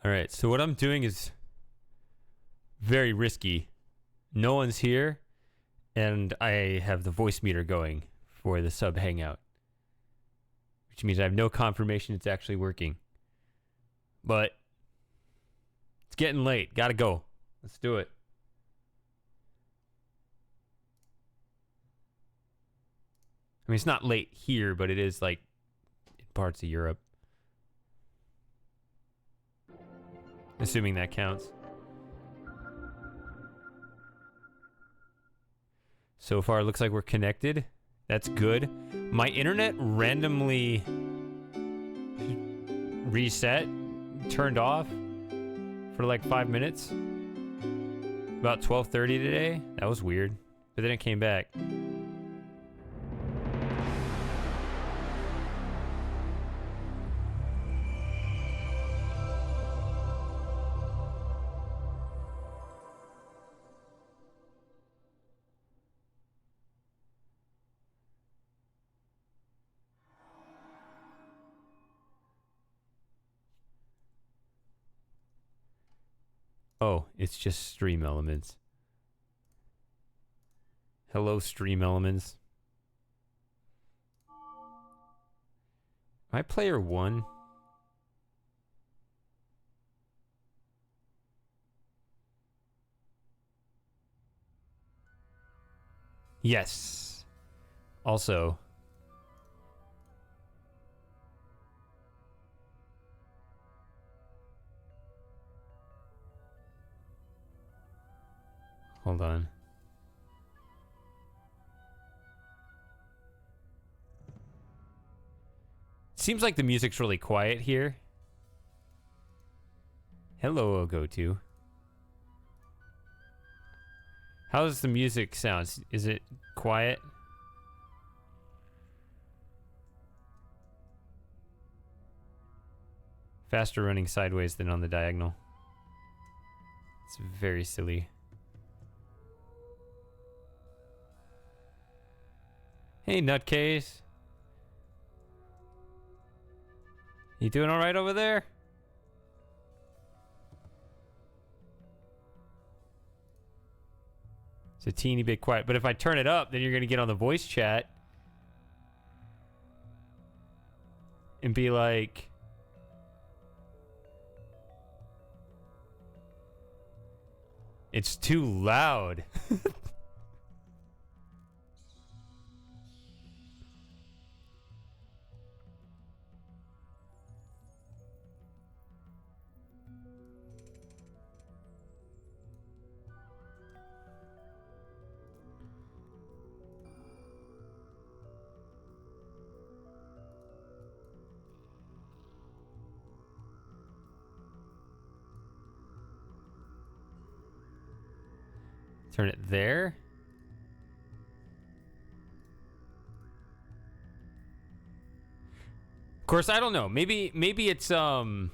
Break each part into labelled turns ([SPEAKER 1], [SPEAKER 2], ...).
[SPEAKER 1] Alright, so what I'm doing is very risky. No one's here, and I have the voice meter going for the sub Hangout. Which means I have no confirmation it's actually working. But it's getting late. Gotta go. Let's do it. I mean, it's not late here, but it is like in parts of Europe. Assuming that counts. So far, it looks like we're connected. That's good. My internet randomly reset, turned off for like 5 minutes. About 12:30 today. That was weird. But then it came back. Oh, it's just stream elements. Hello, stream elements. Am I player 1? Yes. Also, hold on. Seems like the music's really quiet here. Hello, GoTo. How does the music sound? Is it quiet? Faster running sideways than on the diagonal. It's very silly. Hey, nutcase. You doing all right over there? It's a teeny bit quiet, but if I turn it up, then you're gonna get on the voice chat and be like, it's too loud. Turn it there. Of course, I don't know. Maybe it's I mean,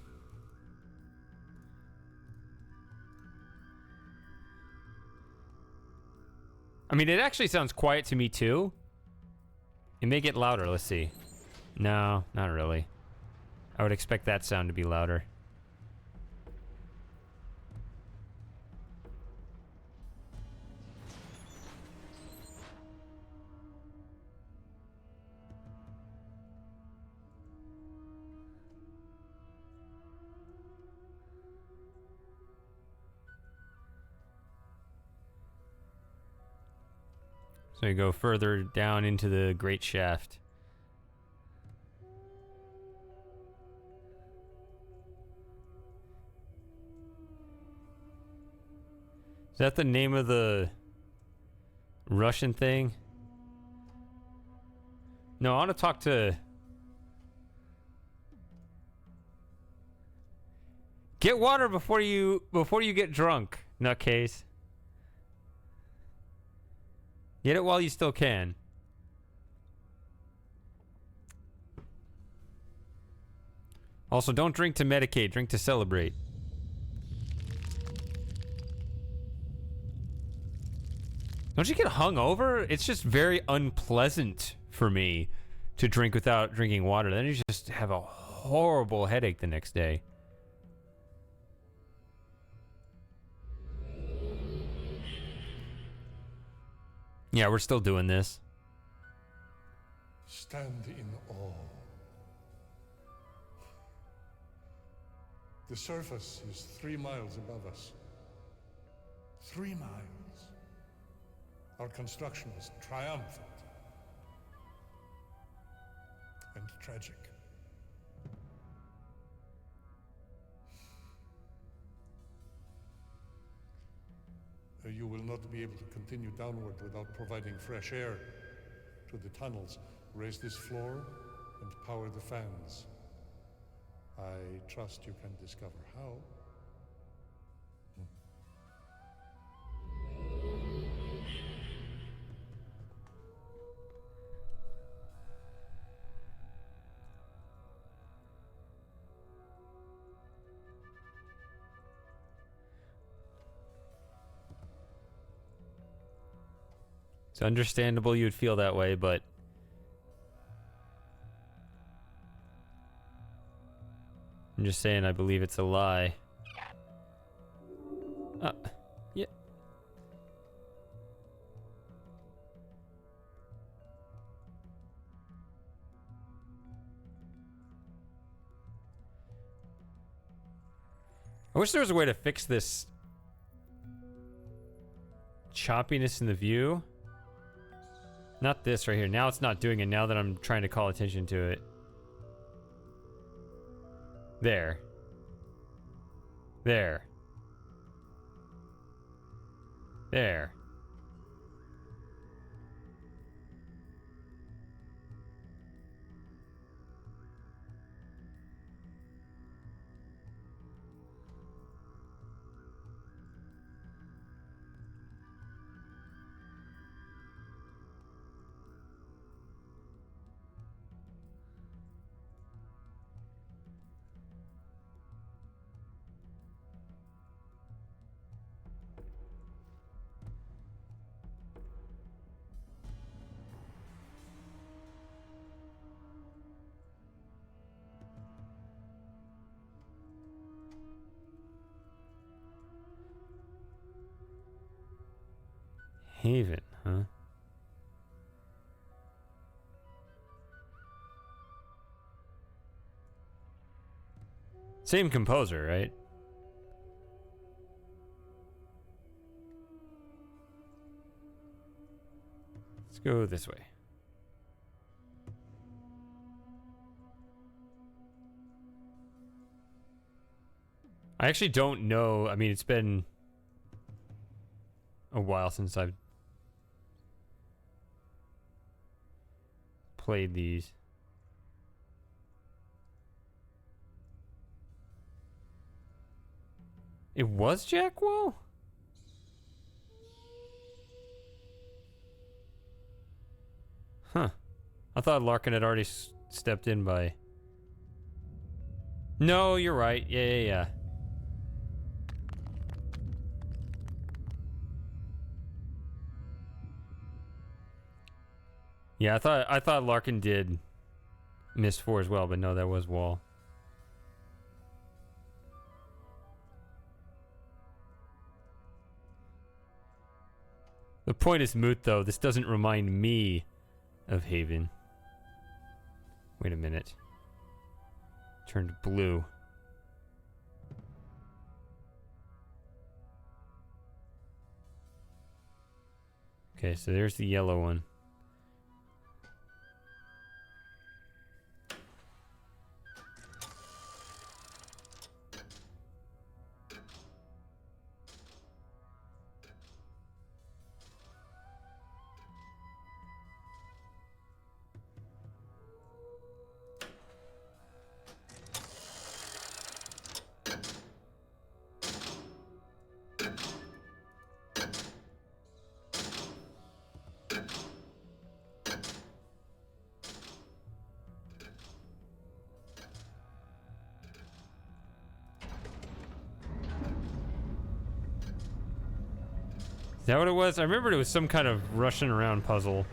[SPEAKER 1] it actually sounds quiet to me too. It may get louder. Let's see. No, not really. I would expect that sound to be louder. So you go further down into the great shaft. Is that the name of the Russian thing? No, I want to talk to... Get water before you get drunk, nutcase. Get it while you still can. Also, don't drink to medicate, drink to celebrate. Don't you get hungover? It's just very unpleasant for me to drink without drinking water. Then you just have a horrible headache the next day. Yeah, we're still doing this.
[SPEAKER 2] Stand in awe. The surface is 3 miles above us. 3 miles. Our construction was triumphant and tragic. You will not be able to continue downward without providing fresh air to the tunnels. Raise this floor and power the fans. I trust you can discover how.
[SPEAKER 1] It's understandable you'd feel that way, but I'm just saying I believe it's a lie. Yeah. I wish there was a way to fix this choppiness in the view. Not this right here. Now it's not doing it now that I'm trying to call attention to it. There. There. There. Haven, huh? Same composer, right? Let's go this way. I actually don't know. I mean, it's been a while since I've played these. It was Jackwell? Huh. I thought Larkin had already stepped in by... No, you're right. Yeah. Yeah, I thought Larkin did Myst 4 as well, but no, that was Wall. The point is moot, though. This doesn't remind me of Haven. Wait a minute. Turned blue. Okay, so there's the yellow one. Is that what it was? I remembered it was some kind of rushing around puzzle.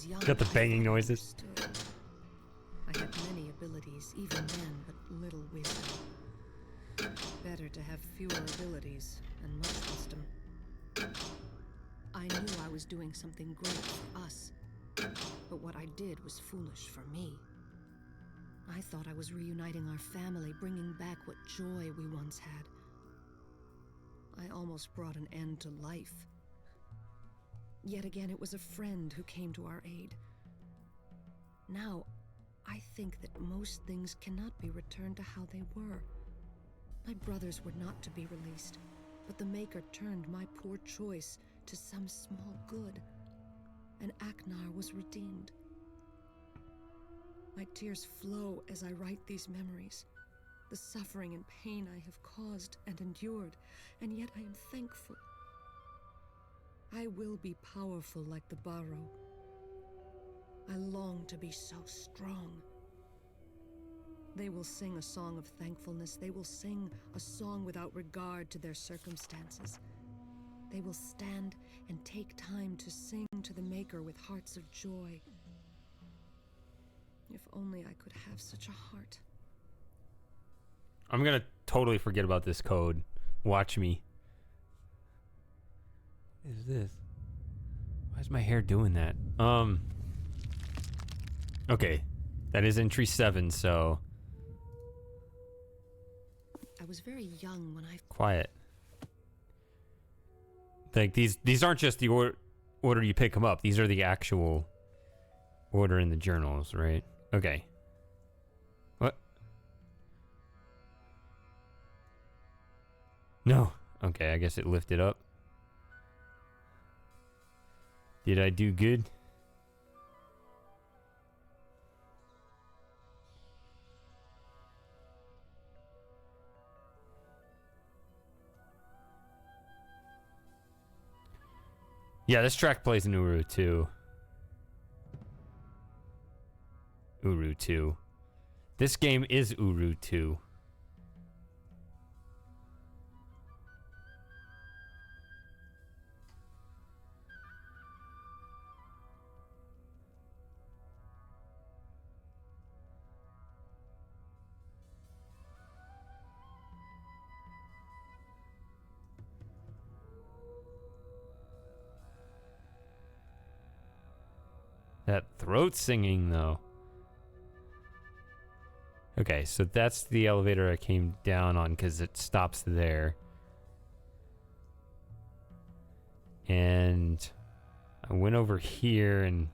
[SPEAKER 3] was young,
[SPEAKER 1] Got the
[SPEAKER 3] I
[SPEAKER 1] banging
[SPEAKER 3] thought I
[SPEAKER 1] noises.
[SPEAKER 3] understood. I had many abilities, even then, but little wisdom. Better to have fewer abilities and much wisdom. I knew I was doing something great for us, but what I did was foolish for me. I thought I was reuniting our family, bringing back what joy we once had. I almost brought an end to life. Yet again, it was a friend who came to our aid. Now, I think that most things cannot be returned to how they were. My brothers were not to be released, but the Maker turned my poor choice to some small good, and Aknar was redeemed. My tears flow as I write these memories, the suffering and pain I have caused and endured, and yet I am thankful. I will be powerful like the Barrow. I long to be so strong. They will sing a song of thankfulness. They will sing a song without regard to their circumstances. They will stand and take time to sing to the Maker with hearts of joy. If only I could have such a heart.
[SPEAKER 1] I'm gonna totally forget about this code. Watch me. What is this? Why is my hair doing that? Okay. That is entry 7, so...
[SPEAKER 3] I was very young when I...
[SPEAKER 1] Quiet. Like, these aren't just the order you pick them up. These are the actual order in the journals, right? Okay. What? No. Okay, I guess it lifted up. Did I do good? Yeah, this track plays in Uru 2. Uru 2. This game is Uru 2. That throat singing, though. Okay, so that's the elevator I came down on because it stops there. And I went over here and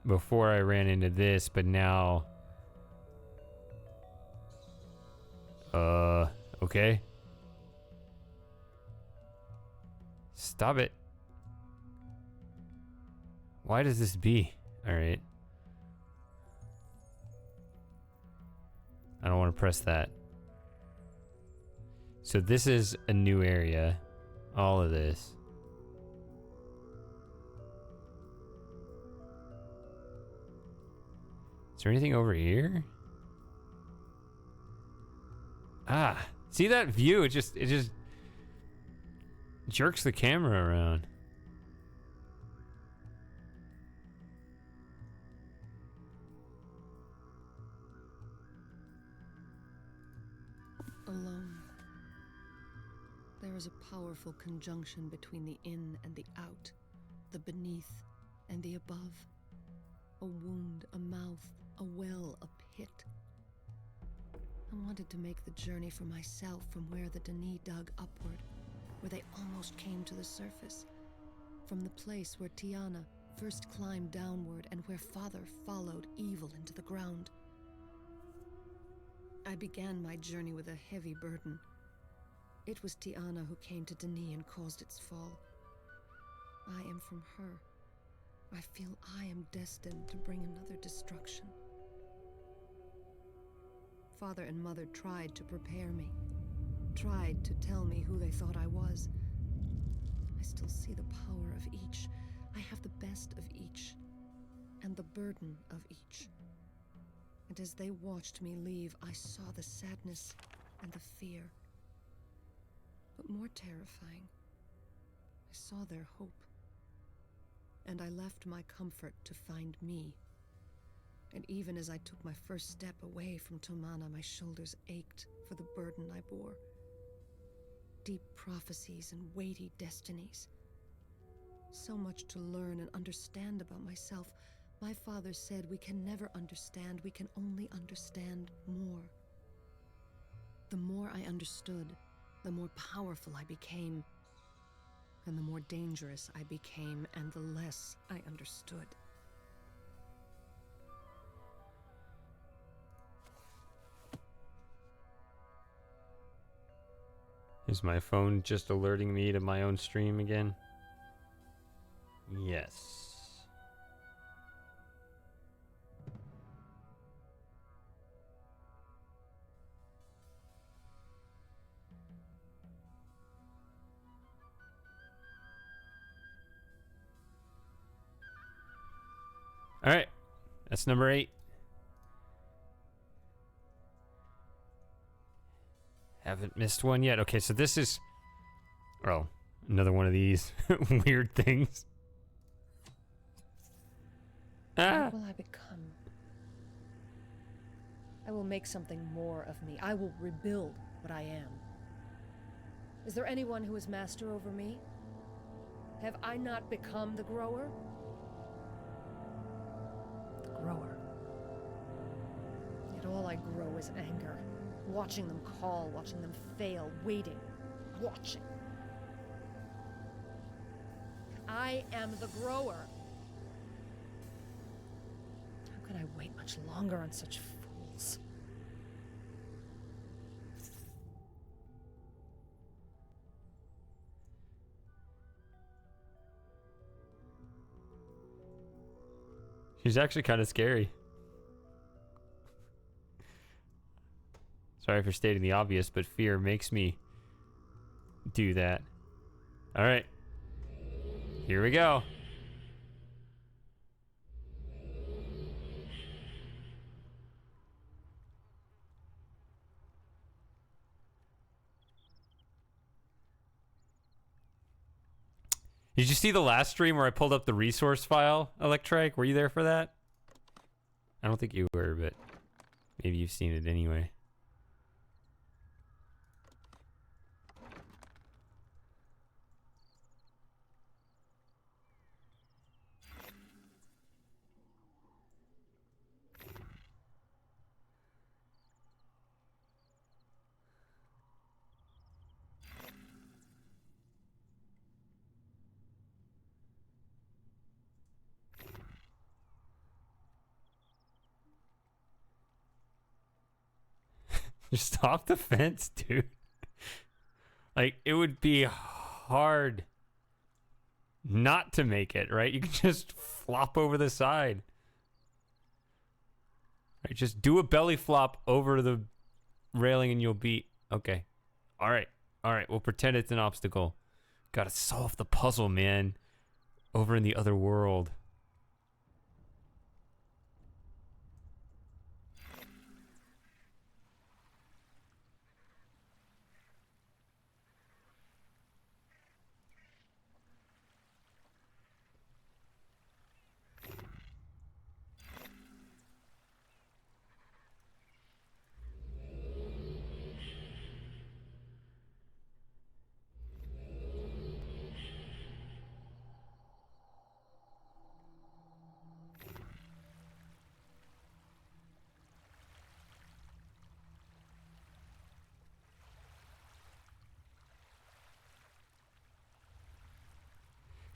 [SPEAKER 1] before I ran into this, but now... Okay. Stop it. Why does this be? Alright. I don't want to press that. So this is a new area. All of this. Is there anything over here? Ah, see that view? It just jerks the camera around.
[SPEAKER 3] Alone. There is a powerful conjunction between the in and the out, the beneath and the above. A wound, a mouth, a well, a pit. I wanted to make the journey for myself from where the Denis dug upward, where they almost came to the surface, from the place where Tiana first climbed downward and where Father followed evil into the ground. I began my journey with a heavy burden. It was Tiana who came to Denis and caused its fall. I am from her. I feel I am destined to bring another destruction. Father and Mother tried to prepare me, tried to tell me who they thought I was. I still see the power of each. I have the best of each, and the burden of each. And as they watched me leave, I saw the sadness and the fear. But more terrifying, I saw their hope. and I left my comfort to find me. And even as I took my first step away from Tomana, my shoulders ached for the burden I bore. Deep prophecies and weighty destinies. So much to learn and understand about myself. My father said we can never understand, we can only understand more. The more I understood, the more powerful I became, and the more dangerous I became, and the less I understood.
[SPEAKER 1] Is my phone just alerting me to my own stream again? Yes. All right. That's number 8. Haven't missed one yet. Okay, so this is... Oh, another one of these weird things.
[SPEAKER 3] What will I become? I will make something more of me. I will rebuild what I am. Is there anyone who is master over me? Have I not become the grower? The grower. Yet all I grow is anger. Watching them call, watching them fail, waiting, watching. I am the grower. How could I wait much longer on such fools?
[SPEAKER 1] She's actually kind of scary. Sorry for stating the obvious, but fear makes me do that. All right. Here we go. Did you see the last stream where I pulled up the resource file, Electric? Were you there for that? I don't think you were, but maybe you've seen it anyway. Just off the fence, dude. Like, it would be hard not to make it, right? You can just flop over the side. Right, just do a belly flop over the railing and you'll beat. Okay. All right. All right. We'll pretend it's an obstacle. Gotta solve the puzzle, man. Over in the other world.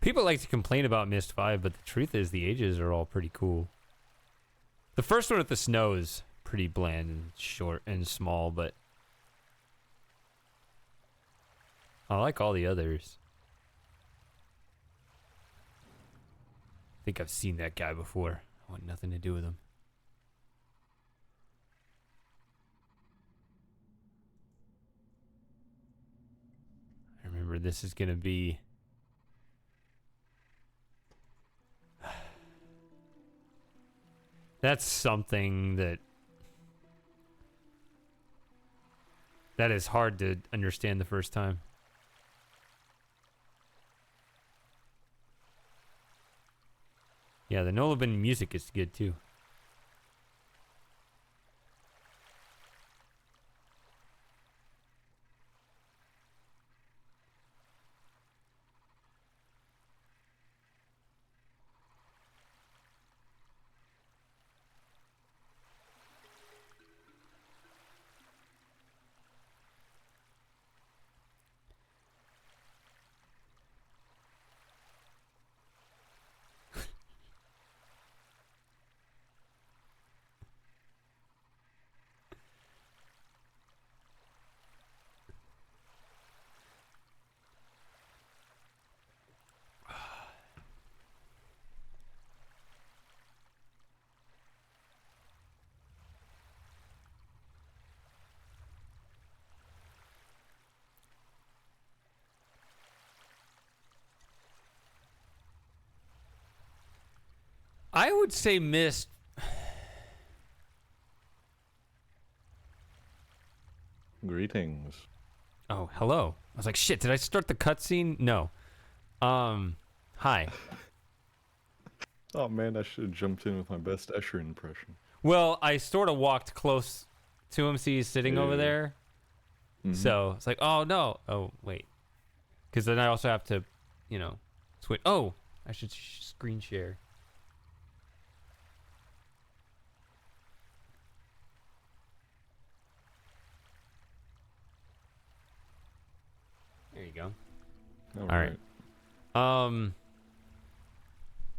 [SPEAKER 1] People like to complain about Myst 5, but the truth is the ages are all pretty cool. The first one with the snow is pretty bland and short and small, but I like all the others. I think I've seen that guy before. I want nothing to do with him. I remember this is gonna be... That's something that is hard to understand the first time. Yeah, the Nolabin music is good too. I would say Myst.
[SPEAKER 4] Greetings.
[SPEAKER 1] Oh, hello. I was like, shit, did I start the cutscene? No. Hi.
[SPEAKER 4] Oh man, I should have jumped in with my best Escher impression.
[SPEAKER 1] Well, I sort of walked close to him, see he's sitting over
[SPEAKER 4] Yeah.
[SPEAKER 1] there. So it's like, oh no. Oh, wait. Because then I also have to, switch. Oh, I should screen share. There you go.
[SPEAKER 4] All
[SPEAKER 1] right.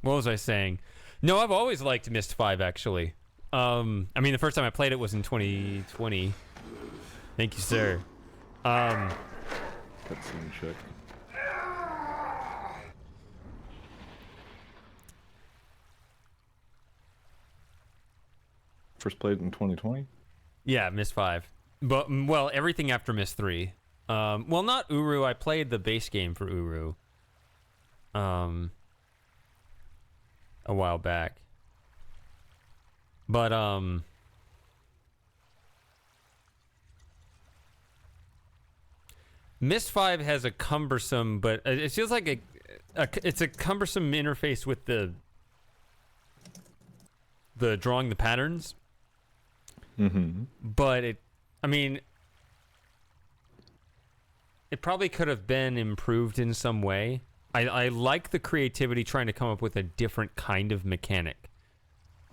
[SPEAKER 1] What was I saying? No, I've always liked Myst 5, actually. I mean, the first time I played it was in 2020. Thank you, sir.
[SPEAKER 4] Cutscene check. First played in 2020?
[SPEAKER 1] Yeah, Myst 5. But, well, everything after Myst 3. Well, not Uru. I played the base game for Uru. A while back. But, Myst 5 has a cumbersome, but it feels like it's a cumbersome interface with the drawing the patterns. But it probably could have been improved in some way. I like the creativity trying to come up with a different kind of mechanic.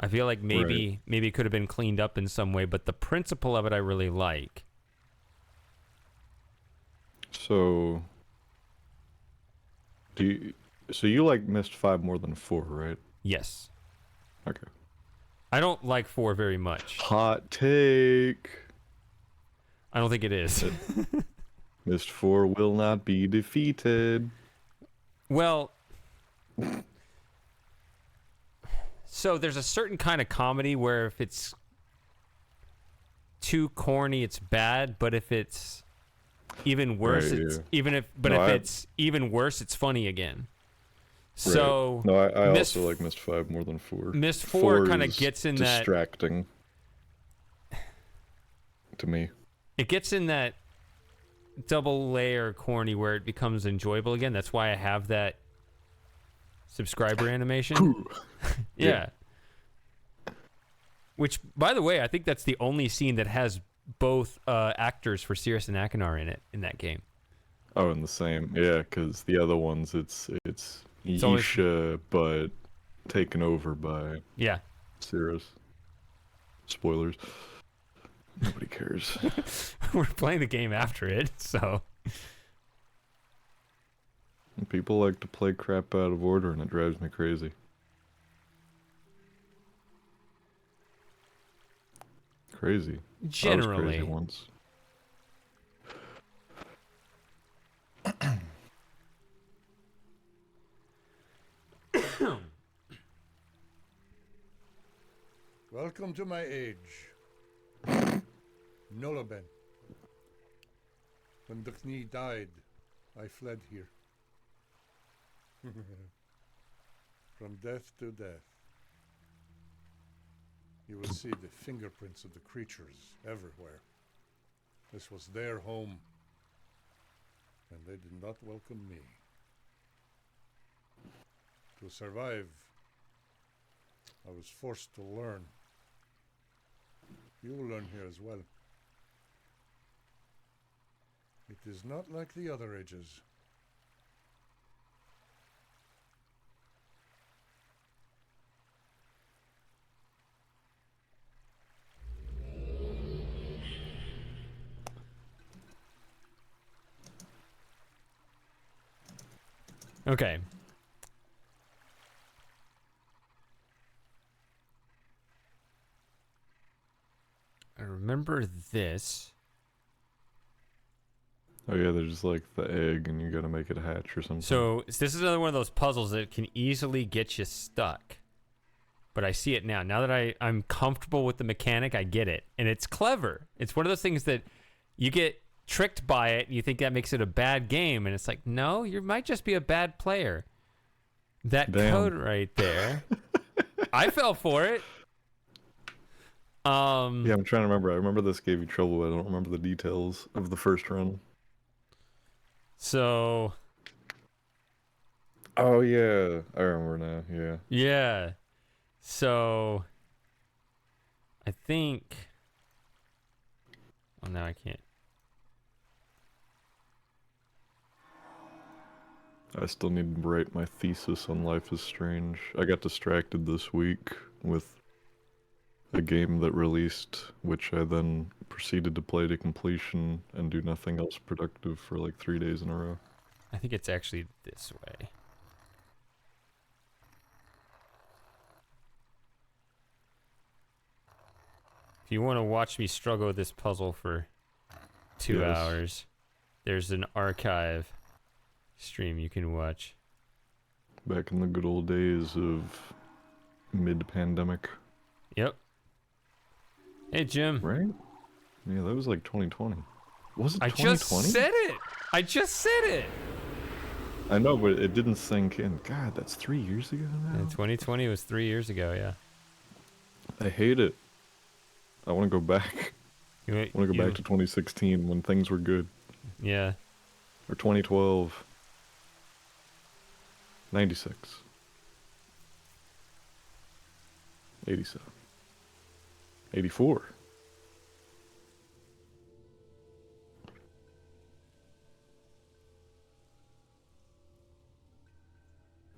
[SPEAKER 1] I feel like maybe it could have been cleaned up in some way, but the principle of it I really like.
[SPEAKER 4] So, you like Myst 5 more than 4, right?
[SPEAKER 1] Yes.
[SPEAKER 4] Okay.
[SPEAKER 1] I don't like 4 very much.
[SPEAKER 4] Hot take.
[SPEAKER 1] I don't think it is.
[SPEAKER 4] Myst 4 will not be defeated.
[SPEAKER 1] Well, so there's a certain kind of comedy where if it's too corny, it's bad, but if it's even worse, if it's even worse, it's funny again. So
[SPEAKER 4] no, I also like Myst 5 more than 4.
[SPEAKER 1] Myst 4 kind of gets in
[SPEAKER 4] distracting to me.
[SPEAKER 1] It gets in that double layer corny where it becomes enjoyable again. That's why I have that subscriber animation. Yeah. Which, by the way, I think that's the only scene that has both actors for Sirius and Akinar in that game.
[SPEAKER 4] Oh, in the same, yeah, because the other ones, it's Yisha, but taken over by Sirius. Spoilers. Nobody cares.
[SPEAKER 1] We're playing the game after it, so.
[SPEAKER 4] People like to play crap out of order, and it drives me crazy. Crazy.
[SPEAKER 1] Generally.
[SPEAKER 4] I was crazy once.
[SPEAKER 2] Welcome to my age. Nolaben. When Dukni died, I fled here. From death to death. You will see the fingerprints of the creatures everywhere. This was their home, and they did not welcome me. To survive, I was forced to learn. You will learn here as well. It is not like the other ages.
[SPEAKER 1] Okay. I remember this.
[SPEAKER 4] Oh yeah, there's like the egg and you gotta make it hatch or something.
[SPEAKER 1] So this is another one of those puzzles that can easily get you stuck. But I see it now. Now that I'm comfortable with the mechanic, I get it. And it's clever. It's one of those things that you get tricked by it and you think that makes it a bad game. And it's like, no, you might just be a bad player. That code right there. I fell for it.
[SPEAKER 4] Yeah, I'm trying to remember. I remember this gave you trouble, but I don't remember the details of the first run.
[SPEAKER 1] So.
[SPEAKER 4] Oh yeah, I remember now. Yeah.
[SPEAKER 1] Yeah. So. I think. Oh, now I can't.
[SPEAKER 4] I still need to write my thesis on Life is Strange. I got distracted this week with a game that released, which I then proceeded to play to completion and do nothing else productive for like 3 days in a row.
[SPEAKER 1] I think it's actually this way. If you want to watch me struggle with this puzzle for 2 hours, there's an archive stream you can watch.
[SPEAKER 4] Back in the good old days of mid-pandemic.
[SPEAKER 1] Yep. Hey, Jim.
[SPEAKER 4] Right? Yeah, that was like 2020. Was it 2020?
[SPEAKER 1] I just said it! I just said it!
[SPEAKER 4] I know, but it didn't sink in. God, that's 3 years ago now?
[SPEAKER 1] And 2020 was 3 years ago, yeah.
[SPEAKER 4] I hate it. I want to go back. I want to go back to 2016 when things were good.
[SPEAKER 1] Yeah.
[SPEAKER 4] Or 2012. 96. 87. 84.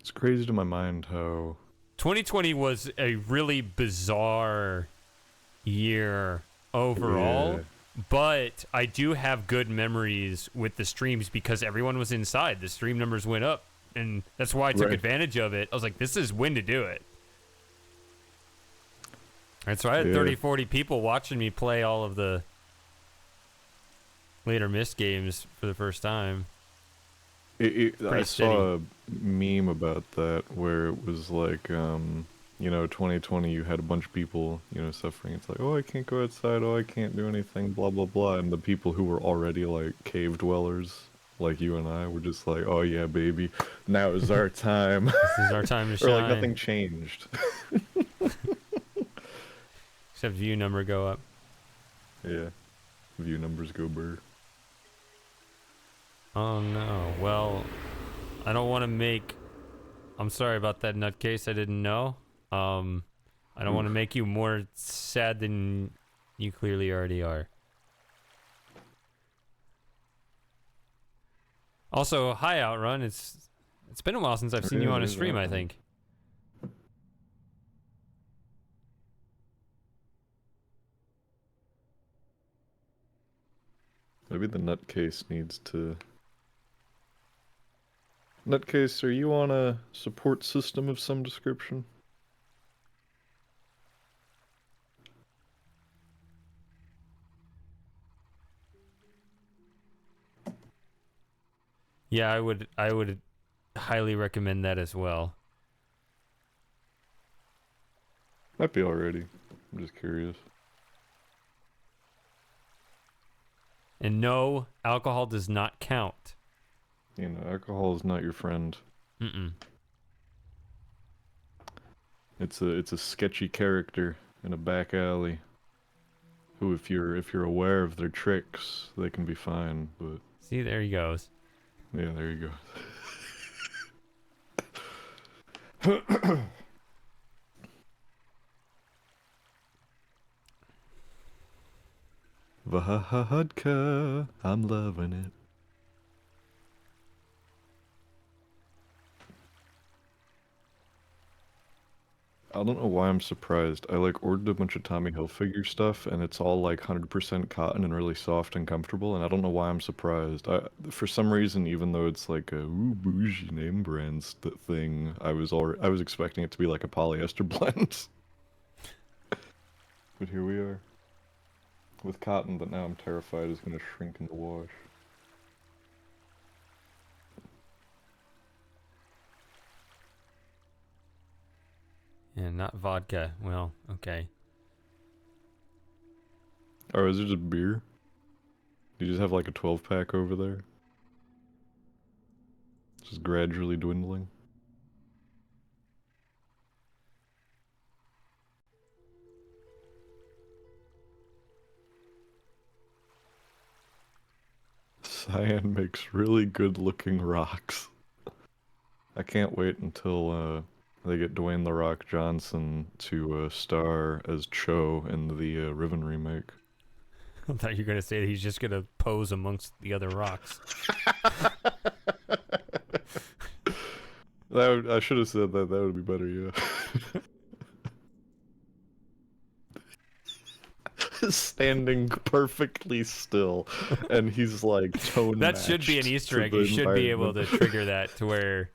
[SPEAKER 4] It's crazy to my mind how
[SPEAKER 1] 2020 was a really bizarre year overall, but I do have good memories with the streams because everyone was inside. The stream numbers went up, and that's why I took advantage of it. I was like, this is when to do it. And so I had 30, 40 people watching me play all of the later Myst games for the first time.
[SPEAKER 4] I saw a meme about that where it was like, 2020, you had a bunch of people, suffering. It's like, oh, I can't go outside. Oh, I can't do anything, blah, blah, blah. And the people who were already like cave dwellers, like you and I, were just like, oh, yeah, baby, now is our time.
[SPEAKER 1] This is our time to shine.
[SPEAKER 4] Or like nothing changed.
[SPEAKER 1] Except view number go up.
[SPEAKER 4] Yeah. View numbers go burr.
[SPEAKER 1] Oh no. Well, I don't want to make... I'm sorry about that, nutcase. I didn't know. I don't want to make you more sad than you clearly already are. Also, hi Outrun. It's been a while since I've seen you on a stream, I think.
[SPEAKER 4] Maybe the nutcase needs to... Nutcase, are you on a support system of some description?
[SPEAKER 1] Yeah, I would highly recommend that as well.
[SPEAKER 4] Might be already. I'm just curious.
[SPEAKER 1] And no, alcohol does not count.
[SPEAKER 4] Alcohol is not your friend.
[SPEAKER 1] Mm-mm.
[SPEAKER 4] It's a sketchy character in a back alley. Who, if you're aware of their tricks, they can be fine. But
[SPEAKER 1] see, there he goes.
[SPEAKER 4] Yeah, there you go. Vodka. I'm loving it. I don't know why I'm surprised. I like ordered a bunch of Tommy Hilfiger stuff and it's all like 100% cotton and really soft and comfortable, and I don't know why I'm surprised. For some reason, even though it's like a bougie name brands thing, I was expecting it to be like a polyester blend. But here we are. With cotton that now I'm terrified is gonna shrink in the wash.
[SPEAKER 1] And not vodka. Well, okay.
[SPEAKER 4] Or is it just beer? You just have like a 12-pack over there? Just gradually dwindling? Cyan makes really good looking rocks. I can't wait until they get Dwayne "The Rock" Johnson to star as Cho in the Riven remake.
[SPEAKER 1] I thought you were going to say that he's just going to pose amongst the other rocks.
[SPEAKER 4] I should have said that. That would be better, yeah. Standing perfectly still, and he's like tone
[SPEAKER 1] That should be an Easter egg. You should be able to trigger that to where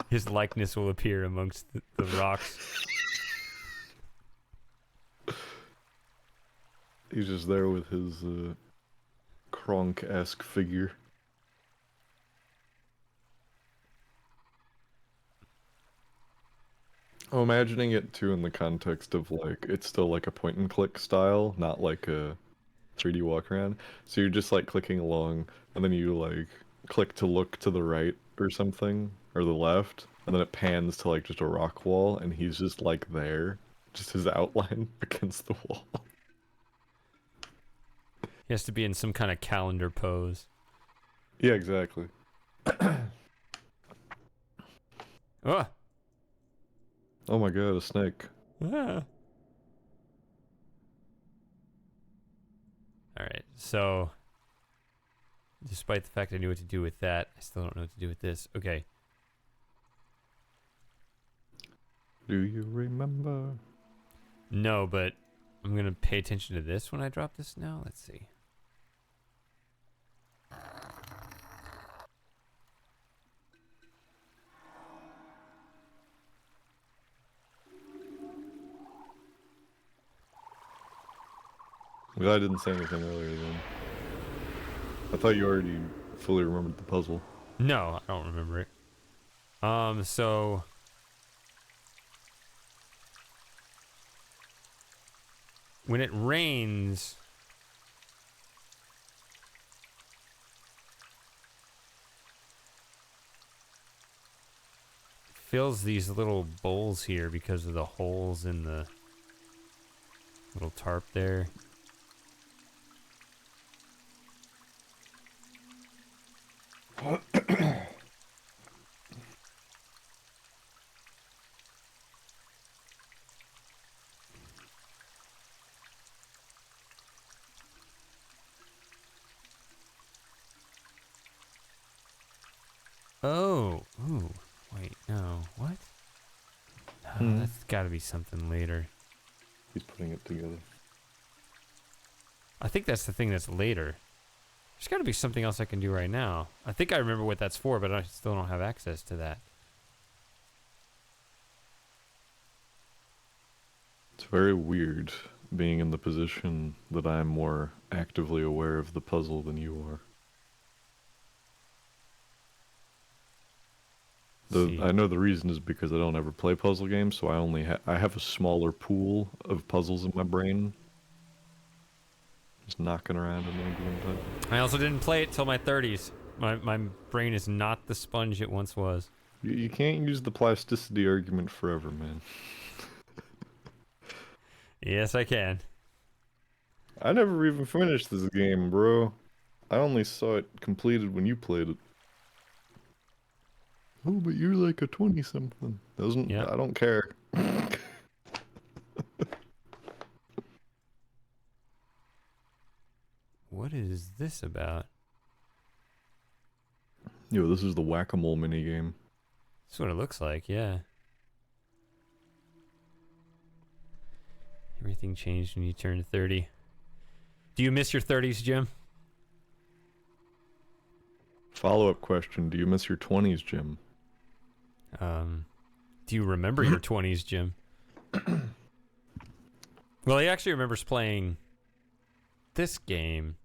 [SPEAKER 1] his likeness will appear amongst the rocks.
[SPEAKER 4] He's just there with his Kronk-esque figure. I'm imagining it too in the context of like, it's still like a point and click style, not like a 3D walk around. So you're just like clicking along, and then you like click to look to the right or something, or the left, and then it pans to like just a rock wall, and he's just like there, just his outline against the wall.
[SPEAKER 1] He has to be in some kind of calendar pose.
[SPEAKER 4] Yeah, exactly.
[SPEAKER 1] Oh!
[SPEAKER 4] Oh my god, a snake.
[SPEAKER 1] Ah. Alright, so despite the fact I knew what to do with that, I still don't know what to do with this. Okay.
[SPEAKER 4] Do you remember?
[SPEAKER 1] No, but I'm gonna pay attention to this when I drop this now. Let's see.
[SPEAKER 4] I'm glad I didn't say anything earlier then. I thought you already fully remembered the puzzle.
[SPEAKER 1] No, I don't remember it. So when it rains, it fills these little bowls here because of the holes in the little tarp there. Oh, ooh, wait, no, what? No, that's gotta be something later.
[SPEAKER 4] He's putting it together.
[SPEAKER 1] I think that's the thing that's later. There's gotta be something else I can do right now. I think I remember what that's for, but I still don't have access to that.
[SPEAKER 4] It's very weird being in the position that I'm more actively aware of the puzzle than you are. I know the reason is because I don't ever play puzzle games, so I have a smaller pool of puzzles in my brain. Just knocking around in any given time.
[SPEAKER 1] I also didn't play it till my 30s. My brain is not the sponge it once was.
[SPEAKER 4] You can't use the plasticity argument forever, man.
[SPEAKER 1] Yes, I can.
[SPEAKER 4] I never even finished this game, bro. I only saw it completed when you played it. Oh, but you're like a 20-something. I don't care.
[SPEAKER 1] is this about?
[SPEAKER 4] Yo, this is the whack-a-mole minigame.
[SPEAKER 1] That's what it looks like, yeah. Everything changed when you turned 30. Do you miss your 30s, Jim?
[SPEAKER 4] Follow-up question, do you miss your 20s, Jim?
[SPEAKER 1] Do you remember your 20s, Jim? Well, he actually remembers playing this game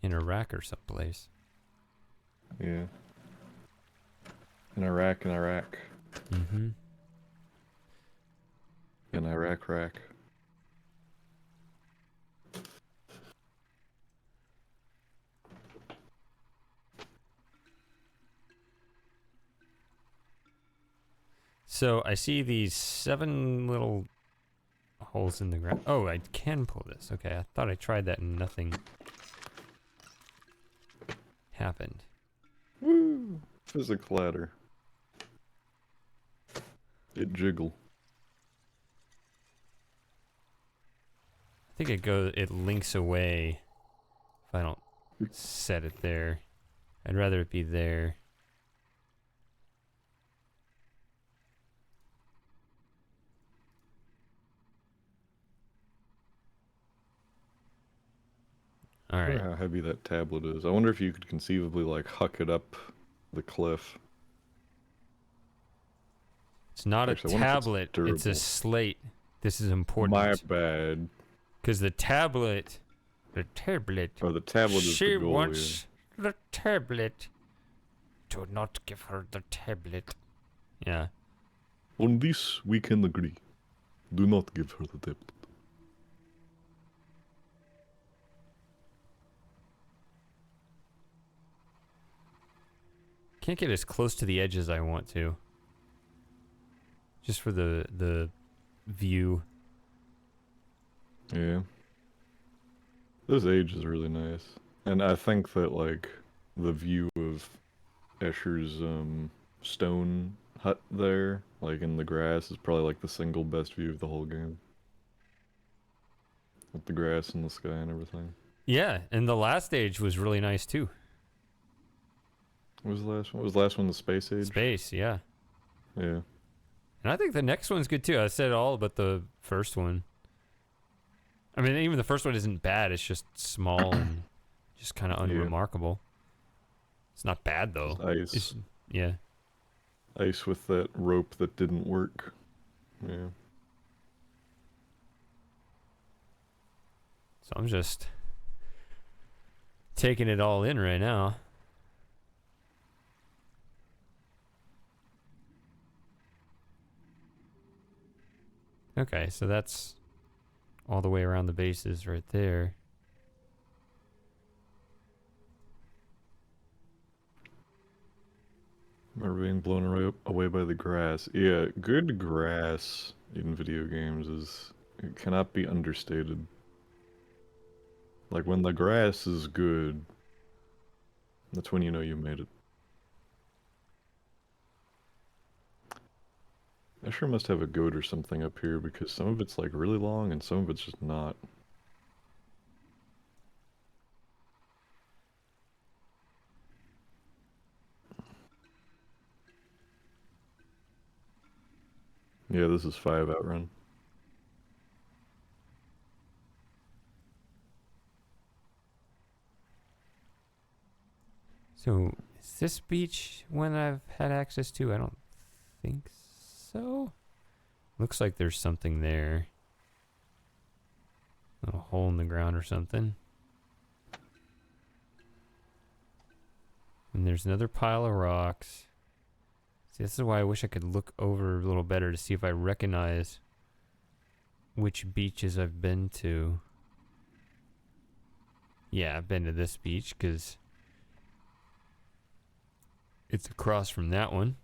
[SPEAKER 1] in Iraq or someplace.
[SPEAKER 4] Yeah. In Iraq.
[SPEAKER 1] Mm-hmm.
[SPEAKER 4] In Iraq.
[SPEAKER 1] So I see these 7 little holes in the ground. Oh, I can pull this. Okay, I thought I tried that and nothing happened.
[SPEAKER 4] Woo! Physics ladder. It jiggle.
[SPEAKER 1] I think it links away if I don't set it there. I'd rather it be there. All
[SPEAKER 4] I
[SPEAKER 1] right.
[SPEAKER 4] wonder how heavy that tablet is. I wonder if you could conceivably like huck it up the cliff.
[SPEAKER 1] It's not
[SPEAKER 4] Actually,
[SPEAKER 1] a tablet, it's a slate. This is important.
[SPEAKER 4] My bad.
[SPEAKER 1] Because the tablet...
[SPEAKER 4] Oh, the tablet is
[SPEAKER 1] She
[SPEAKER 4] the goal,
[SPEAKER 1] wants the tablet. Do not give her the tablet. Yeah.
[SPEAKER 4] On this, we can agree. Do not give her the tablet.
[SPEAKER 1] Can't get as close to the edge as I want to. Just for the view.
[SPEAKER 4] Yeah. This age is really nice. And I think that, like, the view of Escher's, stone hut there, like, in the grass, is probably, like, the single best view of the whole game. With the grass and the sky and everything.
[SPEAKER 1] Yeah, and the last age was really nice, too.
[SPEAKER 4] What was the last one? Was the last one the space age?
[SPEAKER 1] Space, yeah.
[SPEAKER 4] Yeah.
[SPEAKER 1] And I think the next one's good, too. I said all but the first one. I mean, even the first one isn't bad. It's just small and just kind of unremarkable. It's not bad, though.
[SPEAKER 4] Ice.
[SPEAKER 1] Yeah.
[SPEAKER 4] Ice with that rope that didn't work. Yeah.
[SPEAKER 1] So I'm just taking it all in right now. Okay, so that's all the way around the bases right there.
[SPEAKER 4] Remember being blown away by the grass. Yeah, good grass in video games it cannot be understated. Like, when the grass is good, that's when you know you made it. I sure must have a goat or something up here because some of it's like really long and some of it's just not. Yeah, this is 5 outrun.
[SPEAKER 1] So, is this beach one I've had access to? I don't think so. Looks like there's something there. A little hole in the ground or something. And there's another pile of rocks. See, this is why I wish I could look over a little better to see if I recognize which beaches I've been to. Yeah, I've been to this beach because it's across from that one.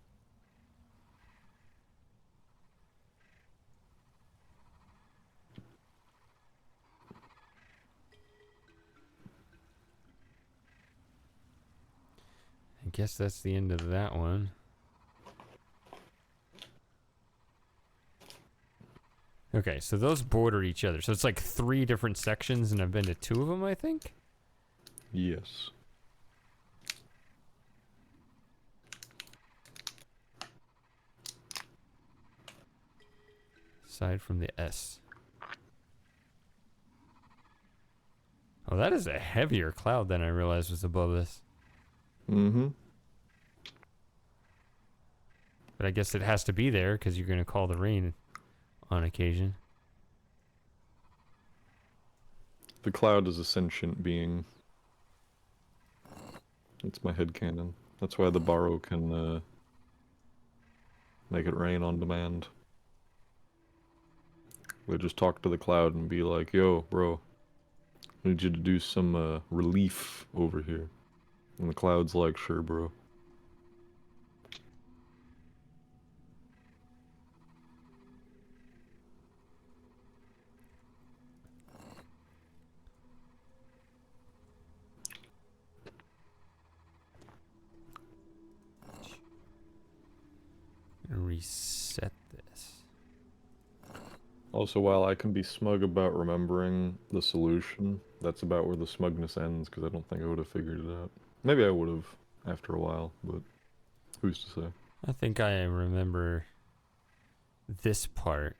[SPEAKER 1] I guess that's the end of that one. Okay, so those border each other. So it's like 3 different sections, and I've been to 2 of them, I think?
[SPEAKER 4] Yes.
[SPEAKER 1] Aside from the S. Oh, that is a heavier cloud than I realized was above us.
[SPEAKER 4] Mm-hmm.
[SPEAKER 1] But I guess it has to be there because you're going to call the rain on occasion.
[SPEAKER 4] The cloud is a sentient being. That's my headcanon. That's why the borrow can make it rain on demand. They just talk to the cloud and be like, yo, bro, I need you to do some relief over here. And the cloud's like, sure, bro.
[SPEAKER 1] Reset this.
[SPEAKER 4] Also, while I can be smug about remembering the solution, that's about where the smugness ends, because I don't think I would have figured it out. Maybe I would have after a while, but who's to say?
[SPEAKER 1] I think I remember this part.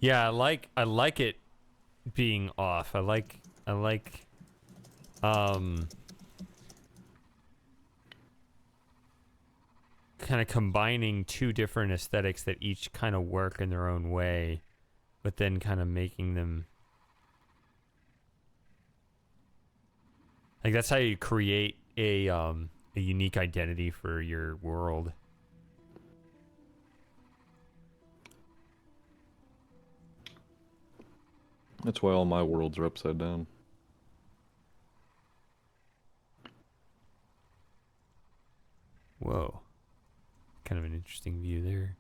[SPEAKER 1] Yeah, I like it being off. I like kind of combining two different aesthetics that each kind of work in their own way, but then kind of making them like that's how you create a unique identity for your world.
[SPEAKER 4] That's why all my worlds are upside down.
[SPEAKER 1] Whoa. Kind of an interesting view there.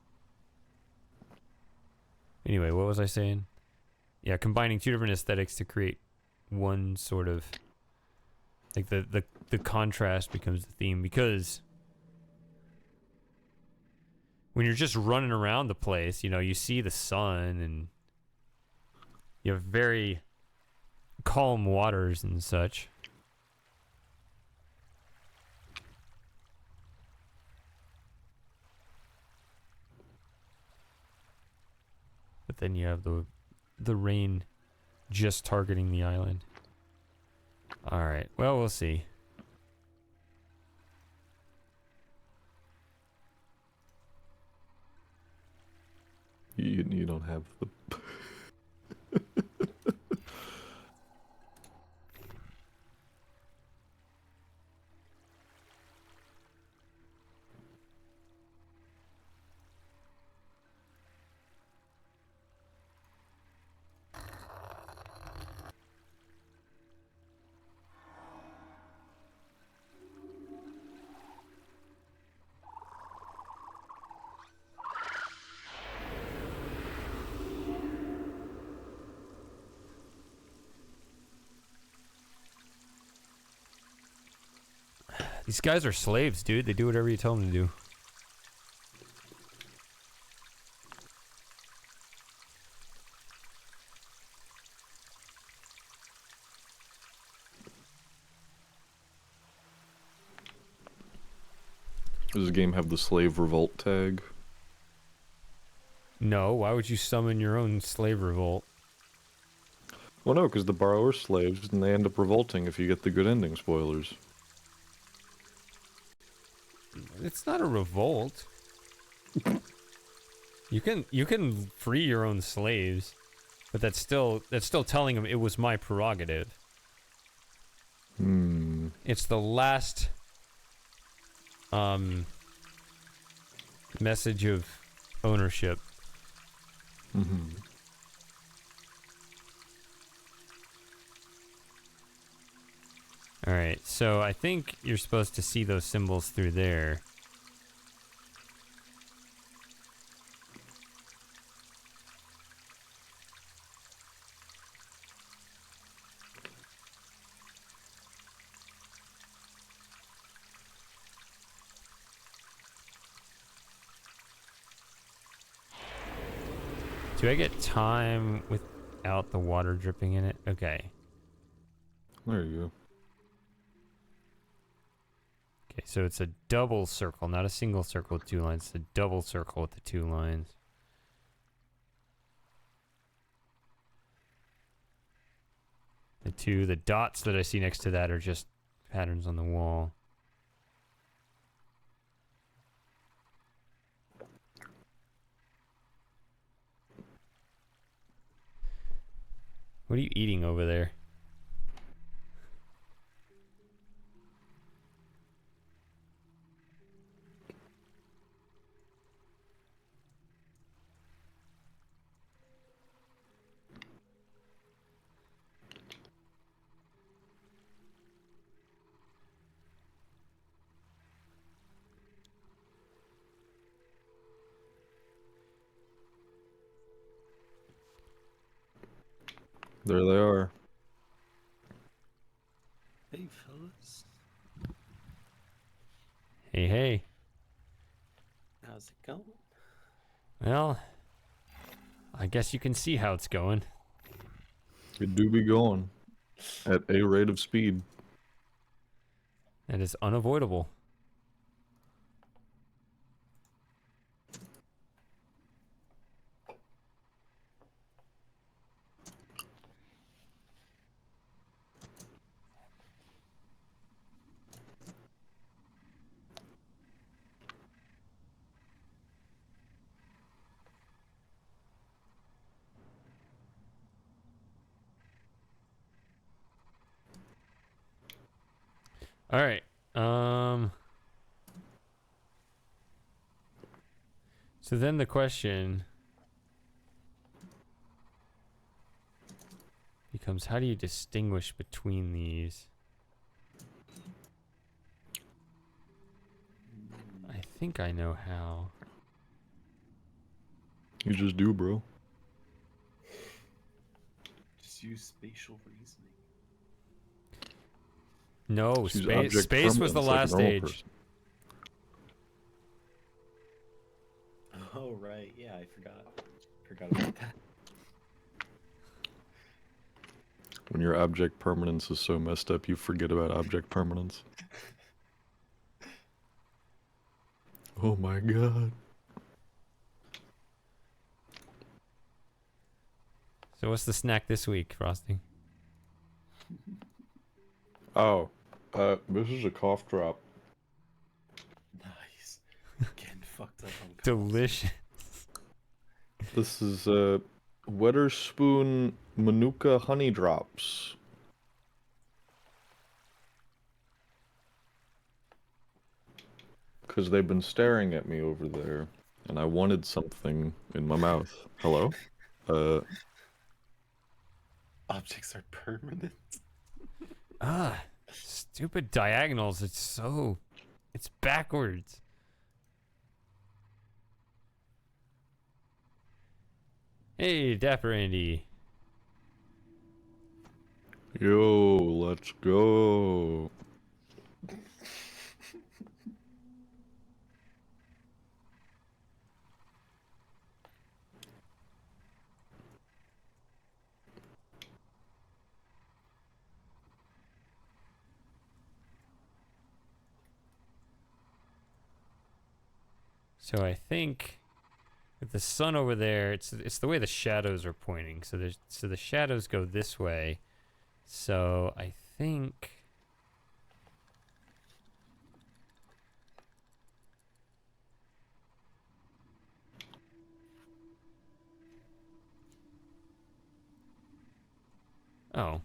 [SPEAKER 1] Anyway, what was I saying? Yeah, combining two different aesthetics to create one sort of like the contrast becomes the theme, because when you're just running around the place, you know, you see the sun and you have very calm waters and such. But then you have the rain just targeting the island. All right. Well, we'll see.
[SPEAKER 4] You don't have the...
[SPEAKER 1] These guys are slaves, dude. They do whatever you tell them to do.
[SPEAKER 4] Does the game have the slave revolt tag?
[SPEAKER 1] No, why would you summon your own slave revolt?
[SPEAKER 4] Well, no, because the borrower's slaves, and they end up revolting if you get the good ending spoilers.
[SPEAKER 1] It's not a revolt. You can free your own slaves, but that's still telling them it was my prerogative. It's the last message of ownership. All right, so I think you're supposed to see those symbols through there. Do I get time without the water dripping in it? Okay.
[SPEAKER 4] There you go.
[SPEAKER 1] Okay, so it's a double circle, not a single circle with 2 lines. It's a double circle with the 2 lines. The dots that I see next to that are just patterns on the wall. What are you eating over there?
[SPEAKER 4] There they are.
[SPEAKER 5] Hey, fellas.
[SPEAKER 1] Hey, hey.
[SPEAKER 5] How's it going?
[SPEAKER 1] Well, I guess you can see how it's going.
[SPEAKER 4] It do be going at a rate of speed.
[SPEAKER 1] That is unavoidable. All right. So then the question becomes, how do you distinguish between these? I think I know how.
[SPEAKER 4] You just do, bro.
[SPEAKER 5] Just use spatial reasoning.
[SPEAKER 1] No,
[SPEAKER 4] Just use
[SPEAKER 1] space
[SPEAKER 4] object
[SPEAKER 1] space was the
[SPEAKER 4] permanence like a
[SPEAKER 1] last
[SPEAKER 4] normal
[SPEAKER 1] age.
[SPEAKER 4] person.
[SPEAKER 5] Oh, right. Yeah, I forgot about that.
[SPEAKER 4] When your object permanence is so messed up, you forget about object permanence. Oh my god.
[SPEAKER 1] So what's the snack this week, Frosty?
[SPEAKER 4] Oh, this is a cough drop.
[SPEAKER 5] Nice. Getting fucked up on coughs.
[SPEAKER 1] Delicious.
[SPEAKER 4] This is Weatherspoon Manuka honey drops. Because they've been staring at me over there, and I wanted something in my mouth. Hello?
[SPEAKER 5] Objects are permanent.
[SPEAKER 1] Stupid diagonals. It's backwards. Hey, Dapper Andy.
[SPEAKER 4] Yo, let's go.
[SPEAKER 1] So I think with the sun over there, it's the way the shadows are pointing. So the shadows go this way. So I think oh.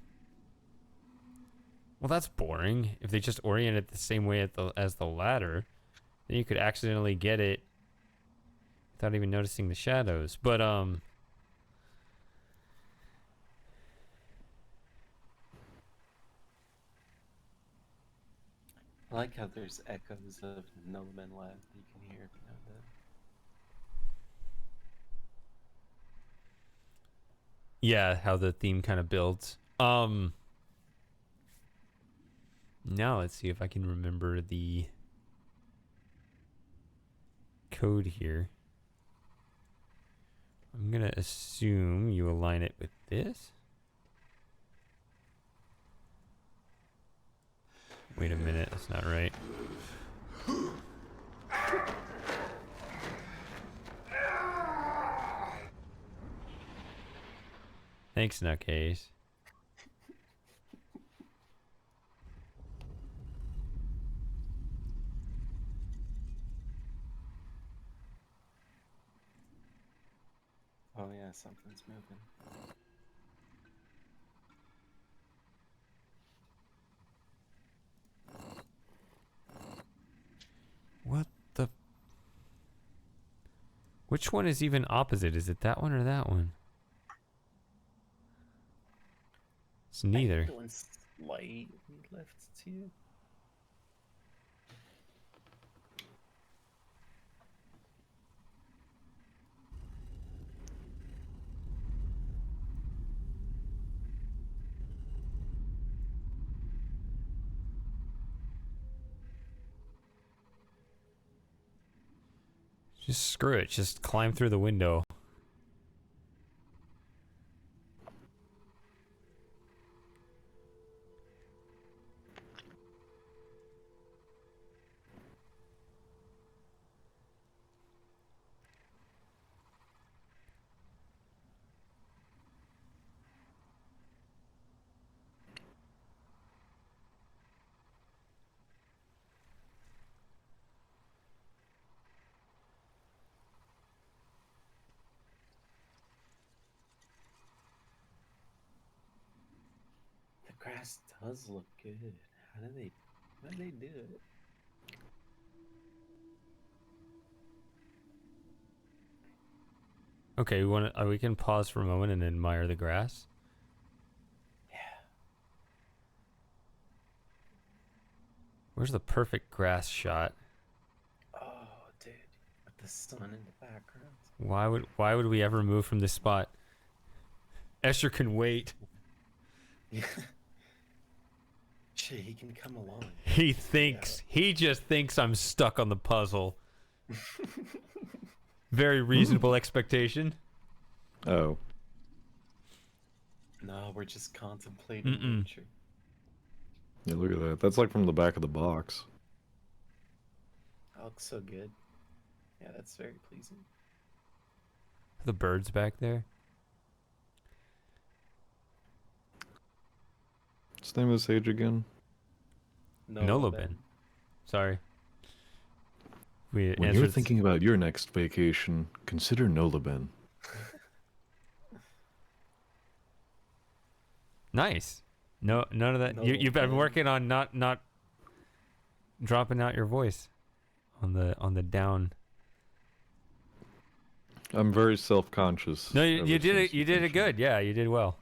[SPEAKER 1] Well, that's boring. If they just orient it the same way as the ladder, then you could accidentally get it without even noticing the shadows. But
[SPEAKER 5] I like how there's echoes of No Man Land that you can hear every now and then.
[SPEAKER 1] yeah, how the theme kind of builds. Now let's see if I can remember the code here. I'm gonna assume you align it with this. Wait a minute, that's not right. Thanks, Nutcase.
[SPEAKER 5] Oh yeah, something's moving.
[SPEAKER 1] What the? Which one is even opposite? Is it that one or that one? It's neither.
[SPEAKER 5] The one's slightly left to you.
[SPEAKER 1] Just screw it. Just climb through the window.
[SPEAKER 5] The grass does look good. How do they do it?
[SPEAKER 1] Okay, we can pause for a moment and admire the grass.
[SPEAKER 5] Yeah.
[SPEAKER 1] Where's the perfect grass shot?
[SPEAKER 5] Oh, dude, with the sun in the background.
[SPEAKER 1] Why would we ever move from this spot? Escher can wait.
[SPEAKER 5] Yeah. Shit, he can come along.
[SPEAKER 1] He just thinks I'm stuck on the puzzle. Very reasonable expectation.
[SPEAKER 4] Oh.
[SPEAKER 5] No, we're just contemplating nature.
[SPEAKER 4] Yeah, look at that. That's like from the back of the box.
[SPEAKER 5] That looks so good. Yeah, that's very pleasing.
[SPEAKER 1] The birds back there.
[SPEAKER 4] What's the name of the sage again?
[SPEAKER 1] Noloben. Sorry.
[SPEAKER 4] When you're thinking about your next vacation, consider Noloben.
[SPEAKER 1] Nice. No, none of that. You've been working on not dropping out your voice on the down.
[SPEAKER 4] I'm very self-conscious.
[SPEAKER 1] No, you did it. You did it good. Yeah, you did well.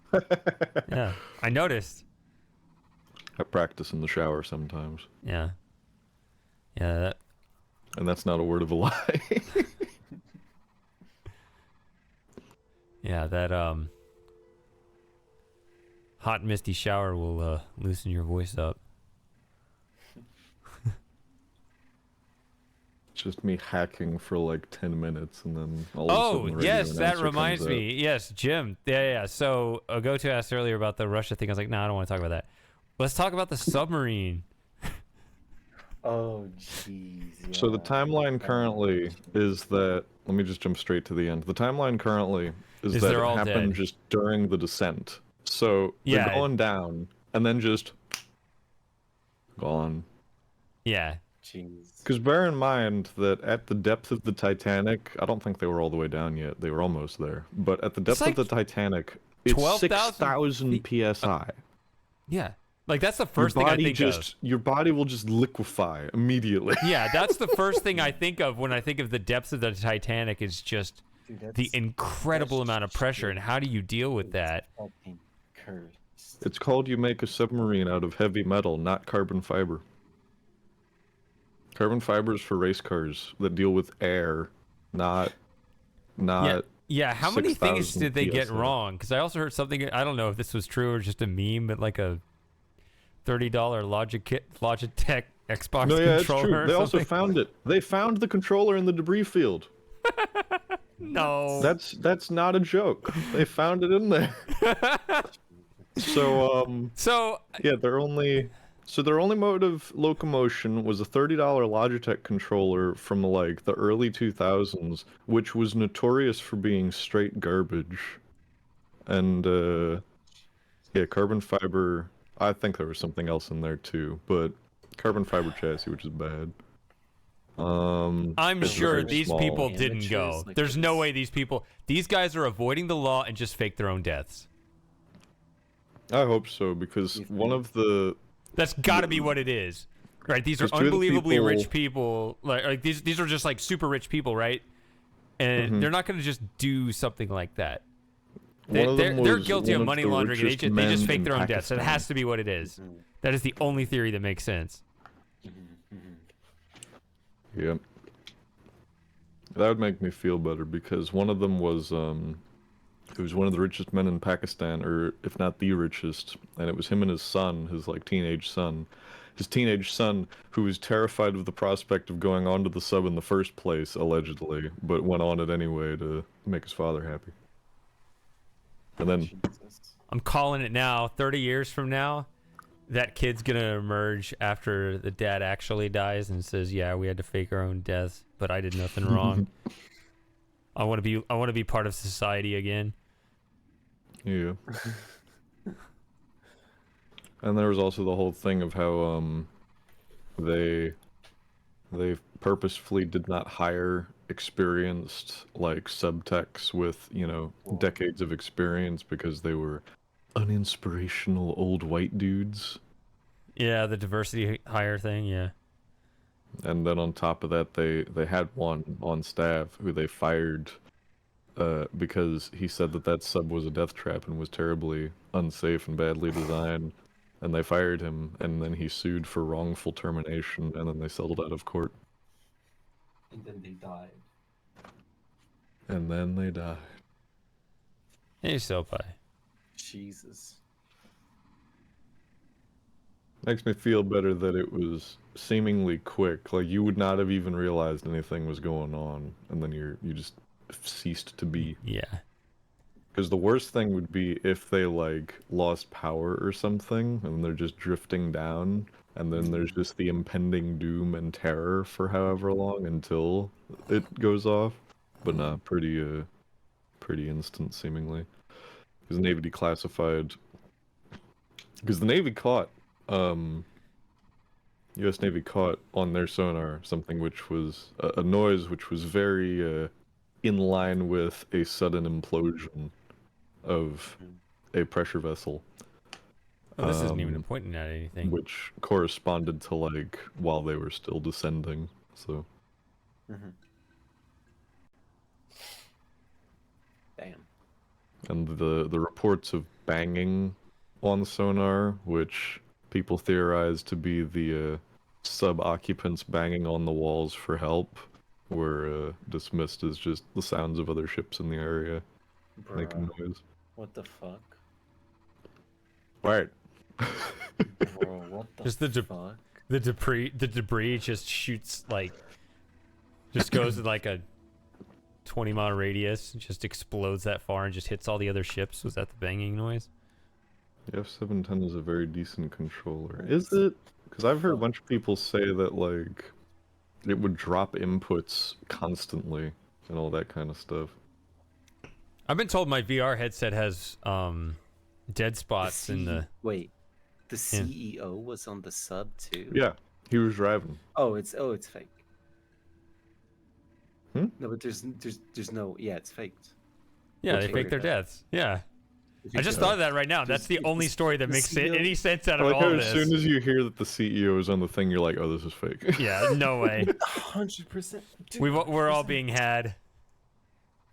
[SPEAKER 1] Yeah, I noticed.
[SPEAKER 4] I practice in the shower sometimes.
[SPEAKER 1] Yeah. Yeah.
[SPEAKER 4] And that's not a word of a lie.
[SPEAKER 1] Yeah, that hot misty shower will loosen your voice up.
[SPEAKER 4] It's just me hacking for like 10 minutes and then all of a sudden the radio
[SPEAKER 1] yes, that
[SPEAKER 4] announcer
[SPEAKER 1] reminds
[SPEAKER 4] comes
[SPEAKER 1] me. Yes, Jim. Yeah. So Goto asked earlier about the Russia thing. I was like, I don't want to talk about that. Let's talk about the submarine.
[SPEAKER 5] Oh, jeez. Yeah.
[SPEAKER 4] So the timeline currently is that... Let me just jump straight to the end. The timeline currently is that
[SPEAKER 1] they're
[SPEAKER 4] it
[SPEAKER 1] all
[SPEAKER 4] happened
[SPEAKER 1] dead.
[SPEAKER 4] just during the descent. So they're going down and then just... gone.
[SPEAKER 1] Yeah.
[SPEAKER 5] Jeez.
[SPEAKER 4] Because bear in mind that at the depth of the Titanic... I don't think they were all the way down yet. They were almost there. But at the depth of the Titanic, it's 6,000 PSI.
[SPEAKER 1] Yeah. Like, that's the first thing I think of.
[SPEAKER 4] Your body will just liquefy immediately.
[SPEAKER 1] Yeah, that's the first thing I think of when I think of the depths of the Titanic is just the incredible amount of pressure, and how do you deal with that?
[SPEAKER 4] It's called you make a submarine out of heavy metal, not carbon fiber. Carbon fiber is for race cars that deal with air, not
[SPEAKER 1] Yeah, how many things did they get
[SPEAKER 4] PSI.
[SPEAKER 1] wrong? Because I also heard something, I don't know if this was true or just a meme, but like a $30 Logitech Xbox controller.
[SPEAKER 4] It's true. They also
[SPEAKER 1] something.
[SPEAKER 4] found it. They found the controller in the debris field.
[SPEAKER 1] No.
[SPEAKER 4] That's not a joke. They found it in there. So yeah, their only mode of locomotion was a $30 Logitech controller from like the early 2000s, which was notorious for being straight garbage. And yeah, carbon fiber. I think there was something else in there too, but carbon fiber chassis, which is bad.
[SPEAKER 1] I'm
[SPEAKER 4] it's
[SPEAKER 1] sure
[SPEAKER 4] very
[SPEAKER 1] these
[SPEAKER 4] small.
[SPEAKER 1] people didn't go.
[SPEAKER 5] Like
[SPEAKER 1] There's no way these guys are avoiding the law and just fake their own deaths.
[SPEAKER 4] I hope so, because one of the...
[SPEAKER 1] That's got to be what it is, right? These are unbelievably rich people. Like these are just like super rich people, right? And they're not going to just do something like that. They're guilty of money laundering. And they just fake their own deaths. That has to be what it is. That is the only theory that makes sense.
[SPEAKER 4] Yep. That would make me feel better, because one of them was he was one of the richest men in Pakistan, or if not the richest, and it was him and his son, his like teenage son. His teenage son, who was terrified of the prospect of going onto the sub in the first place, allegedly, but went on it anyway to make his father happy. And then...
[SPEAKER 1] I'm calling it now, 30 years from now, that kid's gonna emerge after the dad actually dies and says, yeah, we had to fake our own deaths, but I did nothing wrong. I want to be part of society again.
[SPEAKER 4] Yeah. And there was also the whole thing of how they purposefully did not hire experienced like subtechs with, you know, decades of experience, because they were uninspirational old white dudes.
[SPEAKER 1] Yeah, the diversity hire thing, yeah.
[SPEAKER 4] And then on top of that, they had one on staff who they fired because he said that sub was a death trap and was terribly unsafe and badly designed. And they fired him, and then he sued for wrongful termination, and then they settled out of court.
[SPEAKER 5] And then they died.
[SPEAKER 4] And then they died.
[SPEAKER 1] Hey, Sopai.
[SPEAKER 5] Jesus.
[SPEAKER 4] Makes me feel better that it was seemingly quick. Like, you would not have even realized anything was going on, and then you just ceased to be.
[SPEAKER 1] Yeah.
[SPEAKER 4] Because the worst thing would be if they, like, lost power or something, and they're just drifting down, and then there's just the impending doom and terror for however long until it goes off. But nah, pretty instant, seemingly. Because the Navy declassified... Because the Navy caught, U.S. Navy caught on their sonar something which was a noise which was very in line with a sudden implosion of a pressure vessel.
[SPEAKER 1] Oh, this isn't even pointing at anything.
[SPEAKER 4] Which corresponded to, like, while they were still descending, so...
[SPEAKER 5] Damn.
[SPEAKER 4] And the reports of banging on the sonar, which people theorize to be the sub-occupants banging on the walls for help, were dismissed as just the sounds of other ships in the area making noise.
[SPEAKER 5] What the fuck?
[SPEAKER 4] Right.
[SPEAKER 5] Bro, what the
[SPEAKER 1] Just
[SPEAKER 5] fuck?
[SPEAKER 1] The debris just shoots, like, just goes in like a 20-mile radius, just explodes that far and just hits all the other ships. Was that the banging noise?
[SPEAKER 4] The F-710 is a very decent controller. Is it? Because I've heard a bunch of people say that, like, it would drop inputs constantly and all that kind of stuff.
[SPEAKER 1] I've been told my VR headset has dead spots in the...
[SPEAKER 5] Wait, the CEO was on the sub too?
[SPEAKER 4] Yeah, he was driving.
[SPEAKER 5] Oh, it's fake.
[SPEAKER 4] Hmm?
[SPEAKER 5] No, but there's no... Yeah, it's faked.
[SPEAKER 1] Yeah, they fake their deaths. Yeah. I just thought of that right now. That's the only story that makes any sense out of all
[SPEAKER 4] as
[SPEAKER 1] this.
[SPEAKER 4] As soon as you hear that the CEO is on the thing, you're like, oh, this is fake.
[SPEAKER 1] Yeah, no way.
[SPEAKER 5] 100%.
[SPEAKER 1] We're all being had.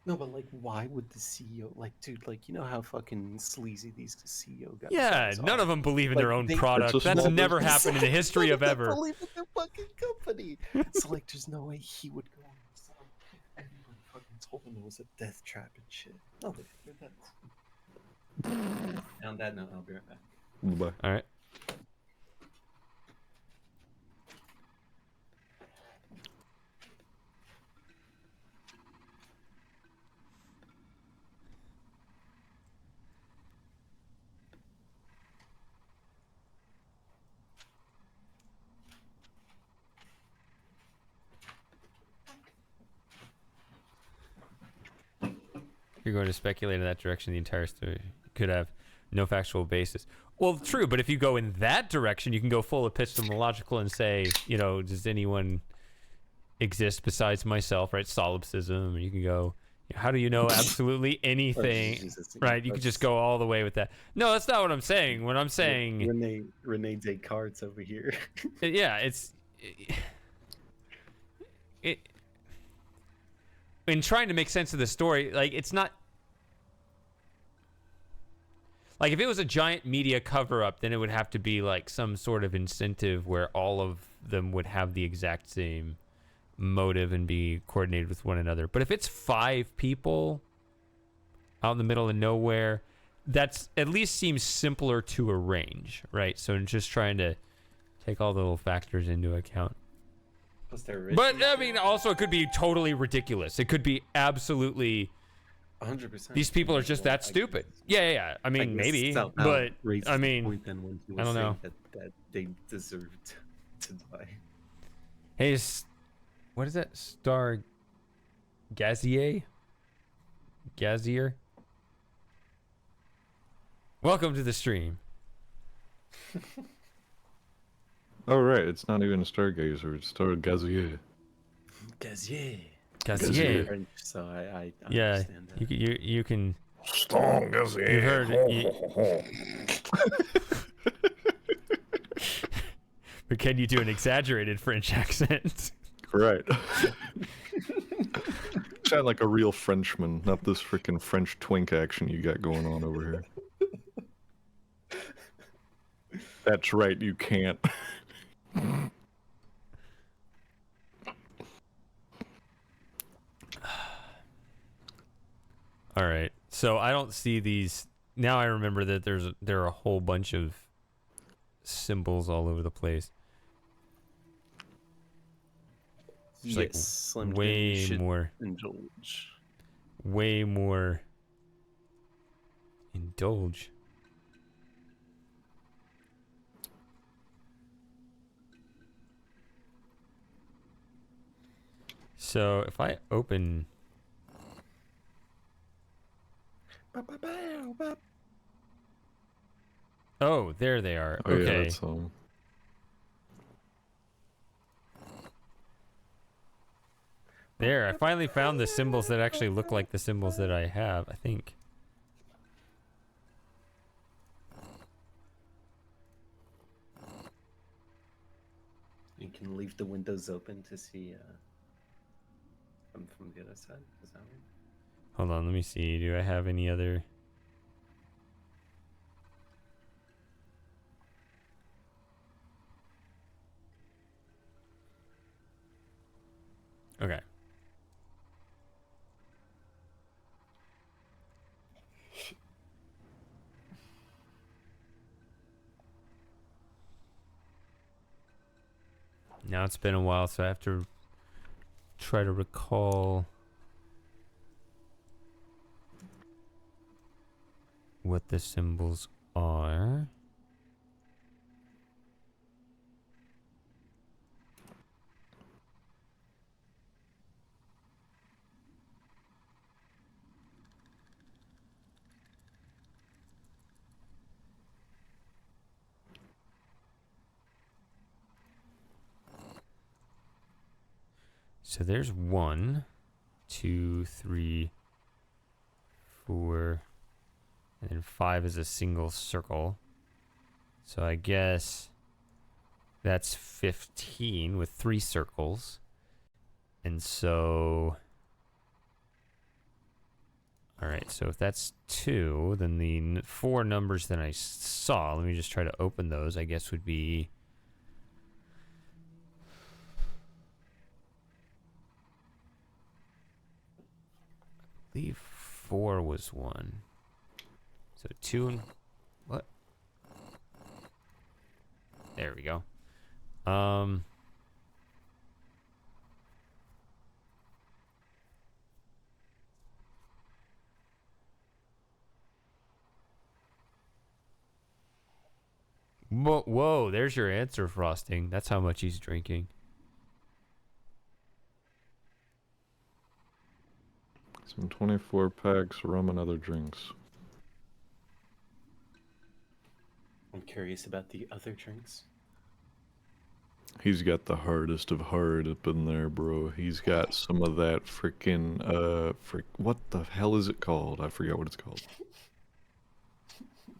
[SPEAKER 5] No, but, like, why would the CEO... Like, dude, like, you know how fucking sleazy these CEO guys
[SPEAKER 1] Yeah, none of them believe in their own product. That's never happened in the history of ever.
[SPEAKER 5] They believe in their fucking company. So, like, there's no way he would go on the sub. Everyone fucking told him it was a death trap and shit. No, they're dead. On that note, I'll be right back.
[SPEAKER 4] Bye.
[SPEAKER 1] All right. you're going to speculate in that direction, the entire story could have no factual basis. Well, true, but if you go in that direction, you can go full epistemological and say, you know, does anyone exist besides myself, right? Solipsism. You can go, how do you know absolutely anything, right? You could just go all the way with that. No, that's not what I'm saying. What I'm saying...
[SPEAKER 5] Rene Descartes over here.
[SPEAKER 1] Yeah, in trying to make sense of the story, like, it's not... Like, if it was a giant media cover-up, then it would have to be, like, some sort of incentive where all of them would have the exact same motive and be coordinated with one another. But if it's 5 people out in the middle of nowhere, that's at least seems simpler to arrange, right? So just trying to take all the little factors into account. But, I mean, also it could be totally ridiculous. It could be absolutely...
[SPEAKER 5] 100%.
[SPEAKER 1] These people are just that stupid. Yeah. I mean, maybe, but I mean, I don't know.
[SPEAKER 5] That they deserved to die.
[SPEAKER 1] Hey, what is that? Gazier? Welcome to the stream.
[SPEAKER 4] Oh right, it's not even a stargazer. It's Stargazier.
[SPEAKER 5] Gazier.
[SPEAKER 1] Gazier.
[SPEAKER 5] So I
[SPEAKER 1] yeah,
[SPEAKER 5] understand that.
[SPEAKER 1] You can.
[SPEAKER 4] Stargazier.
[SPEAKER 1] You heard it. But can you do an exaggerated French accent?
[SPEAKER 4] Right. Sound like a real Frenchman, not this freaking French twink action you got going on over here. That's right, you can't.
[SPEAKER 1] All right. So I don't see these. Now I remember that there are a whole bunch of symbols all over the place. It's
[SPEAKER 5] yes,
[SPEAKER 1] like way more.
[SPEAKER 5] Indulge.
[SPEAKER 1] Way more. Indulge. So if I open... Oh, there they are.
[SPEAKER 4] Oh,
[SPEAKER 1] okay.
[SPEAKER 4] Yeah, that's,
[SPEAKER 1] There, I finally found the symbols that actually look like the symbols that I have, I think.
[SPEAKER 5] You can leave the windows open to see from the other side. Is that right?
[SPEAKER 1] Hold on, let me see. Do I have any other... Okay. Now it's been a while, so I have to try to recall what the symbols are. So there's 1, 2, 3, 4, and then 5 is a single circle. So I guess that's 15 with 3 circles. And so... Alright, so if that's 2, then the 4 numbers that I saw, let me just try to open those, I guess would be... I believe 4 was 1. So 2 and... What? There we go. Whoa, there's your answer, Frosting. That's how much he's drinking.
[SPEAKER 4] Some 24 packs, rum, and other drinks.
[SPEAKER 5] I'm curious about the other drinks.
[SPEAKER 4] He's got the hardest of hard up in there, bro. He's got some of that freaking, what the hell is it called? I forgot what it's called.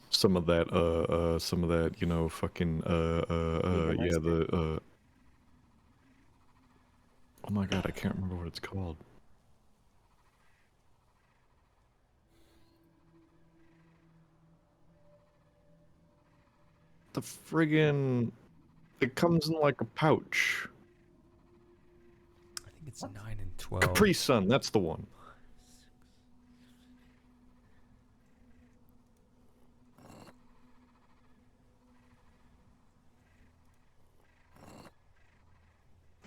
[SPEAKER 4] Some of that, you know, fucking, yeah, oh my god, I can't remember what it's called. The friggin', it comes in like a pouch.
[SPEAKER 1] I think it's 9 and 12.
[SPEAKER 4] Capri Sun, that's the one.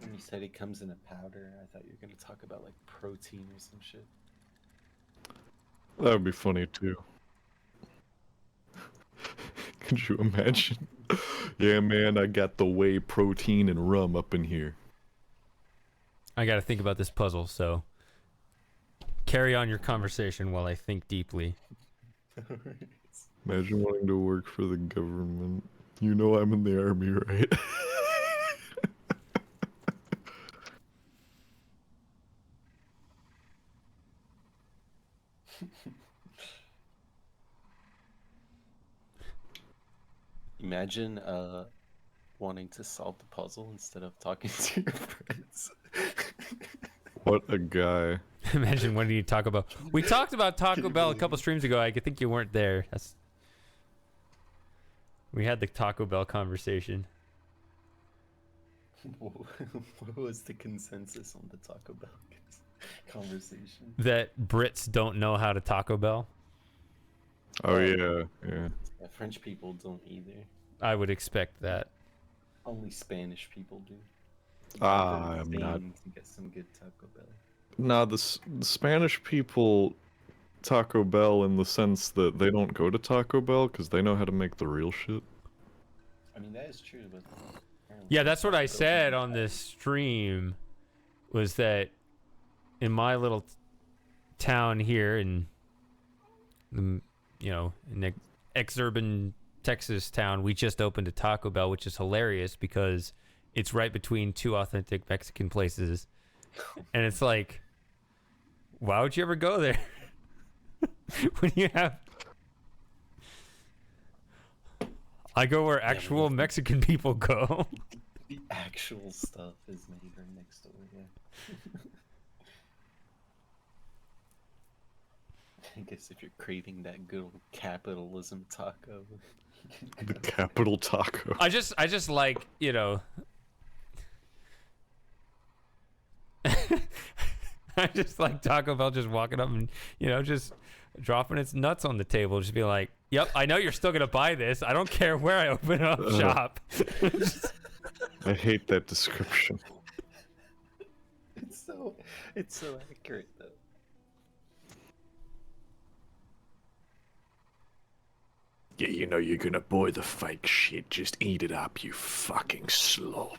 [SPEAKER 5] When you said it comes in a powder, I thought you were gonna talk about like protein or some shit.
[SPEAKER 4] That would be funny too. Could you imagine? Yeah, man, I got the whey protein and rum up in here.
[SPEAKER 1] I got to think about this puzzle, so carry on your conversation while I think deeply.
[SPEAKER 4] Imagine wanting to work for the government. You know I'm in the army, right?
[SPEAKER 5] Imagine wanting to solve the puzzle instead of talking to your friends.
[SPEAKER 4] What a guy.
[SPEAKER 1] Imagine what do you talk about? We talked about Taco Bell a couple streams ago. I think you weren't there. We had the Taco Bell conversation.
[SPEAKER 5] What was the consensus on the Taco Bell conversation?
[SPEAKER 1] That Brits don't know how to Taco Bell.
[SPEAKER 4] Oh yeah, yeah.
[SPEAKER 5] Yeah, French people don't either.
[SPEAKER 1] I would expect that.
[SPEAKER 5] Only Spanish people do.
[SPEAKER 4] I'm not.
[SPEAKER 5] To get some good Taco Bell.
[SPEAKER 4] Nah, the Spanish people Taco Bell in the sense that they don't go to Taco Bell because they know how to make the real shit.
[SPEAKER 5] I mean, that is true, but...
[SPEAKER 1] Yeah, that's what I said on this stream, was that in my little town here in the, you know, in the exurban Texas town, we just opened a Taco Bell, which is hilarious because it's right between two authentic Mexican places. And it's like, why would you ever go there? When you have... I go where actual Mexican people go.
[SPEAKER 5] The actual stuff is made right next door, yeah. I guess if you're craving that good old capitalism taco.
[SPEAKER 4] The capital taco.
[SPEAKER 1] I just like, you know... I just like Taco Bell just walking up and, you know, just dropping its nuts on the table. Just be like, yep, I know you're still going to buy this. I don't care where I open up shop.
[SPEAKER 4] I hate that description.
[SPEAKER 5] It's so accurate, though.
[SPEAKER 4] Yeah, you know you're gonna buy the fake shit. Just eat it up, you fucking slob.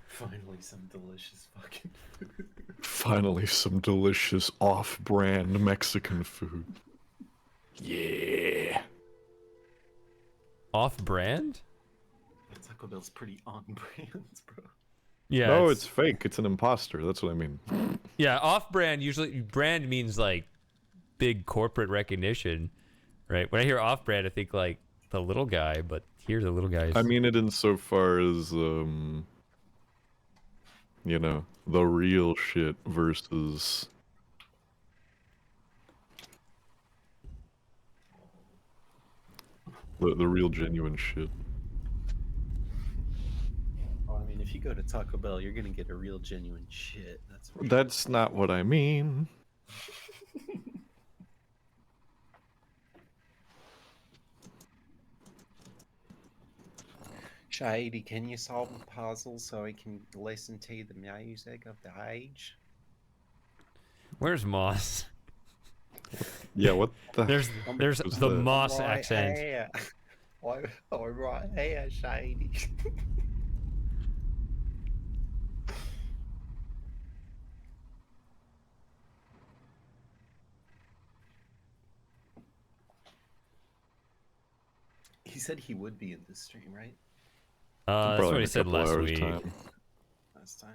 [SPEAKER 5] Finally, some delicious fucking food.
[SPEAKER 4] Finally, some delicious off-brand Mexican food. Yeah.
[SPEAKER 1] Off-brand?
[SPEAKER 5] Taco Bell's pretty on brand, bro.
[SPEAKER 1] Yeah.
[SPEAKER 4] No, it's fake. It's an imposter. That's what I mean.
[SPEAKER 1] Yeah, off-brand, usually, brand means, like, big corporate recognition, right? When I hear off-brand, I think, like, the little guy, but here the little guys.
[SPEAKER 4] I mean it insofar as, you know, the real shit versus... the real genuine shit.
[SPEAKER 5] Oh, I mean, if you go to Taco Bell, you're gonna get a real genuine shit.
[SPEAKER 4] That's not what I mean.
[SPEAKER 5] Shady, can you solve a puzzle so I can listen to the music of the age?
[SPEAKER 1] Where's Moss?
[SPEAKER 4] Yeah, what the...
[SPEAKER 1] There's the Moss accent.
[SPEAKER 5] Here. I'm right here, Shady. said he would be in this stream, right?
[SPEAKER 1] That's what he said last week.
[SPEAKER 5] Last time.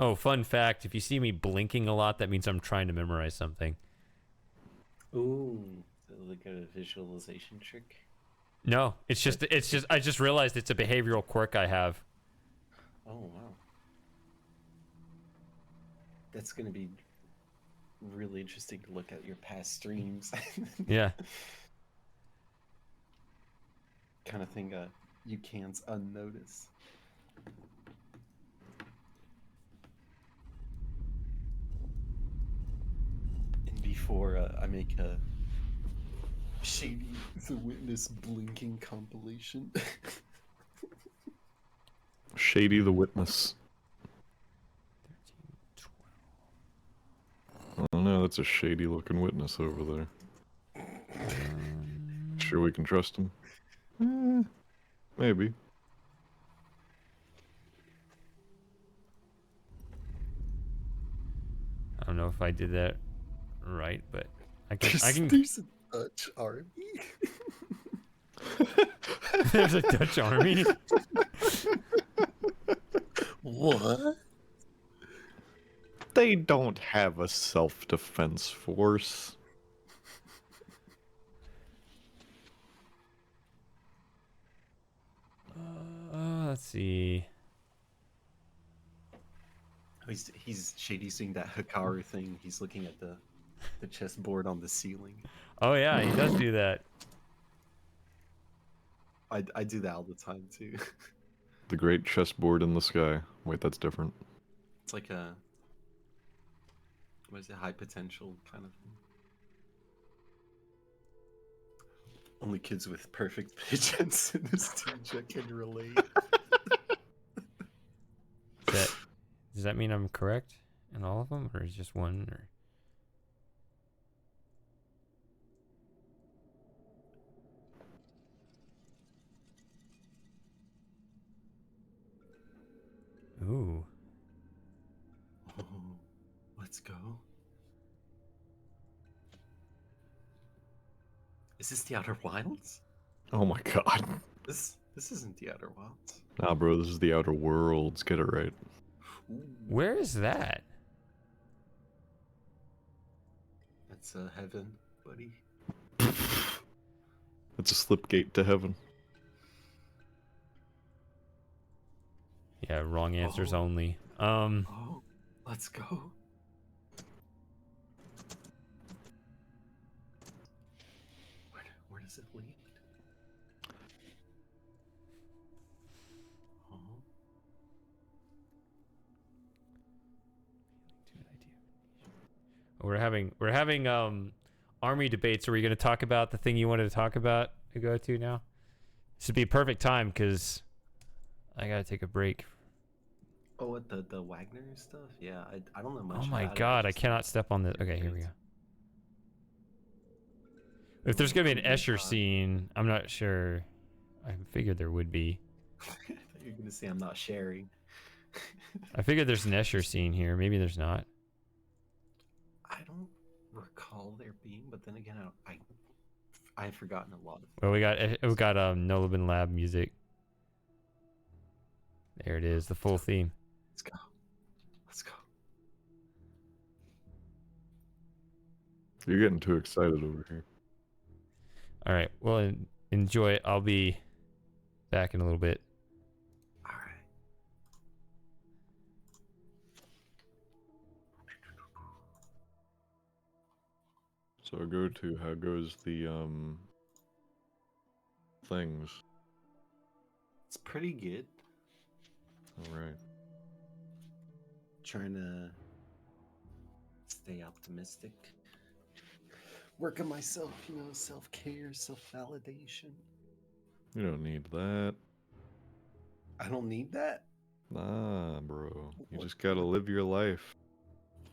[SPEAKER 1] Oh, fun fact, if you see me blinking a lot, that means I'm trying to memorize something.
[SPEAKER 5] Ooh, like a visualization trick?
[SPEAKER 1] No, it's just I just realized it's a behavioral quirk I have.
[SPEAKER 5] Oh, wow. That's going to be really interesting to look at your past streams.
[SPEAKER 1] Yeah.
[SPEAKER 5] Kind of thing you can't unnotice. And before I make a Shady the Witness blinking compilation.
[SPEAKER 4] Shady the Witness. 13, 12. Oh no, that's a shady looking witness over there. Sure we can trust him? Maybe.
[SPEAKER 1] I don't know if I did that right, but I can.
[SPEAKER 5] There's a Dutch army.
[SPEAKER 1] There's a Dutch army.
[SPEAKER 5] What?
[SPEAKER 4] They don't have a self-defense force.
[SPEAKER 1] Let's see.
[SPEAKER 5] He's Shady's doing that Hikaru thing. He's looking at the chessboard on the ceiling.
[SPEAKER 1] Oh yeah, he does do that.
[SPEAKER 5] I do that all the time too.
[SPEAKER 4] The great chessboard in the sky. Wait, that's different.
[SPEAKER 5] It's like a, what is it, high potential kind of thing. Only kids with perfect pitch and synesthesia can relate.
[SPEAKER 1] Does that mean I'm correct in all of them, or is just one? Or ooh.
[SPEAKER 5] Oh, let's go. Is this the Outer Wilds?
[SPEAKER 4] Oh my god.
[SPEAKER 5] This isn't the Outer Wilds.
[SPEAKER 4] Nah, bro, this is the Outer Worlds. Get it right.
[SPEAKER 5] Ooh.
[SPEAKER 1] Where is that?
[SPEAKER 5] That's heaven, buddy.
[SPEAKER 4] It's a slipgate to heaven.
[SPEAKER 1] Yeah, wrong answers only.
[SPEAKER 5] Oh, let's go. Where does it lead? Oh.
[SPEAKER 1] We're having army debates. Are we going to talk about the thing you wanted to talk about to go to now? This would be a perfect time because I got to take a break.
[SPEAKER 5] Oh, what, the Wagner stuff? Yeah, I don't know much.
[SPEAKER 1] Oh my
[SPEAKER 5] about
[SPEAKER 1] god, I
[SPEAKER 5] just
[SPEAKER 1] cannot step on this. Okay, here we go. If there's going to be an Escher scene, I'm not sure. I figured there would be.
[SPEAKER 5] You're going to say I'm not sharing.
[SPEAKER 1] I figured there's an Escher scene here. Maybe there's not.
[SPEAKER 5] I don't recall there being, but then again, I've forgotten a lot of things.
[SPEAKER 1] Well, we got Nolan Lab music. There it is, the full theme.
[SPEAKER 5] Let's go. Let's go.
[SPEAKER 4] You're getting too excited over here.
[SPEAKER 1] All right. Well, enjoy it. I'll be back in a little bit.
[SPEAKER 5] All right.
[SPEAKER 4] So go to how goes the things.
[SPEAKER 5] It's pretty good.
[SPEAKER 4] All right.
[SPEAKER 5] Trying to stay optimistic. Work on myself, self-care, self-validation.
[SPEAKER 4] You don't need that.
[SPEAKER 5] I don't need that?
[SPEAKER 4] Nah, bro. You just gotta live your life.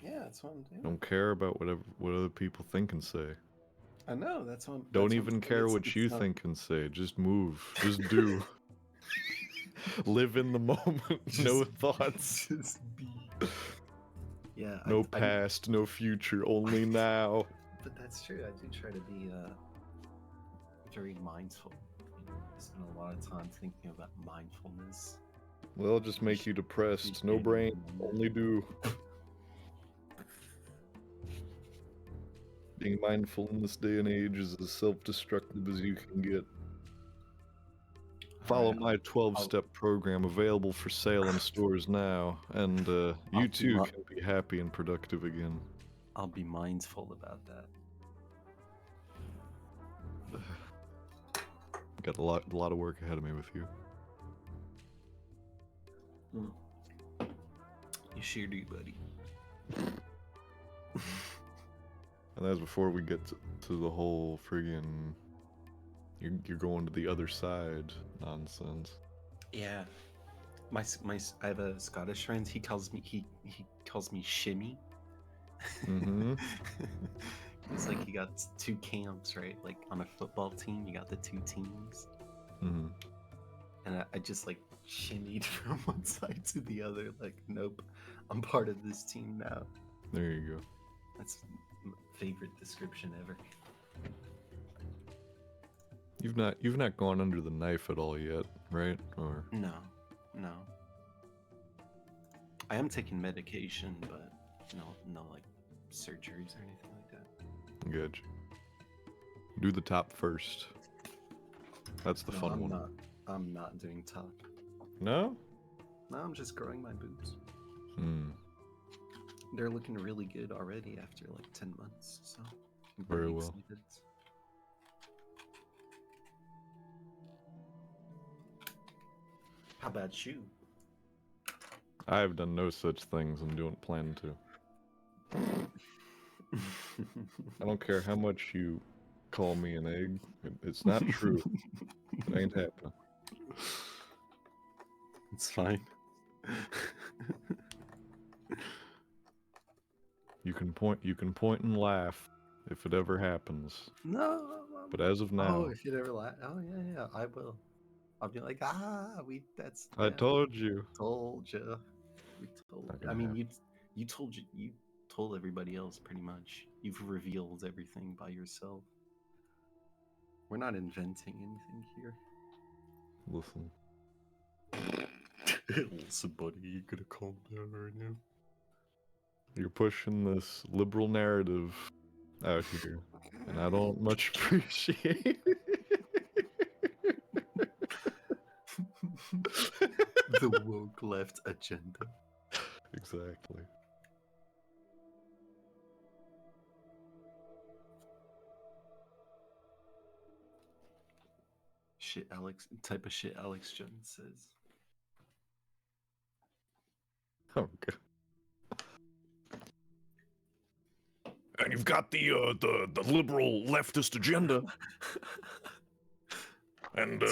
[SPEAKER 5] Yeah, that's what I'm doing.
[SPEAKER 4] Don't care about what other people think and say.
[SPEAKER 5] I know, that's what.
[SPEAKER 4] Don't even care what you think and say. Just move. Just do. Live in the moment. No thoughts.
[SPEAKER 5] Just be. Yeah.
[SPEAKER 4] No past, no future, only now.
[SPEAKER 5] But that's true. I do try to be very mindful. I spend a lot of time thinking about mindfulness.
[SPEAKER 4] Well, it'll just make you depressed. No brain, only do. Being mindful in this day and age is as self-destructive as you can get. Follow my 12-step program, available for sale in stores now, and you too can be happy and productive again.
[SPEAKER 5] I'll be mindful about that.
[SPEAKER 4] Got a lot of work ahead of me with you.
[SPEAKER 5] You sure do, buddy.
[SPEAKER 4] And that's before we get to the whole friggin' you're going to the other side nonsense.
[SPEAKER 5] Yeah, I have a Scottish friend. He calls me Shimmy.
[SPEAKER 4] Mm-hmm.
[SPEAKER 5] It's like you got two camps, right? Like on a football team, you got the two teams.
[SPEAKER 4] Mm-hmm.
[SPEAKER 5] And I just like shimmied from one side to the other. Like, nope, I'm part of this team now.
[SPEAKER 4] There you go.
[SPEAKER 5] That's my favorite description ever.
[SPEAKER 4] You've not gone under the knife at all yet, right? Or
[SPEAKER 5] no. I am taking medication, but no like surgeries or anything like that.
[SPEAKER 4] good. Do the top first. That's the fun one.
[SPEAKER 5] I'm not doing top.
[SPEAKER 4] No?
[SPEAKER 5] No, I'm just growing my boobs.
[SPEAKER 4] Hmm.
[SPEAKER 5] They're looking really good already after like 10 months, so I'm
[SPEAKER 4] Very well.
[SPEAKER 5] excited. How about you?
[SPEAKER 4] I have done no such things and don't plan to. I don't care how much you call me an egg. It's not true. It ain't happening.
[SPEAKER 5] It's fine.
[SPEAKER 4] You can point and laugh if it ever happens.
[SPEAKER 5] No.
[SPEAKER 4] But as of now,
[SPEAKER 5] Oh, if you'd ever laugh. Oh yeah, I will. I'll be like, that's.
[SPEAKER 4] I told you.
[SPEAKER 5] Told you. We told.
[SPEAKER 4] Not gonna
[SPEAKER 5] I mean,
[SPEAKER 4] happen.
[SPEAKER 5] you told everybody else pretty much. You've revealed everything by yourself. We're not inventing anything here.
[SPEAKER 4] Listen.
[SPEAKER 5] Listen, buddy, you gotta calm down right now.
[SPEAKER 4] You're pushing this liberal narrative out here, and I don't much appreciate it.
[SPEAKER 5] The woke left agenda.
[SPEAKER 4] Exactly.
[SPEAKER 5] Type of shit Alex Jones says.
[SPEAKER 4] Oh god. And you've got the liberal leftist agenda. And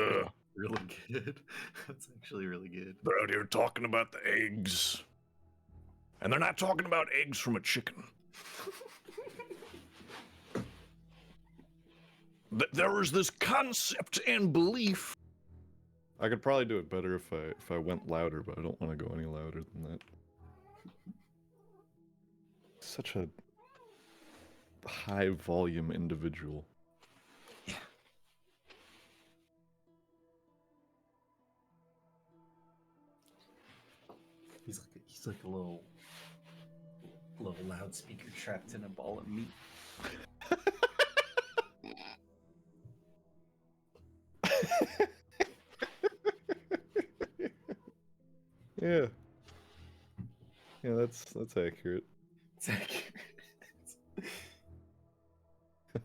[SPEAKER 5] really good. That's actually really good.
[SPEAKER 4] they're out here talking about the eggs. And they're not talking about eggs from a chicken. There is this concept and belief. I could probably do it better if I went louder, but I don't want to go any louder than that. Such a high volume individual.
[SPEAKER 5] Yeah. He's like a little loudspeaker trapped in a ball of meat.
[SPEAKER 4] Yeah. Yeah, that's accurate.
[SPEAKER 5] It's accurate.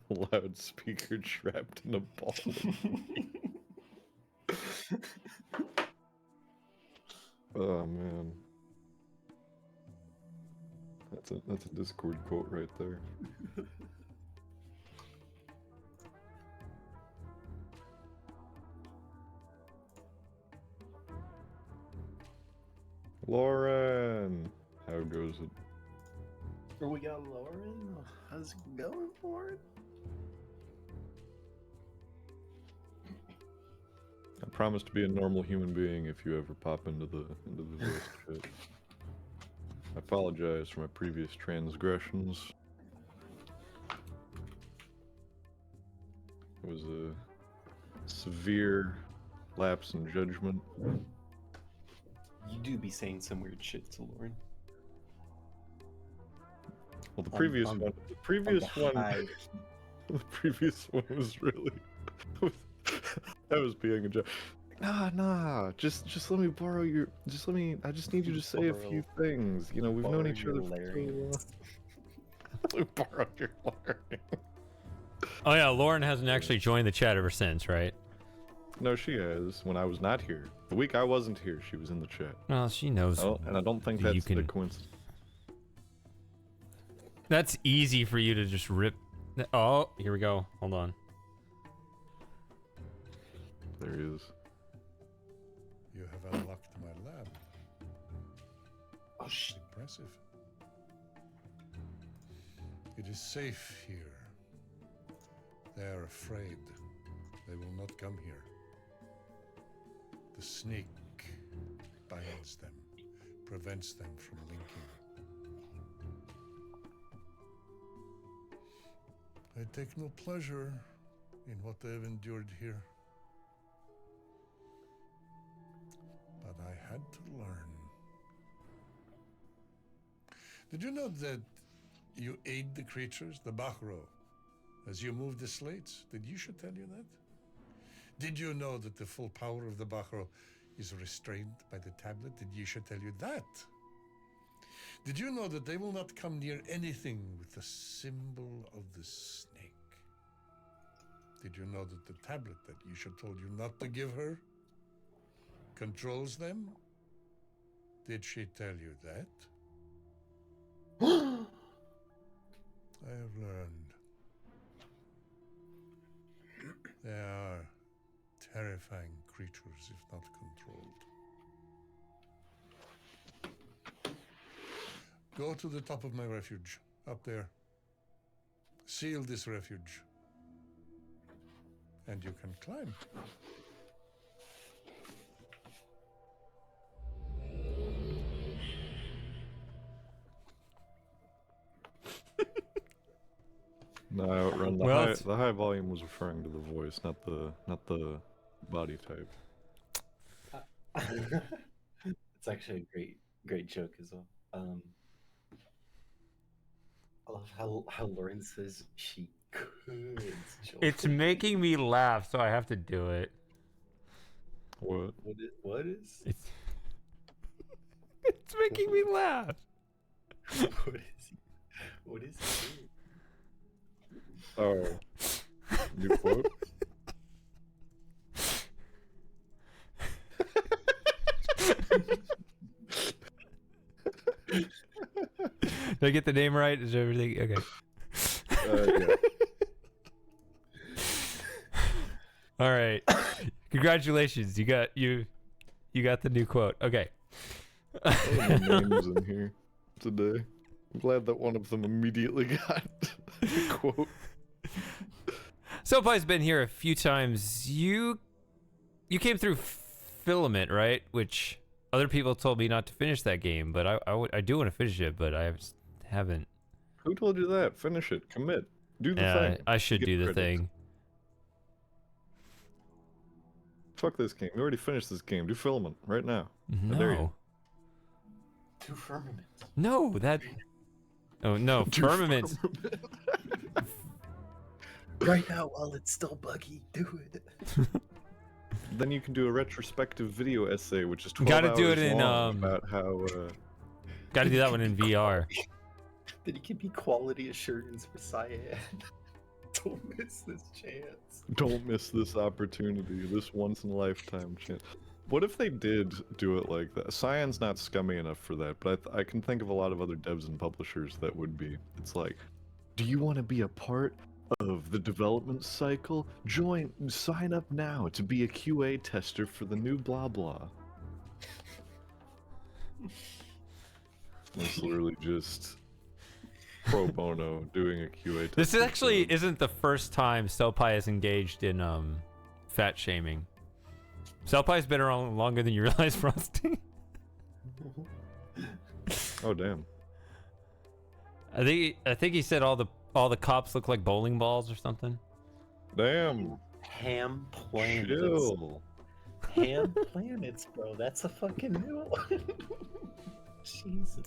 [SPEAKER 4] Loudspeaker trapped in a ball. Oh man. That's a Discord quote right there. Lauren! How goes it?
[SPEAKER 5] We got Lauren. How's it going, Lauren?
[SPEAKER 4] promise to be a normal human being if you ever pop into the voice chat. I apologize for my previous transgressions. It was a severe lapse in judgment.
[SPEAKER 5] You do be saying some weird shit to Lauren.
[SPEAKER 4] Well, the previous one was really. I was being a joke. Nah. Just let me borrow your. I just need you to say a few things. You know, we've known each other for so long. Let me borrow your Larry.
[SPEAKER 1] Oh yeah, Lauren hasn't actually joined the chat ever since, right?
[SPEAKER 4] No, she has. When I was not here, the week I wasn't here, she was in the chat.
[SPEAKER 1] Well, she knows.
[SPEAKER 4] Oh, and I don't think that's the coincidence.
[SPEAKER 1] That's easy for you to just rip. Oh, here we go. Hold on.
[SPEAKER 4] There he is.
[SPEAKER 2] You have unlocked my lab.
[SPEAKER 5] Oh, shit.
[SPEAKER 2] Impressive. It is safe here. They are afraid. They will not come here. The snake binds them, prevents them from linking. I take no pleasure in what they have endured here. But I had to learn. Did you know that you aid the creatures, the Bachro, as you move the slates? Did Yusha tell you that? Did you know that the full power of the Bachro is restrained by the tablet? Did Yusha tell you that? Did you know that they will not come near anything with the symbol of the snake? Did you know that the tablet that Yusha told you not to give her controls them? Did she tell you that? I have learned. They are terrifying creatures if not controlled. Go to the top of my refuge, up there. Seal this refuge. And you can climb.
[SPEAKER 4] No, Outrun. The high volume was referring to the voice, not the body type.
[SPEAKER 5] It's actually a great joke as well. I love how Lauren says she could.
[SPEAKER 1] It's making me laugh, so I have to do it.
[SPEAKER 4] What?
[SPEAKER 5] What is?
[SPEAKER 1] It's making me laugh.
[SPEAKER 5] What is it?
[SPEAKER 4] Oh, new quote.
[SPEAKER 1] Did I get the name right? Is everything okay?
[SPEAKER 4] Yeah.
[SPEAKER 1] All right. Congratulations. You got the new quote. Okay.
[SPEAKER 4] Names in here today. I'm glad that one of them immediately got the quote.
[SPEAKER 1] Soapie's been here a few times. You came through Filament, right? Which other people told me not to finish that game, but I do want to finish it, but I haven't.
[SPEAKER 4] Who told you that? Finish it. Commit. Do the thing.
[SPEAKER 1] I should do the thing.
[SPEAKER 4] Fuck this game. You already finished this game. Do Filament right now.
[SPEAKER 1] No.
[SPEAKER 5] Do Firmament.
[SPEAKER 1] No, that. Oh no, Firmament.
[SPEAKER 5] Right now, while it's still buggy, do it.
[SPEAKER 4] Then you can do a retrospective video essay, which is 12
[SPEAKER 1] Gotta
[SPEAKER 4] hours
[SPEAKER 1] do it in
[SPEAKER 4] long about how.
[SPEAKER 1] Gotta do that one in VR.
[SPEAKER 5] Then you can be quality assurance for Cyan. Don't miss this chance.
[SPEAKER 4] Don't miss this opportunity. This once in a lifetime chance. What if they did do it like that? Cyan's not scummy enough for that, but I can think of a lot of other devs and publishers that would be. It's like, do you want to be a part of the development cycle? Sign up now to be a QA tester for the new blah blah. It's literally just pro bono doing a QA test.
[SPEAKER 1] This actually isn't the first time Soapie is engaged in fat shaming. Cell Pie's been around longer than you realize, Frosty.
[SPEAKER 4] Oh damn.
[SPEAKER 1] I think he said all the cops look like bowling balls or something.
[SPEAKER 4] Damn.
[SPEAKER 5] Ham planets.
[SPEAKER 4] Chill.
[SPEAKER 5] Ham planets, bro. That's a fucking new one. Jesus.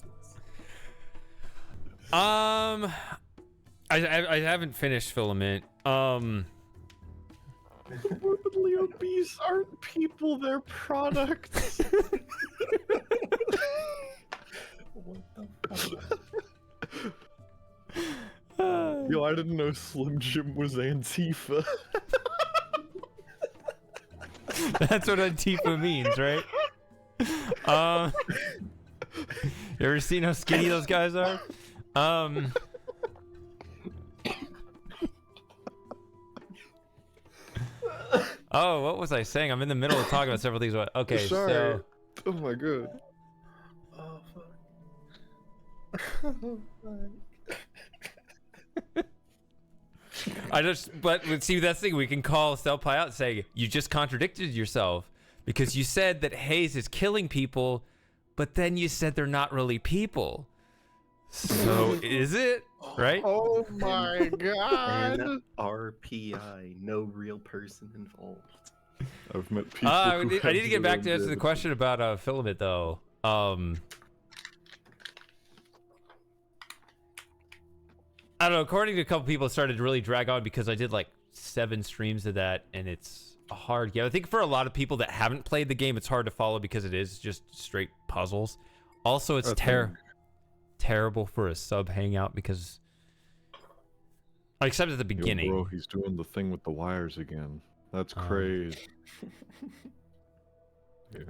[SPEAKER 1] I haven't finished Filament.
[SPEAKER 4] Morbidly obese aren't people, they're products.
[SPEAKER 5] What the fuck?
[SPEAKER 4] Yo, I didn't know Slim Jim was Antifa.
[SPEAKER 1] That's what Antifa means, right? You ever seen how skinny those guys are? Oh, what was I saying? I'm in the middle of talking about several things. Okay,
[SPEAKER 4] Sorry.
[SPEAKER 1] so
[SPEAKER 4] Oh my god.
[SPEAKER 5] Oh fuck. Oh fuck.
[SPEAKER 1] but see, that's the thing. We can call Selpai out and say, you just contradicted yourself because you said that Hayes is killing people, but then you said they're not really people. So is it? Right?
[SPEAKER 4] Oh my god.
[SPEAKER 5] RPI, no real person involved.
[SPEAKER 4] I've met people.
[SPEAKER 1] I need to get back to answer the question about Filament though. I don't know. According to a couple people, it started to really drag on because I did like 7 streams of that, and it's a hard game. I think for a lot of people that haven't played the game, it's hard to follow because it is just straight puzzles. Also, it's terrible for a sub hangout because, except at the beginning.
[SPEAKER 4] Yo, bro, he's doing the thing with the wires again. That's crazy. Yeah,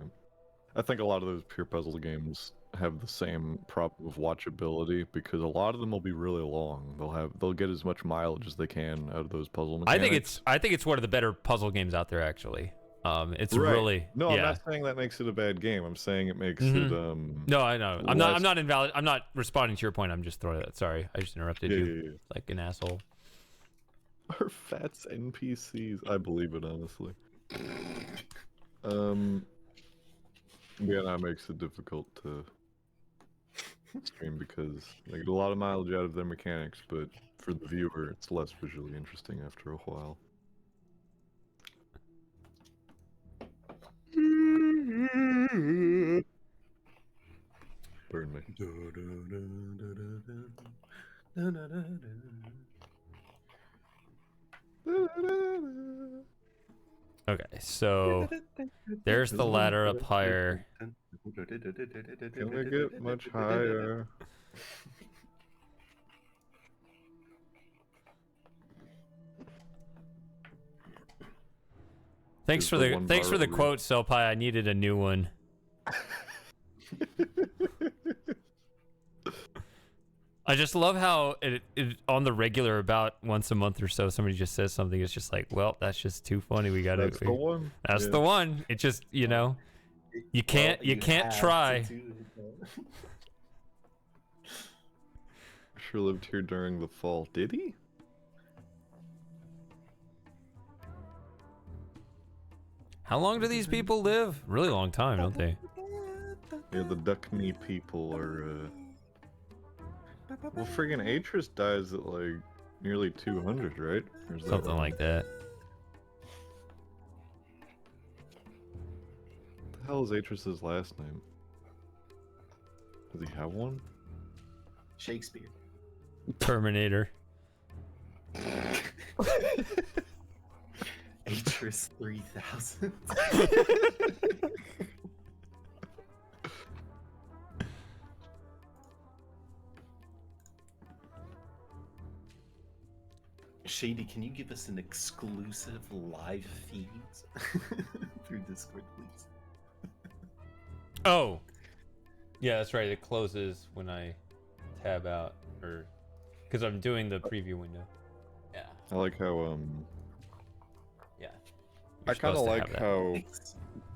[SPEAKER 4] I think a lot of those pure puzzle games have the same problem of watchability because a lot of them will be really long. They'll get as much mileage as they can out of those puzzle mechanics.
[SPEAKER 1] I think it's one of the better puzzle games out there actually. It's
[SPEAKER 4] right.
[SPEAKER 1] really
[SPEAKER 4] no.
[SPEAKER 1] Yeah.
[SPEAKER 4] I'm not saying that makes it a bad game. I'm saying it makes it.
[SPEAKER 1] No, I know. I'm not invalid. I'm not responding to your point. I'm just throwing that. Sorry, I just interrupted you.
[SPEAKER 4] Yeah.
[SPEAKER 1] Like an asshole.
[SPEAKER 4] Are fats NPCs? I believe it honestly. Yeah, that makes it difficult to stream because they get a lot of mileage out of their mechanics, but for the viewer, it's less visually interesting after a while. Burn me.
[SPEAKER 1] Okay, so there's the ladder up higher.
[SPEAKER 4] Can I get much higher?
[SPEAKER 1] Thanks for the quote, Selpai. I needed a new one. I just love how it on the regular about once a month or so somebody just says something. It's just like, well, that's just too funny. We gotta.
[SPEAKER 4] That's the one.
[SPEAKER 1] That's the one. It just you can't try.
[SPEAKER 4] Sure lived here during the fall. Did he?
[SPEAKER 1] How long do these people live? Really long time, don't they?
[SPEAKER 4] Yeah, the Duckney people are. Well, friggin' Atris dies at like nearly 200, right? Or is that
[SPEAKER 1] Something
[SPEAKER 4] wrong?
[SPEAKER 1] like that.
[SPEAKER 4] What the hell is Atris's last name? Does he have one?
[SPEAKER 5] Shakespeare.
[SPEAKER 1] Terminator.
[SPEAKER 5] Atris 3000. Shady, can you give us an exclusive live feed through Discord, please?
[SPEAKER 1] Oh, yeah, that's right. It closes when I tab out, or because I'm doing the preview window. Yeah.
[SPEAKER 4] I like how
[SPEAKER 1] Yeah.
[SPEAKER 4] I kind of like how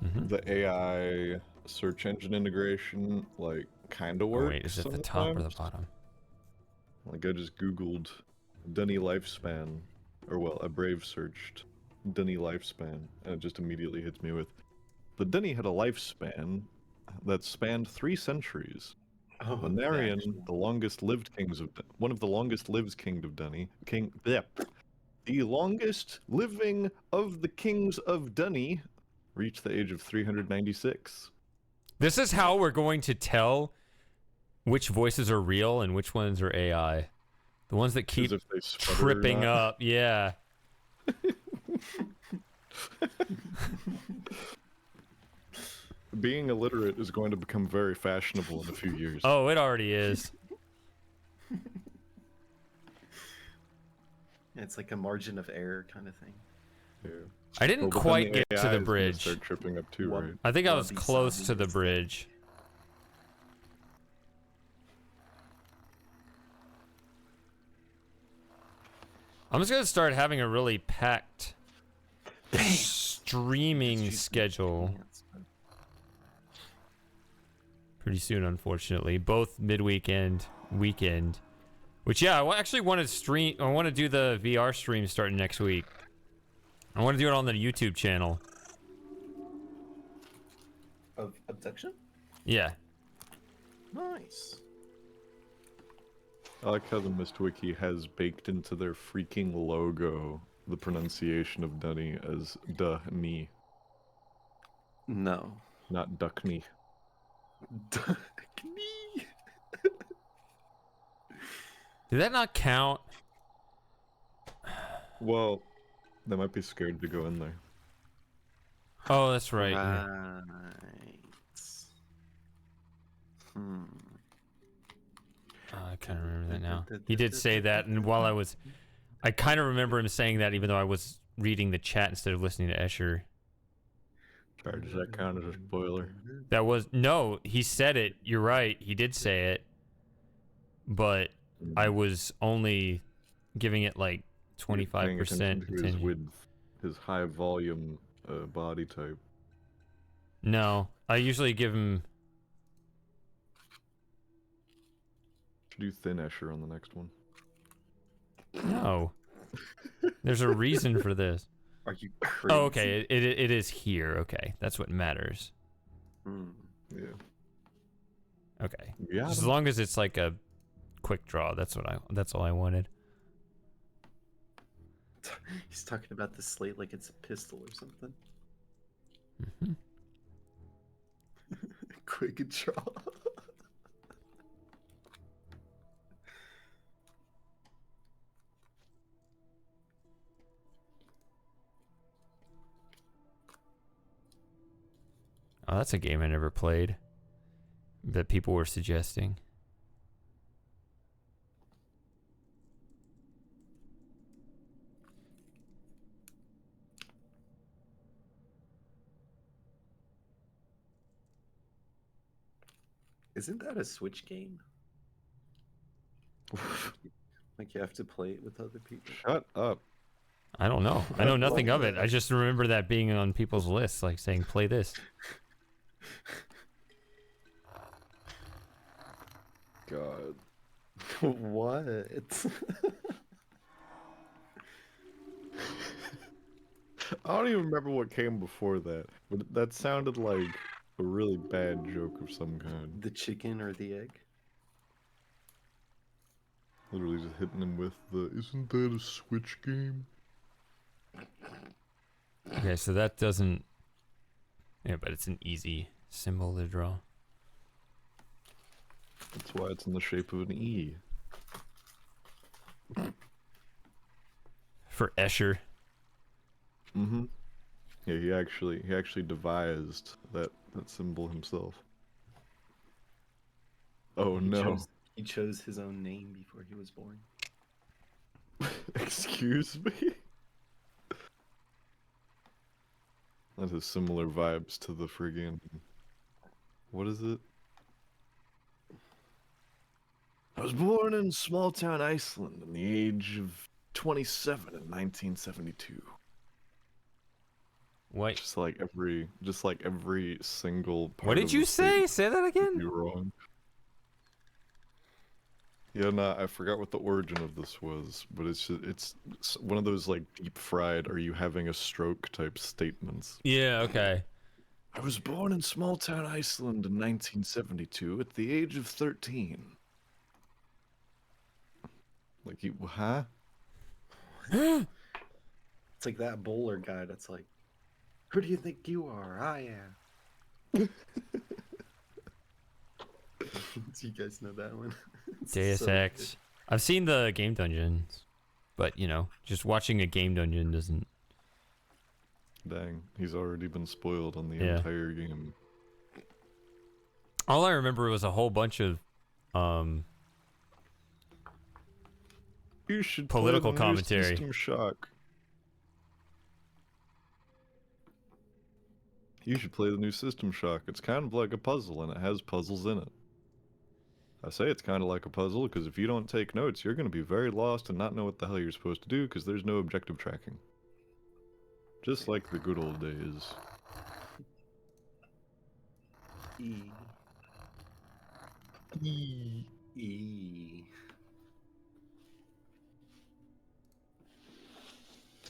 [SPEAKER 1] Mhm.
[SPEAKER 4] the AI search engine integration like kind of works.
[SPEAKER 1] Wait, is it the top or the
[SPEAKER 4] sometimes.
[SPEAKER 1] bottom?
[SPEAKER 4] Like I just googled Dunny lifespan, or well, a Brave searched Dunny lifespan, and it just immediately hits me with The Dunny had a lifespan that spanned 3 centuries.
[SPEAKER 5] Oh,
[SPEAKER 4] Lunarian,
[SPEAKER 5] actually.
[SPEAKER 4] the longest-lived kings of one of the longest-lived king of Dunny, the longest living of the kings of Dunny, reached the age of 396.
[SPEAKER 1] This is how we're going to tell which voices are real and which ones are AI. The ones that keep tripping up, yeah.
[SPEAKER 4] Being illiterate is going to become very fashionable in a few years.
[SPEAKER 1] Oh, it already is.
[SPEAKER 5] It's like a margin of error kind of thing.
[SPEAKER 4] Yeah.
[SPEAKER 1] I didn't quite get to the bridge.
[SPEAKER 4] Start tripping up too, right?
[SPEAKER 1] I think I was close to the bridge. I'm just gonna start having a really packed streaming schedule pretty soon, unfortunately. Both midweek and weekend. Which, yeah, I actually want to stream. I want to do the VR stream starting next week. I want to do it on the YouTube channel.
[SPEAKER 5] Of abduction?
[SPEAKER 1] Yeah.
[SPEAKER 5] Nice.
[SPEAKER 4] I like how the Myst Wiki has baked into their freaking logo the pronunciation of Dunny as duh-knee.
[SPEAKER 5] No.
[SPEAKER 4] Not duck-knee.
[SPEAKER 5] Duck-knee.
[SPEAKER 1] Did that not count?
[SPEAKER 4] Well, they might be scared to go in there.
[SPEAKER 1] Oh, that's right. Yeah. I kind of remember that now. He did say that, and while I kind of remember him saying that, even though I was reading the chat instead of listening to Escher.
[SPEAKER 4] Sorry, does that count as a spoiler?
[SPEAKER 1] No, he said it. You're right. He did say it, but I was only giving it like 25% attention.
[SPEAKER 4] With his high volume body type.
[SPEAKER 1] No, I usually give him.
[SPEAKER 4] Do thin Escher on the next one.
[SPEAKER 1] No. There's a reason for this.
[SPEAKER 5] Are you crazy?
[SPEAKER 1] Oh, okay. It is here. Okay. That's what matters.
[SPEAKER 4] Yeah.
[SPEAKER 1] Okay.
[SPEAKER 4] Yeah.
[SPEAKER 1] As long as it's like a quick draw, that's all I wanted.
[SPEAKER 5] He's talking about the slate like it's a pistol or something.
[SPEAKER 1] Mm-hmm.
[SPEAKER 5] Quick draw.
[SPEAKER 1] Oh, that's a game I never played that people were suggesting.
[SPEAKER 5] Isn't that a Switch game? Like you have to play it with other people?
[SPEAKER 4] Shut up.
[SPEAKER 1] I don't know. I know nothing of it. I just remember that being on people's lists, like saying, play this.
[SPEAKER 4] God.
[SPEAKER 5] What?
[SPEAKER 4] I don't even remember what came before that, but that sounded like a really bad joke of some kind.
[SPEAKER 5] The chicken or the egg?
[SPEAKER 4] Literally just hitting him with the, isn't that a Switch game?
[SPEAKER 1] Okay, so that doesn't... Yeah, but it's an easy symbol to draw.
[SPEAKER 4] That's why it's in the shape of an E.
[SPEAKER 1] For Escher.
[SPEAKER 4] Mm-hmm. Yeah, he actually devised that symbol himself. Oh no.
[SPEAKER 5] He chose his own name before he was born.
[SPEAKER 4] Excuse me? That has similar vibes to the friggin'... What is it? I was born in small town Iceland at the age of 27 in 1972.
[SPEAKER 1] What?
[SPEAKER 4] Just like every single part.
[SPEAKER 1] What did you say? Say that again?
[SPEAKER 4] You're wrong. Yeah, no, I forgot what the origin of this was, but it's one of those like deep fried, are you having a stroke type statements.
[SPEAKER 1] Yeah, okay.
[SPEAKER 4] I was born in small-town Iceland in 1972 at the age of 13. Like, you, huh?
[SPEAKER 5] It's like that bowler guy that's like, who do you think you are? I am. Do you guys know that one?
[SPEAKER 1] Deus
[SPEAKER 5] so
[SPEAKER 1] Ex.
[SPEAKER 5] good.
[SPEAKER 1] I've seen the game dungeons, but you know, just watching a game dungeon doesn't.
[SPEAKER 4] Dang, he's already been spoiled on the
[SPEAKER 1] Yeah.
[SPEAKER 4] entire game.
[SPEAKER 1] All I remember was a whole bunch of
[SPEAKER 4] You should
[SPEAKER 1] political
[SPEAKER 4] play the new
[SPEAKER 1] commentary.
[SPEAKER 4] System Shock. You should play the new System Shock. It's kind of like a puzzle, and it has puzzles in it. I say it's kind of like a puzzle because if you don't take notes, you're going to be very lost and not know what the hell you're supposed to do because there's no objective tracking. Just like the good old days. And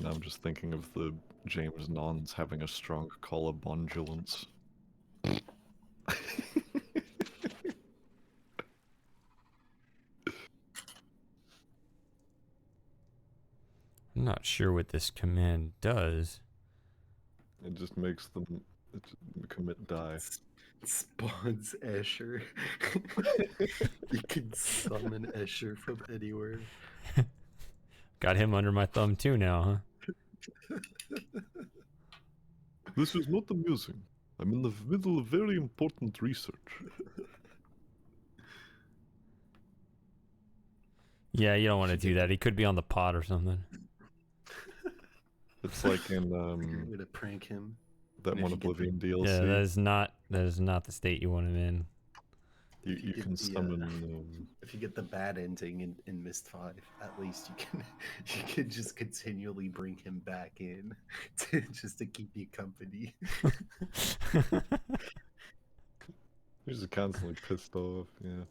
[SPEAKER 4] I'm just thinking of the James Nons having a strong collarbondulance.
[SPEAKER 1] I'm not sure what this command does.
[SPEAKER 4] It just makes them commit die.
[SPEAKER 5] Spawns Escher. You can summon Escher from anywhere.
[SPEAKER 1] Got him under my thumb too now, huh?
[SPEAKER 4] This is not amusing. I'm in the middle of very important research.
[SPEAKER 1] Yeah, you don't want to do that. He could be on the pod or something.
[SPEAKER 4] It's like in
[SPEAKER 5] You're gonna prank him.
[SPEAKER 4] that
[SPEAKER 5] And
[SPEAKER 4] one
[SPEAKER 5] if you get
[SPEAKER 4] Oblivion DLC.
[SPEAKER 1] Yeah, that is not the state you want him in.
[SPEAKER 4] You can summon.
[SPEAKER 5] If you get the bad ending in Myst 5, at least you can just continually bring him back in just to keep you company.
[SPEAKER 4] He's just constantly pissed off. Yeah.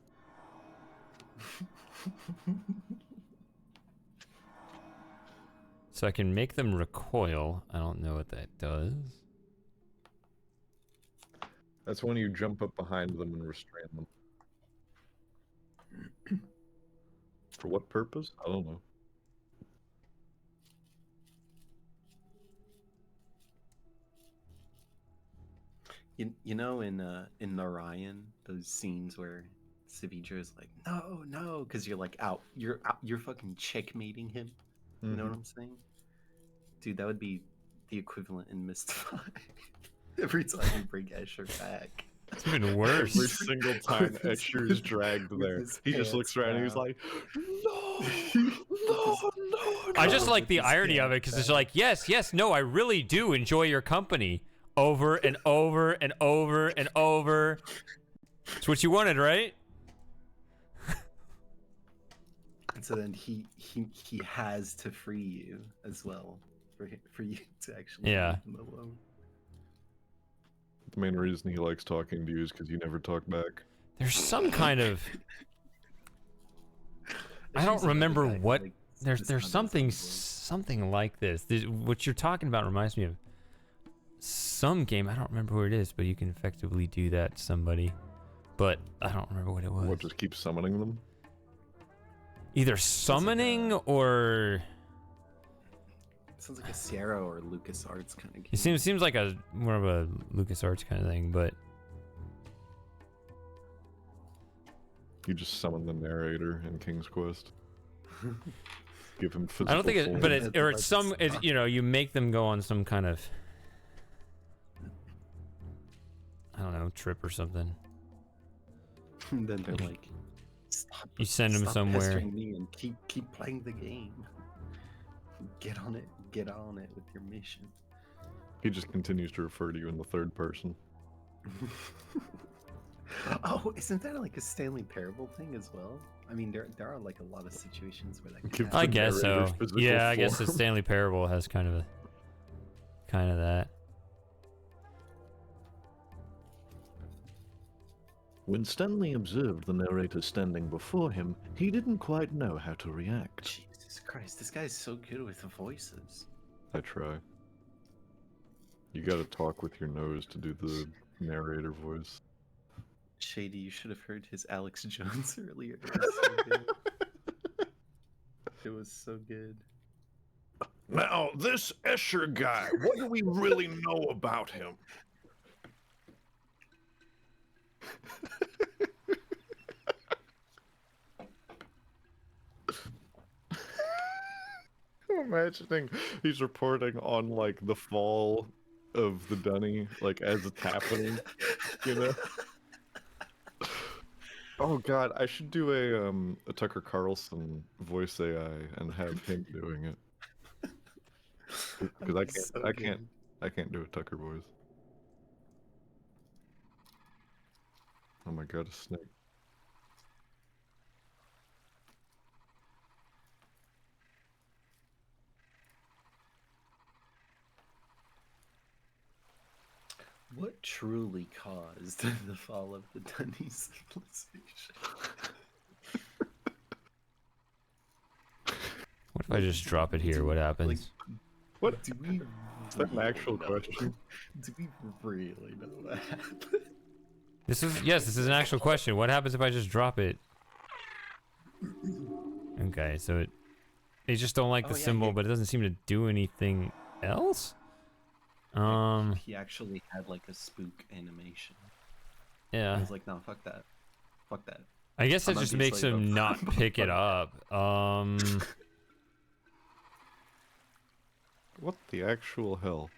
[SPEAKER 1] So I can make them recoil. I don't know what that does.
[SPEAKER 4] That's when you jump up behind them and restrain them. For what purpose? I don't know.
[SPEAKER 5] You know in Narayan, those scenes where Savitra is like, no, because you're like you're fucking checkmating him. You know what I'm saying? Dude, that would be the equivalent in Myst 5. Every time you bring Escher back.
[SPEAKER 1] It's even worse.
[SPEAKER 4] Every single time Escher's dragged there, he just looks around and he's like, no.
[SPEAKER 1] I just like the irony of it because it's like, yes, no, I really do enjoy your company. Over and over and over and over. It's what you wanted, right?
[SPEAKER 5] And so then he has to free you as well for you to actually leave him alone.
[SPEAKER 4] The main reason he likes talking to you is because you never talk back.
[SPEAKER 1] There's some kind of I don't remember what there's something like this. What you're talking about reminds me of some game. I don't remember what it is, but you can effectively do that to somebody. But I don't remember what it was.
[SPEAKER 4] What, just keep summoning them?
[SPEAKER 1] Either summoning or
[SPEAKER 5] sounds like a Sierra or LucasArts kind of game.
[SPEAKER 1] It seems like a more of a LucasArts kind of thing, but
[SPEAKER 4] you just summon the narrator in King's Quest. Give him physical
[SPEAKER 1] I don't think
[SPEAKER 4] form.
[SPEAKER 1] but it's you know, you make them go on some kind of I don't know, trip or something.
[SPEAKER 5] And then they're like, stop,
[SPEAKER 1] you send them somewhere
[SPEAKER 5] pestering me and keep playing the game. Get on it with your mission.
[SPEAKER 4] He just continues to refer to you in the third person.
[SPEAKER 5] Oh, isn't that like a Stanley Parable thing as well? I mean, there are like a lot of situations where that can happen.
[SPEAKER 1] I guess so. Yeah, I guess the Stanley Parable has kind of that.
[SPEAKER 6] When Stanley observed the narrator standing before him, he didn't quite know how to react.
[SPEAKER 5] Jesus Christ, this guy is so good with the voices.
[SPEAKER 4] I try. You gotta talk with your nose to do the narrator voice.
[SPEAKER 5] Shady, you should have heard his Alex Jones earlier. It was so good. It was so good.
[SPEAKER 6] Now, this Escher guy, what do we really know about him?
[SPEAKER 4] I'm imagining he's reporting on like the fall of the Dunny, like as it's happening, you know. Oh God, I should do a Tucker Carlson voice AI and have him doing it. Because I can't do a Tucker voice. Oh my God, a snake.
[SPEAKER 5] What truly caused the fall of the Dunny civilization?
[SPEAKER 1] What if I just drop it here? What happens?
[SPEAKER 4] What?
[SPEAKER 5] Do we?
[SPEAKER 4] Is that an actual question?
[SPEAKER 5] Do we really know what happened?
[SPEAKER 1] This is an actual question. What happens if I just drop it? Okay, so they just don't like the symbol, but it doesn't seem to do anything else.
[SPEAKER 5] He actually had like a spook animation.
[SPEAKER 1] Yeah.
[SPEAKER 5] I was like, no, fuck that. Fuck that.
[SPEAKER 1] I guess that just makes him not pick it up.
[SPEAKER 4] What the actual hell?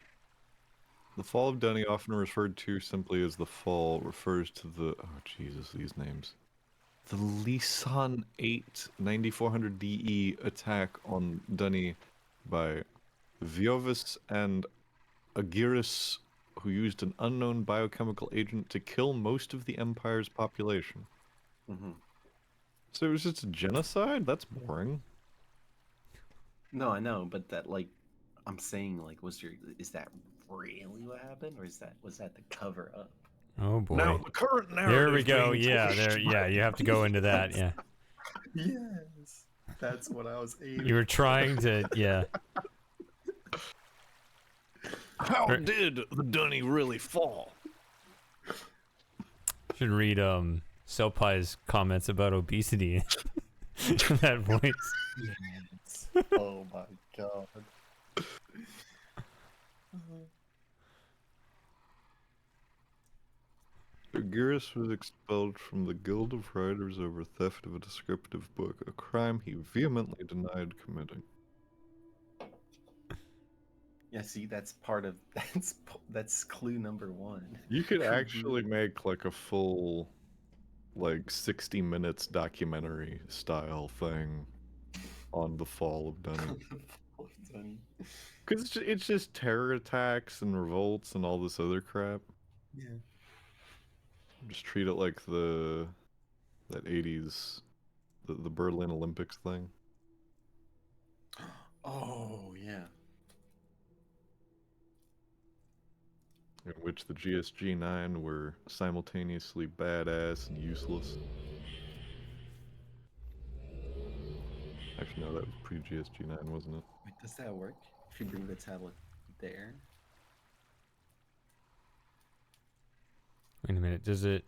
[SPEAKER 4] The fall of Dunny, often referred to simply as the fall, refers to the... Oh, Jesus, these names. The Lisan 8 9400 DE attack on Dunny by Viovis and Agiris, who used an unknown biochemical agent to kill most of the Empire's population.
[SPEAKER 5] Mm-hmm.
[SPEAKER 4] So it was just a genocide? That's boring.
[SPEAKER 5] No, I know, but that, like, I'm saying, like, is that really what happened, or was that the cover up?
[SPEAKER 1] Oh boy.
[SPEAKER 6] Now, the current narrative.
[SPEAKER 1] There we go. Yeah, you have to go into that. Yeah.
[SPEAKER 5] Yes, that's what I was aiming.
[SPEAKER 1] You were trying to, yeah.
[SPEAKER 6] How did the Dunny really fall?
[SPEAKER 1] Should read Selpai's comments about obesity. That voice.
[SPEAKER 5] Yes. Oh my God.
[SPEAKER 4] Agiris was expelled from the Guild of Writers over theft of a descriptive book, a crime he vehemently denied committing.
[SPEAKER 5] Yeah, see, that's clue number 1.
[SPEAKER 4] You could actually make like a full, like 60 minutes documentary style thing on the fall of Dunny. Because it's just terror attacks and revolts and all this other crap.
[SPEAKER 5] Yeah.
[SPEAKER 4] Just treat it like that 80s, the Berlin Olympics thing.
[SPEAKER 5] Oh, yeah.
[SPEAKER 4] In which the GSG-9 were simultaneously badass and useless. Actually, no, that was pre-GSG-9, wasn't it?
[SPEAKER 5] Wait, does that work? If you bring the tablet there?
[SPEAKER 1] Wait a minute, does it...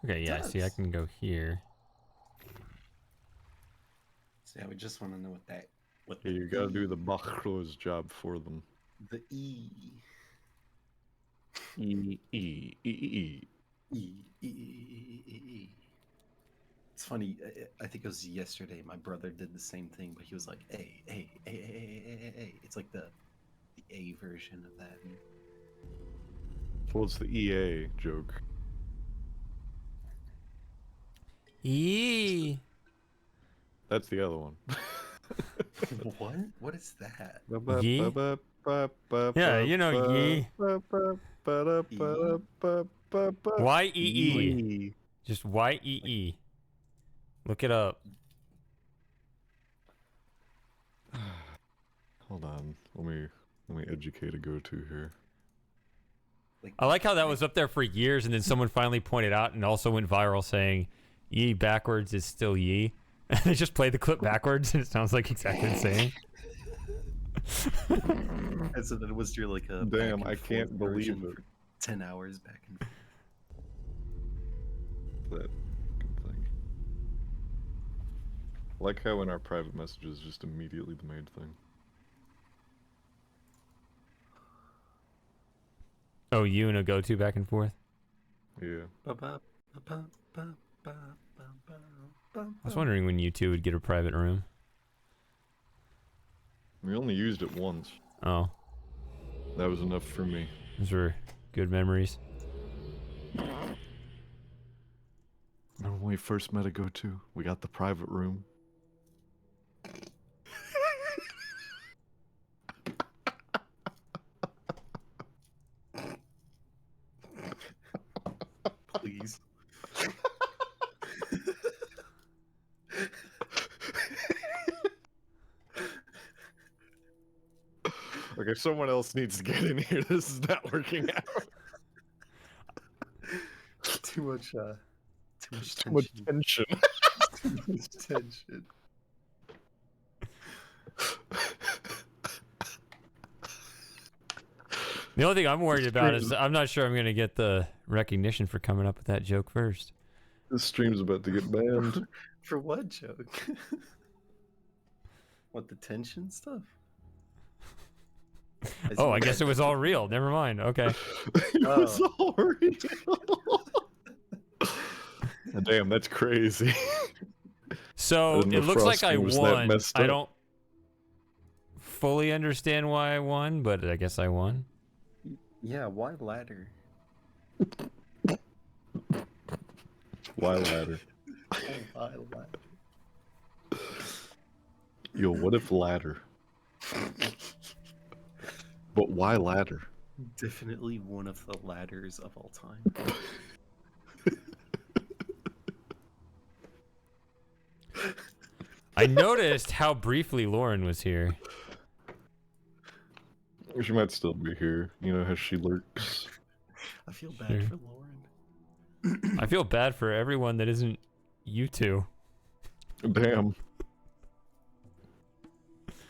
[SPEAKER 1] Okay, yeah, see, I can go here.
[SPEAKER 5] So yeah, we just want to know what that...
[SPEAKER 4] Yeah, you gotta do the Bachro's job for them.
[SPEAKER 5] The E.
[SPEAKER 4] E.
[SPEAKER 5] It's funny, I think it was yesterday, my brother did the same thing, but he was like, A. It's like the A version of that.
[SPEAKER 4] Well, it's the EA joke.
[SPEAKER 1] E.
[SPEAKER 4] That's the other one.
[SPEAKER 5] What? What is that?
[SPEAKER 1] Yee? Yeah, you know Yee. Y-E-E. Just Y-E-E. Look it up.
[SPEAKER 4] Hold on. Let me educate a go-to here.
[SPEAKER 1] I like how that was up there for years, and then someone finally pointed out and also went viral saying Yee backwards is still Yee. And they just played the clip backwards, and it sounds like exactly the same.
[SPEAKER 5] And so then was your like a
[SPEAKER 4] Damn, I can't believe it.
[SPEAKER 5] For 10 hours back and
[SPEAKER 4] That thing. I like how in our private messages just immediately the main thing.
[SPEAKER 1] Oh, you and a go-to back and forth?
[SPEAKER 4] Yeah.
[SPEAKER 5] I
[SPEAKER 1] I was wondering when you two would get a private room.
[SPEAKER 4] We only used it once.
[SPEAKER 1] Oh.
[SPEAKER 4] That was enough for me.
[SPEAKER 1] Those were good memories.
[SPEAKER 4] When we first met a go-to, we got the private room.
[SPEAKER 5] Please.
[SPEAKER 4] Okay, someone else needs to get in here. This is not working out.
[SPEAKER 5] Too much
[SPEAKER 4] Too much tension.
[SPEAKER 5] Too much tension.
[SPEAKER 1] The only thing I'm worried about is I'm not sure I'm going to get the recognition for coming up with that joke first.
[SPEAKER 4] This stream's about to get banned.
[SPEAKER 5] For what joke? What, the tension stuff?
[SPEAKER 1] Oh, I guess it was all real. Never mind. Okay.
[SPEAKER 4] It was all real. Damn, that's crazy.
[SPEAKER 1] So it looks like I won. I don't fully understand why I won, but I guess I won.
[SPEAKER 5] Yeah, why ladder?
[SPEAKER 4] Why ladder?
[SPEAKER 5] Why ladder?
[SPEAKER 4] Yo, what if ladder? But why ladder?
[SPEAKER 5] Definitely one of the ladders of all time.
[SPEAKER 1] I noticed how briefly Lauren was here.
[SPEAKER 4] She might still be here. You know how she lurks.
[SPEAKER 5] I feel bad for Lauren.
[SPEAKER 1] I feel bad for everyone that isn't you two.
[SPEAKER 4] Damn.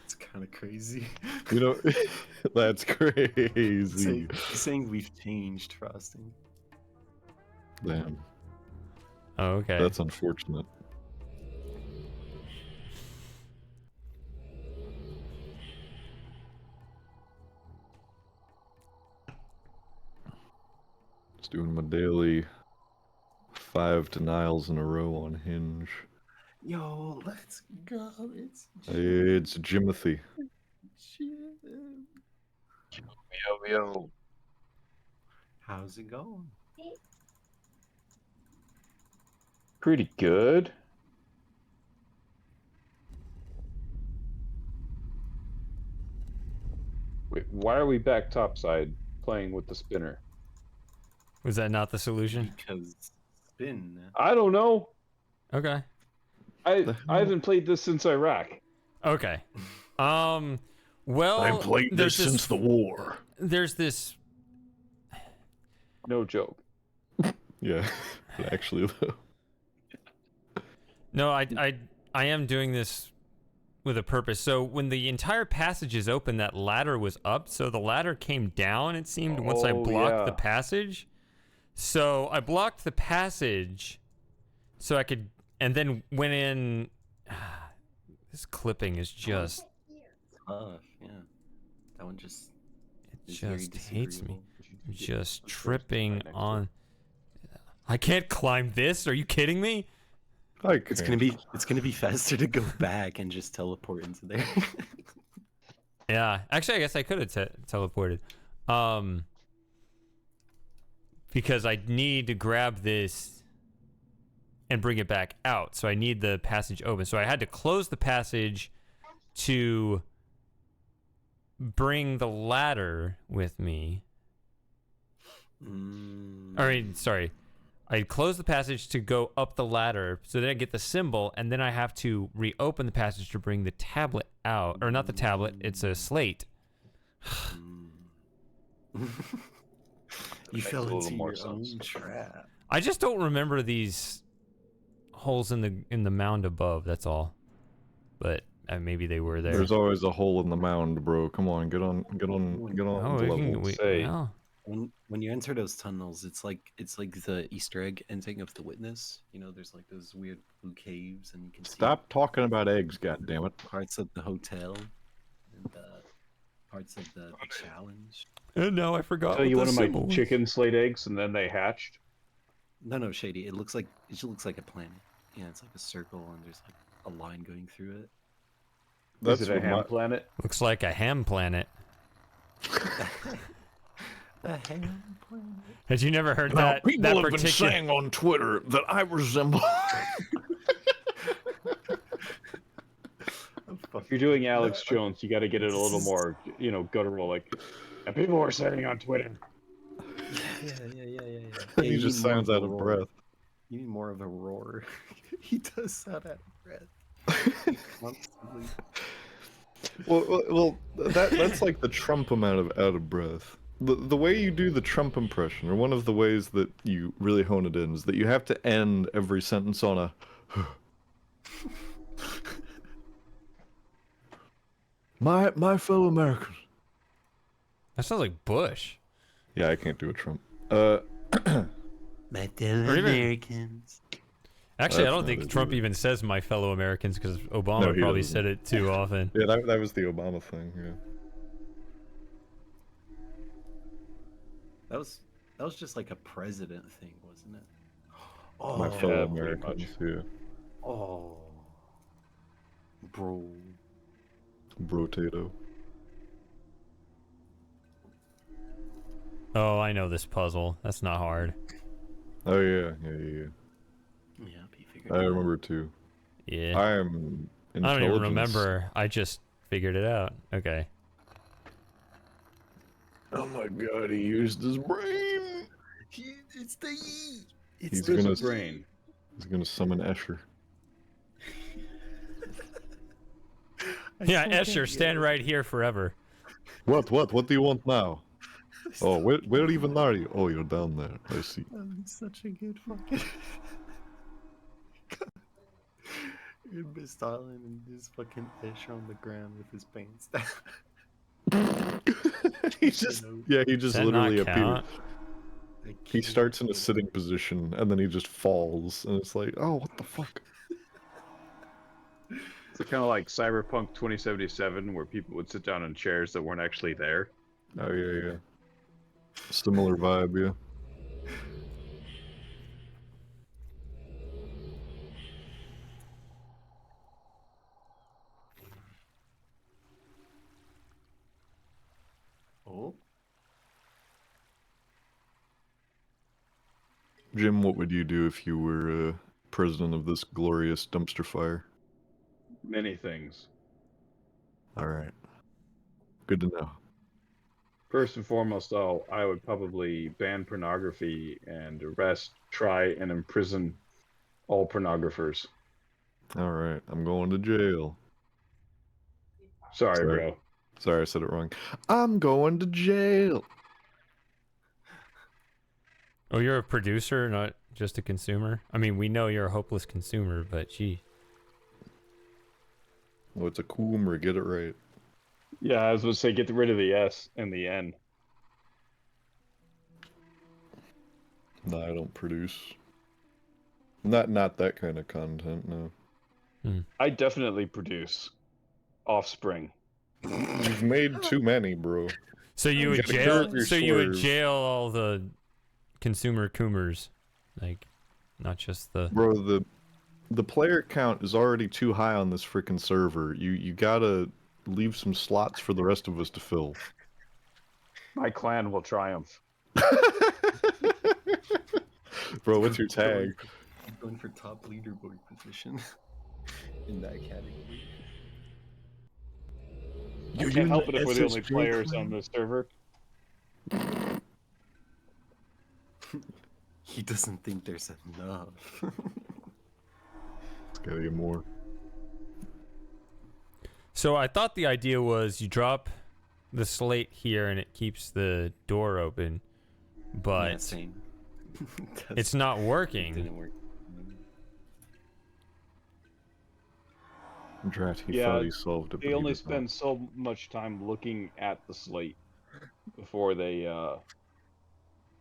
[SPEAKER 5] It's kind of crazy.
[SPEAKER 4] You know, that's crazy.
[SPEAKER 5] Saying we've changed, Frosting.
[SPEAKER 4] Damn.
[SPEAKER 1] Oh, okay.
[SPEAKER 4] That's unfortunate. Just doing my daily 5 denials in a row on Hinge.
[SPEAKER 5] Yo, let's go. It's
[SPEAKER 4] Jimothy.
[SPEAKER 7] Yo.
[SPEAKER 5] How's it going?
[SPEAKER 7] Pretty good. Wait, why are we back topside playing with the spinner?
[SPEAKER 1] Was that not the solution?
[SPEAKER 5] Because spin.
[SPEAKER 7] I don't know.
[SPEAKER 1] Okay.
[SPEAKER 7] I haven't played this since Iraq.
[SPEAKER 1] Okay. Well,
[SPEAKER 6] I've played this since the war.
[SPEAKER 1] There's this.
[SPEAKER 7] No joke.
[SPEAKER 4] Yeah, actually though.
[SPEAKER 1] No, I am doing this with a purpose. So when the entire passage is open, that ladder was up. So the ladder came down, it seemed, once I blocked the passage. So I blocked the passage so I could, and then went in. This clipping is just.
[SPEAKER 5] Tough, yeah. That one just.
[SPEAKER 1] It just hates me. Just tripping on. I can't climb this. Are you kidding me?
[SPEAKER 5] It's gonna be faster to go back and just teleport into there.
[SPEAKER 1] Yeah, actually, I guess I could have teleported. Because I need to grab this and bring it back out. So I need the passage open. So I had to close the passage to bring the ladder with me. Sorry. I close the passage to go up the ladder, so then I get the symbol, and then I have to reopen the passage to bring the tablet out. Or not the tablet, it's a slate.
[SPEAKER 5] You fell into your own trap.
[SPEAKER 1] I just don't remember these holes in the mound above, that's all. But maybe they were there.
[SPEAKER 4] There's always a hole in the mound, bro. Come on, get on
[SPEAKER 1] Oh,
[SPEAKER 4] the
[SPEAKER 1] we
[SPEAKER 4] level.
[SPEAKER 1] can,
[SPEAKER 7] Say,
[SPEAKER 1] well,
[SPEAKER 5] When you enter those tunnels, it's like the Easter egg ending of The Witness. You know, there's like those weird blue caves, and you can
[SPEAKER 4] Stop talking about eggs, goddammit.
[SPEAKER 5] see parts of the hotel and parts of the challenge.
[SPEAKER 1] and now I forgot
[SPEAKER 7] tell
[SPEAKER 1] what
[SPEAKER 7] you
[SPEAKER 1] the
[SPEAKER 7] one of my
[SPEAKER 1] symbol was.
[SPEAKER 7] chickens laid eggs and then they hatched.
[SPEAKER 5] No, Shady. It looks like a planet. Yeah, it's like a circle, and there's like a line going through it.
[SPEAKER 4] That's
[SPEAKER 7] Is it a
[SPEAKER 4] what
[SPEAKER 7] ham planet?
[SPEAKER 1] Looks like a ham planet.
[SPEAKER 5] A ham planet.
[SPEAKER 1] Had you never heard
[SPEAKER 4] Now,
[SPEAKER 1] that?
[SPEAKER 4] people
[SPEAKER 1] that
[SPEAKER 4] have been
[SPEAKER 1] particular...
[SPEAKER 4] saying on Twitter that I resemble.
[SPEAKER 7] If you're doing Alex Jones, you got to get it a little more, guttural. Like, and people were saying on Twitter.
[SPEAKER 5] Yeah.
[SPEAKER 4] He just sounds out of breath.
[SPEAKER 5] You need more of a roar. He does sound out of breath. Constantly.
[SPEAKER 4] Well, that's like the Trump amount of out of breath. The way you do the Trump impression, or one of the ways that you really hone it in, is that you have to end every sentence on a. My fellow Americans.
[SPEAKER 1] That sounds like Bush.
[SPEAKER 4] Yeah, I can't do a Trump.
[SPEAKER 5] My fellow Americans.
[SPEAKER 1] Actually, I
[SPEAKER 4] That's
[SPEAKER 1] don't
[SPEAKER 4] not
[SPEAKER 1] think
[SPEAKER 4] it
[SPEAKER 1] Trump
[SPEAKER 4] either.
[SPEAKER 1] even says "my fellow Americans" because Obama
[SPEAKER 4] No, he
[SPEAKER 1] probably
[SPEAKER 4] doesn't.
[SPEAKER 1] said it too often.
[SPEAKER 4] Yeah, that was the Obama thing. Yeah.
[SPEAKER 5] That was just like a president thing, wasn't it?
[SPEAKER 4] My fellow
[SPEAKER 7] yeah, pretty
[SPEAKER 4] Americans. Yeah.
[SPEAKER 5] Oh, bro.
[SPEAKER 4] Brotato.
[SPEAKER 1] Oh, I know this puzzle. That's not hard.
[SPEAKER 4] Oh yeah.
[SPEAKER 5] Yeah, he figured
[SPEAKER 4] I
[SPEAKER 5] it out.
[SPEAKER 4] remember too.
[SPEAKER 1] Yeah.
[SPEAKER 4] I am.
[SPEAKER 1] I don't even
[SPEAKER 4] intelligence.
[SPEAKER 1] remember. I just figured it out. Okay.
[SPEAKER 4] Oh my god, he used his brain.
[SPEAKER 5] It's the E.
[SPEAKER 4] He's
[SPEAKER 7] There's
[SPEAKER 4] gonna
[SPEAKER 7] a brain.
[SPEAKER 4] He's gonna summon Escher.
[SPEAKER 1] Yeah, Escher, stand right here forever.
[SPEAKER 4] What do you want now? Oh, where even are you? Oh, you're down there. I see.
[SPEAKER 5] It's such a good fucking. In Myst Island and just fucking fish on the ground with his pants down.
[SPEAKER 4] he just
[SPEAKER 1] Does that
[SPEAKER 4] literally
[SPEAKER 1] not count?
[SPEAKER 4] appears. He starts in a sitting position and then he just falls, and it's like, oh, what the fuck?
[SPEAKER 7] It's kind of like Cyberpunk 2077, where people would sit down in chairs that weren't actually there.
[SPEAKER 4] Oh yeah. Similar vibe, yeah.
[SPEAKER 5] Oh.
[SPEAKER 4] Jim, what would you do if you were president of this glorious dumpster fire?
[SPEAKER 7] Many things.
[SPEAKER 4] All right. Good to know.
[SPEAKER 7] First and foremost, though, I would probably ban pornography and arrest, try, and imprison all pornographers.
[SPEAKER 4] All right, I'm going to jail.
[SPEAKER 7] Sorry, bro.
[SPEAKER 4] Sorry, I said it wrong. I'm going to jail.
[SPEAKER 1] Oh, you're a producer, not just a consumer? I mean, we know you're a hopeless consumer, but gee.
[SPEAKER 4] Oh, it's a coomer. Get it right.
[SPEAKER 7] Yeah, I was going to say, get rid of the S and the N.
[SPEAKER 4] No, I don't produce. Not that kind of content, no.
[SPEAKER 7] I definitely produce offspring.
[SPEAKER 4] You've made too many, bro.
[SPEAKER 1] So you would
[SPEAKER 4] gotta
[SPEAKER 1] jail?
[SPEAKER 4] curb your
[SPEAKER 1] So you would
[SPEAKER 4] swerves.
[SPEAKER 1] jail all the consumer coomers, like not just the.
[SPEAKER 4] Bro, the player count is already too high on this freaking server. You gotta leave some slots for the rest of us to fill.
[SPEAKER 7] My clan will triumph.
[SPEAKER 4] Bro, what's your tag?
[SPEAKER 5] I'm going for top leaderboard position in that category.
[SPEAKER 7] I can't help it if we're the only players on the server.
[SPEAKER 5] He doesn't think there's enough.
[SPEAKER 4] It's gotta get more.
[SPEAKER 1] So I thought the idea was you drop the slate here and it keeps the door open, but
[SPEAKER 5] Yeah, same.
[SPEAKER 1] it's not
[SPEAKER 5] It
[SPEAKER 1] working.
[SPEAKER 5] didn't work.
[SPEAKER 6] Drat, he
[SPEAKER 7] Yeah,
[SPEAKER 6] thought he solved it, but
[SPEAKER 7] they
[SPEAKER 6] he
[SPEAKER 7] only
[SPEAKER 6] did not.
[SPEAKER 7] spend so much time looking at the slate before they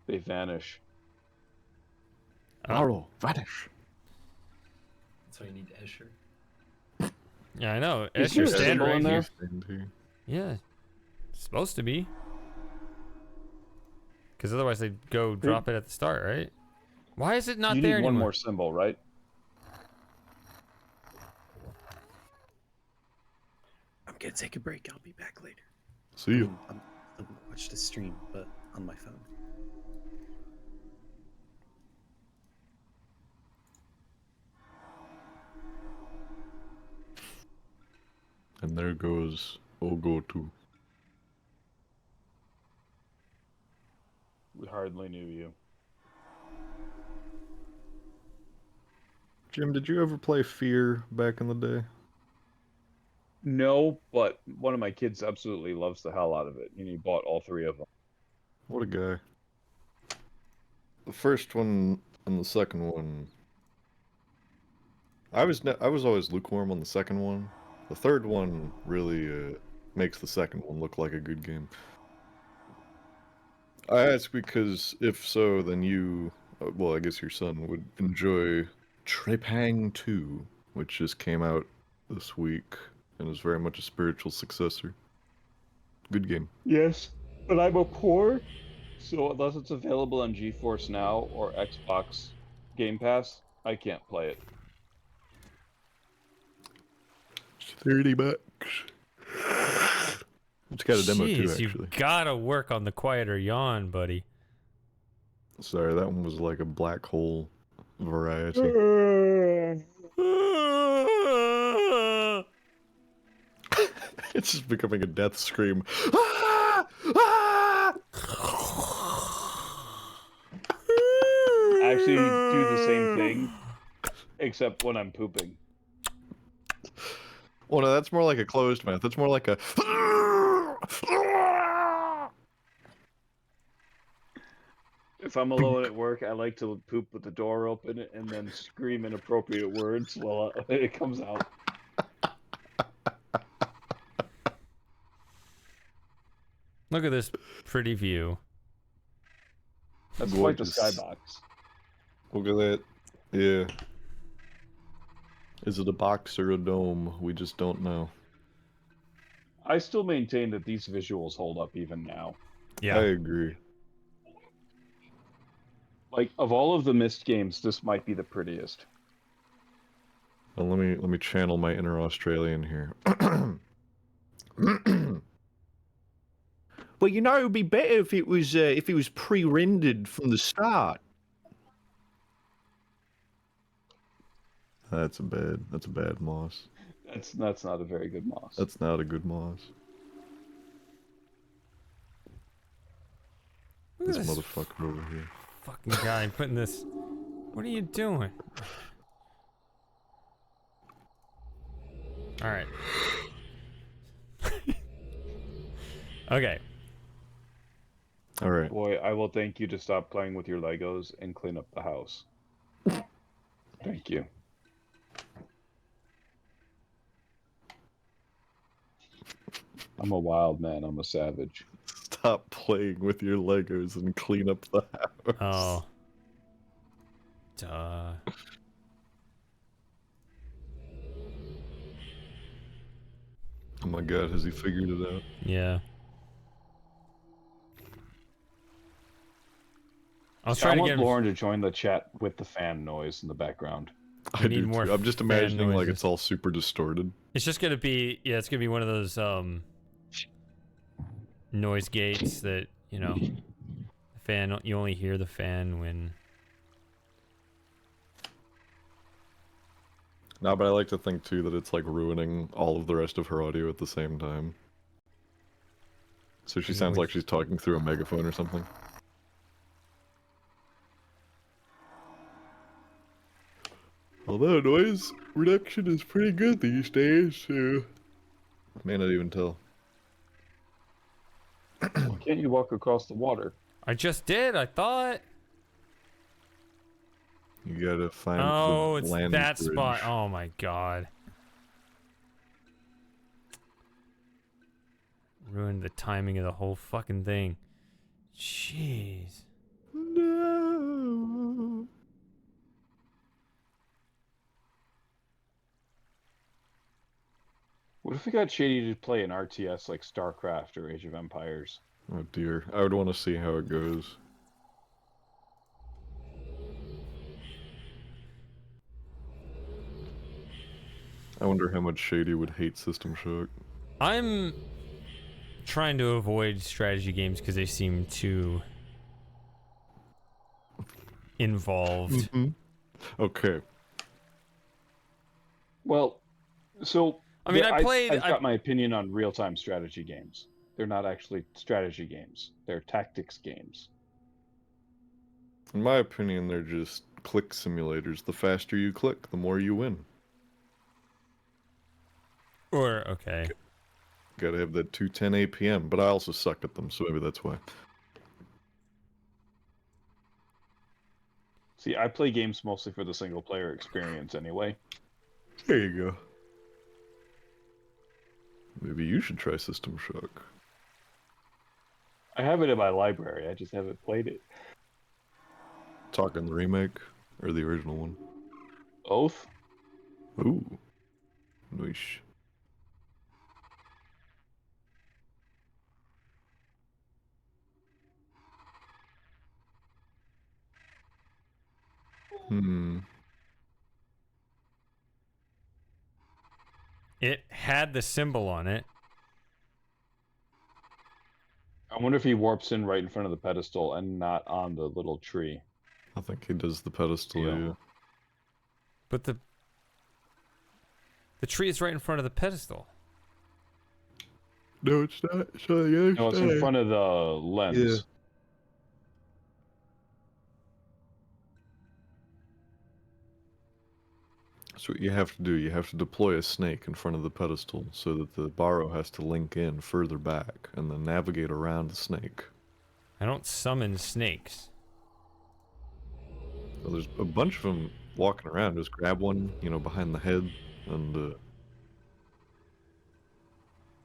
[SPEAKER 7] vanish.
[SPEAKER 6] Arlo, vanish!
[SPEAKER 5] So you need Escher.
[SPEAKER 1] Yeah, I know.
[SPEAKER 7] Is there
[SPEAKER 1] Escher's
[SPEAKER 7] a
[SPEAKER 1] standing
[SPEAKER 7] symbol
[SPEAKER 1] right
[SPEAKER 7] in there?
[SPEAKER 1] here. Yeah. It's supposed to be. Because otherwise they'd go drop it at the start, right? Why is it not
[SPEAKER 7] You
[SPEAKER 1] there
[SPEAKER 7] need
[SPEAKER 1] anymore?
[SPEAKER 7] one more symbol, right?
[SPEAKER 5] I'm gonna take a break. I'll be back later.
[SPEAKER 6] See you.
[SPEAKER 5] I'm still gonna watch the stream, but on my phone.
[SPEAKER 6] And there goes Ogo2.
[SPEAKER 7] We hardly knew you.
[SPEAKER 6] Jim, did you ever play Fear back in the day?
[SPEAKER 7] No, but one of my kids absolutely loves the hell out of it, and he bought all 3 of them.
[SPEAKER 6] What a guy. The first one and the second one... I was always lukewarm on the second one. The third one really makes the second one look like a good game. I ask because if so, then you, well, I guess your son would enjoy Trepang 2, which just came out this week and is very much a spiritual successor. Good game.
[SPEAKER 7] Yes, but I'm a poor, so unless it's available on GeForce Now or Xbox Game Pass, I can't play it.
[SPEAKER 6] $30. It's got a demo too,
[SPEAKER 1] Jeez,
[SPEAKER 6] actually.
[SPEAKER 1] you've gotta work on the quieter yawn, buddy.
[SPEAKER 6] Sorry, that one was like a black hole variety. It's just becoming a death scream. Ah! Ah!
[SPEAKER 7] I actually do the same thing, except when I'm pooping.
[SPEAKER 6] Well, no, that's more like a closed mouth. That's more like a...
[SPEAKER 7] If I'm alone at work, I like to poop with the door open and then scream inappropriate words while it comes out.
[SPEAKER 1] Look at this pretty view.
[SPEAKER 7] That's quite the
[SPEAKER 6] Gorgeous.
[SPEAKER 7] skybox.
[SPEAKER 6] Look at that. Yeah. Is it a box or a dome? We just don't know.
[SPEAKER 7] I still maintain that these visuals hold up even now.
[SPEAKER 1] Yeah.
[SPEAKER 6] I agree.
[SPEAKER 7] Like, of all of the Myst games, this might be the prettiest.
[SPEAKER 6] Well, let me channel my inner Australian here. Well, you know, it would be better if it was pre-rendered from the start. That's a bad moss.
[SPEAKER 7] That's not a very good moss.
[SPEAKER 6] That's not a good moss.
[SPEAKER 1] Look at
[SPEAKER 6] This
[SPEAKER 1] this
[SPEAKER 6] motherfucker over here.
[SPEAKER 1] fucking guy putting this. What are you doing? All right. Okay.
[SPEAKER 6] All right.
[SPEAKER 7] Boy, I will thank you to stop playing with your Legos and clean up the house. Thank you. I'm a wild man. I'm a savage.
[SPEAKER 6] Stop playing with your Legos and clean up the house.
[SPEAKER 1] Oh. Duh.
[SPEAKER 6] Oh my god, has he figured it out?
[SPEAKER 1] Yeah. I was
[SPEAKER 7] I
[SPEAKER 1] trying to
[SPEAKER 7] want
[SPEAKER 1] get him.
[SPEAKER 7] Lauren to join the chat with the fan noise in the background.
[SPEAKER 6] I
[SPEAKER 1] need
[SPEAKER 6] do
[SPEAKER 1] more
[SPEAKER 6] too. I'm just
[SPEAKER 1] fan
[SPEAKER 6] imagining like
[SPEAKER 1] noises.
[SPEAKER 6] it's all super distorted.
[SPEAKER 1] It's just gonna be, yeah, it's gonna be one of those noise gates that, you know, the fan, you only hear the fan when.
[SPEAKER 6] No, but I like to think too that it's like ruining all of the rest of her audio at the same time. So she sounds like she's talking through a megaphone or something. Although noise reduction is pretty good these days, so... May not even tell.
[SPEAKER 7] Why can't you walk across the water?
[SPEAKER 1] I just did, I thought.
[SPEAKER 6] You gotta find
[SPEAKER 1] Oh,
[SPEAKER 6] the
[SPEAKER 1] it's
[SPEAKER 6] land
[SPEAKER 1] that
[SPEAKER 6] bridge.
[SPEAKER 1] spot. Oh my god. Ruined the timing of the whole fucking thing. Jeez.
[SPEAKER 6] No.
[SPEAKER 7] What if we got Shady to play an RTS like StarCraft or Age of Empires?
[SPEAKER 6] Oh dear. I would want to see how it goes. I wonder how much Shady would hate System Shock.
[SPEAKER 1] I'm trying to avoid strategy games because they seem too involved.
[SPEAKER 6] Okay.
[SPEAKER 7] Well, so
[SPEAKER 1] I mean,
[SPEAKER 7] I've got my opinion on real-time strategy games. They're not actually strategy games. They're tactics games.
[SPEAKER 6] In my opinion, they're just click simulators. The faster you click, the more you win.
[SPEAKER 1] Or, okay.
[SPEAKER 6] Gotta have that 210 APM, but I also suck at them, so maybe that's why.
[SPEAKER 7] See, I play games mostly for the single-player experience anyway.
[SPEAKER 6] There you go. Maybe you should try System Shock.
[SPEAKER 7] I have it in my library. I just haven't played it.
[SPEAKER 6] Talking the remake or the original one?
[SPEAKER 7] Both?
[SPEAKER 6] Ooh. Nice.
[SPEAKER 1] It had the symbol on it.
[SPEAKER 7] I wonder if he warps in right in front of the pedestal and not on the little tree.
[SPEAKER 6] I think he does the pedestal, yeah.
[SPEAKER 1] But the tree is right in front of the pedestal.
[SPEAKER 6] No, it's not. It's on the other
[SPEAKER 7] No, it's in front of the lens.
[SPEAKER 6] Yeah. That's what you have to do. You have to deploy a snake in front of the pedestal so that the borrow has to link in further back and then navigate around the snake.
[SPEAKER 1] I don't summon snakes.
[SPEAKER 6] Well, there's a bunch of them walking around. Just grab one, behind the head, and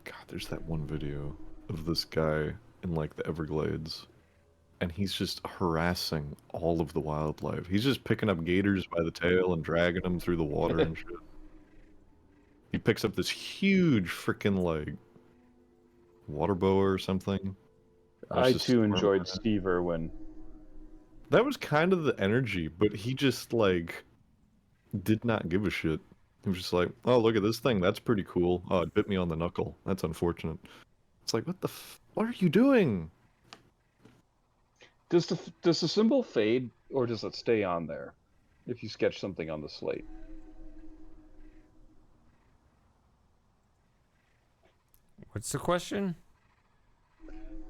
[SPEAKER 6] God, there's that one video of this guy in like the Everglades, and he's just harassing all of the wildlife. He's just picking up gators by the tail and dragging them through the water and shit. He picks up this huge freaking like water boa or something.
[SPEAKER 7] I too enjoyed Steve Irwin.
[SPEAKER 6] That was kind of the energy, but he just like did not give a shit. He was just like, "Oh, look at this thing. That's pretty cool. Oh, it bit me on the knuckle. That's unfortunate." It's like, what are you doing?
[SPEAKER 7] Does the symbol fade or does it stay on there if you sketch something on the slate?
[SPEAKER 1] What's the question?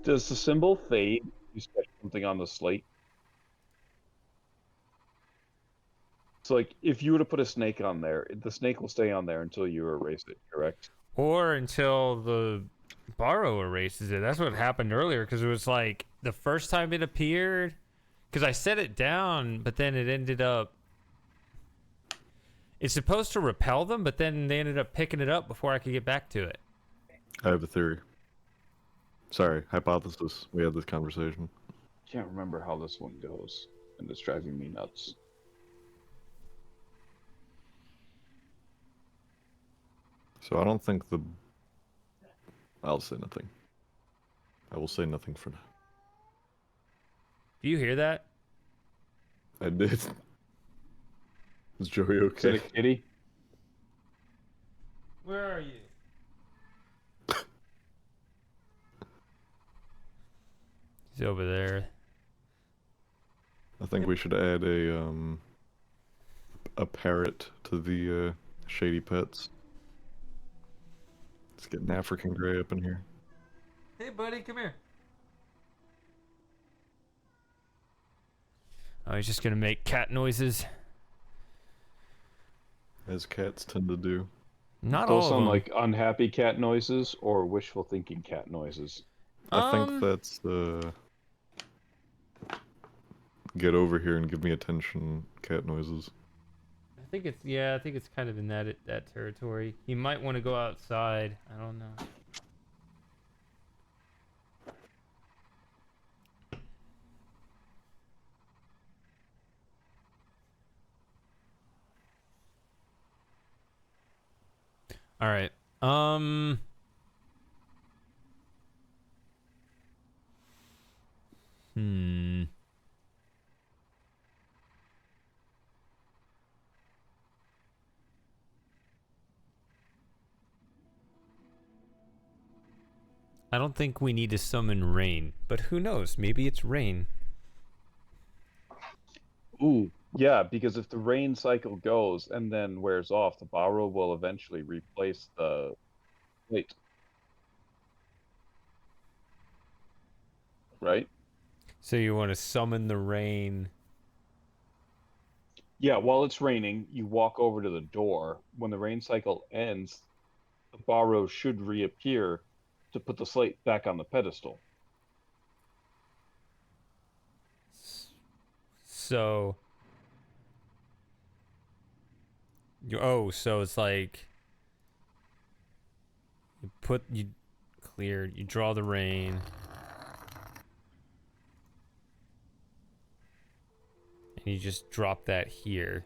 [SPEAKER 7] Does the symbol fade if you sketch something on the slate? So, like, if you were to put a snake on there, the snake will stay on there until you erase it, correct?
[SPEAKER 1] Or until the borrow erases it. That's what happened earlier, because it was like the first time it appeared, because I set it down, but then it ended up... It's supposed to repel them, but then they ended up picking it up before I could get back to it.
[SPEAKER 6] I have a theory. Sorry, hypothesis. We had this conversation.
[SPEAKER 7] Can't remember how this one goes, and it's driving me nuts.
[SPEAKER 6] So I don't think I'll say nothing. I will say nothing for now.
[SPEAKER 1] Do you hear that?
[SPEAKER 6] I did. Is Joey okay?
[SPEAKER 7] Is that a kitty?
[SPEAKER 1] Where are you? He's over there.
[SPEAKER 6] I think we should add a parrot to the shady pets. Let's get an African gray up in here.
[SPEAKER 1] Hey, buddy, come here. Oh, he's just gonna make cat noises.
[SPEAKER 6] As cats tend to do.
[SPEAKER 1] Not all
[SPEAKER 7] Those
[SPEAKER 1] of
[SPEAKER 7] sound
[SPEAKER 1] them.
[SPEAKER 7] like unhappy cat noises or wishful thinking cat noises.
[SPEAKER 6] I think that's the get over here and give me attention cat noises.
[SPEAKER 1] I think it's kind of in that territory. He might want to go outside. I don't know. All right. Hmm. I don't think we need to summon rain, but who knows? Maybe it's rain.
[SPEAKER 7] Ooh, yeah, because if the rain cycle goes and then wears off, the borrow will eventually replace the plate. Right?
[SPEAKER 1] So you want to summon the rain?
[SPEAKER 7] Yeah, while it's raining, you walk over to the door. When the rain cycle ends, the borrow should reappear to put the slate back on the pedestal.
[SPEAKER 1] So so it's like you clear, you draw the rain, and you just drop that here,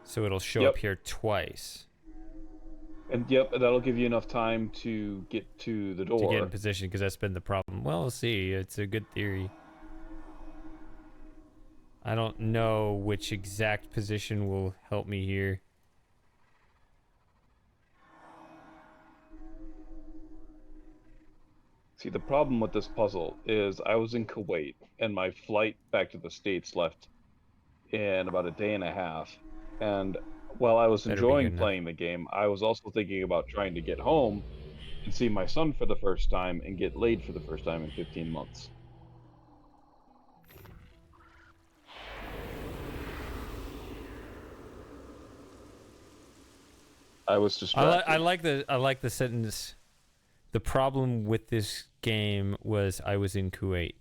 [SPEAKER 1] so it'll show up
[SPEAKER 7] Yep.
[SPEAKER 1] here twice
[SPEAKER 7] And yep, that'll give you enough time to get to the
[SPEAKER 1] to get in
[SPEAKER 7] door.
[SPEAKER 1] position, because that's been the problem. Well, we'll see. It's a good theory. I don't know which exact position will help me here.
[SPEAKER 7] See, the problem with this puzzle is I was in Kuwait, and my flight back to the States left in about a day and a half. And while I was
[SPEAKER 1] Better be good
[SPEAKER 7] enjoying
[SPEAKER 1] enough.
[SPEAKER 7] playing the game, I was also thinking about trying to get home and see my son for the first time and get laid for the first time in 15 months. I was distracted.
[SPEAKER 1] I like the sentence. The problem with this game was I was in Kuwait.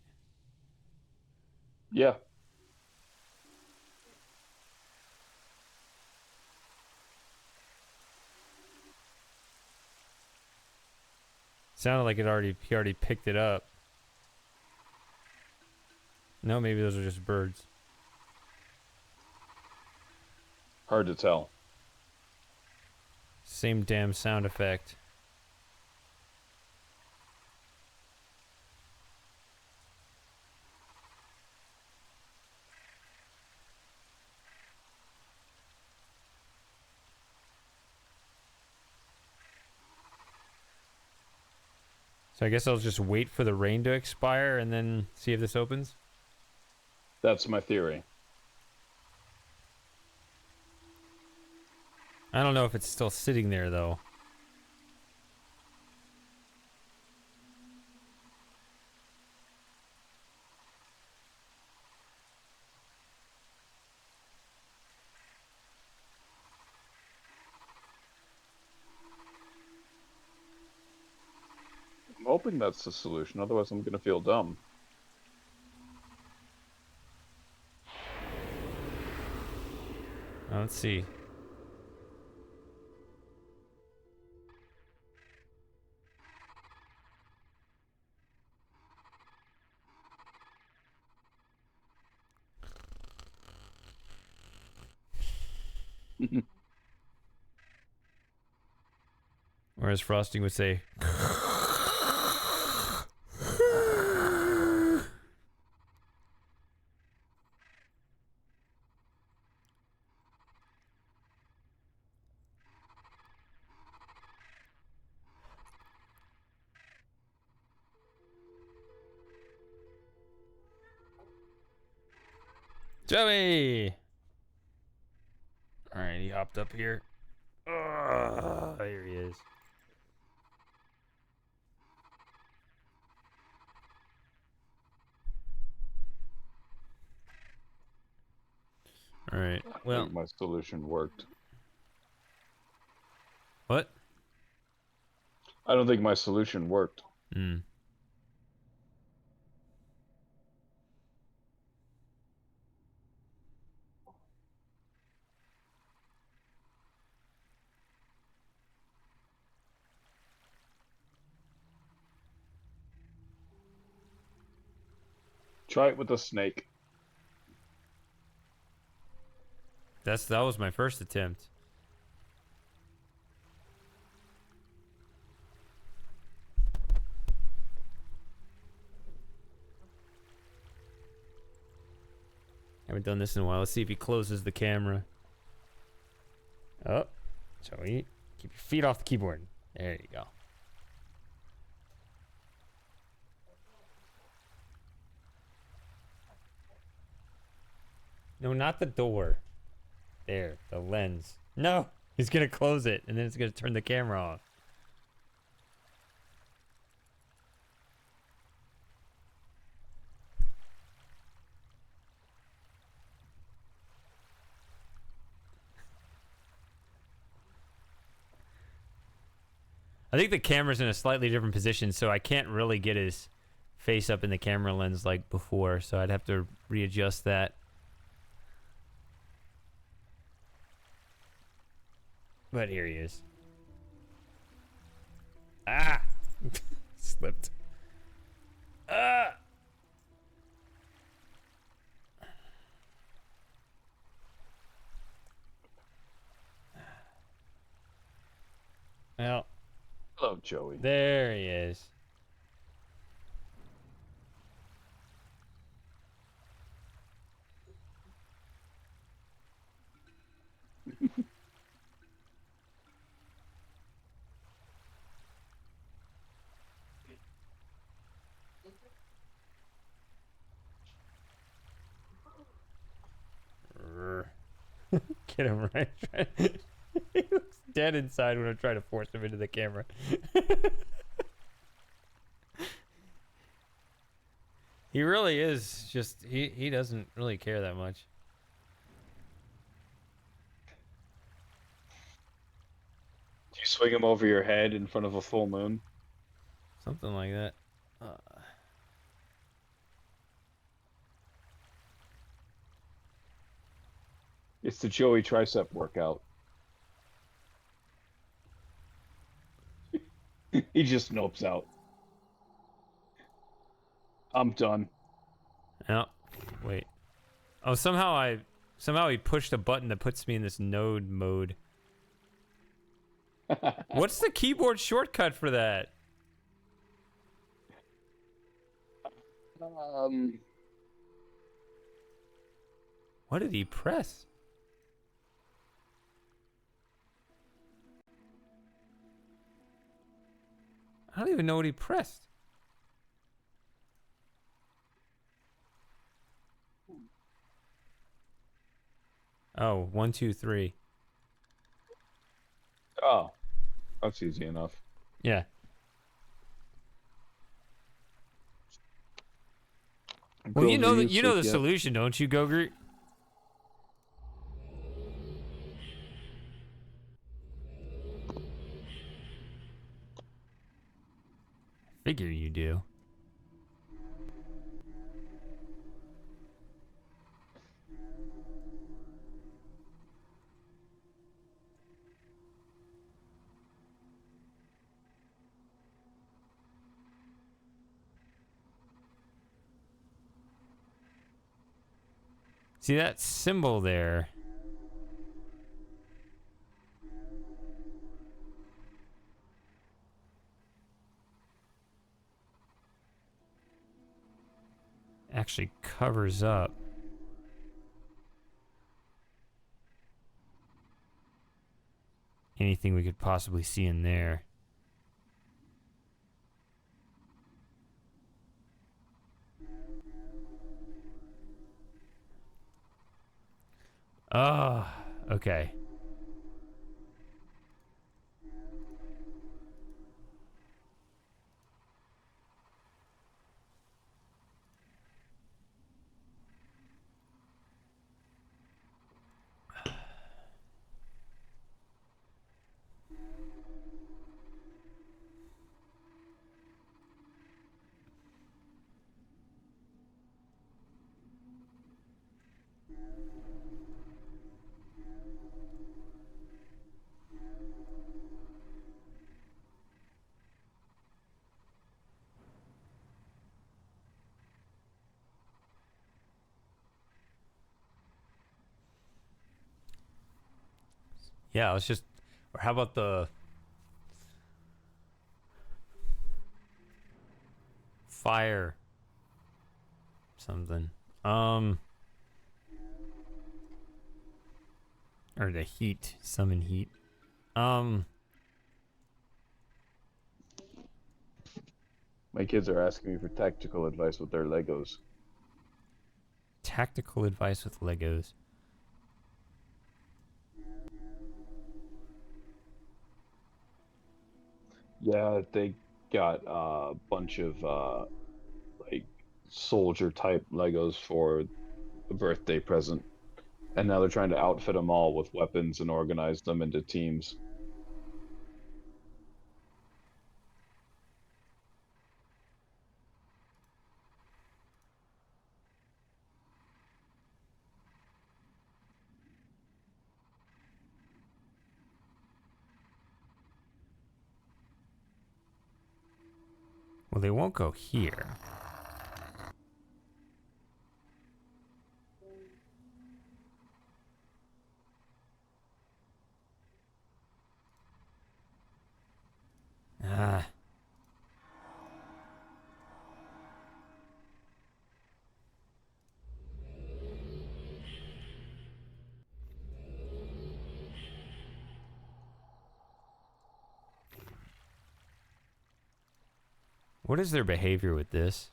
[SPEAKER 7] Yeah.
[SPEAKER 1] Sounded like he already picked it up. No, maybe those are just birds.
[SPEAKER 7] Hard to tell.
[SPEAKER 1] Same damn sound effect. So I guess I'll just wait for the rain to expire and then see if this opens.
[SPEAKER 7] That's my theory.
[SPEAKER 1] I don't know if it's still sitting there though.
[SPEAKER 7] I'm hoping that's the solution, otherwise I'm going to feel dumb.
[SPEAKER 1] Let's see. Or as Frosting would say. Joey! Alright, he hopped up here. Here he is. Alright, well.
[SPEAKER 7] I think my solution worked.
[SPEAKER 1] What?
[SPEAKER 7] I don't think my solution worked. Try it with a snake.
[SPEAKER 1] That was my first attempt. Haven't done this in a while. Let's see if he closes the camera. Oh, Joey, keep your feet off the keyboard. There you go. No, not the door. There, the lens. No, he's gonna close it, and then it's gonna turn the camera off. I think the camera's in a slightly different position, so I can't really get his face up in the camera lens like before, so I'd have to readjust that. But here he is. Ah! Slipped. Ah! Well.
[SPEAKER 7] Hello, Joey.
[SPEAKER 1] There he is. Get him right. He looks dead inside when I try to force him into the camera. He really is just, he doesn't really care that much.
[SPEAKER 7] Do you swing him over your head in front of a full moon?
[SPEAKER 1] Something like that.
[SPEAKER 7] It's the Joey tricep workout. He just nopes out. I'm done.
[SPEAKER 1] No, wait. Oh, somehow he pushed a button that puts me in this node mode. What's the keyboard shortcut for that? What did he press? I don't even know what he pressed. Oh, 1, 2, 3.
[SPEAKER 7] Oh, that's easy enough.
[SPEAKER 1] Yeah. Well, you know the solution, don't you, Gogurt? Figure you do. See that symbol there? Actually covers up anything we could possibly see in there. Oh, okay. Yeah, let's just, or how about the fire something? Or the heat. Summon heat.
[SPEAKER 7] My kids are asking me for tactical advice with their Legos.
[SPEAKER 1] Tactical advice with Legos.
[SPEAKER 7] Yeah, they got a bunch of like soldier type Legos for a birthday present, and now they're trying to outfit them all with weapons and organize them into teams.
[SPEAKER 1] Well, they won't go here. Ah. What is their behavior with this?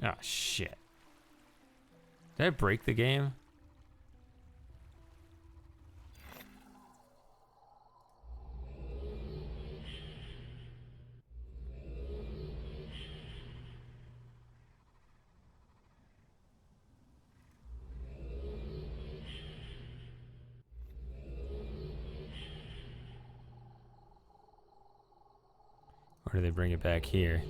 [SPEAKER 1] Oh, shit. Did I break the game? Or do they bring it back here?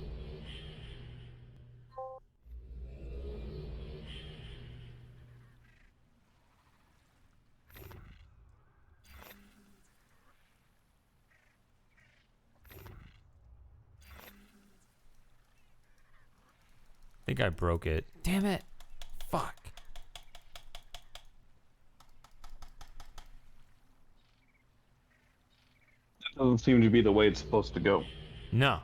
[SPEAKER 1] I think I broke it. Damn it. Fuck.
[SPEAKER 7] That doesn't seem to be the way it's supposed to go.
[SPEAKER 1] No.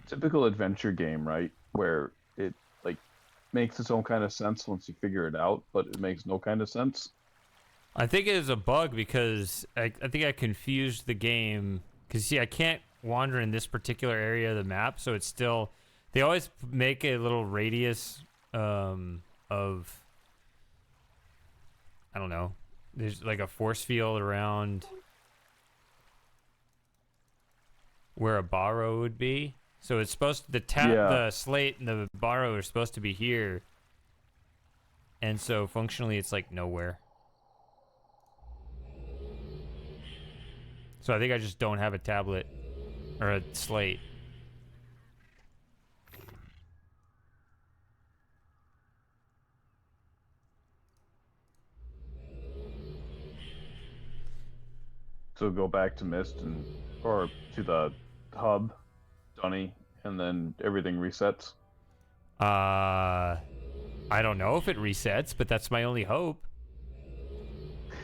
[SPEAKER 7] Typical adventure game, right? Where it like makes its own kind of sense once you figure it out, but it makes no kind of sense.
[SPEAKER 1] I think it is a bug because I think I confused the game. Because, see, I can't wander in this particular area of the map, so it's still... They always make a little radius of... I don't know. There's like a force field around where a borrow would be. So it's supposed to... The slate and the borrow are supposed to be here. And so functionally it's like nowhere. So I think I just don't have a tablet or a slate.
[SPEAKER 7] So go back to Myst or to the hub, Dunny, and then everything resets.
[SPEAKER 1] I don't know if it resets, but that's my only hope.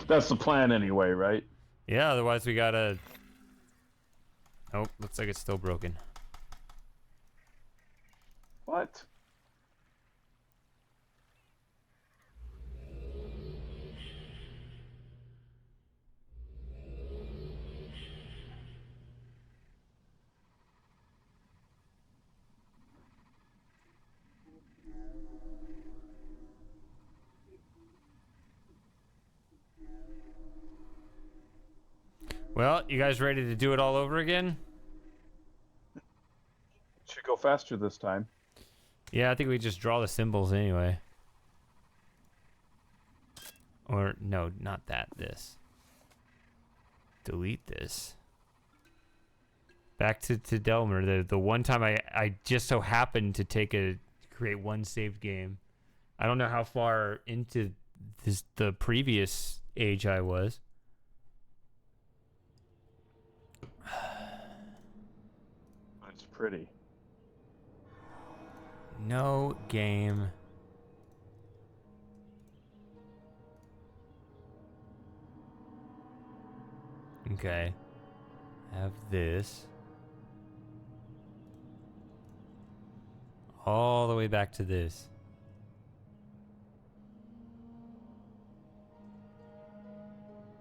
[SPEAKER 7] That's the plan anyway, right?
[SPEAKER 1] Yeah, otherwise we gotta... Oh, looks like it's still broken.
[SPEAKER 7] What?
[SPEAKER 1] Well, you guys ready to do it all over again?
[SPEAKER 7] Should go faster this time.
[SPEAKER 1] Yeah, I think we just draw the symbols anyway. Or, no, not that. This. Delete this. Back to Delmer. The one time I just so happened to create one saved game. I don't know how far into the previous age I was.
[SPEAKER 7] It's pretty.
[SPEAKER 1] No game. Okay. Have this. All the way back to this.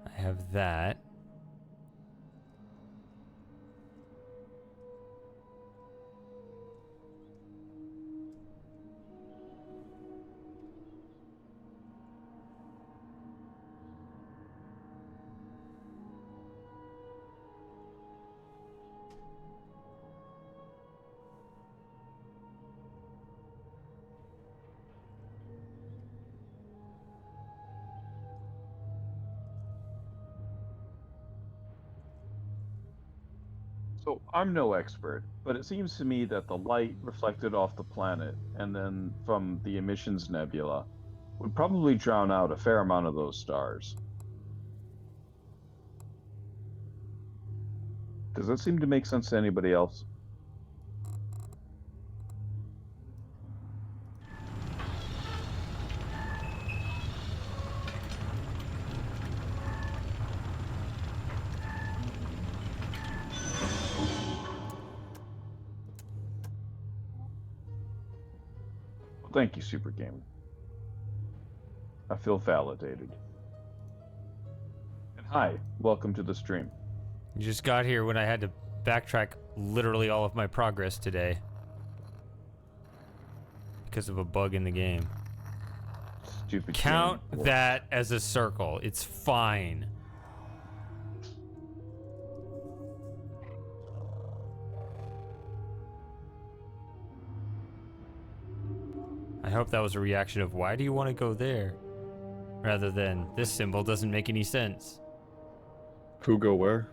[SPEAKER 1] I have that.
[SPEAKER 7] So I'm no expert, but it seems to me that the light reflected off the planet and then from the emissions nebula would probably drown out a fair amount of those stars. Does that seem to make sense to anybody else? Thank you, Super Gamer. I feel validated. And hi, welcome to the stream.
[SPEAKER 1] You just got here when I had to backtrack literally all of my progress today. Because of a bug in the game.
[SPEAKER 7] Stupid
[SPEAKER 1] Count
[SPEAKER 7] game.
[SPEAKER 1] that as a circle. It's fine. I hope that was a reaction of why do you want to go there? Rather than this symbol doesn't make any sense.
[SPEAKER 6] Who go where?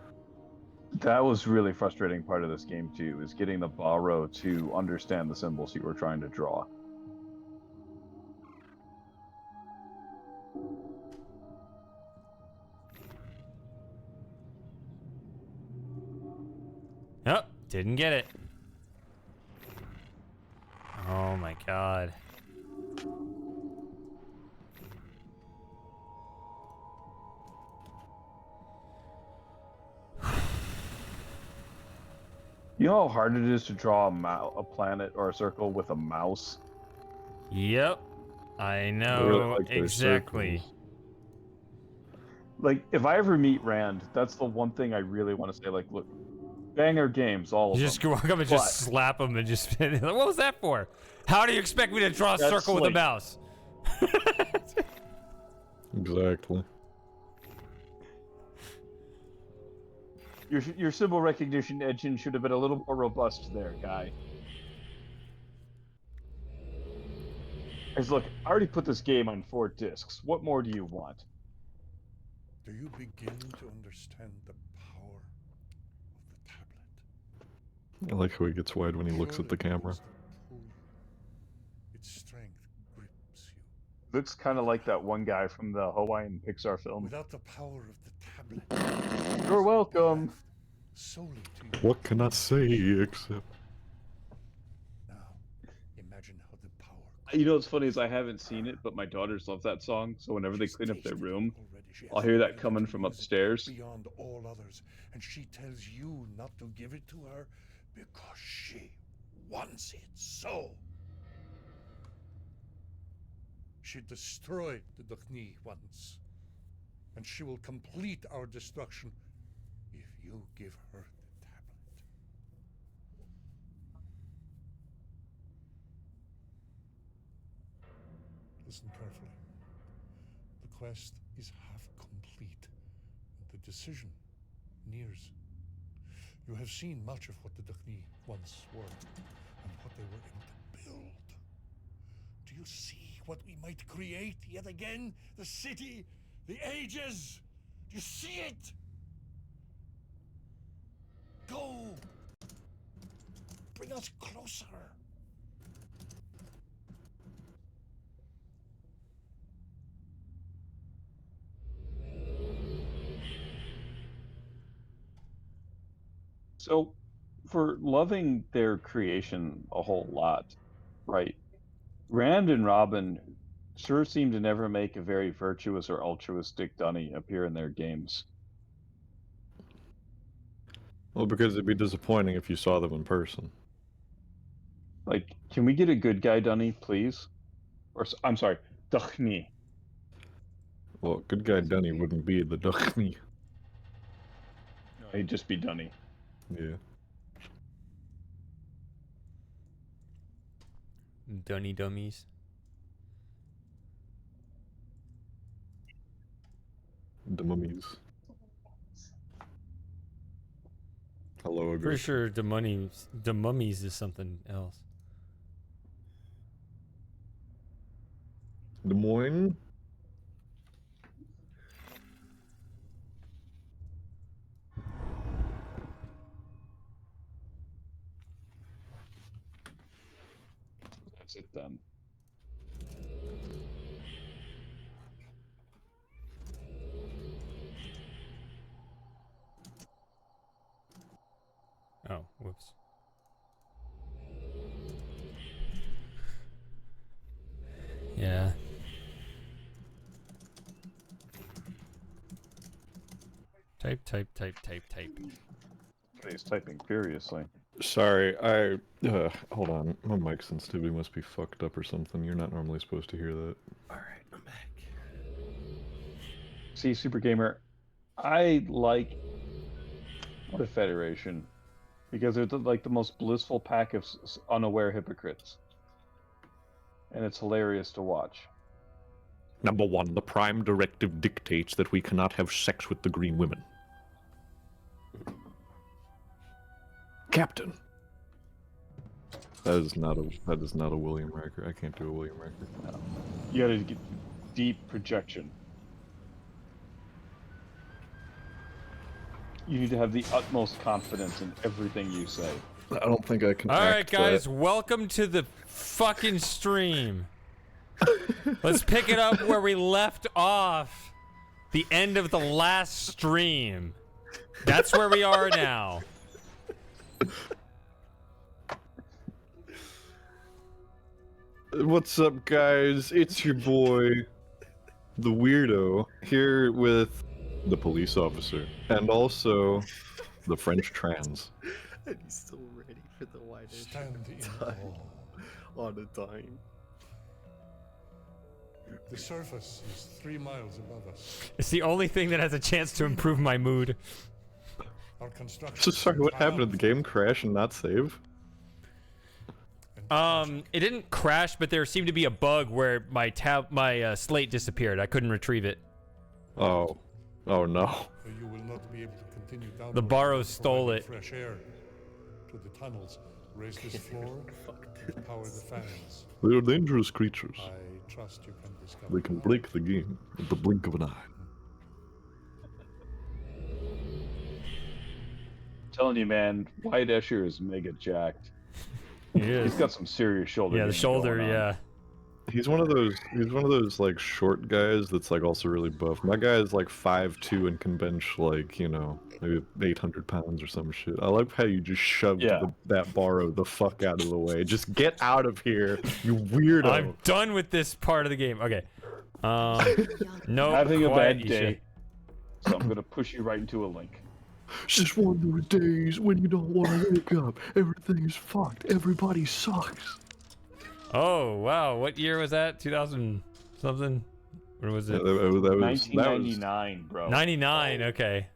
[SPEAKER 7] That was really frustrating part of this game too, is getting the borrow to understand the symbols you were trying to draw.
[SPEAKER 1] Nope, didn't get it. Oh my god.
[SPEAKER 7] You know how hard it is to draw a planet or a circle with a mouse?
[SPEAKER 1] Yep. I know
[SPEAKER 6] really like their
[SPEAKER 1] exactly.
[SPEAKER 6] circles.
[SPEAKER 7] Like, if I ever meet Rand, that's the one thing I really want to say. Like, look, banger games, all of
[SPEAKER 1] You
[SPEAKER 7] them.
[SPEAKER 1] just walk up and just slap him and just... What was that for? How do you expect me to draw a circle with a mouse?
[SPEAKER 6] Exactly.
[SPEAKER 7] Your symbol recognition engine should have been a little more robust there, guy. Because look, I already put this game on 4 discs. What more do you want?
[SPEAKER 2] Do you begin to understand the power of the tablet?
[SPEAKER 6] I like how he gets wide when he looks at the camera.
[SPEAKER 2] Its strength grips you.
[SPEAKER 7] Looks kind of like that one guy from the Hawaiian Pixar film.
[SPEAKER 2] Without the power of the tablet,
[SPEAKER 7] you're welcome.
[SPEAKER 2] Solely to you.
[SPEAKER 6] What can I say except?
[SPEAKER 2] Now, imagine how the power.
[SPEAKER 7] You know what's funny is I haven't seen it, but my daughters love that song. So whenever they clean up their room, I'll hear that coming from upstairs.
[SPEAKER 2] Beyond all others, and she tells you not to give it to her because she wants it so. She destroyed the Dukhni once, and she will complete our destruction if you give her the tablet. Listen carefully. The quest is half complete. The decision Nears. You have seen much of what the Dukhni once were, and what they were able to build. Do you see what we might create yet again? The city, the ages. Do you see it? Go! Bring us closer.
[SPEAKER 7] So, for loving their creation a whole lot, right? Rand and Robin sure seem to never make a very virtuous or altruistic Dunny appear in their games.
[SPEAKER 6] Well, because it'd be disappointing if you saw them in person.
[SPEAKER 7] Like, can we get a good guy Dunny, please? Or, I'm sorry, Dukhni.
[SPEAKER 6] Well, good guy Dunny wouldn't be the Dukhni.
[SPEAKER 7] No, he'd just be Dunny.
[SPEAKER 6] Yeah.
[SPEAKER 1] Dunny dummies.
[SPEAKER 6] The mummies. Hello,
[SPEAKER 1] Pretty sure the mummies is something else.
[SPEAKER 6] Des Moines?
[SPEAKER 7] That's it then.
[SPEAKER 1] Oh, whoops. Yeah. Type.
[SPEAKER 7] He's typing furiously.
[SPEAKER 6] Sorry, hold on. My mic sensitivity must be fucked up or something. You're not normally supposed to hear that.
[SPEAKER 5] Alright, I'm back.
[SPEAKER 7] See, Super Gamer, I like the Federation because they're like the most blissful pack of unaware hypocrites. And it's hilarious to watch.
[SPEAKER 6] Number 1, the Prime Directive dictates that we cannot have sex with the green women. Captain! That is not a William Riker. I can't do a William Riker.
[SPEAKER 7] No. You gotta get deep projection. You need to have the utmost confidence in everything you say.
[SPEAKER 6] I don't think I can.
[SPEAKER 1] Alright, guys, welcome to the fucking stream. Let's pick it up where we left off. The end of the last stream. That's where we are now.
[SPEAKER 6] What's up, guys? It's your boy, the weirdo, here with the police officer and also the French trans.
[SPEAKER 5] And he's still ready for the white
[SPEAKER 2] Stand in
[SPEAKER 5] time.
[SPEAKER 2] awe.
[SPEAKER 5] On a dime.
[SPEAKER 2] The surface is 3 miles above us.
[SPEAKER 1] It's the only thing that has a chance to improve my mood.
[SPEAKER 2] Our construction.
[SPEAKER 6] So sorry, what happened? Did the game crash and not save?
[SPEAKER 1] It didn't crash, but there seemed to be a bug where my slate disappeared. I couldn't retrieve it.
[SPEAKER 6] Oh no.
[SPEAKER 2] You will not be able to continue down.
[SPEAKER 1] The Barrows stole it.
[SPEAKER 2] Fresh air to the tunnels. Raise this floor and power the fans.
[SPEAKER 6] They are dangerous creatures.
[SPEAKER 2] I trust you can discover.
[SPEAKER 6] They can break the game at the blink of an eye.
[SPEAKER 7] I'm telling you, man, White Escher is mega jacked.
[SPEAKER 1] He is.
[SPEAKER 7] He's got some serious shoulder.
[SPEAKER 1] Yeah, the
[SPEAKER 7] game
[SPEAKER 1] shoulder,
[SPEAKER 7] going on.
[SPEAKER 1] yeah.
[SPEAKER 6] He's one of those like short guys that's like also really buff. My guy is like 5'2" and can bench like, you know, maybe 800 pounds or some shit. I like how you just shoved that Barrow the fuck out of the way. Just get out of here, you weirdo.
[SPEAKER 1] I'm done with this part of the game. Okay. No.
[SPEAKER 7] Having a bad
[SPEAKER 1] quiet,
[SPEAKER 7] day, so I'm gonna push you right into a link.
[SPEAKER 6] It's just one of those days when you don't want to wake up. Everything is fucked. Everybody sucks.
[SPEAKER 1] Oh, wow. What year was that? 2000 something? Or was it?
[SPEAKER 6] Yeah, that was
[SPEAKER 7] 1999, bro.
[SPEAKER 1] 99, okay.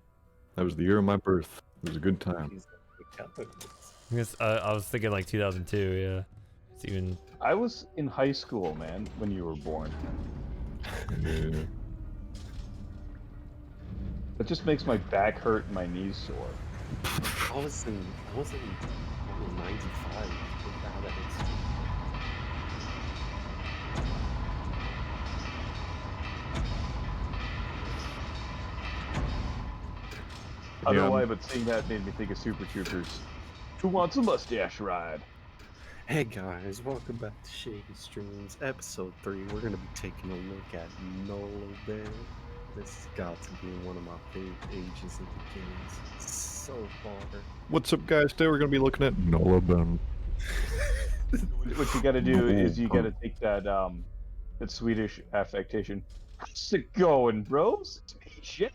[SPEAKER 6] That was the year of my birth. It was a good time.
[SPEAKER 1] I was thinking like 2002, yeah. It's even...
[SPEAKER 7] I was in high school, man, when you were born.
[SPEAKER 6] Yeah.
[SPEAKER 7] That just makes my back hurt and my knees sore.
[SPEAKER 5] I was in 95. Look at how that is.
[SPEAKER 7] I don't know why, but seeing that made me think of Super Troopers. Who wants a mustache ride?
[SPEAKER 5] Hey guys, welcome back to Shady Streams, episode 3. We're going to be taking a look at Nolo Bear. This has got to be one of my favorite ages of the games. So far.
[SPEAKER 6] What's up, guys? Today we're going to be looking at Nola Ben.
[SPEAKER 7] What you got to do is you got to take that that Swedish affectation. How's it going, bros? It's me, shit.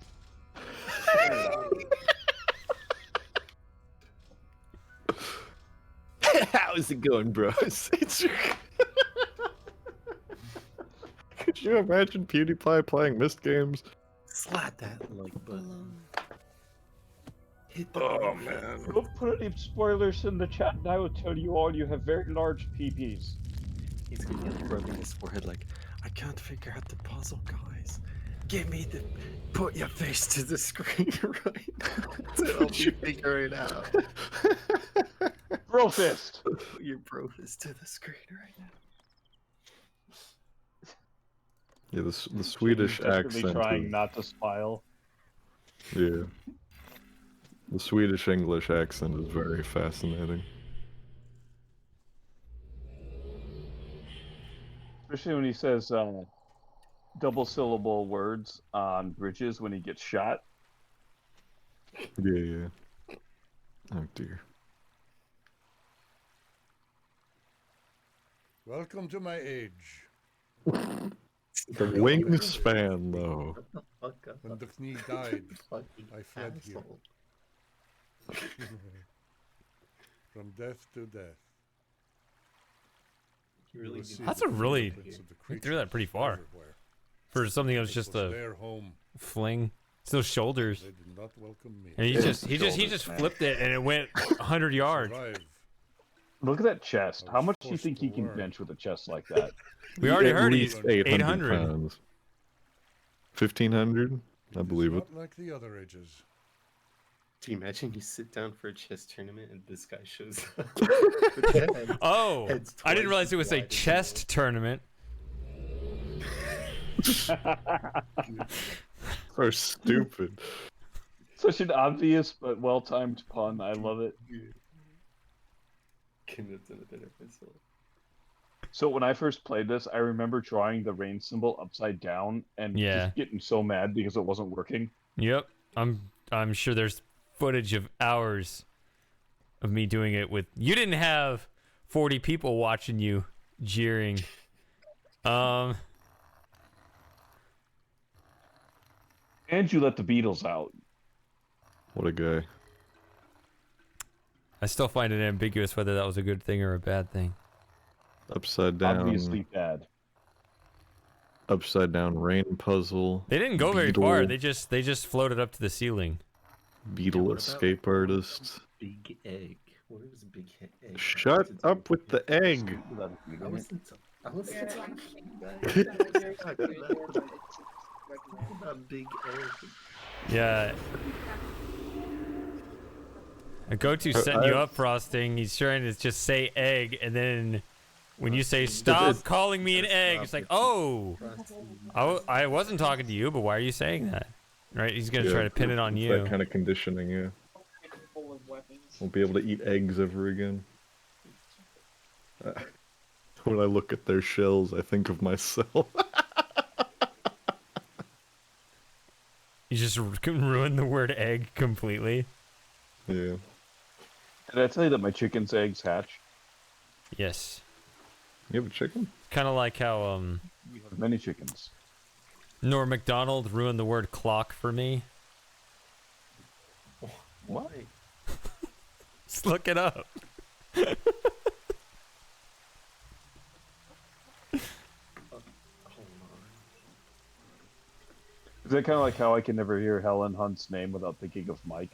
[SPEAKER 6] How's it going, bros? Could you imagine PewDiePie playing Myst games?
[SPEAKER 5] Slap that like button. Hit the
[SPEAKER 6] Oh,
[SPEAKER 5] button.
[SPEAKER 6] man.
[SPEAKER 7] Don't put any spoilers in the chat, and I will tell you all you have very large PPs.
[SPEAKER 5] He's gonna be like rubbing his forehead like, I can't figure out the puzzle, guys. Give me the... Put your face to the screen right now to help you figure it out.
[SPEAKER 7] Bro fist.
[SPEAKER 5] Put your bro fist to the screen right now.
[SPEAKER 6] Yeah, the Swedish
[SPEAKER 7] Desperately
[SPEAKER 6] accent.
[SPEAKER 7] trying not to smile.
[SPEAKER 6] Yeah. The Swedish English accent is very fascinating.
[SPEAKER 7] Especially when he says double syllable words on bridges when he gets shot.
[SPEAKER 6] Yeah. Oh dear.
[SPEAKER 2] Welcome to my age.
[SPEAKER 6] The wingspan, though.
[SPEAKER 2] When the knee died, I fled here. From death to death.
[SPEAKER 5] Really
[SPEAKER 1] That's a really... You threw that pretty far.
[SPEAKER 2] Everywhere.
[SPEAKER 1] For something that was just a
[SPEAKER 2] their home.
[SPEAKER 1] fling. It's those shoulders.
[SPEAKER 2] They did not welcome me.
[SPEAKER 1] And he just flipped it and it went 100 yards.
[SPEAKER 2] Survive.
[SPEAKER 7] Look at that chest. How much do you think he can bench with a chest like that?
[SPEAKER 1] We already heard
[SPEAKER 6] he's
[SPEAKER 1] he's
[SPEAKER 6] 800
[SPEAKER 1] 800.
[SPEAKER 6] pounds. 1,500? I believe it.
[SPEAKER 2] Not like the other ages.
[SPEAKER 5] Do you imagine you sit down for a chess tournament and this guy shows up?
[SPEAKER 1] Oh, I didn't realize it was a chest tournament.
[SPEAKER 6] So stupid.
[SPEAKER 7] Such an obvious but well-timed pun. I love it. So when I first played this, I remember drawing the rain symbol upside down and just getting so mad because it wasn't working.
[SPEAKER 1] Yep, I'm sure there's footage of hours of me doing it with. You didn't have 40 people watching you jeering. And
[SPEAKER 7] you let the Beatles out.
[SPEAKER 6] What a guy.
[SPEAKER 1] I still find it ambiguous whether that was a good thing or a bad thing.
[SPEAKER 6] Upside down.
[SPEAKER 7] Obviously bad.
[SPEAKER 6] Upside down rain puzzle.
[SPEAKER 1] They didn't go very far. They just floated up to the ceiling.
[SPEAKER 6] Beetle escape artist.
[SPEAKER 5] Big egg. Where is Big Egg?
[SPEAKER 6] Shut up with the egg.
[SPEAKER 5] I wasn't talking about Big Egg.
[SPEAKER 1] Yeah. A go-to setting you up, Frosting. He's trying to just say egg, and then when you say stop calling me an egg, it's like, oh, I wasn't talking to you, but why are you saying that? Right? He's gonna try to pin it on you.
[SPEAKER 6] That kind of conditioning, yeah. Won't be able to eat eggs ever again. When I look at their shells, I think of myself.
[SPEAKER 1] You just ruin the word egg completely.
[SPEAKER 6] Yeah.
[SPEAKER 7] Did I tell you that my chicken's eggs hatch?
[SPEAKER 1] Yes.
[SPEAKER 6] You have a chicken?
[SPEAKER 1] Kind of like how
[SPEAKER 7] We have many chickens.
[SPEAKER 1] Norm Macdonald ruined the word clock for me.
[SPEAKER 7] What?
[SPEAKER 1] Just look it up.
[SPEAKER 7] Is that kind of like how I can never hear Helen Hunt's name without thinking of Mike?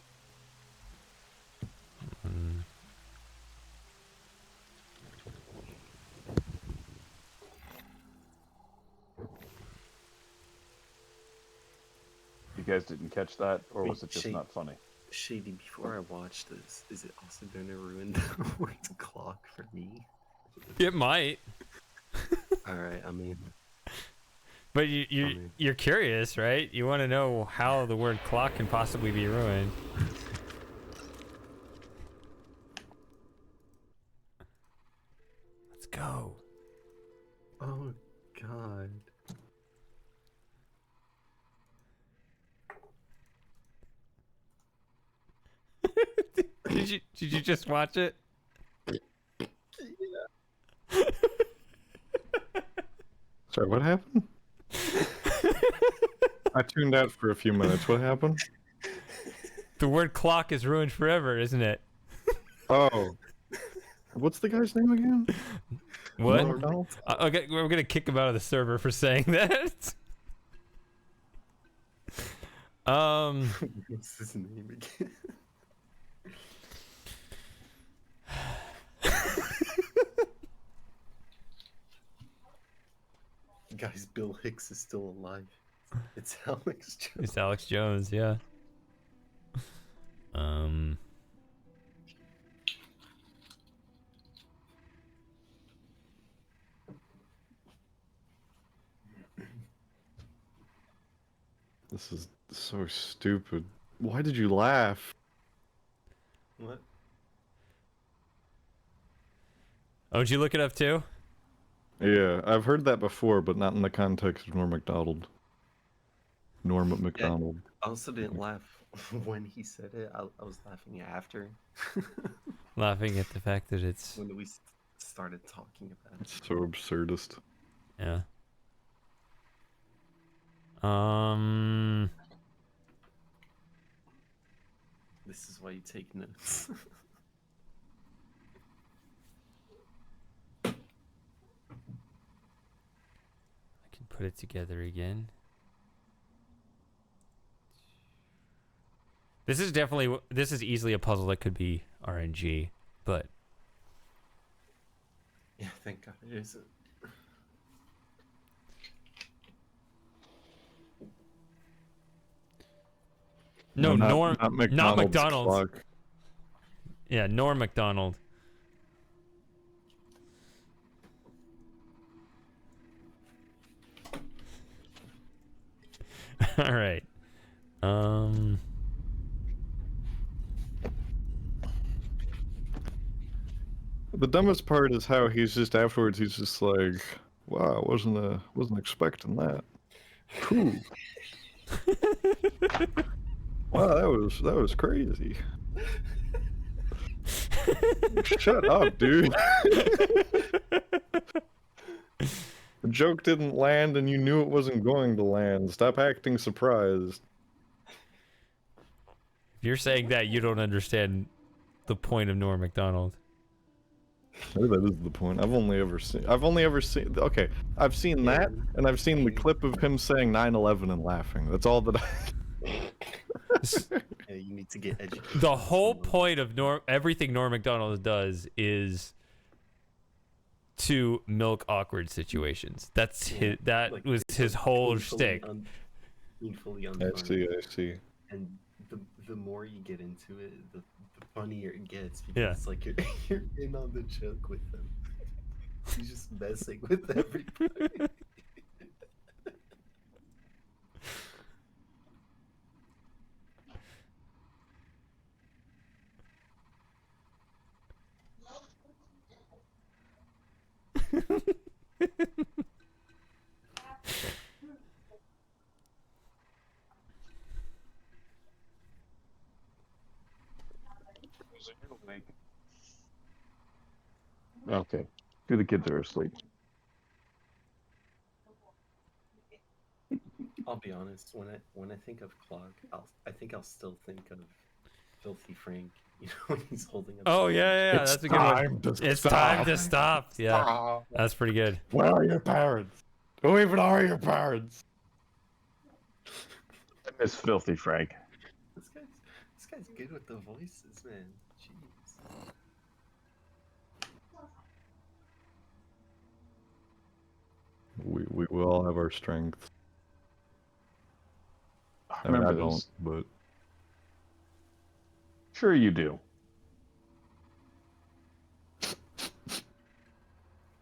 [SPEAKER 7] you guys didn't catch that, or was it just not funny?
[SPEAKER 5] Shady, before I watch this, is it also going to ruin the word clock for me?
[SPEAKER 1] It might.
[SPEAKER 5] All right, I mean.
[SPEAKER 1] But you're curious, right? You want to know how the word clock can possibly be ruined. Let's go.
[SPEAKER 5] Oh God.
[SPEAKER 1] Did you just watch it?
[SPEAKER 5] Yeah.
[SPEAKER 6] Sorry, what happened? I tuned out for a few minutes. What happened?
[SPEAKER 1] The word clock is ruined forever, isn't it?
[SPEAKER 6] Oh. What's the guy's name again?
[SPEAKER 1] What?
[SPEAKER 6] Okay,
[SPEAKER 1] we're gonna kick him out of the server for saying that.
[SPEAKER 5] What's his name again? Guys, Bill Hicks is still alive. It's Alex Jones.
[SPEAKER 1] It's Alex Jones, yeah.
[SPEAKER 6] This is so stupid. Why did you laugh?
[SPEAKER 5] What?
[SPEAKER 1] Oh, did you look it up too?
[SPEAKER 6] Yeah, I've heard that before, but not in the context of Norm Macdonald. Norm McDonald.
[SPEAKER 5] I also didn't laugh when he said it. I was laughing after.
[SPEAKER 1] Laughing at the fact that it's...
[SPEAKER 5] When we started talking about it.
[SPEAKER 6] It's so absurdist.
[SPEAKER 1] Yeah.
[SPEAKER 5] This is why you take notes.
[SPEAKER 1] I can put it together again. This is easily a puzzle that could be RNG, but...
[SPEAKER 5] Yeah, thank God it isn't.
[SPEAKER 1] No,
[SPEAKER 6] not
[SPEAKER 1] McDonald's.
[SPEAKER 6] Clock.
[SPEAKER 1] Yeah, Norm Macdonald. All right.
[SPEAKER 6] The dumbest part is how he's just afterwards. He's just like, "Wow, wasn't expecting that." Cool. Wow, that was crazy. Shut up, dude. The joke didn't land and you knew it wasn't going to land. Stop acting surprised.
[SPEAKER 1] If you're saying that, you don't understand the point of Norm Macdonald.
[SPEAKER 6] Maybe that is the point. I've only ever seen okay, I've seen that and I've seen the clip of him saying 9/11 and laughing. That's all that I
[SPEAKER 5] Yeah, you need to get educated.
[SPEAKER 1] The whole point of everything Norm Macdonald does is to milk awkward situations. That's his. That was his whole shtick.
[SPEAKER 5] Painfully
[SPEAKER 6] I
[SPEAKER 5] unfunny.
[SPEAKER 6] see.
[SPEAKER 5] And the more you get into it, the funnier it gets because it's like you're in on the joke with them. He's just messing with everybody.
[SPEAKER 7] Okay. The kids are asleep.
[SPEAKER 5] I'll be honest. When I think of Clog, I think I'll still think of Filthy Frank. You know, when he's holding up.
[SPEAKER 1] Oh yeah, that's a good one. It's time to stop. Yeah, that's pretty good.
[SPEAKER 6] Where are your parents? Who even are your parents?
[SPEAKER 7] I miss Filthy Frank.
[SPEAKER 5] This guy's good with the voices, man. Jeez.
[SPEAKER 6] We all have our strengths.
[SPEAKER 4] I mean, I
[SPEAKER 7] Remember
[SPEAKER 4] don't,
[SPEAKER 7] this.
[SPEAKER 4] but
[SPEAKER 7] Sure you do.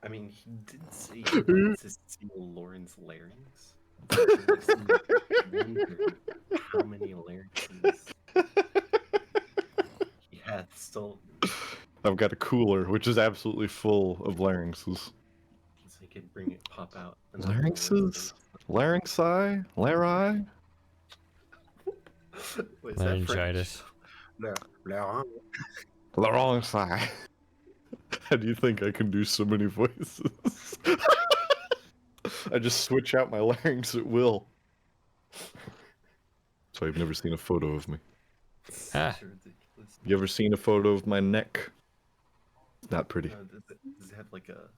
[SPEAKER 5] I mean, he did say he wanted to steal Lauren's larynx. It makes me wonder how many larynxes he had stolen.
[SPEAKER 4] I've got a cooler which is absolutely full of larynxes.
[SPEAKER 5] So he could bring it, pop out.
[SPEAKER 4] Larynxes? Larynxi? Larynx?
[SPEAKER 5] Wait, is that
[SPEAKER 1] Laryngitis.
[SPEAKER 4] Larynxi. How do you think I can do so many voices? I just switch out my larynx at will. So I've never seen a photo of me.
[SPEAKER 1] Ah.
[SPEAKER 5] Ridiculous.
[SPEAKER 4] You ever seen a photo of my neck? It's not pretty.
[SPEAKER 5] Does it have like a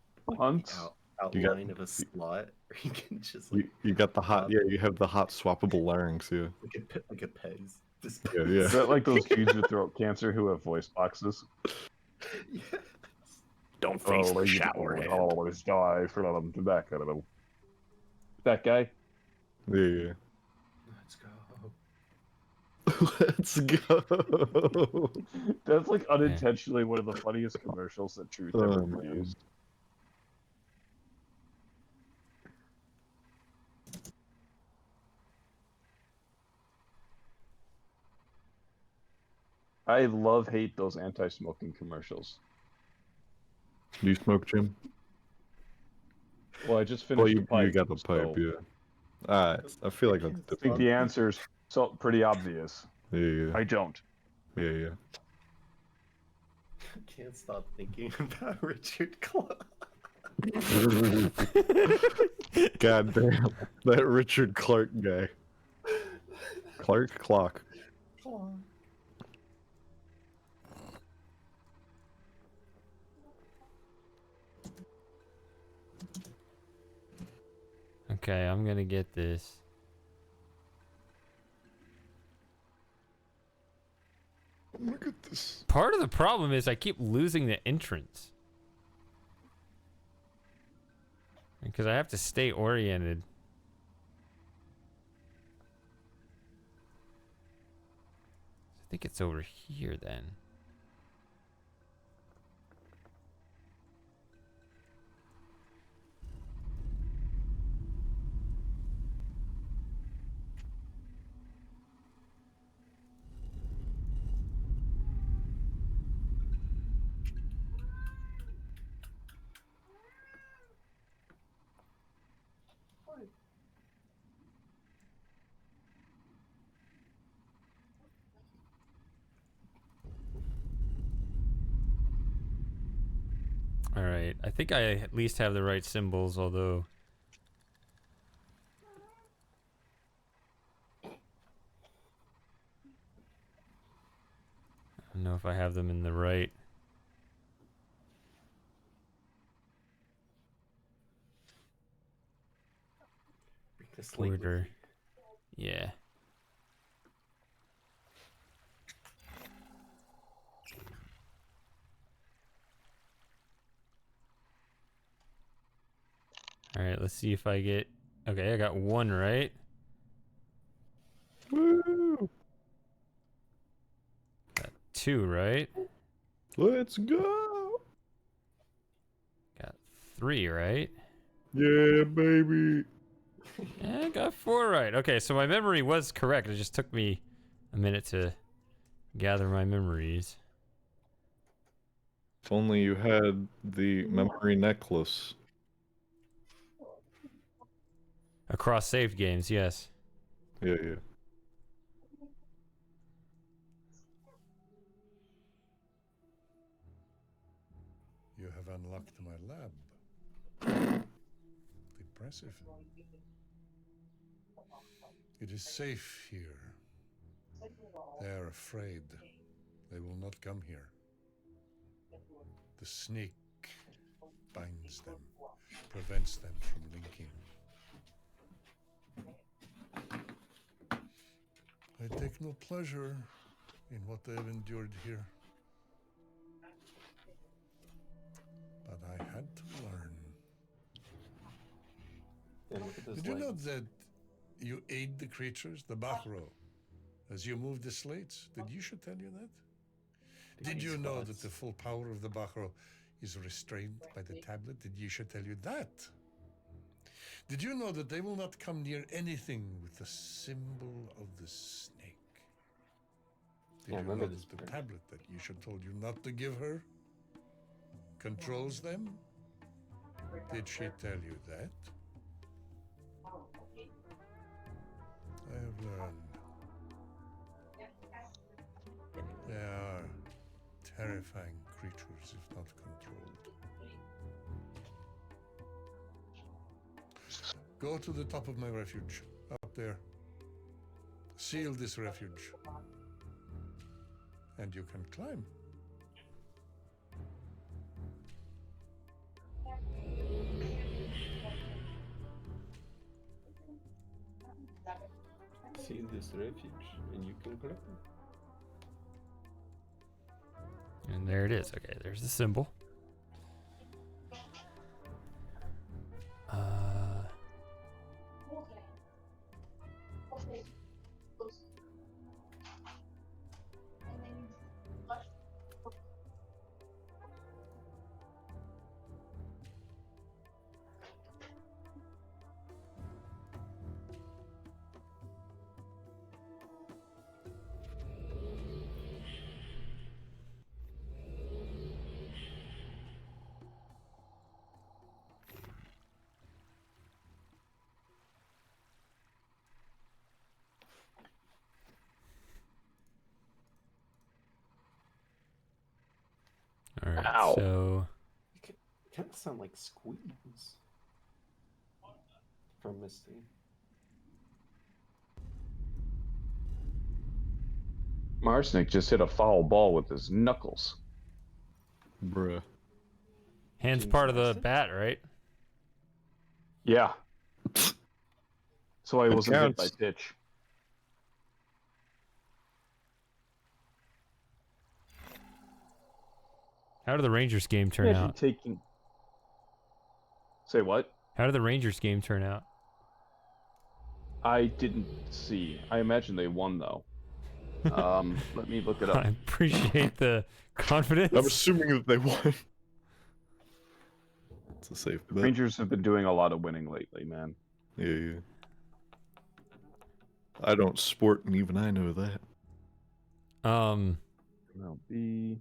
[SPEAKER 5] outline of a slot, or you can just like
[SPEAKER 4] you got the hot you have the hot swappable larynx, yeah.
[SPEAKER 5] like a Pez.
[SPEAKER 4] Yeah.
[SPEAKER 7] Is that like those dudes with throat cancer who have voice boxes?
[SPEAKER 5] Yes.
[SPEAKER 4] Don't face the shower head.
[SPEAKER 7] Always die for them to back out of them. That guy?
[SPEAKER 4] Yeah.
[SPEAKER 5] Let's go.
[SPEAKER 4] Let's go.
[SPEAKER 7] That's like unintentionally one of the funniest commercials that Truth ever produced. I hate those anti-smoking commercials.
[SPEAKER 4] Do you smoke, Jim?
[SPEAKER 7] Well, I just finished the pipe.
[SPEAKER 4] You got the pipe, yeah. I feel like that's
[SPEAKER 7] I think the answer's pretty obvious.
[SPEAKER 4] Yeah.
[SPEAKER 7] I don't.
[SPEAKER 4] Yeah.
[SPEAKER 5] I can't stop thinking about Richard Clark.
[SPEAKER 4] God damn, that Richard Clark guy. Clock.
[SPEAKER 1] Okay, I'm gonna get this.
[SPEAKER 4] Look at this.
[SPEAKER 1] Part of the problem is I keep losing the entrance. Because I have to stay oriented. I think it's over here then. Alright, I think I at least have the right symbols, although... I don't know if I have them in the right order. Yeah. Alright, let's see if I get... Okay, I got one right.
[SPEAKER 4] Woo!
[SPEAKER 1] Got two right.
[SPEAKER 4] Let's go!
[SPEAKER 1] Got three right.
[SPEAKER 4] Yeah, baby!
[SPEAKER 1] And I got four right. Okay, so my memory was correct. It just took me a minute to gather my memories.
[SPEAKER 4] If only you had the memory necklace.
[SPEAKER 1] Across saved games, yes.
[SPEAKER 4] Yeah.
[SPEAKER 2] You have unlocked my lab. Impressive. It is safe here. They are afraid. They will not come here. The snake binds them, prevents them from linking. I take no pleasure in what they have endured here. But I had to learn.
[SPEAKER 5] And look at this
[SPEAKER 2] Did you
[SPEAKER 5] light.
[SPEAKER 2] know that You aid the creatures, the Bahro, as you move the slates. Did Yusha tell you that? Did you know that the full power of the Bahro is restrained by the tablet? Did Yusha tell you that? Did you know that they will not come near anything with the symbol of the snake? Did you know that the tablet that Yusha told you not to give her controls them? Did she tell you that? I have learned. They are terrifying creatures if not controlled. Go to the top of my refuge, up there. Seal this refuge. And you can climb.
[SPEAKER 8] Seal this refuge, and you can collect them.
[SPEAKER 1] And there it is. Okay, there's the symbol. All right,
[SPEAKER 7] Ow.
[SPEAKER 1] so
[SPEAKER 8] It kind of sound like squeaks from Misty.
[SPEAKER 7] Marsnick just hit a foul ball with his knuckles.
[SPEAKER 4] Bruh.
[SPEAKER 1] hand's part of the bat, right?
[SPEAKER 7] Yeah. So I
[SPEAKER 4] It
[SPEAKER 7] wasn't hit by
[SPEAKER 4] counts.
[SPEAKER 7] pitch.
[SPEAKER 1] How did the Rangers game turn
[SPEAKER 7] Imagine
[SPEAKER 1] out?
[SPEAKER 7] taking. Say what?
[SPEAKER 1] How did the Rangers game turn out?
[SPEAKER 7] I didn't see. I imagine they won though. Let me look it
[SPEAKER 1] I
[SPEAKER 7] up.
[SPEAKER 1] appreciate the confidence.
[SPEAKER 4] I'm assuming that they won. It's a safe bet.
[SPEAKER 7] Rangers have been doing a lot of winning lately, man.
[SPEAKER 4] Yeah, yeah. I don't sport, and even I know that.
[SPEAKER 7] MLB.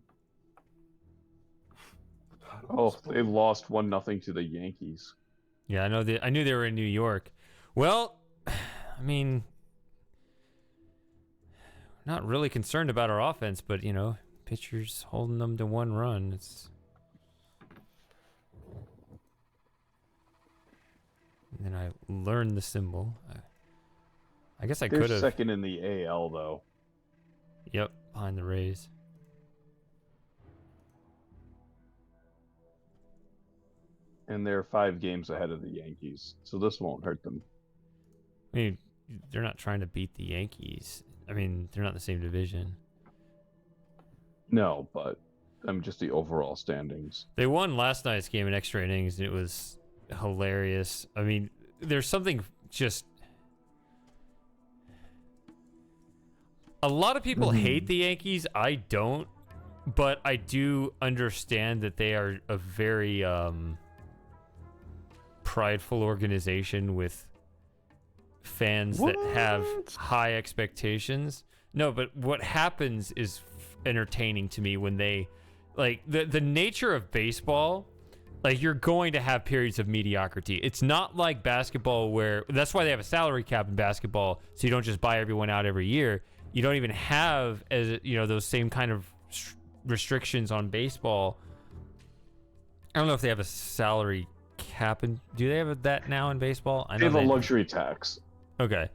[SPEAKER 7] Oh, they lost 1-0 to the Yankees.
[SPEAKER 1] Yeah, I knew they were in New York. Well, I mean, not really concerned about our offense, but you know, pitchers holding them to 1 run. It's and then I learned the symbol. I guess I
[SPEAKER 7] They're
[SPEAKER 1] could have.
[SPEAKER 7] second in the AL though.
[SPEAKER 1] Yep, behind the Rays.
[SPEAKER 7] And they're 5 games ahead of the Yankees, so this won't hurt them.
[SPEAKER 1] I mean, they're not trying to beat the Yankees. I mean, they're not in the same division.
[SPEAKER 7] No, but just the overall standings.
[SPEAKER 1] They won last night's game in extra innings, and it was hilarious. I mean, there's something just... A lot of people hate the Yankees. I don't. But I do understand that they are a very prideful organization with fans that have high expectations. No, but what happens is entertaining to me when they... Like, the nature of baseball... Like, you're going to have periods of mediocrity. It's not like basketball where... That's why they have a salary cap in basketball, so you don't just buy everyone out every year. You don't even have, those same kind of restrictions on baseball. I don't know if they have a salary cap. Do they have that now in baseball? I know
[SPEAKER 7] They have a luxury tax.
[SPEAKER 1] Okay.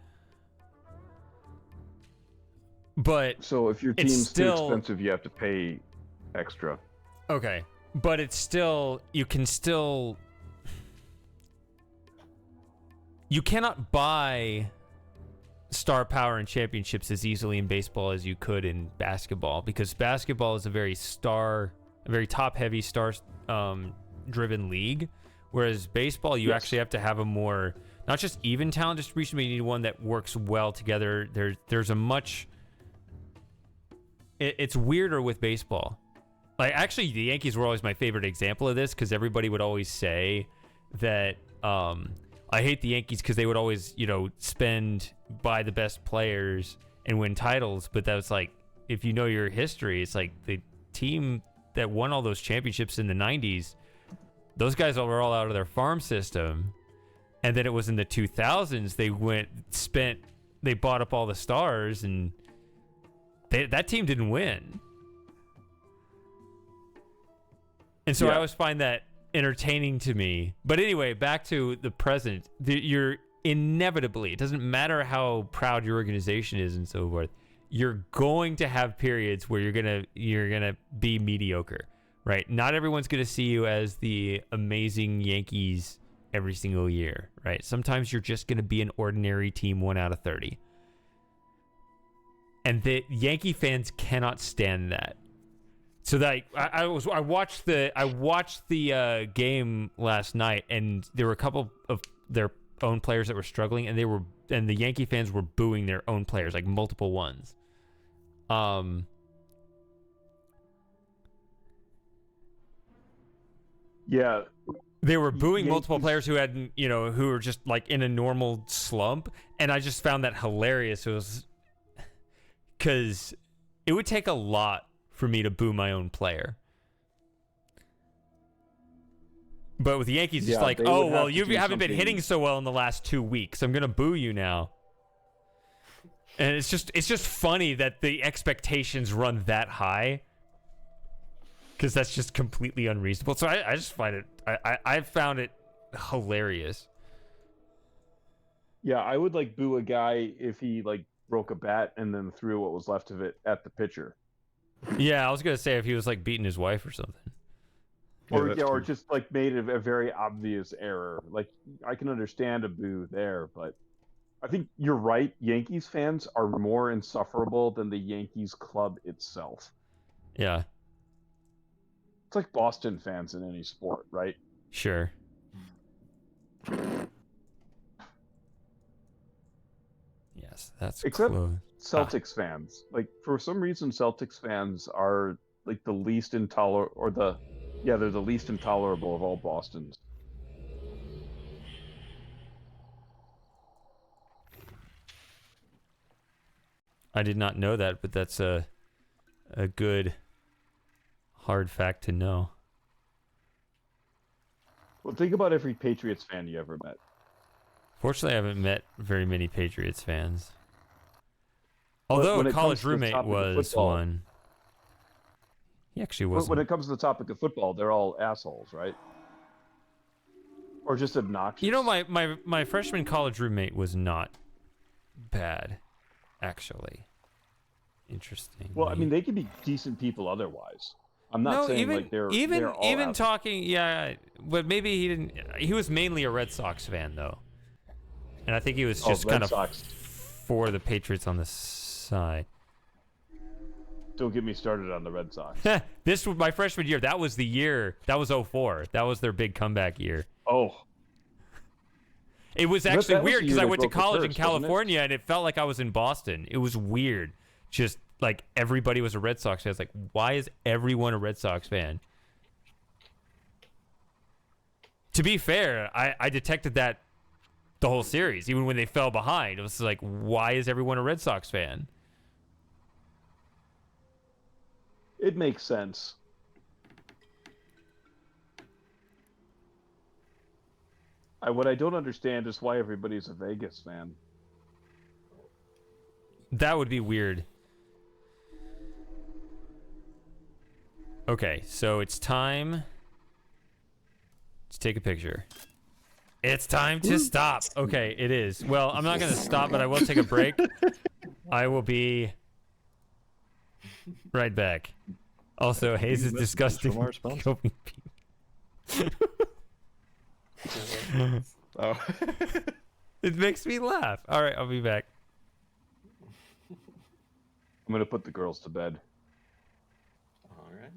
[SPEAKER 1] But...
[SPEAKER 7] So if your
[SPEAKER 1] it's
[SPEAKER 7] team's
[SPEAKER 1] still...
[SPEAKER 7] too expensive, you have to pay extra.
[SPEAKER 1] Okay. But it's still... You can still... You cannot buy... star power and championships as easily in baseball as you could in basketball, because basketball is a very top heavy star driven league, whereas baseball you actually have to have a more not just even talent distribution, but you need one that works well together. There's a much... It's weirder with baseball. Like, actually, the Yankees were always my favorite example of this because everybody would always say that I hate the Yankees because they would always, buy the best players and win titles. But that was like, if you know your history, it's like the team that won all those championships in the 90s, those guys were all out of their farm system. And then it was in the 2000s, they bought up all the stars, and that team didn't win. And so I always find that entertaining to me. But anyway, back to the present. You're inevitably, it doesn't matter how proud your organization is and so forth, you're going to have periods where you're gonna be mediocre, right? Not everyone's gonna see you as the amazing Yankees every single year, right? Sometimes you're just gonna be an ordinary team 1 out of 30. And the Yankee fans cannot stand that. So that I watched the game last night, and there were a couple of their own players that were struggling, and the Yankee fans were booing their own players, like multiple ones.
[SPEAKER 7] Yeah.
[SPEAKER 1] They were booing multiple players who were just like in a normal slump, and I just found that hilarious. It was because it would take a lot for me to boo my own player. But with the Yankees, it's like, oh, well, you haven't been hitting so well in the last 2 weeks. I'm going to boo you now. And it's just funny that the expectations run that high, because that's just completely unreasonable. So I just find it, I found it hilarious.
[SPEAKER 7] Yeah, I would boo a guy if he broke a bat and then threw what was left of it at the pitcher.
[SPEAKER 1] Yeah, I was gonna say if he was beating his wife or something.
[SPEAKER 7] Or just made a very obvious error. I can understand a boo there, but I think you're right. Yankees fans are more insufferable than the Yankees club itself.
[SPEAKER 1] Yeah.
[SPEAKER 7] It's like Boston fans in any sport, right?
[SPEAKER 1] Sure. Yes, that's
[SPEAKER 7] except
[SPEAKER 1] close.
[SPEAKER 7] Celtics fans. For some reason, Celtics fans are the least intolerant, they're the least intolerable of all Bostons.
[SPEAKER 1] I did not know that, but that's a good hard fact to know.
[SPEAKER 7] Well, think about every Patriots fan you ever met.
[SPEAKER 1] Fortunately, I haven't met very many Patriots fans. Although a college roommate was one. He actually wasn't.
[SPEAKER 7] When it comes to the topic of football, they're all assholes, right? Or just obnoxious.
[SPEAKER 1] My freshman college roommate was not bad, actually. Interesting.
[SPEAKER 7] Well, I mean, they could be decent people otherwise. I'm not saying they're all
[SPEAKER 1] talking, yeah, but maybe he didn't. He was mainly a Red Sox fan, though, and I think he was just kind of for the Patriots on the side.
[SPEAKER 7] Don't get me started on the Red Sox.
[SPEAKER 1] This was my freshman year. That was the year. That was 2004. That was their big comeback year.
[SPEAKER 7] Oh.
[SPEAKER 1] It was actually weird because I went to college in California and it felt like I was in Boston. It was weird. Just everybody was a Red Sox fan. I was like, why is everyone a Red Sox fan? To be fair, I detected that the whole series, even when they fell behind. It was like, why is everyone a Red Sox fan?
[SPEAKER 7] It makes sense. What I don't understand is why everybody's a Vegas fan.
[SPEAKER 1] That would be weird. Okay, so it's time to take a picture. It's time to stop. Okay, it is. Well, I'm not going to stop, but I will take a break. I will be right back. Also, Hayes is disgusting.
[SPEAKER 6] Oh.
[SPEAKER 1] It makes me laugh. All right, I'll be back.
[SPEAKER 7] I'm going to put the girls to bed.
[SPEAKER 8] All right.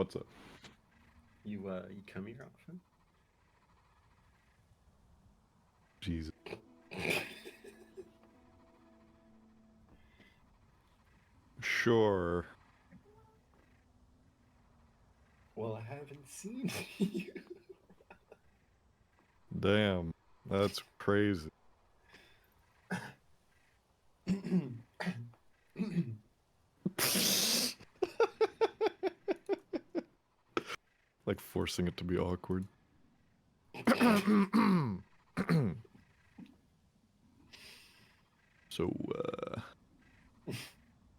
[SPEAKER 6] What's up?
[SPEAKER 5] You come here often?
[SPEAKER 6] Jesus. Sure.
[SPEAKER 5] Well, I haven't seen you.
[SPEAKER 6] Damn, that's crazy. Like forcing it to be awkward. So,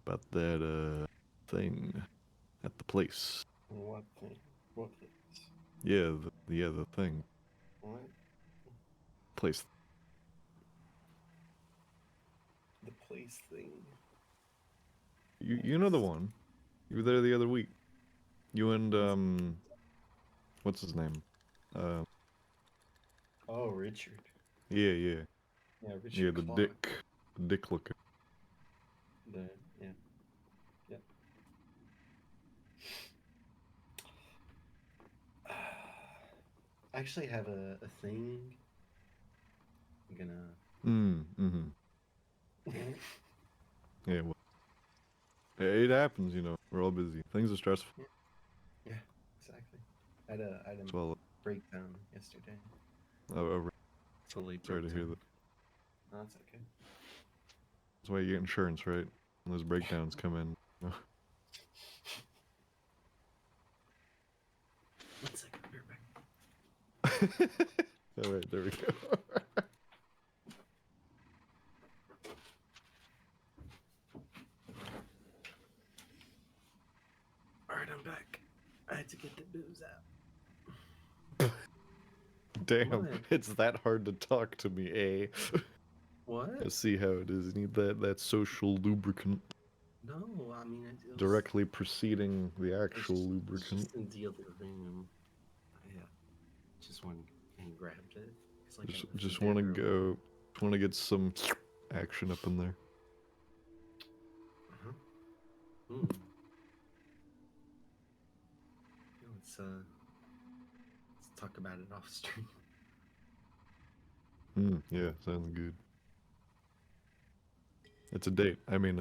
[SPEAKER 6] about that, thing at the place.
[SPEAKER 5] What thing? What thing?
[SPEAKER 6] Yeah, the thing.
[SPEAKER 5] What?
[SPEAKER 6] Place.
[SPEAKER 5] The place thing.
[SPEAKER 6] You know the one. You were there the other week. You and, what's his name?
[SPEAKER 5] Oh, Richard.
[SPEAKER 6] Yeah.
[SPEAKER 5] Yeah, Richard.
[SPEAKER 6] Yeah, the
[SPEAKER 5] Clark.
[SPEAKER 6] dick looker.
[SPEAKER 5] Yeah. Yep. I actually have a thing. I'm gonna.
[SPEAKER 6] Yeah, well, it happens, you know. We're all busy. Things are stressful.
[SPEAKER 5] Yeah, exactly. I had a
[SPEAKER 6] Well,
[SPEAKER 5] breakdown yesterday.
[SPEAKER 6] sorry to hear that.
[SPEAKER 5] No, that's okay.
[SPEAKER 6] That's why you get insurance, right? When those breakdowns come in.
[SPEAKER 5] One second, be right back.
[SPEAKER 6] All right, there we go.
[SPEAKER 5] All right, I'm back. I had to get the booze out.
[SPEAKER 6] Damn,
[SPEAKER 5] What?
[SPEAKER 6] it's that hard to talk to me, eh?
[SPEAKER 5] What?
[SPEAKER 6] I see how it is. You need that social lubricant
[SPEAKER 5] No, I mean it was,
[SPEAKER 6] directly preceding the actual
[SPEAKER 5] It's
[SPEAKER 6] lubricant.
[SPEAKER 5] just in the other room. I just went and grabbed it.
[SPEAKER 6] Just want to go. Just want to get some action up in there.
[SPEAKER 5] Hmm. Let's talk about it off stream.
[SPEAKER 6] Yeah, sounds good. It's a date. I mean,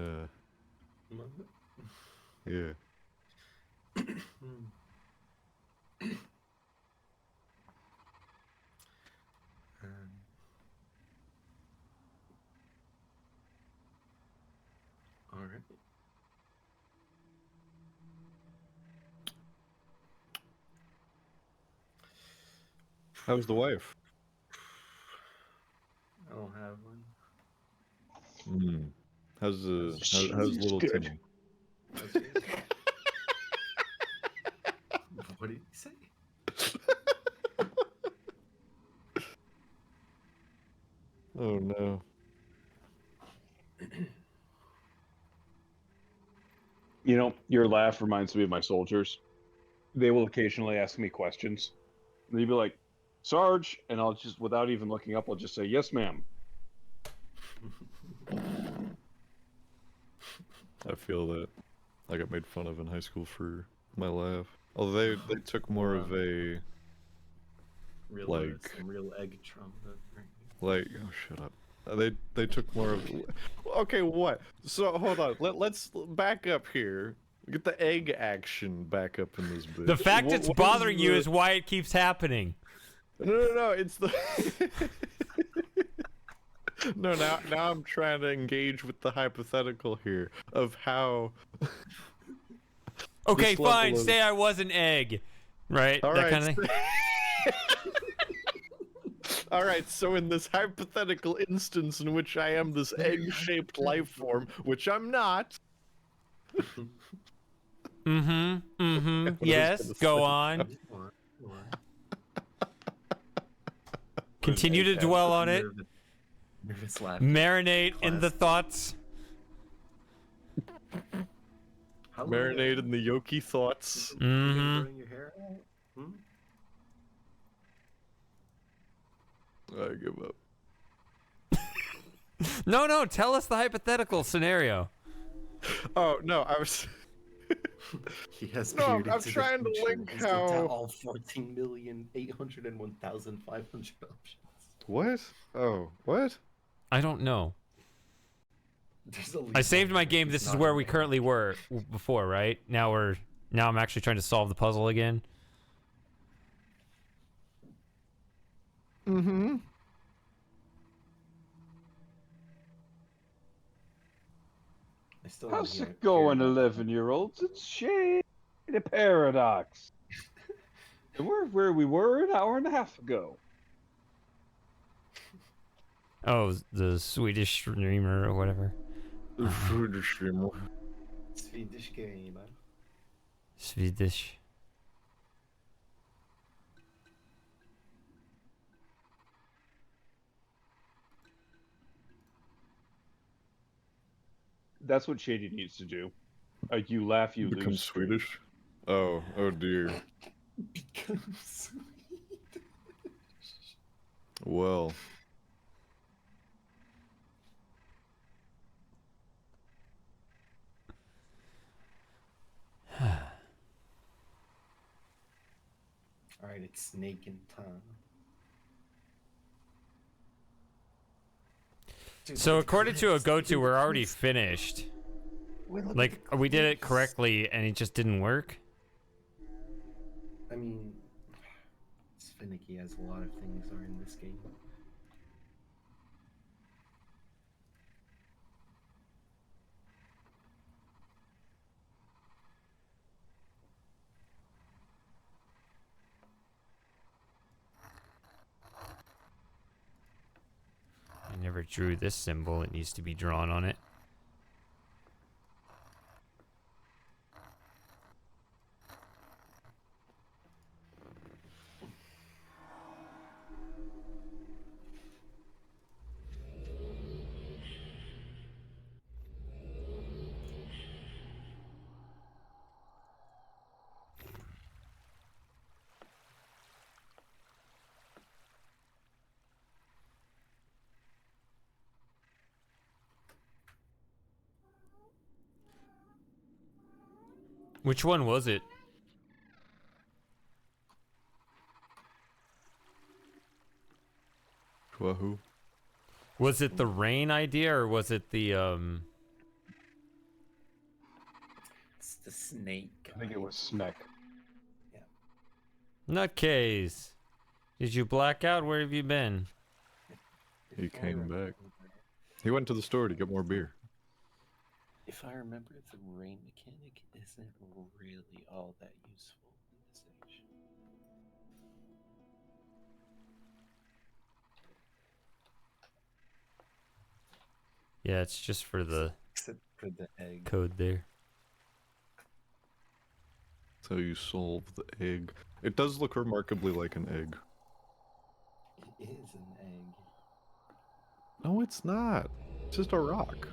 [SPEAKER 6] yeah.
[SPEAKER 5] All right.
[SPEAKER 6] How's the wife?
[SPEAKER 5] I don't have one.
[SPEAKER 6] How's little
[SPEAKER 7] good.
[SPEAKER 6] Timmy?
[SPEAKER 5] That's good. What did he say?
[SPEAKER 6] Oh no.
[SPEAKER 7] You know, your laugh reminds me of my soldiers. They will occasionally ask me questions. And they'd be like, Sarge, and I'll just, without even looking up, I'll just say, yes, ma'am.
[SPEAKER 6] I feel that. I got made fun of in high school for my laugh. Although they took more of a
[SPEAKER 5] some real egg trauma.
[SPEAKER 6] Like, oh, shut up. They took more of. Okay, what? So hold on. Let's back up here. Get the egg action back up in this bitch.
[SPEAKER 1] The fact it's bothering you is why it keeps happening.
[SPEAKER 6] No. It's the. No, now I'm trying to engage with the hypothetical here of how.
[SPEAKER 1] Okay, fine. Say I was an egg, right?
[SPEAKER 6] All
[SPEAKER 1] that
[SPEAKER 6] right.
[SPEAKER 1] kind of thing.
[SPEAKER 6] All right, so in this hypothetical instance in which I am this egg-shaped life form, which I'm not.
[SPEAKER 1] Yes, go on. Continue to dwell on it.
[SPEAKER 5] Nervous laugh.
[SPEAKER 1] Marinate in the thoughts.
[SPEAKER 6] Marinate in the Yoki thoughts.
[SPEAKER 5] Growing your hair out?
[SPEAKER 6] I give up.
[SPEAKER 1] No, tell us the hypothetical scenario.
[SPEAKER 6] Oh, no, I was...
[SPEAKER 5] He has
[SPEAKER 6] No,
[SPEAKER 5] peered
[SPEAKER 6] I'm
[SPEAKER 5] into the
[SPEAKER 6] trying to
[SPEAKER 5] future.
[SPEAKER 6] link
[SPEAKER 5] He's looked at
[SPEAKER 6] how-
[SPEAKER 5] all 14,801,500 options.
[SPEAKER 6] What? Oh, what?
[SPEAKER 1] I don't know.
[SPEAKER 5] There's at
[SPEAKER 1] I
[SPEAKER 5] least
[SPEAKER 1] saved
[SPEAKER 5] one
[SPEAKER 1] my
[SPEAKER 5] where
[SPEAKER 1] game.
[SPEAKER 5] he's
[SPEAKER 1] This is
[SPEAKER 5] not
[SPEAKER 1] where
[SPEAKER 5] in
[SPEAKER 1] we
[SPEAKER 5] there.
[SPEAKER 1] currently were before, right? Now I'm actually trying to solve the puzzle again.
[SPEAKER 6] Mm-hmm.
[SPEAKER 5] I still
[SPEAKER 7] How's
[SPEAKER 5] hear
[SPEAKER 7] it going,
[SPEAKER 5] about that.
[SPEAKER 7] 11-year-olds? It's Shade the Paradox. And we're where we were an hour and a half ago.
[SPEAKER 1] Oh, the Swedish streamer or whatever.
[SPEAKER 5] Swedish gamer.
[SPEAKER 1] Swedish.
[SPEAKER 7] That's what Shady needs to do. You laugh, you
[SPEAKER 6] Become
[SPEAKER 7] lose.
[SPEAKER 6] Swedish? Oh dear.
[SPEAKER 5] Become Swedish.
[SPEAKER 6] Well.
[SPEAKER 5] Alright, it's snake in time. Dude,
[SPEAKER 1] So
[SPEAKER 5] look at
[SPEAKER 1] according to a
[SPEAKER 5] this.
[SPEAKER 1] go-to,
[SPEAKER 5] Look
[SPEAKER 1] we're
[SPEAKER 5] at
[SPEAKER 1] already
[SPEAKER 5] this.
[SPEAKER 1] finished.
[SPEAKER 5] Wait, look at
[SPEAKER 1] Like
[SPEAKER 5] the
[SPEAKER 1] we did it
[SPEAKER 5] clips.
[SPEAKER 1] correctly, and it just didn't work.
[SPEAKER 5] I mean, it's finicky as a lot of things are in this game.
[SPEAKER 1] I never drew this symbol. It needs to be drawn on it. Which one was it?
[SPEAKER 6] Wahoo.
[SPEAKER 1] Was it the rain idea, or was it the
[SPEAKER 5] It's the snake.
[SPEAKER 7] I think it was Smek.
[SPEAKER 1] nutcase? Did you black out? Where have you been?
[SPEAKER 6] He
[SPEAKER 5] If I
[SPEAKER 6] came
[SPEAKER 5] remember-
[SPEAKER 6] back. He went to the store to get more beer.
[SPEAKER 5] If I remember, the rain mechanic isn't really all that useful in this age.
[SPEAKER 1] Yeah, it's just for the
[SPEAKER 5] Except for the egg.
[SPEAKER 1] code there.
[SPEAKER 6] That's how you solve the egg. It does look remarkably like an egg.
[SPEAKER 5] It is an egg.
[SPEAKER 6] No, it's not. It's just a rock.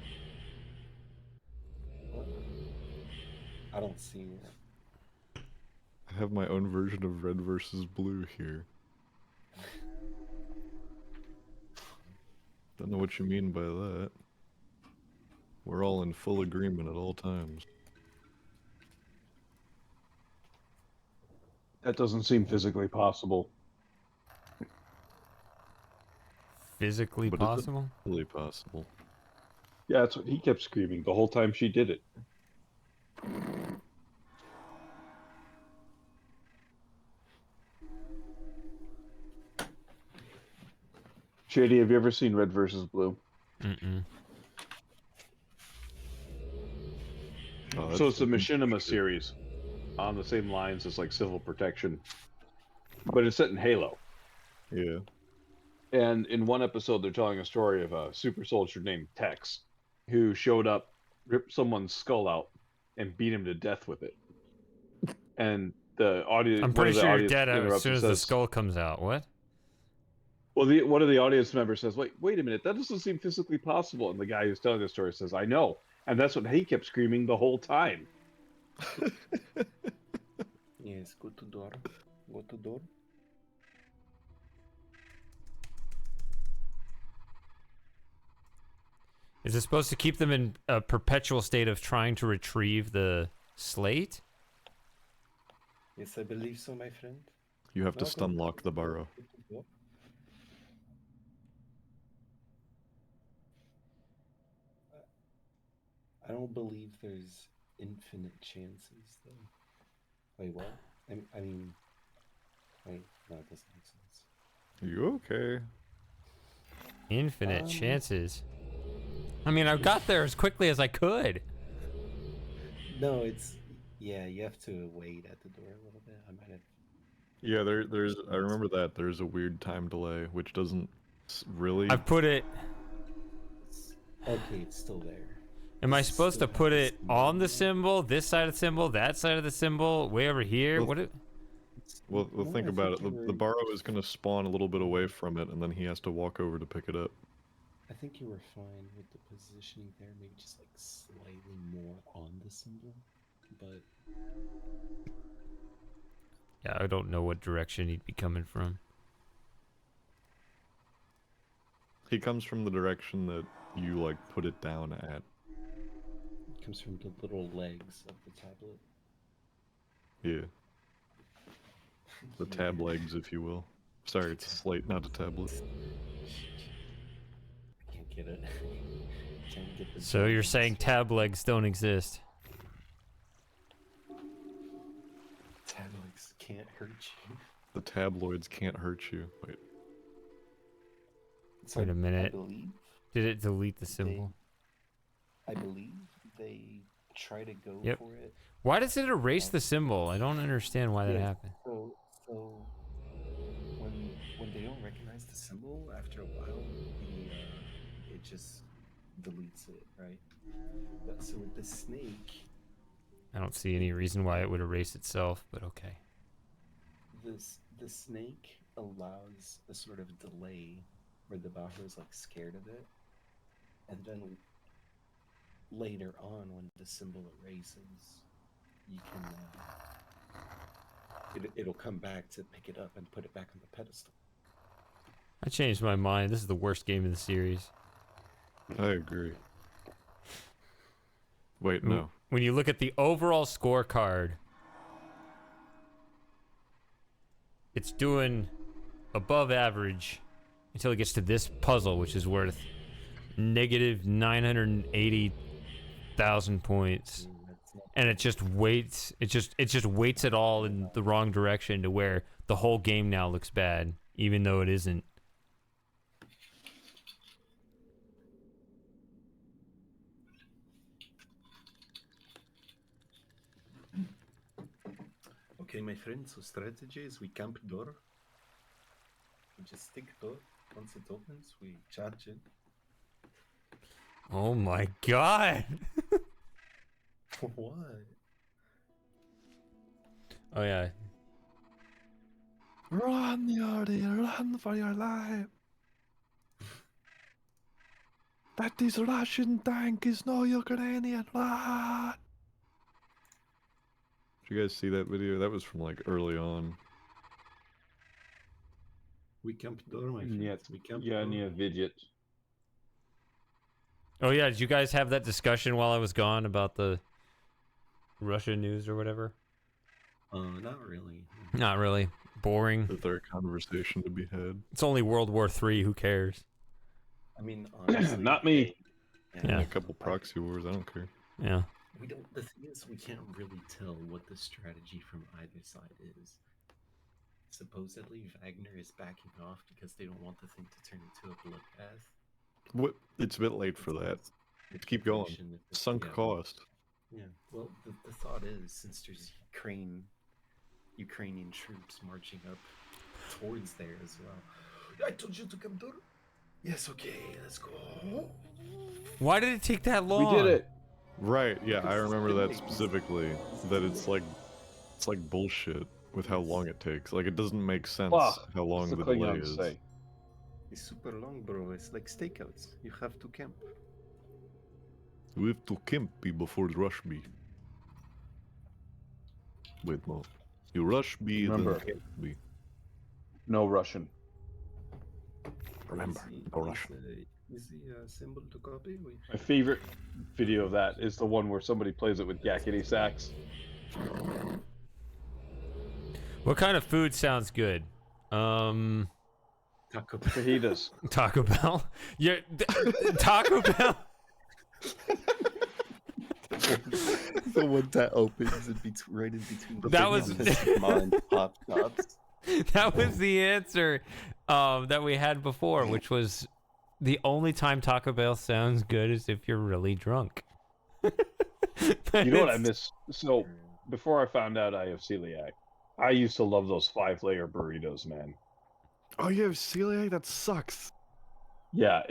[SPEAKER 5] What? I don't see it.
[SPEAKER 6] I have my own version of red versus blue here. Don't know what you mean by that. We're all in full agreement at all times.
[SPEAKER 7] That doesn't seem physically possible.
[SPEAKER 1] Physically
[SPEAKER 6] But is it
[SPEAKER 1] possible?
[SPEAKER 6] really possible?
[SPEAKER 7] Yeah, that's what he kept screaming the whole time she did it. Shady, have you ever seen Red versus Blue?
[SPEAKER 1] Mm-mm.
[SPEAKER 6] Oh,
[SPEAKER 7] So
[SPEAKER 6] that's
[SPEAKER 7] it's a
[SPEAKER 6] fucking
[SPEAKER 7] machinima
[SPEAKER 6] shit.
[SPEAKER 7] series on the same lines as like Civil Protection, but it's set in Halo.
[SPEAKER 6] Yeah.
[SPEAKER 7] And in one episode, they're telling a story of a super soldier named Tex who showed up, ripped someone's skull out, and beat him to death with it. And the audience,
[SPEAKER 1] I'm
[SPEAKER 7] one
[SPEAKER 1] pretty
[SPEAKER 7] of the
[SPEAKER 1] sure you're
[SPEAKER 7] audience
[SPEAKER 1] dead as
[SPEAKER 7] interrupts
[SPEAKER 1] soon
[SPEAKER 7] and
[SPEAKER 1] as the
[SPEAKER 7] says-
[SPEAKER 1] skull comes out. What?
[SPEAKER 7] Well, one of the audience members says, "Wait a minute, that doesn't seem physically possible." And the guy who's telling the story says, "I know," and that's what he kept screaming the whole time.
[SPEAKER 5] Yes, go to door. Go to door.
[SPEAKER 1] Is it supposed to keep them in a perpetual state of trying to retrieve the slate?
[SPEAKER 5] Yes, I believe so, my friend.
[SPEAKER 6] You have to
[SPEAKER 5] Welcome.
[SPEAKER 6] stun lock the burrow.
[SPEAKER 5] I don't believe there's infinite chances, though. Wait, what? I mean, wait, no, it doesn't make sense.
[SPEAKER 6] Are you okay?
[SPEAKER 1] Infinite chances. I mean, I got there as quickly as I could.
[SPEAKER 5] No, yeah, you have to wait at the door a little bit. I might have.
[SPEAKER 6] Yeah, there's. I remember that there's a weird time delay, which doesn't really.
[SPEAKER 1] I've put it.
[SPEAKER 5] Okay, it's still there.
[SPEAKER 1] Am I supposed to put it on the symbol, this side of the symbol, that side of the symbol, way over here?
[SPEAKER 6] Well, think about it. The burrow is going to spawn a little bit away from it, and then he has to walk over to pick it up.
[SPEAKER 5] I think you were fine with the positioning there, maybe just like slightly more on the symbol, but...
[SPEAKER 1] Yeah, I don't know what direction he'd be coming from.
[SPEAKER 6] He comes from the direction that you, like, put it down at.
[SPEAKER 5] It comes from the little legs of the tablet.
[SPEAKER 6] Yeah. The tab legs, if you will. Sorry, it's a slate, not a tablet.
[SPEAKER 5] I can't get it. Can't get the
[SPEAKER 1] So you're saying tab legs don't exist?
[SPEAKER 5] Tab legs can't hurt you.
[SPEAKER 6] The tabloids can't hurt you. Wait.
[SPEAKER 5] So
[SPEAKER 1] Wait a minute.
[SPEAKER 5] I believe
[SPEAKER 1] Did it delete the symbol?
[SPEAKER 5] I believe they try to go for it.
[SPEAKER 1] Why does it erase the symbol? I don't understand why that happened.
[SPEAKER 5] So when they don't recognize the symbol, after a while, it just deletes it, right? But so with the snake,
[SPEAKER 1] I don't see any reason why it would erase itself, but okay.
[SPEAKER 5] The snake allows a sort of delay where the Bahar is like scared of it, and then later on, when the symbol erases, you can it'll come back to pick it up and put it back on the pedestal.
[SPEAKER 1] I changed my mind. This is the worst game in the series.
[SPEAKER 6] I agree. Wait, no.
[SPEAKER 1] When you look at the overall scorecard, it's doing above average until it gets to this puzzle, which is worth negative 980,000 points. And it just waits. It just waits it all in the wrong direction to where the whole game now looks bad, even though it isn't.
[SPEAKER 5] Okay, my friend, so strategy is we camp door. We just stick door. Once it opens, we charge it.
[SPEAKER 1] Oh my god!
[SPEAKER 5] What?
[SPEAKER 1] Oh yeah.
[SPEAKER 6] Run, Yori, run for your life. That this Russian tank is no Ukrainian. Run! Did you guys see that video? That was from like early on.
[SPEAKER 5] We camp door, my friend.
[SPEAKER 7] Нет,
[SPEAKER 5] we camp
[SPEAKER 7] я
[SPEAKER 5] door.
[SPEAKER 7] не видит.
[SPEAKER 1] Oh yeah, did you guys have that discussion while I was gone about the Russian news or whatever?
[SPEAKER 5] Not really.
[SPEAKER 1] Not really. Boring.
[SPEAKER 6] Is there a conversation to be had?
[SPEAKER 1] It's only World War III. Who cares?
[SPEAKER 5] I mean, honestly,
[SPEAKER 7] Not me.
[SPEAKER 1] Yeah.
[SPEAKER 6] A couple proxy wars, I don't care.
[SPEAKER 1] Yeah.
[SPEAKER 5] We don't. The thing is, we can't really tell what the strategy from either side is. Supposedly, Wagner is backing off because they don't want the thing to turn into a bloodbath.
[SPEAKER 6] What? It's a bit late for that. Keep going. Sunk cost.
[SPEAKER 5] Yeah. Well, the thought is, since there's Ukrainian troops marching up towards there as well. I told you to come door. Yes. Okay. Let's go.
[SPEAKER 1] Why did it take that long?
[SPEAKER 7] We did it.
[SPEAKER 6] Right, yeah, I remember that specifically. That it's like bullshit with how long it takes. Like, it doesn't make sense how long the delay is.
[SPEAKER 7] Say.
[SPEAKER 5] It's super long, bro. It's like stakeouts. You have to camp.
[SPEAKER 6] We have to camp before rush me. Wait, no. You rush me,
[SPEAKER 7] Remember.
[SPEAKER 6] then camp me.
[SPEAKER 7] No Russian.
[SPEAKER 6] Remember, no Russian.
[SPEAKER 5] Is the symbol to copy?
[SPEAKER 7] My favorite video of that is the one where somebody plays it with yakety sax.
[SPEAKER 1] What kind of food sounds good?
[SPEAKER 5] Taco Bell.
[SPEAKER 7] Fajitas.
[SPEAKER 1] Taco Bell? Yeah, Taco Bell?
[SPEAKER 5] The one that opens right in between the
[SPEAKER 1] That was
[SPEAKER 5] mine pop tops.
[SPEAKER 1] That was the answer that we had before, which was the only time Taco Bell sounds good is if you're really drunk.
[SPEAKER 7] You know what I miss? So before I found out I have celiac, I used to love those 5-layer burritos, man.
[SPEAKER 6] Oh, you have celiac? That sucks.
[SPEAKER 7] Yeah,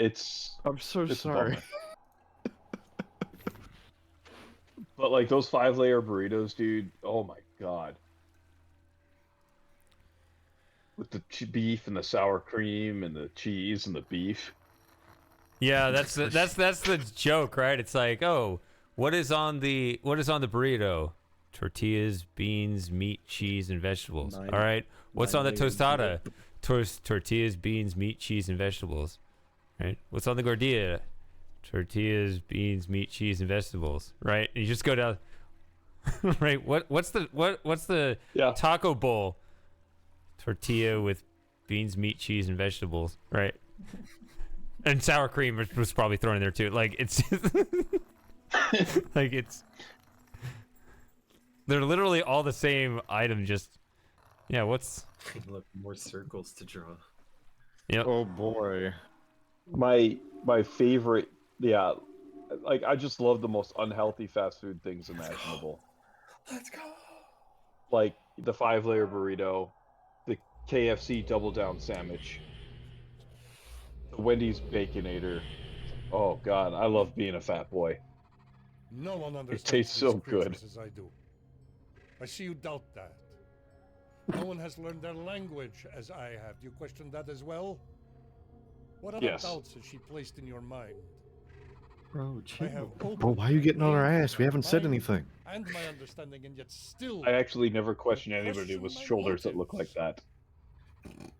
[SPEAKER 6] I'm so
[SPEAKER 7] it's a
[SPEAKER 6] sorry.
[SPEAKER 7] bummer. But like those 5-layer burritos, dude. Oh my god. With the beef and the sour cream and the cheese and the beef.
[SPEAKER 1] Yeah, that's the joke, right? It's like, oh, what is on the burrito? Tortillas, beans, meat, cheese, and vegetables. All right. What's on the tostada? Tortillas, beans, meat, cheese, and vegetables. Right. What's on the gordita? Tortillas, beans, meat, cheese, and vegetables. Right. And you just go down. Right. What's the taco bowl? Tortilla with beans, meat, cheese, and vegetables. Right. And sour cream was probably thrown in there too. Like it's like they're literally all the same item. Just what's
[SPEAKER 5] Look, more circles to draw.
[SPEAKER 1] Yep.
[SPEAKER 6] Oh boy.
[SPEAKER 7] My favorite, like I just love the most unhealthy fast food things imaginable.
[SPEAKER 5] Let's go.
[SPEAKER 7] Like the 5-layer burrito, the KFC double down sandwich, the Wendy's Baconator. Oh god, I love being a fat boy.
[SPEAKER 2] No one understands
[SPEAKER 7] It tastes
[SPEAKER 2] these
[SPEAKER 7] so good.
[SPEAKER 2] creatures as I do. I see you doubt that. No one has learned their language as I have. Do you question that as well? What other
[SPEAKER 7] Yes.
[SPEAKER 2] doubts has she placed in your mind?
[SPEAKER 5] Bro, chill.
[SPEAKER 6] Bro, why are you getting on our ass? We haven't said anything.
[SPEAKER 2] And my understanding, and yet still.
[SPEAKER 7] I actually never question anybody with
[SPEAKER 2] Question my
[SPEAKER 7] shoulders that look like
[SPEAKER 2] motives.
[SPEAKER 7] that.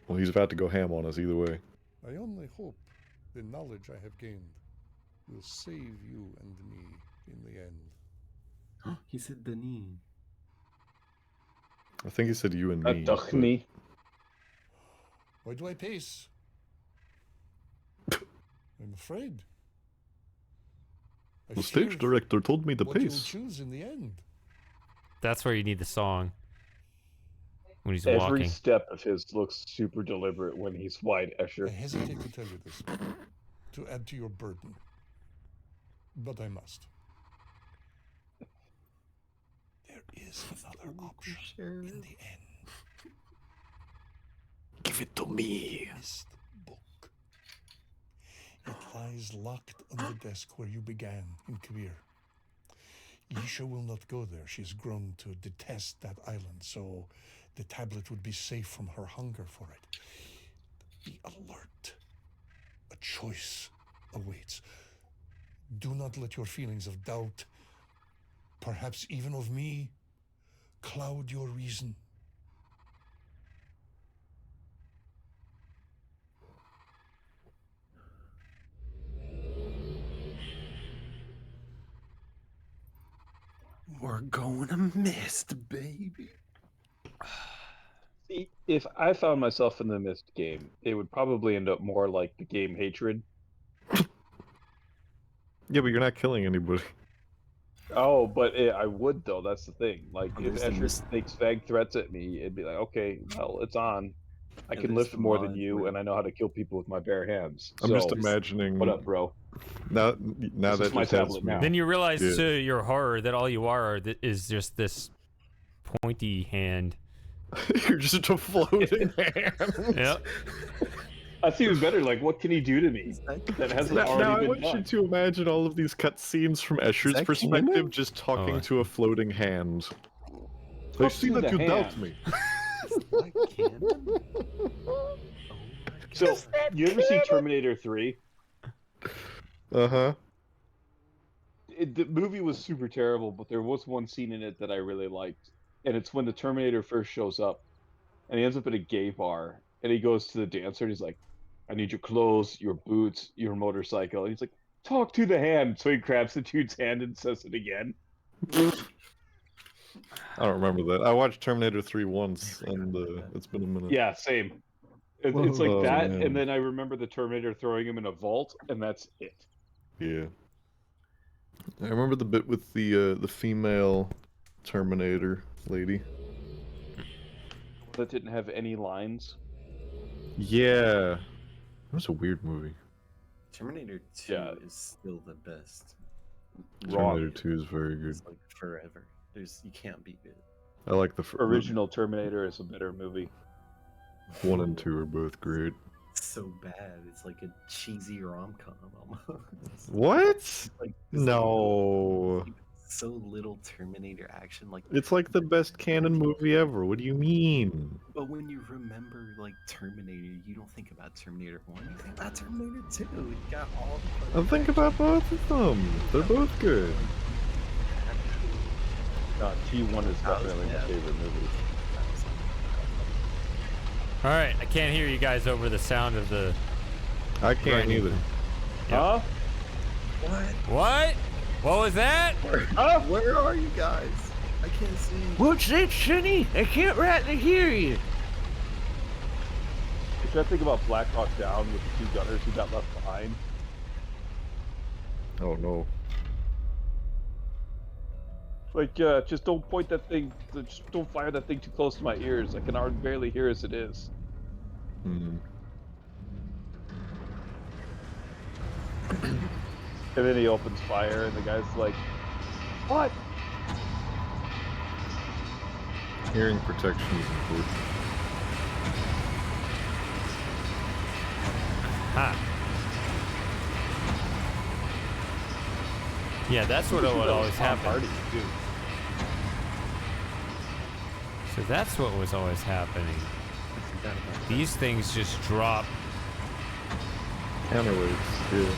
[SPEAKER 6] Well, he's about to go ham on us either way.
[SPEAKER 2] I only hope the knowledge I have gained will save you and me in the end.
[SPEAKER 5] He said Denis.
[SPEAKER 6] I think he said you and me.
[SPEAKER 7] Duchny.
[SPEAKER 2] Why do I pace? I'm afraid. I
[SPEAKER 6] The stage
[SPEAKER 2] fear
[SPEAKER 6] director told me to
[SPEAKER 2] what you'll
[SPEAKER 6] pace.
[SPEAKER 2] choose in the end.
[SPEAKER 1] That's where you need the song when he's
[SPEAKER 7] Every
[SPEAKER 1] walking.
[SPEAKER 7] step of his looks super deliberate when he's wide
[SPEAKER 2] I
[SPEAKER 7] Escher.
[SPEAKER 2] hesitate to tell you this, to add to your burden, but I must. There is another option in the end.
[SPEAKER 6] Give it to me.
[SPEAKER 2] Myst book. It lies locked on the desk where you began in Kabir. Yisha will not go there. She has grown to detest that island, so the tablet would be safe from her hunger for it. Be alert. A choice awaits. Do not let your feelings of doubt, perhaps even of me, cloud your reason.
[SPEAKER 5] We're going to Myst, baby.
[SPEAKER 7] See, if I found myself in the Myst game, it would probably end up more like the game Hatred.
[SPEAKER 6] Yeah, but you're not killing anybody.
[SPEAKER 7] Oh, but I would though. That's the thing. Like,
[SPEAKER 5] Oh,
[SPEAKER 7] if
[SPEAKER 5] there's the
[SPEAKER 7] Escher
[SPEAKER 5] Myst.
[SPEAKER 7] makes vague threats at me, it'd be like, okay, well, it's on. I
[SPEAKER 5] Yeah,
[SPEAKER 7] can
[SPEAKER 5] there's
[SPEAKER 7] lift
[SPEAKER 5] the
[SPEAKER 7] more than
[SPEAKER 5] mod
[SPEAKER 7] you,
[SPEAKER 5] where-
[SPEAKER 7] and I know how to kill people with my bare hands.
[SPEAKER 6] I'm
[SPEAKER 7] So,
[SPEAKER 6] just imagining.
[SPEAKER 7] what up, bro?
[SPEAKER 6] Now
[SPEAKER 7] This
[SPEAKER 6] that
[SPEAKER 7] is my
[SPEAKER 6] just has
[SPEAKER 7] tablet
[SPEAKER 6] me.
[SPEAKER 7] now.
[SPEAKER 1] Then you realize
[SPEAKER 6] Yeah.
[SPEAKER 1] to your horror that all you are is just this pointy hand.
[SPEAKER 6] You're just a floating hand.
[SPEAKER 1] Yep.
[SPEAKER 7] That's even better. Like, what can he do to me that hasn't
[SPEAKER 6] Now I
[SPEAKER 7] already
[SPEAKER 6] want
[SPEAKER 7] been
[SPEAKER 6] you
[SPEAKER 7] done?
[SPEAKER 6] to imagine all of these cutscenes from Escher's
[SPEAKER 5] that
[SPEAKER 6] perspective,
[SPEAKER 5] canon?
[SPEAKER 6] just talking
[SPEAKER 1] Oh.
[SPEAKER 6] to a floating hand. I
[SPEAKER 7] Talk
[SPEAKER 6] see
[SPEAKER 7] to
[SPEAKER 6] that
[SPEAKER 7] the
[SPEAKER 6] you doubt
[SPEAKER 7] hand.
[SPEAKER 6] me.
[SPEAKER 5] That canon?
[SPEAKER 7] So, you ever see Terminator 3?
[SPEAKER 6] Uh-huh.
[SPEAKER 7] The movie was super terrible, but there was one scene in it that I really liked. And it's when the Terminator first shows up, and he ends up at a gay bar, and he goes to the dancer, and he's like, I need your clothes, your boots, your motorcycle. And he's like, talk to the hand. So he grabs the dude's hand and says it again.
[SPEAKER 6] I don't remember that. I watched Terminator 3 once, and it's been a minute.
[SPEAKER 7] Yeah, same. It's like that,
[SPEAKER 6] man.
[SPEAKER 7] and then I remember the Terminator throwing him in a vault, and that's it.
[SPEAKER 6] Yeah. I remember the bit with the female Terminator lady.
[SPEAKER 7] That didn't have any lines.
[SPEAKER 6] Yeah. That was a weird movie.
[SPEAKER 5] Terminator 2 is still the best.
[SPEAKER 6] Terminator 2 is very good.
[SPEAKER 5] It's like forever. You can't beat it.
[SPEAKER 6] I like the
[SPEAKER 7] original Terminator is a better movie.
[SPEAKER 6] 1 and 2 are both great.
[SPEAKER 5] It's so bad. It's like a cheesy rom-com almost.
[SPEAKER 6] What?
[SPEAKER 5] Like,
[SPEAKER 6] no.
[SPEAKER 5] So little Terminator action. Like
[SPEAKER 6] it's like the best canon movie ever. What do you mean?
[SPEAKER 5] But when you remember like Terminator, you don't think about Terminator 1. You think about Terminator 2. You got all the.
[SPEAKER 6] I think about both of them. They're both good.
[SPEAKER 7] T1 is definitely my favorite movie.
[SPEAKER 1] All right, I can't hear you guys over the sound of the.
[SPEAKER 6] I can't either.
[SPEAKER 7] Huh?
[SPEAKER 1] What? What was that?
[SPEAKER 5] Where are you guys? I can't see.
[SPEAKER 9] What's that, Sonny? I can't rightly hear you.
[SPEAKER 7] You try to think about Black Hawk Down with the 2 gunners who got left behind.
[SPEAKER 6] Oh no.
[SPEAKER 7] Like, just don't point that thing, just don't fire that thing too close to my ears. I can already barely hear as it is.
[SPEAKER 6] Hmm.
[SPEAKER 7] And then he opens fire, and the guy's like, "What?"
[SPEAKER 6] Hearing protection is important.
[SPEAKER 1] Ha. Yeah, that's what would always happen. So that's what was always happening. These things just drop.
[SPEAKER 6] Counterweights, yeah.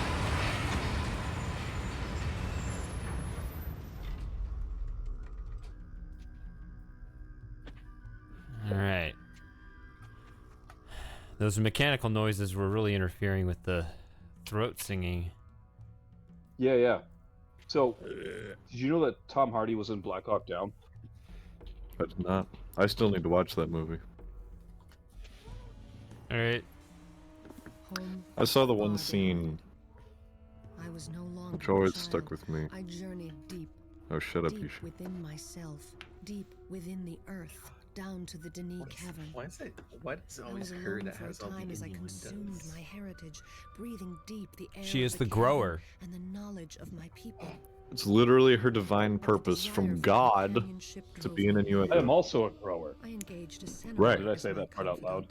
[SPEAKER 1] All right. Those mechanical noises were really interfering with the throat singing.
[SPEAKER 7] Yeah. So, did you know that Tom Hardy was in Black Hawk Down?
[SPEAKER 6] I did not. I still need to watch that movie.
[SPEAKER 1] All right.
[SPEAKER 6] I saw the one scene
[SPEAKER 3] I was no longer
[SPEAKER 6] which always
[SPEAKER 3] a child.
[SPEAKER 6] stuck with me.
[SPEAKER 3] I journeyed deep.
[SPEAKER 6] Oh, shut up,
[SPEAKER 3] deep
[SPEAKER 6] Isha.
[SPEAKER 3] within myself, deep within the earth, down to the Denis cavern.
[SPEAKER 5] Why is it always her that has all the innuendos?
[SPEAKER 3] My heritage, breathing deep the air
[SPEAKER 1] She
[SPEAKER 3] of
[SPEAKER 1] is
[SPEAKER 3] the
[SPEAKER 1] the grower.
[SPEAKER 3] and the knowledge of my people.
[SPEAKER 6] It's literally her divine purpose from God to be an innuendo.
[SPEAKER 7] I am also a grower.
[SPEAKER 3] I engaged a senator.
[SPEAKER 6] Right.
[SPEAKER 7] Did I say that part out loud?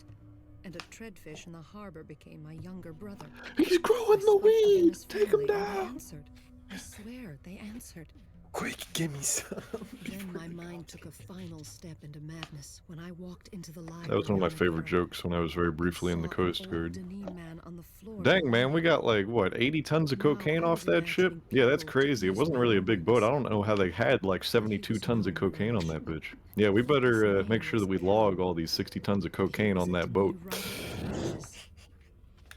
[SPEAKER 3] And a treadfish in the harbor became my younger brother.
[SPEAKER 6] He's growing the weed! Take him
[SPEAKER 3] They
[SPEAKER 6] down!
[SPEAKER 3] answered. I swear, they answered.
[SPEAKER 5] Quick, give me some.
[SPEAKER 3] Then my mind took a final step into madness when I walked into the library.
[SPEAKER 6] That was one of my favorite jokes when I was very briefly in the Coast Guard. Dang, man, we got like, what, 80 tons of cocaine off that ship? Yeah, that's crazy. It wasn't really a big boat. I don't know how they had like 72 tons of cocaine on that bitch. Yeah, we better make sure that we log all these 60 tons of cocaine on that boat.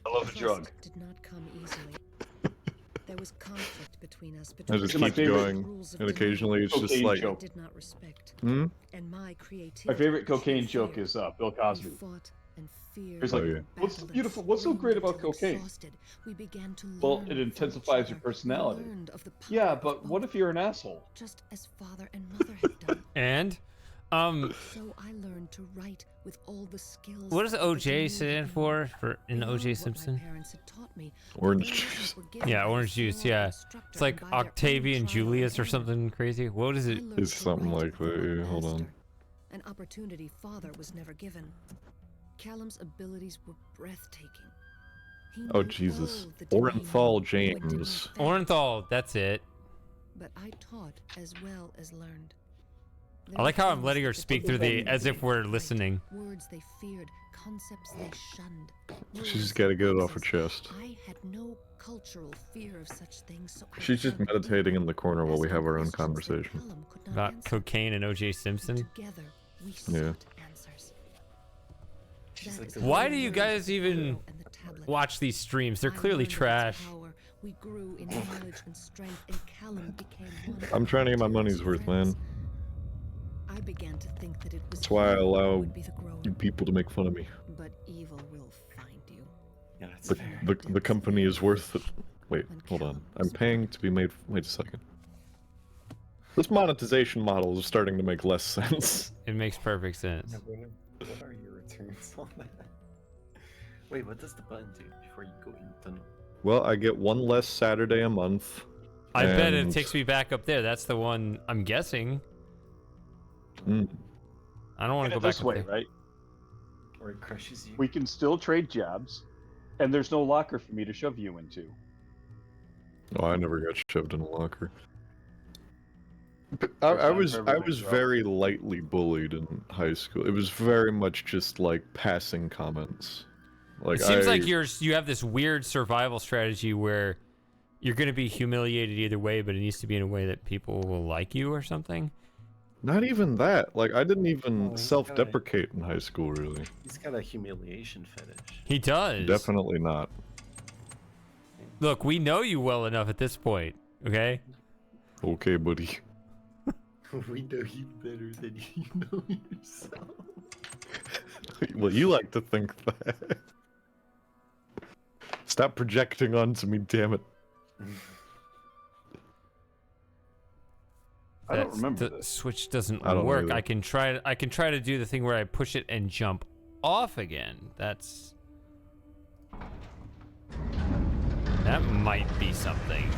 [SPEAKER 7] I love a drug.
[SPEAKER 3] Did not come easily. There was conflict between us.
[SPEAKER 6] It just keeps going, and occasionally it's just like,
[SPEAKER 3] did not respect.
[SPEAKER 6] hmm?
[SPEAKER 3] And my creativity.
[SPEAKER 7] My favorite cocaine joke is Bill Cosby. He's like, what's beautiful? What's so great about cocaine? Well, it intensifies your personality. Yeah, but what if you're an asshole?
[SPEAKER 3] Just as father and mother have done.
[SPEAKER 1] And,
[SPEAKER 3] So I learned to write with all the skills.
[SPEAKER 1] what does OJ stand for in O.J. Simpson?
[SPEAKER 6] Orange juice.
[SPEAKER 1] Yeah, orange juice. Yeah, it's like Octavian Julius or something crazy. What is it?
[SPEAKER 6] It's something like that. Yeah, hold on.
[SPEAKER 3] An opportunity father was never given. Callum's abilities were breathtaking. He
[SPEAKER 6] Oh,
[SPEAKER 3] knew
[SPEAKER 6] Jesus.
[SPEAKER 3] all the Denis
[SPEAKER 6] Orenthal
[SPEAKER 3] knew,
[SPEAKER 6] James.
[SPEAKER 3] but didn't think.
[SPEAKER 1] Orenthal. That's it.
[SPEAKER 3] But I taught as well as learned.
[SPEAKER 1] I like how I'm letting her speak through the as if we're listening.
[SPEAKER 3] Words they feared, concepts they shunned.
[SPEAKER 6] She's just gotta get it off her chest.
[SPEAKER 3] I had no cultural fear of such things, so I
[SPEAKER 6] She's just
[SPEAKER 3] felt
[SPEAKER 6] meditating in the corner while we have our own
[SPEAKER 3] questions that
[SPEAKER 6] conversation.
[SPEAKER 3] Callum could not
[SPEAKER 1] About
[SPEAKER 3] answer.
[SPEAKER 1] cocaine and O.J. Simpson.
[SPEAKER 3] Together, we
[SPEAKER 6] Yeah.
[SPEAKER 3] sought answers.
[SPEAKER 5] She's like
[SPEAKER 1] Why do you guys even watch these streams? They're clearly trash.
[SPEAKER 3] We grew in knowledge and strength, and Callum became one of
[SPEAKER 6] I'm trying to get my money's worth, man.
[SPEAKER 3] our best friends. That is why I learned to write with all the skills that the Denis knew.
[SPEAKER 6] What
[SPEAKER 3] I began to think that it was
[SPEAKER 6] That's why I
[SPEAKER 3] evil
[SPEAKER 6] allow
[SPEAKER 3] would be the grower.
[SPEAKER 6] you people to make fun of me.
[SPEAKER 3] But evil will find you.
[SPEAKER 5] Yeah, that's
[SPEAKER 6] The,
[SPEAKER 5] fair.
[SPEAKER 6] the company is worth it. Wait,
[SPEAKER 3] And
[SPEAKER 6] hold on.
[SPEAKER 3] Callum
[SPEAKER 6] I'm
[SPEAKER 3] was
[SPEAKER 6] paying to be made. Wait a second. This monetization model is starting to make less sense.
[SPEAKER 1] It makes perfect sense.
[SPEAKER 5] Yeah, what are your returns on that? Wait, what does the button do before you go in the tunnel?
[SPEAKER 6] Well, I get one less Saturday a month.
[SPEAKER 1] I bet it
[SPEAKER 6] and-
[SPEAKER 1] takes me back up there. That's the one I'm guessing.
[SPEAKER 6] Mm.
[SPEAKER 1] I don't want to go back
[SPEAKER 7] this
[SPEAKER 1] up
[SPEAKER 7] way,
[SPEAKER 1] there.
[SPEAKER 7] right?
[SPEAKER 5] Or it crushes you?
[SPEAKER 7] We can still trade jabs, and there's no locker for me to shove you into.
[SPEAKER 6] Oh, I never got shoved in a locker. But
[SPEAKER 7] First
[SPEAKER 6] I
[SPEAKER 7] time
[SPEAKER 6] was
[SPEAKER 7] for everything, bro.
[SPEAKER 6] very lightly bullied in high school. It was very much just like passing comments. Like
[SPEAKER 1] It seems like you have this weird survival strategy where you're going to be humiliated either way, but it needs to be in a way that people will like you or something.
[SPEAKER 6] Not even that. Like I didn't even
[SPEAKER 5] Oh, he's
[SPEAKER 6] self-deprecate in high school, really.
[SPEAKER 5] He's got a humiliation fetish.
[SPEAKER 1] He does.
[SPEAKER 6] Definitely not.
[SPEAKER 1] Look, we know you well enough at this point, okay?
[SPEAKER 6] Okay, buddy.
[SPEAKER 5] We know you better than you know yourself.
[SPEAKER 6] Well, you like to think that. Stop projecting onto me, damn it.
[SPEAKER 7] I don't remember
[SPEAKER 1] The
[SPEAKER 7] this.
[SPEAKER 1] switch doesn't
[SPEAKER 6] I don't
[SPEAKER 1] work.
[SPEAKER 6] either.
[SPEAKER 1] I can try to do the thing where I push it and jump off again. That might be something.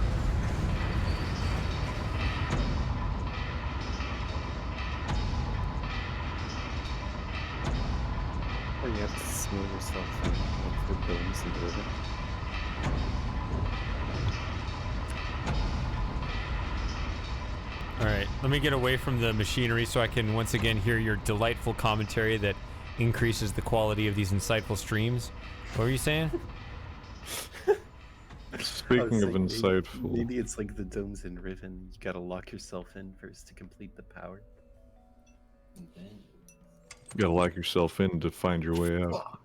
[SPEAKER 5] Or you have to smell yourself like the bones and river.
[SPEAKER 1] All right, let me get away from the machinery so I can once again hear your delightful commentary that increases the quality of these insightful streams. What were you saying?
[SPEAKER 6] Speaking of insightful,
[SPEAKER 5] Maybe it's like the domes in Riven. You gotta lock yourself in first to complete the power. And then...
[SPEAKER 6] you gotta lock yourself in to find your way out.
[SPEAKER 5] Fuck.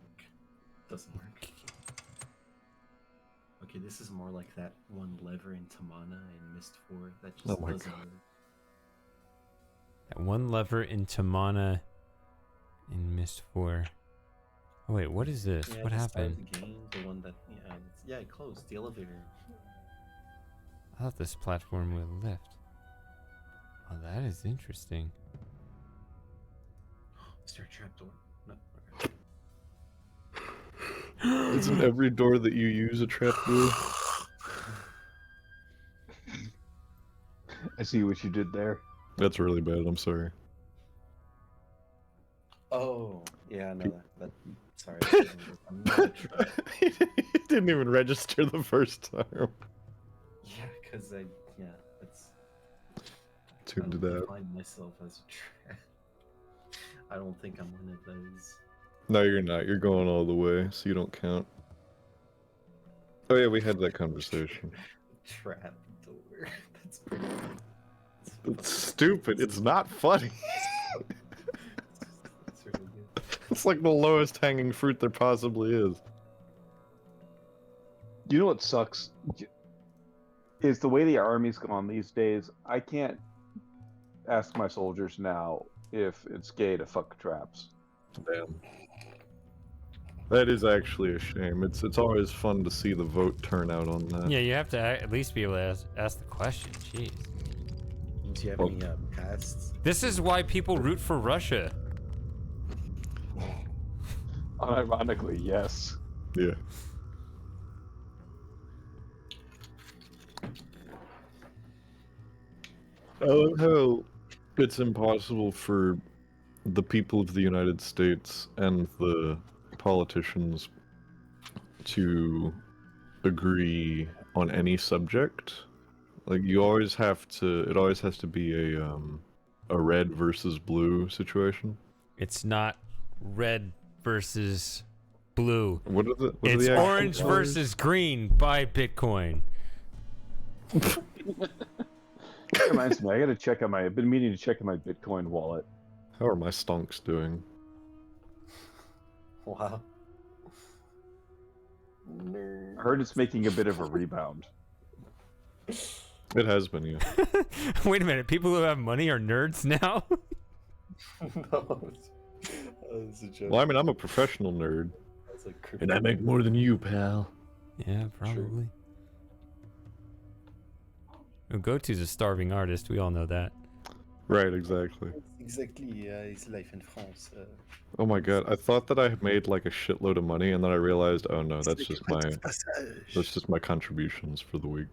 [SPEAKER 5] Doesn't work. Okay, this is more like that one lever in Tamana in Myst 4 that just
[SPEAKER 6] Oh my
[SPEAKER 5] doesn't
[SPEAKER 6] God.
[SPEAKER 5] work.
[SPEAKER 1] That one lever in Tamana in Myst 4. Oh wait, what is this?
[SPEAKER 5] Yeah,
[SPEAKER 1] What
[SPEAKER 5] the start of
[SPEAKER 1] happened?
[SPEAKER 5] The game, the one that it closed. The elevator.
[SPEAKER 1] I thought this platform would lift. Oh, that is interesting.
[SPEAKER 5] Is there a trapdoor? No. Okay.
[SPEAKER 6] Isn't every door that you use a trapdoor?
[SPEAKER 7] I see what you did there.
[SPEAKER 6] That's really bad. I'm sorry.
[SPEAKER 5] Oh, yeah, no, that sorry. I'm not a trap.
[SPEAKER 6] It didn't even register the first time.
[SPEAKER 5] Yeah, because it's.
[SPEAKER 6] Tuned
[SPEAKER 5] I
[SPEAKER 6] it
[SPEAKER 5] don't
[SPEAKER 6] out.
[SPEAKER 5] define myself as a trap. I don't think I'm one of those.
[SPEAKER 6] No, you're not. You're going all the way, so you don't count. Oh yeah, we had that conversation.
[SPEAKER 5] Trap door. That's pretty funny.
[SPEAKER 6] It's stupid. It's not funny.
[SPEAKER 5] That's really good.
[SPEAKER 6] It's like the lowest hanging fruit there possibly is.
[SPEAKER 7] You know what sucks? Is the way the army's gone these days, I can't ask my soldiers now if it's gay to fuck traps.
[SPEAKER 6] Damn. That is actually a shame. It's always fun to see the vote turnout on that.
[SPEAKER 1] Yeah, you have to at least be able to ask the question. Jeez.
[SPEAKER 5] Do you have
[SPEAKER 6] Well-
[SPEAKER 5] any pasts?
[SPEAKER 1] This is why people root for Russia.
[SPEAKER 7] Unironically, yes.
[SPEAKER 6] Yeah. I love how it's impossible for the people of the United States and the politicians to agree on any subject. Like you always have to. It always has to be a red versus blue situation.
[SPEAKER 1] It's not red versus blue.
[SPEAKER 6] What are the? What are
[SPEAKER 1] It's
[SPEAKER 6] the actual
[SPEAKER 1] orange
[SPEAKER 6] colors?
[SPEAKER 1] versus green. Buy Bitcoin.
[SPEAKER 7] That reminds me, I gotta check on I've been meaning to check on my Bitcoin wallet.
[SPEAKER 6] How are my stonks doing?
[SPEAKER 5] Wow.
[SPEAKER 7] I heard it's making a bit of a rebound.
[SPEAKER 6] It has been, yeah.
[SPEAKER 1] Wait a minute. People who have money are nerds now?
[SPEAKER 5] No, it's a joke.
[SPEAKER 6] Well, I mean, I'm a professional nerd.
[SPEAKER 5] That's like
[SPEAKER 6] And I make more than you, pal.
[SPEAKER 1] Yeah, probably. Well, Gotu's a starving artist. We all know that.
[SPEAKER 6] Right, exactly.
[SPEAKER 5] Exactly, his life in France.
[SPEAKER 6] Oh my god, I thought that I had made like a shitload of money, and then I realized, oh no, that's just my contributions for the week.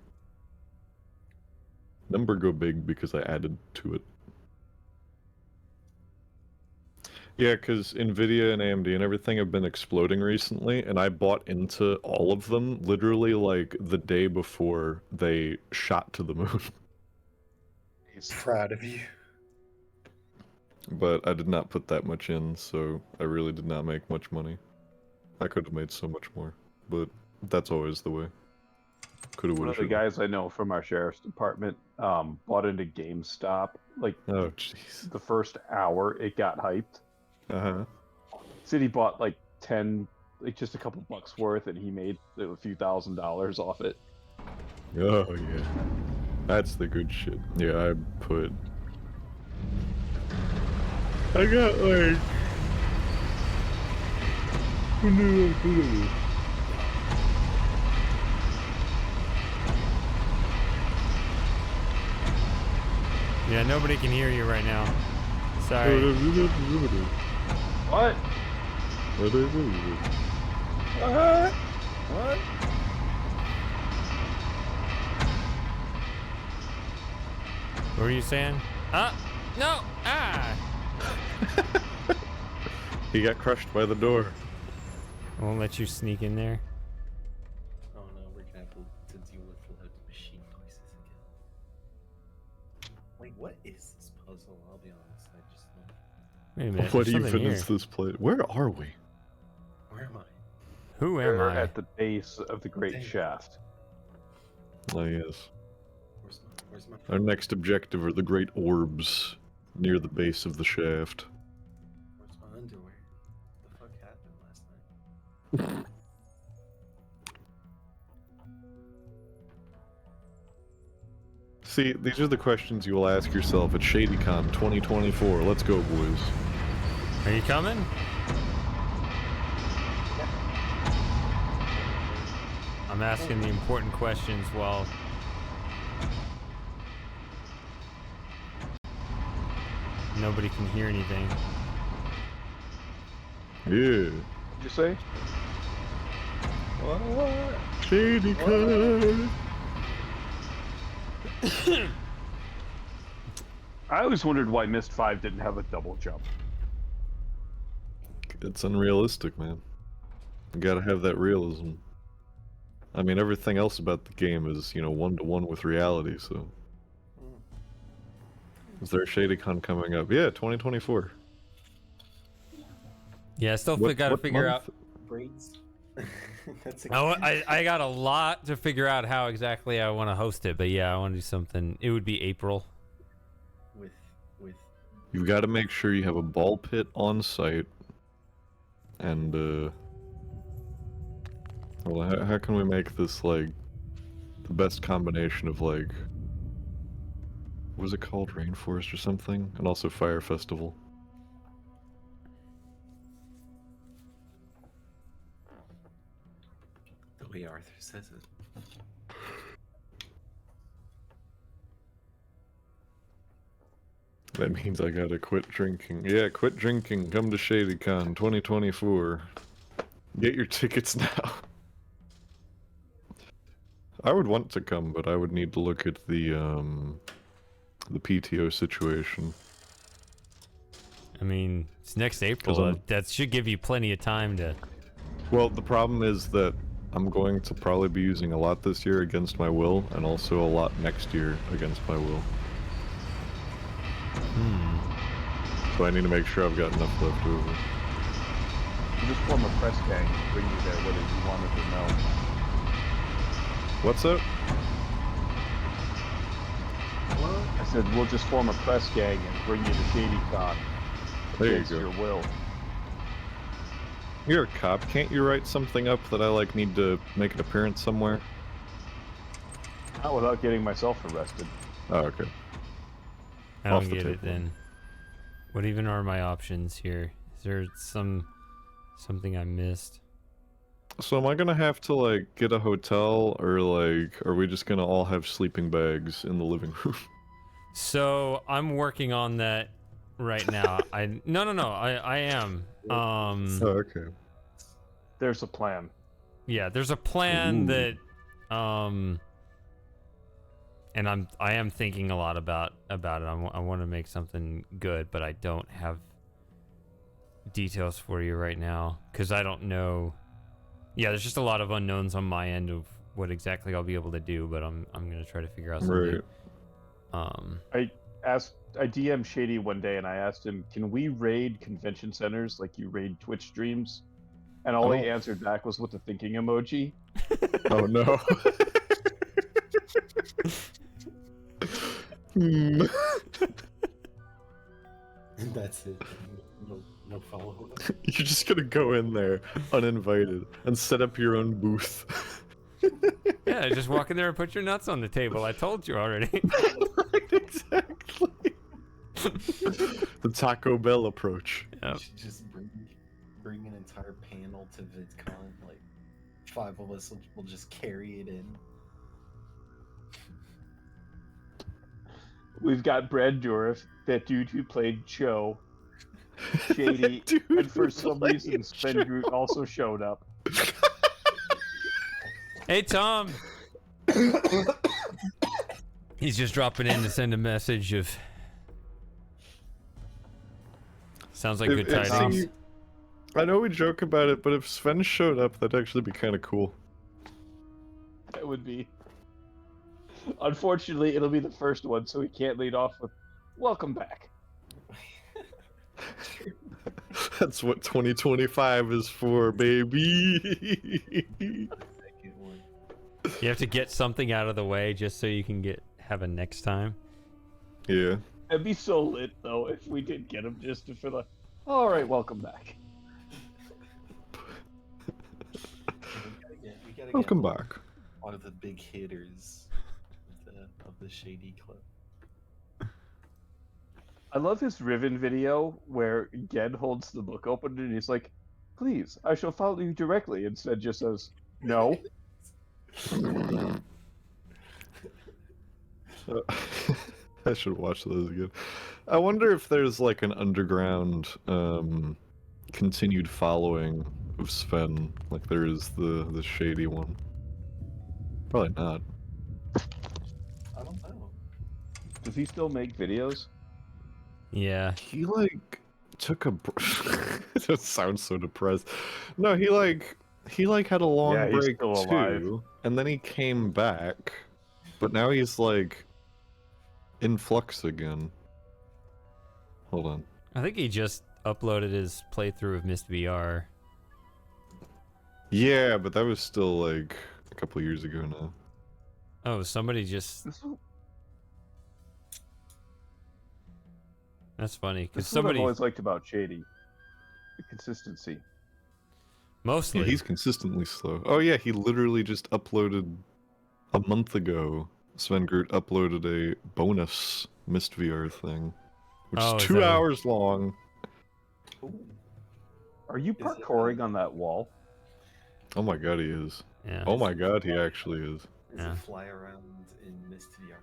[SPEAKER 6] Number go big because I added to it. Yeah, because Nvidia and AMD and everything have been exploding recently, and I bought into all of them literally like the day before they shot to the moon.
[SPEAKER 5] He's proud of you.
[SPEAKER 6] But I did not put that much in, so I really did not make much money. I could have made so much more, but that's always the way. Coulda,
[SPEAKER 7] One
[SPEAKER 6] woulda,
[SPEAKER 7] of the
[SPEAKER 6] shoulda.
[SPEAKER 7] guys I know from our sheriff's department bought into GameStop. Like,
[SPEAKER 6] Oh, jeez.
[SPEAKER 7] the first hour it got hyped.
[SPEAKER 6] Uh-huh.
[SPEAKER 7] Said he bought like 10, like just a couple bucks worth, and he made a few $1,000s off it.
[SPEAKER 6] Oh, yeah. That's the good shit. Yeah, I got like...
[SPEAKER 1] Yeah, nobody can hear you right now. Sorry.
[SPEAKER 7] What?
[SPEAKER 5] What? What?
[SPEAKER 1] What were you saying? No! Ah!
[SPEAKER 6] He got crushed by the door.
[SPEAKER 1] I won't let you sneak in there.
[SPEAKER 8] Oh no, we're gonna have to deal with loud machine noises again. Wait, what is this puzzle? I'll be honest, I just don't...
[SPEAKER 1] Wait a minute.
[SPEAKER 6] What
[SPEAKER 1] there's
[SPEAKER 6] even
[SPEAKER 1] something
[SPEAKER 6] is
[SPEAKER 1] here.
[SPEAKER 6] this place? Where are we?
[SPEAKER 8] Where am I?
[SPEAKER 1] Who am
[SPEAKER 7] We're
[SPEAKER 1] I?
[SPEAKER 7] at the base of the Great
[SPEAKER 8] Dang.
[SPEAKER 7] Shaft.
[SPEAKER 6] Oh, yes.
[SPEAKER 8] Where's my...
[SPEAKER 6] Our next objective are the great orbs near the base of the shaft.
[SPEAKER 8] Where's my underwear? What the fuck happened last night?
[SPEAKER 6] See, these are the questions you will ask yourself at ShadyCon 2024. Let's go, boys.
[SPEAKER 1] Are you coming? I'm asking the important questions while... nobody can hear anything.
[SPEAKER 6] Yeah.
[SPEAKER 7] What'd you say?
[SPEAKER 5] What?
[SPEAKER 6] ShadyCon!
[SPEAKER 7] I always wondered why Myst 5 didn't have a double jump.
[SPEAKER 6] It's unrealistic, man. You gotta have that realism. I mean, everything else about the game is, you know, one-to-one with reality, so... Is there a ShadyCon coming up? Yeah, 2024.
[SPEAKER 1] Yeah, I still
[SPEAKER 6] What-
[SPEAKER 1] gotta
[SPEAKER 6] what
[SPEAKER 1] figure
[SPEAKER 6] month?
[SPEAKER 1] out...
[SPEAKER 8] Braids? That's
[SPEAKER 1] I got a lot to figure out how exactly I want to host it, but yeah, I want to do something. It would be April.
[SPEAKER 8] with
[SPEAKER 6] You've got to make sure you have a ball pit on site, and well, how can we make this like the best combination of like, what was it called, Rainforest or something, and also Fire Festival?
[SPEAKER 8] the way Arthur says it.
[SPEAKER 6] That means I gotta quit drinking. Yeah, quit drinking. Come to ShadyCon 2024. Get your tickets now. I would want to come, but I would need to look at the PTO situation.
[SPEAKER 1] I mean, it's next April.
[SPEAKER 6] 'Cause I'm-
[SPEAKER 1] That should give you plenty of time to...
[SPEAKER 6] Well, the problem is that I'm going to probably be using a lot this year against my will, and also a lot next year against my will. So I need to make sure I've got enough left over.
[SPEAKER 7] You just form a press gang and bring you there whether you want it or no.
[SPEAKER 6] What's up?
[SPEAKER 7] I said we'll just form a press gang and bring you to ShadyCon
[SPEAKER 6] There you
[SPEAKER 7] against
[SPEAKER 6] go.
[SPEAKER 7] your will.
[SPEAKER 6] You're a cop. Can't you write something up that I like need to make an appearance somewhere?
[SPEAKER 7] Not without getting myself arrested.
[SPEAKER 6] Oh, okay.
[SPEAKER 1] I
[SPEAKER 6] Off
[SPEAKER 1] don't
[SPEAKER 6] the
[SPEAKER 1] get it
[SPEAKER 6] table.
[SPEAKER 1] then. What even are my options here? Is there something I missed?
[SPEAKER 6] So am I gonna have to like get a hotel, or like are we just gonna all have sleeping bags in the living room?
[SPEAKER 1] So I'm working on that right now. No, I am.
[SPEAKER 6] Oh, okay.
[SPEAKER 7] There's a plan.
[SPEAKER 1] Yeah, there's a plan
[SPEAKER 6] Ooh.
[SPEAKER 1] that and I am thinking a lot about it. I want to make something good, but I don't have details for you right now because I don't know. Yeah, there's just a lot of unknowns on my end of what exactly I'll be able to do, but I'm gonna try to figure out something.
[SPEAKER 6] Right.
[SPEAKER 7] I DM'd Shady one day and I asked him, can we raid convention centers like you raid Twitch streams? And all he answered back was with the thinking emoji.
[SPEAKER 6] Oh no.
[SPEAKER 8] And that's it. No follow-up.
[SPEAKER 6] You're just gonna go in there uninvited and set up your own booth.
[SPEAKER 1] Yeah, just walk in there and put your nuts on the table. I told you already.
[SPEAKER 6] Right, exactly. The Taco Bell approach.
[SPEAKER 1] Yep.
[SPEAKER 8] You should just bring an entire panel to VidCon. Like 5 of us will just carry it in.
[SPEAKER 7] We've got Brad Dourif, that dude who played Cho, Shady, and for some reason Sven Groot also showed up.
[SPEAKER 1] Hey, Tom. He's just dropping in to send a message of. Sounds like good tidings.
[SPEAKER 6] I know we joke about it, but if Sven showed up, that'd actually be kind of cool.
[SPEAKER 7] That would be. Unfortunately, it'll be the first one, so he can't lead off with "Welcome back."
[SPEAKER 6] That's what 2025 is for, baby.
[SPEAKER 1] You have to get something out of the way just so you can have a next time.
[SPEAKER 6] Yeah.
[SPEAKER 7] It'd be so lit though if we did get him just for the. All right, welcome back.
[SPEAKER 8] We gotta
[SPEAKER 6] Welcome
[SPEAKER 8] get
[SPEAKER 6] back.
[SPEAKER 8] one of the big hitters of the Shady Club.
[SPEAKER 7] I love his Riven video where Gen holds the book open and he's like, "Please, I shall follow you directly." Instead, just says, "No."
[SPEAKER 6] I should watch those again. I wonder if there's like an underground continued following of Sven, like there is the Shady one. Probably not.
[SPEAKER 8] I don't know.
[SPEAKER 7] Does he still make videos?
[SPEAKER 1] Yeah.
[SPEAKER 6] He like took a. That sounds so depressed. No, he like had a long
[SPEAKER 7] Yeah, he's
[SPEAKER 6] break
[SPEAKER 7] still alive.
[SPEAKER 6] too, and then he came back, but now he's like in flux again. Hold on.
[SPEAKER 1] I think he just uploaded his playthrough of Myst VR.
[SPEAKER 6] Yeah, but that was still like a couple years ago now.
[SPEAKER 1] Oh, somebody just. That's funny because
[SPEAKER 7] This is what
[SPEAKER 1] somebody
[SPEAKER 7] I've always liked about Shady: the consistency.
[SPEAKER 1] mostly.
[SPEAKER 6] Yeah, he's consistently slow. Oh yeah, he literally just uploaded a month ago. Sven Groot uploaded a bonus Myst VR thing, which
[SPEAKER 1] Oh,
[SPEAKER 6] is
[SPEAKER 1] is
[SPEAKER 6] 2
[SPEAKER 1] that
[SPEAKER 6] hours long.
[SPEAKER 8] Ooh.
[SPEAKER 7] Are you
[SPEAKER 8] Is it,
[SPEAKER 7] parkouring on that wall?
[SPEAKER 6] Oh my god, he is.
[SPEAKER 1] Yeah.
[SPEAKER 6] Oh my god, he actually is.
[SPEAKER 8] Does
[SPEAKER 1] Yeah.
[SPEAKER 8] it fly around in Myst VR?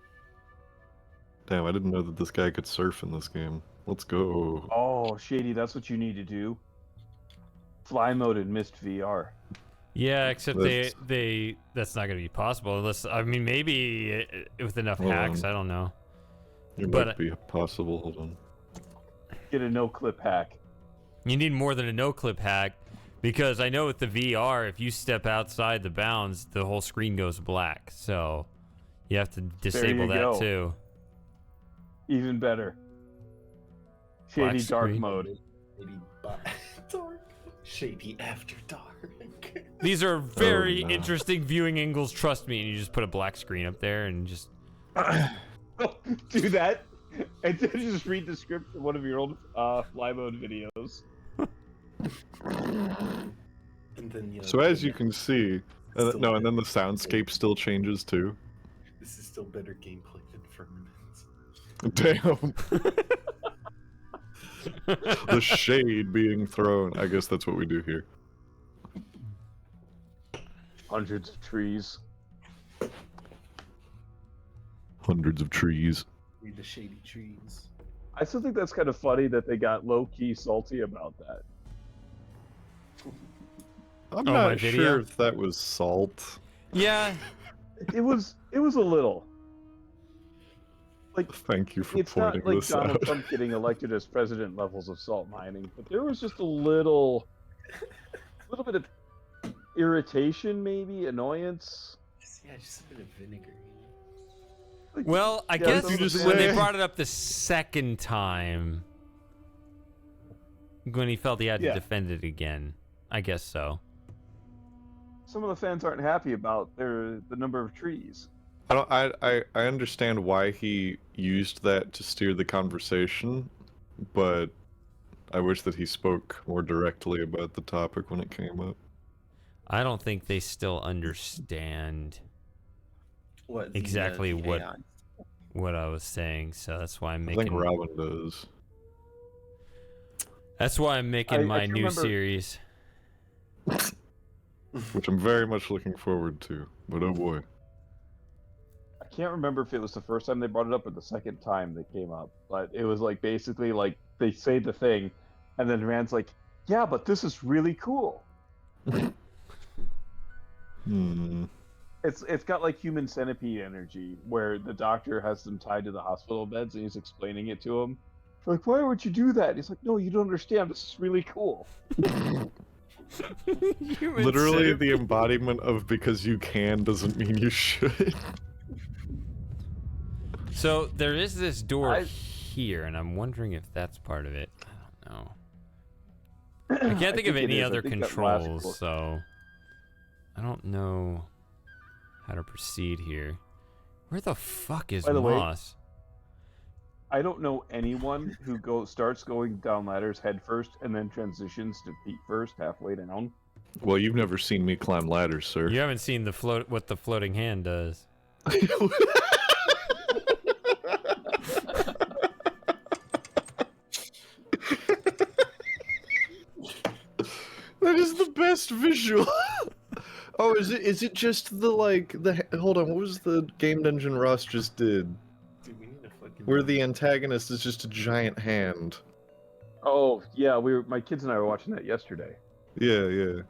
[SPEAKER 6] Damn, I didn't know that this guy could surf in this game. Let's go.
[SPEAKER 7] Oh, Shady, that's what you need to do. Fly mode in Myst VR.
[SPEAKER 1] Yeah, except
[SPEAKER 6] That's-
[SPEAKER 1] they that's not gonna be possible unless maybe with enough
[SPEAKER 6] Hold
[SPEAKER 1] hacks.
[SPEAKER 6] on.
[SPEAKER 1] I don't know.
[SPEAKER 6] It
[SPEAKER 1] But-
[SPEAKER 6] might be possible. Hold on.
[SPEAKER 7] Get a no-clip hack.
[SPEAKER 1] You need more than a no-clip hack because I know with the VR, if you step outside the bounds, the whole screen goes black. So you have to disable that
[SPEAKER 7] go.
[SPEAKER 1] too.
[SPEAKER 7] Even better.
[SPEAKER 1] Black
[SPEAKER 7] Shady dark
[SPEAKER 1] screen.
[SPEAKER 7] mode.
[SPEAKER 8] Maybe dark. Shady after dark.
[SPEAKER 1] These are very
[SPEAKER 6] no.
[SPEAKER 1] interesting viewing angles. Trust me. And you just put a black screen up there and just.
[SPEAKER 7] Do that, and then just read the script from one of your old fly mode videos.
[SPEAKER 8] And then, you know,
[SPEAKER 6] So as you can see, and then the soundscape still changes too.
[SPEAKER 8] This is still better gameplay than Firmaments.
[SPEAKER 6] Damn. The shade being thrown. I guess that's what we do here.
[SPEAKER 7] Hundreds of trees.
[SPEAKER 6] Hundreds of trees.
[SPEAKER 8] Read the shady trees.
[SPEAKER 7] I still think that's kind of funny that they got low-key salty about that.
[SPEAKER 6] I'm not sure if that was salt.
[SPEAKER 1] Yeah.
[SPEAKER 7] It was a little. Like,
[SPEAKER 6] thank you for
[SPEAKER 7] it's
[SPEAKER 6] pointing
[SPEAKER 7] not like
[SPEAKER 6] this
[SPEAKER 7] Donald
[SPEAKER 6] out.
[SPEAKER 7] Trump getting elected as president levels of salt mining, but there was just a little bit of irritation, maybe annoyance.
[SPEAKER 8] Yeah, just a bit of vinegar.
[SPEAKER 7] Like,
[SPEAKER 1] Well, I
[SPEAKER 7] yeah,
[SPEAKER 1] guess
[SPEAKER 7] that's what I'm
[SPEAKER 1] when they
[SPEAKER 7] saying.
[SPEAKER 1] brought it up the second time, when he felt he had to defend it again, I guess so.
[SPEAKER 7] Some of the fans aren't happy about the number of trees.
[SPEAKER 6] I understand why he used that to steer the conversation, but I wish that he spoke more directly about the topic when it came up.
[SPEAKER 1] I don't think they still understand
[SPEAKER 8] What
[SPEAKER 1] exactly
[SPEAKER 8] the
[SPEAKER 1] what
[SPEAKER 8] AI?
[SPEAKER 1] what I was saying, so that's why I'm
[SPEAKER 6] I
[SPEAKER 1] making.
[SPEAKER 6] think Robin does.
[SPEAKER 1] That's why I'm making my
[SPEAKER 7] can
[SPEAKER 1] new
[SPEAKER 7] remember-
[SPEAKER 1] series.
[SPEAKER 6] Which I'm very much looking forward to, but oh boy.
[SPEAKER 7] I can't remember if it was the first time they brought it up or the second time they came up, but it was like basically like they say the thing, and then Rand's like, "Yeah, but this is really cool." It's got like human centipede energy, where the doctor has them tied to the hospital beds, and he's explaining it to him. Like, why would you do that? He's like, no, you don't understand. This is really cool.
[SPEAKER 6] Literally the embodiment of because you can doesn't mean you should.
[SPEAKER 1] So there is this door here, and I'm wondering if that's part of it. I don't know. I can't think of any other controls, so I don't know how to proceed here. Where the fuck is
[SPEAKER 7] By the way,
[SPEAKER 1] Moss?
[SPEAKER 7] I don't know anyone who starts going down ladders head first and then transitions to feet first halfway down.
[SPEAKER 6] Well, you've never seen me climb ladders, sir.
[SPEAKER 1] You haven't seen what the floating hand does.
[SPEAKER 6] That is the best visual. Oh, is it just the hold on, what was the game dungeon Ross just did?
[SPEAKER 8] Dude, we need a fucking...
[SPEAKER 6] Where the antagonist is just a giant hand.
[SPEAKER 7] Oh yeah, my kids and I were watching that yesterday.
[SPEAKER 6] Yeah.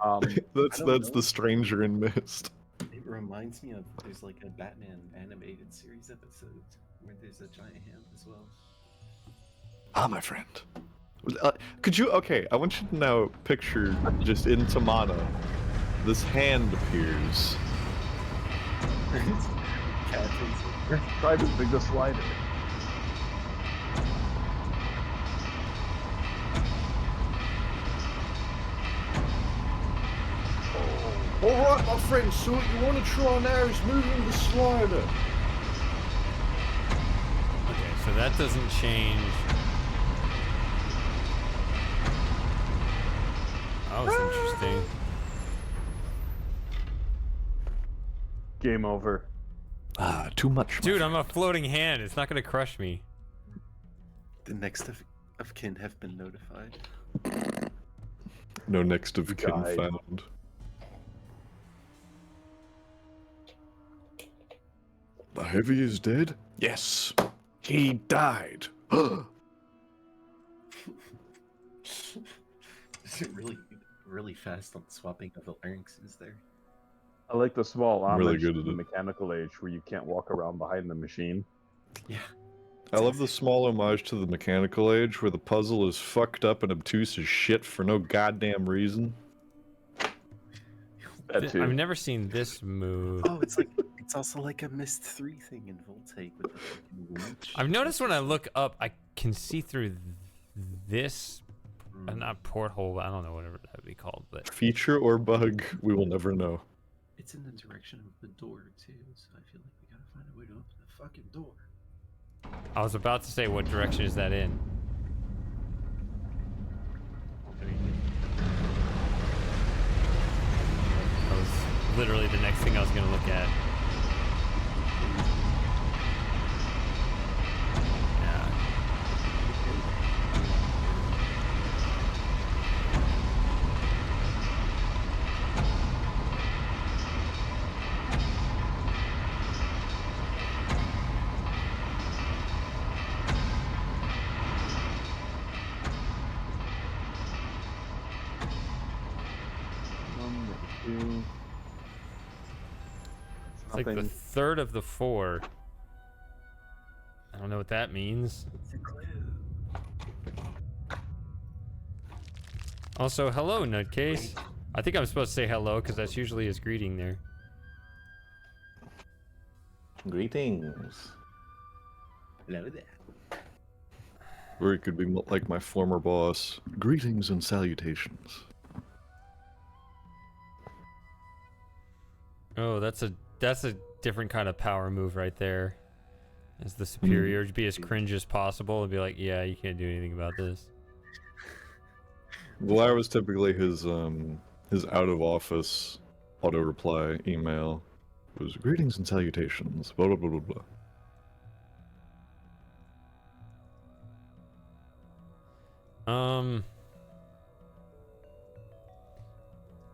[SPEAKER 6] That's
[SPEAKER 8] know.
[SPEAKER 6] the stranger in Myst.
[SPEAKER 8] It reminds me of there's like a Batman animated series episode where there's a giant hand as well.
[SPEAKER 6] Ah, my friend. Could you? Okay, I want you to now picture just in Tamana, this hand appears.
[SPEAKER 7] Try to big the slider.
[SPEAKER 6] Alright, my friend, so what you want to try now is moving the slider.
[SPEAKER 1] Okay, so that doesn't change. Oh, it's interesting.
[SPEAKER 7] Game over.
[SPEAKER 6] Ah, too much.
[SPEAKER 1] Dude, I'm a floating hand. It's not gonna crush me.
[SPEAKER 8] The next of kin have been notified.
[SPEAKER 6] No next of kin
[SPEAKER 7] died.
[SPEAKER 6] found. The heavy is dead? Yes. He died.
[SPEAKER 8] Is it really fast on swapping of the larynxes there?
[SPEAKER 7] I like the small homage
[SPEAKER 6] really good
[SPEAKER 7] to
[SPEAKER 6] at
[SPEAKER 7] the
[SPEAKER 6] it.
[SPEAKER 7] mechanical age where you can't walk around behind the machine.
[SPEAKER 8] Yeah.
[SPEAKER 6] I love the small homage to the mechanical age where the puzzle is fucked up and obtuse as shit for no goddamn reason.
[SPEAKER 7] That too.
[SPEAKER 1] I've never seen this move.
[SPEAKER 8] Oh, it's also like a Myst 3 thing in Voltaic with the fucking winch.
[SPEAKER 1] I've noticed when I look up, I can see through this, not porthole. I don't know whatever that would be called, but
[SPEAKER 6] Feature or bug, we will never know.
[SPEAKER 8] It's in the direction of the door too, so I feel like we gotta find a way to open the fucking door.
[SPEAKER 1] I was about to say, what direction is that in? That was literally the next thing I was gonna look at. Yeah. like the third of the 4. I don't know what that means.
[SPEAKER 5] It's a clue.
[SPEAKER 1] Also, hello, Nutcase. I think I'm supposed to say hello because that's usually his greeting there.
[SPEAKER 4] Greetings.
[SPEAKER 5] Hello there.
[SPEAKER 4] Or it could be like my former boss. Greetings and salutations.
[SPEAKER 1] Oh, that's a different kind of power move right there. As the superior, to be as cringe as possible and be like, yeah, you can't do anything about this.
[SPEAKER 4] Well, I was typically his out of office auto reply email was greetings and salutations, blah blah blah blah blah.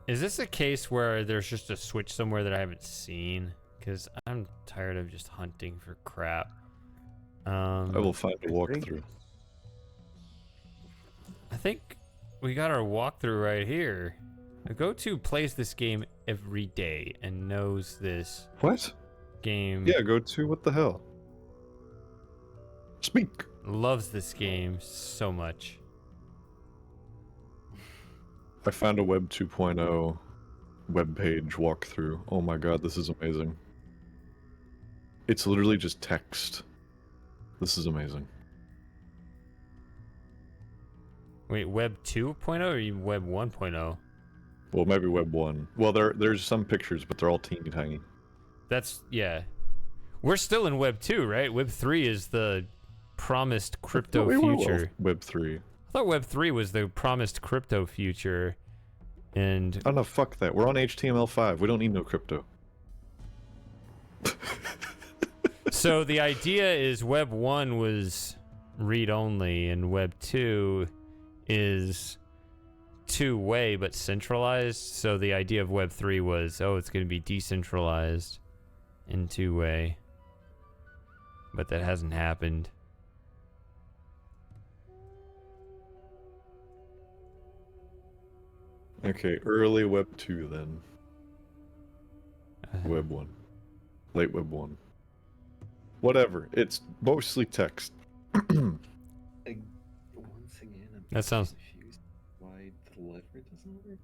[SPEAKER 1] Is this a case where there's just a switch somewhere that I haven't seen? Because I'm tired of just hunting for crap.
[SPEAKER 4] I will find a walkthrough.
[SPEAKER 1] I think we got our walkthrough right here. Go2 plays this game every day and knows this
[SPEAKER 4] What?
[SPEAKER 1] game.
[SPEAKER 4] Yeah, Go2, what the hell? Speak!
[SPEAKER 1] Loves this game so much.
[SPEAKER 4] I found a Web 2.0 webpage walkthrough. Oh my god, this is amazing. It's literally just text. This is amazing.
[SPEAKER 1] Wait, Web 2.0 or even Web 1.0?
[SPEAKER 4] Well, maybe Web 1. Well, there's some pictures, but they're all teeny tiny.
[SPEAKER 1] That's, yeah. We're still in Web 2, right? Web 3 is the promised crypto future.
[SPEAKER 4] Web 3.
[SPEAKER 1] I thought Web 3 was the promised crypto future. And
[SPEAKER 4] oh no, fuck that. We're on HTML5. We don't need no crypto.
[SPEAKER 1] so the idea is Web 1 was read-only, and Web 2 is two-way but centralized. So the idea of Web 3 was, oh, it's going to be decentralized in two-way. But that hasn't happened.
[SPEAKER 4] Okay, early Web 2 then. Web 1. Late Web 1. Whatever. It's mostly text.
[SPEAKER 5] Once again, I'm
[SPEAKER 1] that sounds
[SPEAKER 5] confused why the lever doesn't work.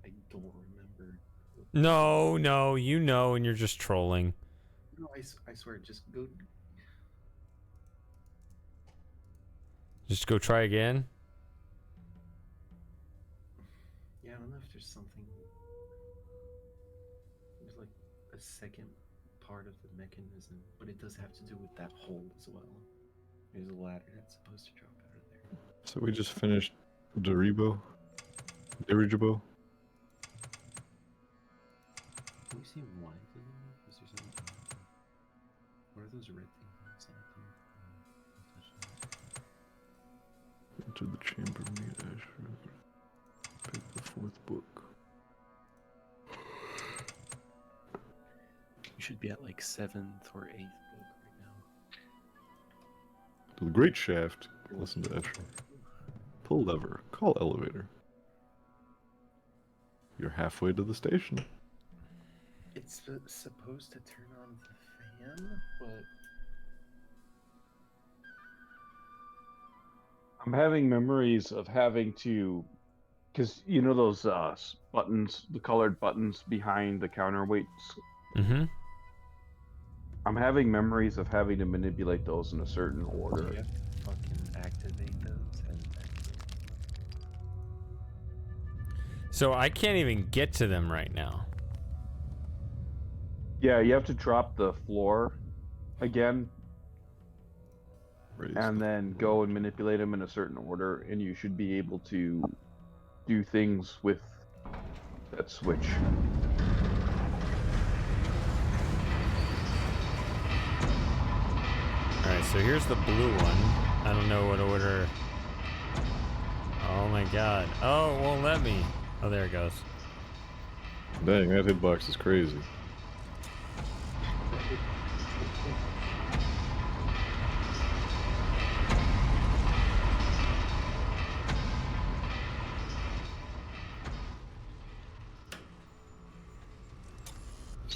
[SPEAKER 5] I don't remember.
[SPEAKER 1] No, you know, and you're just trolling.
[SPEAKER 5] No, I swear, just go.
[SPEAKER 1] Just go try again.
[SPEAKER 5] Yeah, I don't know if there's something. There's like a second part of the mechanism, but it does have to do with that hole as well. There's a ladder that's supposed to drop out of there.
[SPEAKER 4] So we just finished Dirigible. Dirigible.
[SPEAKER 5] Can we see why it doesn't move? Is there something? What are those red things outside there?
[SPEAKER 4] Enter the chamber, meet Asher. Pick the 4th book.
[SPEAKER 5] You should be at like 7th or 8th book right now.
[SPEAKER 4] To the great shaft. Listen to Asher. Pull lever. Call elevator. You're halfway to the station.
[SPEAKER 5] It's supposed to turn on the fan, but
[SPEAKER 7] I'm having memories of having to, because you know those buttons, the colored buttons behind the counterweights.
[SPEAKER 1] Mm-hmm.
[SPEAKER 7] I'm having memories of having to manipulate those in a certain order.
[SPEAKER 5] you have to fucking activate those and activate.
[SPEAKER 1] So I can't even get to them right now.
[SPEAKER 7] Yeah, you have to drop the floor again, and then go and manipulate them in a certain order, and you should be able to do things with that switch.
[SPEAKER 1] Alright, so here's the blue one. I don't know what order. Oh my god. Oh, it won't let me. Oh, there it goes.
[SPEAKER 4] Dang, that hitbox is crazy.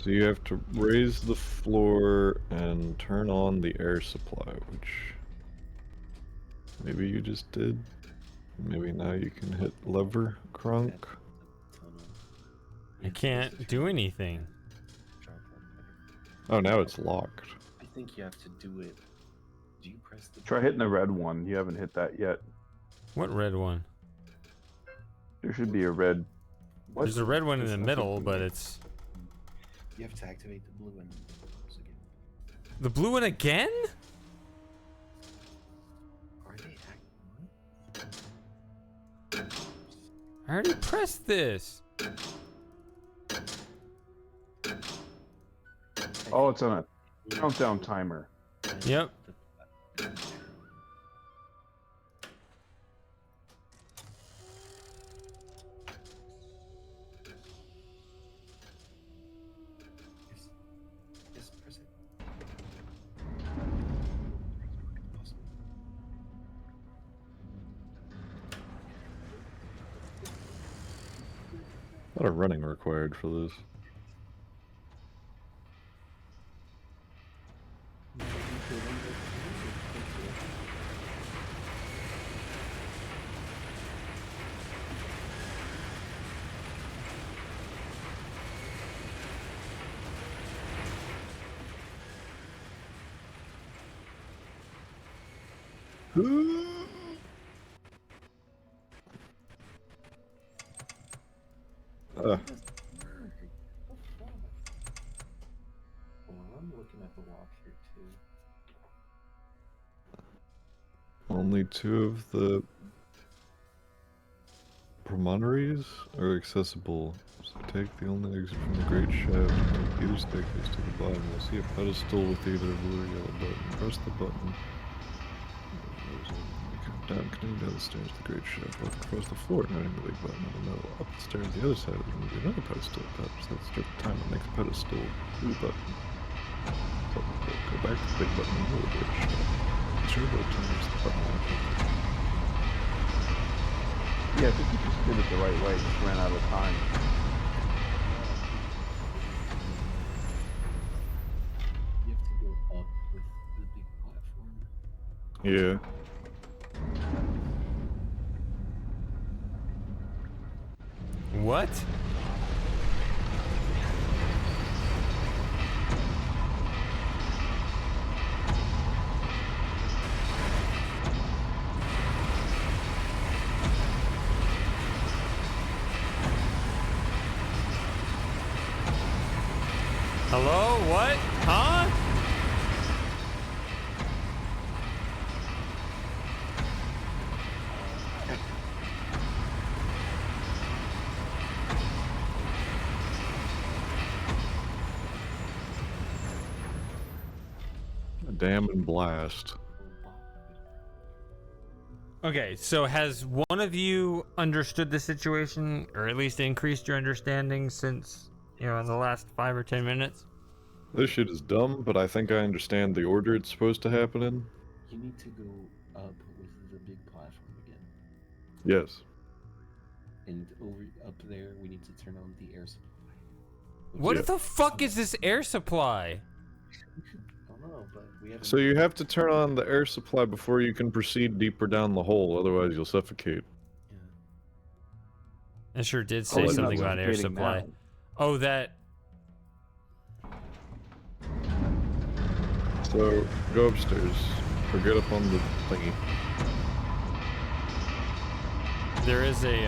[SPEAKER 6] So you have to raise the floor and turn on the air supply, which maybe you just did. Maybe now you can hit lever, Crunk.
[SPEAKER 1] I can't do anything.
[SPEAKER 6] Oh, now it's locked.
[SPEAKER 8] I think you have to do it. Do you press the...
[SPEAKER 7] Try hitting the red one. You haven't hit that yet.
[SPEAKER 1] What red one?
[SPEAKER 7] There should be a red...
[SPEAKER 1] What? There's a red one in the middle, but it's...
[SPEAKER 8] You have to activate the blue one again.
[SPEAKER 1] The blue one again?
[SPEAKER 8] Are they acting?
[SPEAKER 1] I already pressed this.
[SPEAKER 7] Oh, it's on a countdown timer.
[SPEAKER 1] Yep.
[SPEAKER 8] Yes, press it.
[SPEAKER 6] A lot of running required for this.
[SPEAKER 8] I'm looking at the walkthrough too.
[SPEAKER 6] Only 2 of the promontories are accessible. So take the only exit from the great shaft and take either staircase to the bottom. You'll see a pedestal with either a blue or yellow button. Press the button. Down, continue down the stairs to the great shaft. Walk across the floor, noting the big button in the middle. Up the stairs the other side of the room. Another pedestal. Touch that strip time the next pedestal. Blue button. So go back to the big button in the middle of the great shaft. Turbo turns the button off.
[SPEAKER 7] Yeah, I think you just did it the right way. Just ran out of time.
[SPEAKER 8] You have to go up with the big platform.
[SPEAKER 6] Yeah.
[SPEAKER 1] What? Hello? What? Huh?
[SPEAKER 6] Damn and blast.
[SPEAKER 1] Okay, so has one of you understood the situation, or at least increased your understanding since, in the last 5 or 10 minutes?
[SPEAKER 6] This shit is dumb, but I think I understand the order it's supposed to happen in.
[SPEAKER 8] You need to go up with the big platform again.
[SPEAKER 6] Yes.
[SPEAKER 8] And over up there, we need to turn on the air supply.
[SPEAKER 1] What the fuck is this air supply?
[SPEAKER 8] I don't know, but we have.
[SPEAKER 6] So you have to turn on the air supply before you can proceed deeper down the hole, otherwise you'll suffocate.
[SPEAKER 1] I sure did say something about air supply.
[SPEAKER 7] Now.
[SPEAKER 1] Oh, that...
[SPEAKER 6] So, go upstairs, or get up on the thingy.
[SPEAKER 1] There is a,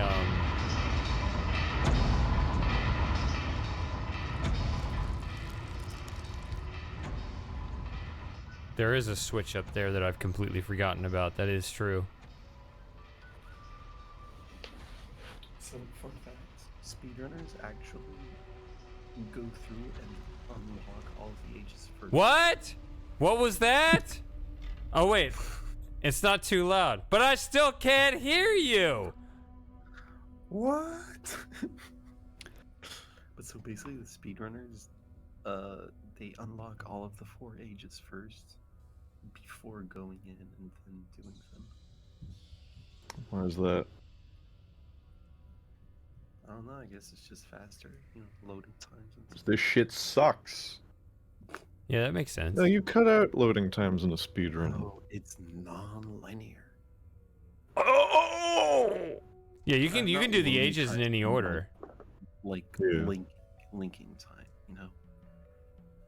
[SPEAKER 1] There is a switch up there that I've completely forgotten about. That is true.
[SPEAKER 8] Some fun facts: speedrunners actually go through and unlock all of the ages first.
[SPEAKER 1] What? What was that? Oh wait, it's not too loud, but I still can't hear you.
[SPEAKER 8] What? But so basically, the speedrunners, they unlock all of the 4 ages first before going in and then doing them.
[SPEAKER 6] Why is that?
[SPEAKER 8] I don't know. I guess it's just faster. Loading times and stuff.
[SPEAKER 6] This shit sucks.
[SPEAKER 1] Yeah, that makes sense.
[SPEAKER 6] No, you cut out loading times in a speedrun.
[SPEAKER 8] No, it's non-linear.
[SPEAKER 6] Oh!
[SPEAKER 1] Yeah, you can do the ages in any order.
[SPEAKER 8] Linking time,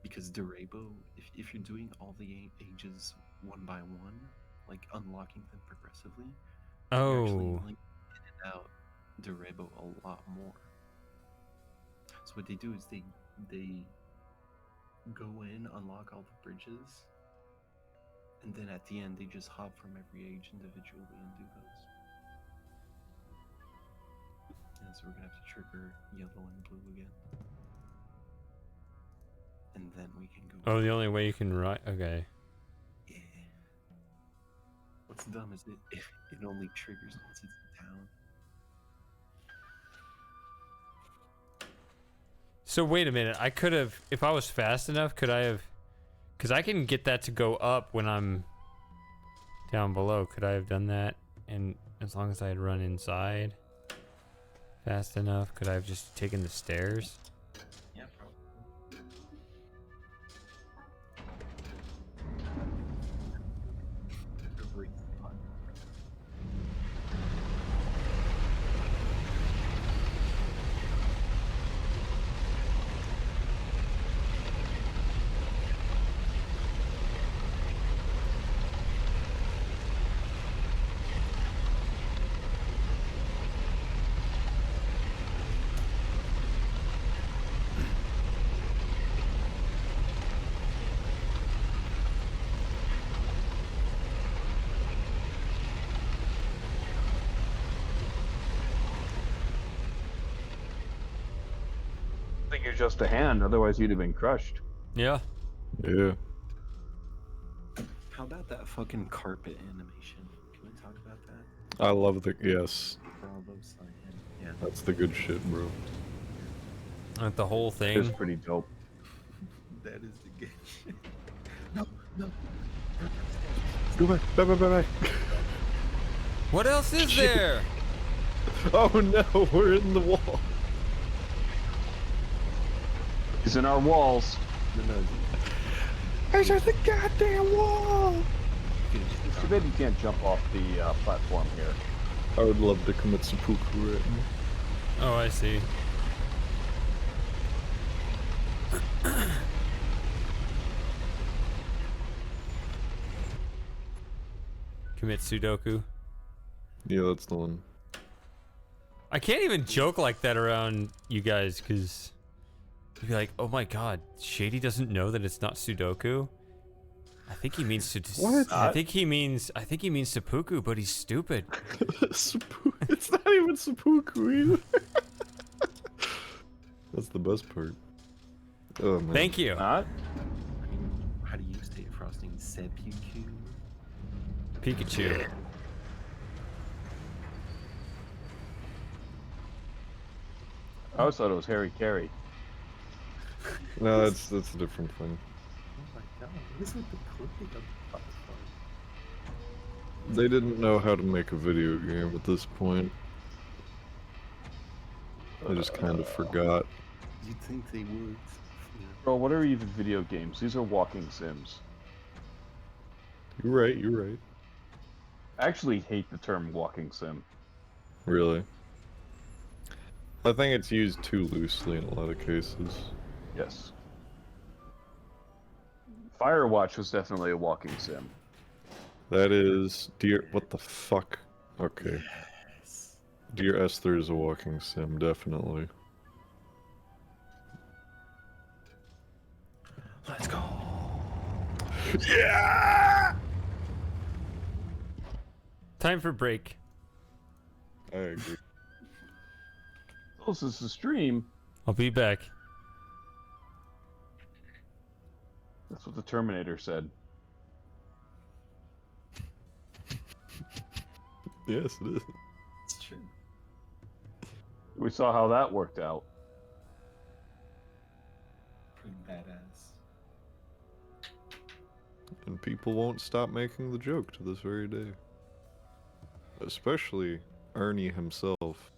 [SPEAKER 8] because Durabo, if you're doing all the ages one by one, like unlocking them progressively, you're actually linking in and out Durabo a lot more. So what they do is they go in, unlock all the bridges, and then at the end they just hop from every age individually and do those. And so we're gonna have to trigger yellow and blue again. And then we can go.
[SPEAKER 1] Oh, the only way you can write. Okay.
[SPEAKER 8] Yeah. What's dumb is it only triggers once it's in town.
[SPEAKER 1] So wait a minute. I could have, if I was fast enough, could I have? Because I can get that to go up when I'm down below. Could I have done that? And as long as I had run inside fast enough, could I have just taken the stairs?
[SPEAKER 8] Yeah, probably.
[SPEAKER 7] I think you're just a hand, otherwise you'd have been crushed.
[SPEAKER 1] Yeah.
[SPEAKER 6] Yeah.
[SPEAKER 8] How about that fucking carpet animation? Can we talk about that?
[SPEAKER 6] I love yes.
[SPEAKER 8] Bravo sign. Yeah.
[SPEAKER 6] That's the good shit, bro.
[SPEAKER 1] The whole thing.
[SPEAKER 7] It's pretty dope.
[SPEAKER 8] That is the good shit. No.
[SPEAKER 6] Go back. Bye.
[SPEAKER 1] What else is there?
[SPEAKER 6] Oh no, we're in the wall.
[SPEAKER 7] He's in our walls.
[SPEAKER 6] It's at the goddamn wall.
[SPEAKER 7] It's too bad you can't jump off the platform here.
[SPEAKER 6] I would love to commit seppuku right now.
[SPEAKER 1] Oh, I see. Commit Sudoku.
[SPEAKER 6] Yeah, that's the one.
[SPEAKER 1] I can't even joke like that around you guys because you'd be like, "Oh my God, Shady doesn't know that it's not Sudoku." I think he means
[SPEAKER 6] What?
[SPEAKER 1] I think he means seppuku, but he's stupid.
[SPEAKER 6] It's not even seppuku either. That's the best part. Oh man.
[SPEAKER 1] Thank you.
[SPEAKER 8] I mean, how do you say it, Frosting? Seppuku?
[SPEAKER 1] Pikachu.
[SPEAKER 7] I always thought it was Harry Carey.
[SPEAKER 6] No, that's a different thing.
[SPEAKER 8] Oh my god, what is with the clipping of the platform?
[SPEAKER 6] They didn't know how to make a video game at this point. They just kind of forgot.
[SPEAKER 8] You'd think they would.
[SPEAKER 7] Bro, what are even video games? These are walking sims.
[SPEAKER 6] You're right.
[SPEAKER 7] I actually hate the term walking sim.
[SPEAKER 6] Really? I think it's used too loosely in a lot of cases.
[SPEAKER 7] Yes. Firewatch was definitely a walking sim.
[SPEAKER 6] That is... What the fuck? Okay.
[SPEAKER 8] Yes.
[SPEAKER 6] Dear Esther is a walking sim, definitely.
[SPEAKER 8] Let's go.
[SPEAKER 6] Yeah!
[SPEAKER 1] Time for break.
[SPEAKER 6] I agree.
[SPEAKER 7] Oh, this is the stream.
[SPEAKER 1] I'll be back.
[SPEAKER 7] That's what the Terminator said.
[SPEAKER 6] Yes, it is.
[SPEAKER 8] It's true.
[SPEAKER 7] We saw how that worked out.
[SPEAKER 8] Pretty badass.
[SPEAKER 6] And people won't stop making the joke to this very day. Especially Ernie himself.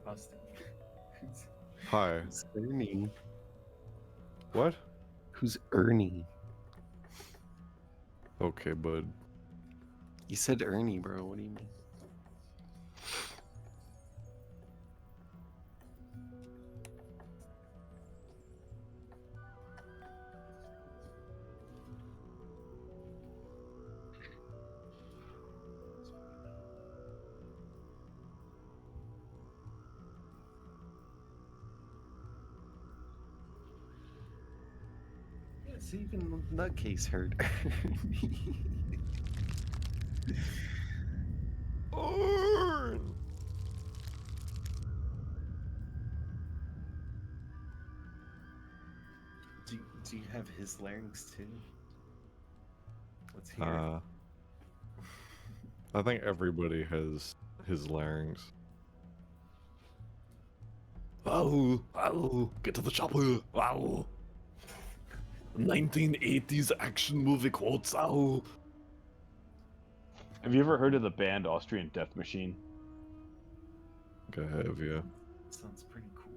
[SPEAKER 8] Austin.
[SPEAKER 4] Hi.
[SPEAKER 5] Who's Ernie?
[SPEAKER 4] What?
[SPEAKER 5] Who's Ernie?
[SPEAKER 4] Okay, bud.
[SPEAKER 5] You said Ernie, bro. What do you mean? Yes, even Nutcase heard Ernie. Do you have his larynx too? Let's hear it.
[SPEAKER 4] I think everybody has his larynx. Wow, wow, get to the chopper, wow. 1980s action movie quotes, wow.
[SPEAKER 7] Have you ever heard of the band Austrian Death Machine?
[SPEAKER 4] I have, yeah.
[SPEAKER 8] Sounds pretty cool.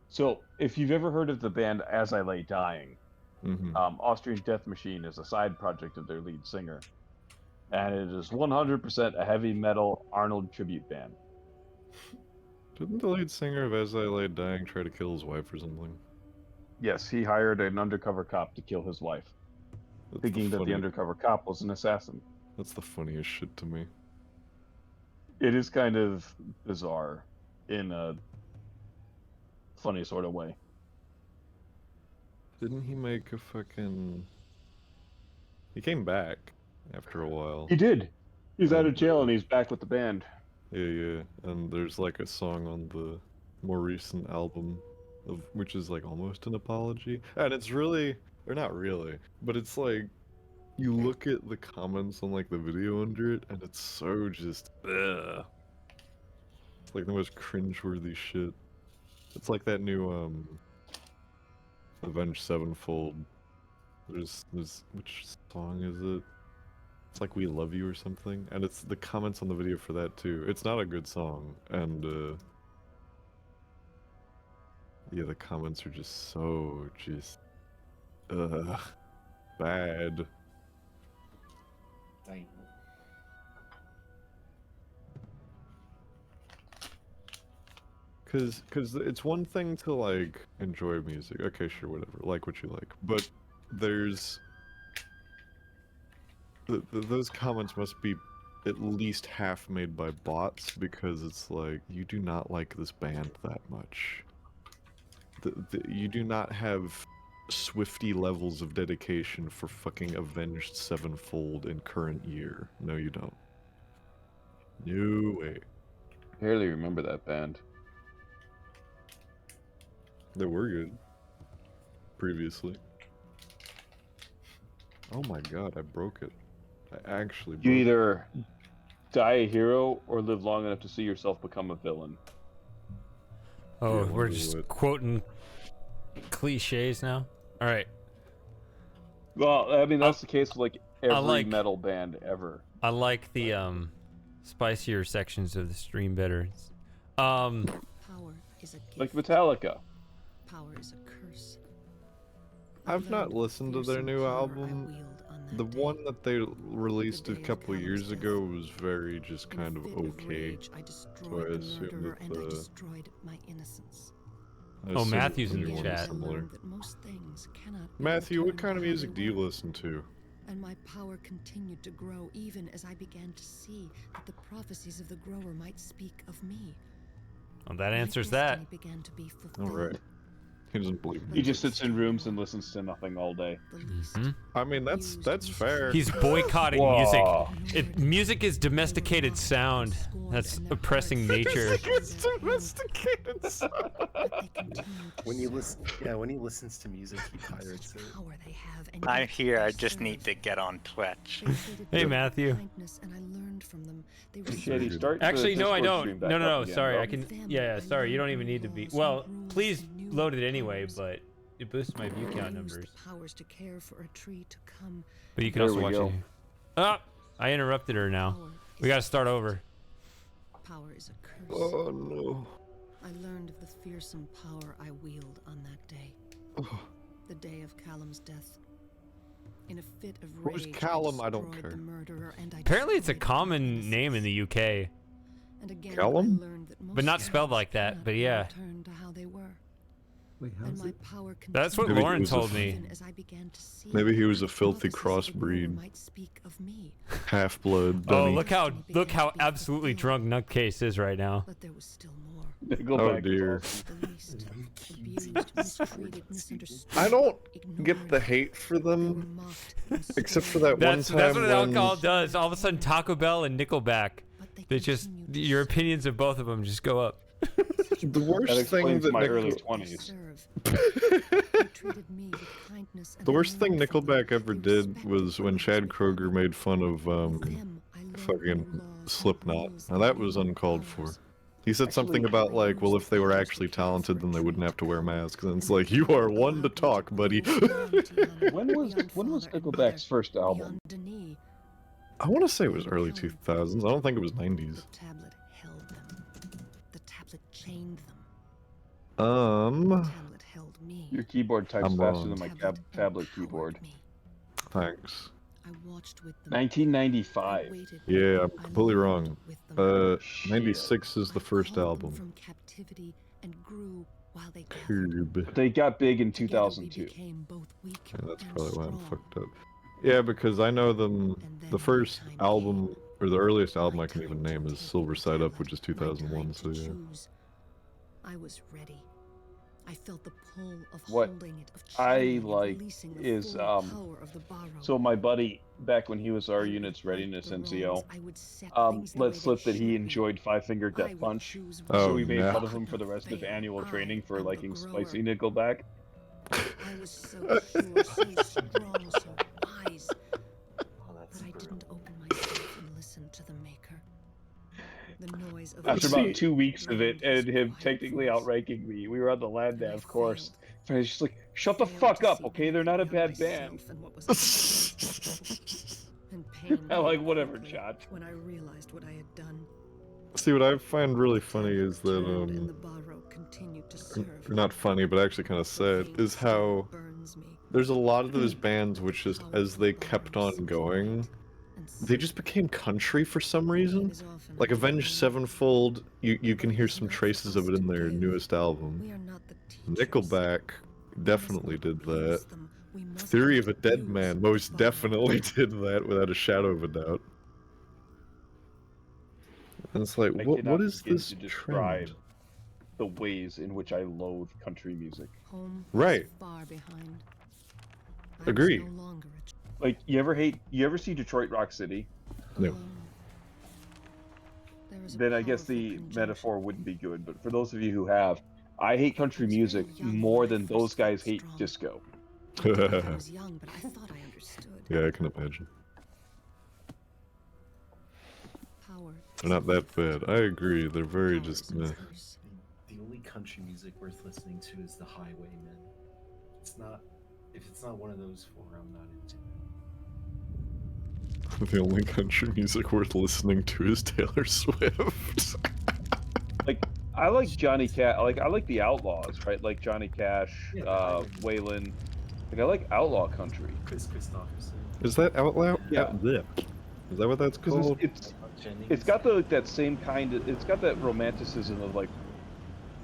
[SPEAKER 7] So, if you've ever heard of the band As I Lay Dying,
[SPEAKER 4] Mm-hmm.
[SPEAKER 7] Austrian Death Machine is a side project of their lead singer. And it is 100% a heavy metal Arnold tribute band.
[SPEAKER 4] Didn't the lead singer of As I Lay Dying try to kill his wife or something?
[SPEAKER 7] Yes, he hired an undercover cop to kill his wife, thinking that the undercover cop was an assassin.
[SPEAKER 4] That's the funniest shit to me.
[SPEAKER 7] It is kind of bizarre in a funny sort of way.
[SPEAKER 4] Didn't he make a fucking... He came back after a while.
[SPEAKER 7] He did. He's out of jail and he's back with the band.
[SPEAKER 4] Yeah. And there's like a song on the more recent album, which is like almost an apology. And it's really, or not really, but it's like, you look at the comments on like the video under it, and it's so just, ugh. It's like the most cringeworthy shit. It's like that new, Avenged Sevenfold. There's, which song is it? It's like We Love You or something, and it's the comments on the video for that too. It's not a good song, and yeah, the comments are just so bad.
[SPEAKER 8] Dang.
[SPEAKER 4] Cause it's one thing to like enjoy music. Okay, sure, whatever. Like what you like, but there's those comments must be at least half made by bots, because it's like, you do not like this band that much. You do not have Swifty levels of dedication for fucking Avenged Sevenfold in current year. No, you don't. No way.
[SPEAKER 7] I barely remember that band.
[SPEAKER 4] They were good. Previously. Oh my god, I broke it. I actually broke
[SPEAKER 7] You either die a hero or live long enough to see yourself become a villain.
[SPEAKER 1] Oh,
[SPEAKER 4] Yeah,
[SPEAKER 1] we're just quoting cliches now? Alright.
[SPEAKER 7] Well, I mean, that's the case with like every metal band ever.
[SPEAKER 1] I like the spicier sections of the stream better.
[SPEAKER 3] Power is a gift.
[SPEAKER 7] Like Metallica.
[SPEAKER 3] Power is a curse.
[SPEAKER 4] I've not listened to their new album. The one that they released a couple years ago was very just kind of okay. So I assume that
[SPEAKER 1] Oh, Matthew's in the chat.
[SPEAKER 4] Matthew, what kind of music do you listen to?
[SPEAKER 3] And my power continued to grow even as I began to see that the prophecies of the grower might speak of me.
[SPEAKER 1] Well, that answers that.
[SPEAKER 3] Began to be fulfilled.
[SPEAKER 4] All right. He doesn't believe me.
[SPEAKER 7] He just sits in rooms and listens to nothing all day.
[SPEAKER 4] I mean, that's fair.
[SPEAKER 1] He's boycotting music. Music is domesticated sound. That's oppressing nature.
[SPEAKER 4] It's domesticated sound.
[SPEAKER 5] When he listens to music, he pirates it.
[SPEAKER 10] I'm here. I just need to get on Twitch.
[SPEAKER 1] Hey, Matthew. Actually, no, I don't. No. Sorry, I can. Yeah, sorry. You don't even need to be. Well, please load it anyway, but it boosts my view count numbers. But you can also watch it. Oh, I interrupted her now. We gotta start over.
[SPEAKER 3] power is a curse.
[SPEAKER 6] Oh no.
[SPEAKER 3] I learned of the fearsome power I wield on that day. The day of Callum's death. In a fit of rage,
[SPEAKER 6] Who's Callum? I don't care.
[SPEAKER 3] the murderer and I
[SPEAKER 1] Apparently it's a
[SPEAKER 3] destroyed
[SPEAKER 1] common name in the UK.
[SPEAKER 3] And again,
[SPEAKER 6] Callum?
[SPEAKER 3] I learned that most
[SPEAKER 1] But not spelled
[SPEAKER 3] things
[SPEAKER 1] like that,
[SPEAKER 3] cannot
[SPEAKER 1] but
[SPEAKER 3] be
[SPEAKER 1] yeah.
[SPEAKER 3] returned to how they were.
[SPEAKER 11] Wait,
[SPEAKER 3] And
[SPEAKER 11] how's
[SPEAKER 3] my
[SPEAKER 11] it?
[SPEAKER 3] power
[SPEAKER 1] That's what
[SPEAKER 6] Maybe he
[SPEAKER 1] Lauren
[SPEAKER 6] was a
[SPEAKER 1] told me.
[SPEAKER 3] even as I began to see
[SPEAKER 6] Maybe he was a filthy
[SPEAKER 3] prophecies of the war
[SPEAKER 6] crossbreed.
[SPEAKER 3] might speak of me.
[SPEAKER 6] Half-blood.
[SPEAKER 1] Oh,
[SPEAKER 6] Dunny.
[SPEAKER 1] look how absolutely drunk Nutcase is right now.
[SPEAKER 3] But there was still more.
[SPEAKER 7] Nickelback is
[SPEAKER 6] dear.
[SPEAKER 7] awesome.
[SPEAKER 3] The least abused, mistreated, misunderstood.
[SPEAKER 6] I don't
[SPEAKER 3] ignored.
[SPEAKER 6] get the hate for
[SPEAKER 3] They were
[SPEAKER 6] them,
[SPEAKER 3] mocked and
[SPEAKER 6] except for
[SPEAKER 3] scorned.
[SPEAKER 6] that one
[SPEAKER 1] That's
[SPEAKER 6] time
[SPEAKER 1] what
[SPEAKER 6] when...
[SPEAKER 1] alcohol does. All of a sudden, Taco Bell and Nickelback.
[SPEAKER 3] But they
[SPEAKER 1] They just
[SPEAKER 3] continued to
[SPEAKER 1] your
[SPEAKER 3] serve.
[SPEAKER 1] opinions of both of them just go up.
[SPEAKER 6] The
[SPEAKER 7] That
[SPEAKER 6] worst thing
[SPEAKER 7] explains
[SPEAKER 6] that
[SPEAKER 7] my early
[SPEAKER 6] Nickel...
[SPEAKER 7] 20s.
[SPEAKER 3] They treated me with kindness and
[SPEAKER 6] The worst thing
[SPEAKER 3] learned from me.
[SPEAKER 6] Nickelback ever
[SPEAKER 3] They
[SPEAKER 6] did
[SPEAKER 3] respected
[SPEAKER 6] was when
[SPEAKER 3] me
[SPEAKER 6] Chad
[SPEAKER 3] as
[SPEAKER 6] Kroger
[SPEAKER 3] my
[SPEAKER 6] made fun of
[SPEAKER 3] With them, I learned
[SPEAKER 6] fucking
[SPEAKER 3] new laws and
[SPEAKER 6] Slipknot.
[SPEAKER 3] rules
[SPEAKER 6] Now
[SPEAKER 3] and
[SPEAKER 6] that
[SPEAKER 3] new
[SPEAKER 6] was uncalled for.
[SPEAKER 3] powers.
[SPEAKER 6] He said something
[SPEAKER 7] Actually,
[SPEAKER 6] about like, well, if they were actually talented, then they wouldn't have to wear masks. And it's like, you are one to talk, buddy.
[SPEAKER 7] When was Nickelback's first album?
[SPEAKER 6] I want to say it was early 2000s. I don't think it was 90s.
[SPEAKER 3] The tablet held them. The tablet chained them. The tablet held me.
[SPEAKER 7] Your keyboard types
[SPEAKER 6] I'm
[SPEAKER 7] faster
[SPEAKER 6] wrong.
[SPEAKER 7] than my
[SPEAKER 3] Tablet
[SPEAKER 7] tablet
[SPEAKER 3] empowered
[SPEAKER 7] keyboard.
[SPEAKER 3] me.
[SPEAKER 6] Thanks.
[SPEAKER 3] I watched with them.
[SPEAKER 7] 1995.
[SPEAKER 3] I waited.
[SPEAKER 6] Yeah, I'm
[SPEAKER 3] I
[SPEAKER 6] completely
[SPEAKER 3] learned
[SPEAKER 6] wrong.
[SPEAKER 3] with them.
[SPEAKER 6] 96 is the
[SPEAKER 3] I
[SPEAKER 6] first
[SPEAKER 3] called them
[SPEAKER 6] album.
[SPEAKER 3] from captivity and grew while they gathered.
[SPEAKER 6] Herb.
[SPEAKER 7] They got big in
[SPEAKER 3] Together we
[SPEAKER 7] 2002.
[SPEAKER 3] became both weak
[SPEAKER 6] Yeah, that's
[SPEAKER 3] and
[SPEAKER 6] probably why I'm
[SPEAKER 3] strong.
[SPEAKER 6] fucked up. Yeah, because I know them.
[SPEAKER 3] And then
[SPEAKER 6] The
[SPEAKER 3] my
[SPEAKER 6] first
[SPEAKER 3] time
[SPEAKER 6] album,
[SPEAKER 3] came.
[SPEAKER 6] or the earliest album
[SPEAKER 3] My
[SPEAKER 6] I can even
[SPEAKER 3] time to
[SPEAKER 6] name is
[SPEAKER 3] take
[SPEAKER 6] Silver
[SPEAKER 3] the
[SPEAKER 6] Side Up,
[SPEAKER 3] tablet.
[SPEAKER 6] which is
[SPEAKER 3] My time
[SPEAKER 6] 2001. So
[SPEAKER 3] to
[SPEAKER 6] yeah.
[SPEAKER 3] choose. I was ready. I felt the pull of
[SPEAKER 7] What
[SPEAKER 3] holding it, of
[SPEAKER 7] I
[SPEAKER 3] channeling and
[SPEAKER 7] like
[SPEAKER 3] releasing the
[SPEAKER 7] is,
[SPEAKER 3] full power of the borrow.
[SPEAKER 7] So my buddy, back when he was our
[SPEAKER 3] I would
[SPEAKER 7] unit's
[SPEAKER 3] right
[SPEAKER 7] readiness
[SPEAKER 3] the
[SPEAKER 7] NCO,
[SPEAKER 3] wrongs. I would set things the way
[SPEAKER 7] let
[SPEAKER 3] they
[SPEAKER 7] slip that he
[SPEAKER 3] should be.
[SPEAKER 7] enjoyed Five Finger
[SPEAKER 3] I
[SPEAKER 7] Death
[SPEAKER 3] would
[SPEAKER 7] Punch.
[SPEAKER 3] choose
[SPEAKER 6] Oh,
[SPEAKER 7] So we made
[SPEAKER 6] no.
[SPEAKER 7] fun of him for the rest of annual training for
[SPEAKER 3] I am the
[SPEAKER 7] liking
[SPEAKER 3] grower.
[SPEAKER 7] spicy Nickelback.
[SPEAKER 3] I was so sure, so strong, so wise,
[SPEAKER 5] Oh, that's
[SPEAKER 3] but I
[SPEAKER 5] brutal.
[SPEAKER 3] didn't open myself and listen to the maker. The noise of
[SPEAKER 7] After
[SPEAKER 3] the
[SPEAKER 7] about 2 weeks of it
[SPEAKER 3] drowned
[SPEAKER 7] and
[SPEAKER 3] his
[SPEAKER 7] him
[SPEAKER 3] quiet
[SPEAKER 7] technically
[SPEAKER 3] voice.
[SPEAKER 7] outranking me, we were on the land
[SPEAKER 3] And I
[SPEAKER 7] nav course.
[SPEAKER 3] failed.
[SPEAKER 7] And he's just like, shut the
[SPEAKER 3] Failed
[SPEAKER 7] fuck
[SPEAKER 3] to
[SPEAKER 7] up,
[SPEAKER 3] see
[SPEAKER 7] okay? They're not a
[SPEAKER 3] anything
[SPEAKER 7] bad
[SPEAKER 3] beyond
[SPEAKER 7] band.
[SPEAKER 3] myself and what was ahead. And pain
[SPEAKER 7] I'm like,
[SPEAKER 3] came
[SPEAKER 7] whatever,
[SPEAKER 3] quickly
[SPEAKER 7] Chad.
[SPEAKER 3] when I realized what I had done.
[SPEAKER 6] See, what I find really funny is that
[SPEAKER 3] Turned and the borrow continued to serve.
[SPEAKER 6] not funny, but actually kind of sad,
[SPEAKER 3] Pain
[SPEAKER 6] is
[SPEAKER 3] still
[SPEAKER 6] how
[SPEAKER 3] burns me.
[SPEAKER 6] there's a lot of those bands which just, as they kept on going, they just became country for some reason. Like Avenged Sevenfold, you can hear some traces of it in their newest album.
[SPEAKER 3] We are not the teachers.
[SPEAKER 6] Nickelback
[SPEAKER 3] We must
[SPEAKER 6] definitely
[SPEAKER 3] not
[SPEAKER 6] did that.
[SPEAKER 3] abuse them. We must
[SPEAKER 6] Theory
[SPEAKER 3] not
[SPEAKER 6] of a Dead
[SPEAKER 3] abuse
[SPEAKER 6] Man
[SPEAKER 3] the
[SPEAKER 6] most
[SPEAKER 3] borrow.
[SPEAKER 6] definitely did that without a shadow of a doubt. And it's like,
[SPEAKER 7] I
[SPEAKER 6] what
[SPEAKER 7] cannot
[SPEAKER 6] is
[SPEAKER 7] begin
[SPEAKER 6] this
[SPEAKER 7] to describe
[SPEAKER 6] trend?
[SPEAKER 7] the ways in which I loathe country music.
[SPEAKER 3] Home
[SPEAKER 6] Right.
[SPEAKER 3] was far behind. I was
[SPEAKER 6] Agree.
[SPEAKER 3] no longer a ch-
[SPEAKER 7] Like, you ever see Detroit Rock City?
[SPEAKER 6] No.
[SPEAKER 3] alone. There is a
[SPEAKER 7] Then I guess
[SPEAKER 3] powerful
[SPEAKER 7] the
[SPEAKER 3] conjunction.
[SPEAKER 7] metaphor wouldn't be good, but for those of you who have, I hate country music more than those guys hate disco.
[SPEAKER 3] I was young, but I thought I understood.
[SPEAKER 6] Yeah, I can imagine.
[SPEAKER 3] Power.
[SPEAKER 6] They're not that bad. I agree. They're very
[SPEAKER 3] Power
[SPEAKER 6] just
[SPEAKER 3] is a
[SPEAKER 6] meh.
[SPEAKER 3] curse.
[SPEAKER 5] The only country music worth listening to is The Highwaymen. It's not. If it's not one of those four, I'm not into it.
[SPEAKER 6] The only country music worth listening to is Taylor Swift.
[SPEAKER 7] Like, I like Johnny Cash. I like the Outlaws, right? Like Johnny Cash,
[SPEAKER 5] Yeah,
[SPEAKER 7] Waylon. Like, I like outlaw country.
[SPEAKER 5] Chris Christopherson.
[SPEAKER 6] Is that Outlaw?
[SPEAKER 7] Yeah.
[SPEAKER 6] Is that what that's
[SPEAKER 7] Because
[SPEAKER 6] called?
[SPEAKER 7] it's got the that same kind of, it's got that romanticism of, like,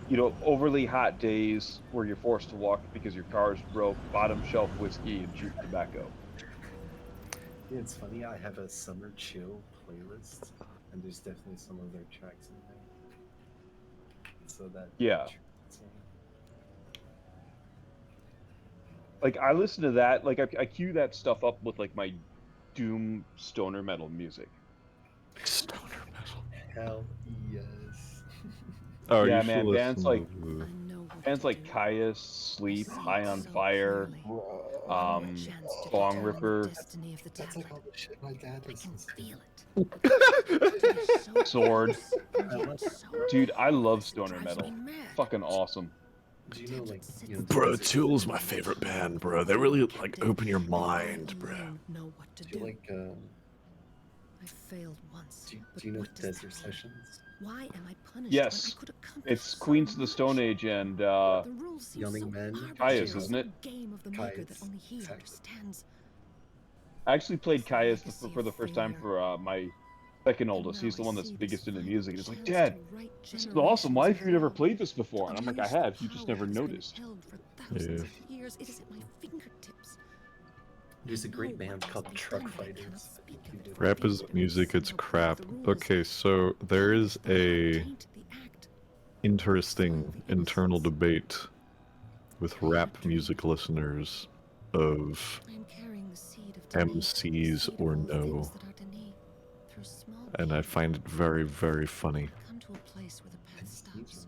[SPEAKER 7] you know, overly hot days where you're forced to walk because your car's broke, bottom shelf whiskey and cheap tobacco.
[SPEAKER 5] Yeah, it's funny. I have a summer chill playlist, and there's definitely some of their tracks in there. So that
[SPEAKER 7] Yeah. Like, I listen to that, like, I cue that stuff up with, like, my doom stoner metal music.
[SPEAKER 6] Stoner metal.
[SPEAKER 5] Hell yes.
[SPEAKER 6] Oh,
[SPEAKER 7] Yeah,
[SPEAKER 6] you
[SPEAKER 7] man,
[SPEAKER 6] should
[SPEAKER 7] bands
[SPEAKER 6] listen
[SPEAKER 7] like-
[SPEAKER 6] to
[SPEAKER 3] I know what
[SPEAKER 7] Bands
[SPEAKER 3] to
[SPEAKER 7] like
[SPEAKER 3] do.
[SPEAKER 7] Caius, Sleep,
[SPEAKER 3] I see
[SPEAKER 7] High
[SPEAKER 3] it
[SPEAKER 7] on
[SPEAKER 3] so
[SPEAKER 7] Fire,
[SPEAKER 3] clearly.
[SPEAKER 7] um,
[SPEAKER 3] Chance to
[SPEAKER 7] Bong
[SPEAKER 3] determine
[SPEAKER 7] Ripper.
[SPEAKER 3] the destiny of the
[SPEAKER 5] That's like
[SPEAKER 3] tablet.
[SPEAKER 5] all the shit my dad
[SPEAKER 3] I can
[SPEAKER 5] listens to.
[SPEAKER 3] feel it. To be so
[SPEAKER 7] Sword.
[SPEAKER 3] close and yet so
[SPEAKER 7] Dude, I love
[SPEAKER 3] close, it
[SPEAKER 7] stoner
[SPEAKER 3] drives
[SPEAKER 7] metal.
[SPEAKER 3] me mad.
[SPEAKER 7] Fucking awesome.
[SPEAKER 5] Do you know, like, you know,
[SPEAKER 6] Bro,
[SPEAKER 5] music-
[SPEAKER 6] Tool's my favorite band, bro. They really, like, open your
[SPEAKER 3] I
[SPEAKER 6] mind, bro.
[SPEAKER 3] alone know what to
[SPEAKER 5] Do you
[SPEAKER 3] do.
[SPEAKER 5] like
[SPEAKER 3] I failed once.
[SPEAKER 8] Do you know Desert Sessions?
[SPEAKER 3] Why am I punished
[SPEAKER 7] Yes.
[SPEAKER 3] when I could accomplish
[SPEAKER 7] It's
[SPEAKER 3] so
[SPEAKER 7] Queens of the
[SPEAKER 3] much?
[SPEAKER 7] Stone Age and
[SPEAKER 3] The rules seem
[SPEAKER 8] Young
[SPEAKER 3] so
[SPEAKER 8] Men.
[SPEAKER 7] Caius,
[SPEAKER 3] arbitrary,
[SPEAKER 7] isn't it?
[SPEAKER 3] some game of the maker that
[SPEAKER 8] Caius,
[SPEAKER 3] only he
[SPEAKER 8] exactly.
[SPEAKER 3] understands.
[SPEAKER 7] I actually played
[SPEAKER 3] It's the
[SPEAKER 7] Caius
[SPEAKER 3] legacy
[SPEAKER 7] for the
[SPEAKER 3] of
[SPEAKER 7] first time
[SPEAKER 3] failure.
[SPEAKER 7] for my second oldest.
[SPEAKER 3] And
[SPEAKER 7] He's the
[SPEAKER 3] now
[SPEAKER 7] one
[SPEAKER 3] I
[SPEAKER 7] that's
[SPEAKER 3] see
[SPEAKER 7] biggest
[SPEAKER 3] this
[SPEAKER 7] into
[SPEAKER 3] final
[SPEAKER 7] music. And he's like,
[SPEAKER 3] chance
[SPEAKER 7] Dad,
[SPEAKER 3] to right
[SPEAKER 7] this is awesome. Why have
[SPEAKER 3] generations
[SPEAKER 7] you never
[SPEAKER 3] of
[SPEAKER 7] played this before?
[SPEAKER 3] love.
[SPEAKER 7] And I'm like,
[SPEAKER 3] A
[SPEAKER 7] I
[SPEAKER 3] wish that
[SPEAKER 7] have. You just
[SPEAKER 3] power
[SPEAKER 7] never
[SPEAKER 3] has been
[SPEAKER 7] noticed.
[SPEAKER 3] held for thousands of years. It is at my fingertips.
[SPEAKER 8] There's a great
[SPEAKER 3] No
[SPEAKER 8] band
[SPEAKER 3] one
[SPEAKER 8] called
[SPEAKER 3] must be
[SPEAKER 8] Truck
[SPEAKER 3] done, but I cannot
[SPEAKER 8] Fighters.
[SPEAKER 3] speak of it, for
[SPEAKER 4] Rap
[SPEAKER 3] fear
[SPEAKER 4] isn't
[SPEAKER 3] that
[SPEAKER 4] music, it's
[SPEAKER 3] somehow break
[SPEAKER 4] crap.
[SPEAKER 3] the rules.
[SPEAKER 4] Okay, so there is
[SPEAKER 3] Does the heart
[SPEAKER 4] a
[SPEAKER 3] taint the act?
[SPEAKER 4] interesting internal debate with rap music listeners of
[SPEAKER 3] I am carrying the seed of Denis, the
[SPEAKER 4] MCs
[SPEAKER 3] seed of
[SPEAKER 4] or
[SPEAKER 3] all
[SPEAKER 4] no,
[SPEAKER 3] things that are Denis. Through small
[SPEAKER 4] and I
[SPEAKER 3] pain,
[SPEAKER 4] find it very, very funny.
[SPEAKER 3] I come to a place where the path stops.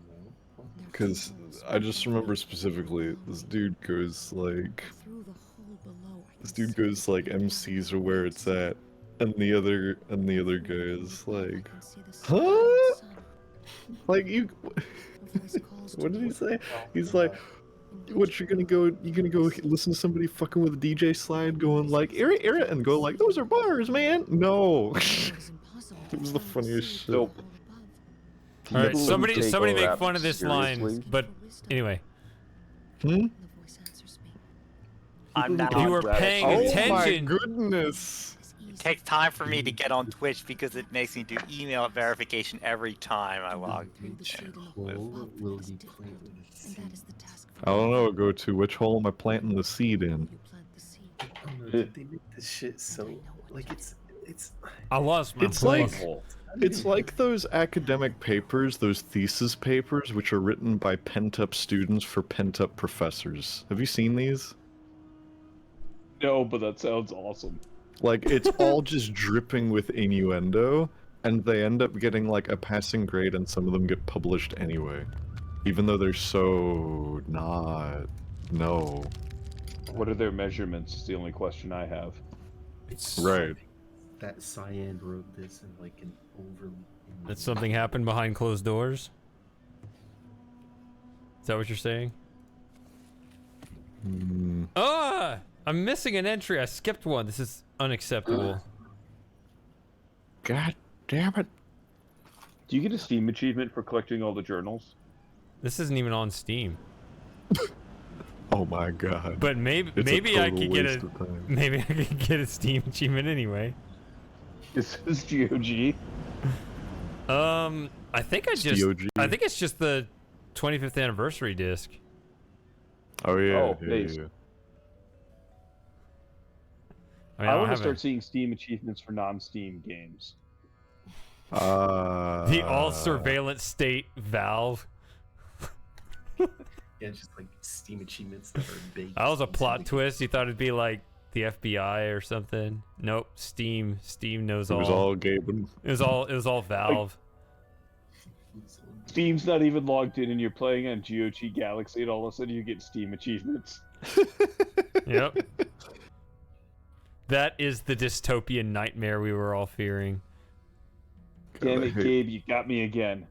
[SPEAKER 3] There are
[SPEAKER 4] Because
[SPEAKER 3] two holes
[SPEAKER 4] I just
[SPEAKER 3] above
[SPEAKER 4] remember
[SPEAKER 3] me,
[SPEAKER 4] specifically,
[SPEAKER 3] below
[SPEAKER 4] this
[SPEAKER 3] me.
[SPEAKER 4] dude goes like,
[SPEAKER 3] Through the hole below, I
[SPEAKER 4] this
[SPEAKER 3] can
[SPEAKER 4] dude
[SPEAKER 3] see
[SPEAKER 4] goes
[SPEAKER 3] the
[SPEAKER 4] like,
[SPEAKER 3] great
[SPEAKER 4] MCs are
[SPEAKER 3] valley
[SPEAKER 4] where
[SPEAKER 3] of
[SPEAKER 4] it's
[SPEAKER 3] sun.
[SPEAKER 4] at, and the other
[SPEAKER 3] Through
[SPEAKER 4] guy
[SPEAKER 3] the
[SPEAKER 4] is
[SPEAKER 3] hole above, I
[SPEAKER 4] like,
[SPEAKER 3] can see the
[SPEAKER 4] huh?
[SPEAKER 3] sun.
[SPEAKER 4] Like you,
[SPEAKER 3] A voice calls to
[SPEAKER 4] what did
[SPEAKER 3] me.
[SPEAKER 4] he say? He's like, what you gonna go listen to somebody fucking with a DJ slide going like, era, and go like, those are bars, man. No. It was the funniest shit.
[SPEAKER 7] Nope.
[SPEAKER 1] All right,
[SPEAKER 7] People
[SPEAKER 1] somebody
[SPEAKER 7] take
[SPEAKER 1] make
[SPEAKER 7] rap
[SPEAKER 1] fun of this line,
[SPEAKER 7] seriously.
[SPEAKER 1] but anyway,
[SPEAKER 3] The voice answers me.
[SPEAKER 10] I'm
[SPEAKER 7] People
[SPEAKER 10] not
[SPEAKER 1] if you
[SPEAKER 10] on
[SPEAKER 1] were
[SPEAKER 10] Reddit.
[SPEAKER 1] paying
[SPEAKER 4] Oh my
[SPEAKER 1] attention,
[SPEAKER 4] goodness.
[SPEAKER 3] As
[SPEAKER 10] It
[SPEAKER 3] easy
[SPEAKER 10] takes time for me to get on Twitch because it makes me do email verification every time I log
[SPEAKER 3] through the seed in the hole
[SPEAKER 8] Hole
[SPEAKER 3] above
[SPEAKER 8] will
[SPEAKER 3] that is
[SPEAKER 8] be
[SPEAKER 3] difficult,
[SPEAKER 8] planted with a
[SPEAKER 3] and that
[SPEAKER 8] seed.
[SPEAKER 3] is the task
[SPEAKER 4] I
[SPEAKER 3] for
[SPEAKER 4] don't
[SPEAKER 3] me.
[SPEAKER 4] know. Go to which hole am I planting the seed in?
[SPEAKER 3] You plant the seed.
[SPEAKER 8] Oh no, dude, they make this shit so like it's
[SPEAKER 1] I lost my
[SPEAKER 4] It's like
[SPEAKER 1] place.
[SPEAKER 4] it's like those academic papers, those thesis papers, which are written by pent-up students for pent-up professors. Have you seen these?
[SPEAKER 7] No, but that sounds awesome.
[SPEAKER 4] Like, it's all just dripping with innuendo, and they end up getting like a passing grade, and some of them get published anyway, even though they're so not. No.
[SPEAKER 7] What are their measurements? Is the only question I have.
[SPEAKER 4] Right.
[SPEAKER 8] that Cyan wrote this in like an overly.
[SPEAKER 1] That something happened behind closed doors? Is that what you're saying? Ah! I'm missing an entry. I skipped one. This is unacceptable.
[SPEAKER 4] God damn it.
[SPEAKER 7] Do you get a Steam achievement for collecting all the journals?
[SPEAKER 1] This isn't even on Steam.
[SPEAKER 4] Oh my god.
[SPEAKER 1] But maybe
[SPEAKER 4] It's a
[SPEAKER 1] I
[SPEAKER 4] total
[SPEAKER 1] could get
[SPEAKER 4] waste
[SPEAKER 1] a
[SPEAKER 4] of time.
[SPEAKER 1] maybe I could get a Steam achievement anyway.
[SPEAKER 7] Is this GOG?
[SPEAKER 1] I think I just
[SPEAKER 4] DOG.
[SPEAKER 1] I think it's just the 25th anniversary disc.
[SPEAKER 4] Oh yeah.
[SPEAKER 7] Oh,
[SPEAKER 4] yeah,
[SPEAKER 7] nice.
[SPEAKER 4] yeah.
[SPEAKER 1] I mean,
[SPEAKER 7] I
[SPEAKER 1] don't
[SPEAKER 7] want to
[SPEAKER 1] have
[SPEAKER 7] start seeing Steam achievements for non-Steam games.
[SPEAKER 1] the all surveillance state Valve.
[SPEAKER 8] Yeah, just like Steam achievements that are big.
[SPEAKER 1] That was a plot twist. You thought it'd be like the FBI or something. Nope. Steam knows
[SPEAKER 4] It was all Gaben.
[SPEAKER 1] It was all Valve.
[SPEAKER 7] Steam's not even logged in, and you're playing on GOG Galaxy, and all of a sudden you get Steam achievements.
[SPEAKER 1] Yep. That is the dystopian nightmare we were all fearing.
[SPEAKER 7] Damn it, Gabe, you got me again.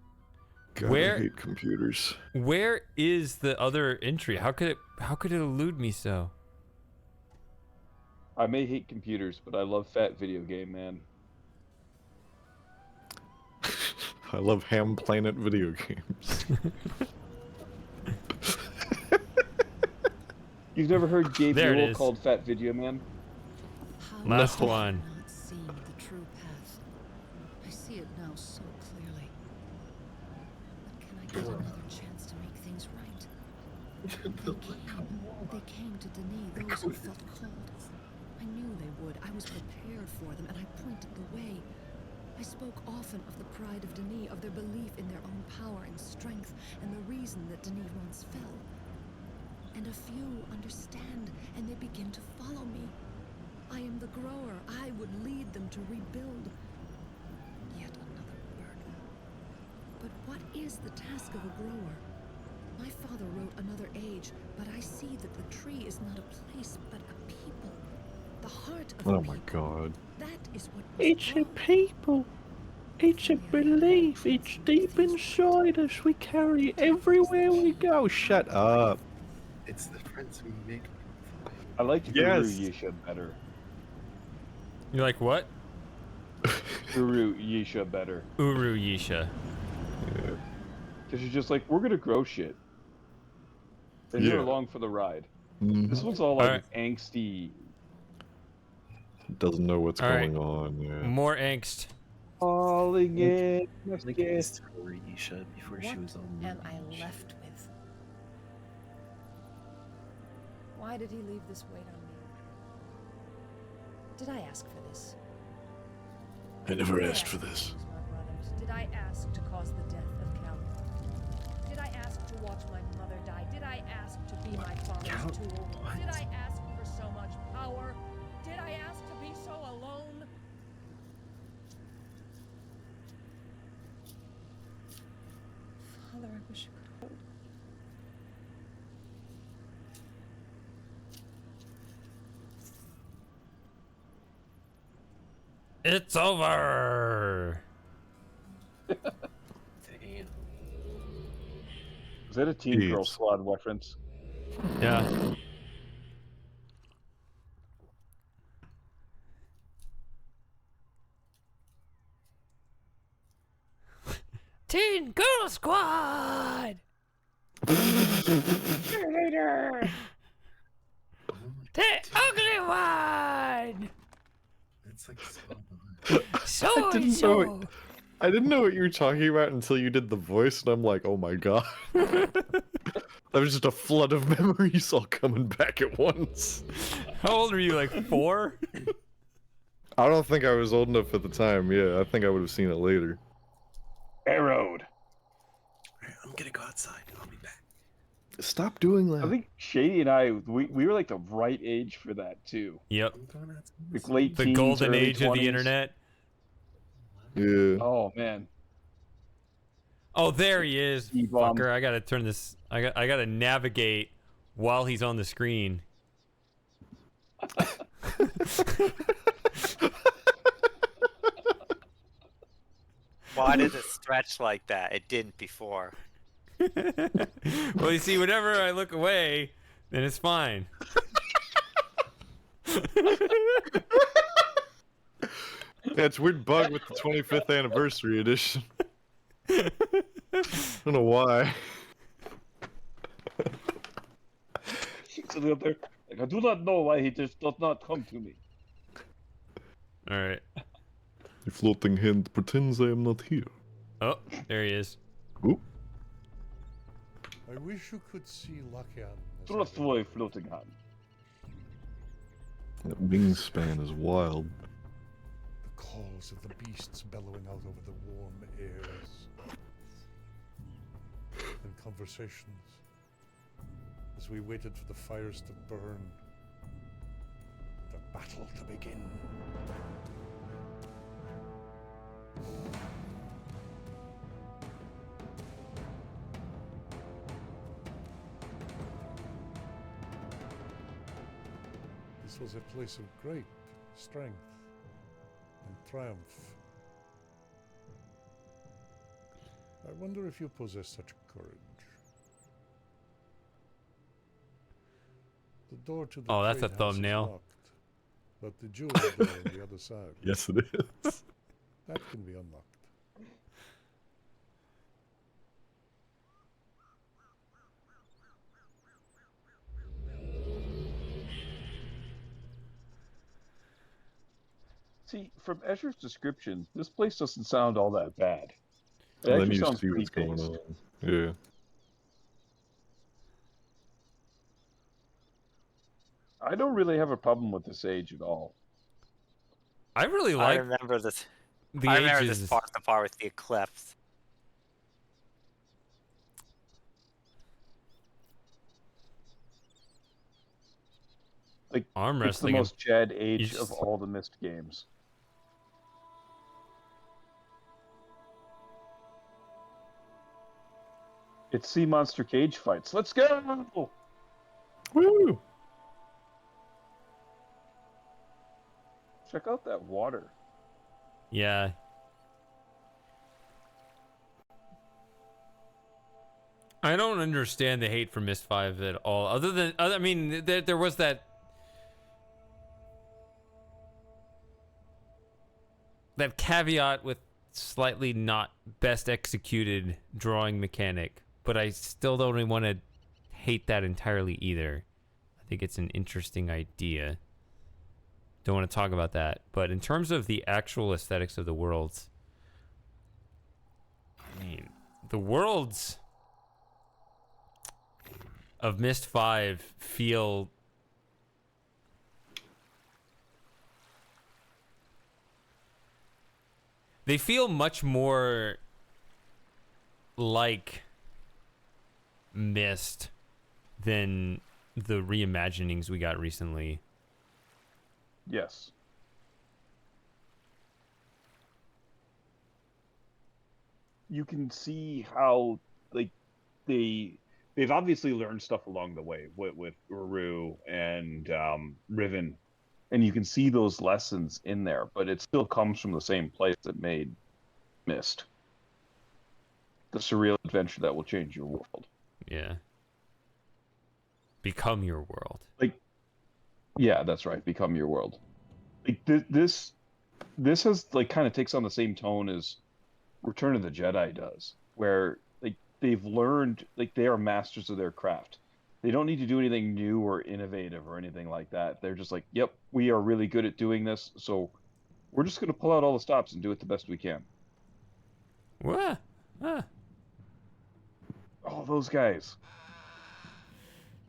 [SPEAKER 4] God,
[SPEAKER 1] Where-
[SPEAKER 4] I hate computers.
[SPEAKER 1] Where is the other entry? How could it elude me so?
[SPEAKER 7] I may hate computers, but I love Fat Video Game Man.
[SPEAKER 4] I love Ham Planet video games.
[SPEAKER 7] You've never heard Gabe
[SPEAKER 1] There it
[SPEAKER 7] Newell
[SPEAKER 1] is.
[SPEAKER 7] called Fat Video Man?
[SPEAKER 1] Last
[SPEAKER 3] How
[SPEAKER 1] one.
[SPEAKER 3] have I not seen the true path? I see it now so clearly. But can I get another chance to make things right? They came to Denis, those who felt called. I knew they would. I was prepared for them, and I pointed the way. I spoke often of the pride of Denis, of their belief in their own power and strength, and the reason that Denis once fell. And a few understand, and they begin to follow me. I am the grower. I would lead them to rebuild. Yet another burden. But what is the task of a grower? My father wrote another age, but I see that the tree is not a place, but a people. The heart of a
[SPEAKER 4] Oh
[SPEAKER 3] people.
[SPEAKER 4] my god.
[SPEAKER 3] That is what
[SPEAKER 9] It's a people. It's a belief. It's deep inside us. We carry it everywhere we go.
[SPEAKER 4] Shut up.
[SPEAKER 8] It's the friends we make.
[SPEAKER 7] I like
[SPEAKER 4] Yes.
[SPEAKER 7] Yisha better.
[SPEAKER 1] You like what?
[SPEAKER 7] Uru Yisha better.
[SPEAKER 1] Uru Yisha.
[SPEAKER 4] Yeah.
[SPEAKER 7] Because she's just like, we're gonna grow shit. And you're
[SPEAKER 4] Yeah.
[SPEAKER 7] along for the ride.
[SPEAKER 4] Mhm.
[SPEAKER 7] This one's all like angsty.
[SPEAKER 4] Doesn't know what's
[SPEAKER 1] All right.
[SPEAKER 4] going on. Yeah.
[SPEAKER 1] More angst.
[SPEAKER 7] Falling in.
[SPEAKER 8] Like this for Isha before she was on
[SPEAKER 3] What am I
[SPEAKER 8] Moon.
[SPEAKER 3] left with? Why did he leave this weight on me? Did I ask for this?
[SPEAKER 6] I never asked for this.
[SPEAKER 3] Did I ask to lose my brothers? Did I ask to cause the death of Calvin? Did I ask to watch my mother die? Did I ask to be my father's tool? Did I ask for so much power? Did I ask to be so alone? Father, I wish you could hold.
[SPEAKER 1] It's over.
[SPEAKER 8] Damn.
[SPEAKER 7] Is that a Teen Girl Squad reference?
[SPEAKER 1] Yeah. Teen Girl Squad. Cheerleader. The ugly one.
[SPEAKER 8] That's like
[SPEAKER 1] So
[SPEAKER 4] I didn't know what you were talking about until you did the voice, and I'm like, oh my god. That was just a flood of memories all coming back at once.
[SPEAKER 1] How old are you? Like 4?
[SPEAKER 4] I don't think I was old enough at the time. Yeah, I think I would have seen it later.
[SPEAKER 7] Arrowed.
[SPEAKER 8] Alright, I'm gonna go outside. I'll be back.
[SPEAKER 4] Stop doing that.
[SPEAKER 7] I think Shady and I, we were like the right age for that too.
[SPEAKER 1] Yep.
[SPEAKER 8] I'm going outside.
[SPEAKER 7] Like late
[SPEAKER 1] The
[SPEAKER 7] teens,
[SPEAKER 1] golden
[SPEAKER 7] early
[SPEAKER 1] age of the
[SPEAKER 7] 20s.
[SPEAKER 1] internet.
[SPEAKER 4] Yeah.
[SPEAKER 7] Oh man.
[SPEAKER 1] Oh, there he is,
[SPEAKER 7] E-bomb.
[SPEAKER 1] fucker. I gotta turn this. I gotta navigate while he's on the screen.
[SPEAKER 10] Why did it stretch like that? It didn't before.
[SPEAKER 1] Well, you see, whenever I look away, then it's fine.
[SPEAKER 4] Yeah, it's a weird bug with the 25th anniversary edition. I don't know why.
[SPEAKER 7] Sitting up there, like, I do not know why he just does not come to me.
[SPEAKER 1] All right.
[SPEAKER 4] The floating hand pretends I am not here.
[SPEAKER 1] Oh, there he is.
[SPEAKER 4] Oop.
[SPEAKER 2] I wish you could see Lakian.
[SPEAKER 7] Do not throw a floating hand.
[SPEAKER 4] That wingspan is wild.
[SPEAKER 2] The calls of the beasts bellowing out over the warm airs. And conversations. As we waited for the fires to burn. The battle to begin. This was a place of great strength and triumph. I wonder if you possess such courage. The door to the
[SPEAKER 1] Oh, that's a
[SPEAKER 2] trade house is
[SPEAKER 1] thumbnail.
[SPEAKER 2] locked, but the jewel door on the other side,
[SPEAKER 4] Yes, it is.
[SPEAKER 2] that can be unlocked.
[SPEAKER 7] See, from Ezra's description, this place doesn't sound all that bad. It
[SPEAKER 4] And then
[SPEAKER 7] actually
[SPEAKER 4] you
[SPEAKER 7] sounds
[SPEAKER 4] see
[SPEAKER 7] pretty
[SPEAKER 4] what's going
[SPEAKER 7] based.
[SPEAKER 4] on. Yeah.
[SPEAKER 7] I don't really have a problem with this age at all.
[SPEAKER 1] I really
[SPEAKER 10] I
[SPEAKER 1] like
[SPEAKER 10] remember this.
[SPEAKER 1] the
[SPEAKER 10] I remember
[SPEAKER 1] ages.
[SPEAKER 10] this part, the part with the eclipse.
[SPEAKER 7] Like,
[SPEAKER 1] Arm
[SPEAKER 7] it's the
[SPEAKER 1] wrestling.
[SPEAKER 7] most Chad age
[SPEAKER 1] just-
[SPEAKER 7] of all the Myst games. It's Sea Monster Cage fights. Let's go!
[SPEAKER 4] Woo!
[SPEAKER 7] Check out that water.
[SPEAKER 1] Yeah. I don't understand the hate for Myst 5 at all. Other than, I mean, there was that. that caveat with slightly not best executed drawing mechanic, but I still don't want to hate that entirely either. I think it's an interesting idea. Don't want to talk about that. But in terms of the actual aesthetics of the worlds, I mean, the worlds of Myst 5 feel much more like Myst than the reimaginings we got recently.
[SPEAKER 7] Yes. You can see how like they've obviously learned stuff along the way with Uru and Riven, and you can see those lessons in there, but it still comes from the same place that made Myst. The surreal adventure that will change your world.
[SPEAKER 1] Yeah. Become your world.
[SPEAKER 7] Like, yeah, that's right. Become your world. Like this has like kind of takes on the same tone as Return of the Jedi does, where like they've learned, like they are masters of their craft. They don't need to do anything new or innovative or anything like that. They're just like, yep, we are really good at doing this, so we're just going to pull out all the stops and do it the best we can.
[SPEAKER 1] What?
[SPEAKER 7] Oh, those guys.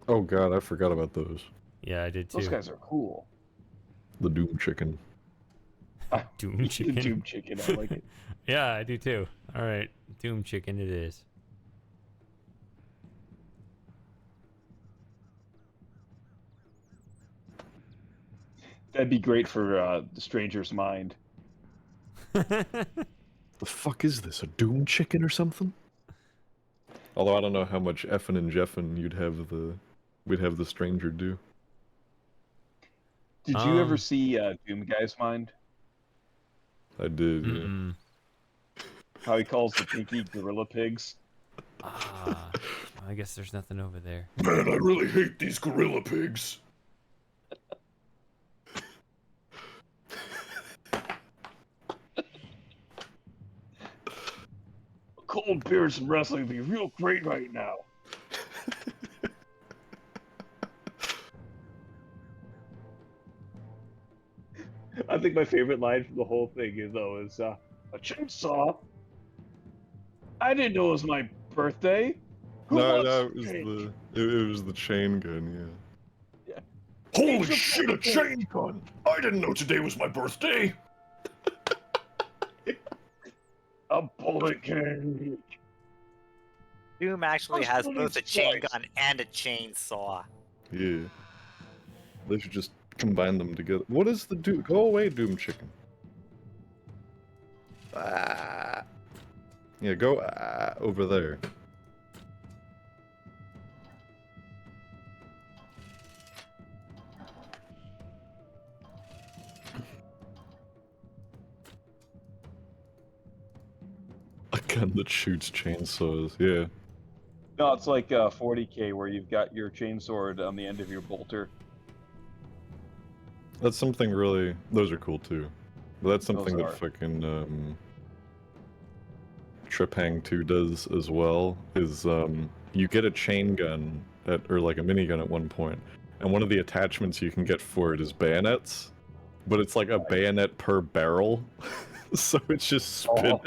[SPEAKER 6] Oh god, I forgot about those.
[SPEAKER 1] Yeah, I did too.
[SPEAKER 7] Those guys are cool.
[SPEAKER 6] The Doom Chicken.
[SPEAKER 1] Doom Chicken.
[SPEAKER 7] The Doom Chicken, I like it.
[SPEAKER 1] Yeah, I do too. All right, Doom Chicken it is.
[SPEAKER 7] That'd be great for The Stranger's Mind.
[SPEAKER 6] The fuck is this? A Doom Chicken or something? Although I don't know how much effing and jeffing we'd have the stranger do.
[SPEAKER 7] Did you ever see Doom Guy's Mind?
[SPEAKER 6] I did, yeah.
[SPEAKER 7] How he calls the pinky gorilla pigs?
[SPEAKER 1] I guess there's nothing over there.
[SPEAKER 6] Man, I really hate these gorilla pigs.
[SPEAKER 7] Cold beers and wrestling would be real great right now. I think my favorite line from the whole thing is a chainsaw. I didn't know it was my birthday.
[SPEAKER 6] No, it was the chain gun, yeah. Holy shit, a chain gun! I didn't know today was my birthday.
[SPEAKER 7] A bullet cannon.
[SPEAKER 10] Doom actually has both a chain gun and a chainsaw.
[SPEAKER 6] Yeah. They should just combine them together. What is the Doom? Go away, Doom Chicken. Yeah, go over there. A gun that shoots chainsaws, yeah.
[SPEAKER 7] No, it's like 40k where you've got your chainsword on the end of your bolter.
[SPEAKER 6] That's something really... Those are cool too. But that's something
[SPEAKER 7] Those
[SPEAKER 6] that fucking Trepang 2 does as well, is you get a chain gun, or like a minigun at one point, and one of the attachments you can get for it is bayonets, but it's like a bayonet per barrel. So it's just spinning.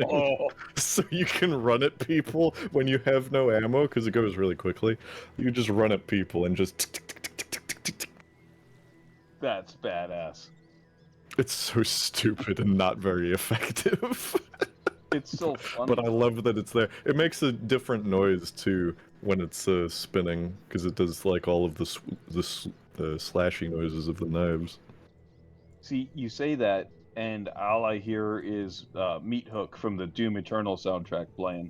[SPEAKER 6] So you can run at people when you have no ammo, because it goes really quickly. You just run at people and just tick, tick, tick, tick, tick, tick, tick, tick.
[SPEAKER 7] That's badass.
[SPEAKER 6] It's so stupid and not very effective.
[SPEAKER 7] It's so fun.
[SPEAKER 6] But I love that it's there. It makes a different noise too when it's spinning, because it does like all of the slashy noises of the knives.
[SPEAKER 7] See, you say that, and all I hear is Meat Hook from the Doom Eternal soundtrack playing.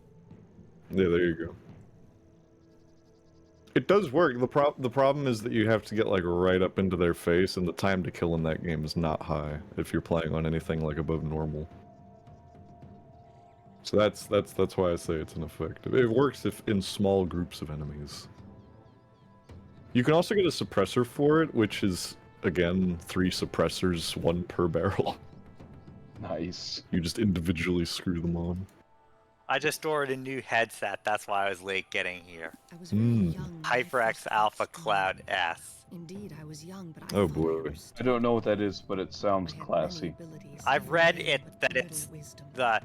[SPEAKER 6] Yeah, there you go. It does work. The problem is that you have to get like right up into their face, and the time to kill in that game is not high if you're playing on anything like above normal. So that's why I say it's ineffective. It works if in small groups of enemies. You can also get a suppressor for it, which is again 3 suppressors, 1 per barrel.
[SPEAKER 7] Nice.
[SPEAKER 6] You just individually screw them on.
[SPEAKER 10] I just ordered a new headset. That's why I was late getting here.
[SPEAKER 3] I was very young when I
[SPEAKER 10] HyperX
[SPEAKER 3] first
[SPEAKER 10] Alpha
[SPEAKER 3] touched
[SPEAKER 10] Cloud
[SPEAKER 3] them.
[SPEAKER 10] S.
[SPEAKER 3] Indeed, I was young, but I
[SPEAKER 6] Oh,
[SPEAKER 3] thought I
[SPEAKER 6] boy.
[SPEAKER 3] understood.
[SPEAKER 7] I don't know what that is, but it sounds
[SPEAKER 3] I had
[SPEAKER 7] classy.
[SPEAKER 3] many abilities,
[SPEAKER 10] I've
[SPEAKER 3] even
[SPEAKER 10] read
[SPEAKER 3] then,
[SPEAKER 10] it
[SPEAKER 3] but
[SPEAKER 10] that
[SPEAKER 3] little
[SPEAKER 10] it's
[SPEAKER 3] wisdom.
[SPEAKER 10] the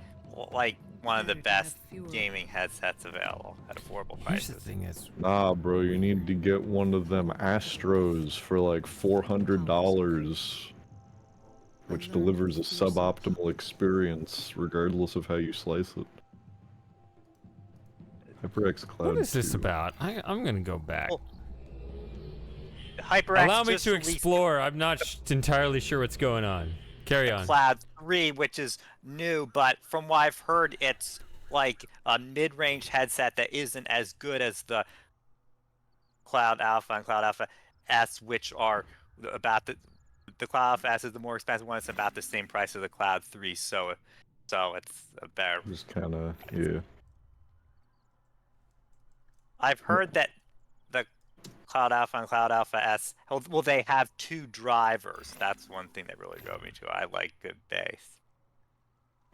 [SPEAKER 10] like one of the
[SPEAKER 3] Better to have
[SPEAKER 10] best
[SPEAKER 3] fewer
[SPEAKER 10] gaming headsets available at affordable
[SPEAKER 1] Here's
[SPEAKER 10] prices.
[SPEAKER 1] the thing is,
[SPEAKER 6] Nah, bro, you need to get one of them Astros for like $400, which delivers a suboptimal experience regardless of how you slice it. HyperX Cloud
[SPEAKER 1] what is this
[SPEAKER 6] 2.
[SPEAKER 1] about? I'm gonna go back.
[SPEAKER 10] Well, HyperX
[SPEAKER 1] Allow me
[SPEAKER 10] just
[SPEAKER 1] to
[SPEAKER 10] released
[SPEAKER 1] explore. I'm not entirely sure what's going on. Carry on.
[SPEAKER 10] Cloud 3, which is new, but from what I've heard, it's like a mid-range headset that isn't as good as the Cloud Alpha and Cloud Alpha S, which are about the Cloud Alpha S is the more expensive one. It's about the same price as the Cloud 3, so it's a better.
[SPEAKER 6] Just kind of, yeah.
[SPEAKER 10] I've heard that the Cloud Alpha and Cloud Alpha S, well, they have two drivers. That's one thing that really drove me to it. I like good bass.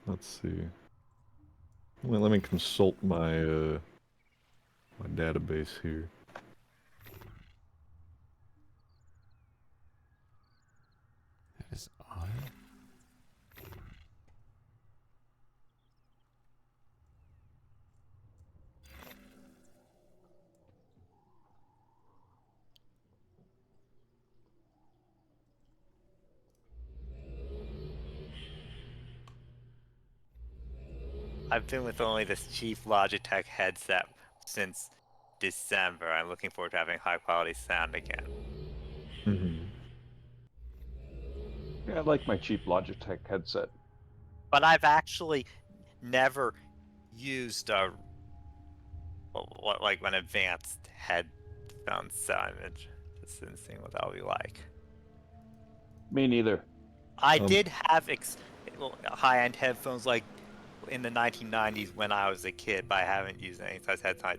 [SPEAKER 6] Let's see. Let me consult my my database here.
[SPEAKER 1] That is odd.
[SPEAKER 10] I've been with only this cheap Logitech headset since December. I'm looking forward to having high quality sound again.
[SPEAKER 7] Yeah, I like my cheap Logitech headset.
[SPEAKER 10] But I've actually never used like an advanced headphone sound. Just didn't see what that would be like.
[SPEAKER 7] Me neither.
[SPEAKER 10] I did have high-end headphones like in the 1990s when I was a kid, but I haven't used any such headphones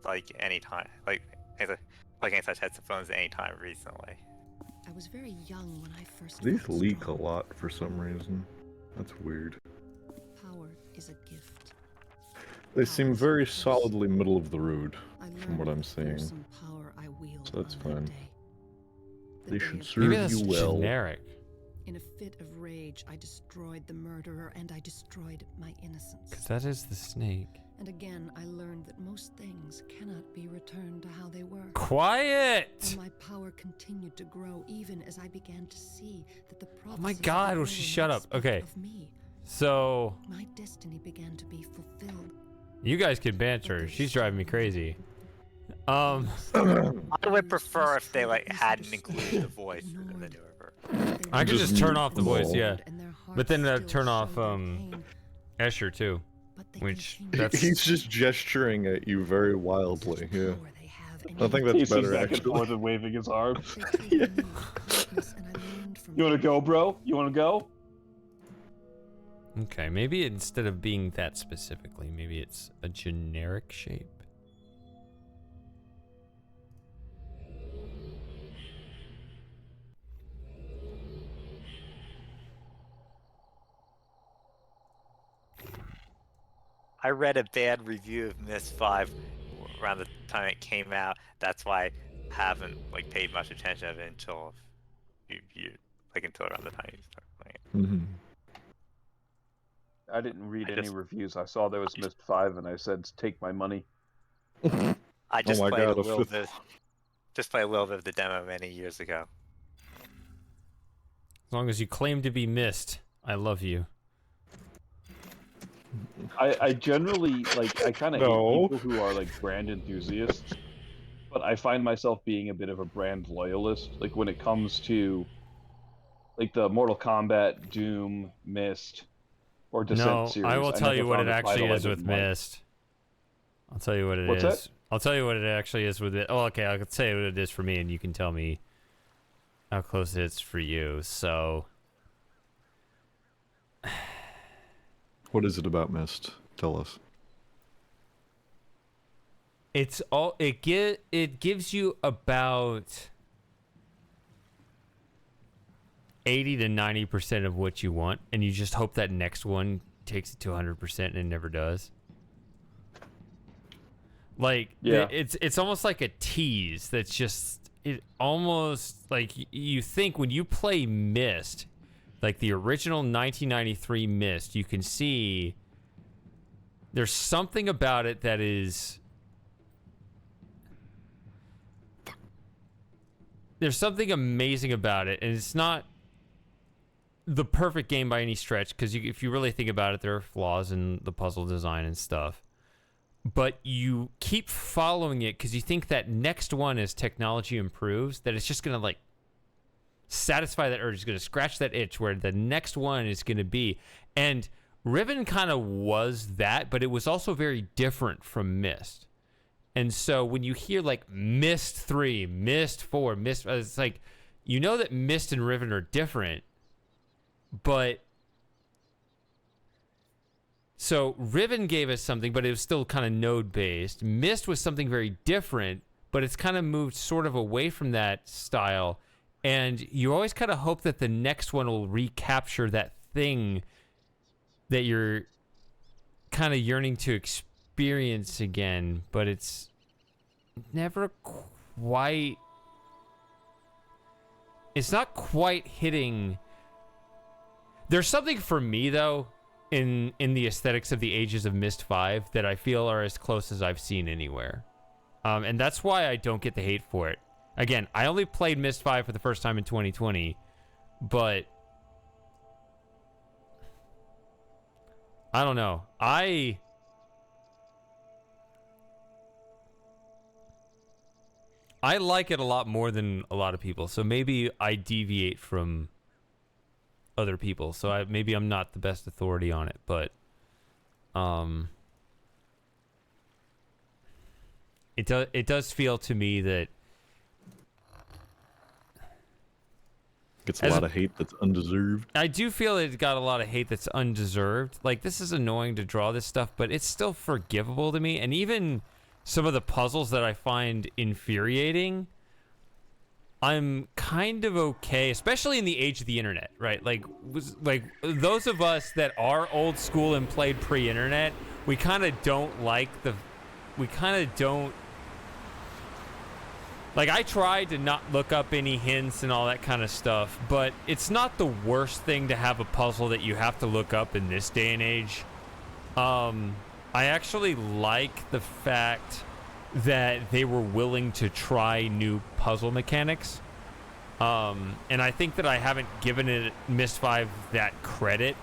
[SPEAKER 10] like any such headphones any time recently.
[SPEAKER 3] I was very young when I first
[SPEAKER 6] These
[SPEAKER 3] felt
[SPEAKER 6] leak
[SPEAKER 3] strong.
[SPEAKER 6] a lot for some reason. That's weird.
[SPEAKER 3] Power is a gift.
[SPEAKER 6] They seem very solidly middle of the road, from what I'm seeing.
[SPEAKER 3] Power I wield
[SPEAKER 6] So that's
[SPEAKER 3] on
[SPEAKER 6] fine.
[SPEAKER 3] that day.
[SPEAKER 6] They
[SPEAKER 3] day
[SPEAKER 6] should
[SPEAKER 3] of
[SPEAKER 6] serve
[SPEAKER 1] Maybe that's
[SPEAKER 6] you well.
[SPEAKER 1] generic.
[SPEAKER 3] In a fit of rage, I destroyed the murderer and I destroyed my innocence.
[SPEAKER 1] Because that is the snake.
[SPEAKER 3] And again, I learned that most things cannot be returned to how they were.
[SPEAKER 1] Quiet!
[SPEAKER 3] And my power continued to grow even as I began to see that the prophecies
[SPEAKER 1] Oh my God, will
[SPEAKER 3] of the
[SPEAKER 1] she
[SPEAKER 3] Lord
[SPEAKER 1] shut up?
[SPEAKER 3] spoke
[SPEAKER 1] Okay.
[SPEAKER 3] of me.
[SPEAKER 1] So,
[SPEAKER 3] My destiny began to be fulfilled.
[SPEAKER 1] you guys can banter. She's driving me crazy.
[SPEAKER 10] I would prefer if they hadn't included the voice in the newer version.
[SPEAKER 1] I could just turn off the voice,
[SPEAKER 6] all.
[SPEAKER 1] yeah. But then turn off Escher too, which that's
[SPEAKER 6] He's just gesturing at you very wildly. Yeah, I think that's
[SPEAKER 7] Pacing
[SPEAKER 6] better
[SPEAKER 7] back and forth
[SPEAKER 6] actually.
[SPEAKER 7] and waving his arms.
[SPEAKER 6] Yeah.
[SPEAKER 7] You want to go, bro? You want to go?
[SPEAKER 1] okay. Maybe instead of being that specifically, maybe it's a generic shape.
[SPEAKER 10] I read a bad review of Myst 5 around the time it came out. That's why I haven't paid much attention to it until until around the time you start playing it.
[SPEAKER 7] I didn't read any reviews. I saw there was Myst 5 and I said, take my money.
[SPEAKER 10] I just
[SPEAKER 6] Oh my
[SPEAKER 10] played
[SPEAKER 6] God,
[SPEAKER 10] a
[SPEAKER 6] a
[SPEAKER 10] little
[SPEAKER 6] fifth-
[SPEAKER 10] bit. Just played a little bit of the demo many years ago.
[SPEAKER 1] As long as you claim to be Myst, I love you.
[SPEAKER 7] I generally I kind of
[SPEAKER 6] No.
[SPEAKER 7] hate people who are brand enthusiasts, but I find myself being a bit of a brand loyalist. Like when it comes to the Mortal Kombat, Doom, Myst, or Descent
[SPEAKER 1] No,
[SPEAKER 7] series.
[SPEAKER 1] I will tell
[SPEAKER 7] never
[SPEAKER 1] you what
[SPEAKER 7] found
[SPEAKER 1] it
[SPEAKER 7] a
[SPEAKER 1] actually
[SPEAKER 7] title I
[SPEAKER 1] is with
[SPEAKER 7] didn't like.
[SPEAKER 1] Myst. I'll tell you what it
[SPEAKER 7] What's
[SPEAKER 1] is.
[SPEAKER 7] that?
[SPEAKER 1] I'll tell you what it actually is with it. Oh, okay, I could say what it is for me, and you can tell me how close it is for you. So,
[SPEAKER 6] What is it about Myst? Tell us.
[SPEAKER 1] it's all it gives you about 80 to 90% of what you want, and you just hope that next one takes it to 100% and it never does. Like,
[SPEAKER 7] yeah,
[SPEAKER 1] it's almost like a tease that's just, it almost, like, you think when you play Myst, like the original 1993 Myst, you can see there's something about it that is... There's something amazing about it, and it's not the perfect game by any stretch, because if you really think about it, there are flaws in the puzzle design and stuff. But you keep following it because you think that next one, as technology improves, that it's just going to, like, satisfy that urge, it's going to scratch that itch where the next one is going to be. And Riven kind of was that, but it was also very different from Myst. And so when you hear, like, Myst 3, Myst 4, Myst... It's like, you know that Myst and Riven are different, but... So Riven gave us something, but it was still kind of node-based. Myst was something very different, but it's kind of moved sort of away from that style. And you always kind of hope that the next one will recapture that thing that you're kind of yearning to experience again, but it's never quite... It's not quite hitting... There's something for me, though, in the aesthetics of the ages of Myst 5 that I feel are as close as I've seen anywhere. And that's why I don't get the hate for it. Again, I only played Myst 5 for the first time in 2020, but I don't know. I like it a lot more than a lot of people, so maybe I deviate from other people, so maybe I'm not the best authority on it, but it does feel to me that
[SPEAKER 6] gets a lot of hate that's undeserved.
[SPEAKER 1] I do feel it got a lot of hate that's undeserved. Like, this is annoying to draw this stuff, but it's still forgivable to me. And even some of the puzzles that I find infuriating, I'm kind of okay, especially in the age of the internet, right? Like those of us that are old school and played pre-internet, we kind of don't like Like, I tried to not look up any hints and all that kind of stuff, but it's not the worst thing to have a puzzle that you have to look up in this day and age. I actually like the fact that they were willing to try new puzzle mechanics. And I think that I haven't given it Myst 5 that credit,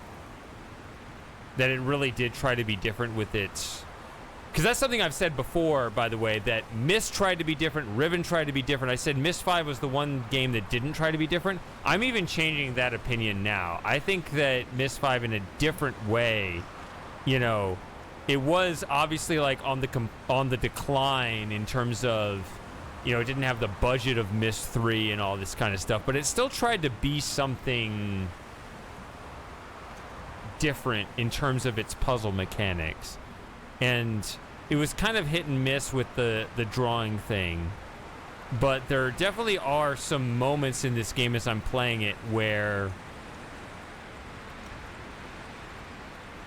[SPEAKER 1] that it really did try to be different with its... Because that's something I've said before, by the way, that Myst tried to be different, Riven tried to be different. I said Myst 5 was the one game that didn't try to be different. I'm even changing that opinion now. I think that Myst 5, in a different way, you know, it was obviously like on the decline in terms of, you know, it didn't have the budget of Myst 3 and all this kind of stuff, but it still tried to be something different in terms of its puzzle mechanics. And it was kind of hit and miss with the drawing thing. But there definitely are some moments in this game as I'm playing it where...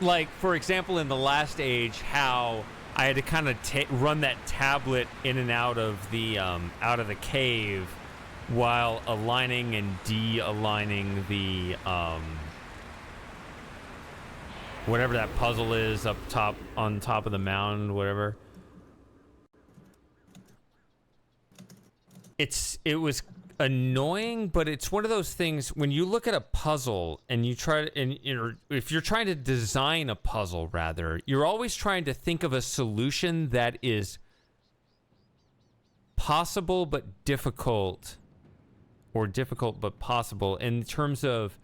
[SPEAKER 1] Like, for example, in the last age, how I had to kind of run that tablet in and out of the cave while aligning and de-aligning the... whatever that puzzle is up top, on top of the mound, whatever. It was annoying, but it's one of those things when you look at a puzzle and you try to, and you know, if you're trying to design a puzzle, rather, you're always trying to think of a solution that is possible but difficult, or difficult but possible, in terms of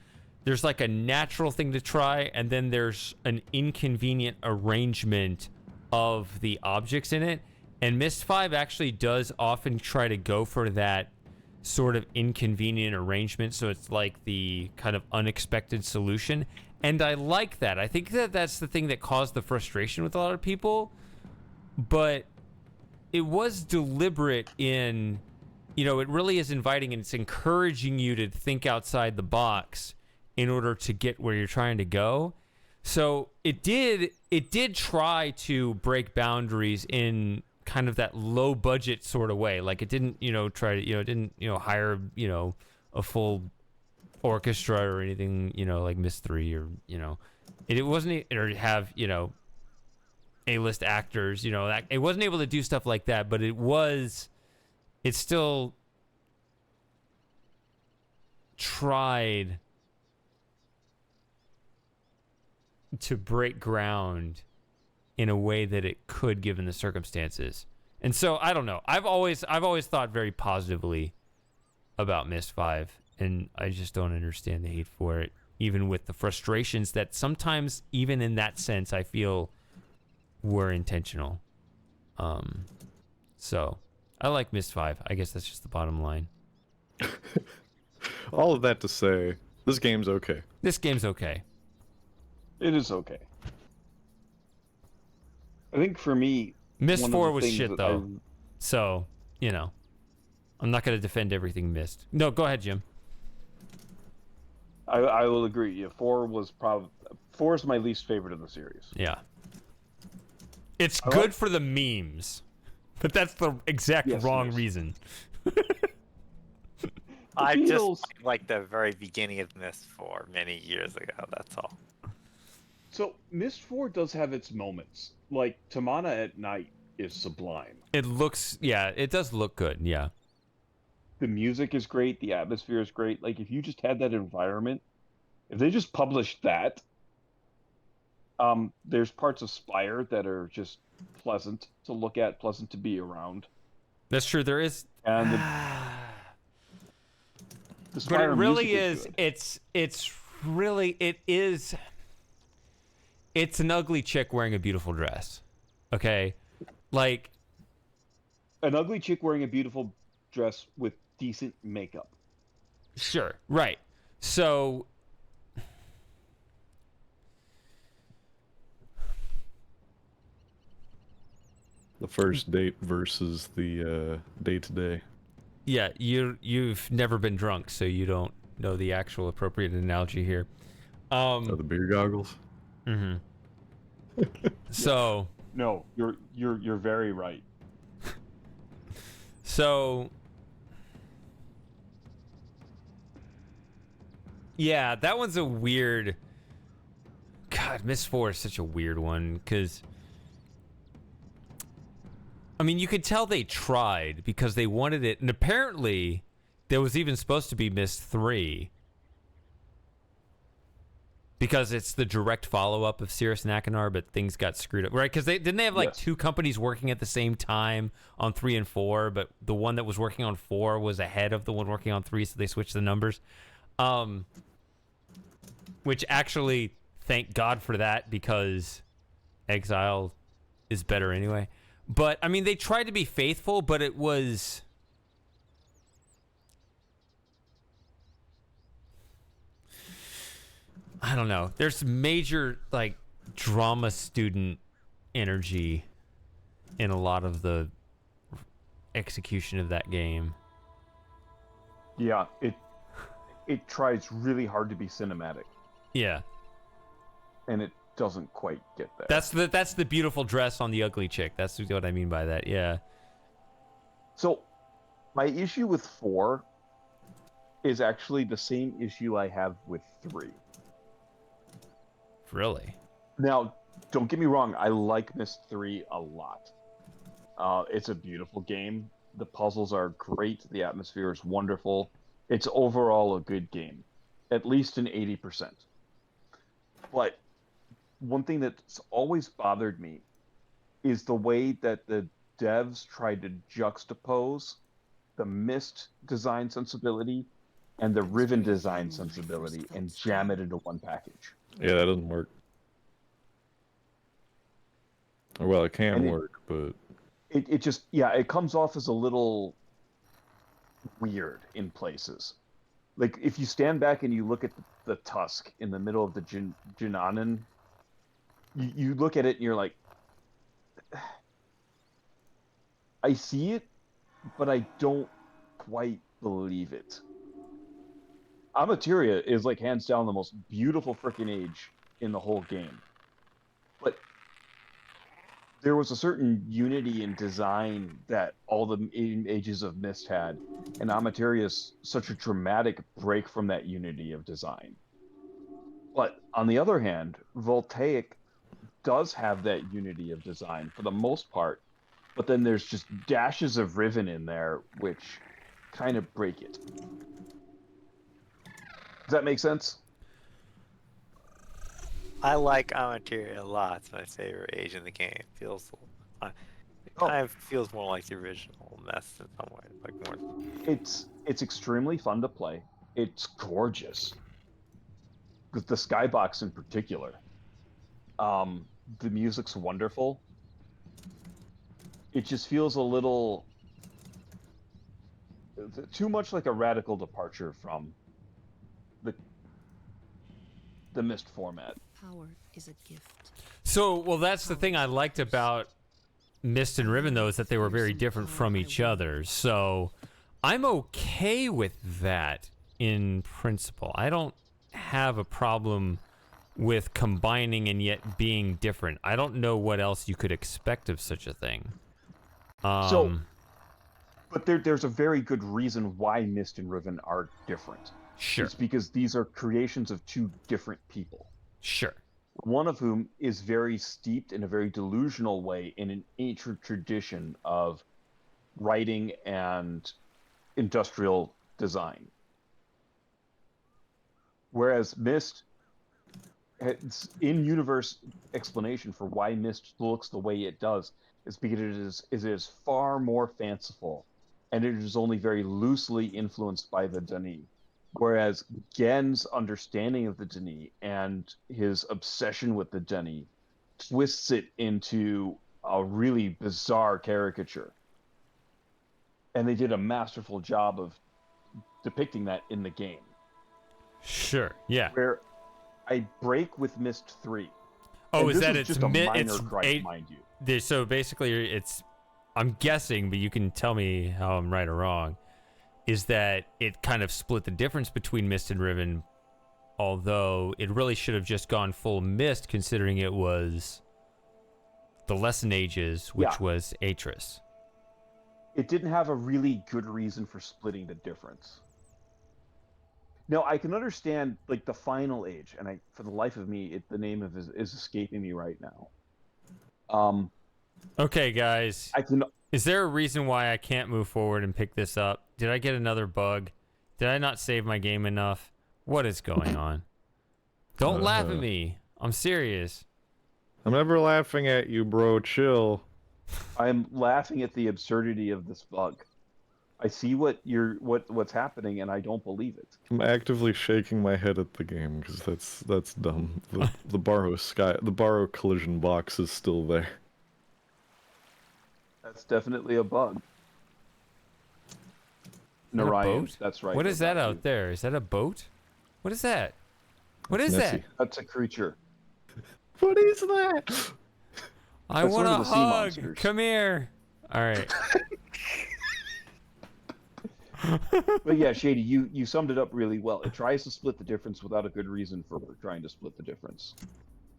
[SPEAKER 1] there's like a natural thing to try, and then there's an inconvenient arrangement of the objects in it. And Myst 5 actually does often try to go for that sort of inconvenient arrangement, so it's like the kind of unexpected solution. And I like that. I think that that's the thing that caused the frustration with a lot of people. But it was deliberate in it really is inviting, and it's encouraging you to think outside the box in order to get where you're trying to go. So it did try to break boundaries in kind of that low budget sort of way. Like it didn't, try to, it didn't, hire, a full orchestra or anything, like Myst 3 or, it wasn't, or have, A-list actors, that it wasn't able to do stuff like that, but it still tried to break ground in a way that it could given the circumstances. And so I don't know. I've always thought very positively about Myst 5, and I just don't understand the hate for it, even with the frustrations that sometimes even in that sense I feel were intentional. So I like Myst 5. I guess that's just the bottom line.
[SPEAKER 6] All of that to say, this game's okay.
[SPEAKER 1] This game's okay.
[SPEAKER 7] It is okay. I think for me,
[SPEAKER 1] Myst 4 was shit though. So, I'm not going to defend everything Myst. No, go ahead, Jim.
[SPEAKER 7] I will agree. Yeah, 4 is my least favorite of the series.
[SPEAKER 1] Yeah. It's good for the memes, but that's the exact wrong reason.
[SPEAKER 10] I just like the very beginning of Myst 4 many years ago, that's all.
[SPEAKER 7] So, Myst 4 does have its moments. Like, Tamana at night is sublime.
[SPEAKER 1] It does look good, yeah.
[SPEAKER 7] The music is great, the atmosphere is great. Like, if you just had that environment, if they just published that, there's parts of Spire that are just pleasant to look at, pleasant to be around.
[SPEAKER 1] That's true, there is...
[SPEAKER 7] And the
[SPEAKER 1] but it really
[SPEAKER 7] is
[SPEAKER 1] it's an ugly chick wearing a beautiful dress. Okay? Like...
[SPEAKER 7] An ugly chick wearing a beautiful dress with decent makeup.
[SPEAKER 1] Sure, right. So...
[SPEAKER 6] The first date versus the day-to-day.
[SPEAKER 1] Yeah, you've never been drunk, so you don't know the actual appropriate analogy here.
[SPEAKER 6] The beer goggles.
[SPEAKER 1] Mm-hmm. So
[SPEAKER 7] no, you're very right.
[SPEAKER 1] So yeah, that one's a weird. God, Myst 4 is such a weird one because. I mean, you could tell they tried because they wanted it, and apparently there was even supposed to be Myst 3 because it's the direct follow-up of Cirrus and Akinar, but things got screwed up, right? Because they have like two companies working at the same time on 3 and 4, but the one that was working on 4 was ahead of the one working on 3, so they switched the numbers. Which actually, thank God for that, because Exile is better anyway. But, I mean, they tried to be faithful, but it was... I don't know. There's major, like, drama student energy in a lot of the execution of that game.
[SPEAKER 7] Yeah, it tries really hard to be cinematic.
[SPEAKER 1] Yeah.
[SPEAKER 7] And it doesn't quite get there.
[SPEAKER 1] That's the beautiful dress on the ugly chick. That's what I mean by that. Yeah.
[SPEAKER 7] So, my issue with 4 is actually the same issue I have with 3.
[SPEAKER 1] Really?
[SPEAKER 7] Now, don't get me wrong. I like Myst 3 a lot. It's a beautiful game. The puzzles are great. The atmosphere is wonderful. It's overall a good game, at least an 80%. But one thing that's always bothered me is the way that the devs tried to juxtapose the Myst design sensibility and the Riven design sensibility and jam it into one package.
[SPEAKER 6] Yeah, that doesn't work. Well, it can work, but...
[SPEAKER 7] It just, it comes off as a little weird in places. Like, if you stand back and you look at the tusk in the middle of the Jinanan, you look at it and you're like, I see it, but I don't quite believe it. Amateria is like hands down the most beautiful freaking age in the whole game. But there was a certain unity in design that all the ages of Myst had, and Amateria is such a dramatic break from that unity of design. But on the other hand, Voltaic does have that unity of design for the most part, but then there's just dashes of Riven in there which kind of break it. Does that make sense?
[SPEAKER 10] I like Amateria a lot. It's my favorite age in the game. It feels kind of feels more like the original Myst in some way. Like more.
[SPEAKER 7] It's extremely fun to play. It's gorgeous. With the skybox in particular. The music's wonderful. It just feels a little too much like a radical departure from the Myst format.
[SPEAKER 3] Power is a gift.
[SPEAKER 1] So, well, that's the thing I liked about Myst and Riven, though, is that they were very different from each other. So I'm okay with that in principle. I don't have a problem with combining and yet being different. I don't know what else you could expect of such a thing.
[SPEAKER 7] But there's a very good reason why Myst and Riven are different.
[SPEAKER 1] Sure.
[SPEAKER 7] It's because these are creations of two different people.
[SPEAKER 1] Sure.
[SPEAKER 7] One of whom is very steeped in a very delusional way in an ancient tradition of writing and industrial design. Whereas Myst, its in-universe explanation for why Myst looks the way it does is because it is far more fanciful, and it is only very loosely influenced by the Denis. Whereas Gen's understanding of the Denis and his obsession with the Denis twists it into a really bizarre caricature. And they did a masterful job of depicting that in the game.
[SPEAKER 1] Sure, yeah.
[SPEAKER 7] Where I break with Myst 3.
[SPEAKER 1] Oh,
[SPEAKER 7] and
[SPEAKER 1] is that it's
[SPEAKER 7] just a minor gripe, mind you.
[SPEAKER 1] So basically, it's, I'm guessing, but you can tell me how I'm right or wrong, is that it kind of split the difference between Myst and Riven, although it really should have just gone full Myst, considering it was the Lesson Ages, which was Atris.
[SPEAKER 7] It didn't have a really good reason for splitting the difference. Now, I can understand, like, the Final Age, and for the life of me, the name of it is escaping me right now.
[SPEAKER 1] Okay, guys. Is there a reason why I can't move forward and pick this up? Did I get another bug? Did I not save my game enough? What is going on? Don't laugh at me. I'm serious.
[SPEAKER 6] I'm never laughing at you, bro. Chill.
[SPEAKER 7] I'm laughing at the absurdity of this bug. I see what's happening, and I don't believe it.
[SPEAKER 6] I'm actively shaking my head at the game because that's dumb. The Barrow collision box is still there.
[SPEAKER 7] That's definitely a bug. Narayan, that's right.
[SPEAKER 1] What is that out there? Is that a boat? What is that? What is that?
[SPEAKER 7] That's a creature.
[SPEAKER 6] What is that?
[SPEAKER 1] I want a hug. Come here. All right.
[SPEAKER 7] But yeah, Shady, you summed it up really well. It tries to split the difference without a good reason for trying to split the difference.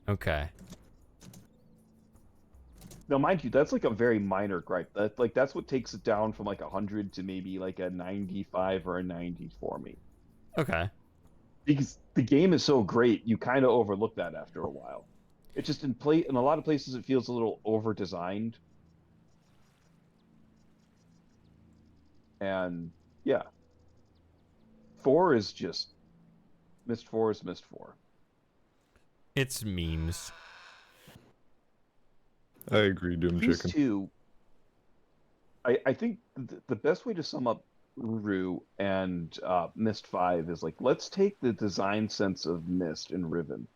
[SPEAKER 1] Okay.
[SPEAKER 7] Now, mind you, that's like a very minor gripe. That's what takes it down from like 100 to maybe like a 95 or a 90 for me.
[SPEAKER 1] Okay.
[SPEAKER 7] Because the game is so great, you kind of overlook that after a while. It's just in a lot of places it feels a little over designed. And yeah. 4 is just Myst 4 is Myst 4.
[SPEAKER 1] It's memes.
[SPEAKER 6] I agree, Doom
[SPEAKER 7] Myst
[SPEAKER 6] Chicken.
[SPEAKER 7] 2, I think the best way to sum up Rue and Myst 5 is like, let's take the design sense of Myst and Riven.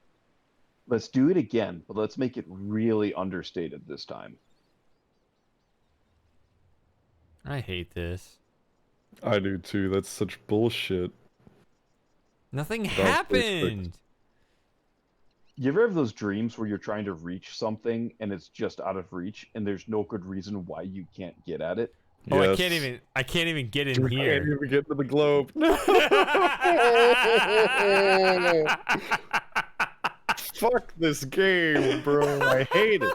[SPEAKER 7] Let's do it again, but let's make it really understated this time.
[SPEAKER 1] I hate this.
[SPEAKER 6] I do too. That's such bullshit.
[SPEAKER 1] Nothing happened.
[SPEAKER 7] You ever have those dreams where you're trying to reach something and it's just out of reach and there's no good reason why you can't get at it?
[SPEAKER 1] Oh,
[SPEAKER 4] Yes.
[SPEAKER 1] I can't even get in
[SPEAKER 4] You
[SPEAKER 1] here.
[SPEAKER 4] can't even get into the globe. No. Fuck this game, bro. I hate it.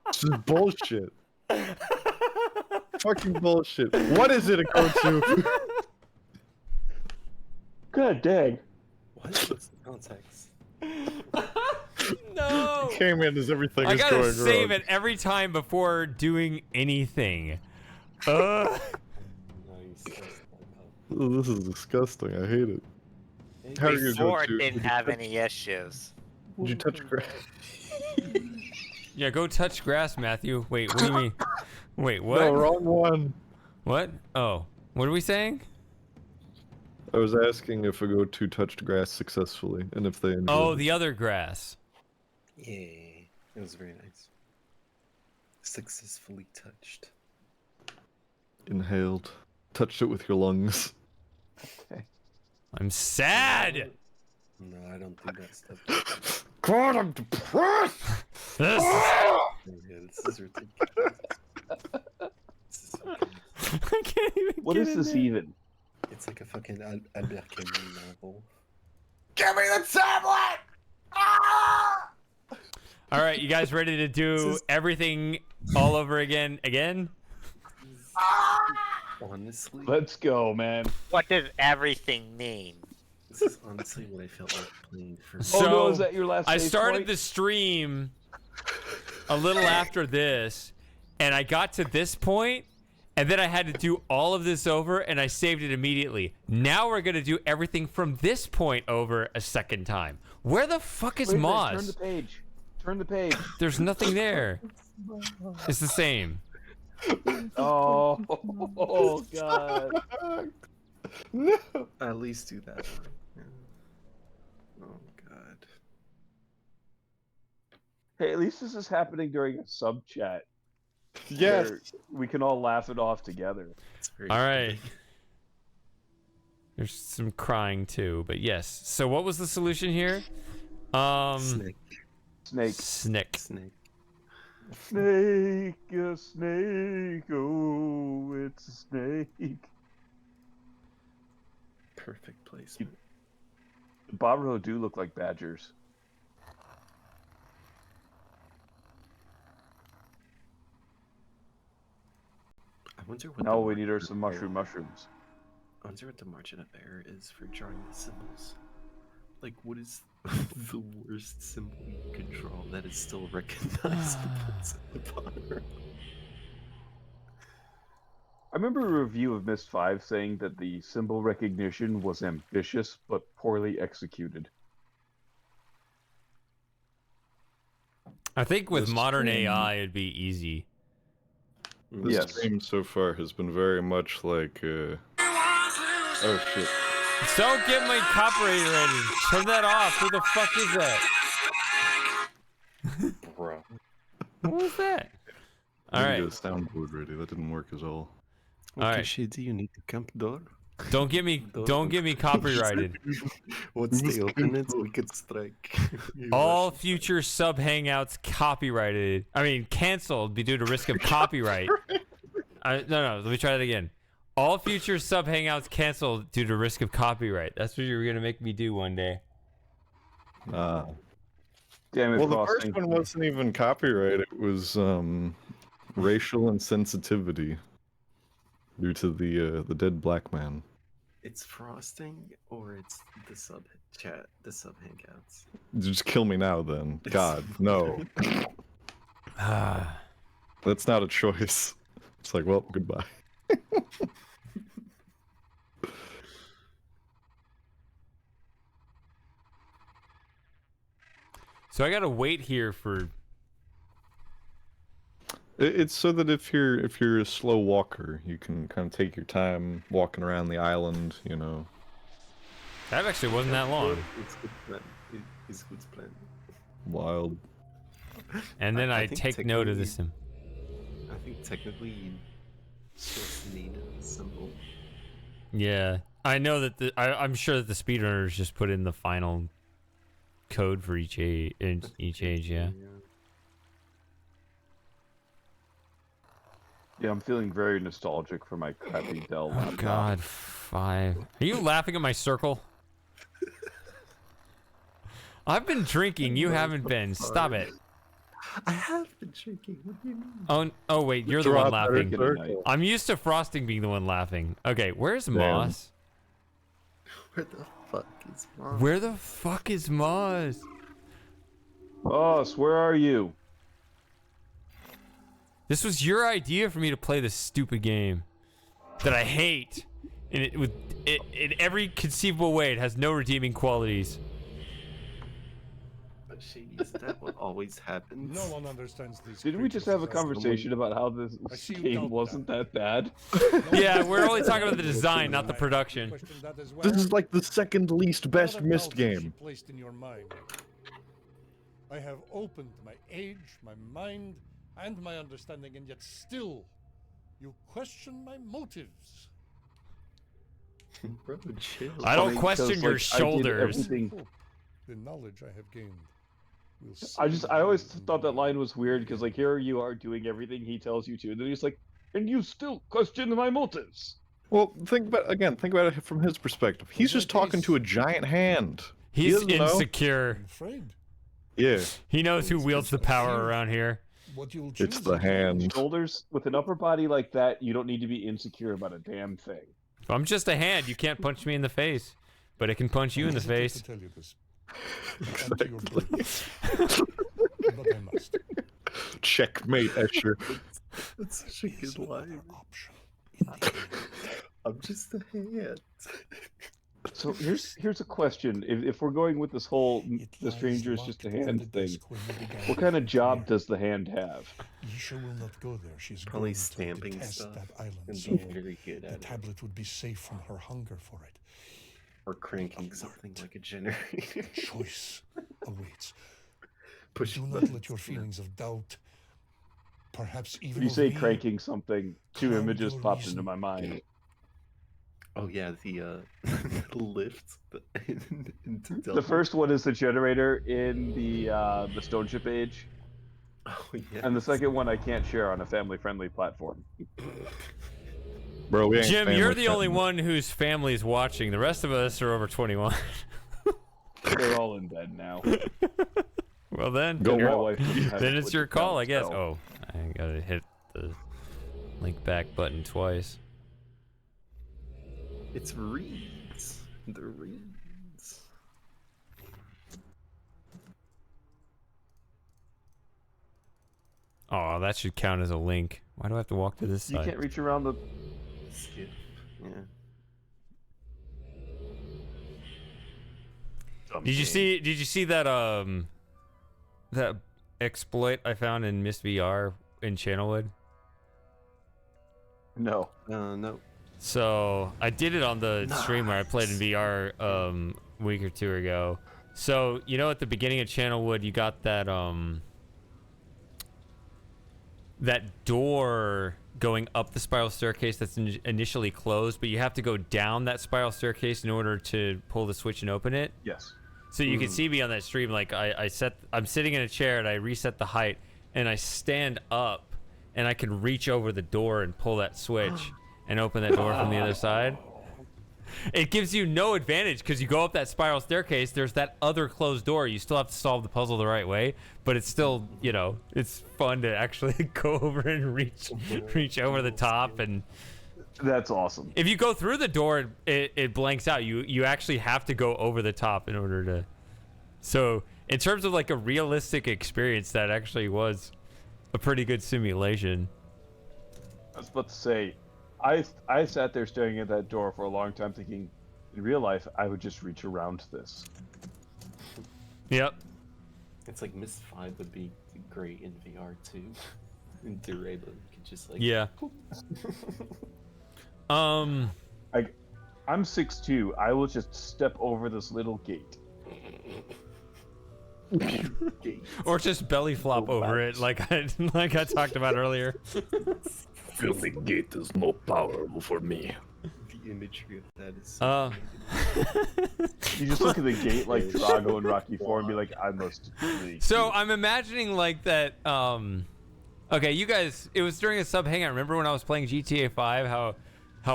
[SPEAKER 4] This is bullshit. Fucking bullshit. What is it a go to?
[SPEAKER 7] God dang.
[SPEAKER 8] What's the context?
[SPEAKER 1] No.
[SPEAKER 4] Came in as everything
[SPEAKER 1] I
[SPEAKER 4] is
[SPEAKER 1] gotta
[SPEAKER 4] going
[SPEAKER 1] save
[SPEAKER 4] wrong.
[SPEAKER 1] it every time before doing anything.
[SPEAKER 8] Nice.
[SPEAKER 4] Oh, this is disgusting. I hate it. How are you gonna
[SPEAKER 10] Before
[SPEAKER 4] go
[SPEAKER 10] it
[SPEAKER 4] to?
[SPEAKER 10] didn't have any issues.
[SPEAKER 4] Did you touch grass?
[SPEAKER 1] Yeah, go touch grass, Matthew. Wait, what do you mean? Wait, what?
[SPEAKER 4] No, wrong one.
[SPEAKER 1] What? Oh, what are we saying?
[SPEAKER 4] I was asking if a go-to touched grass successfully, and if they enjoyed
[SPEAKER 1] Oh,
[SPEAKER 4] it.
[SPEAKER 1] the other grass.
[SPEAKER 8] Yeah, it was very nice. Successfully touched.
[SPEAKER 4] Inhaled. Touched it with your lungs.
[SPEAKER 1] I'm sad.
[SPEAKER 8] No, I don't do that stuff.
[SPEAKER 4] God, I'm depressed!
[SPEAKER 1] This.
[SPEAKER 8] Oh, yeah, this is ridiculous. This is fucking,
[SPEAKER 1] I can't even.
[SPEAKER 7] What
[SPEAKER 1] get
[SPEAKER 7] is
[SPEAKER 1] in
[SPEAKER 7] this
[SPEAKER 1] there.
[SPEAKER 7] even?
[SPEAKER 8] it's like a fucking Albert Camus novel.
[SPEAKER 4] Give me the tablet!
[SPEAKER 1] All right, you guys ready to do everything all over again?
[SPEAKER 8] Honestly,
[SPEAKER 7] Let's go, man.
[SPEAKER 10] What does everything mean?
[SPEAKER 8] this is honestly what I felt like playing for.
[SPEAKER 1] So,
[SPEAKER 7] Oh no, is that your last
[SPEAKER 1] I
[SPEAKER 7] save
[SPEAKER 1] started
[SPEAKER 7] point?
[SPEAKER 1] the stream a little after this, and I got to this point, and then I had to do all of this over, and I saved it immediately. Now we're gonna do everything from this point over a second time. Where the fuck is
[SPEAKER 7] Wait,
[SPEAKER 1] Moss?
[SPEAKER 7] turn the page. Turn the page.
[SPEAKER 1] There's nothing there. It's the same.
[SPEAKER 7] Oh, oh God.
[SPEAKER 4] No!
[SPEAKER 8] At least do that. Yeah. Oh God.
[SPEAKER 7] Hey, at least this is happening during a sub chat.
[SPEAKER 4] Yes!
[SPEAKER 7] where we can all laugh it off together.
[SPEAKER 8] It's very
[SPEAKER 1] All right. There's some crying too, but yes. So what was the solution here?
[SPEAKER 8] Snake.
[SPEAKER 7] Snake.
[SPEAKER 1] Snick.
[SPEAKER 8] Snake.
[SPEAKER 7] Snake, a snake, oh, it's a snake.
[SPEAKER 8] Perfect placement.
[SPEAKER 7] The Barrow do look like badgers.
[SPEAKER 8] I wonder what.
[SPEAKER 7] Now
[SPEAKER 8] the
[SPEAKER 7] we need are
[SPEAKER 8] margin
[SPEAKER 7] some
[SPEAKER 8] of error-
[SPEAKER 7] mushrooms.
[SPEAKER 8] I wonder what the margin of error is for drawing the symbols. Like, what is the worst symbol you could draw that is still recognizable to the bottom?
[SPEAKER 7] I remember a review of Myst 5 saying that the symbol recognition was ambitious but poorly executed.
[SPEAKER 1] I think with
[SPEAKER 4] This
[SPEAKER 1] modern
[SPEAKER 4] stream-
[SPEAKER 1] AI, it'd be easy.
[SPEAKER 4] This
[SPEAKER 7] Yes.
[SPEAKER 4] stream so far has been very much like, oh shit.
[SPEAKER 1] Don't get my copyright rated. Turn that off. Who the fuck is that?
[SPEAKER 8] Bro.
[SPEAKER 1] What was that?
[SPEAKER 4] I
[SPEAKER 1] All
[SPEAKER 4] didn't
[SPEAKER 1] right.
[SPEAKER 4] get a soundboard ready. That didn't work at all.
[SPEAKER 8] What
[SPEAKER 1] All right.
[SPEAKER 8] cachet do you need to camp door?
[SPEAKER 1] Don't get me copyrighted.
[SPEAKER 8] Once they open it, we could strike.
[SPEAKER 1] All future sub hangouts copyrighted. I mean, canceled due to risk of copyright. No. Let me try that again. All future sub hangouts canceled due to risk of copyright. That's what you were gonna make me do one day.
[SPEAKER 7] Damn it,
[SPEAKER 4] Well, the
[SPEAKER 7] Frosting.
[SPEAKER 4] first one wasn't even copyright. It was racial insensitivity due to the dead black man.
[SPEAKER 8] It's frosting or it's the sub chat, the sub hangouts.
[SPEAKER 4] Just kill me now, then. God, no. That's not a choice. It's like, well, goodbye.
[SPEAKER 1] So I gotta wait here for.
[SPEAKER 4] It's so that if you're a slow walker, you can kind of take your time walking around the island. You know.
[SPEAKER 1] That actually wasn't that long.
[SPEAKER 8] It's good plan. It's good plan.
[SPEAKER 4] Wild.
[SPEAKER 1] And then I
[SPEAKER 8] think
[SPEAKER 1] take note of
[SPEAKER 8] technically-
[SPEAKER 1] this.
[SPEAKER 8] I think technically you just need a symbol.
[SPEAKER 1] Yeah, I know that I'm sure that the speedrunners just put in the final code for each age. Yeah.
[SPEAKER 7] Yeah, I'm feeling very nostalgic for my crappy Dell laptop.
[SPEAKER 1] Oh God, 5. Are you laughing at my circle? I've been drinking. You haven't been. Stop it.
[SPEAKER 5] I have been drinking. What do you mean?
[SPEAKER 1] Oh wait, you're the one laughing. I'm used to Frosting being the one laughing. Okay, where's Moss?
[SPEAKER 5] Where the fuck is Moss?
[SPEAKER 1] Where the fuck is Moss?
[SPEAKER 7] Moss, where are you?
[SPEAKER 1] This was your idea for me to play this stupid game that I hate, and in every conceivable way, it has no redeeming qualities.
[SPEAKER 5] But Shady, is that what always happens?
[SPEAKER 2] No one understands these.
[SPEAKER 7] Didn't we just have a conversation about how this game wasn't that bad?
[SPEAKER 1] Yeah, we're only talking about the design, not the production.
[SPEAKER 6] This is like the second least best Myst game.
[SPEAKER 2] Placed in your mind. I have opened my age, my mind, and my understanding, and yet still, you question my motives.
[SPEAKER 5] Bro, chill.
[SPEAKER 1] I don't question your shoulders.
[SPEAKER 2] The knowledge I have gained.
[SPEAKER 7] I always thought that line was weird because like here you are doing everything he tells you to, and then he's like, and you still question my motives.
[SPEAKER 6] Well, think about it from his perspective. He's just talking to a giant hand.
[SPEAKER 1] He's insecure.
[SPEAKER 6] Yeah.
[SPEAKER 1] He knows who wields the power around here.
[SPEAKER 6] It's the hand.
[SPEAKER 7] Shoulders with an upper body like that, you don't need to be insecure about a damn thing.
[SPEAKER 1] I'm just a hand. You can't punch me in the face, but it can punch you in the face.
[SPEAKER 6] Exactly.
[SPEAKER 2] But I must.
[SPEAKER 6] Checkmate, Escher.
[SPEAKER 5] That's such a good line. I'm just a hand.
[SPEAKER 7] So here's a question: if we're going with this whole the stranger is just a hand thing, what kind of job does the hand have?
[SPEAKER 2] Isha will not go there. She's
[SPEAKER 5] probably
[SPEAKER 2] going
[SPEAKER 5] stamping
[SPEAKER 2] to detest
[SPEAKER 5] stuff
[SPEAKER 2] that island.
[SPEAKER 5] and
[SPEAKER 2] So
[SPEAKER 5] being very good at
[SPEAKER 2] the
[SPEAKER 5] it.
[SPEAKER 2] tablet would be safe from her hunger for it.
[SPEAKER 5] Or cranking something like a generator.
[SPEAKER 2] Choice awaits.
[SPEAKER 5] Push
[SPEAKER 2] Do not
[SPEAKER 5] buttons.
[SPEAKER 2] let your feelings of doubt, perhaps even.
[SPEAKER 7] You say
[SPEAKER 2] of me,
[SPEAKER 7] cranking something, 2
[SPEAKER 2] cloud
[SPEAKER 7] images
[SPEAKER 2] your
[SPEAKER 7] popped
[SPEAKER 2] reason.
[SPEAKER 7] into my mind.
[SPEAKER 5] Oh yeah, the lift.
[SPEAKER 7] The first one is the generator in the Stone Ship Age.
[SPEAKER 5] Oh yeah.
[SPEAKER 7] And the second one I can't share on a family-friendly platform.
[SPEAKER 6] Bro, we ain't
[SPEAKER 1] Jim, you're the
[SPEAKER 6] family
[SPEAKER 1] only
[SPEAKER 6] friendly.
[SPEAKER 1] one whose family's watching. The rest of us are over 21.
[SPEAKER 7] They're all in bed now.
[SPEAKER 1] Well then,
[SPEAKER 6] Go
[SPEAKER 7] My
[SPEAKER 6] walk.
[SPEAKER 7] wife doesn't have
[SPEAKER 1] then
[SPEAKER 7] to
[SPEAKER 1] it's
[SPEAKER 7] put
[SPEAKER 1] your
[SPEAKER 7] it
[SPEAKER 1] call,
[SPEAKER 7] down
[SPEAKER 1] I guess.
[SPEAKER 7] still.
[SPEAKER 1] Oh, I gotta hit the link back button twice.
[SPEAKER 5] It's reeds. The reeds.
[SPEAKER 1] Oh, that should count as a link. Why do I have to walk to this
[SPEAKER 7] You
[SPEAKER 1] side?
[SPEAKER 7] can't reach around the.
[SPEAKER 5] Skip. Yeah.
[SPEAKER 1] Did you see that that exploit I found in Myst VR in Channelwood?
[SPEAKER 7] No.
[SPEAKER 5] No.
[SPEAKER 1] So I did it on the stream where I played in VR a week or two ago. So you know, at the beginning of Channelwood, you got that that door going up the spiral staircase that's initially closed, but you have to go down that spiral staircase in order to pull the switch and open it.
[SPEAKER 7] Yes.
[SPEAKER 1] So you can see me on that stream, like I'm sitting in a chair and I reset the height and I stand up and I can reach over the door and pull that switch and open that door from the other side. It gives you no advantage because you go up that spiral staircase, there's that other closed door. You still have to solve the puzzle the right way, but it's still, you know, it's fun to actually go over and reach over the top. And
[SPEAKER 7] That's awesome.
[SPEAKER 1] if you go through the door, it blanks out. You actually have to go over the top in order to. So in terms of like a realistic experience, that actually was a pretty good simulation.
[SPEAKER 7] I was about to say, I sat there staring at that door for a long time thinking, in real life, I would just reach around this.
[SPEAKER 1] Yep.
[SPEAKER 5] It's like Myst 5 would be great in VR too. In Durable, you could just like.
[SPEAKER 1] Yeah.
[SPEAKER 7] I'm 6'2". I will just step over this little gate.
[SPEAKER 1] Or just belly flop over it, like I talked about earlier.
[SPEAKER 6] Filthy gate is no power over me.
[SPEAKER 5] The imagery of that is.
[SPEAKER 7] You just look at the gate like Drago and Rocky IV and be like, I must flee.
[SPEAKER 1] So I'm imagining like that Okay, you guys, it was during a sub hangout. Remember when I was playing GTA 5, how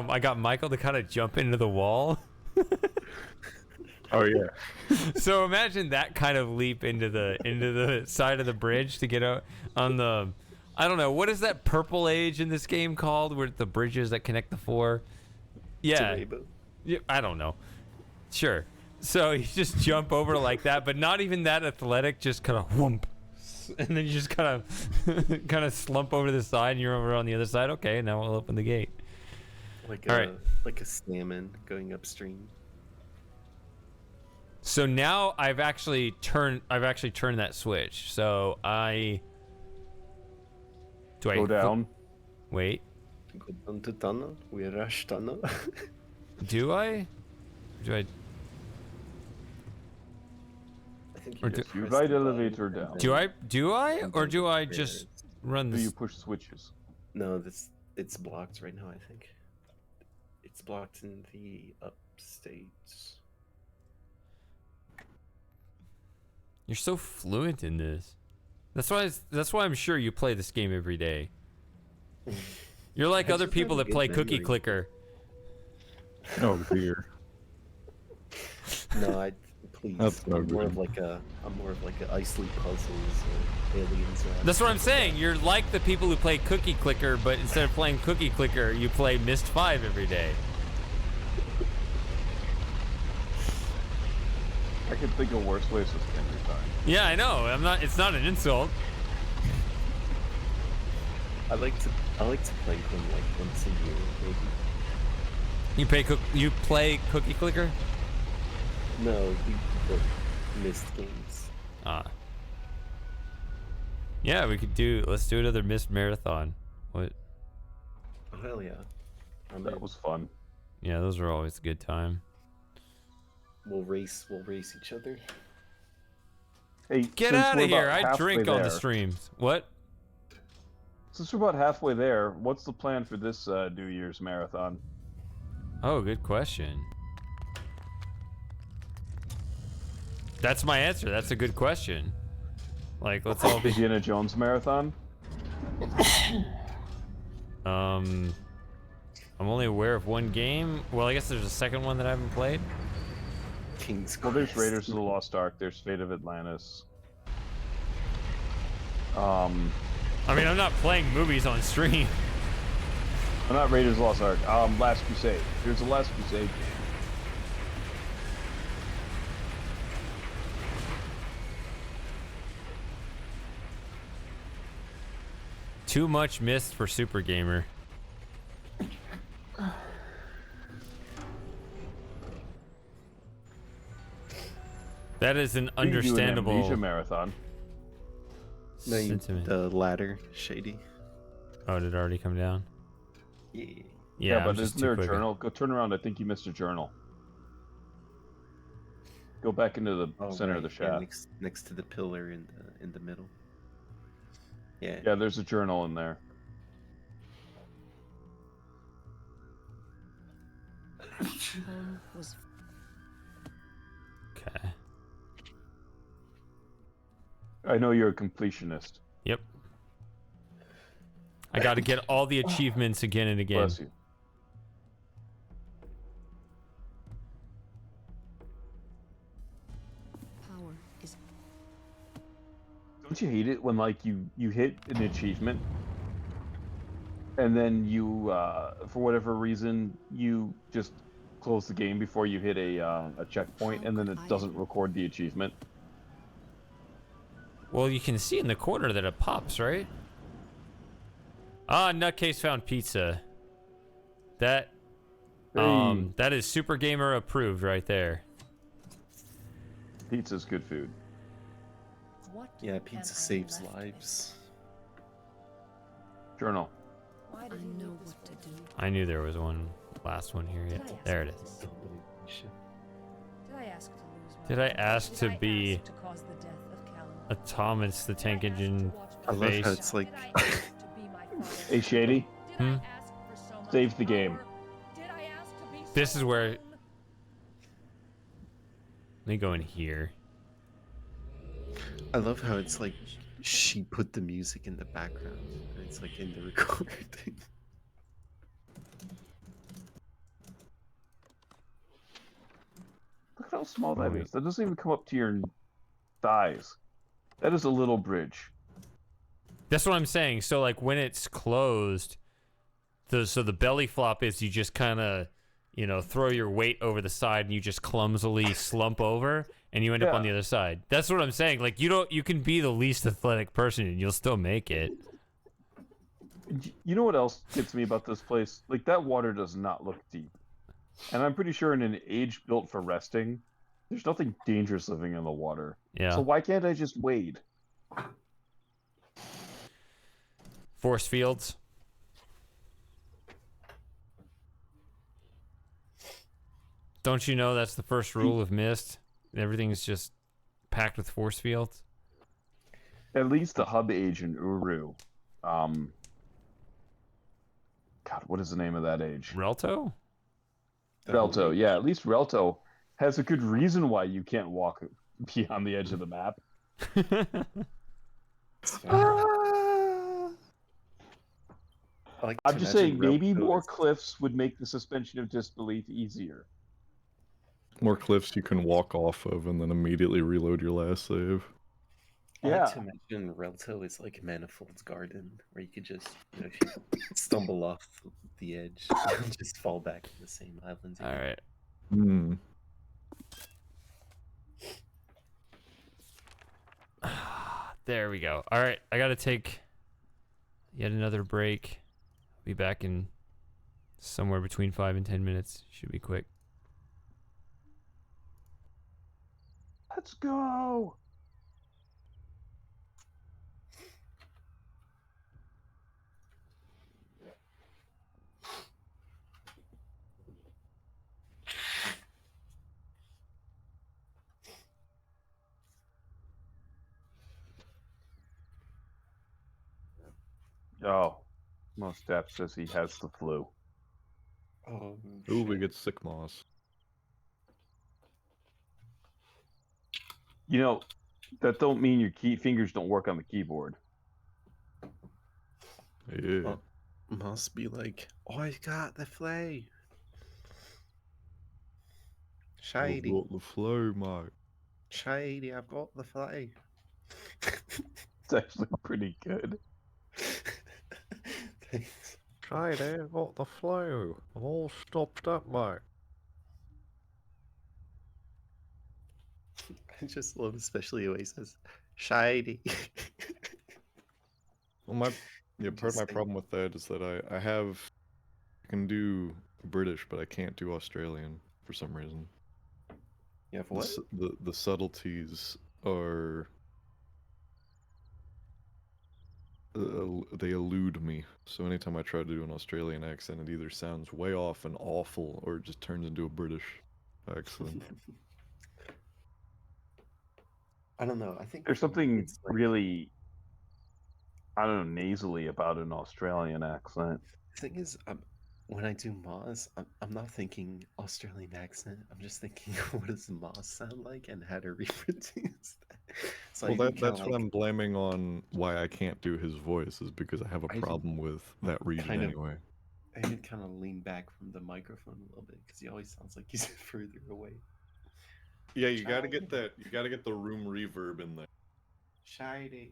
[SPEAKER 1] I got Michael to kind of jump into the wall?
[SPEAKER 4] Oh yeah.
[SPEAKER 1] So imagine that kind of leap into the side of the bridge to get out on the, I don't know, what is that purple age in this game called, where the bridges that connect the four? Yeah. Yeah, I don't know. Sure. So you just jump over like that, but not even that athletic, just kind of whoomp. And then you just kind of slump over to the side, and you're over on the other side. Okay, now we'll open the gate.
[SPEAKER 5] Like
[SPEAKER 1] All right.
[SPEAKER 5] Like a salmon going upstream.
[SPEAKER 1] So now I've actually turned that switch. So
[SPEAKER 7] go down?
[SPEAKER 1] Wait.
[SPEAKER 5] Go down to tunnel. We rush tunnel.
[SPEAKER 1] Do I?
[SPEAKER 5] I think you just
[SPEAKER 7] You
[SPEAKER 5] press
[SPEAKER 7] ride
[SPEAKER 5] the button
[SPEAKER 7] elevator
[SPEAKER 5] and
[SPEAKER 7] down.
[SPEAKER 5] then-
[SPEAKER 1] Do I?
[SPEAKER 5] and
[SPEAKER 1] Or
[SPEAKER 5] then
[SPEAKER 1] do I
[SPEAKER 5] it
[SPEAKER 1] just
[SPEAKER 5] is-
[SPEAKER 1] run
[SPEAKER 7] Do
[SPEAKER 1] this?
[SPEAKER 7] you push switches?
[SPEAKER 5] No, it's blocked right now. I think it's blocked in the upstates.
[SPEAKER 1] You're so fluent in this. That's why I'm sure you play this game every day. You're like
[SPEAKER 5] I
[SPEAKER 1] other
[SPEAKER 5] just
[SPEAKER 1] people
[SPEAKER 5] have a
[SPEAKER 1] that
[SPEAKER 5] good
[SPEAKER 1] play Cookie
[SPEAKER 5] memory.
[SPEAKER 1] Clicker.
[SPEAKER 4] Oh dear.
[SPEAKER 5] No, please.
[SPEAKER 4] That's no
[SPEAKER 5] I'm more
[SPEAKER 4] good.
[SPEAKER 5] of like a ice leap puzzles or aliens.
[SPEAKER 1] That's what I'm saying. You're like the people who play Cookie Clicker, but instead of playing Cookie Clicker, you play Myst 5 every day.
[SPEAKER 7] I can think of worse ways to spend your time.
[SPEAKER 1] Yeah, I know. It's not an insult.
[SPEAKER 5] I like to play them like once a year, maybe.
[SPEAKER 1] You play Cookie Clicker?
[SPEAKER 5] No, the Myst games.
[SPEAKER 1] Yeah, let's do another Myst marathon. What?
[SPEAKER 5] Oh hell yeah!
[SPEAKER 7] That was fun.
[SPEAKER 1] Yeah, those are always a good time.
[SPEAKER 5] We'll race each other.
[SPEAKER 7] Hey,
[SPEAKER 1] Get
[SPEAKER 7] since
[SPEAKER 1] out
[SPEAKER 7] we're
[SPEAKER 1] of here!
[SPEAKER 7] about
[SPEAKER 1] I
[SPEAKER 7] halfway
[SPEAKER 1] drink on the
[SPEAKER 7] there-
[SPEAKER 1] streams. What?
[SPEAKER 7] Since we're about halfway there, what's the plan for this New Year's marathon?
[SPEAKER 1] Oh, good question. That's my answer. That's a good question. Like, let's all be.
[SPEAKER 7] Indiana Jones marathon?
[SPEAKER 1] I'm only aware of one game. Well, I guess there's a second one that I haven't played.
[SPEAKER 5] King's
[SPEAKER 7] Well, there's
[SPEAKER 5] Quest.
[SPEAKER 7] Raiders of the Lost Ark. There's Fate of Atlantis.
[SPEAKER 1] I mean, I'm not playing movies on stream.
[SPEAKER 7] Not Raiders of the Lost Ark. Last Crusade. There's a Last Crusade game.
[SPEAKER 1] Too much Myst for Super Gamer. That is an
[SPEAKER 7] We can do an
[SPEAKER 1] understandable
[SPEAKER 7] Amnesia marathon.
[SPEAKER 5] No,
[SPEAKER 1] sentiment.
[SPEAKER 5] the ladder, shady.
[SPEAKER 1] Oh, did it already come down?
[SPEAKER 5] Yeah.
[SPEAKER 1] Yeah,
[SPEAKER 7] but
[SPEAKER 1] I'm just
[SPEAKER 7] isn't there
[SPEAKER 1] too
[SPEAKER 7] a
[SPEAKER 1] quick.
[SPEAKER 7] journal? Go turn around. I think you missed a journal. Go back into the center of the
[SPEAKER 5] Yeah,
[SPEAKER 7] shaft.
[SPEAKER 5] next to the pillar in the middle. Yeah.
[SPEAKER 7] Yeah, there's a journal in there.
[SPEAKER 3] Home was
[SPEAKER 1] Okay.
[SPEAKER 7] I know you're a completionist.
[SPEAKER 1] Yep. I got to get all the achievements again and again.
[SPEAKER 7] Bless you.
[SPEAKER 3] power is
[SPEAKER 7] Don't you hate it when like you hit an achievement and then you for whatever reason you just close the game before you hit a checkpoint and then it doesn't record the achievement?
[SPEAKER 1] Well, you can see in the corner that it pops, right? Ah, Nutcase found pizza. That that is Super Gamer approved right there.
[SPEAKER 7] Pizza's good food.
[SPEAKER 5] Yeah, pizza saves lives.
[SPEAKER 7] Journal.
[SPEAKER 3] I know what to do.
[SPEAKER 1] I knew there was one last one here yet. There it is.
[SPEAKER 11] Did I ask to lose my
[SPEAKER 1] Did I
[SPEAKER 11] life?
[SPEAKER 1] ask
[SPEAKER 11] Did
[SPEAKER 1] to
[SPEAKER 11] I
[SPEAKER 1] be
[SPEAKER 11] ask to cause the death of Callum?
[SPEAKER 1] Thomas the Tank Engine
[SPEAKER 5] I love
[SPEAKER 1] face?
[SPEAKER 5] how it's like.
[SPEAKER 7] Hey, Shady.
[SPEAKER 1] Hmm?
[SPEAKER 7] Save the game.
[SPEAKER 1] This is where. Let me go in here.
[SPEAKER 5] I love how it's like
[SPEAKER 8] She put the music in the background. It's like in the recording.
[SPEAKER 7] Look how small that is. That doesn't even come up to your thighs. That is a little bridge.
[SPEAKER 1] That's what I'm saying. So like when it's closed, so the belly flop is you just kind of, you know, throw your weight over the side and you just clumsily slump over and you end up on the other side. That's what I'm saying. Like you can be the least athletic person and you'll still make it.
[SPEAKER 7] You know what else gets me about this place? Like that water does not look deep. And I'm pretty sure in an age built for resting, there's nothing dangerous living in the water.
[SPEAKER 1] Yeah.
[SPEAKER 7] So why can't I just wade?
[SPEAKER 1] Force fields. Don't you know that's the first rule of Myst? Everything's just packed with force fields.
[SPEAKER 7] At least the hub age in Uru. God, what is the name of that age?
[SPEAKER 1] Relto?
[SPEAKER 7] Relto, yeah. At least Relto has a good reason why you can't walk beyond the edge of the map. I'm just saying, maybe more cliffs would make the suspension of disbelief easier.
[SPEAKER 6] More cliffs you can walk off of and then immediately reload your last save.
[SPEAKER 8] I like to imagine Relto is like Manifold's Garden, where you could just, you know, if you stumble off the edge, just fall back to the same island.
[SPEAKER 1] All right. There we go. All right, I gotta take yet another break. I'll be back in somewhere between 5 and 10 minutes. Should be quick.
[SPEAKER 7] Let's go. Oh, Mostap says he has the flu.
[SPEAKER 8] Oh,
[SPEAKER 6] ooh, we get sick moss.
[SPEAKER 7] You know, that don't mean your fingers don't work on the keyboard.
[SPEAKER 6] Yeah.
[SPEAKER 8] Must be like, oh, I got the fly. Shady.
[SPEAKER 6] I've got the flow, mate.
[SPEAKER 8] Shady, I've got the fly.
[SPEAKER 7] It's actually pretty good.
[SPEAKER 8] Thanks.
[SPEAKER 6] Shady, I've got the flow. I'm all stopped up, mate.
[SPEAKER 8] I just love especially the way he says, shady.
[SPEAKER 6] Well, part of my problem with that is that I can do British, but I can't do Australian for some reason.
[SPEAKER 8] You have what?
[SPEAKER 6] The subtleties are they elude me. So anytime I try to do an Australian accent, it either sounds way off and awful, or it just turns into a British accent.
[SPEAKER 8] I don't know. I think
[SPEAKER 7] there's something really, I don't know, nasally about an Australian accent.
[SPEAKER 8] The thing is, when I do Moz, I'm not thinking Australian accent. I'm just thinking, what does Moz sound like and how to reproduce that. So
[SPEAKER 6] well, that's what I'm blaming on why I can't do his voice, is because I have a problem with that region anyway.
[SPEAKER 8] I did kind of lean back from the microphone a little bit because he always sounds like he's further away.
[SPEAKER 6] Yeah, you gotta get that. You gotta get the room reverb in there.
[SPEAKER 8] Shiny.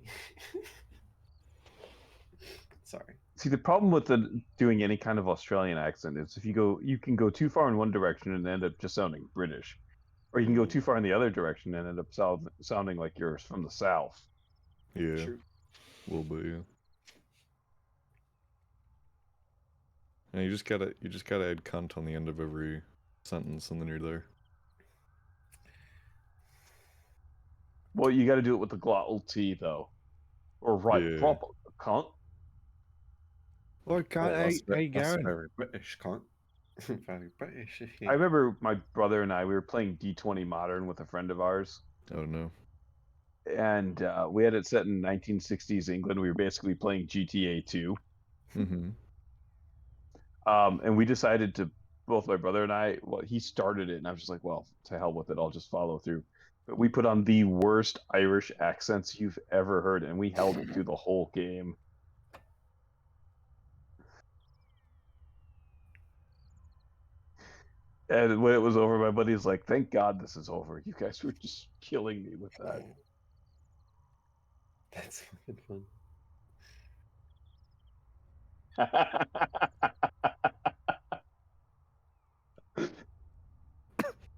[SPEAKER 8] Sorry.
[SPEAKER 7] See, the problem with doing any kind of Australian accent is you can go too far in one direction and end up just sounding British, or you can go too far in the other direction and end up sounding like you're from the South.
[SPEAKER 6] Yeah, will be. Yeah. And you just gotta add cunt on the end of every sentence, and then you're there.
[SPEAKER 7] Well, you got to do it with the glottal T though, or proper cunt.
[SPEAKER 9] Okay, how you going?
[SPEAKER 8] Very British, cunt. Very British.
[SPEAKER 7] I remember my brother and I, we were playing D20 Modern with a friend of ours.
[SPEAKER 6] Oh no.
[SPEAKER 7] And we had it set in 1960s England. We were basically playing GTA 2.
[SPEAKER 6] Mm-hmm.
[SPEAKER 7] And we decided to, both my brother and I, well, he started it, and I was just like, well, to hell with it, I'll just follow through. We put on the worst Irish accents you've ever heard, and we held it through the whole game. And when it was over, my buddy's like, "Thank God this is over. You guys were just killing me with that."
[SPEAKER 8] That's fucking fun.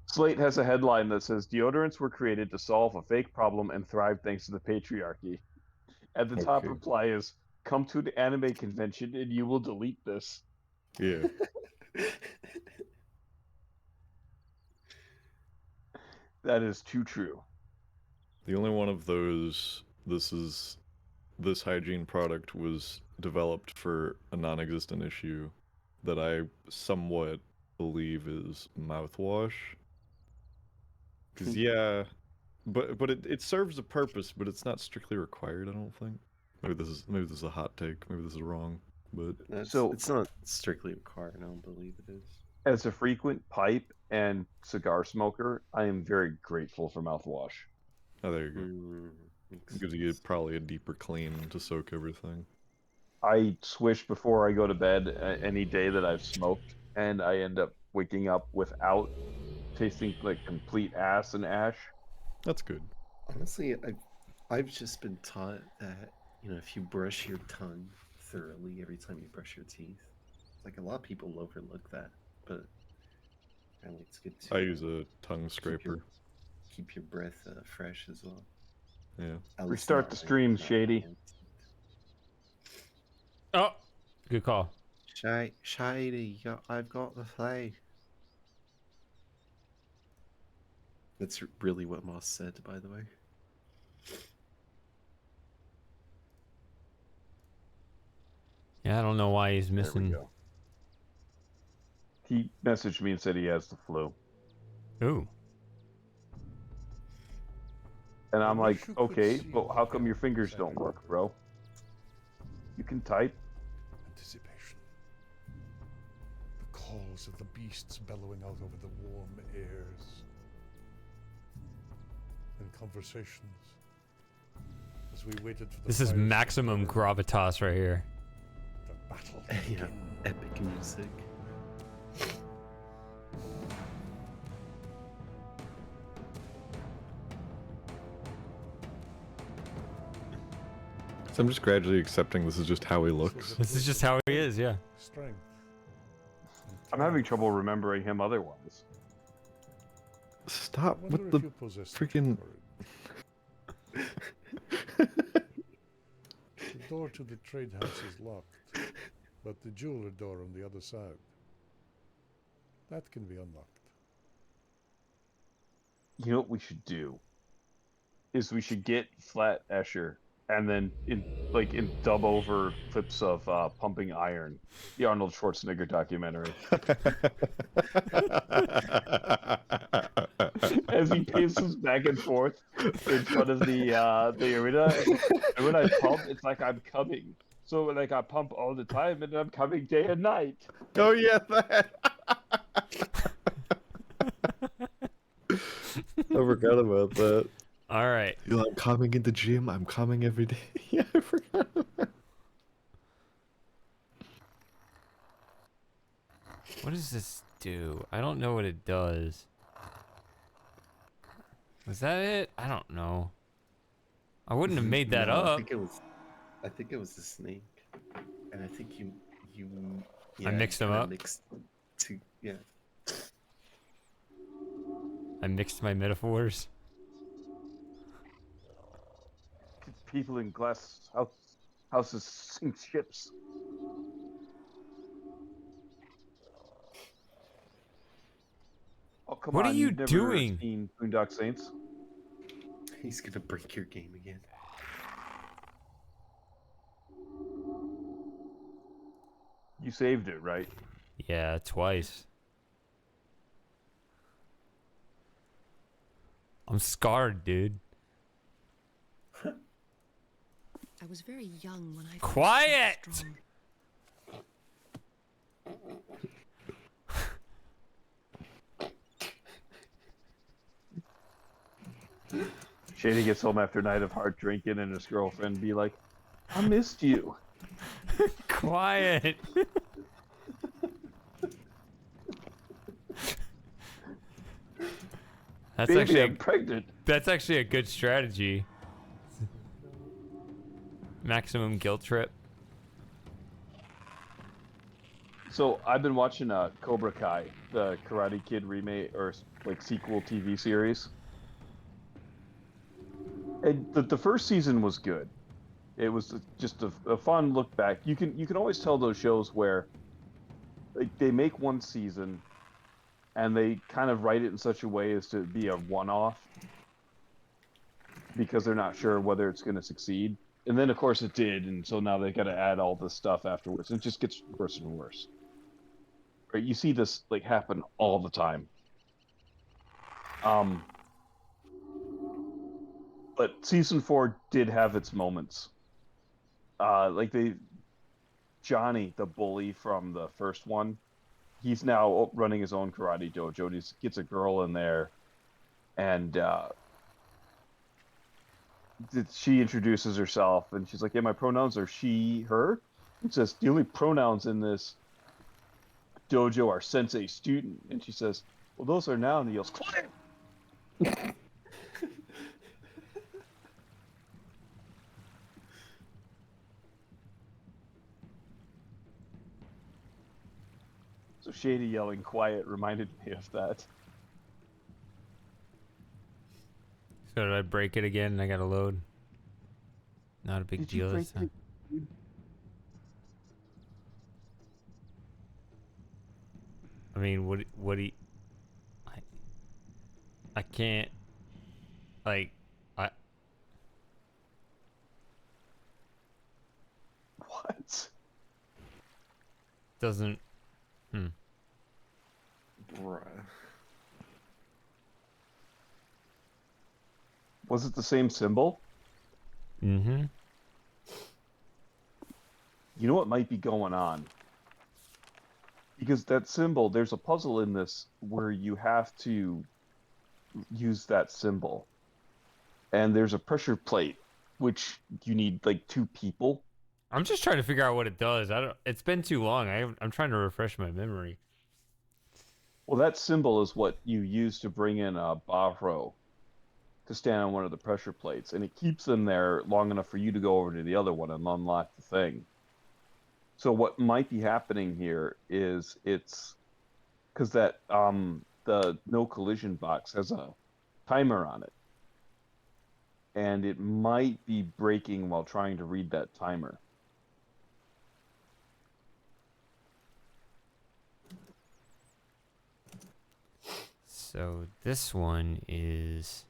[SPEAKER 7] Slate has a headline that says deodorants were created to solve a fake problem and thrive thanks to the patriarchy. At the top reply is, "Come to an anime convention and you will delete this."
[SPEAKER 6] Yeah.
[SPEAKER 7] That is too true.
[SPEAKER 6] The only one of those, this hygiene product was developed for a non-existent issue that I somewhat believe is mouthwash. Because yeah, but it serves a purpose, but it's not strictly required. I don't think. Maybe this is a hot take. Maybe this is wrong, but
[SPEAKER 8] it's not strictly required. I don't believe it is.
[SPEAKER 7] As a frequent pipe and cigar smoker, I am very grateful for mouthwash.
[SPEAKER 6] Oh, there you go. It gives you probably a deeper clean to soak everything.
[SPEAKER 7] I swish before I go to bed any day that I've smoked, and I end up waking up without tasting like complete ass and ash.
[SPEAKER 6] That's good.
[SPEAKER 8] Honestly, I've just been taught that, you know, if you brush your tongue thoroughly every time you brush your teeth, like a lot of people overlook that, but apparently it's good to.
[SPEAKER 6] I use a tongue scraper.
[SPEAKER 8] Keep your breath fresh as well.
[SPEAKER 6] Yeah.
[SPEAKER 7] Restart the stream, Shady.
[SPEAKER 1] Oh, good call.
[SPEAKER 8] Shady, I've got the play. That's really what Moss said, by the way.
[SPEAKER 1] Yeah, I don't know why he's missing.
[SPEAKER 7] There we go. He messaged me and said he has the flu.
[SPEAKER 1] Ooh.
[SPEAKER 7] And I'm like, okay, but how come your fingers don't work, bro? You can type.
[SPEAKER 2] Anticipation. The calls of the beasts bellowing out over the warm airs. And conversations. As we waited for the
[SPEAKER 1] This is maximum gravitas right here.
[SPEAKER 2] The battle.
[SPEAKER 8] Yeah, epic music.
[SPEAKER 6] So I'm just gradually accepting this is just how he looks.
[SPEAKER 1] This is just how he is, yeah.
[SPEAKER 2] Strength.
[SPEAKER 7] I'm having trouble remembering him otherwise.
[SPEAKER 6] Stop with the freaking...
[SPEAKER 2] The door to the trade house is locked, but the jeweler door on the other side, that can be unlocked.
[SPEAKER 7] You know what we should do? Is we should get Flat Escher and then in dub over clips of Pumping Iron, the Arnold Schwarzenegger documentary. As he paces back and forth in front of the arena. And when I pump, it's like I'm coming. So like I pump all the time and I'm coming day and night.
[SPEAKER 6] Oh yeah, that. I forgot about that.
[SPEAKER 1] All right.
[SPEAKER 6] I'm coming in the gym. I'm coming every day. Yeah, I forgot.
[SPEAKER 1] What does this do? I don't know what it does. Was that it? I don't know. I wouldn't have made that up.
[SPEAKER 8] I think it was the snake, and I think you.
[SPEAKER 1] I mixed them up.
[SPEAKER 8] Yeah.
[SPEAKER 1] I mixed my metaphors.
[SPEAKER 7] People in glass houses sink ships. Oh, come on.
[SPEAKER 1] What are you
[SPEAKER 7] You've never
[SPEAKER 1] doing?
[SPEAKER 7] Seen Boondock Saints?
[SPEAKER 8] He's gonna break your game again.
[SPEAKER 7] You saved it, right?
[SPEAKER 1] Yeah, twice. I'm scarred, dude.
[SPEAKER 3] I was very young when I
[SPEAKER 1] Quiet!
[SPEAKER 3] felt so strong.
[SPEAKER 7] Shady gets home after a night of hard drinking, and his girlfriend be like, "I missed you."
[SPEAKER 1] Quiet. That's
[SPEAKER 7] Baby,
[SPEAKER 1] actually
[SPEAKER 7] I'm pregnant.
[SPEAKER 1] That's actually a good strategy. Maximum guilt trip.
[SPEAKER 7] So I've been watching Cobra Kai, the Karate Kid remake or like sequel TV series. And the first season was good. It was just a fun look back. You can always tell those shows where like they make one season and they kind of write it in such a way as to be a one-off because they're not sure whether it's going to succeed. And then of course it did, and so now they got to add all this stuff afterwards. And it just gets worse and worse. Right? You see this like happen all the time. But season 4 did have its moments. Johnny, the bully from the first one, he's now running his own karate dojo. And he gets a girl in there, and she introduces herself, and she's like, "Yeah, my pronouns are she, her." It says the only pronouns in this dojo are sensei, student, and she says, "Well, those are nouns." And he yells, "Quiet!" So Shady yelling "quiet" reminded me of that.
[SPEAKER 1] So did I break it again? I gotta load. Not a big deal this time. I mean, what do you... I can't... Like,
[SPEAKER 7] What?
[SPEAKER 1] Doesn't...
[SPEAKER 6] Bruh.
[SPEAKER 7] Was it the same symbol?
[SPEAKER 1] Mm-hmm.
[SPEAKER 7] You know what might be going on? Because that symbol, there's a puzzle in this where you have to use that symbol. And there's a pressure plate, which you need like 2 people.
[SPEAKER 1] I'm just trying to figure out what it does. It's been too long. I'm trying to refresh my memory.
[SPEAKER 7] Well, that symbol is what you use to bring in a Bahro to stand on one of the pressure plates, and it keeps them there long enough for you to go over to the other one and unlock the thing. So what might be happening here is it's because that the no collision box has a timer on it, and it might be breaking while trying to read that timer.
[SPEAKER 1] So this one is...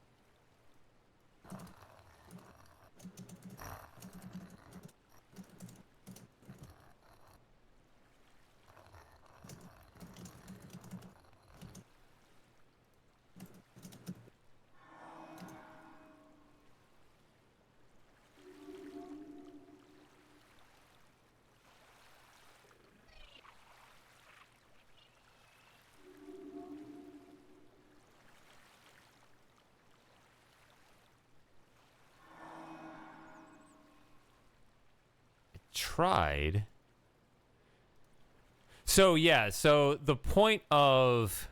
[SPEAKER 1] tried. So yeah, so the point of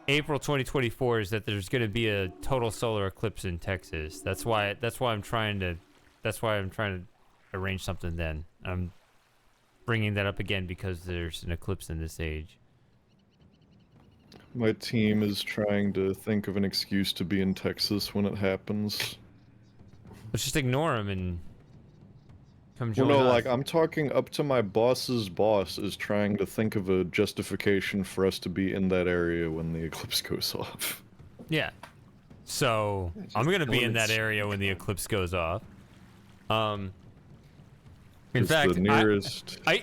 [SPEAKER 1] April 2024 is that there's going to be a total solar eclipse in Texas. That's why I'm trying to arrange something then. I'm bringing that up again because there's an eclipse in this age.
[SPEAKER 6] My team is trying to think of an excuse to be in Texas when it happens.
[SPEAKER 1] Let's just ignore him and come join
[SPEAKER 6] Well, no,
[SPEAKER 1] us.
[SPEAKER 6] like, I'm talking up to my boss's boss is trying to think of a justification for us to be in that area when the eclipse goes off.
[SPEAKER 1] Yeah. So, I'm going to be in that area when the eclipse goes off. In fact,
[SPEAKER 6] the nearest...
[SPEAKER 1] I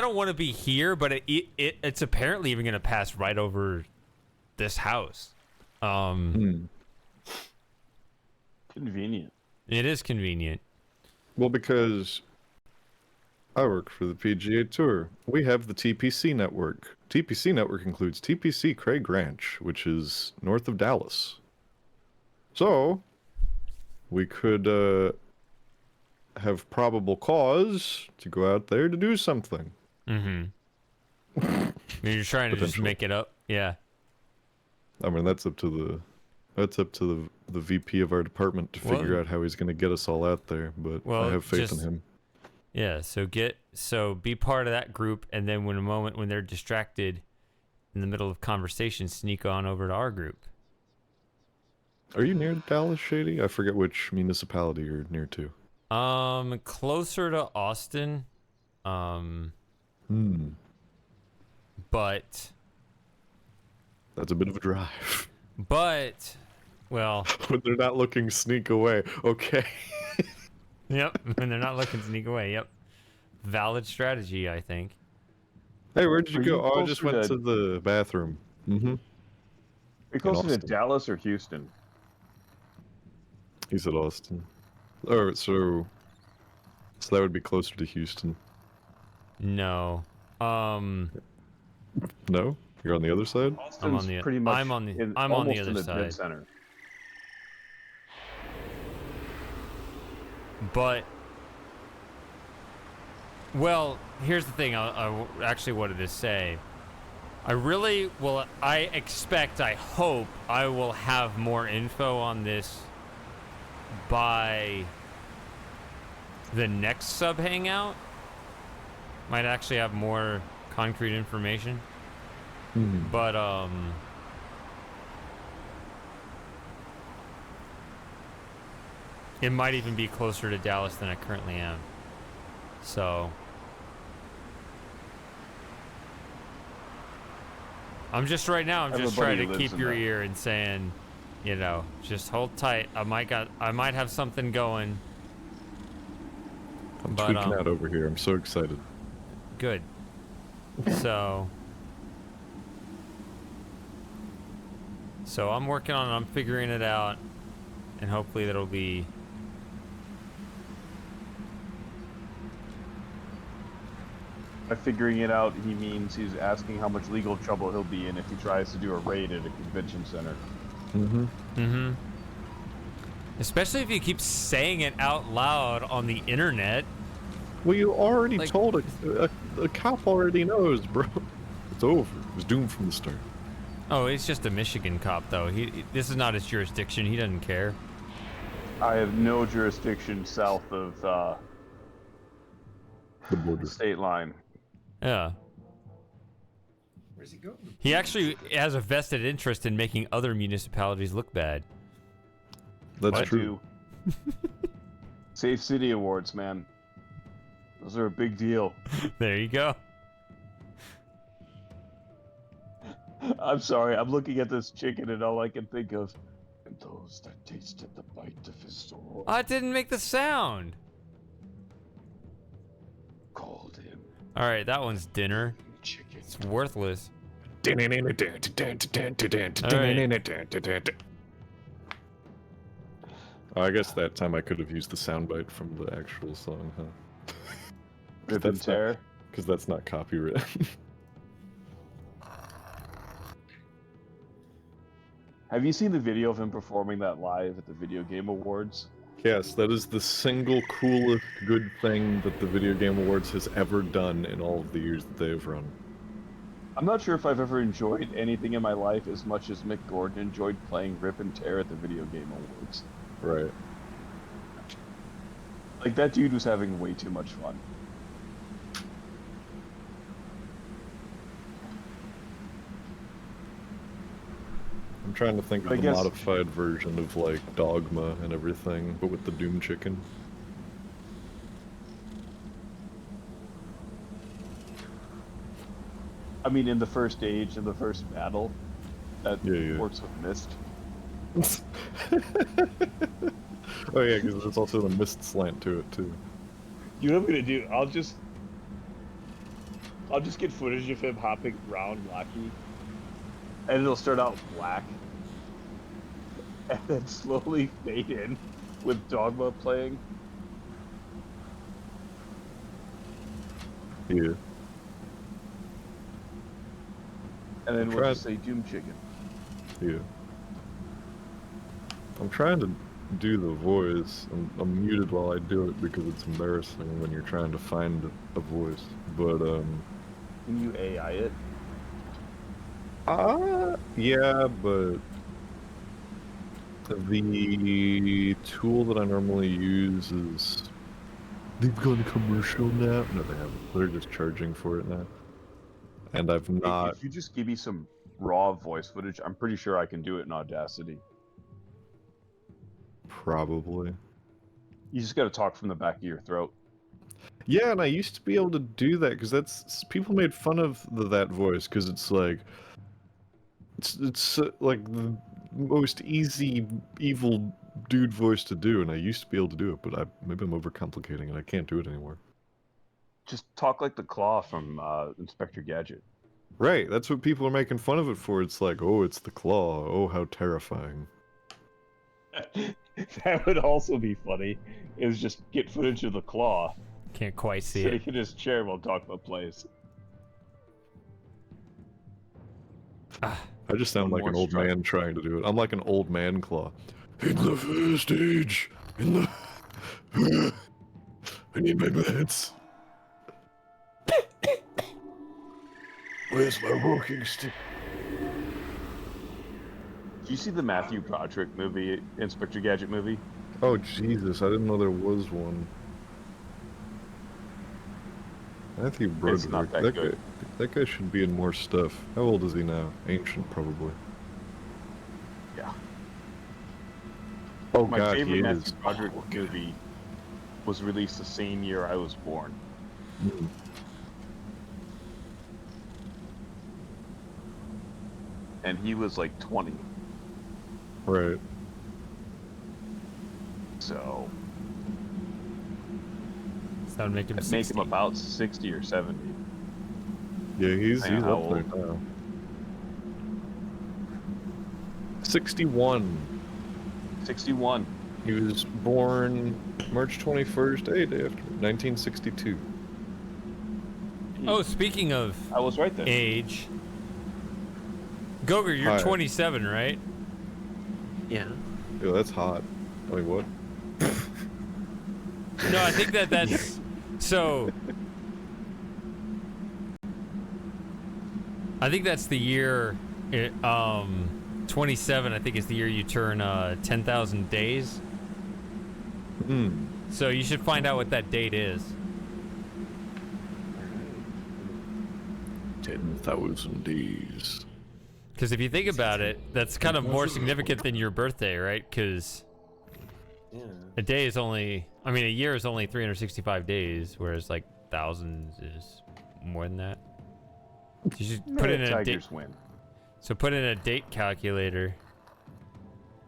[SPEAKER 1] don't want to be here, but it's apparently even going to pass right over this house.
[SPEAKER 7] Convenient.
[SPEAKER 1] It is convenient.
[SPEAKER 6] Well, because I work for the PGA Tour. We have the TPC network. TPC network includes TPC Craig Ranch, which is north of Dallas. So, we could have probable cause to go out there to do something.
[SPEAKER 1] Mm-hmm. You're trying to just make it up? Yeah.
[SPEAKER 6] I mean, that's up to the VP of our department to figure out how he's going to get us all out there, but I have faith in him.
[SPEAKER 1] Yeah, so be part of that group, and then when they're distracted in the middle of conversation, sneak on over to our group.
[SPEAKER 6] Are you near Dallas, Shady? I forget which municipality you're near to.
[SPEAKER 1] Closer to Austin. But
[SPEAKER 6] that's a bit of a drive.
[SPEAKER 1] But, well,
[SPEAKER 6] when they're not looking, sneak away. Okay.
[SPEAKER 1] Yep, when they're not looking, sneak away. Yep. Valid strategy, I think.
[SPEAKER 6] Hey, where'd you go? Oh, I just went to the bathroom. Mm-hmm.
[SPEAKER 7] Are you closer to Dallas or Houston?
[SPEAKER 6] He said Austin. Oh, so that would be closer to Houston.
[SPEAKER 1] No.
[SPEAKER 6] No? You're on the other side?
[SPEAKER 7] I'm on the other side. Center.
[SPEAKER 1] But, well, here's the thing I actually wanted to say. I hope I will have more info on this by the next sub hangout. Might actually have more concrete information. But, it might even be closer to Dallas than I currently am. So, I'm just trying to keep your ear and saying, you know, just hold tight. I might have something going.
[SPEAKER 6] I'm tweaking out over here. I'm so excited.
[SPEAKER 1] Good. So I'm working on it. I'm figuring it out, and hopefully that'll be.
[SPEAKER 7] By figuring it out, he means he's asking how much legal trouble he'll be in if he tries to do a raid at a convention center.
[SPEAKER 1] Especially if you keep saying it out loud on the internet.
[SPEAKER 6] Well, you already told a cop already knows, bro. It's over. It was doomed from the start.
[SPEAKER 1] Oh, he's just a Michigan cop, though. This is not his jurisdiction. He doesn't care.
[SPEAKER 7] I have no jurisdiction south of
[SPEAKER 6] the border,
[SPEAKER 7] state line.
[SPEAKER 1] Yeah.
[SPEAKER 2] Where's he going?
[SPEAKER 1] He actually has a vested interest in making other municipalities look bad.
[SPEAKER 6] That's true.
[SPEAKER 7] Safe City Awards, man. Those are a big deal.
[SPEAKER 1] There you go.
[SPEAKER 7] I'm sorry, I'm looking at this chicken and all I can think of, and those that tasted the bite of his sword.
[SPEAKER 1] I didn't make the sound.
[SPEAKER 7] Called him.
[SPEAKER 1] All right, that one's dinner.
[SPEAKER 7] Chicken.
[SPEAKER 1] It's worthless.
[SPEAKER 6] All right. I guess that time I could have used the soundbite from the actual song, huh?
[SPEAKER 7] Rip and tear?
[SPEAKER 6] Because that's not copyright.
[SPEAKER 7] Have you seen the video of him performing that live at the Video Game Awards?
[SPEAKER 6] Yes, that is the single coolest good thing that the Video Game Awards has ever done in all of the years that they have run.
[SPEAKER 7] I'm not sure if I've ever enjoyed anything in my life as much as Mick Gordon enjoyed playing Rip and Tear at the Video Game Awards.
[SPEAKER 6] Right.
[SPEAKER 7] Like, that dude was having way too much fun.
[SPEAKER 6] I'm trying to think of the modified version of, like, Dogma and everything, but with the Doom Chicken.
[SPEAKER 7] I mean, in the first stage, in the first battle, that works with Myst.
[SPEAKER 6] Oh yeah, because there's also the Myst slant to it, too.
[SPEAKER 7] You know what I'm gonna do? I'll just get footage of him hopping around Locky, and it'll start out black, and then slowly fade in with Dogma playing.
[SPEAKER 6] Yeah.
[SPEAKER 7] And then we'll just say Doom Chicken.
[SPEAKER 6] Yeah. I'm trying to do the voice. I'm muted while I do it because it's embarrassing when you're trying to find a voice. But
[SPEAKER 7] Can you AI it?
[SPEAKER 6] yeah, but the tool that I normally use is they've gone commercial now. No, they haven't. They're just charging for it now. And I've not.
[SPEAKER 7] If you just give me some raw voice footage, I'm pretty sure I can do it in Audacity.
[SPEAKER 6] Probably.
[SPEAKER 7] You just got to talk from the back of your throat.
[SPEAKER 6] Yeah, and I used to be able to do that because that's people made fun of that voice because it's like it's like the most easy evil dude voice to do, and I used to be able to do it, but maybe I'm overcomplicating it. I can't do it anymore.
[SPEAKER 7] Just talk like the Claw from Inspector Gadget.
[SPEAKER 6] Right, that's what people are making fun of it for. It's like, oh, it's the Claw. Oh, how terrifying.
[SPEAKER 7] That would also be funny. Is just get footage of the Claw.
[SPEAKER 1] Can't quite see
[SPEAKER 7] sitting
[SPEAKER 1] it.
[SPEAKER 7] in his chair while talking about plays.
[SPEAKER 6] I just sound like an old man trying to do it. I'm like an old man Claw. In the first age, I need my meds. Where's my walking stick?
[SPEAKER 7] Did you see the Matthew Broderick movie, Inspector Gadget movie?
[SPEAKER 6] Oh Jesus, I didn't know there was one. Matthew Broderick.
[SPEAKER 7] It's not that good.
[SPEAKER 6] That guy should be in more stuff. How old is he now? Ancient, probably.
[SPEAKER 7] Yeah.
[SPEAKER 6] Oh
[SPEAKER 7] My
[SPEAKER 6] God,
[SPEAKER 7] favorite
[SPEAKER 6] he
[SPEAKER 7] Matthew
[SPEAKER 6] is.
[SPEAKER 7] Broderick movie was released the same year I was born.
[SPEAKER 6] Mm.
[SPEAKER 7] And he was like 20.
[SPEAKER 6] Right.
[SPEAKER 7] So
[SPEAKER 1] that would make him 60.
[SPEAKER 7] Make him about 60 or 70.
[SPEAKER 6] Yeah, he's up there
[SPEAKER 7] old.
[SPEAKER 6] now. 61.
[SPEAKER 7] 61.
[SPEAKER 6] He was born March 21st, day after 1962.
[SPEAKER 1] Oh, speaking of
[SPEAKER 7] I was right there.
[SPEAKER 1] Age, Goger, you're
[SPEAKER 6] Hi.
[SPEAKER 1] 27, right?
[SPEAKER 5] Yeah.
[SPEAKER 6] Yo, that's hot. I mean, what?
[SPEAKER 1] No, I think that's so. I think that's the year. 27. I think is the year you turn 10,000 days.
[SPEAKER 6] Hmm.
[SPEAKER 1] So you should find out what that date is.
[SPEAKER 6] 10,000 days.
[SPEAKER 1] Because if you think about it, that's kind of more significant than your birthday, right? Because a day is only, I mean, a year is only 365 days, whereas like thousands is more than that. So you should put in a date.
[SPEAKER 7] Win.
[SPEAKER 1] So put in a date calculator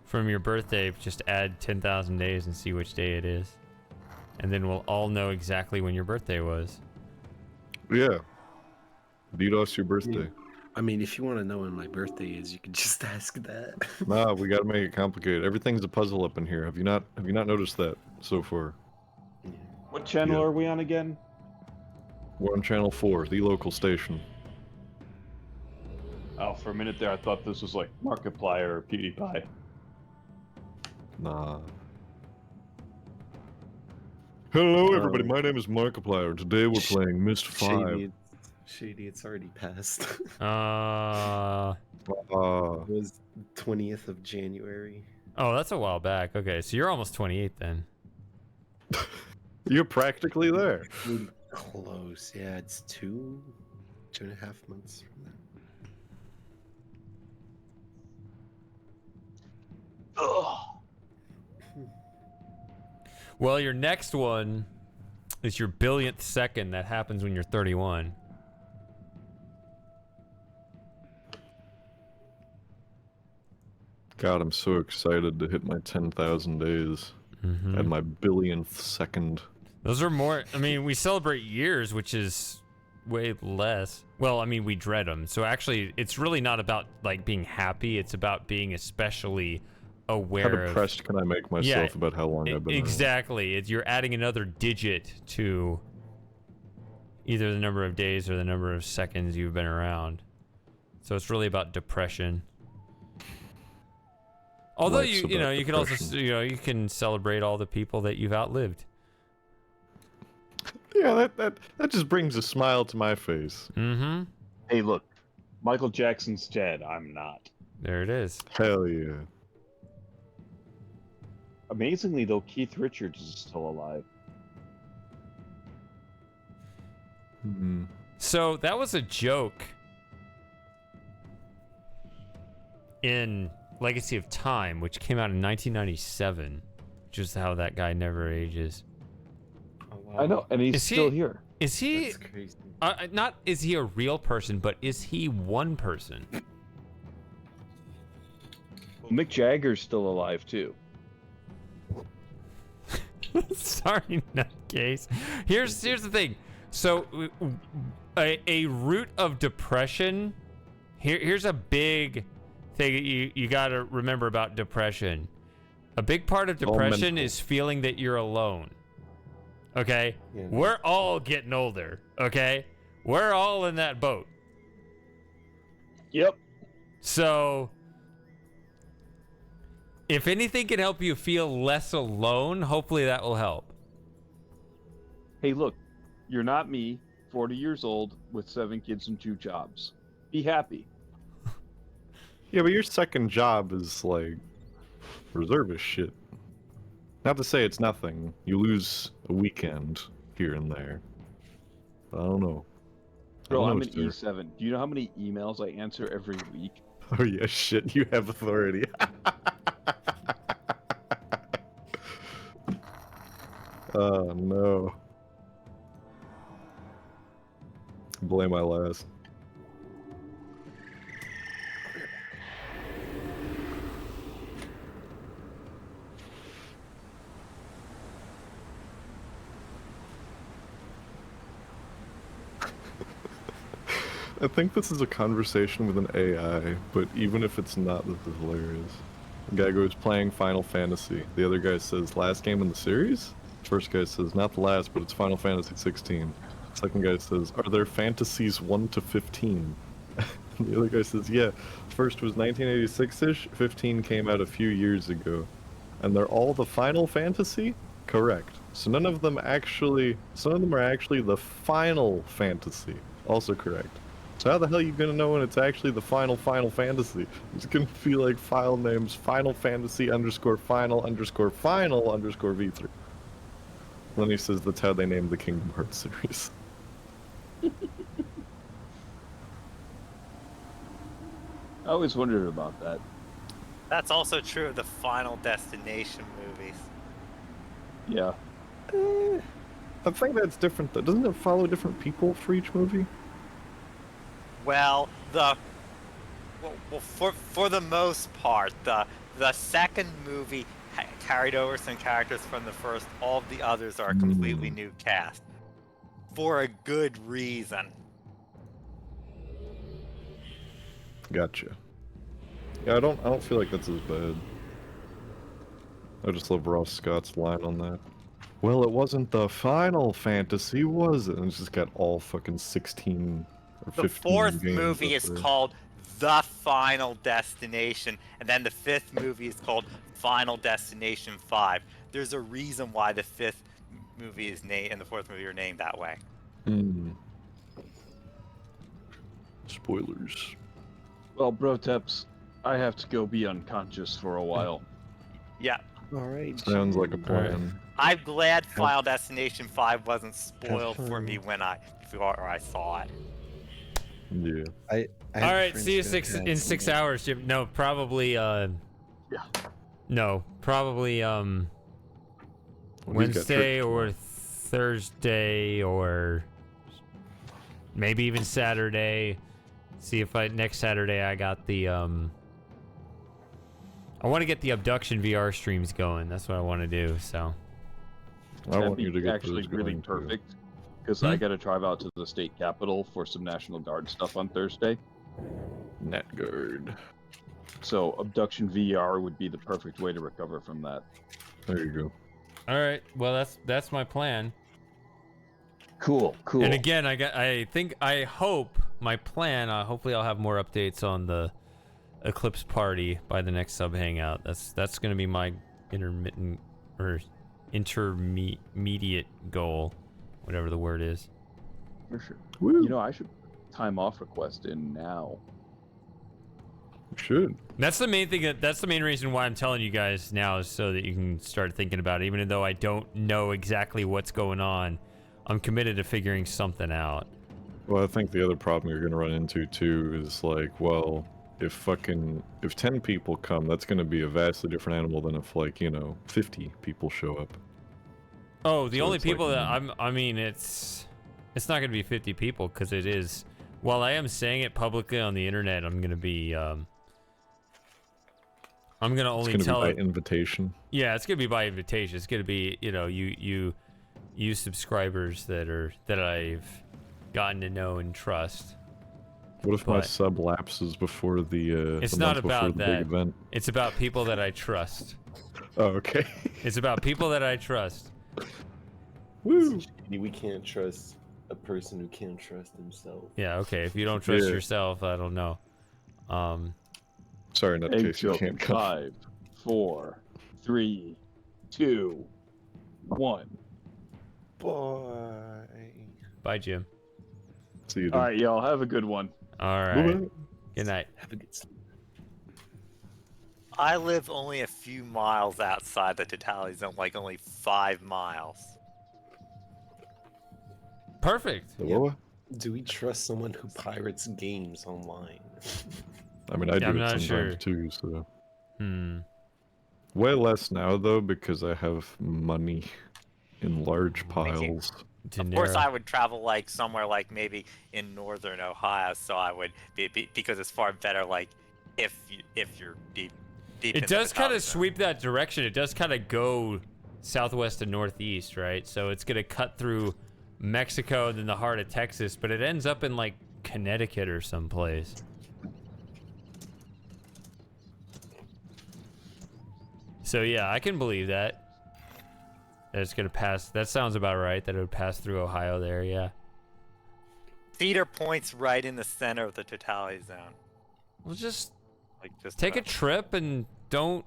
[SPEAKER 1] from your birthday. Just add 10,000 days and see which day it is, and then we'll all know exactly when your birthday was.
[SPEAKER 6] Yeah. DDoS your birthday.
[SPEAKER 5] I mean, if you want to know when my birthday is, you can just ask that.
[SPEAKER 6] Nah, we gotta make it complicated. Everything's a puzzle up in here. Have you not noticed that so far?
[SPEAKER 7] What channel are we on again?
[SPEAKER 6] We're on channel 4, the local station.
[SPEAKER 7] Oh, for a minute there, I thought this was like Markiplier or PewDiePie.
[SPEAKER 6] Nah. Hello, everybody. My name is Markiplier. Today we're playing Myst 5.
[SPEAKER 5] Shady, it's already passed.
[SPEAKER 1] It
[SPEAKER 5] It was 20th of January.
[SPEAKER 1] Oh, that's a while back. Okay, so you're almost 28 then.
[SPEAKER 6] You're practically there.
[SPEAKER 5] Close. Yeah, it's 2.5 months from now.
[SPEAKER 1] Well, your next one is your billionth second. That happens when you're 31.
[SPEAKER 6] God, I'm so excited to hit my 10,000 days and my billionth second.
[SPEAKER 1] Those are more, I mean, we celebrate years, which is way less. Well, I mean, we dread them. So actually, it's really not about like being happy. It's about being especially aware
[SPEAKER 6] How depressed can I make myself about how long I've been around?
[SPEAKER 1] Exactly. You're adding another digit to either the number of days or the number of seconds you've been around. So it's really about depression. Although
[SPEAKER 6] writes
[SPEAKER 1] you
[SPEAKER 6] about
[SPEAKER 1] you can also
[SPEAKER 6] depression.
[SPEAKER 1] you can celebrate all the people that you've outlived.
[SPEAKER 6] Yeah, that just brings a smile to my face.
[SPEAKER 1] Mm-hmm.
[SPEAKER 7] Hey, look, Michael Jackson's dead. I'm not.
[SPEAKER 1] There it is.
[SPEAKER 6] Hell yeah.
[SPEAKER 7] Amazingly, though, Keith Richards is still alive.
[SPEAKER 6] Hmm.
[SPEAKER 1] So that was a joke in Legacy of Time, which came out in 1997, which is how that guy never ages.
[SPEAKER 5] Oh, wow.
[SPEAKER 7] I know, and he's still here.
[SPEAKER 1] Is he?
[SPEAKER 5] That's crazy.
[SPEAKER 1] Not is he a real person, but is he one person?
[SPEAKER 7] Mick Jagger's still alive too.
[SPEAKER 1] Sorry, nutcase. Here's the thing. So, a root of depression. Here's a big thing that you got to remember about depression. A big part of depression is feeling that you're alone. Okay?
[SPEAKER 5] Yeah.
[SPEAKER 1] We're all getting older. Okay? We're all in that boat.
[SPEAKER 7] Yep.
[SPEAKER 1] So, if anything can help you feel less alone, hopefully that will help.
[SPEAKER 7] Hey, look, you're not me, 40 years old, with 7 kids and 2 jobs. Be happy.
[SPEAKER 6] Yeah, but your second job is like reservist shit. Not to say it's nothing. You lose a weekend here and there. I don't know.
[SPEAKER 7] Bro, I'm an E7. Do you know how many emails I answer every week?
[SPEAKER 6] Oh yeah, shit. You have authority. Oh no. Blame my last. I think this is a conversation with an AI, but even if it's not, this is hilarious. The guy goes playing Final Fantasy. The other guy says, last game in the series? First guy says, not the last, but it's Final Fantasy 16. Second guy says, are there fantasies 1 to 15? The other guy says, yeah, first was 1986-ish, 15 came out a few years ago. And they're all the Final Fantasy? Correct. So none of them actually, some of them are actually the Final Fantasy. Also correct. So how the hell are you gonna know when it's actually the Final Fantasy? It's gonna be like file names Final Fantasy _final _ V3. Then he says that's how they named the Kingdom Hearts series.
[SPEAKER 7] I always wondered about that.
[SPEAKER 10] That's also true of the Final Destination movies.
[SPEAKER 7] Yeah.
[SPEAKER 6] I think that's different though. Doesn't it follow different people for each movie?
[SPEAKER 10] Well, for the most part, the second movie carried over some characters from the first. All of the others are a completely new cast, for a good reason.
[SPEAKER 6] Gotcha. Yeah, I don't feel like that's as bad. I just love Ross Scott's line on that. Well, it wasn't the Final Fantasy, was it? And it's just got all fucking 16 or 15
[SPEAKER 10] The fourth
[SPEAKER 6] games
[SPEAKER 10] movie
[SPEAKER 6] up
[SPEAKER 10] is
[SPEAKER 6] there.
[SPEAKER 10] called The Final Destination, and then the fifth movie is called Final Destination 5. There's a reason why the fifth movie is named and the fourth movie are named that way.
[SPEAKER 6] Spoilers.
[SPEAKER 7] Well, Broteps, I have to go be unconscious for a while.
[SPEAKER 10] Yeah.
[SPEAKER 5] Alright.
[SPEAKER 6] Sounds like a plan.
[SPEAKER 10] I'm glad Final Destination 5 wasn't spoiled for me before I saw it.
[SPEAKER 6] Yeah.
[SPEAKER 5] I
[SPEAKER 1] All right, see you in 6 hours, Jim. No, probably No, probably Wednesday or Thursday or maybe even Saturday. See if next Saturday I got the I want to get the abduction VR streams going. That's what I want to do. So
[SPEAKER 6] I want you to get
[SPEAKER 7] actually
[SPEAKER 6] those
[SPEAKER 7] really
[SPEAKER 6] going, too.
[SPEAKER 7] perfect because I got to drive out to the state capitol for some National Guard stuff on Thursday.
[SPEAKER 6] NetGuard.
[SPEAKER 7] So abduction VR would be the perfect way to recover from that.
[SPEAKER 6] There you go.
[SPEAKER 1] all right, well that's my plan.
[SPEAKER 7] Cool.
[SPEAKER 1] And again, I hope my plan. Hopefully, I'll have more updates on the Eclipse party by the next sub hangout. That's gonna be my intermittent or intermediate goal, whatever the word is.
[SPEAKER 7] For sure.
[SPEAKER 4] Woo.
[SPEAKER 7] You know, I should time off request in now.
[SPEAKER 4] You should.
[SPEAKER 1] That's the main thing. That's the main reason why I'm telling you guys now, is so that you can start thinking about it. Even though I don't know exactly what's going on, I'm committed to figuring something out.
[SPEAKER 4] Well, I think the other problem you're gonna run into too is like, well, if 10 people come, that's gonna be a vastly different animal than if 50 people show up.
[SPEAKER 1] Oh, the only people that I mean, it's not gonna be 50 people, because it is. While I am saying it publicly on the internet, I'm gonna be I'm gonna only tell
[SPEAKER 4] be by invitation.
[SPEAKER 1] Yeah, it's gonna be by invitation. It's gonna be you subscribers that I've gotten to know and trust.
[SPEAKER 4] What if my sub lapses before the?
[SPEAKER 1] It's
[SPEAKER 4] the
[SPEAKER 1] not
[SPEAKER 4] month
[SPEAKER 1] about
[SPEAKER 4] before the
[SPEAKER 1] that.
[SPEAKER 4] big event?
[SPEAKER 1] It's about people that I trust.
[SPEAKER 4] Oh, okay.
[SPEAKER 1] It's about people that I trust.
[SPEAKER 4] Woo!
[SPEAKER 5] We can't trust a person who can't trust himself.
[SPEAKER 1] Yeah. Okay. If you don't trust yourself, I don't know.
[SPEAKER 4] Sorry, not in case you can't come.
[SPEAKER 7] 5, 4, 3, 2, 1.
[SPEAKER 5] Bye.
[SPEAKER 1] Bye, Jim.
[SPEAKER 4] See you.
[SPEAKER 7] All right, y'all. Have a good one.
[SPEAKER 1] All right. Good night.
[SPEAKER 5] Have a good sleep.
[SPEAKER 10] I live only a few miles outside the totality zone, like only 5 miles.
[SPEAKER 1] Perfect.
[SPEAKER 5] Yeah. Do we trust someone who pirates games online?
[SPEAKER 4] I mean, I do it sometimes too, so. Way less now, though, because I have money in large piles.
[SPEAKER 10] Of course, I would travel like somewhere like maybe in northern Ohio, so I would be because it's far better. Like if you're deep.
[SPEAKER 1] It does kind of sweep that direction. It does kind of go southwest and northeast, right? So it's gonna cut through Mexico and then the heart of Texas, but it ends up in like Connecticut or someplace. So yeah, I can believe that. That it's gonna pass. That sounds about right. That it would pass through Ohio there. Yeah.
[SPEAKER 10] Cedar Point's right in the center of the totality zone.
[SPEAKER 1] Well, just take a trip and don't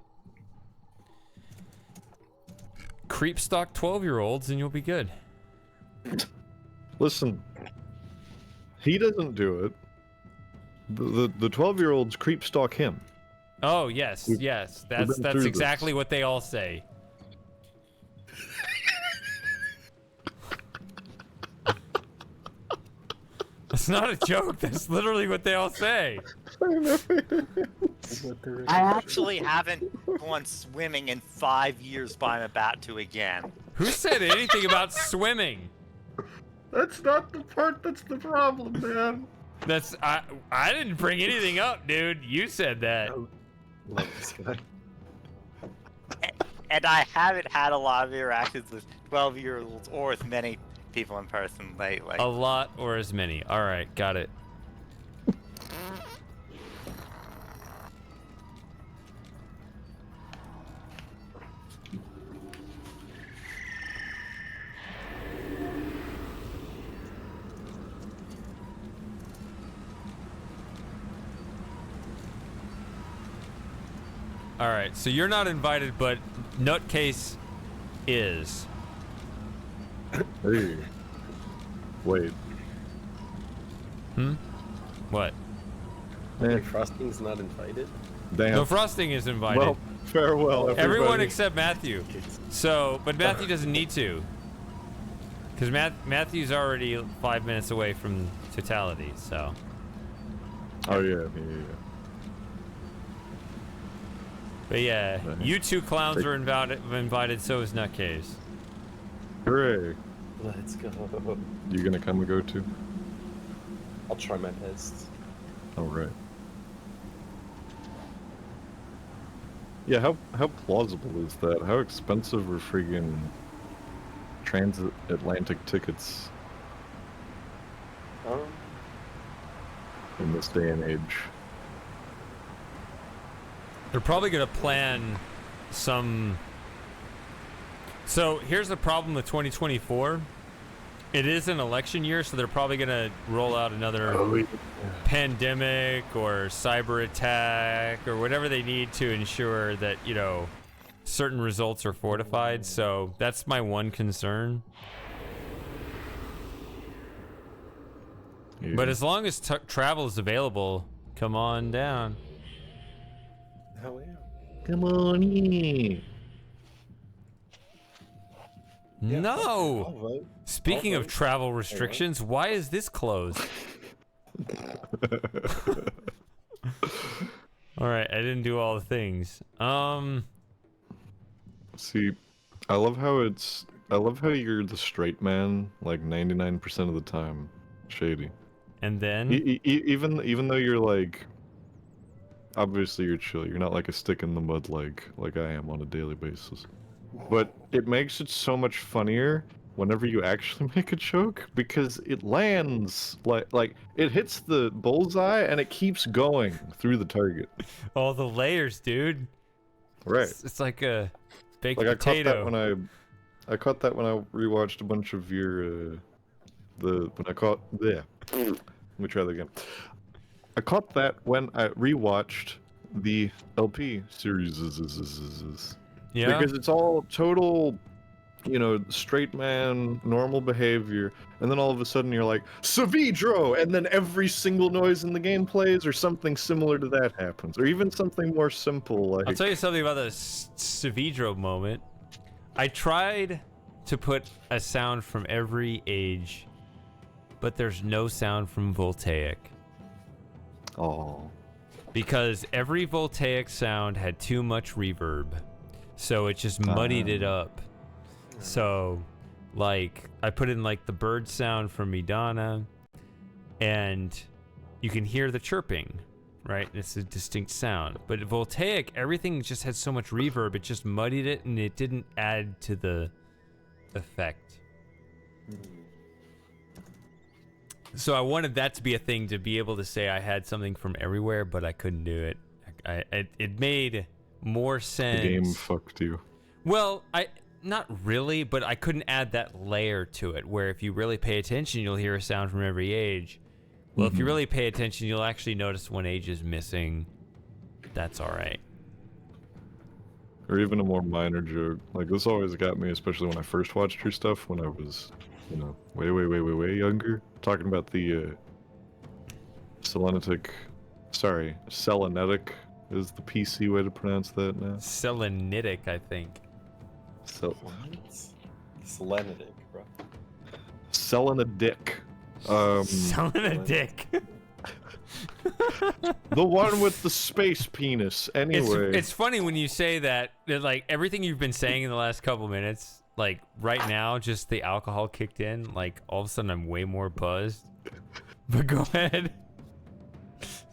[SPEAKER 1] creep stalk 12-year-olds, and you'll be good.
[SPEAKER 4] Listen, he doesn't do it. The 12-year-olds creep stalk him.
[SPEAKER 1] Oh yes, yes. That's exactly what they all say. That's not a joke. That's literally what they all say.
[SPEAKER 10] I actually haven't gone swimming in 5 years, but I'm about to again.
[SPEAKER 1] Who said anything about swimming?
[SPEAKER 6] That's not the part that's the problem, man.
[SPEAKER 1] That's I didn't bring anything up, dude. You said that.
[SPEAKER 5] Love this guy.
[SPEAKER 10] And I haven't had a lot of interactions with 12-year-olds or with many people in person lately.
[SPEAKER 1] A lot or as many. All right, got it. All right, so you're not invited, but Nutcase is.
[SPEAKER 4] Hey. Wait.
[SPEAKER 1] What?
[SPEAKER 5] Frosting's not invited?
[SPEAKER 4] Damn.
[SPEAKER 1] No, Frosting is invited.
[SPEAKER 4] Well, farewell, everybody.
[SPEAKER 1] Everyone except Matthew. So, but Matthew doesn't need to. Because Matthew's already 5 minutes away from totality, so.
[SPEAKER 4] Oh, yeah.
[SPEAKER 1] But yeah, you two clowns are invited, so is Nutcase.
[SPEAKER 4] Hooray.
[SPEAKER 5] Let's go.
[SPEAKER 4] You gonna come and go too?
[SPEAKER 5] I'll try my best.
[SPEAKER 4] Alright. Yeah, how plausible is that? How expensive are friggin' transatlantic tickets in this day and age?
[SPEAKER 1] They're probably gonna plan some. So here's the problem with 2024. It is an election year, so they're probably gonna roll out another pandemic or cyber attack or whatever they need to ensure that, you know, certain results are fortified. So that's my one concern.
[SPEAKER 6] Yeah.
[SPEAKER 1] But as long as travel is available, come on down.
[SPEAKER 5] Hell yeah.
[SPEAKER 6] Come on in.
[SPEAKER 1] No!
[SPEAKER 5] I'll vote.
[SPEAKER 1] Speaking
[SPEAKER 5] I'll
[SPEAKER 1] of
[SPEAKER 5] vote.
[SPEAKER 1] travel restrictions, why is this closed? Alright, I didn't do all the things.
[SPEAKER 6] See, I love how you're the straight man like 99% of the time, Shady.
[SPEAKER 1] And then
[SPEAKER 6] Even though you're like, obviously you're chill. You're not like a stick in the mud like I am on a daily basis. But it makes it so much funnier whenever you actually make a joke because it lands like it hits the bullseye and it keeps going through the target.
[SPEAKER 1] all the layers, dude.
[SPEAKER 6] Right.
[SPEAKER 1] It's like a baked
[SPEAKER 6] Like
[SPEAKER 1] potato.
[SPEAKER 6] I caught that when I rewatched a bunch of your Let me try that again. I caught that when I rewatched the LP series.
[SPEAKER 1] Yeah.
[SPEAKER 6] Because it's all total, you know, straight man, normal behavior, and then all of a sudden you're like, Savidro! And then every single noise in the game plays, or something similar to that happens. Or even something more simple like...
[SPEAKER 1] I'll tell you something about the Savidro moment. I tried to put a sound from every age, but there's no sound from Voltaic.
[SPEAKER 6] Oh.
[SPEAKER 1] Because every Voltaic sound had too much reverb. So it just muddied it up. So, like, I put in, like, the bird sound from Idana, and you can hear the chirping, right? It's a distinct sound. But Voltaic, everything just had so much reverb, it just muddied it, and it didn't add to the effect. So I wanted that to be a thing, to be able to say I had something from everywhere, but I couldn't do it. It made more sense.
[SPEAKER 6] The game fucked you.
[SPEAKER 1] Well, not really, but I couldn't add that layer to it, where if you really pay attention, you'll hear a sound from every age. Well, if you really pay attention, you'll actually notice one age is missing. That's all right.
[SPEAKER 6] Or even a more minor joke. Like, this always got me, especially when I first watched your stuff when I was, you know, way younger. Talking about the, Selenetic is the PC way to pronounce that now.
[SPEAKER 1] Selenitic, I think.
[SPEAKER 5] Selenitic, bro.
[SPEAKER 6] Selenadic.
[SPEAKER 1] Selenidic.
[SPEAKER 6] The one with the space penis. Anyway.
[SPEAKER 1] It's funny when you say that, like, everything you've been saying in the last couple minutes, like, right now, just the alcohol kicked in, like, all of a sudden I'm way more buzzed. But go ahead.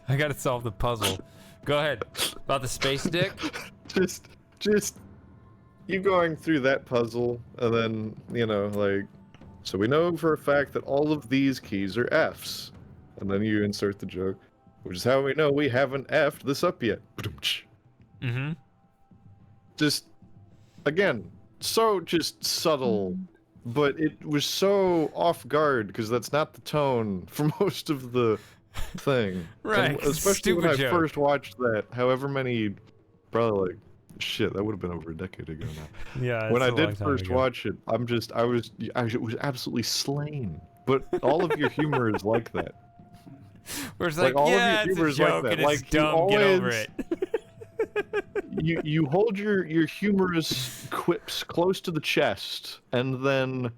[SPEAKER 1] I gotta solve the puzzle. Go ahead. About the space dick?
[SPEAKER 6] Just you going through that puzzle, and then, you know, like, so we know for a fact that all of these keys are Fs. And then you insert the joke, which is how we know we haven't F'd this up yet.
[SPEAKER 1] Mm-hmm.
[SPEAKER 6] Just, again, so just subtle, but it was so off guard, because that's not the tone for most of the thing.
[SPEAKER 1] Right.
[SPEAKER 6] And especially when I
[SPEAKER 1] joke.
[SPEAKER 6] first watched that, however many, probably like, shit, that would have been over a decade ago now.
[SPEAKER 1] Yeah.
[SPEAKER 6] When I
[SPEAKER 1] it's a long
[SPEAKER 6] did
[SPEAKER 1] time
[SPEAKER 6] first
[SPEAKER 1] ago.
[SPEAKER 6] watch it, I was absolutely slain. But all of your humor is like that.
[SPEAKER 1] Where it's like,
[SPEAKER 6] all
[SPEAKER 1] yeah,
[SPEAKER 6] of your
[SPEAKER 1] it's
[SPEAKER 6] humor
[SPEAKER 1] a
[SPEAKER 6] is like
[SPEAKER 1] joke
[SPEAKER 6] that.
[SPEAKER 1] and
[SPEAKER 6] Like,
[SPEAKER 1] it's dumb, get over it.
[SPEAKER 6] You hold your humorous quips close to the chest, and then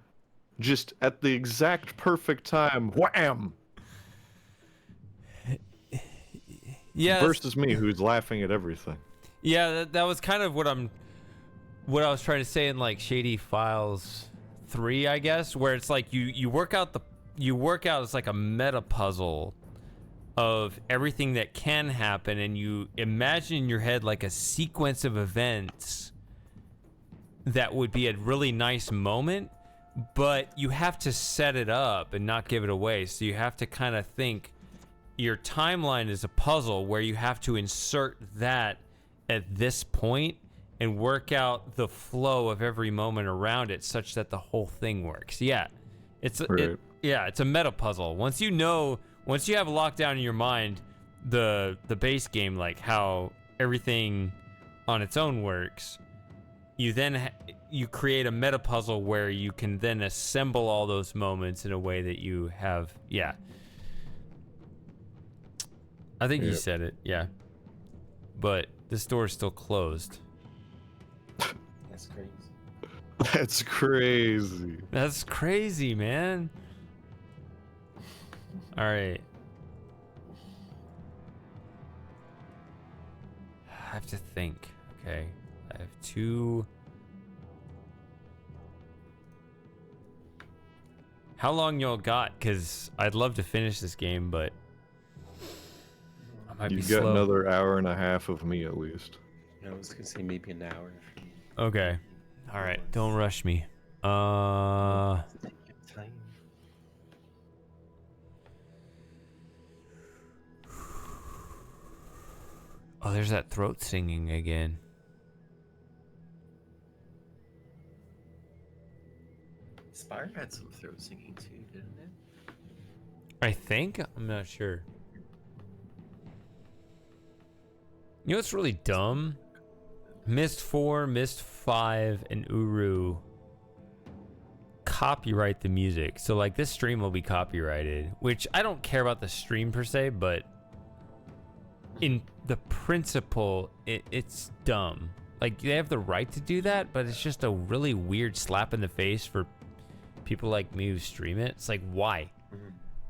[SPEAKER 6] just at the exact perfect time, wham!
[SPEAKER 1] Yeah.
[SPEAKER 6] Versus me, who's laughing at everything.
[SPEAKER 1] Yeah, that was kind of what I was trying to say in, like, Shady Files 3, I guess, where it's like you work out it's like a meta puzzle of everything that can happen, and you imagine in your head like a sequence of events that would be a really nice moment, but you have to set it up and not give it away. So you have to kind of think your timeline is a puzzle where you have to insert that at this point and work out the flow of every moment around it such that the whole thing works. Yeah, It's
[SPEAKER 6] Right.
[SPEAKER 1] it's a meta puzzle. Once you have locked down in your mind the base game, like how everything on its own works, you then you create a meta puzzle where you can then assemble all those moments in a way that you have. Yeah. I think you said it. Yeah. But this door is still closed.
[SPEAKER 5] That's crazy.
[SPEAKER 6] That's crazy.
[SPEAKER 1] That's crazy, man. All right. I have to think. Okay. I have 2. How long y'all got? Because I'd love to finish this game, but I might be
[SPEAKER 6] You've got
[SPEAKER 1] slow.
[SPEAKER 6] another hour and a half of me at least.
[SPEAKER 5] I was gonna say maybe an hour.
[SPEAKER 1] Okay. All right. Don't rush me.
[SPEAKER 5] Take your time.
[SPEAKER 1] Oh, there's that throat singing again.
[SPEAKER 5] Spire had some throat singing too, didn't it?
[SPEAKER 1] I think? I'm not sure. You know what's really dumb? Myst 4, Myst 5, and Uru copyright the music. So like this stream will be copyrighted, which I don't care about the stream per se, but in the principle, it's dumb. Like they have the right to do that, but it's just a really weird slap in the face for people like me who stream it. It's like, why?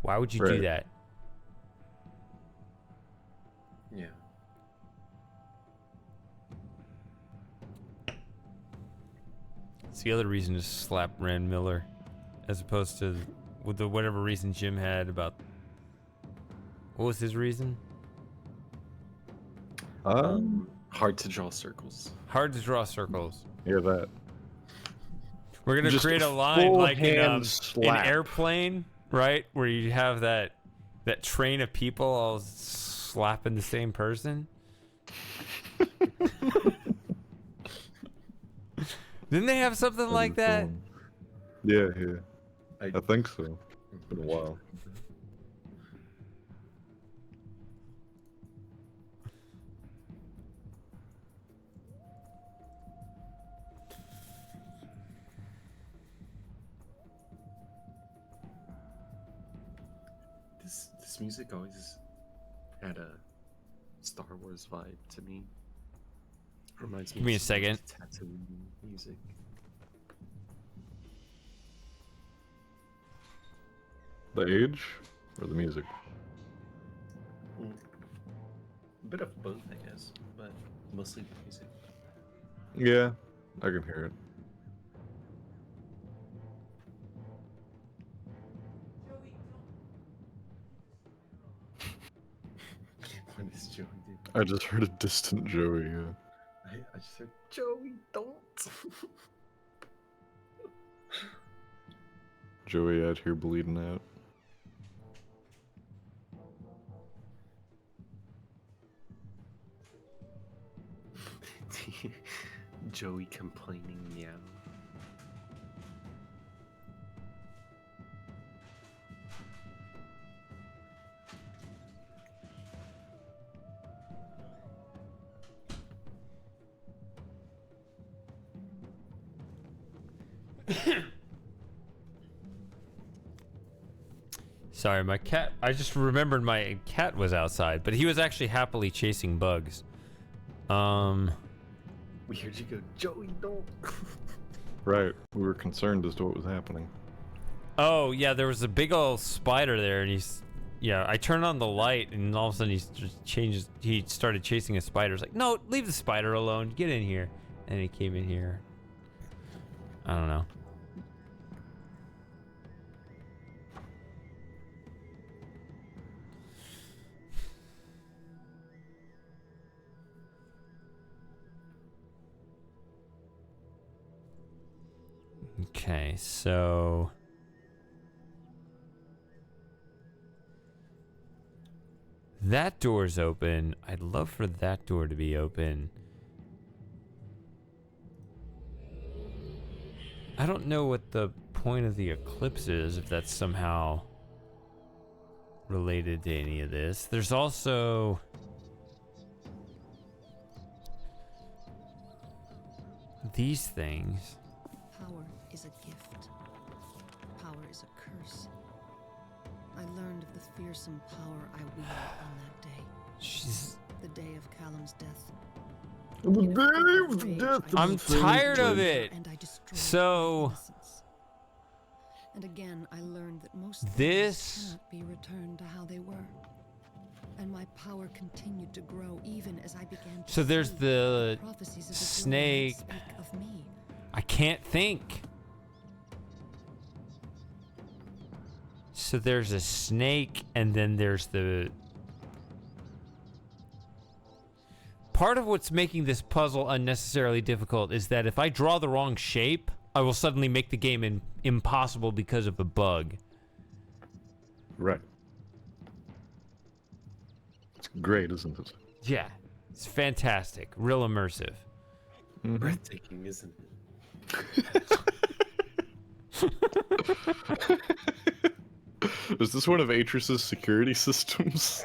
[SPEAKER 1] Why would you do that?
[SPEAKER 5] Yeah.
[SPEAKER 1] It's the other reason to slap Rand Miller, as opposed to with the whatever reason Jim had about. What was his reason?
[SPEAKER 5] Hard to draw circles.
[SPEAKER 1] Hard to draw circles.
[SPEAKER 6] Yeah, that.
[SPEAKER 1] We're gonna
[SPEAKER 6] Just
[SPEAKER 1] create a
[SPEAKER 6] a
[SPEAKER 1] line
[SPEAKER 6] full
[SPEAKER 1] like in
[SPEAKER 6] hand
[SPEAKER 1] an
[SPEAKER 6] slap.
[SPEAKER 1] airplane, right? Where you have that train of people all slapping the same person. Didn't they have something like that?
[SPEAKER 6] Yeah. I think so. It's been a while.
[SPEAKER 5] This music always had a Star Wars vibe to me. Reminds me.
[SPEAKER 1] Give me a
[SPEAKER 5] of
[SPEAKER 1] second.
[SPEAKER 5] Tatooine music.
[SPEAKER 6] The age or the music?
[SPEAKER 5] A bit of both, I guess, but mostly the music.
[SPEAKER 6] Yeah, I can hear it.
[SPEAKER 5] What is Joey doing?
[SPEAKER 6] I just heard a distant Joey. Yeah.
[SPEAKER 5] I just said, Joey, don't.
[SPEAKER 6] Joey out here bleeding out.
[SPEAKER 5] Joey complaining, meow.
[SPEAKER 1] Sorry, my cat. I just remembered my cat was outside, but he was actually happily chasing bugs.
[SPEAKER 5] We heard you go, Joey, don't.
[SPEAKER 6] Right. We were concerned as to what was happening.
[SPEAKER 1] Oh yeah, there was a big old spider there, and I turned on the light, and all of a sudden he started chasing a spider. I was like, no, leave the spider alone. Get in here. And he came in here. I don't know. Okay, so that door's open. I'd love for that door to be open. I don't know what the point of the eclipse is, if that's somehow related to any of this. There's also these things.
[SPEAKER 3] Power is a gift. Power is a curse. I learned of the fearsome power I wield on that day. The day of Callum's death.
[SPEAKER 1] I'm tired of it. So
[SPEAKER 3] and again I learned that most
[SPEAKER 1] this
[SPEAKER 3] cannot be returned to how they were. And my power continued to grow even as I began to
[SPEAKER 1] so there's the
[SPEAKER 3] prophecies of
[SPEAKER 1] snake.
[SPEAKER 3] speak of me.
[SPEAKER 1] I can't think. So there's a snake, and then there's the... Part of what's making this puzzle unnecessarily difficult is that if I draw the wrong shape, I will suddenly make the game impossible because of a bug.
[SPEAKER 6] Right. It's great, isn't it?
[SPEAKER 1] Yeah. It's fantastic. Real immersive.
[SPEAKER 5] Breathtaking, isn't it?
[SPEAKER 6] Is this one of Atris's security systems?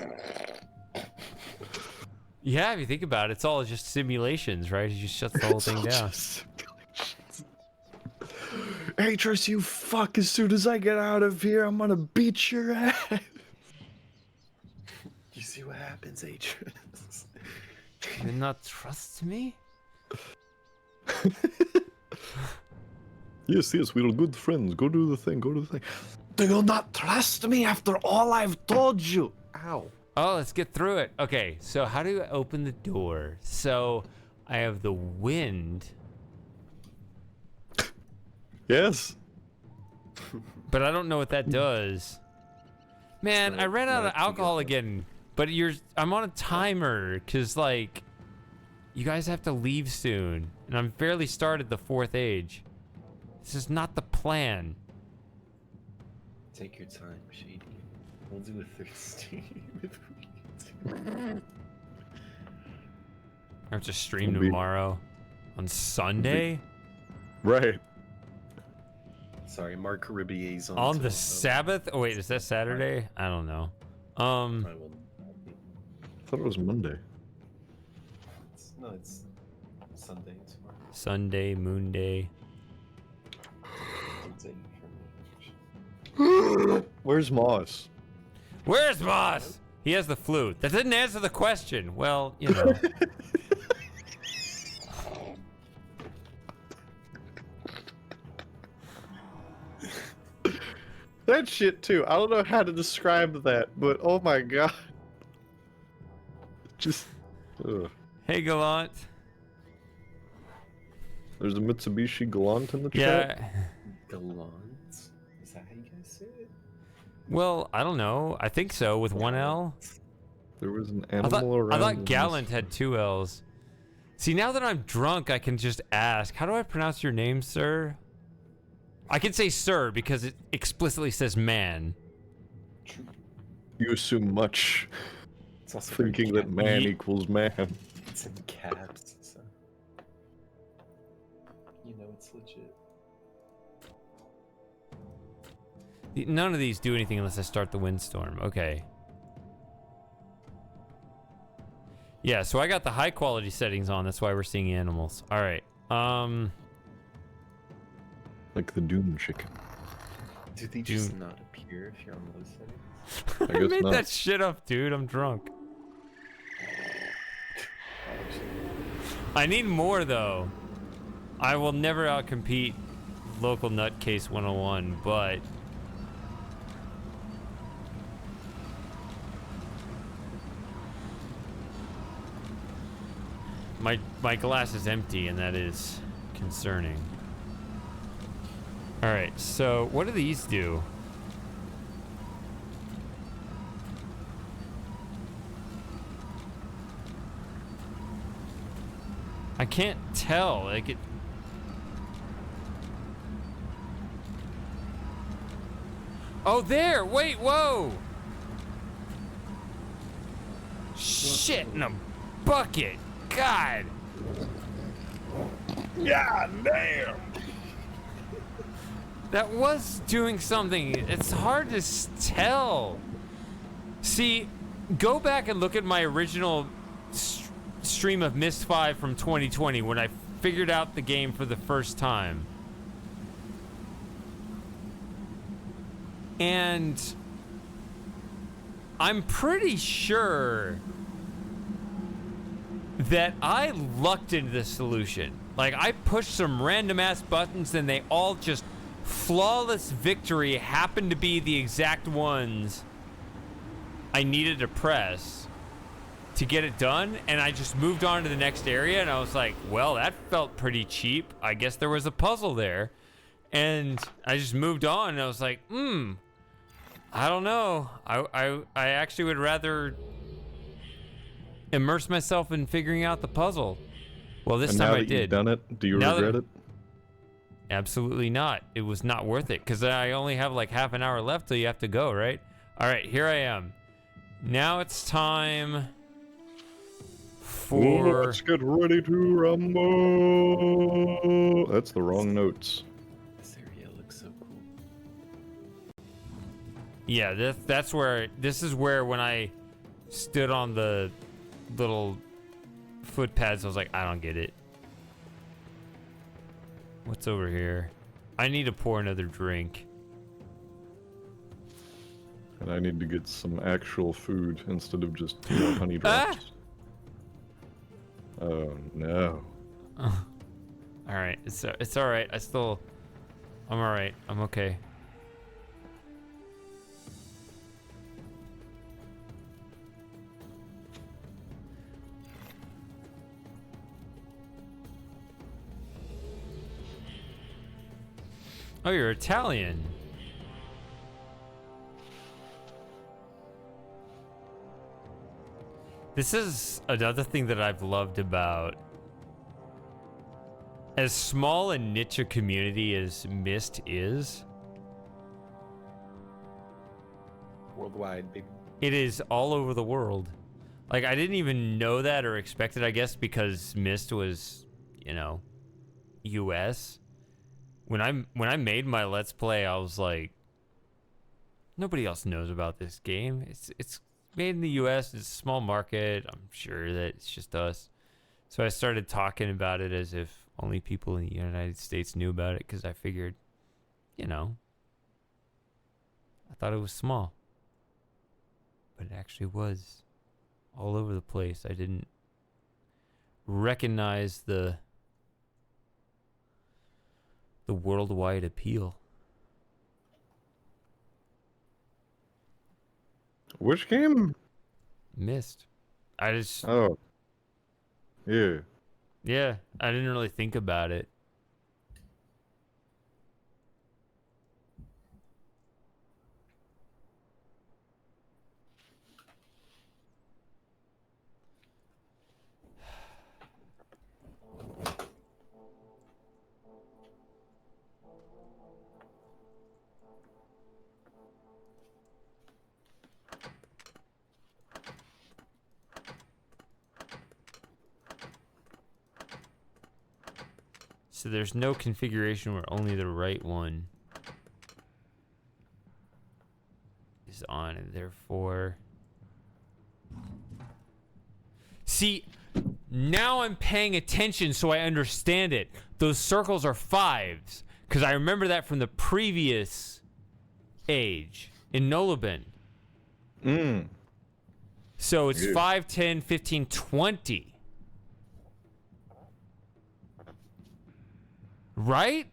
[SPEAKER 1] Yeah, if you think about it, it's all just simulations, right? He just shuts the whole thing down.
[SPEAKER 6] Atris, you fuck! As soon as I get out of here, I'm gonna beat your ass.
[SPEAKER 5] You see what happens, Atris?
[SPEAKER 1] You not trust me?
[SPEAKER 6] Yes, we're good friends. Go do the thing. Go do the thing. Do you not trust me after all I've told you? Ow.
[SPEAKER 1] Oh, let's get through it. Okay, so how do I open the door? So I have the wind.
[SPEAKER 6] Yes.
[SPEAKER 1] But I don't know what that does. Man, I ran out of alcohol again. But I'm on a timer because, like, you guys have to leave soon. And I'm barely started the 4th age. This is not the plan.
[SPEAKER 5] Take your time, Shady. We'll do a thirsty if we need to.
[SPEAKER 1] I have to stream tomorrow. On Sunday?
[SPEAKER 6] Right.
[SPEAKER 5] Sorry, Mark Ribier's
[SPEAKER 1] on the Sabbath? Oh wait, is that Saturday? I don't know.
[SPEAKER 6] I thought it was Monday.
[SPEAKER 5] No, it's Sunday tomorrow.
[SPEAKER 1] Sunday, Moon Day.
[SPEAKER 6] Where's Moss?
[SPEAKER 1] Where's Moss? He has the flu. That didn't answer the question. Well, you know.
[SPEAKER 6] That shit too. I don't know how to describe that, but oh my god. Just. Ugh.
[SPEAKER 1] Hey, Gallant.
[SPEAKER 6] There's a Mitsubishi Gallant in the chat.
[SPEAKER 1] Yeah.
[SPEAKER 5] Gallant? Is that how you guys say it?
[SPEAKER 1] Well, I don't know. I think so, with one L.
[SPEAKER 6] There was an animal around.
[SPEAKER 1] I thought Gallant had 2 L's. See, now that I'm drunk, I can just ask, how do I pronounce your name, sir? I can say sir because it explicitly says man.
[SPEAKER 6] You assume much.
[SPEAKER 5] It's also
[SPEAKER 6] thinking that man equals man.
[SPEAKER 5] It's in caps, so you know it's legit.
[SPEAKER 1] None of these do anything unless I start the windstorm. Okay. Yeah, so I got the high quality settings on. That's why we're seeing animals. All right.
[SPEAKER 6] Like the Doom chicken.
[SPEAKER 5] Do they just not appear if you're on those settings?
[SPEAKER 1] I made that shit up, dude. I'm drunk. I need more, though. I will never outcompete Local Nutcase 101, but... My glass is empty, and that is concerning. Alright, so what do these do? I can't tell. Like it. Oh, there! Wait, whoa! Shit in a bucket! God!
[SPEAKER 6] God damn!
[SPEAKER 1] That was doing something. It's hard to tell. See, go back and look at my original stream of Myst 5 from 2020 when I figured out the game for the first time. And I'm pretty sure that I lucked into the solution. Like, I pushed some random ass buttons and they all just flawless victory happened to be the exact ones I needed to press to get it done, and I just moved on to the next area, and I was like, well, that felt pretty cheap. I guess there was a puzzle there. And I just moved on, and I was like, I don't know. I actually would rather immerse myself in figuring out the puzzle. Well, this time I did.
[SPEAKER 6] You've done it, do you regret it?
[SPEAKER 1] Absolutely not. It was not worth it, because I only have like half an hour left till you have to go, right? All right, here I am. Now it's time for...
[SPEAKER 6] Let's get ready to rumble. That's the wrong notes.
[SPEAKER 8] This area looks so cool.
[SPEAKER 1] Yeah, that's where... This is where when I stood on the little footpads, I was like, I don't get it. What's over here? I need to pour another drink.
[SPEAKER 6] And I need to get some actual food instead of just honey drops. Oh no.
[SPEAKER 1] All right, it's all right. I'm all right. I'm okay. Oh, you're Italian. This is another thing that I've loved about as small and niche a community as Myst is.
[SPEAKER 5] Worldwide, baby.
[SPEAKER 1] It is all over the world. Like, I didn't even know that or expect it, I guess, because Myst was, US. When I made my Let's Play, I was like, nobody else knows about this game. It's made in the US, it's a small market. I'm sure that it's just us. So I started talking about it as if only people in the United States knew about it, because I figured, I thought it was small. But it actually was all over the place. I didn't recognize the worldwide appeal.
[SPEAKER 6] Which game?
[SPEAKER 1] Myst. I just...
[SPEAKER 6] Oh. Yeah.
[SPEAKER 1] Yeah, I didn't really think about it. So there's no configuration where only the right one is on, and therefore... See, now I'm paying attention so I understand it. Those circles are 5s, because I remember that from the previous age in Nolabin. So it's 5, 10, 15, 20. Right?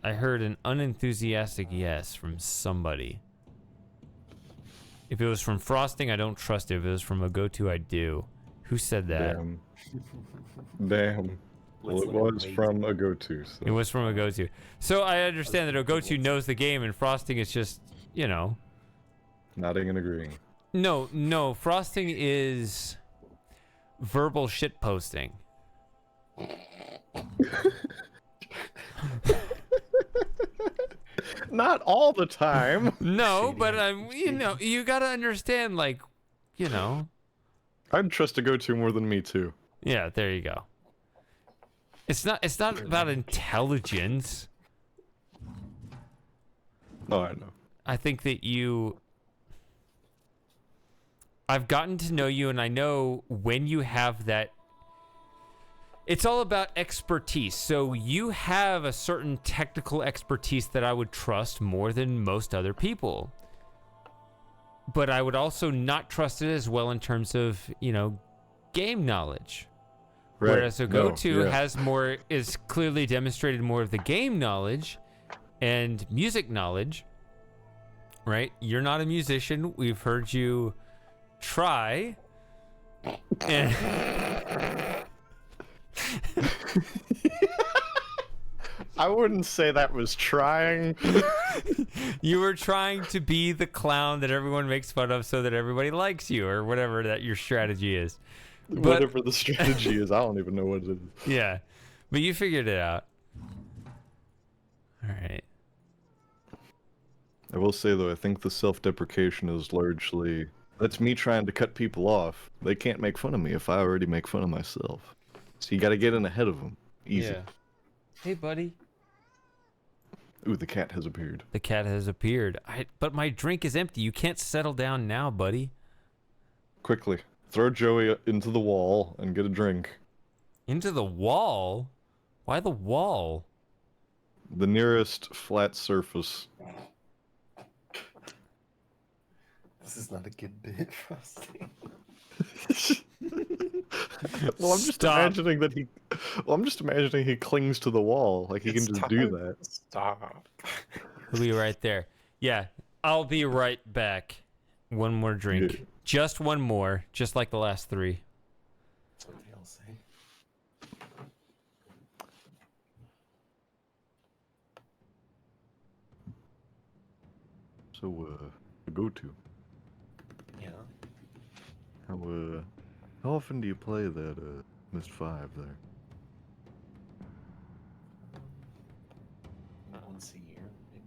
[SPEAKER 1] I heard an unenthusiastic yes from somebody. If it was from Frosting, I don't trust it. If it was from a go-to, I do. Who said that?
[SPEAKER 6] Damn. Well, it was from a go-to. So.
[SPEAKER 1] It was from a go-to. So I understand that a go-to knows the game, and Frosting is just,
[SPEAKER 6] Nodding and agreeing.
[SPEAKER 1] No. Frosting is verbal shit posting.
[SPEAKER 6] Not all the time.
[SPEAKER 1] No, but you gotta understand,
[SPEAKER 6] I'd trust a go-to more than me too.
[SPEAKER 1] Yeah, there you go. It's not about intelligence.
[SPEAKER 6] Oh, I know.
[SPEAKER 1] I think that I've gotten to know you, and I know when you have that. It's all about expertise. So you have a certain technical expertise that I would trust more than most other people. But I would also not trust it as well in terms of, game knowledge.
[SPEAKER 6] Right.
[SPEAKER 1] Whereas a go-to is clearly demonstrated more of the game knowledge and music knowledge, right? You're not a musician. We've heard you try. And
[SPEAKER 6] I wouldn't say that was trying.
[SPEAKER 1] You were trying to be the clown that everyone makes fun of so that everybody likes you, or whatever that your strategy is.
[SPEAKER 6] Whatever the strategy is, I don't even know what it is.
[SPEAKER 1] Yeah, but you figured it out. All right.
[SPEAKER 6] I will say, though, I think the self-deprecation is largely... That's me trying to cut people off. They can't make fun of me if I already make fun of myself. So you gotta get in ahead of them. Easy.
[SPEAKER 1] Yeah. Hey, buddy.
[SPEAKER 6] Ooh, the cat has appeared.
[SPEAKER 1] The cat has appeared. But my drink is empty. You can't settle down now, buddy.
[SPEAKER 6] Quickly. Throw Joey into the wall and get a drink.
[SPEAKER 1] Into the wall? Why the wall?
[SPEAKER 6] The nearest flat surface.
[SPEAKER 5] This is not a good bit, Frosty.
[SPEAKER 6] Well, I'm just imagining that he. Well, I'm just imagining he clings to the wall, like he can just do that.
[SPEAKER 5] Stop.
[SPEAKER 1] He'll be right there. Yeah, I'll be right back. One more drink.
[SPEAKER 6] Yeah.
[SPEAKER 1] Just one more, just like the last three.
[SPEAKER 5] That's what they all say.
[SPEAKER 6] So, go to.
[SPEAKER 5] Yeah.
[SPEAKER 6] How often do you play that Myst 5 there?
[SPEAKER 5] Once a year, maybe.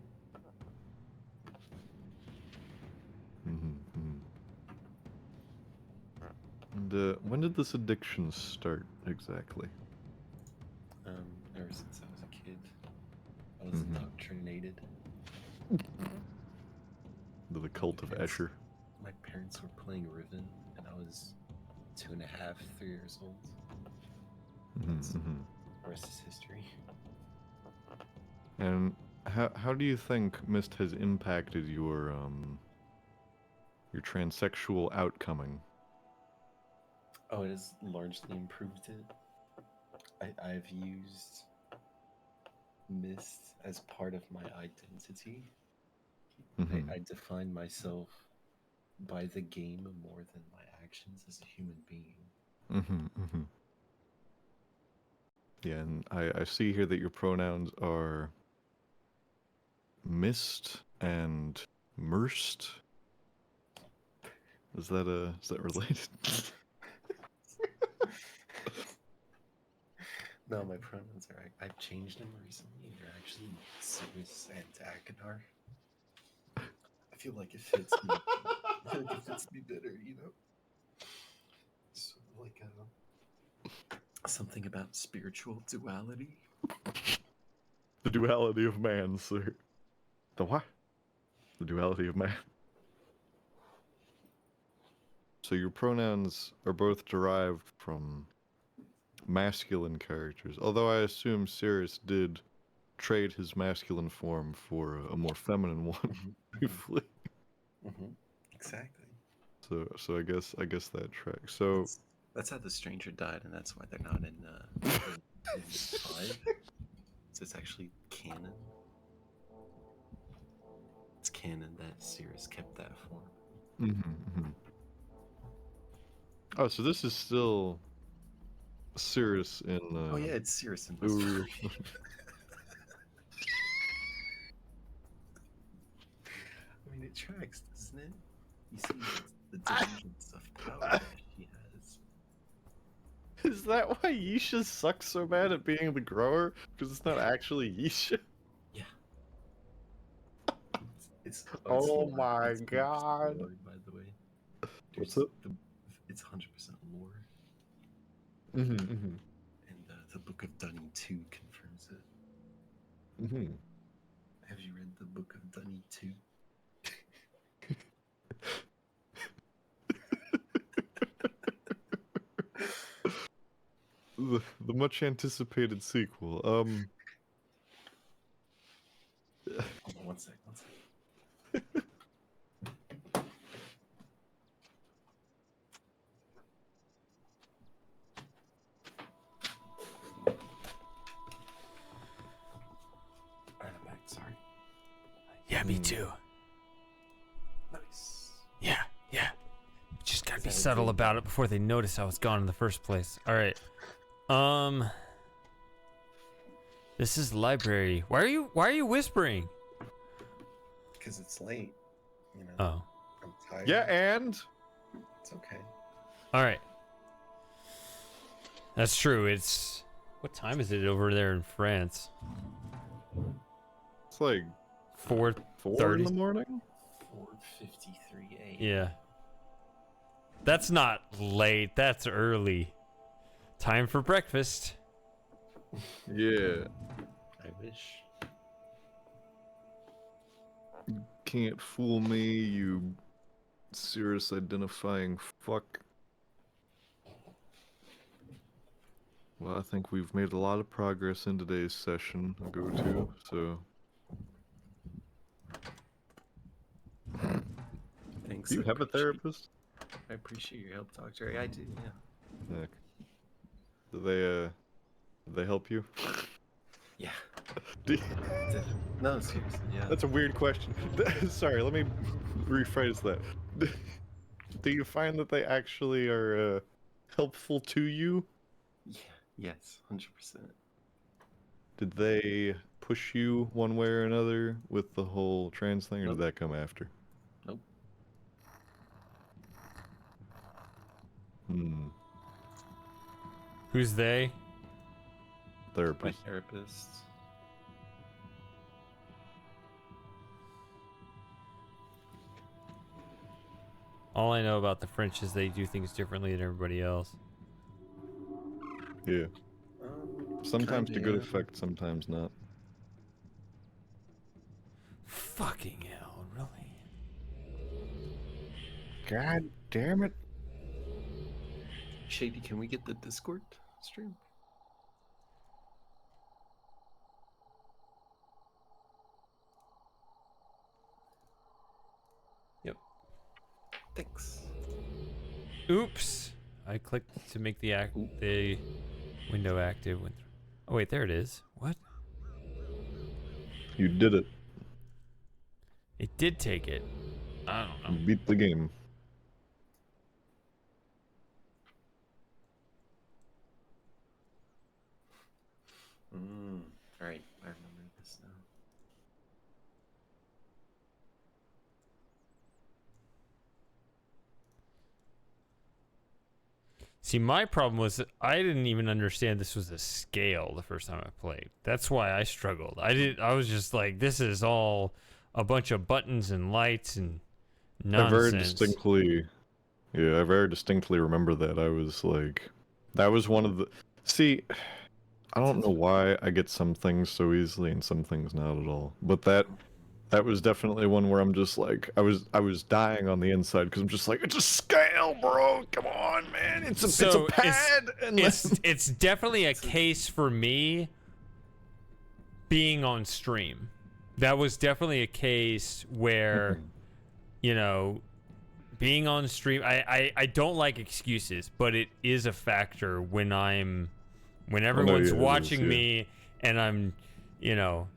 [SPEAKER 6] And when did this addiction start exactly?
[SPEAKER 5] Ever since I was a kid, I was indoctrinated.
[SPEAKER 6] The cult of Escher.
[SPEAKER 5] My parents were playing Riven, and I was 2.5, 3 years old. The rest is history.
[SPEAKER 6] And how do you think Myst has impacted your transsexual outcoming?
[SPEAKER 5] Oh, it has largely improved it. I've used Myst as part of my identity. I define myself by the game more than my actions as a human being.
[SPEAKER 6] Yeah, and I see here that your pronouns are Myst and Myst. Is that related?
[SPEAKER 5] No, my pronouns are. I've changed them recently. They're actually Cirrus and Akenar. I feel like it fits me. I feel like it fits me better, you know. Sort of like something about spiritual duality.
[SPEAKER 6] The duality of man, sir. The what? The duality of man. So your pronouns are both derived from masculine characters, although I assume Cirrus did trade his masculine form for a more feminine one briefly.
[SPEAKER 5] Exactly.
[SPEAKER 6] So I guess that tracks. So
[SPEAKER 5] that's how the stranger died, and that's why they're not in 5. So it's actually canon. It's canon that Cirrus kept that form.
[SPEAKER 6] Oh, so this is still Cirrus in.
[SPEAKER 5] Oh yeah, it's Cirrus in Myst 5. I mean, it tracks, doesn't it? You see the diligence of power that she has.
[SPEAKER 6] Is that why Yisha sucks so bad at being the grower? Because it's not actually Yisha?
[SPEAKER 5] Yeah. It's
[SPEAKER 6] oh my god.
[SPEAKER 5] Lore, by the way.
[SPEAKER 6] What's it?
[SPEAKER 5] It's 100% lore.
[SPEAKER 6] And
[SPEAKER 5] the
[SPEAKER 8] Book of Dunny 2 confirms it.
[SPEAKER 4] Mm-hmm.
[SPEAKER 8] Have you read the Book of Dunny 2?
[SPEAKER 6] The much anticipated sequel.
[SPEAKER 8] Hold on, one sec. Alright, I'm back. Sorry.
[SPEAKER 1] Yeah, me too.
[SPEAKER 8] Nice.
[SPEAKER 1] Yeah. Just gotta be subtle about it before they notice I was gone in the first place. All right. This is the library. Why are you whispering?
[SPEAKER 8] Because it's late. You know.
[SPEAKER 1] Oh.
[SPEAKER 8] I'm tired.
[SPEAKER 6] Yeah, and
[SPEAKER 8] It's okay.
[SPEAKER 1] All right. That's true. It's what time is it over there in France?
[SPEAKER 6] it's like 4 in the morning.
[SPEAKER 8] 4:53 a.m.
[SPEAKER 1] Yeah. That's not late. That's early. Time for breakfast.
[SPEAKER 6] Yeah.
[SPEAKER 8] I wish.
[SPEAKER 6] Can't fool me, you Cirrus identifying fuck. Well, I think we've made a lot of progress in today's session. I'll go to, so.
[SPEAKER 8] Thanks.
[SPEAKER 6] Do you have a therapist?
[SPEAKER 8] I appreciate your help, Doctor. I do, yeah.
[SPEAKER 6] Heck. Do they help you?
[SPEAKER 8] Yeah.
[SPEAKER 6] Do you-
[SPEAKER 8] No, seriously, yeah.
[SPEAKER 6] That's a weird question. Sorry, let me rephrase that. Do you find that they actually are helpful to you?
[SPEAKER 8] Yeah. Yes, 100%.
[SPEAKER 6] Did they push you one way or another with the whole trans thing, or
[SPEAKER 8] Nope.
[SPEAKER 6] did that come after?
[SPEAKER 8] Nope.
[SPEAKER 1] Who's they?
[SPEAKER 8] My
[SPEAKER 6] Therapist.
[SPEAKER 8] therapist.
[SPEAKER 1] All I know about the French is they do things differently than everybody else.
[SPEAKER 6] Yeah. Sometimes to good
[SPEAKER 8] Kinda,
[SPEAKER 6] effect, sometimes not.
[SPEAKER 1] Fucking hell, really?
[SPEAKER 6] God damn it.
[SPEAKER 8] Shady, can we get the Discord stream?
[SPEAKER 1] Yep.
[SPEAKER 8] Thanks.
[SPEAKER 1] Oops. I clicked to make the window active. Oh wait, there it is. What?
[SPEAKER 6] You did it.
[SPEAKER 1] It did take it. I don't know.
[SPEAKER 6] You beat the game.
[SPEAKER 8] Alright, I remember this now.
[SPEAKER 1] See, my problem was that I didn't even understand this was a scale the first time I played. That's why I struggled. I was just like, this is all a bunch of buttons and lights and nonsense.
[SPEAKER 6] I very distinctly remember that. I was like, that was one of the. See, I don't know why I get some things so easily and some things not at all. But that was definitely one where I'm just like, I was dying on the inside because I'm just like, it's a scale, bro. Come on, man. It's a pad.
[SPEAKER 1] It's definitely a case for me being on stream. That was definitely a case where, you know, being on stream, I don't like excuses, but it is a factor when everyone's watching me and I'm, you know,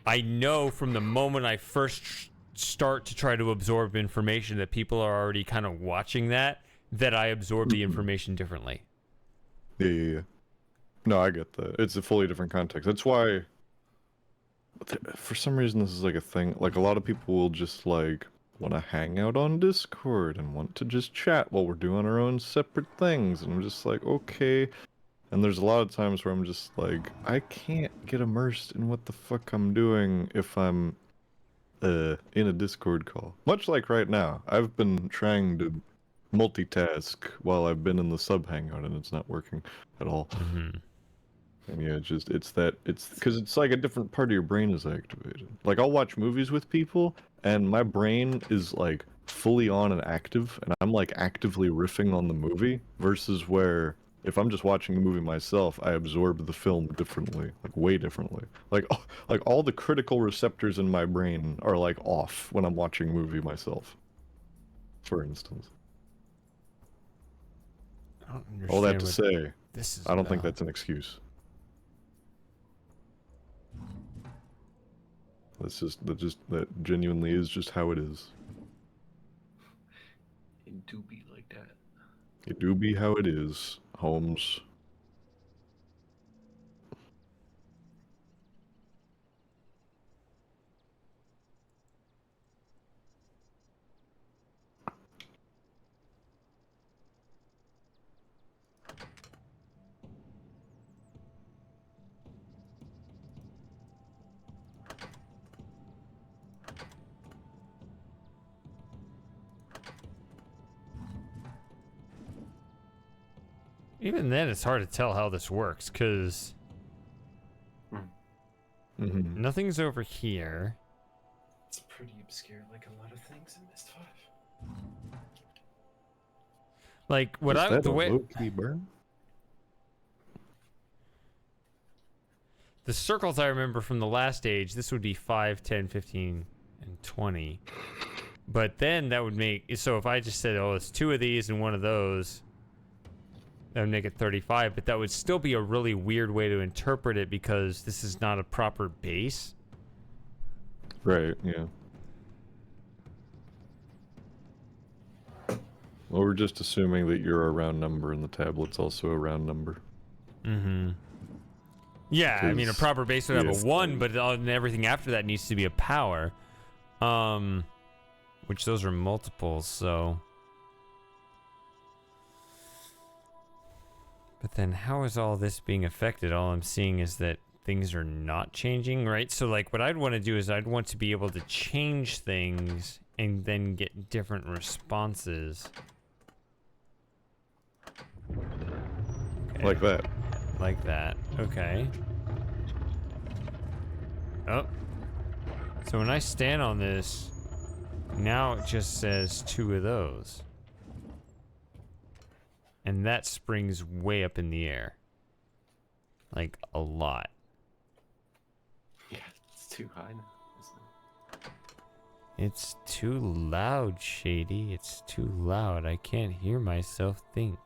[SPEAKER 1] I know from the moment I first start to try to absorb information that people are already kind of watching that I absorb the information differently.
[SPEAKER 6] Yeah. No, I get that. It's a fully different context. That's why, for some reason, this is like a thing. Like, a lot of people will just, like, want to hang out on Discord and want to just chat while we're doing our own separate things. And I'm just like, okay. And there's a lot of times where I'm just like, I can't get immersed in what the fuck I'm doing if I'm in a Discord call. Much like right now. I've been trying to multitask while I've been in the sub hangout and it's not working at all. And yeah, it's because it's like a different part of your brain is activated. Like I'll watch movies with people, and my brain is like fully on and active, and I'm like actively riffing on the movie. Versus where if I'm just watching a movie myself, I absorb the film differently, like way differently. Like all the critical receptors in my brain are like off when I'm watching a movie myself. For instance.
[SPEAKER 1] I don't understand
[SPEAKER 6] All that to say,
[SPEAKER 1] this is
[SPEAKER 6] I don't think that's an excuse. That genuinely is just how it is.
[SPEAKER 8] It do be like that.
[SPEAKER 6] It do be how it is, Holmes.
[SPEAKER 1] Even then, it's hard to tell how this works, because nothing's over here.
[SPEAKER 8] It's pretty obscure, like a lot of things in Myst 5.
[SPEAKER 1] Like, what
[SPEAKER 6] Is
[SPEAKER 1] I
[SPEAKER 6] that
[SPEAKER 1] the
[SPEAKER 6] a
[SPEAKER 1] way
[SPEAKER 6] low-key burn?
[SPEAKER 1] the circles I remember from the last age, this would be 5, 10, 15, and 20. But then that would make, so if I just said, oh, it's 2 of these and 1 of those, that would make it 35, but that would still be a really weird way to interpret it because this is not a proper base.
[SPEAKER 6] Right, yeah. Well, we're just assuming that you're a round number and the tablet's also a round number.
[SPEAKER 1] Mm-hmm. Yeah, I mean, a proper base would have a 1, but everything after that needs to be a power. Which those are multiples, so... But then how is all this being affected? All I'm seeing is that things are not changing, right? So like what I'd want to do is I'd want to be able to change things and then get different responses. Okay.
[SPEAKER 6] Like that.
[SPEAKER 1] Like that. Okay. Oh. So when I stand on this, now it just says 2 of those. And that springs way up in the air. Like, a lot.
[SPEAKER 8] Yeah, it's too high now, isn't it?
[SPEAKER 1] It's too loud, Shady. It's too loud. I can't hear myself think.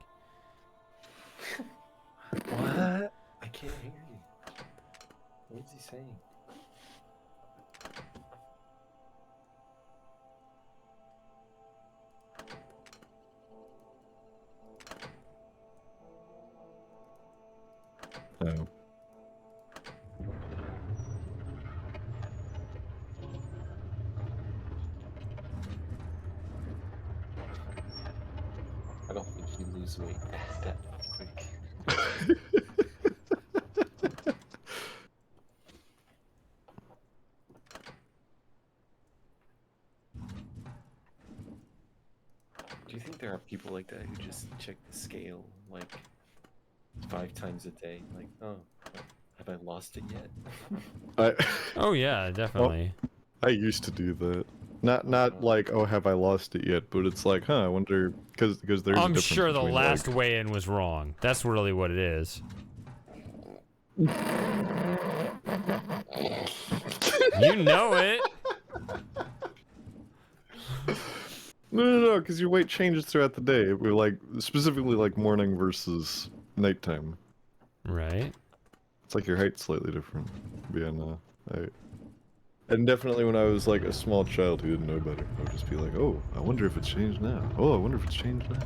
[SPEAKER 8] What? I can't hear you. What is he saying?
[SPEAKER 6] Oh.
[SPEAKER 8] I don't think you lose weight that quick. Do you think there are people like that who just check the scale like 5 times a day? Like, oh, have I lost it yet?
[SPEAKER 1] Oh yeah, definitely.
[SPEAKER 6] Well, I used to do that. Not like, oh, have I lost it yet? But it's like, huh, I wonder, because there's.
[SPEAKER 1] I'm sure the last weigh-in was wrong. That's really what it is. You know it.
[SPEAKER 6] No, because your weight changes throughout the day. We're like specifically like morning versus nighttime.
[SPEAKER 1] Right.
[SPEAKER 6] It's like your height's slightly different. Yeah, no. And definitely when I was like a small child who didn't know better, I would just be like, oh, I wonder if it's changed now. Oh, I wonder if it's changed now.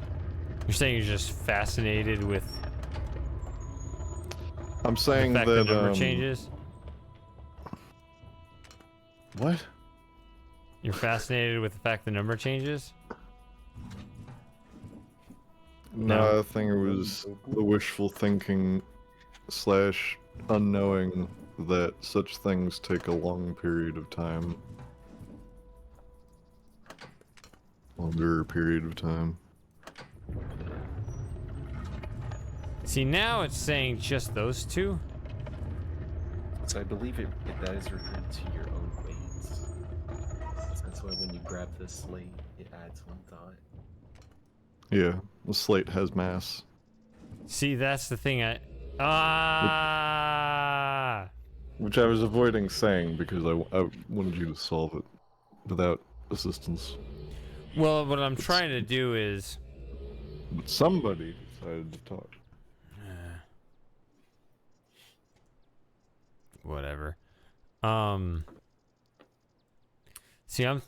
[SPEAKER 1] You're saying you're just fascinated with
[SPEAKER 6] I'm saying
[SPEAKER 1] the fact
[SPEAKER 6] that
[SPEAKER 1] the number changes?
[SPEAKER 6] What?
[SPEAKER 1] You're fascinated with the fact the number changes?
[SPEAKER 6] No, I think it was the wishful thinking / unknowing that such things take a long period of time. Longer period of time.
[SPEAKER 1] See, now it's saying just those 2.
[SPEAKER 8] So I believe that is referring to your own weights. So that's why when you grab the slate, it adds 1 dot.
[SPEAKER 6] Yeah, the slate has mass.
[SPEAKER 1] See, that's the thing.
[SPEAKER 6] Which I was avoiding saying because I wanted you to solve it without assistance.
[SPEAKER 1] Well, what I'm trying to do is...
[SPEAKER 6] But somebody decided to talk.
[SPEAKER 1] Whatever. See, I'm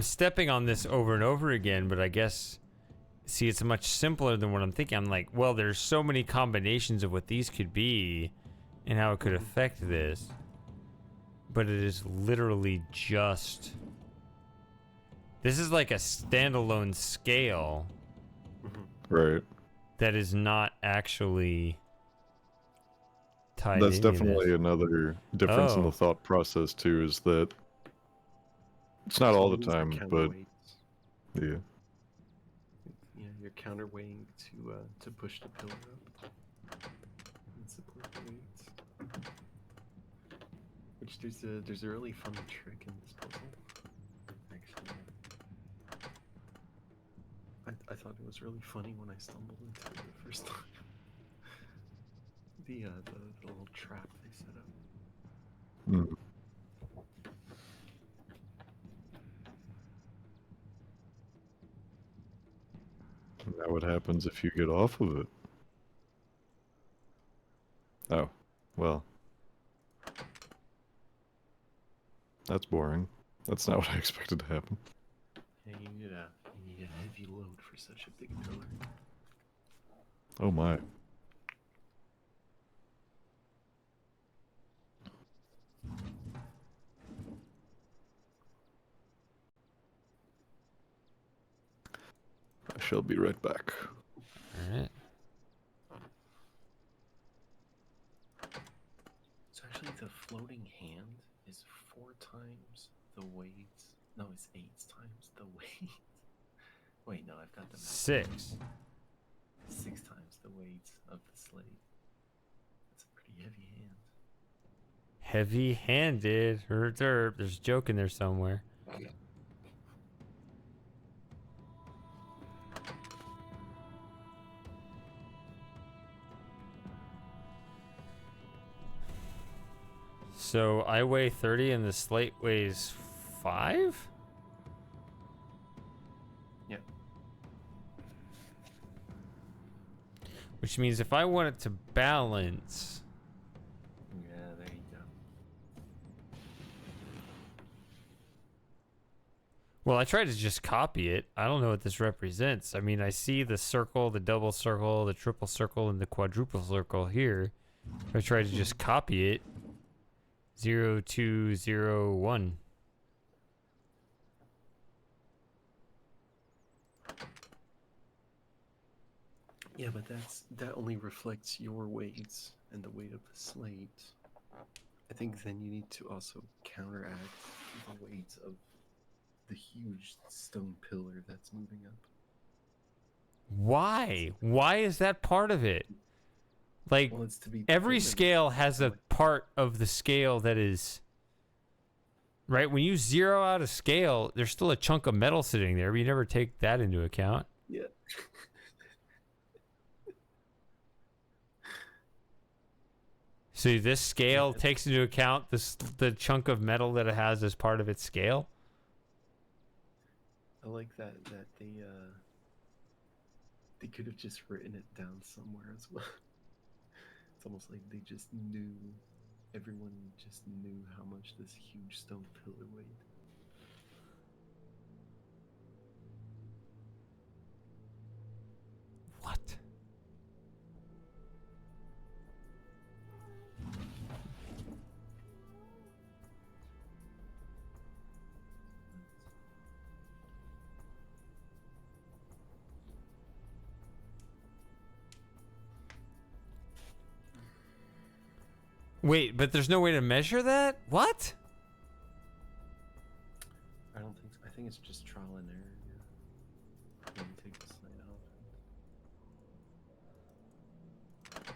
[SPEAKER 1] stepping on this over and over again, but I guess... See, it's much simpler than what I'm thinking. I'm like, well, there's so many combinations of what these could be and how it could affect this. But it is literally just... This is like a standalone scale.
[SPEAKER 6] Right.
[SPEAKER 1] That is not actually tied
[SPEAKER 6] That's
[SPEAKER 1] into
[SPEAKER 6] definitely
[SPEAKER 1] this.
[SPEAKER 6] another difference in the thought process, too, is that it's not all the time, but... Yeah.
[SPEAKER 8] Yeah, you're counterweighing to push the pillar up and support the weights. Which there's a really fun trick in this puzzle. Actually, I thought it was really funny when I stumbled into it the first time. The little trap they set up.
[SPEAKER 6] Mm. Now what happens if you get off of it? Oh, well. That's boring. That's not what I expected to happen.
[SPEAKER 8] Yeah, you need a heavy load for such a big pillar.
[SPEAKER 6] Oh my. I shall be right back.
[SPEAKER 1] Alright.
[SPEAKER 8] So actually the floating hand is 4 times the weight. No, it's 8 times the weight. Wait, no, I've got the math.
[SPEAKER 1] 6.
[SPEAKER 8] 6 times the weight of the slate. That's a pretty heavy hand.
[SPEAKER 1] Heavy-handed. There's a joke in there somewhere. So I weigh 30 and the slate weighs 5?
[SPEAKER 8] Yep.
[SPEAKER 1] Which means if I want it to balance...
[SPEAKER 8] Yeah, there you go.
[SPEAKER 1] Well, I tried to just copy it. I don't know what this represents. I mean, I see the circle, the double circle, the triple circle, and the quadruple circle here. I tried to just copy it. 0, 2, 0, 1.
[SPEAKER 8] Yeah, but that only reflects your weights and the weight of the slate. I think then you need to also counteract the weight of the huge stone pillar that's moving up.
[SPEAKER 1] Why? Why is that part of it? Like,
[SPEAKER 8] well, it's to be
[SPEAKER 1] every scale has a part of the scale that is... Right? When you zero out a scale, there's still a chunk of metal sitting there, but you never take that into account.
[SPEAKER 8] Yeah.
[SPEAKER 1] So this scale takes into account the chunk of metal that it has as part of its scale?
[SPEAKER 8] I like that they could have just written it down somewhere as well. It's almost like they just knew, everyone just knew how much this huge stone pillar weighed.
[SPEAKER 1] What? Wait, but there's no way to measure that? What?
[SPEAKER 8] I don't think so. I think it's just trial and error. Yeah. Maybe take the slate out.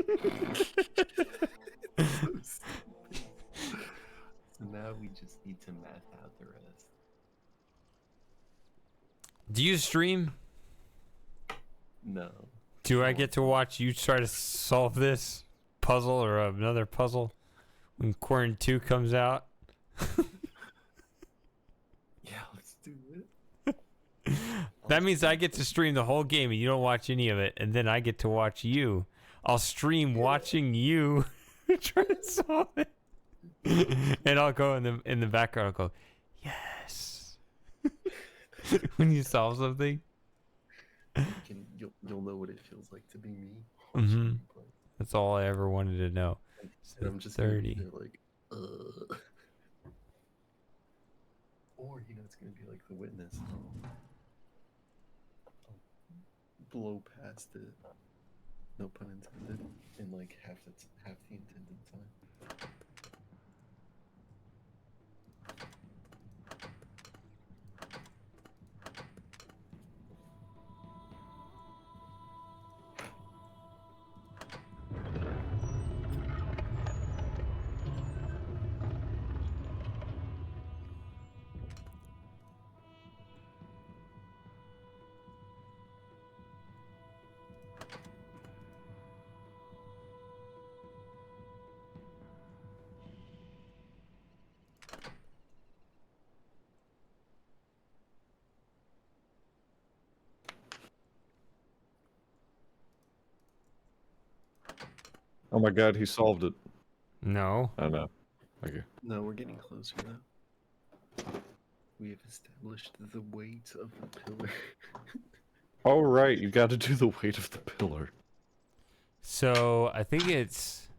[SPEAKER 8] So stupid. So now we just need to math out the rest.
[SPEAKER 1] Do you stream?
[SPEAKER 8] No.
[SPEAKER 1] Do I get to watch you try to solve this puzzle or another puzzle when Quarantine 2 comes out?
[SPEAKER 8] Yeah, let's do it.
[SPEAKER 1] That means I get to stream the whole game and you don't watch any of it, and then I get to watch you. I'll stream watching you try to solve it. And I'll go in the background, I'll go, yes. When you solve something.
[SPEAKER 8] You'll know what it feels like to be me.
[SPEAKER 1] Mm-hmm. That's all I ever wanted to know.
[SPEAKER 8] And I'm just
[SPEAKER 1] 30.
[SPEAKER 8] Gonna be there like, or it's gonna be like The Witness. I'll blow past it. No pun intended. In like half the intended time.
[SPEAKER 6] Oh my god, he solved it.
[SPEAKER 1] No.
[SPEAKER 6] I know. Okay.
[SPEAKER 8] No, we're getting closer now. We have established the weight of the pillar.
[SPEAKER 6] Oh right, you got to do the weight of the pillar.
[SPEAKER 1] So I think it's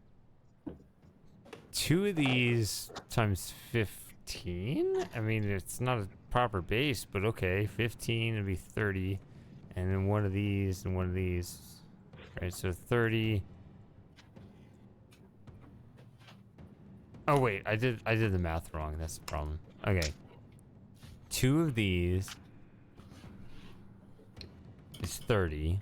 [SPEAKER 1] 2 of these times 15. I mean, it's not a proper base, but okay, 15 would be 30, and then one of these and one of these. Right, so 30. Oh wait, I did the math wrong. That's the problem. Okay, 2 of these is 30.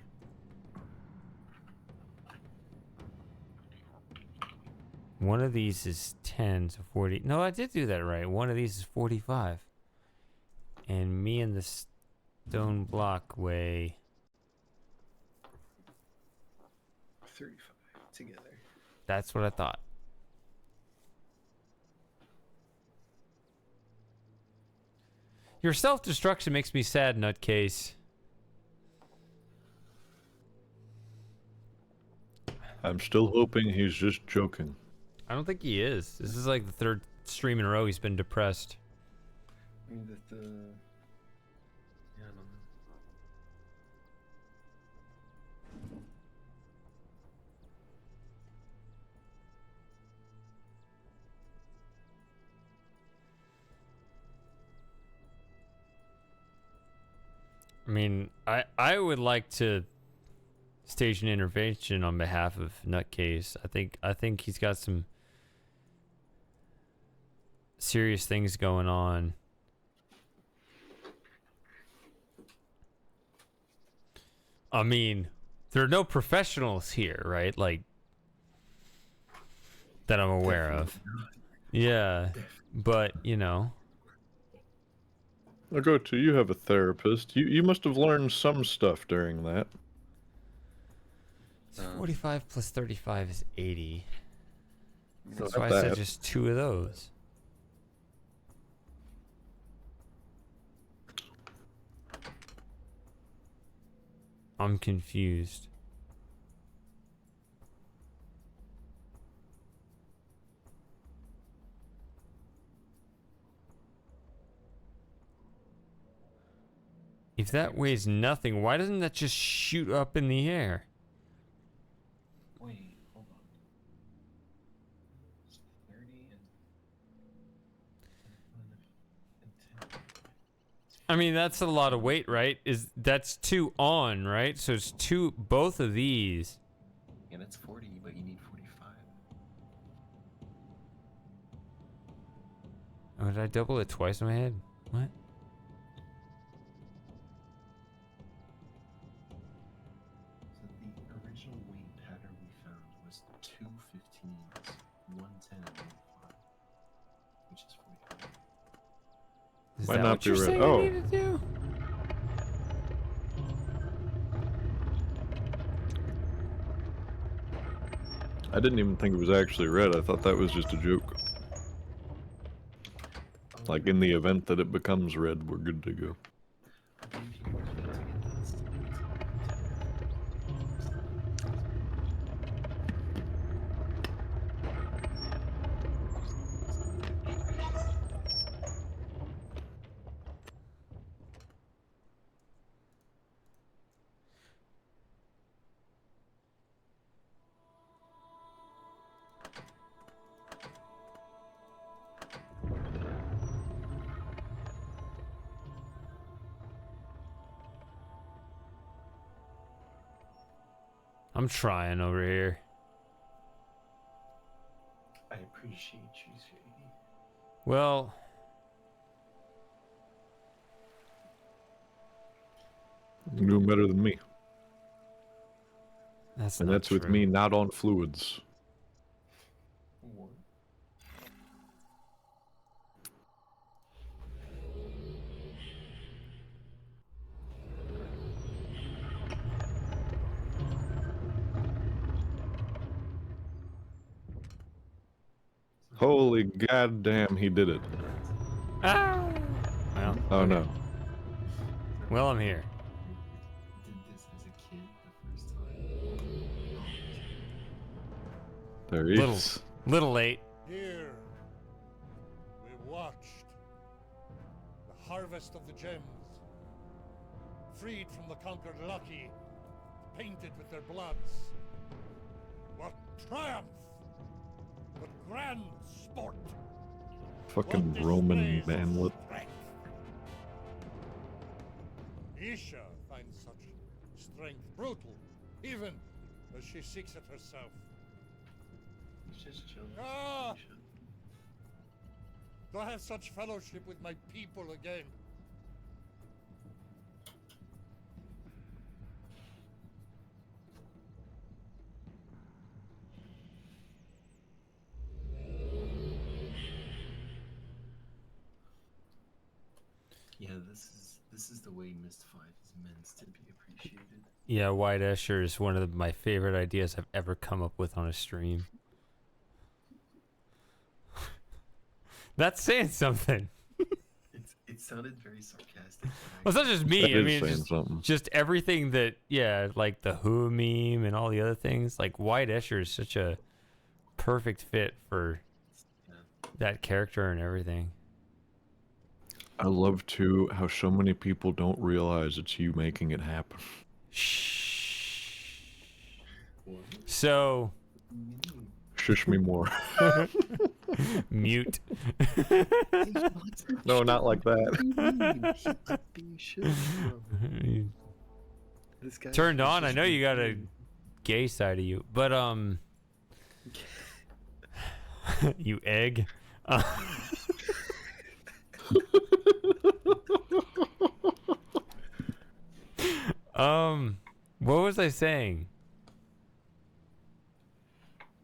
[SPEAKER 1] One of these is 10, so 40. No, I did do that right. One of these is 45. And me and the stone block weigh
[SPEAKER 8] 35 together.
[SPEAKER 1] That's what I thought. Your self-destruction makes me sad, nutcase.
[SPEAKER 6] I'm still hoping he's just joking.
[SPEAKER 1] I don't think he is. This is like the 3rd stream in a row he's been depressed.
[SPEAKER 8] I mean, yeah, I don't know.
[SPEAKER 1] I mean, I would like to stage an intervention on behalf of Nutcase. I think he's got some serious things going on. I mean, there are no professionals here, right? Like that I'm aware of. Yeah, but
[SPEAKER 6] I'll go to you. Have a therapist. You must have learned some stuff during that.
[SPEAKER 1] 45 plus 35 is 80.
[SPEAKER 6] So
[SPEAKER 1] That's why I said just 2 of those. I'm confused. If that weighs nothing, why doesn't that just shoot up in the air?
[SPEAKER 8] Wait, hold on. It's 30 and 10.
[SPEAKER 1] I mean, that's a lot of weight, right? That's 2 on, right? So it's 2, both of these.
[SPEAKER 8] Yeah, that's 40, but you need 45.
[SPEAKER 1] Oh, did I double it twice in my head? What?
[SPEAKER 8] So the original weight pattern we found was 2 15s, 1 10, and 1 5, which is 45.
[SPEAKER 1] Is
[SPEAKER 4] Might
[SPEAKER 1] that
[SPEAKER 4] not
[SPEAKER 1] what
[SPEAKER 4] be
[SPEAKER 1] you're
[SPEAKER 4] red.
[SPEAKER 1] saying
[SPEAKER 4] Oh.
[SPEAKER 1] I need to do?
[SPEAKER 4] I didn't even think it was actually red. I thought that was just a joke. Like, in the event that it becomes red, we're good to go.
[SPEAKER 1] I'm trying over here.
[SPEAKER 8] I appreciate you, Shady.
[SPEAKER 1] Well,
[SPEAKER 4] You're doing better than me.
[SPEAKER 1] that's
[SPEAKER 4] And
[SPEAKER 1] not
[SPEAKER 4] that's
[SPEAKER 1] true.
[SPEAKER 4] with me not on fluids.
[SPEAKER 8] What?
[SPEAKER 4] Holy goddamn, he did it.
[SPEAKER 1] Ah! Well,
[SPEAKER 4] Oh
[SPEAKER 1] okay.
[SPEAKER 4] no.
[SPEAKER 1] Well, I'm here.
[SPEAKER 8] Did this as a kid the first time.
[SPEAKER 4] There he is.
[SPEAKER 1] Little late.
[SPEAKER 2] Here, we watched the harvest of the gems, freed from the conquered Lucky, painted with their bloods. What triumph! What grand sport!
[SPEAKER 4] Fucking
[SPEAKER 2] What
[SPEAKER 4] Roman
[SPEAKER 2] displays of
[SPEAKER 4] manlet.
[SPEAKER 2] strength. Isha finds such strength brutal, even as she seeks it herself.
[SPEAKER 8] He's just chilling.
[SPEAKER 2] Ah! To have such fellowship with my people again.
[SPEAKER 8] Yeah, this is the way Myst 5 is meant to be appreciated.
[SPEAKER 1] Yeah, White Escher is one of my favorite ideas I've ever come up with on a stream. That's saying something.
[SPEAKER 8] It sounded very sarcastic.
[SPEAKER 1] Well, it's not just me.
[SPEAKER 4] That
[SPEAKER 1] I
[SPEAKER 4] is
[SPEAKER 1] mean,
[SPEAKER 4] saying
[SPEAKER 1] it's
[SPEAKER 4] something.
[SPEAKER 1] just everything that, yeah, like the Who meme and all the other things. Like, White Escher is such a perfect fit for that character and everything.
[SPEAKER 4] I love too how so many people don't realize it's you making it happen.
[SPEAKER 1] Shh. So.
[SPEAKER 4] Shush me more.
[SPEAKER 1] Mute.
[SPEAKER 4] No, not like that.
[SPEAKER 1] Turned on. I know you got a gay side of you, but you egg. What was I saying?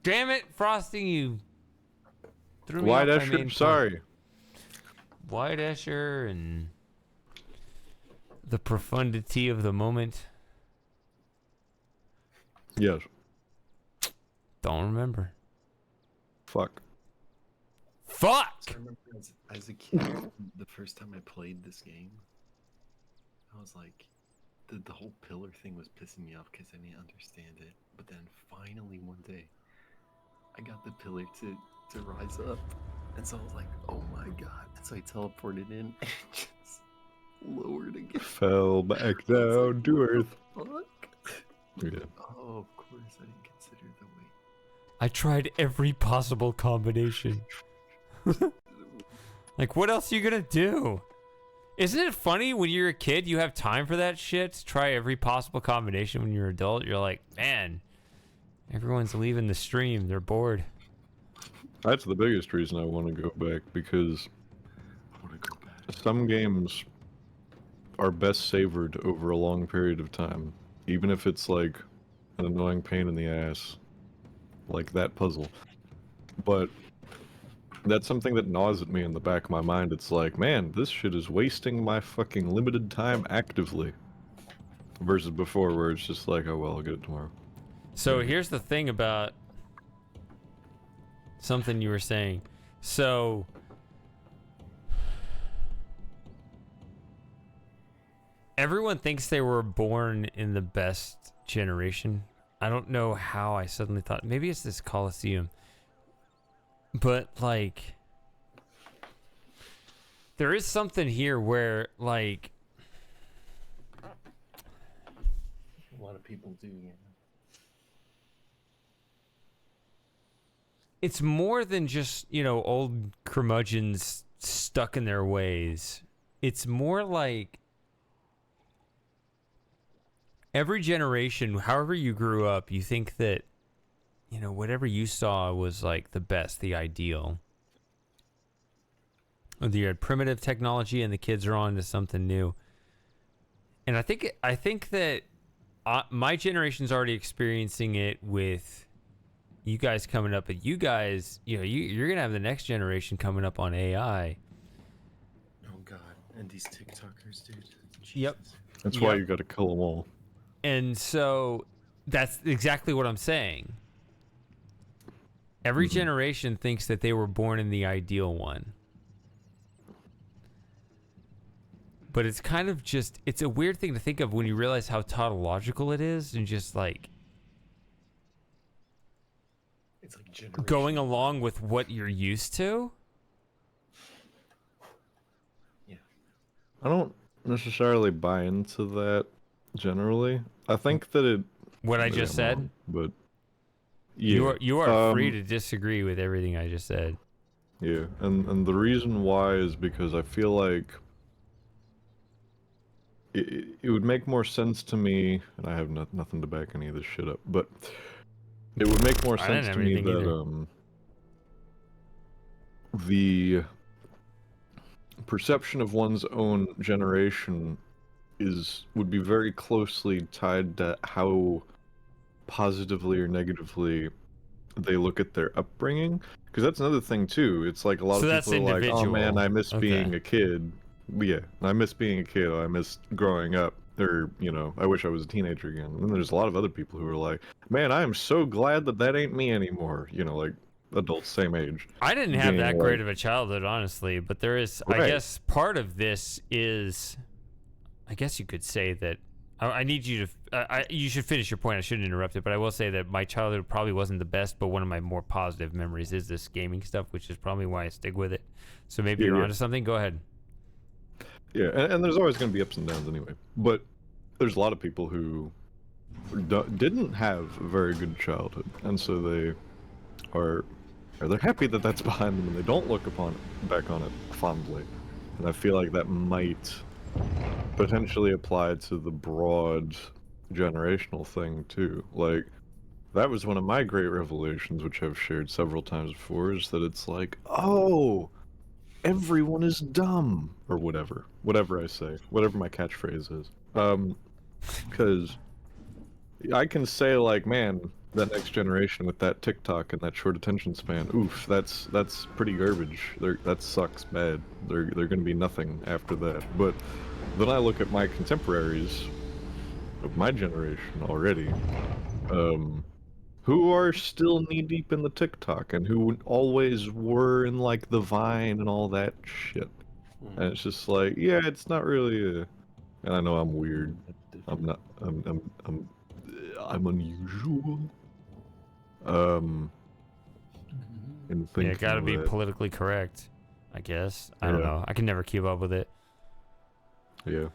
[SPEAKER 1] Damn it, Frosting, you threw me off my main point.
[SPEAKER 4] Sorry.
[SPEAKER 1] White Escher and the profundity of the moment.
[SPEAKER 4] Yes.
[SPEAKER 1] Don't remember.
[SPEAKER 4] Fuck.
[SPEAKER 1] Fuck!
[SPEAKER 8] So I remember as a kid, the first time I played this game, I was like, the whole pillar thing was pissing me off because I didn't understand it. But then finally one day, I got the pillar to rise up. And so I was like, oh my god. And so I teleported in and just lowered again.
[SPEAKER 4] Fell back down to earth.
[SPEAKER 8] Fuck.
[SPEAKER 4] Yeah.
[SPEAKER 8] Oh, of course, I didn't consider the weight.
[SPEAKER 1] I tried every possible combination. Like, what else are you gonna do? Isn't it funny when you're a kid, you have time for that shit? Try every possible combination. When you're an adult, you're like, man, everyone's leaving the stream. They're bored.
[SPEAKER 4] That's the biggest reason I want to go back, because some games are best savored over a long period of time. Even if it's like an annoying pain in the ass.
[SPEAKER 6] like that puzzle. But that's something that gnaws at me in the back of my mind. It's like, man, this shit is wasting my fucking limited time actively. Versus before, where it's just like, oh well, I'll get it tomorrow.
[SPEAKER 1] So here's the thing about something you were saying. So everyone thinks they were born in the best generation. I don't know how I suddenly thought, maybe it's this Coliseum. But, like, there is something here where, like,
[SPEAKER 8] A lot of people do, yeah.
[SPEAKER 1] it's more than just, you know, old curmudgeons stuck in their ways. It's more like every generation, however you grew up, you think that, you know, whatever you saw was like the best, the ideal. You had primitive technology and the kids are on to something new. And I think that my generation's already experiencing it with you guys coming up, but you guys, you know, you're going to have the next generation coming up on AI.
[SPEAKER 8] Oh, God. And these TikTokers, dude.
[SPEAKER 1] Yep.
[SPEAKER 6] That's why you got to kill them all.
[SPEAKER 1] And so that's exactly what I'm saying. Every generation thinks that they were born in the ideal one. But it's kind of just, it's a weird thing to think of when you realize how tautological it is and just like,
[SPEAKER 8] It's like
[SPEAKER 1] going along with what you're used to.
[SPEAKER 8] Yeah.
[SPEAKER 6] I don't necessarily buy into that generally. I think that it...
[SPEAKER 1] What I just said?
[SPEAKER 6] Wrong, but yeah.
[SPEAKER 1] You are free to disagree with everything I just said.
[SPEAKER 6] Yeah, and the reason why is because I feel like it would make more sense to me, and I have nothing to back any of this shit up, but it would make more sense to me that the perception of one's own generation would be very closely tied to how positively or negatively they look at their upbringing, because that's another thing too. It's like a lot of people are like, oh man, I miss being a kid. Yeah, I miss being a kid. I miss growing up, or, you know, I wish I was a teenager again. And then there's a lot of other people who are like, man, I am so glad that ain't me anymore. You know, like adults same age.
[SPEAKER 1] I didn't have that great of a childhood, honestly, but there is, I guess part of this is, I guess you could say that I need you to, you should finish your point. I shouldn't interrupt it, but I will say that my childhood probably wasn't the best, but one of my more positive memories is this gaming stuff, which is probably why I stick with it. So maybe you're onto something. Go ahead.
[SPEAKER 6] Yeah, and there's always going to be ups and downs anyway. But there's a lot of people who didn't have a very good childhood, and so they're happy that that's behind them, and they don't look back on it fondly. And I feel like that might potentially apply to the broad generational thing too. Like, that was one of my great revelations, which I've shared several times before, is that it's like, oh, everyone is dumb, or whatever I say, whatever my catchphrase is. Because I can say, like, man, that next generation with that TikTok and that short attention span, oof, that's pretty garbage. That sucks bad. They're gonna be nothing after that. But then I look at my contemporaries of my generation already, who are still knee-deep in the TikTok, and who always were in, like, the Vine and all that shit. And it's just like, yeah, it's not really and I know I'm weird. I'm unusual.
[SPEAKER 1] Yeah, gotta be politically correct, I guess. I don't know. I can never keep up with it.
[SPEAKER 6] Yeah.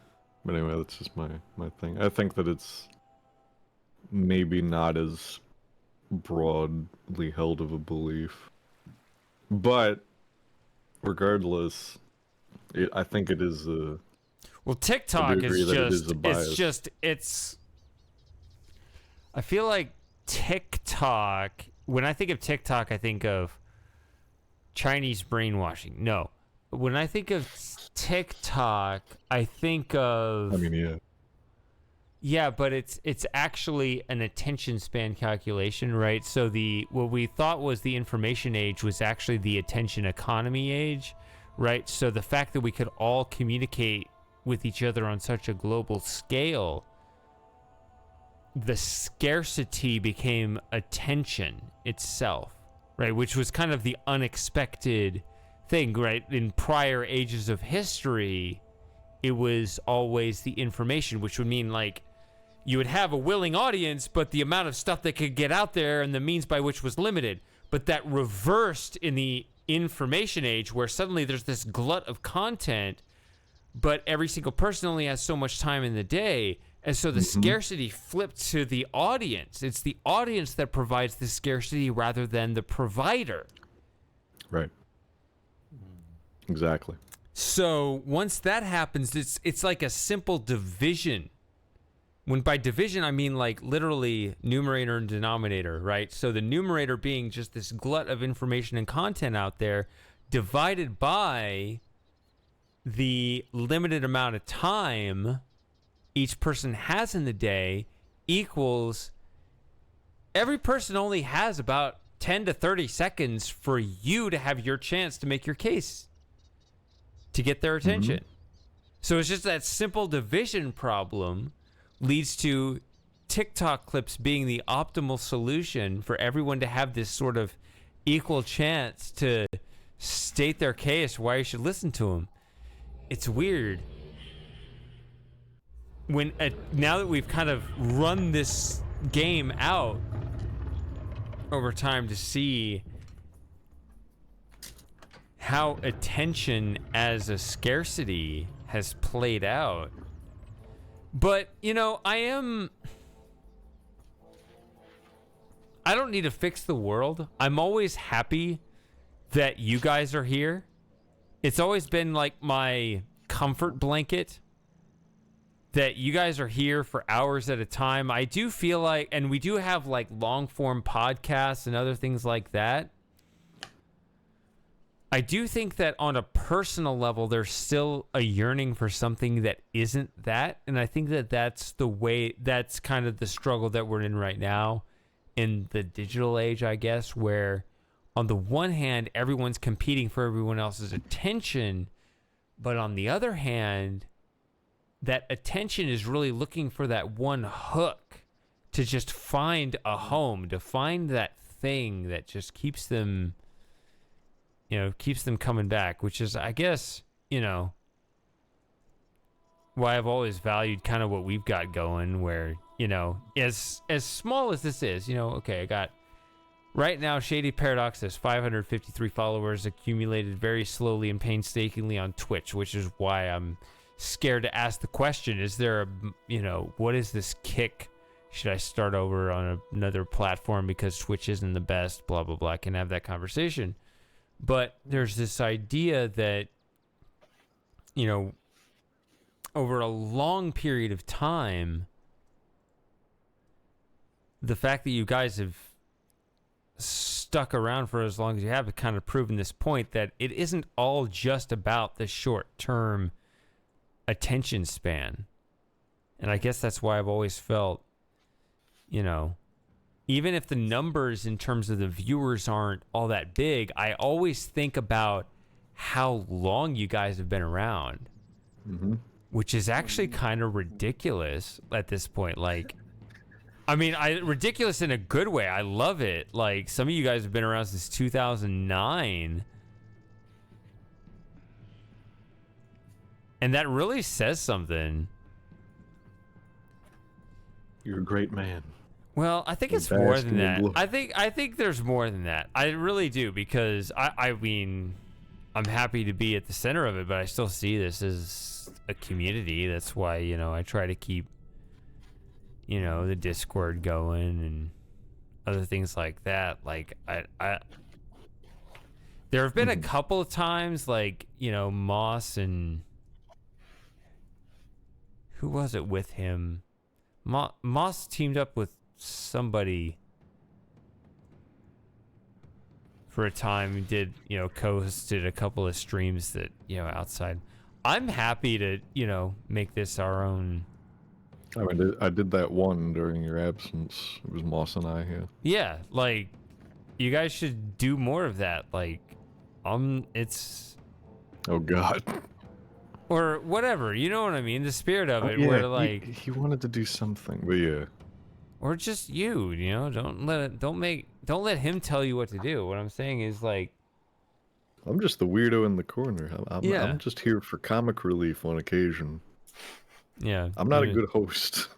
[SPEAKER 6] But anyway, that's just my thing. I think that it's maybe not as broadly held of a belief. But regardless, I think it is a...
[SPEAKER 1] Well, TikTok is I feel like TikTok, when I think of TikTok, I think of Chinese brainwashing. No. When I think of TikTok, I think of...
[SPEAKER 6] I mean, yeah.
[SPEAKER 1] Yeah, but it's actually an attention span calculation, right? So what we thought was the information age was actually the attention economy age, right? So the fact that we could all communicate with each other on such a global scale, the scarcity became attention itself, right? Which was kind of the unexpected thing, right? In prior ages of history, it was always the information, which would mean like you would have a willing audience, but the amount of stuff that could get out there and the means by which was limited. But that reversed in the information age, where suddenly there's this glut of content, but every single person only has so much time in the day. And so the scarcity flipped to the audience. It's the audience that provides the scarcity rather than the provider.
[SPEAKER 6] Right. Exactly.
[SPEAKER 1] So once that happens, it's like a simple division. When by division, I mean like literally numerator and denominator, right? So the numerator being just this glut of information and content out there, divided by the limited amount of time each person has in the day, equals every person only has about 10 to 30 seconds for you to have your chance to make your case, to get their attention. So it's just that simple division problem leads to TikTok clips being the optimal solution for everyone to have this sort of equal chance to state their case why you should listen to them. It's weird. Now that we've kind of run this game out over time to see how attention as a scarcity has played out. But, you know, I don't need to fix the world. I'm always happy that you guys are here. It's always been like my comfort blanket that you guys are here for hours at a time. I do feel like, and we do have like long form podcasts and other things like that. I do think that on a personal level, there's still a yearning for something that isn't that. And I think that that's kind of the struggle that we're in right now in the digital age, I guess, where on the one hand, everyone's competing for everyone else's attention. But on the other hand, that attention is really looking for that one hook to just find a home, to find that thing that just keeps them coming back, which is, I guess, why I've always valued kind of what we've got going, where, as small as this is, okay, I got right now Shady Paradox has 553 followers accumulated very slowly and painstakingly on Twitch, which is why I'm scared to ask the question, is there what is this kick? Should I start over on another platform because Twitch isn't the best, blah, blah, blah. I can have that conversation. But there's this idea that, over a long period of time, the fact that you guys have stuck around for as long as you have kind of proven this point that it isn't all just about the short-term attention span. And I guess that's why I've always felt, even if the numbers in terms of the viewers aren't all that big, I always think about how long you guys have been around, which is actually kind of ridiculous at this point. Like, ridiculous in a good way. I love it. Like, some of you guys have been around since 2009. And that really says something.
[SPEAKER 6] You're a great man.
[SPEAKER 1] Well, I think it's more than that. I think there's more than that. I really do, because I mean, I'm happy to be at the center of it, but I still see this as a community. That's why, I try to keep, the Discord going and other things like that. Like there have been a couple of times, like, Moss and who was it with him? Moss teamed up with somebody for a time, did, co-hosted a couple of streams that, outside. I'm happy to, make this our own
[SPEAKER 6] I did that one during your absence. It was Moss and I, yeah.
[SPEAKER 1] Yeah, like, you guys should do more of that. Like, it's...
[SPEAKER 6] Oh, God.
[SPEAKER 1] Or whatever, you know what I mean? The spirit of it,
[SPEAKER 6] Yeah,
[SPEAKER 1] where, like...
[SPEAKER 6] he wanted to do something, but yeah.
[SPEAKER 1] Or just you know? Don't let him tell you what to do. What I'm saying is, like...
[SPEAKER 6] I'm just the weirdo in the corner.
[SPEAKER 1] Yeah.
[SPEAKER 6] I'm just here for comic relief on occasion.
[SPEAKER 1] Yeah.
[SPEAKER 6] I'm not a good host.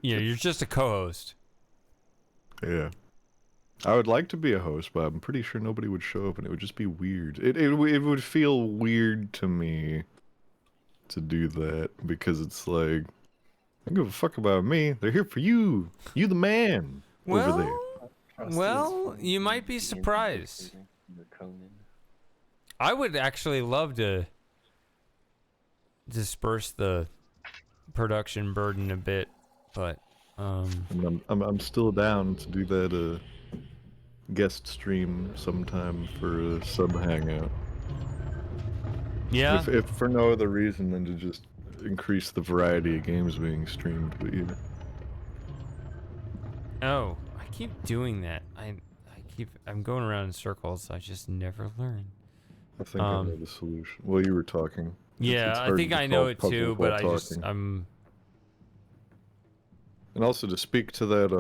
[SPEAKER 1] Yeah, you're just a co-host.
[SPEAKER 6] Yeah. I would like to be a host, but I'm pretty sure nobody would show up and it would just be weird. It would feel weird to me to do that because it's like, I don't give a fuck about me. They're here for you. You the man over there.
[SPEAKER 1] Well, you might be surprised. I would actually love to disperse the production burden a bit, but
[SPEAKER 6] And I'm still down to do that guest stream sometime for a sub hangout.
[SPEAKER 1] Yeah.
[SPEAKER 6] If for no other reason than to just increase the variety of games being streamed, but yeah.
[SPEAKER 1] Oh, I keep doing that. I'm going around in circles. I just never learn.
[SPEAKER 6] I think I know the solution. Well, you were talking.
[SPEAKER 1] Yeah, I think I know it too, but I'm...
[SPEAKER 6] And also to speak to that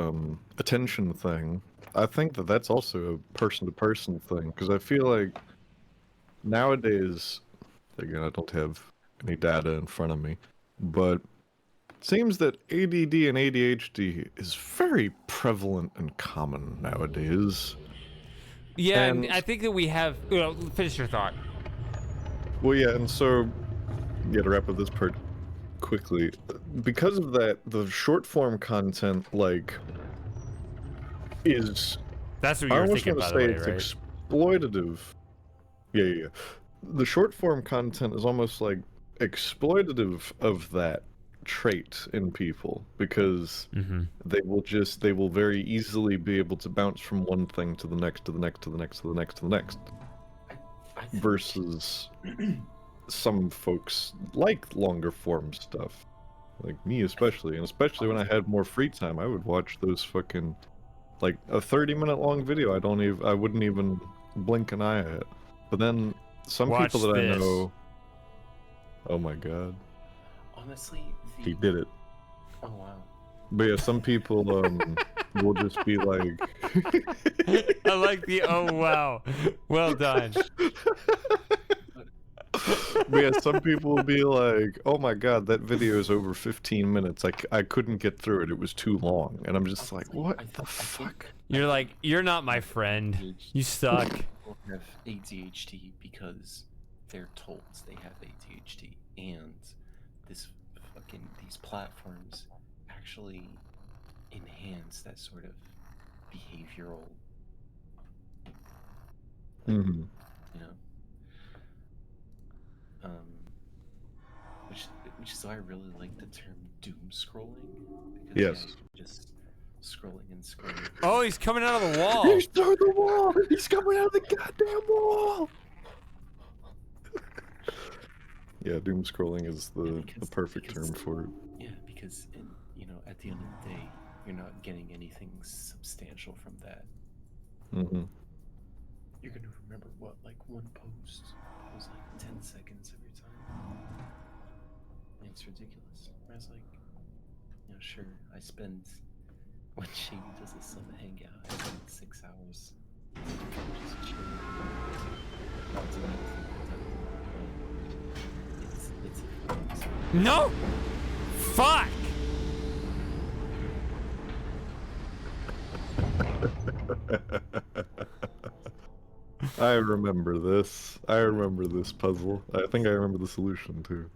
[SPEAKER 6] attention thing, I think that that's also a person-to-person thing, because I feel like nowadays, again, I don't have any data in front of me, but it seems that ADD and ADHD is very prevalent and common nowadays.
[SPEAKER 1] Yeah, and I think that we have... finish your thought.
[SPEAKER 6] Well, yeah, and so, yeah, to wrap up this part quickly, because of that, the short-form content, like, is...
[SPEAKER 1] That's what you were thinking, by the way, right?
[SPEAKER 6] I almost want to say it's exploitative. Yeah. The short-form content is almost, like, exploitative of that trait in people, because they will very easily be able to bounce from one thing to the next, to the next, to the next, to the next, to the next. Versus some folks like longer form stuff, like me especially, and especially when I had more free time, I would watch those fucking, like, a 30-minute long video I wouldn't even blink an eye at. But then some people that I know, oh my god,
[SPEAKER 8] honestly,
[SPEAKER 6] he did it.
[SPEAKER 8] Oh wow.
[SPEAKER 6] But yeah, some people will just be like...
[SPEAKER 1] I like the oh wow. Well done.
[SPEAKER 6] But yeah, some people will be like, oh my god, that video is over 15 minutes. I couldn't get through it. It was too long. And I'm just like, what the fuck?
[SPEAKER 1] You're like, you're not my friend. You suck.
[SPEAKER 8] People have ADHD because they're told they have ADHD. And these platforms actually enhance that sort of behavioral, you know, which is why I really like the term doom scrolling, because just scrolling and scrolling.
[SPEAKER 1] Oh, he's coming out of the wall.
[SPEAKER 6] He's through the wall. He's coming out of the goddamn wall. Yeah, doom scrolling is the perfect term for it.
[SPEAKER 8] Yeah, because at the end of the day, you're not getting anything substantial from that. You're gonna remember what, like one post was like 10 seconds every time. It's ridiculous. I was like, sure, I spend, when Shady does a sub hangout, I spend 6 hours just chilling, not doing anything.
[SPEAKER 1] No! Fuck!
[SPEAKER 6] I remember this. I remember this puzzle. I think I remember the solution too.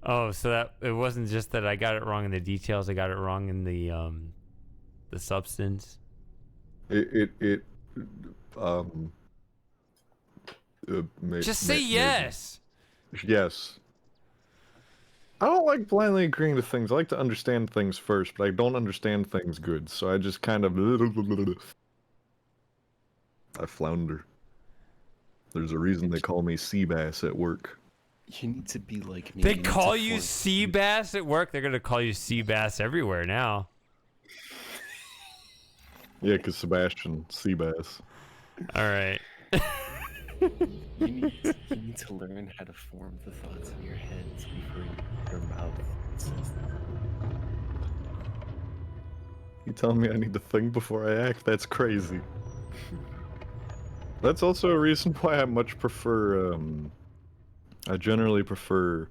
[SPEAKER 1] Oh, so that it wasn't just that I got it wrong in the details, I got it wrong in the substance. Just say yes.
[SPEAKER 6] Yes. I don't like blindly agreeing to things. I like to understand things first, but I don't understand things good, so I just kind of... I flounder. There's a reason they call me sea bass at work.
[SPEAKER 8] You need to be like me.
[SPEAKER 1] They call you Seabass at work. They're gonna call you Seabass everywhere now.
[SPEAKER 6] Yeah, because Sebastian Seabass.
[SPEAKER 1] All right.
[SPEAKER 8] You need to learn how to form the thoughts in your heads before your mouth says them.
[SPEAKER 6] You telling me I need to think before I act? That's crazy. That's also a reason why I much prefer, I generally prefer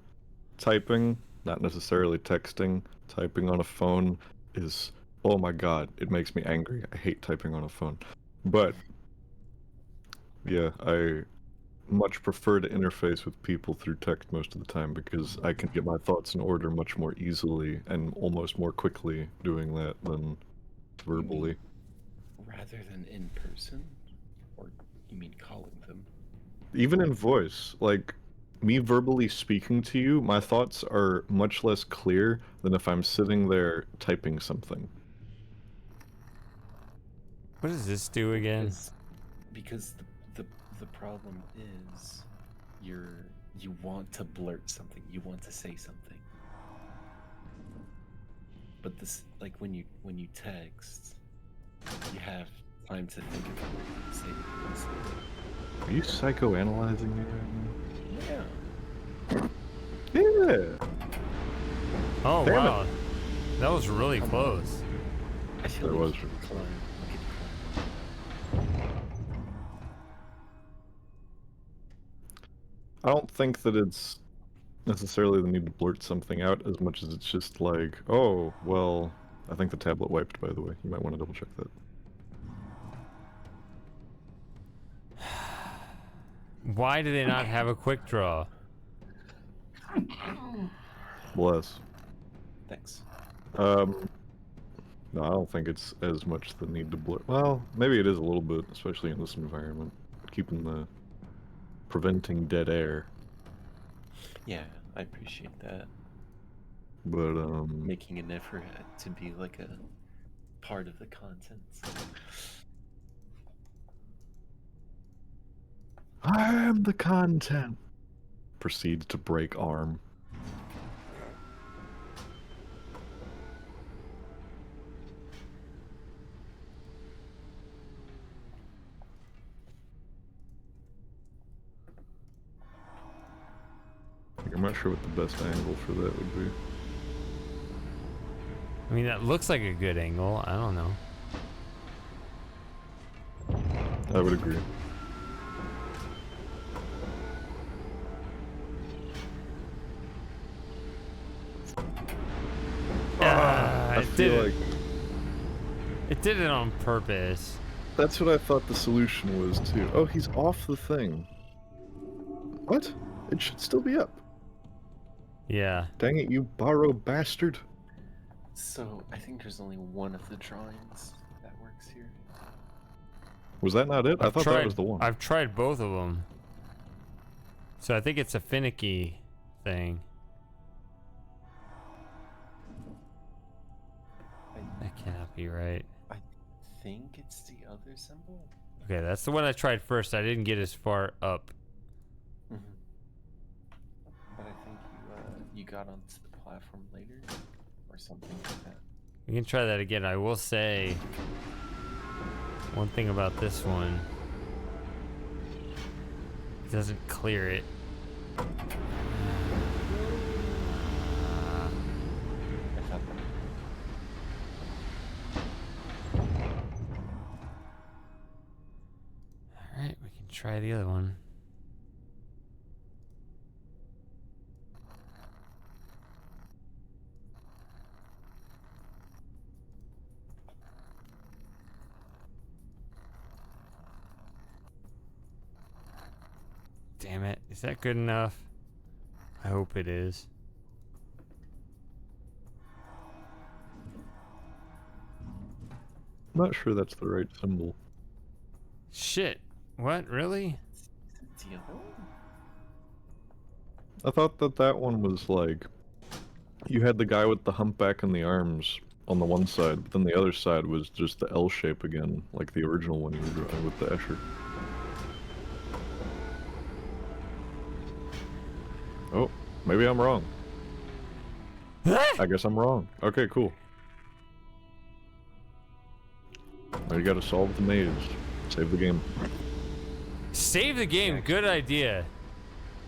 [SPEAKER 6] typing, not necessarily texting. Typing on a phone is, oh my god, it makes me angry. I hate typing on a phone. But, yeah, I much prefer to interface with people through text most of the time because I can get my thoughts in order much more easily and almost more quickly doing that than verbally.
[SPEAKER 8] Rather than in person? Or you mean calling them?
[SPEAKER 6] Even in voice, like, me verbally speaking to you, my thoughts are much less clear than if I'm sitting there typing something.
[SPEAKER 1] What does this do again?
[SPEAKER 8] Because the problem is you want to blurt something, you want to say something. But this, like when you text, you have time to think about what you're saying.
[SPEAKER 6] Are you psychoanalyzing me right
[SPEAKER 8] now?
[SPEAKER 6] Yeah. Yeah.
[SPEAKER 1] Oh,
[SPEAKER 6] Damn
[SPEAKER 1] wow.
[SPEAKER 6] it.
[SPEAKER 1] That was really close.
[SPEAKER 8] I feel
[SPEAKER 6] That
[SPEAKER 8] like
[SPEAKER 6] was
[SPEAKER 8] you
[SPEAKER 6] really
[SPEAKER 8] climb.
[SPEAKER 6] I don't think that it's necessarily the need to blurt something out as much as it's just like, oh, well, I think the tablet wiped, by the way. You might want to double check that.
[SPEAKER 1] Why do they not have a quick draw?
[SPEAKER 6] Bless.
[SPEAKER 8] Thanks.
[SPEAKER 6] No, I don't think it's as much the need to blur. Well, maybe it is a little bit, especially in this environment. Preventing dead air.
[SPEAKER 8] Yeah, I appreciate that.
[SPEAKER 6] But,
[SPEAKER 8] making an effort to be like a part of the content.
[SPEAKER 6] I am the content. Proceeds to break arm. I'm not sure what the best angle for that would be.
[SPEAKER 1] I mean, that looks like a good angle. I don't know.
[SPEAKER 6] I would agree. I feel like
[SPEAKER 1] it did it on purpose.
[SPEAKER 6] That's what I thought the solution was too. Oh, he's off the thing. What? It should still be up.
[SPEAKER 1] Yeah.
[SPEAKER 6] Dang it, you borrow bastard.
[SPEAKER 8] So, I think there's only one of the drawings that works here.
[SPEAKER 6] Was that not it? I thought that was the one.
[SPEAKER 1] I've tried both of them. So I think it's a finicky thing. That cannot be right.
[SPEAKER 8] I think it's the other symbol.
[SPEAKER 1] Okay, that's the one I tried first. I didn't get as far up.
[SPEAKER 8] Mm-hmm. But I think you got onto the platform later, or something like that.
[SPEAKER 1] We can try that again. I will say one thing about this one. It doesn't clear it. Alright, we can try the other one. Damn it. Is that good enough? I hope it is.
[SPEAKER 6] I'm not sure that's the right symbol.
[SPEAKER 1] Shit. What? Really?
[SPEAKER 8] The other one?
[SPEAKER 6] I thought that one was like... You had the guy with the humpback and the arms on the one side, but then the other side was just the L shape again, like the original one you were drawing with the Escher. Oh, maybe I'm wrong. I guess I'm wrong. Okay, cool. Now you gotta solve the maze. Save the game.
[SPEAKER 1] Save the game. Good idea.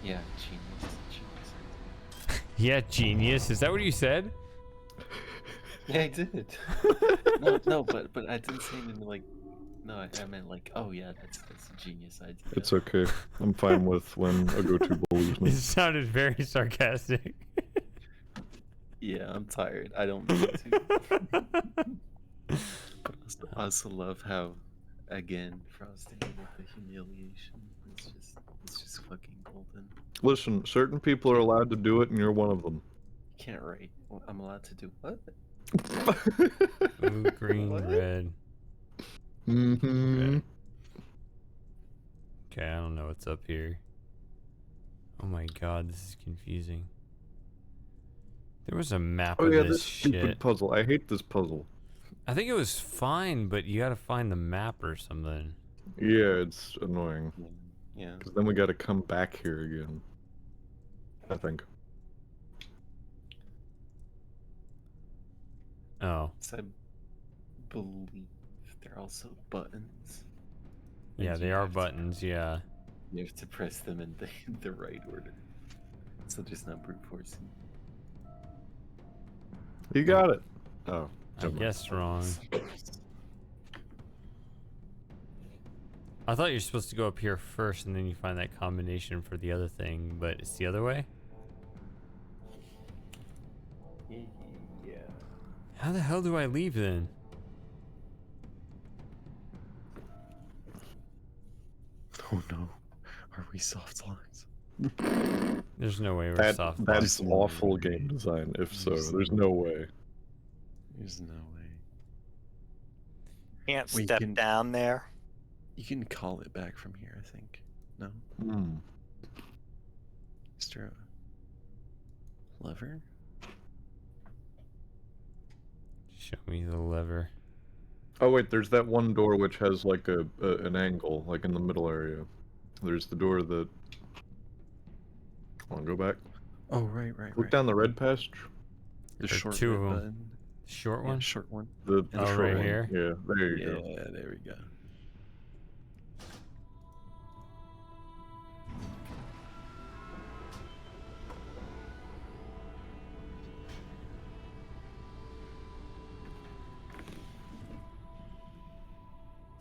[SPEAKER 8] Yeah, genius.
[SPEAKER 1] Yeah, genius. Is that what you said?
[SPEAKER 8] Yeah, I did. no, but I didn't say anything like. No, I meant like, oh yeah, that's a genius idea.
[SPEAKER 6] It's okay. I'm fine with when a go-to bullies me.
[SPEAKER 1] It sounded very sarcastic.
[SPEAKER 8] Yeah, I'm tired. I don't mean to. But I also love how, again, Frosty with the humiliation. It's just fucking golden.
[SPEAKER 6] Listen, certain people are allowed to do it, and you're one of them.
[SPEAKER 8] You can't write. I'm allowed to do what?
[SPEAKER 1] Blue, green,
[SPEAKER 8] What?
[SPEAKER 1] red.
[SPEAKER 6] Mm-hmm.
[SPEAKER 1] Okay, I don't know what's up here. Oh my god, this is confusing. There was a map of this shit.
[SPEAKER 6] Stupid puzzle. I hate this puzzle.
[SPEAKER 1] I think it was fine, but you gotta find the map or something.
[SPEAKER 6] Yeah, it's annoying.
[SPEAKER 8] Yeah.
[SPEAKER 6] Because then we gotta come back here again. I think.
[SPEAKER 1] Oh.
[SPEAKER 8] So I believe they're also buttons.
[SPEAKER 1] Yeah, they are buttons, yeah.
[SPEAKER 8] You have to press them in the right order. So just not brute forcing.
[SPEAKER 6] You got it. Oh.
[SPEAKER 1] I guess wrong. I thought you were supposed to go up here first and then you find that combination for the other thing, but it's the other way?
[SPEAKER 8] Yeah.
[SPEAKER 1] How the hell do I leave then?
[SPEAKER 8] Oh no. Are we soft slides?
[SPEAKER 1] There's no way we're soft.
[SPEAKER 6] That's awful game design, if so. There's no way.
[SPEAKER 8] There's no way.
[SPEAKER 10] Can't step down there.
[SPEAKER 8] You can call it back from here, I think. No?
[SPEAKER 6] Hmm.
[SPEAKER 8] Is there a lever?
[SPEAKER 1] Show me the lever.
[SPEAKER 6] Oh wait, there's that one door which has like an angle, like in the middle area. There's the door that... Come on, go back.
[SPEAKER 8] Oh, right.
[SPEAKER 6] Look down the red passage.
[SPEAKER 8] The short
[SPEAKER 1] two of
[SPEAKER 8] red
[SPEAKER 1] them.
[SPEAKER 8] button.
[SPEAKER 1] Short
[SPEAKER 8] Yeah,
[SPEAKER 1] one?
[SPEAKER 8] short one.
[SPEAKER 6] The
[SPEAKER 1] Oh,
[SPEAKER 6] short
[SPEAKER 1] right
[SPEAKER 6] one.
[SPEAKER 1] here?
[SPEAKER 6] Yeah, there you go.
[SPEAKER 8] Yeah, there we go.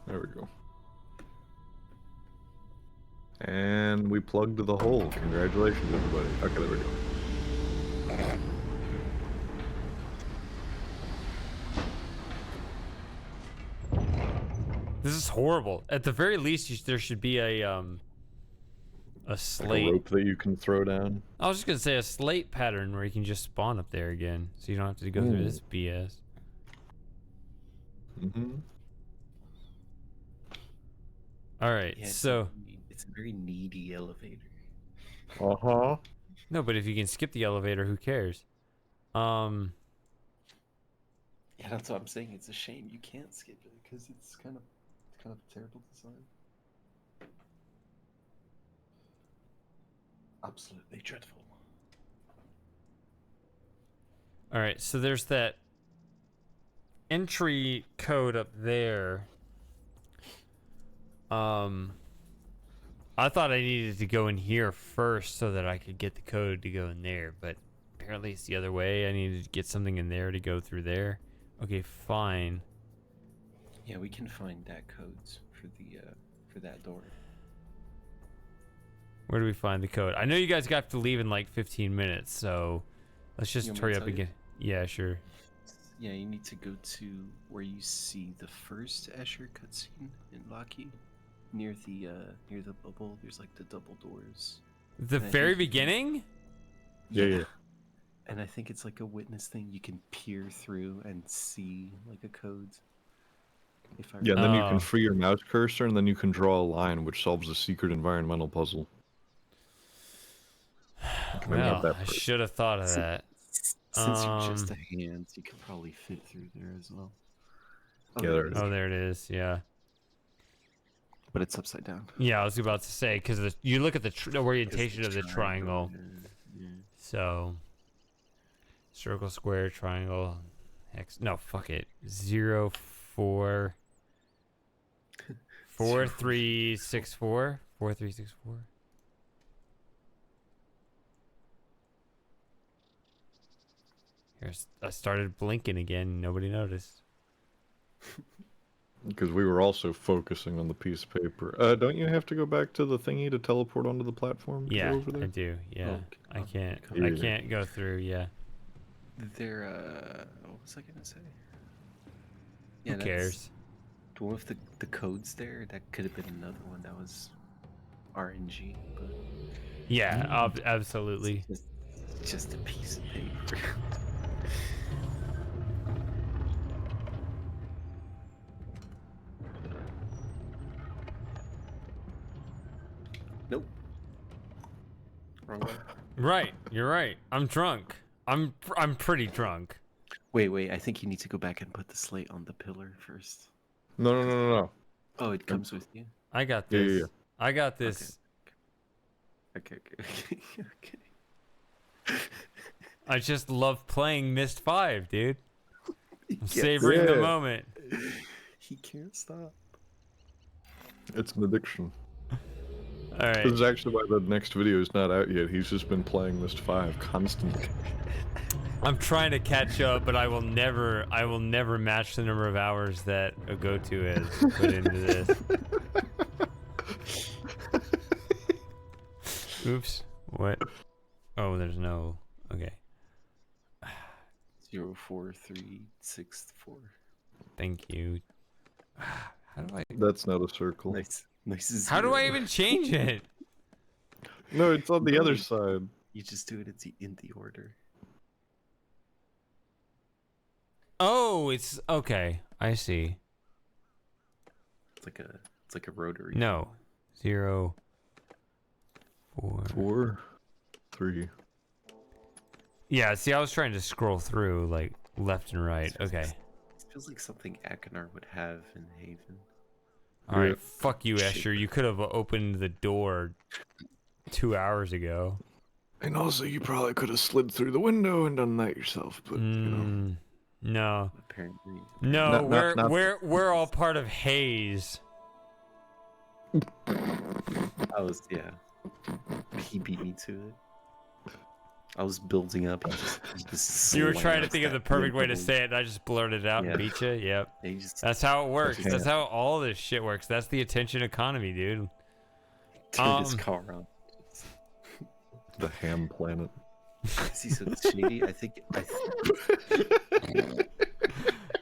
[SPEAKER 6] There we go. And we plugged the hole. Congratulations, everybody. Okay, there we go.
[SPEAKER 1] This is horrible. At the very least, there should be a slate.
[SPEAKER 6] Like a rope that you can throw down.
[SPEAKER 1] I was just gonna say a slate pattern where you can just spawn up there again, so you don't have to go through this BS.
[SPEAKER 6] Mm-hmm.
[SPEAKER 1] All right,
[SPEAKER 8] Yeah,
[SPEAKER 1] so
[SPEAKER 8] it's a very needy elevator.
[SPEAKER 6] Uh-huh.
[SPEAKER 1] no, but if you can skip the elevator, who cares?
[SPEAKER 8] Yeah, that's what I'm saying. It's a shame you can't skip it because it's kind of a terrible design. Absolutely dreadful.
[SPEAKER 1] All right, so there's that entry code up there. I thought I needed to go in here first so that I could get the code to go in there, but apparently it's the other way. I needed to get something in there to go through there. Okay, fine.
[SPEAKER 8] Yeah, we can find that codes for the for that door.
[SPEAKER 1] Where do we find the code? I know you guys got to leave in like 15 minutes, so let's just
[SPEAKER 8] You want me
[SPEAKER 1] hurry
[SPEAKER 8] to
[SPEAKER 1] up
[SPEAKER 8] tell you?
[SPEAKER 1] again. Yeah, sure.
[SPEAKER 8] Yeah, you need to go to where you see the first Escher cutscene in Lockheed. Near the bubble, there's like the double doors.
[SPEAKER 1] The
[SPEAKER 8] And I
[SPEAKER 1] very
[SPEAKER 8] think you can-
[SPEAKER 1] beginning?
[SPEAKER 6] Yeah.
[SPEAKER 8] And I think it's like a witness thing. You can peer through and see like a code. If I
[SPEAKER 6] Yeah, and then you
[SPEAKER 1] Oh.
[SPEAKER 6] can free your mouse cursor, and then you can draw a line, which solves a secret environmental puzzle. Maybe not
[SPEAKER 1] Well,
[SPEAKER 6] that
[SPEAKER 1] I
[SPEAKER 6] part.
[SPEAKER 1] should have thought of that.
[SPEAKER 8] Since you're just a hand, you can probably fit through there as well.
[SPEAKER 6] Yeah, there it is.
[SPEAKER 1] Oh, there it is. Yeah.
[SPEAKER 8] But it's upside down.
[SPEAKER 1] Yeah, I was about to say because you look at the orientation of the triangle. So, circle, square, triangle, hex. No, fuck it. 0, 4, 4, 3, 6, 4. 4, 3, 6, 4. Here's, I started blinking again. Nobody noticed.
[SPEAKER 6] Because we were also focusing on the piece of paper. Don't you have to go back to the thingy to teleport onto the platform? To
[SPEAKER 1] Yeah,
[SPEAKER 6] go over there?
[SPEAKER 1] I do. Yeah,
[SPEAKER 5] Oh,
[SPEAKER 1] I can't.
[SPEAKER 6] Yeah.
[SPEAKER 1] I can't go through. Yeah.
[SPEAKER 5] There, what was I gonna say?
[SPEAKER 1] Who cares?
[SPEAKER 5] The one with the codes there, that could have been another one that was RNG, but
[SPEAKER 1] Yeah, absolutely.
[SPEAKER 5] it's just a piece of paper. Nope. Wrong way.
[SPEAKER 1] Right, you're right. I'm drunk. I'm pretty drunk.
[SPEAKER 5] Wait. I think you need to go back and put the slate on the pillar first.
[SPEAKER 6] No.
[SPEAKER 5] Oh, it comes with you.
[SPEAKER 1] I got this.
[SPEAKER 6] Yeah.
[SPEAKER 1] I got this.
[SPEAKER 5] Okay.
[SPEAKER 1] I just love playing Myst 5, dude. I'm
[SPEAKER 5] Yes.
[SPEAKER 1] savoring the moment.
[SPEAKER 5] He can't stop.
[SPEAKER 6] It's an addiction.
[SPEAKER 1] All right.
[SPEAKER 6] This is actually why the next video is not out yet. He's just been playing Myst 5 constantly.
[SPEAKER 1] I'm trying to catch up, but I will never match the number of hours that a go-to has put into this. Oops. What? Oh, there's no. Okay.
[SPEAKER 5] 04364.
[SPEAKER 1] Thank you. How do I?
[SPEAKER 6] That's not a circle.
[SPEAKER 5] Nice.
[SPEAKER 1] How do I even change it?
[SPEAKER 6] No, it's on the other side.
[SPEAKER 5] You just do it in the order.
[SPEAKER 1] Oh, it's okay. I see.
[SPEAKER 5] It's like a rotary.
[SPEAKER 1] No. 0, 4.
[SPEAKER 6] 4, 3.
[SPEAKER 1] Yeah, see, I was trying to scroll through, like, left and right. Okay.
[SPEAKER 5] It feels like something Akinar would have in Haven.
[SPEAKER 1] Alright, fuck you, Escher. You could have opened the door 2 hours ago.
[SPEAKER 6] And also, you probably could have slid through the window and done that yourself, but, you know.
[SPEAKER 1] No.
[SPEAKER 5] Apparently.
[SPEAKER 1] No,
[SPEAKER 6] Not-
[SPEAKER 1] we're all part of Haze.
[SPEAKER 5] Yeah. He beat me to it. I was building up. He just
[SPEAKER 1] You were trying to
[SPEAKER 5] slammed
[SPEAKER 1] think of the
[SPEAKER 5] that
[SPEAKER 1] perfect way to
[SPEAKER 5] window.
[SPEAKER 1] say it, and I just blurted it out and beat you. Yep. That's how it works. That's how all this shit works. That's the attention economy, dude.
[SPEAKER 5] Turned his car on.
[SPEAKER 6] The ham planet.
[SPEAKER 5] Is he so shady? I think.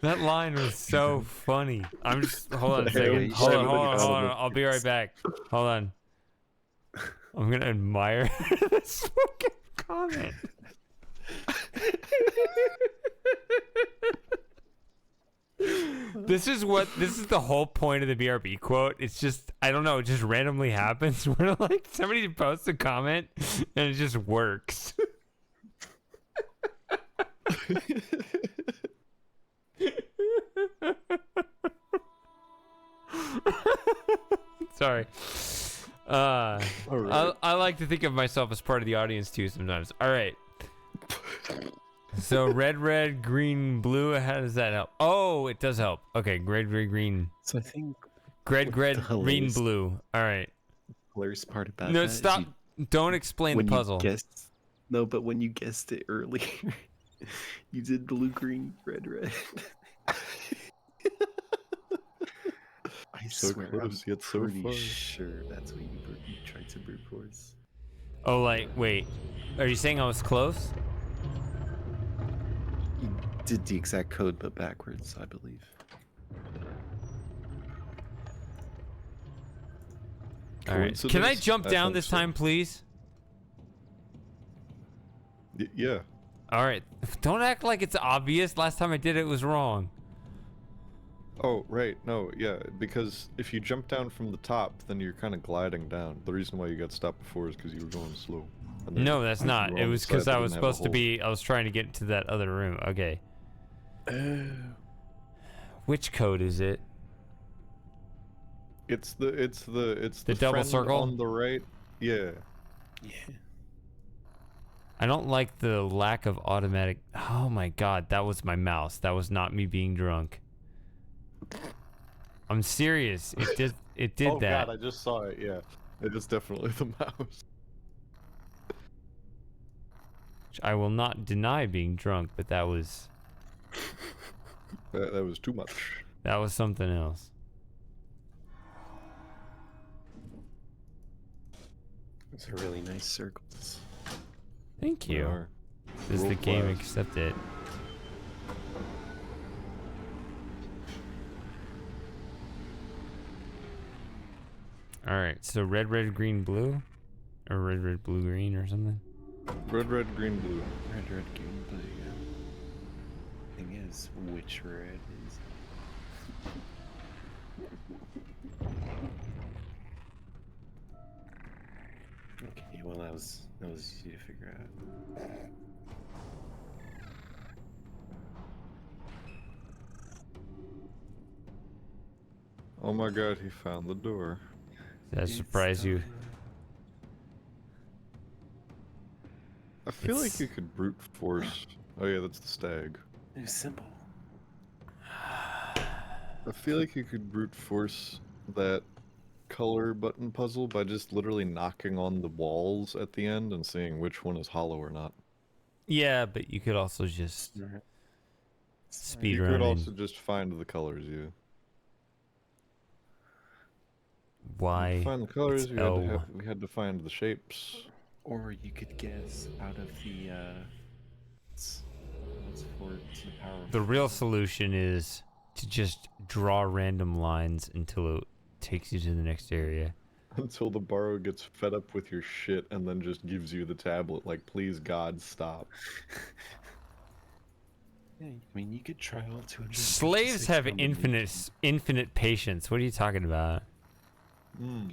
[SPEAKER 1] That line was so funny. I'm just hold on a
[SPEAKER 5] Hey,
[SPEAKER 1] second. Hold
[SPEAKER 5] shut
[SPEAKER 1] on.
[SPEAKER 5] up.
[SPEAKER 1] I'll be right back. Hold on. I'm gonna admire this fucking comment. This is the whole point of the BRB quote. It's just, I don't know, it just randomly happens where like somebody posts a comment and it just works. Sorry. I like to think of myself as part of the audience too sometimes. All right. So red, green, blue. How does that help? Oh, it does help. Okay, red, green.
[SPEAKER 5] So I think
[SPEAKER 1] Green, blue. All right.
[SPEAKER 5] The hilarious part about
[SPEAKER 1] No,
[SPEAKER 5] that
[SPEAKER 1] stop. Don't explain the puzzle.
[SPEAKER 5] No, but when you guessed it earlier, you did blue, green, red. I
[SPEAKER 6] So
[SPEAKER 5] swear,
[SPEAKER 6] close,
[SPEAKER 5] I'm
[SPEAKER 6] yet so
[SPEAKER 5] pretty
[SPEAKER 6] far.
[SPEAKER 5] sure that's what you tried to brute force.
[SPEAKER 1] Oh, like, wait. Are you saying I was close?
[SPEAKER 5] You did the exact code, but backwards, I believe.
[SPEAKER 1] All right. Can I jump down this time, please?
[SPEAKER 6] Yeah.
[SPEAKER 1] All right. Don't act like it's obvious. Last time I did it was wrong.
[SPEAKER 6] Oh, right. No, yeah. Because if you jump down from the top, then you're kind of gliding down. The reason why you got stopped before is because you were going slow.
[SPEAKER 1] No, that's not. It was because I was supposed to be. I was trying to get into that other room. Okay. Which code is it?
[SPEAKER 6] It's the
[SPEAKER 1] double
[SPEAKER 6] friend
[SPEAKER 1] circle
[SPEAKER 6] on the right. Yeah.
[SPEAKER 5] Yeah.
[SPEAKER 1] I don't like the lack of automatic. Oh my god, that was my mouse. That was not me being drunk. I'm serious. It did. It did
[SPEAKER 6] oh
[SPEAKER 1] that.
[SPEAKER 6] god, I just saw it. Yeah, it is definitely the mouse.
[SPEAKER 1] I will not deny being drunk, but that was.
[SPEAKER 6] That was too much.
[SPEAKER 1] That was something else.
[SPEAKER 8] Those are really nice circles.
[SPEAKER 1] Thank
[SPEAKER 6] They
[SPEAKER 1] you.
[SPEAKER 6] are.
[SPEAKER 1] Does the
[SPEAKER 6] World
[SPEAKER 1] game
[SPEAKER 6] class.
[SPEAKER 1] accept it? Alright, so red, red, green, blue? Or red, red, blue, green or something?
[SPEAKER 6] Red, red, green, blue.
[SPEAKER 8] Red, red, green, blue. Yeah. Thing is, which red is? Okay, well that was easy to figure out.
[SPEAKER 6] Oh my god, he found the door.
[SPEAKER 1] Does that surprise you?
[SPEAKER 6] I feel like you could brute force. Oh yeah, that's the stag.
[SPEAKER 8] It was simple.
[SPEAKER 6] I feel like you could brute force that color button puzzle by just literally knocking on the walls at the end and seeing which one is hollow or not.
[SPEAKER 1] Yeah, but you could also just speed
[SPEAKER 6] You
[SPEAKER 1] around.
[SPEAKER 6] could also just find the colors, yeah.
[SPEAKER 1] Why?
[SPEAKER 6] Find the colors,
[SPEAKER 1] It's
[SPEAKER 6] we had to find the shapes.
[SPEAKER 8] Or you could guess out of the what's for the power of
[SPEAKER 1] The real solution is to just draw random lines until it takes you to the next area.
[SPEAKER 6] Until the borrower gets fed up with your shit and then just gives you the tablet like, please God, stop.
[SPEAKER 8] Yeah, I mean, you could try all 200.
[SPEAKER 1] Slaves have infinite patience. What are you talking about?
[SPEAKER 6] Hmm.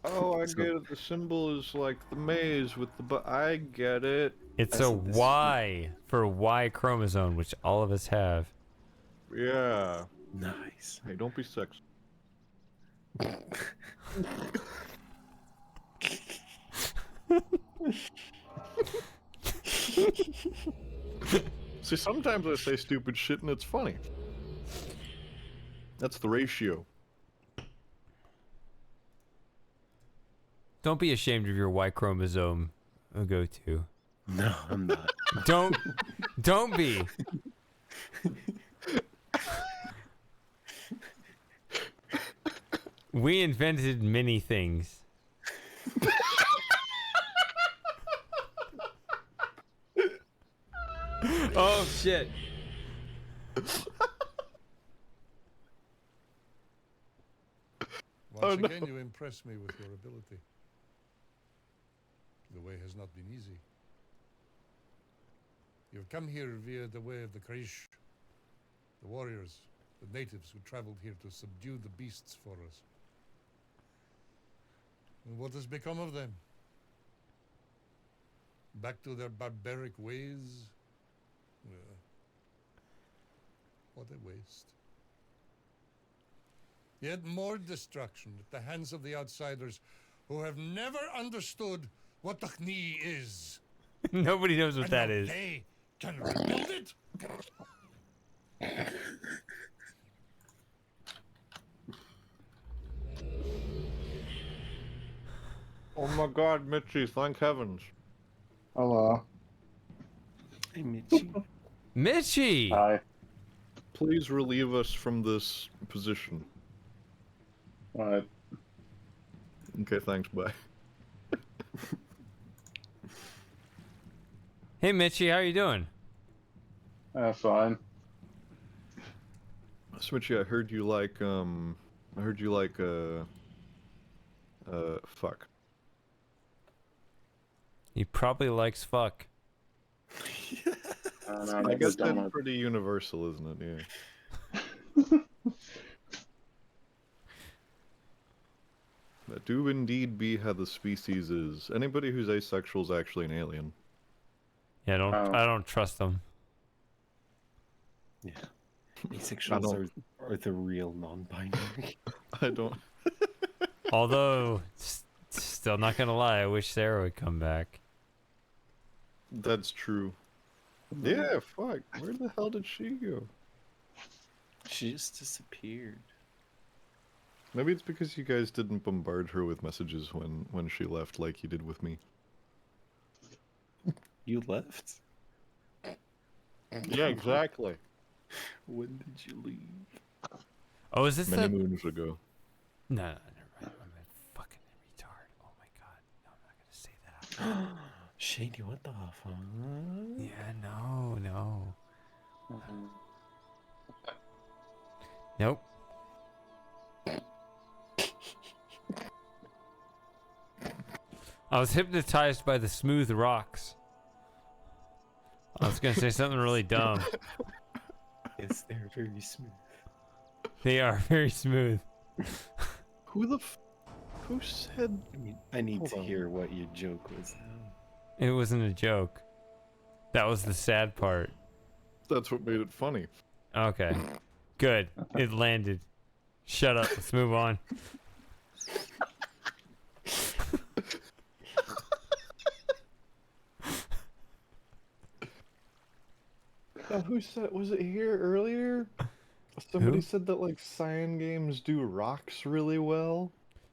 [SPEAKER 6] Oh, I get it. The symbol is like the maze with the I get it.
[SPEAKER 1] It's a Y for Y chromosome, which all of us have.
[SPEAKER 6] Yeah.
[SPEAKER 8] Nice.
[SPEAKER 6] Hey, don't be sexist. See, sometimes I say stupid shit and it's funny. That's the ratio.
[SPEAKER 1] Don't be ashamed of your Y chromosome. Go to.
[SPEAKER 8] No, I'm not.
[SPEAKER 1] Don't be. We invented many things. Oh shit.
[SPEAKER 2] Once again, you impress me with your ability. The way has not been easy. You've come here via the way of the Krish, the warriors, the natives who traveled here to subdue the beasts for us. And what has become of them? Back to their barbaric ways? What a waste. Yet more destruction at the hands of the outsiders who have never understood what the Kni is.
[SPEAKER 1] Nobody knows what that is.
[SPEAKER 2] They can rebuild it.
[SPEAKER 6] Oh my god, Mitchie, thank heavens.
[SPEAKER 7] Hello.
[SPEAKER 8] Hey, Mitchie.
[SPEAKER 1] Mitchie!
[SPEAKER 7] Hi.
[SPEAKER 6] Please relieve us from this position.
[SPEAKER 7] Alright.
[SPEAKER 6] Okay, thanks, bye.
[SPEAKER 1] Hey Mitchie, how you doing?
[SPEAKER 7] Fine.
[SPEAKER 6] So, Mitchie, I heard you like, fuck.
[SPEAKER 1] He probably likes fuck.
[SPEAKER 6] I guess that's pretty universal, isn't it? Yeah. That do indeed be how the species is. Anybody who's asexual is actually an alien.
[SPEAKER 1] Yeah, I don't trust them.
[SPEAKER 8] Yeah. Asexuals are the real non-binary.
[SPEAKER 6] I don't.
[SPEAKER 1] Although, still not gonna lie, I wish Sarah would come back.
[SPEAKER 6] That's true. Yeah, fuck. Where the hell did she go?
[SPEAKER 8] She just disappeared.
[SPEAKER 6] Maybe it's because you guys didn't bombard her with messages when she left like you did with me.
[SPEAKER 8] You left?
[SPEAKER 6] Yeah, exactly.
[SPEAKER 8] When did you leave?
[SPEAKER 1] Oh, is this
[SPEAKER 6] Many moons ago.
[SPEAKER 1] No, never mind. I'm a fucking retard. Oh my god. No, I'm not gonna say that.
[SPEAKER 8] Shady, what the fuck?
[SPEAKER 1] Yeah, no. Nope. I was hypnotized by the smooth rocks. I was gonna say something really dumb.
[SPEAKER 8] Yes, they're very smooth.
[SPEAKER 1] They are very smooth.
[SPEAKER 6] Who said?
[SPEAKER 8] I need to hear what your joke was now.
[SPEAKER 1] It wasn't a joke. That was the sad part.
[SPEAKER 6] That's what made it funny.
[SPEAKER 1] Okay. Good. It landed. Shut up. Let's move on.
[SPEAKER 6] Who said? Was it here earlier? Somebody said that like cyan games do rocks really well.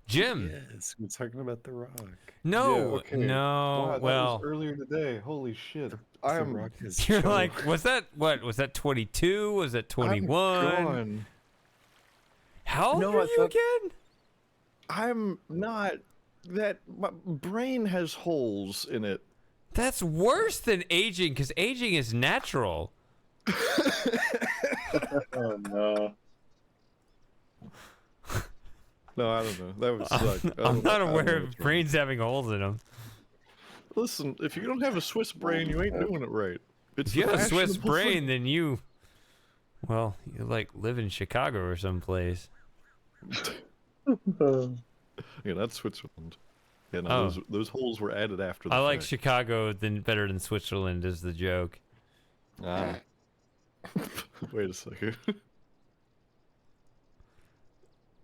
[SPEAKER 1] Jim.
[SPEAKER 8] Yes, we're talking about the rock.
[SPEAKER 1] No,
[SPEAKER 6] Yeah, okay.
[SPEAKER 1] no.
[SPEAKER 6] Wow, that
[SPEAKER 1] well,
[SPEAKER 6] was earlier today. Holy shit!
[SPEAKER 8] The rock has
[SPEAKER 1] You're
[SPEAKER 8] choke.
[SPEAKER 1] like, was that what? Was that 22? Was that 21? How old are you again?
[SPEAKER 6] I'm not. That my brain has holes in it.
[SPEAKER 1] That's worse than aging, because aging is natural.
[SPEAKER 7] Oh no.
[SPEAKER 6] No, I don't know. That would suck.
[SPEAKER 1] I'm not aware of brains having holes in them.
[SPEAKER 6] Listen, if you don't have a Swiss brain, you ain't doing it right.
[SPEAKER 1] If you have a Swiss brain, then you like live in Chicago or someplace.
[SPEAKER 6] Yeah, that's Switzerland. Yeah, no, those holes were added after the
[SPEAKER 1] I like
[SPEAKER 6] fact.
[SPEAKER 1] Chicago better than Switzerland is the joke.
[SPEAKER 6] Ah. Wait a second.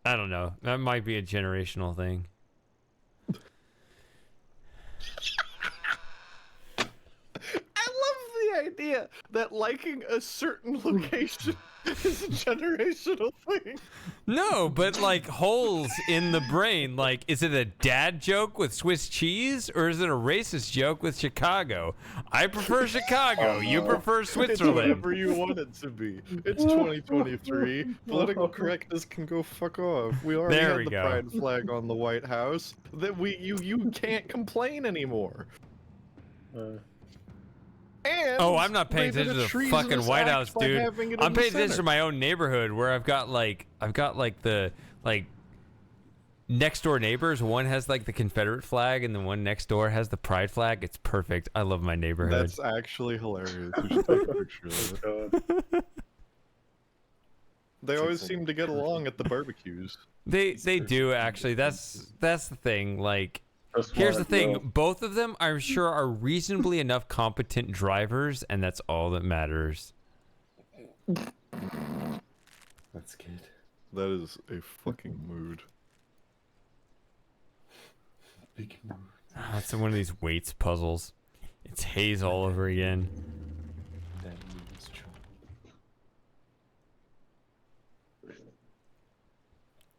[SPEAKER 1] I don't know. That might be a generational thing.
[SPEAKER 6] I love the idea that liking a certain location is a generational thing.
[SPEAKER 1] No, but like holes in the brain. Like, is it a dad joke with Swiss cheese or is it a racist joke with Chicago? I prefer Chicago. You prefer Switzerland.
[SPEAKER 6] It's whatever you want it to be. It's 2023. Political correctness can go fuck off. We already had the pride flag on the White House. That you can't complain anymore. And
[SPEAKER 1] I'm not paying attention to the fucking White House, dude. I'm paying attention to my own neighborhood where I've got like the next door neighbors. One has like the Confederate flag and the one next door has the pride flag. It's perfect. I love my neighborhood.
[SPEAKER 6] That's actually hilarious. We should take a picture of it. They always seem to get along at the barbecues.
[SPEAKER 1] They do actually. That's the thing. Like, here's the thing. Both of them, I'm sure, are reasonably enough competent drivers, and that's all that matters.
[SPEAKER 8] That's good.
[SPEAKER 6] That is a fucking mood.
[SPEAKER 8] Big mood.
[SPEAKER 1] That's one of these weights puzzles. It's haze all over again.
[SPEAKER 8] That means trouble.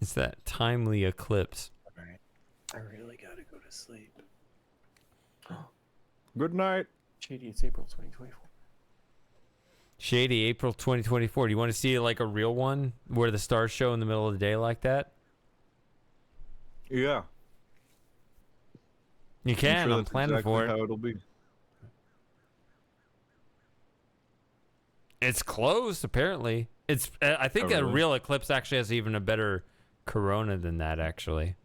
[SPEAKER 1] It's that timely eclipse.
[SPEAKER 8] Alright. I really gotta go to sleep.
[SPEAKER 6] Good night.
[SPEAKER 8] Shady, it's April 2024.
[SPEAKER 1] Shady, April 2024. Do you want to see like a real one where the stars show in the middle of the day like that?
[SPEAKER 6] Yeah.
[SPEAKER 1] You can.
[SPEAKER 6] Sure
[SPEAKER 1] I'm planning
[SPEAKER 6] exactly
[SPEAKER 1] for it.
[SPEAKER 6] how it'll be.
[SPEAKER 1] It's close, apparently. It's. I think a real eclipse actually has even a better corona than that, actually.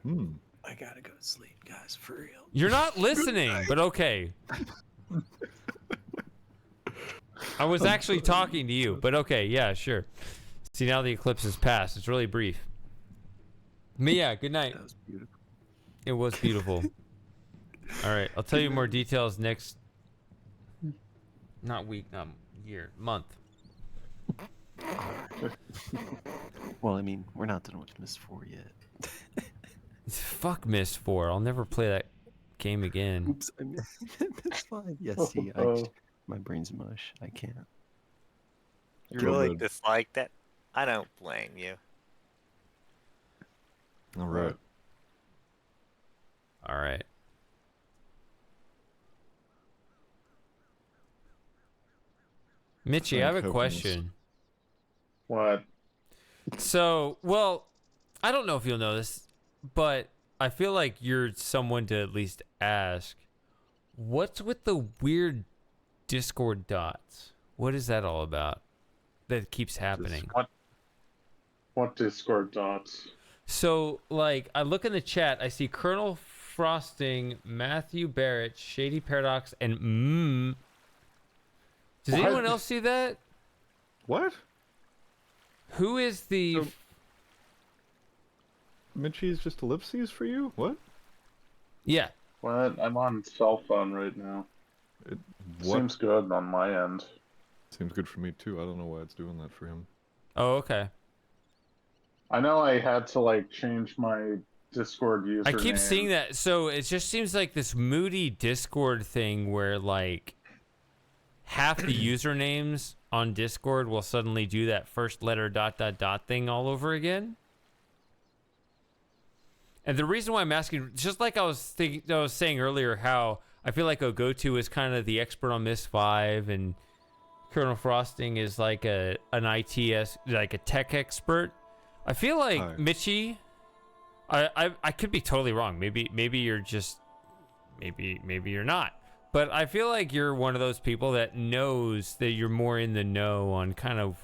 [SPEAKER 8] I gotta go to sleep, guys, for real.
[SPEAKER 1] You're not listening, but okay. I was actually talking to you, but okay, yeah, sure. See, now the eclipse is past. It's really brief. But yeah, good night.
[SPEAKER 8] That was beautiful.
[SPEAKER 1] It was beautiful. All right, I'll tell you more details next. Not week, not year, month.
[SPEAKER 8] Well, I mean, we're not done with Myst 4 yet.
[SPEAKER 1] Fuck Myst 4. I'll never play that game again.
[SPEAKER 8] Oops, I mean, that's fine. Yes, see, my brain's mush. I can't.
[SPEAKER 10] You really dislike that? I don't blame you.
[SPEAKER 6] All right.
[SPEAKER 1] All right. Mitchie, I have a question.
[SPEAKER 12] What?
[SPEAKER 1] So, well, I don't know if you'll know this, but I feel like you're someone to at least ask. What's with the weird Discord dots? What is that all about? That keeps happening.
[SPEAKER 12] What Discord dots?
[SPEAKER 1] So, like, I look in the chat, I see Colonel Frosting, Matthew Barrett, Shady Paradox, and Does anyone else see that?
[SPEAKER 6] What?
[SPEAKER 1] Who is the...
[SPEAKER 6] So, Mitchie's just ellipses for you? What?
[SPEAKER 1] Yeah.
[SPEAKER 12] What? I'm on cell phone right now. Seems good on my end.
[SPEAKER 6] Seems good for me too. I don't know why it's doing that for him.
[SPEAKER 1] Oh, okay.
[SPEAKER 12] I know I had to like change my Discord username.
[SPEAKER 1] I keep seeing that. So it just seems like this moody Discord thing where like half the usernames on Discord will suddenly do that first letter ... thing all over again. And the reason why I'm asking, just like I was saying earlier, how I feel like Ogotu is kind of the expert on Myst 5, and Colonel Frosting is like an ITS, like a tech expert. I feel like Mitchie, I could be totally wrong. Maybe you're just, maybe you're not. But I feel like you're one of those people that knows that you're more in the know on kind of.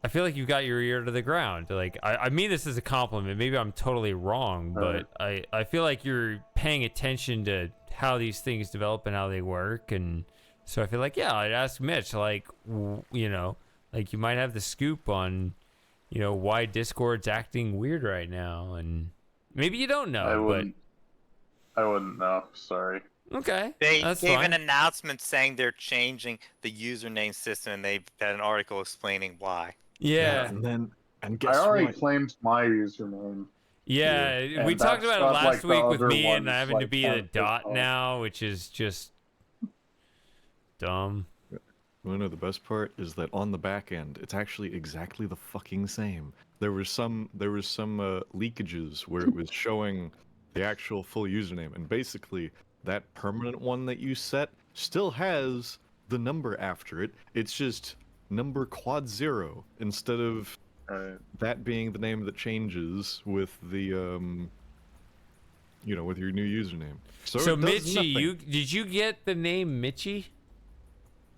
[SPEAKER 1] I feel like you got your ear to the ground. Like I mean this as a compliment. Maybe I'm totally wrong, but I feel like you're paying attention to how these things develop and how they work, and so I feel like I'd ask Mitch, like like you might have the scoop on why Discord's acting weird right now, and maybe you don't know.
[SPEAKER 12] I wouldn't know. Sorry.
[SPEAKER 1] Okay.
[SPEAKER 10] They
[SPEAKER 1] that's
[SPEAKER 10] gave
[SPEAKER 1] fine.
[SPEAKER 10] an announcement saying they're changing the username system, and they've had an article explaining why.
[SPEAKER 1] Yeah.
[SPEAKER 6] And guess
[SPEAKER 12] I already
[SPEAKER 6] what?
[SPEAKER 12] claimed my username.
[SPEAKER 1] Yeah, we talked about it last week with me and having to be the dot now, which is just dumb.
[SPEAKER 6] You wanna know the best part is that on the back end, it's actually exactly the fucking same. There was some leakages where it was showing the actual full username, and basically that permanent one that you set still has the number after it. It's just number quad 0 instead of that being the name that changes with the with your new username. So
[SPEAKER 1] Mitchie, did you get the name Mitchie?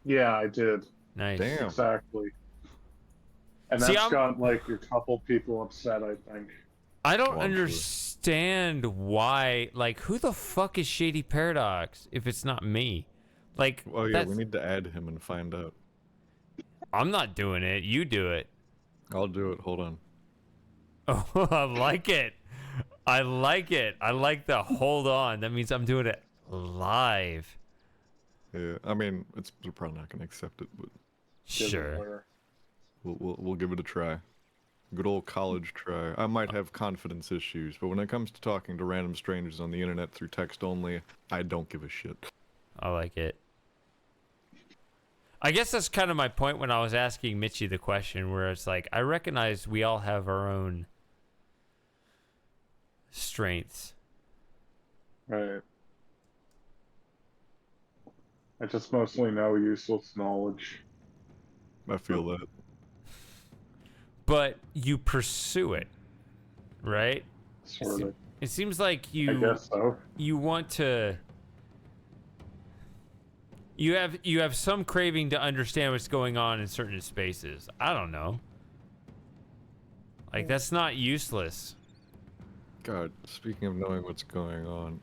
[SPEAKER 12] Yeah, I did.
[SPEAKER 1] Nice.
[SPEAKER 6] Damn.
[SPEAKER 12] Exactly. And that's got like a couple people upset, I think.
[SPEAKER 1] I don't understand why. Like, who the fuck is Shady Paradox if it's not me? Like,
[SPEAKER 6] well, yeah, we need to add him and find out.
[SPEAKER 1] I'm not doing it. You do it.
[SPEAKER 6] I'll do it. Hold on.
[SPEAKER 1] Oh, I like it. I like it. I like the hold on. That means I'm doing it live.
[SPEAKER 6] Yeah, I mean, they're probably not going to accept it, but
[SPEAKER 1] sure.
[SPEAKER 6] We'll give it a try. Good old college try. I might have confidence issues, but when it comes to talking to random strangers on the internet through text only, I don't give a shit.
[SPEAKER 1] I like it. I guess that's kind of my point when I was asking Mitchie the question, where it's like, I recognize we all have our own strengths.
[SPEAKER 12] Right. I just mostly know useless knowledge.
[SPEAKER 6] I feel that.
[SPEAKER 1] But you pursue it, right?
[SPEAKER 12] Sort of.
[SPEAKER 1] It seems like you.
[SPEAKER 12] I guess so.
[SPEAKER 1] You want to. You have some craving to understand what's going on in certain spaces. I don't know. Like, that's not useless.
[SPEAKER 6] God, speaking of knowing what's going on,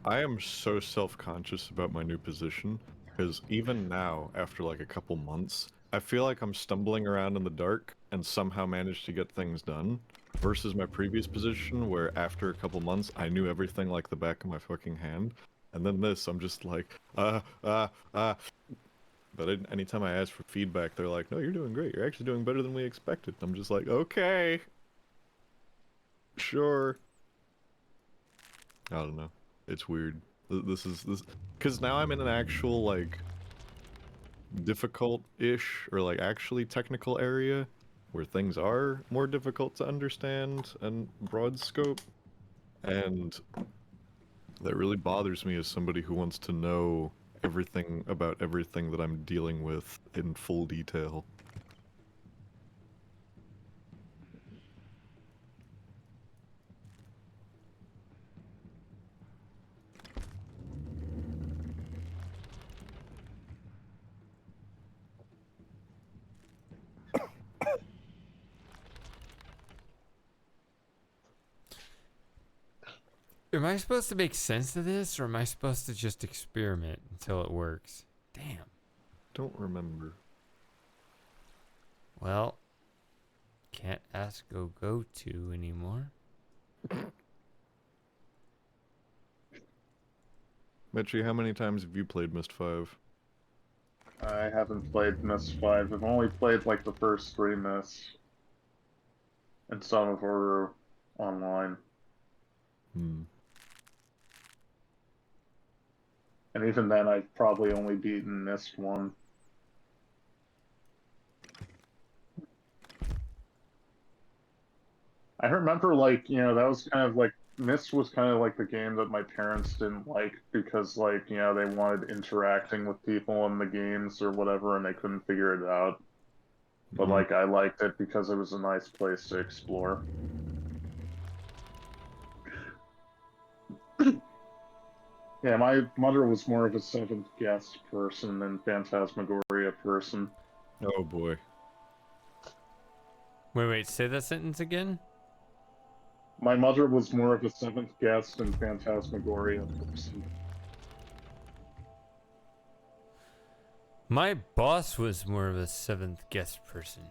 [SPEAKER 6] I am so self-conscious about my new position, because even now, after like a couple months, I feel like I'm stumbling around in the dark and somehow manage to get things done, versus my previous position where after a couple months I knew everything like the back of my fucking hand, and then this, I'm just like, But anytime I ask for feedback, they're like, no, you're doing great. You're actually doing better than we expected. I'm just like, okay. Sure. I don't know. It's weird. This. Because now I'm in an actual, like, difficult-ish, or, like, actually technical area where things are more difficult to understand and broad scope. And that really bothers me as somebody who wants to know everything about everything that I'm dealing with in full detail.
[SPEAKER 1] Am I supposed to make sense of this, or am I supposed to just experiment until it works? Damn.
[SPEAKER 6] Don't remember.
[SPEAKER 1] Well, can't ask go to anymore.
[SPEAKER 6] Mitchie, how many times have you played Myst 5?
[SPEAKER 12] I haven't played Myst 5. I've only played like the first 3 Mysts. And some of them were online. And even then, I've probably only beaten Myst 1. I remember, like, you know, that was kind of like, Myst was kind of like the game that my parents didn't like because, like, you know, they wanted interacting with people in the games or whatever, and they couldn't figure it out. But, like, I liked it because it was a nice place to explore. Yeah, my mother was more of a seventh guest person than Phantasmagoria person.
[SPEAKER 6] Oh boy.
[SPEAKER 1] Wait, say that sentence again?
[SPEAKER 12] My mother was more of a seventh guest than Phantasmagoria person.
[SPEAKER 1] My boss was more of a seventh guest person.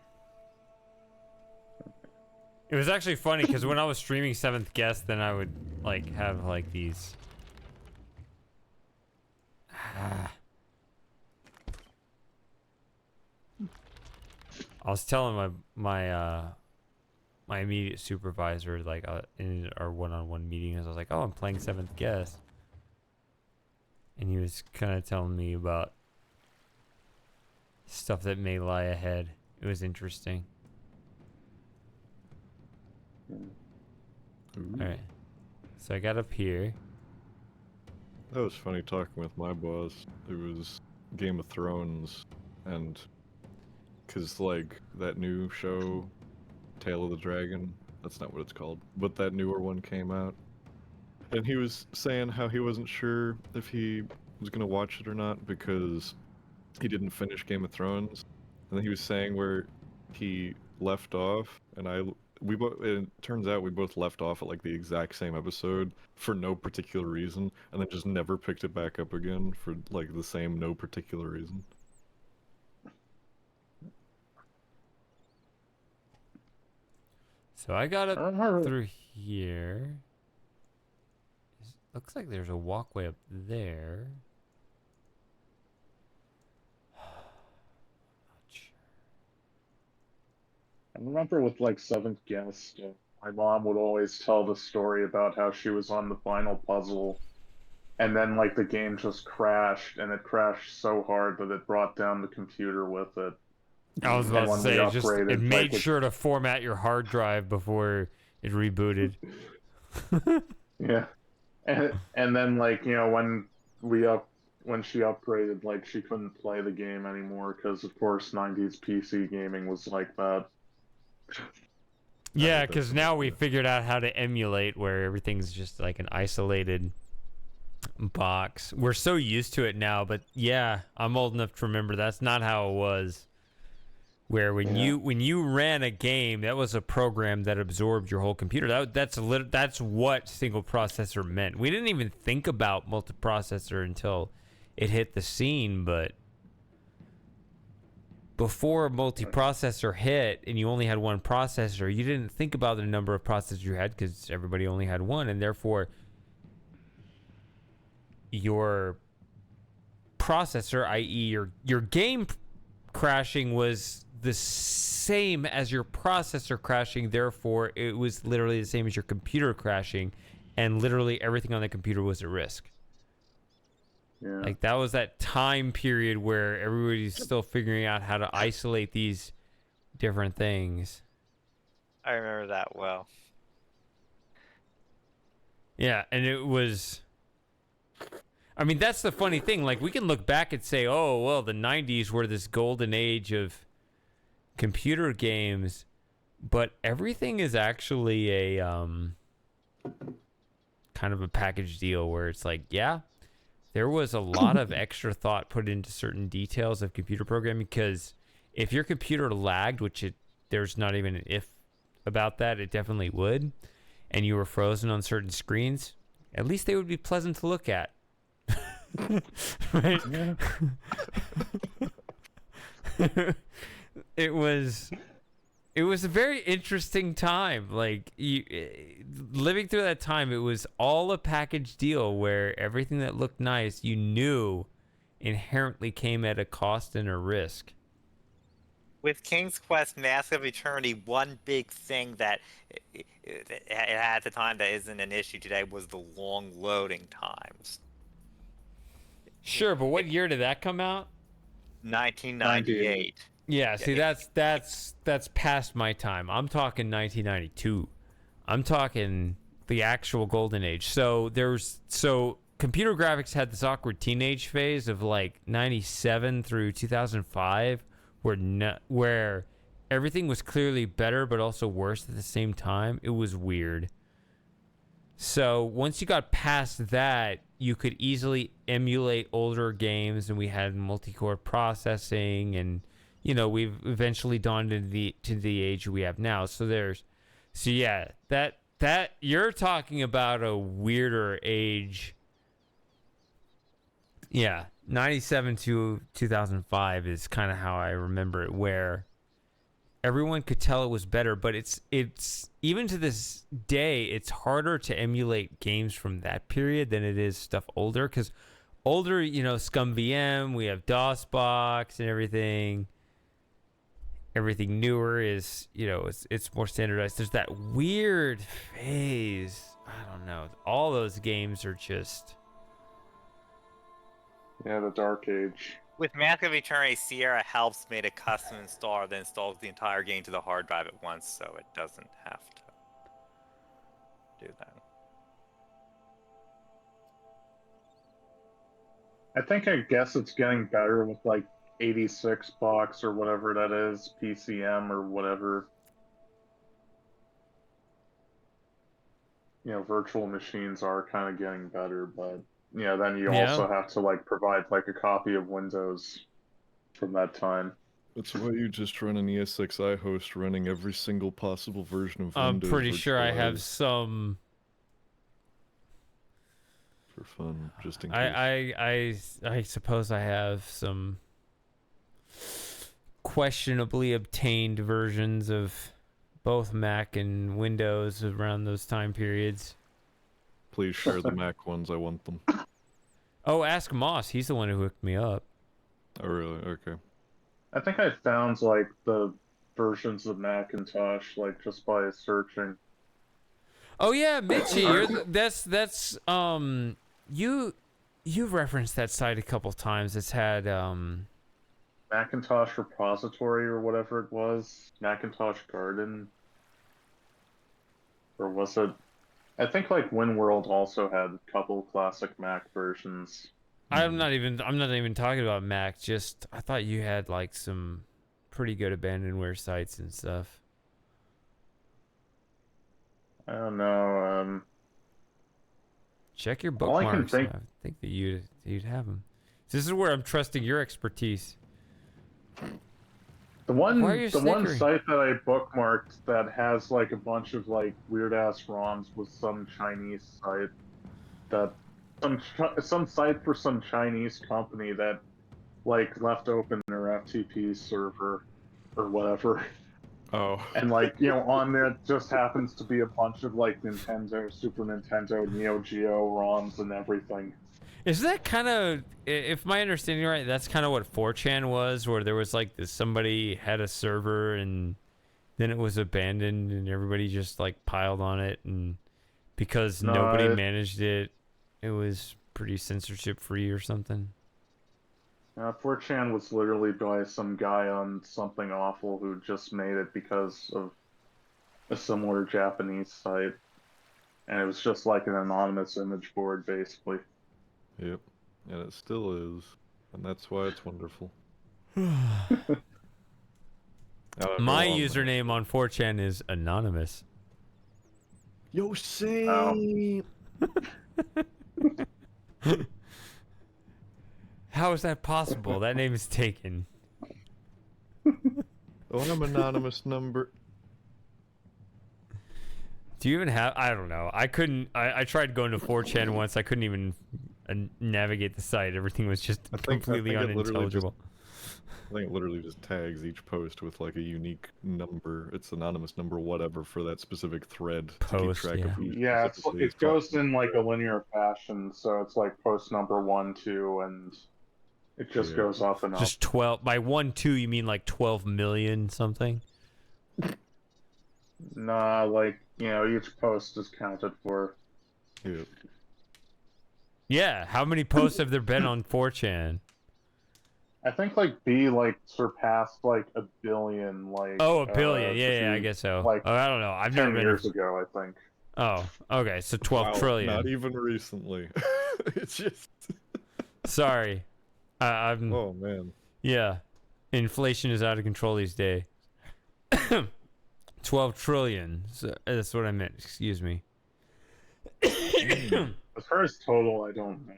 [SPEAKER 1] It was actually funny because when I was streaming seventh guest, then I would like have like these. I was telling my immediate supervisor, like in our one-on-one meetings, I was like, "Oh, I'm playing seventh guest," and he was kind of telling me about stuff that may lie ahead. It was interesting. All right, so I got up here.
[SPEAKER 6] That was funny talking with my boss. It was Game of Thrones, and because like that new show, Tale of the Dragon, that's not what it's called, but that newer one came out, and he was saying how he wasn't sure if he was gonna watch it or not because he didn't finish Game of Thrones, and then he was saying where he left off, and it turns out we both left off at like the exact same episode for no particular reason, and then just never picked it back up again for like the same no particular reason.
[SPEAKER 1] So I got up through here. Looks like there's a walkway up there.
[SPEAKER 12] I remember with like seventh guest, my mom would always tell the story about how she was on the final puzzle, and then like the game just crashed, and it crashed so hard that it brought down the computer with it.
[SPEAKER 1] I was about to say, it made sure to format your hard drive before it rebooted.
[SPEAKER 12] Yeah, and then like, you know, when she upgraded, like she couldn't play the game anymore because of course 90s PC gaming was like that.
[SPEAKER 1] Yeah, because now we figured out how to emulate where everything's just like an isolated box. We're so used to it now, but yeah, I'm old enough to remember that's not how it was. Where when you ran a game, that was a program that absorbed your whole computer. That's what single processor meant. We didn't even think about multiprocessor until it hit the scene, but before multiprocessor hit and you only had one processor, you didn't think about the number of processors you had because everybody only had one, and therefore your processor, i.e., your game crashing was the same as your processor crashing. Therefore, it was literally the same as your computer crashing, and literally everything on the computer was at risk.
[SPEAKER 12] Yeah.
[SPEAKER 1] Like that was that time period where everybody's still figuring out how to isolate these different things.
[SPEAKER 10] I remember that well.
[SPEAKER 1] Yeah, and it was... I mean, that's the funny thing. Like, we can look back and say, oh, well, the 90s were this golden age of computer games, but everything is actually a kind of a package deal where it's like, yeah, there was a lot of extra thought put into certain details of computer programming, because if your computer lagged, which there's not even an if about that, it definitely would, and you were frozen on certain screens, at least they would be pleasant to look at. Right? It was a very interesting time. Like, living through that time, it was all a package deal where everything that looked nice, you knew inherently came at a cost and a risk.
[SPEAKER 10] With King's Quest Mask of Eternity, one big thing that it had at the time that isn't an issue today was the long loading times.
[SPEAKER 1] Sure, but what year did that come out?
[SPEAKER 10] 1998.
[SPEAKER 1] Yeah, see, that's past my time. I'm talking 1992. I'm talking the actual golden age. So computer graphics had this awkward teenage phase of like 97 through 2005 where everything was clearly better but also worse at the same time. It was weird. So once you got past that, you could easily emulate older games, and we had multi-core processing, and we've eventually dawned to the age we have now. So yeah, that you're talking about a weirder age. Yeah, 97 to 2005 is kind of how I remember it, where everyone could tell it was better, but it's even to this day, it's harder to emulate games from that period than it is stuff older, because older, Scum VM, we have DOSBox and everything. Everything newer is, it's more standardized. There's that weird phase. I don't know. All those games are just...
[SPEAKER 12] Yeah, the dark age.
[SPEAKER 10] With Mask of Eternity, Sierra helps made a custom installer that installs the entire game to the hard drive at once, so it doesn't have to do that.
[SPEAKER 12] I guess it's getting better with like 86 box or whatever that is, PCM or whatever. Virtual machines are kind of getting better, but then you also have to like provide like a copy of Windows from that time.
[SPEAKER 6] That's why you just run an ESXi host running every single possible version of Windows.
[SPEAKER 1] I'm pretty sure I have some...
[SPEAKER 6] For fun, just in case.
[SPEAKER 1] I suppose I have some questionably obtained versions of both Mac and Windows around those time periods.
[SPEAKER 6] Please share the Mac ones, I want them.
[SPEAKER 1] Oh, ask Moss, he's the one who hooked me up.
[SPEAKER 6] Oh, really? Okay.
[SPEAKER 12] I think I found like the versions of Macintosh like just by searching.
[SPEAKER 1] Oh yeah, Mitchie, that's you've referenced that site a couple times. It's had
[SPEAKER 12] Macintosh Repository or whatever it was, Macintosh Garden, or was it? I think like WinWorld also had a couple classic Mac versions.
[SPEAKER 1] I'm not even talking about Mac. Just I thought you had like some pretty good abandonware sites and stuff.
[SPEAKER 12] I don't know.
[SPEAKER 1] Check your bookmarks.
[SPEAKER 12] I
[SPEAKER 1] think that you'd have them. This is where I'm trusting your expertise.
[SPEAKER 12] The one site that I bookmarked that has like a bunch of like weird ass ROMs was some Chinese site that some site for some Chinese company that like left open their FTP server or whatever.
[SPEAKER 6] Oh.
[SPEAKER 12] And like, on there just happens to be a bunch of like Nintendo, Super Nintendo, Neo Geo ROMs and everything.
[SPEAKER 1] Is that kind of, if my understanding right, that's kind of what 4chan was, where there was like this, somebody had a server and then it was abandoned and everybody just like piled on it, and because nobody managed it, it was pretty censorship free or something.
[SPEAKER 12] 4chan was literally by some guy on Something Awful who just made it because of a similar Japanese site. And it was just like an anonymous image board, basically.
[SPEAKER 6] Yep. And it still is. And that's why it's wonderful.
[SPEAKER 1] My username on 4chan is anonymous.
[SPEAKER 6] Yo, same.
[SPEAKER 1] How is that possible? That name is taken.
[SPEAKER 6] Oh, I'm anonymous number.
[SPEAKER 1] Do you even have? I don't know. I couldn't. I tried going to 4chan once. I couldn't even navigate the site. Everything was just completely unintelligible.
[SPEAKER 6] I think it literally just tags each post with like a unique number. It's anonymous number, whatever, for that specific thread
[SPEAKER 1] post,
[SPEAKER 6] to keep track of who.
[SPEAKER 12] Yeah, it goes in like a linear fashion, so it's like post number 1, 2, and it just goes up and up.
[SPEAKER 1] Just 12 by 1, 2. You mean like 12 million something?
[SPEAKER 12] Nah, like, you know, each post is counted for.
[SPEAKER 6] Yep.
[SPEAKER 1] Yeah. How many posts have there been on 4chan?
[SPEAKER 12] I think like B like surpassed like 1 billion. Like
[SPEAKER 1] a billion. Yeah, I guess so.
[SPEAKER 12] Like
[SPEAKER 1] I don't know. I've
[SPEAKER 12] 10
[SPEAKER 1] never been
[SPEAKER 12] years ago, I think.
[SPEAKER 1] Oh, okay. So 12 trillion.
[SPEAKER 6] Not even recently. It's just.
[SPEAKER 1] Sorry. I'm.
[SPEAKER 6] Oh man.
[SPEAKER 1] Yeah, inflation is out of control these days. 12 trillion. So that's what I meant. Excuse me.
[SPEAKER 12] As far as total, I don't know.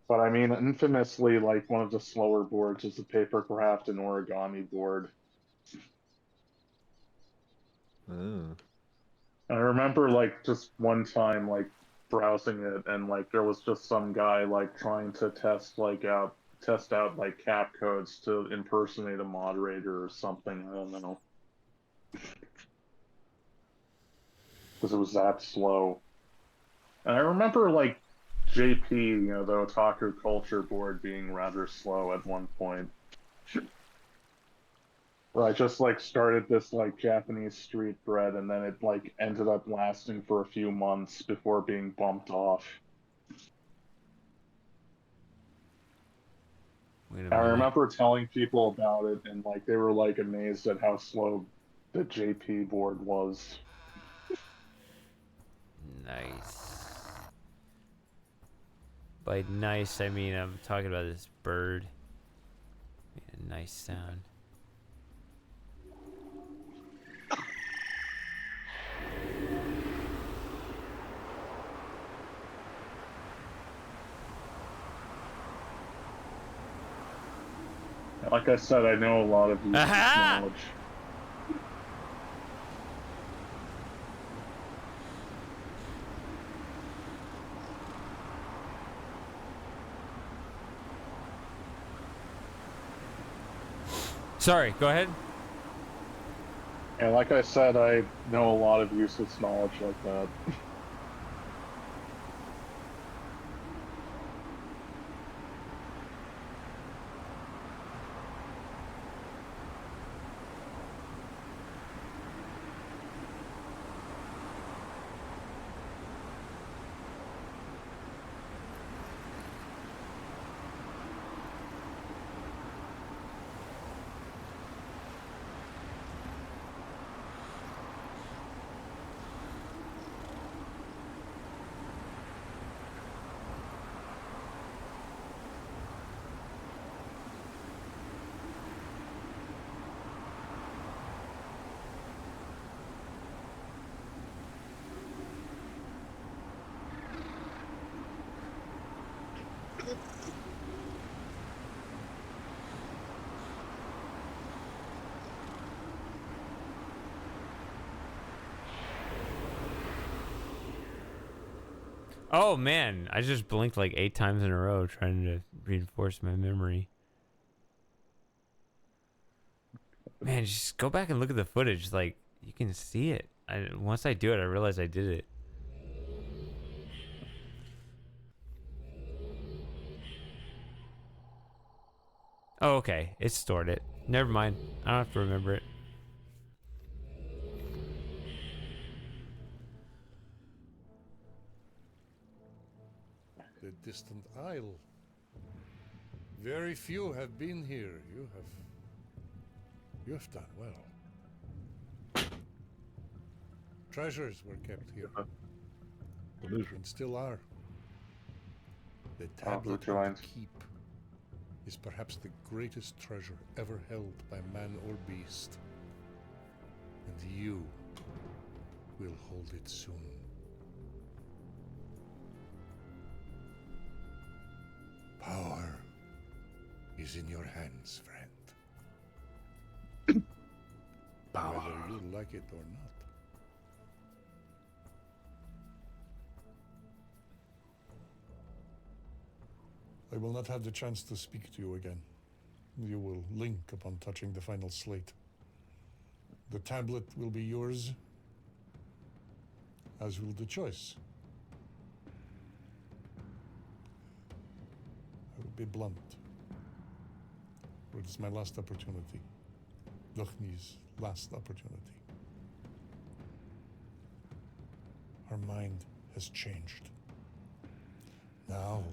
[SPEAKER 12] But I mean, infamously, like one of the slower boards is the papercraft and origami board. I remember like just one time like browsing it, and like there was just some guy like trying to test out like cap codes to impersonate a moderator or something. I don't know. Because it was that slow. And I remember like JP, you know, the Otaku Culture board being rather slow at one point. Where I just like started this like Japanese street thread, and then it like ended up lasting for a few months before being bumped off. I remember telling people about it, and like they were like amazed at how slow the JP board was.
[SPEAKER 1] Nice. By nice, I mean I'm talking about this bird. A nice sound.
[SPEAKER 12] Like I said, I know a lot of useless knowledge.
[SPEAKER 1] Sorry, go ahead.
[SPEAKER 12] Yeah, like I said, I know a lot of useless knowledge like that.
[SPEAKER 1] Oh man, I just blinked like 8 times in a row trying to reinforce my memory. Man, just go back and look at the footage. Like, you can see it. Once I do it, I realize I did it. Oh, okay. It stored it. Never mind. I don't have to remember it.
[SPEAKER 2] The distant isle. Very few have been here. You have done well. Treasures were kept here. And still are. The tablet in the keep is perhaps the greatest treasure ever held by man or beast. And you will hold it soon. Power is in your hands, friend. Power. Whether you like it or not. I will not have the chance to speak to you again. You will link upon touching the final slate. The tablet will be yours, as will the choice. I will be blunt. It is my last opportunity. Duchni's last opportunity. Her mind has changed. Now,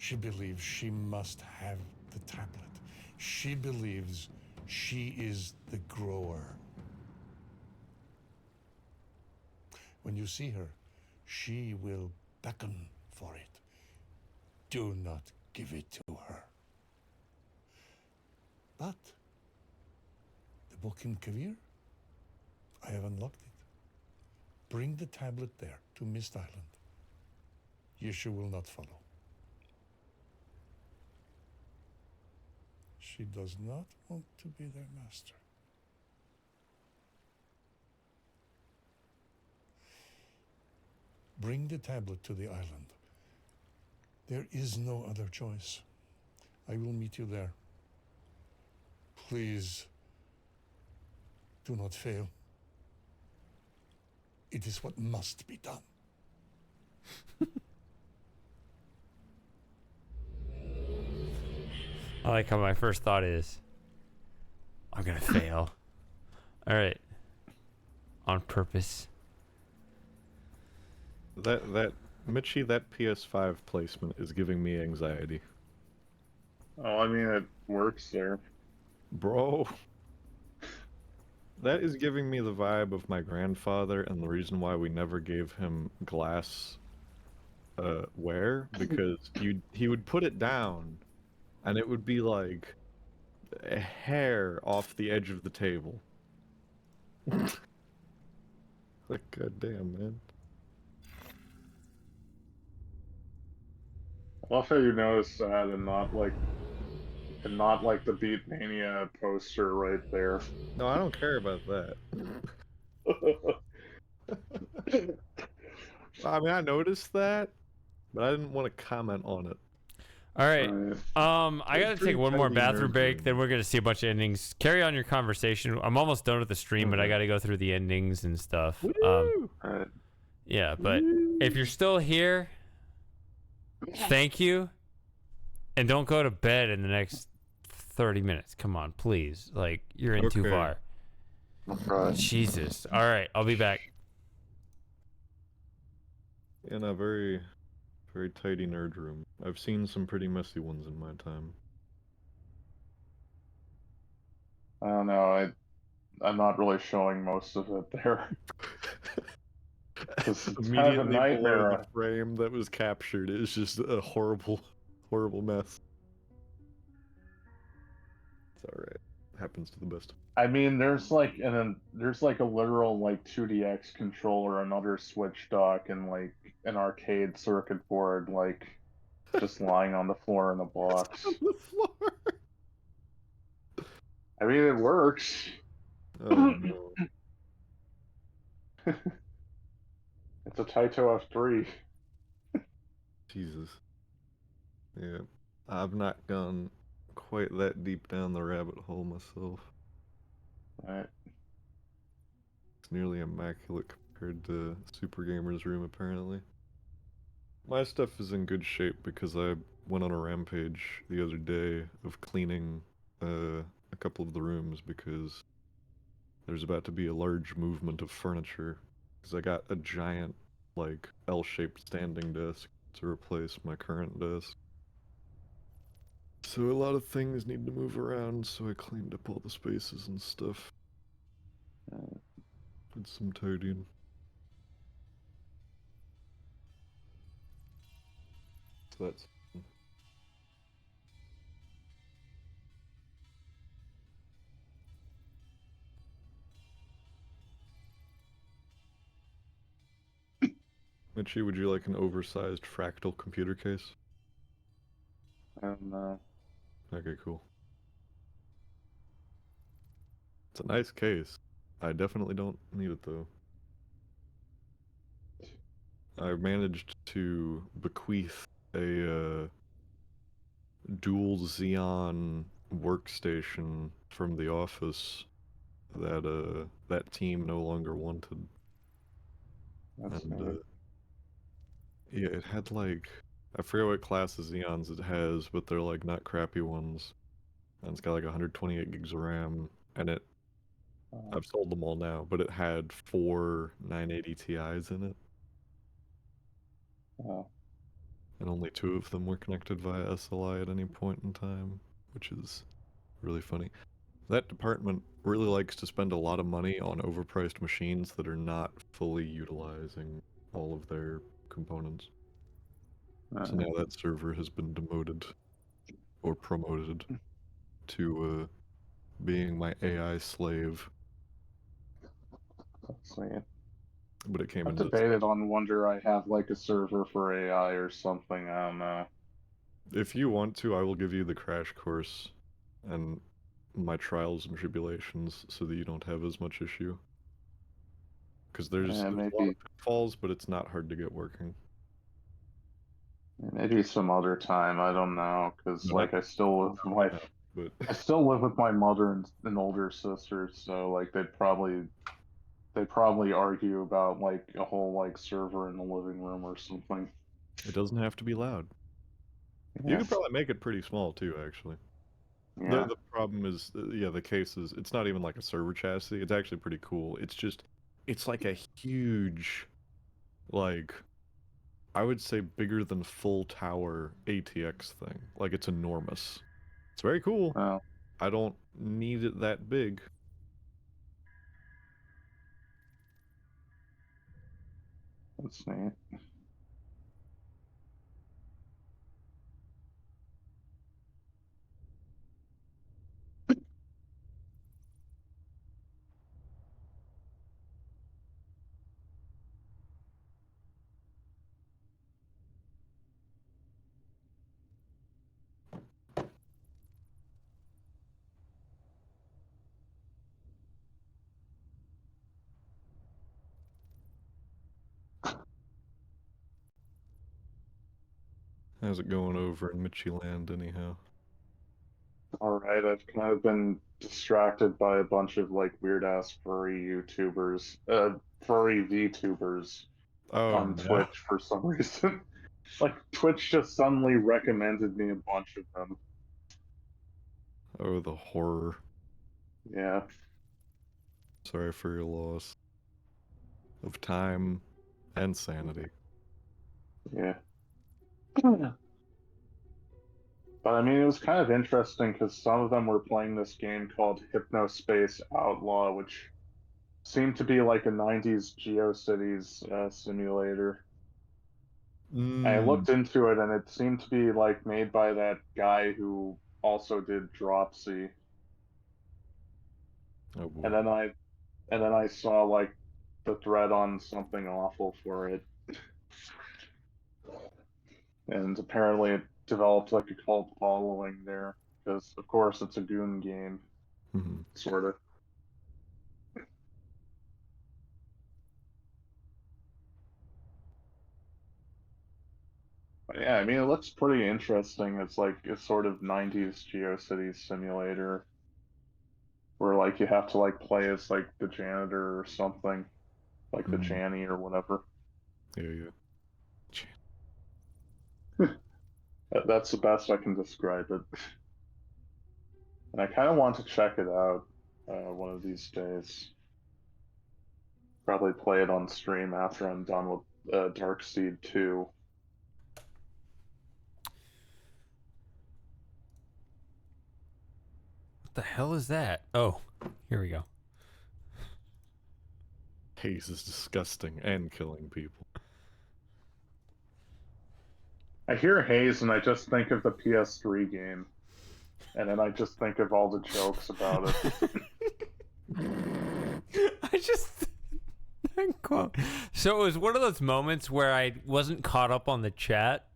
[SPEAKER 2] she believes she must have the tablet. She believes she is the grower. When you see her, she will beckon for it. Do not give it to her. But the book in Kavir, I have unlocked it. Bring the tablet there to Myst Island. Yeshu will not follow. She does not want to be their master. Bring the tablet to the island. There is no other choice. I will meet you there. Please, do not fail. It is what must be done.
[SPEAKER 1] I like how my first thought is, I'm gonna fail. All right. On purpose.
[SPEAKER 6] That Mitchie, that PS5 placement is giving me anxiety.
[SPEAKER 12] Oh, I mean, it works there.
[SPEAKER 6] Bro. That is giving me the vibe of my grandfather and the reason why we never gave him glass ware, because he would put it down and it would be like a hair off the edge of the table. Like, goddamn, man.
[SPEAKER 12] I love how you noticed that and not like the Beatmania poster right there.
[SPEAKER 6] No, I don't care about that. I mean, I noticed that, but I didn't want to comment on it.
[SPEAKER 1] All right. I gotta take one more bathroom break. Then we're gonna see a bunch of endings. Carry on your conversation. I'm almost done with the stream, but I gotta go through the endings and stuff. Yeah, but if you're still here, thank you, and don't go to bed in the next 30 minutes. Come on, please. Like, you're in too far. Jesus. All right, I'll be back.
[SPEAKER 6] In a very, very tidy nerd room. I've seen some pretty messy ones in my time.
[SPEAKER 12] I don't know. I'm not really showing most of it there. It's kind of a nightmare.
[SPEAKER 6] Below the frame that was captured is just a horrible, horrible mess. It's alright. Happens to the best.
[SPEAKER 12] I mean, there's like a literal like 2DX controller, another Switch dock, and like an arcade circuit board, like just lying on the floor in a box.
[SPEAKER 6] On the floor.
[SPEAKER 12] I mean, it works.
[SPEAKER 6] Oh no.
[SPEAKER 12] It's a Taito F3.
[SPEAKER 6] Jesus. Yeah. I've not gone quite that deep down the rabbit hole myself.
[SPEAKER 12] Right.
[SPEAKER 6] It's nearly immaculate compared to Super Gamer's room, apparently. My stuff is in good shape because I went on a rampage the other day of cleaning a couple of the rooms because there's about to be a large movement of furniture. Because I got a giant, like, L-shaped standing desk to replace my current desk. So a lot of things need to move around, so I cleaned up all the spaces and stuff. Did some tidying. So that's... Mitchie, would you like an oversized fractal computer case? Okay, cool. It's a nice case. I definitely don't need it, though. I managed to bequeath a dual Xeon workstation from the office that that team no longer wanted. Yeah, it had like, I forget what class of Xeons it has, but they're like not crappy ones. And it's got like 128 gigs of RAM, and I've sold them all now, but it had 4 980 Ti's in it. And only 2 of them were connected via SLI at any point in time, which is really funny. That department really likes to spend a lot of money on overpriced machines that are not fully utilizing all of their components. So now that server has been demoted or promoted to being my AI slave. But it came
[SPEAKER 12] I've
[SPEAKER 6] into
[SPEAKER 12] debated on whether I have like a server for AI or something. I don't know.
[SPEAKER 6] If you want to, I will give you the crash course and my trials and tribulations so that you don't have as much issue. Because there's a lot of pitfalls, but it's not hard to get working.
[SPEAKER 12] Maybe some other time. I don't know, because like I still live with I still live with my mother and older sister, so like they'd probably argue about like a whole like server in the living room or something.
[SPEAKER 6] It doesn't have to be loud.
[SPEAKER 12] Yeah.
[SPEAKER 6] You could probably make it pretty small too, actually.
[SPEAKER 12] Yeah.
[SPEAKER 6] The problem is, yeah, the case is, it's not even like a server chassis. It's actually pretty cool. It's just, it's like a huge, like, I would say bigger than full tower ATX thing. Like, it's enormous. It's very cool.
[SPEAKER 12] Oh.
[SPEAKER 6] I don't need it that big.
[SPEAKER 12] That's neat.
[SPEAKER 6] How's it going over in Mitchieland, anyhow?
[SPEAKER 12] Alright, I've kind of been distracted by a bunch of like weird ass furry YouTubers, furry VTubers on Twitch for some reason. Like Twitch just suddenly recommended me a bunch of them.
[SPEAKER 6] Oh, the horror.
[SPEAKER 12] Yeah.
[SPEAKER 6] Sorry for your loss of time and sanity.
[SPEAKER 12] Yeah. But I mean, it was kind of interesting because some of them were playing this game called Hypnospace Outlaw, which seemed to be like a 90s GeoCities simulator. I looked into it and it seemed to be like made by that guy who also did Dropsy.
[SPEAKER 6] Oh boy.
[SPEAKER 12] And then I saw like the thread on Something Awful for it. And apparently it developed like a cult following there because of course it's a Goon game. Sort of. But yeah, I mean, it looks pretty interesting. It's like a sort of 90s GeoCities simulator where like you have to like play as like the janitor or something, like the Janny or whatever.
[SPEAKER 6] Yeah, yeah.
[SPEAKER 12] That's the best I can describe it. And I kind of want to check it out one of these days. Probably play it on stream after I'm done with Darkseed 2.
[SPEAKER 1] What the hell is that? Oh, here we go.
[SPEAKER 6] Haze is disgusting and killing people.
[SPEAKER 12] I hear Haze and I just think of the PS3 game. And then I just think of all the jokes about
[SPEAKER 1] it. I just... So it was one of those moments where I wasn't caught up on the chat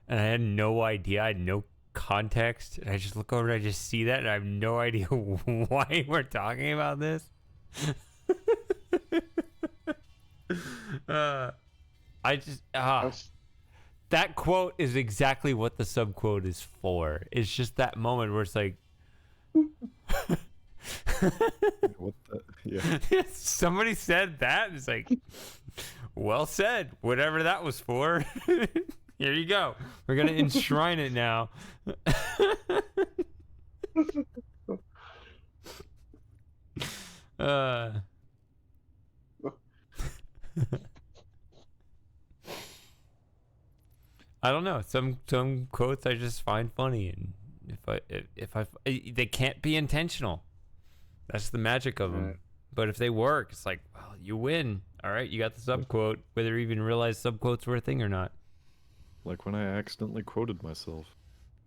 [SPEAKER 1] and I had no idea. I had no context. And I just look over and I just see that and I have no idea why we're talking about this. That quote is exactly what the subquote is for. It's just that moment where it's like...
[SPEAKER 6] What the? Yeah.
[SPEAKER 1] Somebody said that. It's like, well said. Whatever that was for. Here you go. We're gonna enshrine it now. I don't know. Some quotes I just find funny, and if they can't be intentional. That's the magic of them. Right. But if they work, it's like, well, you win. All right, you got the subquote, whether you even realize subquotes were a thing or not.
[SPEAKER 6] Like when I accidentally quoted myself.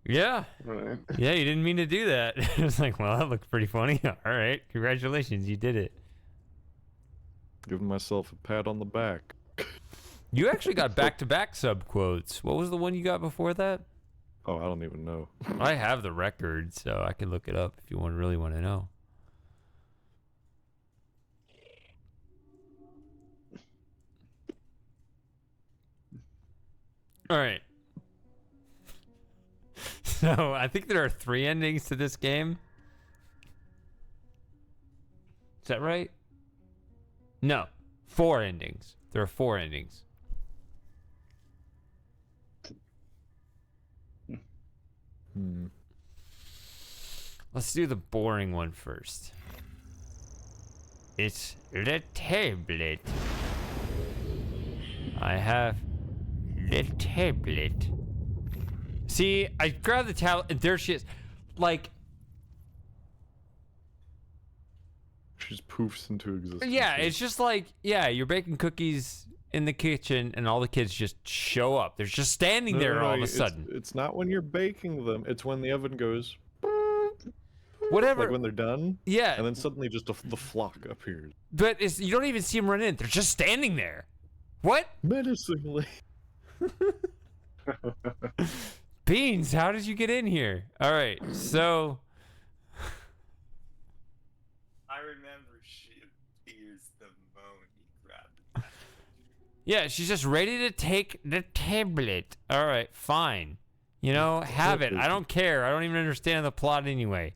[SPEAKER 1] Yeah. Right. Yeah, you didn't mean to do that. It's like, well, that looks pretty funny. All right, congratulations, you did it.
[SPEAKER 6] Giving myself a pat on the back.
[SPEAKER 1] You actually got back-to-back subquotes. What was the one you got before that?
[SPEAKER 6] Oh, I don't even know.
[SPEAKER 1] I have the record, so I can look it up if you really want to know. All right. So I think there are 3 endings to this game. Is that right? No, 4 endings. There are 4 endings. Let's do the boring one first. It's the tablet. I have the tablet. See, I grabbed the tablet and there she is. Like,
[SPEAKER 6] she just poofs into existence.
[SPEAKER 1] Yeah, it's just like, yeah, you're baking cookies in the kitchen and all the kids just show up. They're just standing there all of a sudden.
[SPEAKER 6] It's not when you're baking them. It's when the oven goes...
[SPEAKER 1] Whatever.
[SPEAKER 6] Like when they're done.
[SPEAKER 1] Yeah.
[SPEAKER 6] And then suddenly just the flock appears.
[SPEAKER 1] But you don't even see them run in. They're just standing there. What?
[SPEAKER 6] Menacingly.
[SPEAKER 1] Beans, how did you get in here? All right, so...
[SPEAKER 10] I remember she appears the moment you grab it.
[SPEAKER 1] Yeah, she's just ready to take the tablet. All right, fine. You know, have it. I don't care. I don't even understand the plot anyway.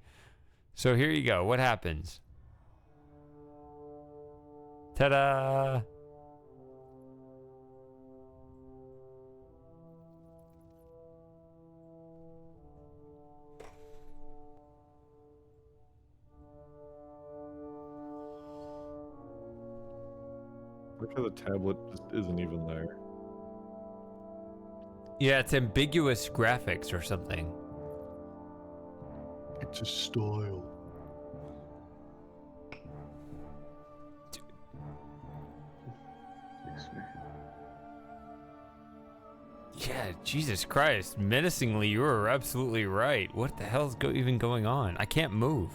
[SPEAKER 1] So here you go. What happens? Ta-da!
[SPEAKER 6] Look how the tablet just isn't even there.
[SPEAKER 1] Yeah, it's ambiguous graphics or something.
[SPEAKER 6] It's a style. Yeah, Jesus Christ. Menacingly, you were absolutely right. What the hell's even going on? I can't move.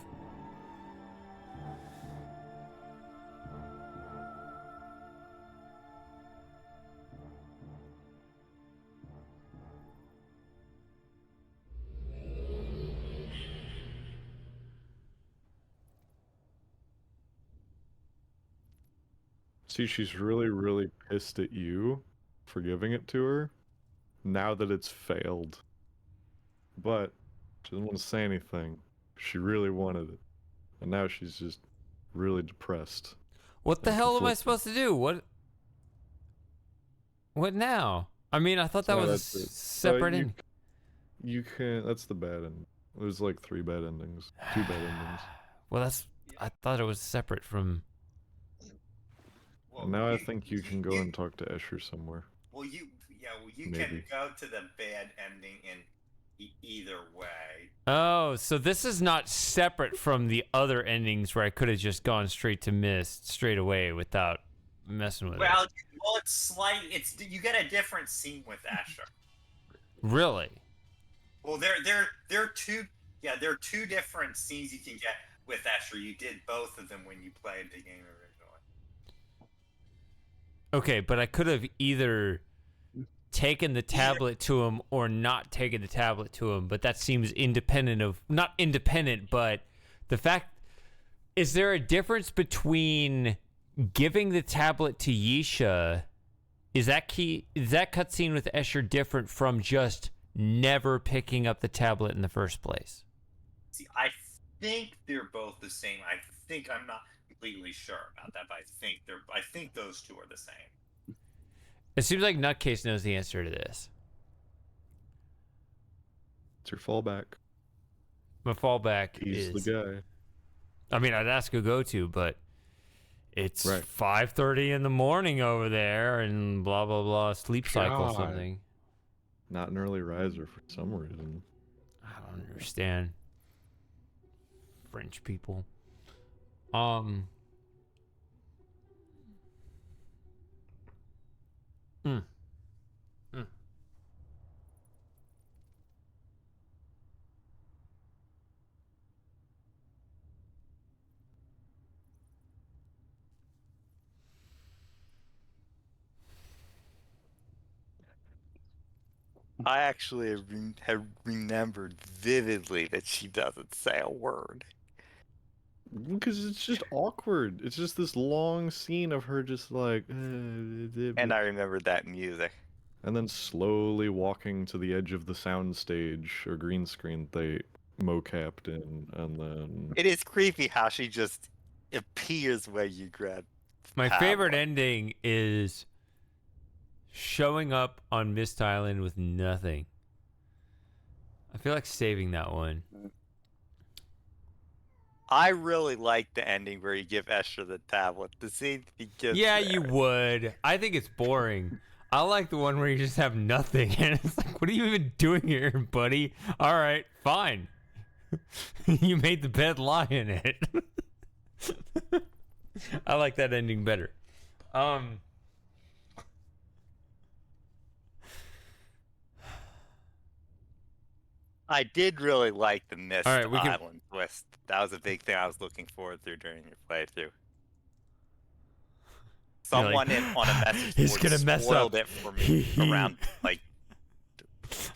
[SPEAKER 6] See, she's really, really pissed at you for giving it to her now that it's failed. But she doesn't want to say anything. She really wanted it. And now she's just really depressed.
[SPEAKER 1] What the hell am I supposed to do? What now? I mean, I thought that was a separate end.
[SPEAKER 6] You can't. That's the bad end. There's like 3 bad endings. 2 bad endings.
[SPEAKER 1] Well, I thought it was separate from.
[SPEAKER 6] Well, and now I think you can go and talk to Escher somewhere.
[SPEAKER 13] Well, you
[SPEAKER 6] Maybe.
[SPEAKER 13] can go to the bad ending in either way.
[SPEAKER 1] Oh, so this is not separate from the other endings where I could have just gone straight to Myst straight away without messing with it.
[SPEAKER 13] Well, it's slight. It's you get a different scene with Escher.
[SPEAKER 1] Really?
[SPEAKER 13] Well, there are two. Yeah, there are 2 different scenes you can get with Escher. You did both of them when you played the game originally.
[SPEAKER 1] Okay, but I could have either taken the tablet to him or not taken the tablet to him, but that seems independent of, not independent, but the fact, is there a difference between giving the tablet to Yisha? Is that cutscene with Escher different from just never picking up the tablet in the first place?
[SPEAKER 13] See, I think they're both the same. I'm not completely sure about that, but I think those 2 are the same.
[SPEAKER 1] It seems like Nutcase knows the answer to this.
[SPEAKER 6] It's your fallback.
[SPEAKER 1] My fallback
[SPEAKER 6] He's
[SPEAKER 1] is
[SPEAKER 6] the guy.
[SPEAKER 1] I mean, I'd ask a go-to, but it's
[SPEAKER 6] right.
[SPEAKER 1] 5:30 in the morning over there, and blah blah blah, sleep cycle something.
[SPEAKER 6] Not an early riser for some reason.
[SPEAKER 1] I don't understand. French people.
[SPEAKER 10] I actually have remembered vividly that she doesn't say a word.
[SPEAKER 6] Because it's just awkward. It's just this long scene of her just like...
[SPEAKER 10] And I remembered that music.
[SPEAKER 6] And then slowly walking to the edge of the sound stage or green screen they mocapped in, and then...
[SPEAKER 10] It is creepy how she just appears where you grab.
[SPEAKER 1] My favorite ending is showing up on Myst Island with nothing. I feel like saving that one.
[SPEAKER 10] I really like the ending where you give Escher the tablet. The scene he gives.
[SPEAKER 1] Yeah,
[SPEAKER 10] there.
[SPEAKER 1] you would. I think it's boring. I like the one where you just have nothing, and it's like, what are you even doing here, buddy? All right, fine. You made the bed, lie in it. I like that ending better.
[SPEAKER 10] I did really like the Myst
[SPEAKER 1] All right,
[SPEAKER 10] Island twist. That was a big thing I was looking forward to during your playthrough. Someone on a message
[SPEAKER 1] he's
[SPEAKER 10] board
[SPEAKER 1] gonna mess
[SPEAKER 10] spoiled
[SPEAKER 1] up.
[SPEAKER 10] it for me around like.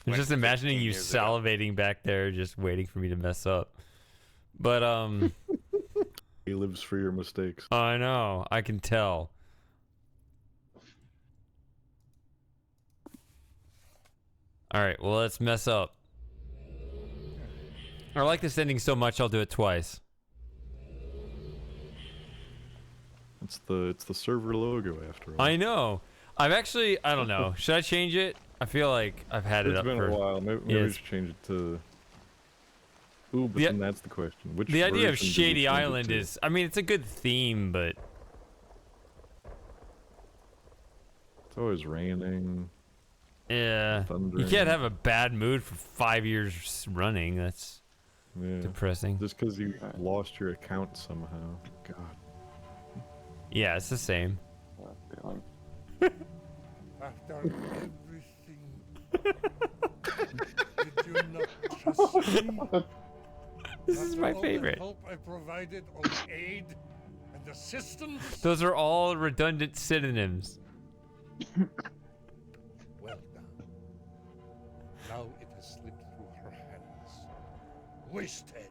[SPEAKER 1] I'm just imagining you salivating back there, just waiting for me to mess up. But
[SPEAKER 6] he lives for your mistakes.
[SPEAKER 1] I know. I can tell. All right. Well, let's mess up. I like this ending so much, I'll do it twice.
[SPEAKER 6] It's the server logo after all.
[SPEAKER 1] I know. I don't know. Should I change it? I feel like I've had it up for...
[SPEAKER 6] It's been a while. Maybe we should change it to... Ooh, but then that's the question. Which
[SPEAKER 1] the idea of
[SPEAKER 6] version do we
[SPEAKER 1] Shady
[SPEAKER 6] change it
[SPEAKER 1] Island
[SPEAKER 6] to?
[SPEAKER 1] is... I mean, it's a good theme, but...
[SPEAKER 6] It's always raining.
[SPEAKER 1] Yeah.
[SPEAKER 6] Thundering.
[SPEAKER 1] You can't have a bad mood for 5 years running. That's depressing.
[SPEAKER 6] Just because you lost your account somehow. God.
[SPEAKER 1] Yeah, it's the same.
[SPEAKER 2] After everything, did you not trust me?
[SPEAKER 1] This is my
[SPEAKER 2] After all
[SPEAKER 1] favorite.
[SPEAKER 2] the help I provided, all the aid and assistance.
[SPEAKER 1] Those are all redundant synonyms.
[SPEAKER 2] Well done. Now it has slipped through her hands. Wasted.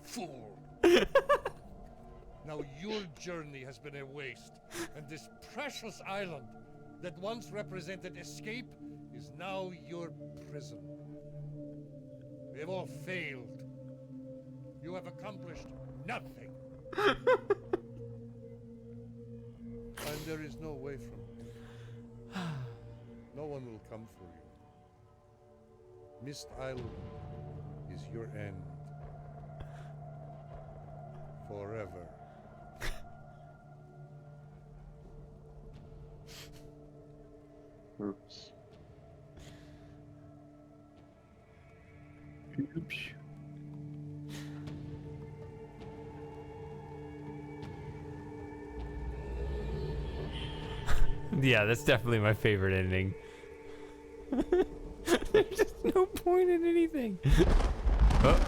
[SPEAKER 2] Fool. Now your journey has been a waste, and this precious island that once represented escape is now your prison. We have all failed. You have accomplished nothing. And there is no way from here. No one will come for you. Myst Island is your end. Forever.
[SPEAKER 12] Oops.
[SPEAKER 4] Oops.
[SPEAKER 1] Yeah, that's definitely my favorite ending. There's just no point in anything. Oh.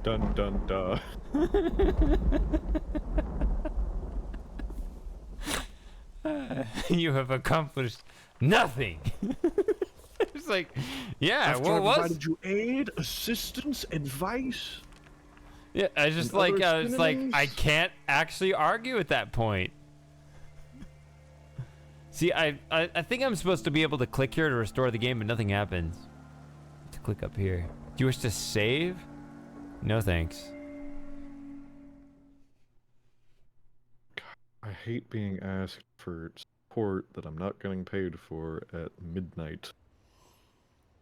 [SPEAKER 4] Dun dun dun.
[SPEAKER 1] You have accomplished nothing. It's like, yeah,
[SPEAKER 9] After
[SPEAKER 1] what
[SPEAKER 9] I
[SPEAKER 1] was?
[SPEAKER 9] provided you aid, assistance, advice.
[SPEAKER 1] Yeah, I just
[SPEAKER 9] and
[SPEAKER 1] like,
[SPEAKER 9] other
[SPEAKER 1] it's like
[SPEAKER 9] synonyms?
[SPEAKER 1] I can't actually argue at that point. See, I think I'm supposed to be able to click here to restore the game, but nothing happens. To click up here. Do you wish to save? No thanks.
[SPEAKER 4] I hate being asked for support that I'm not getting paid for at midnight.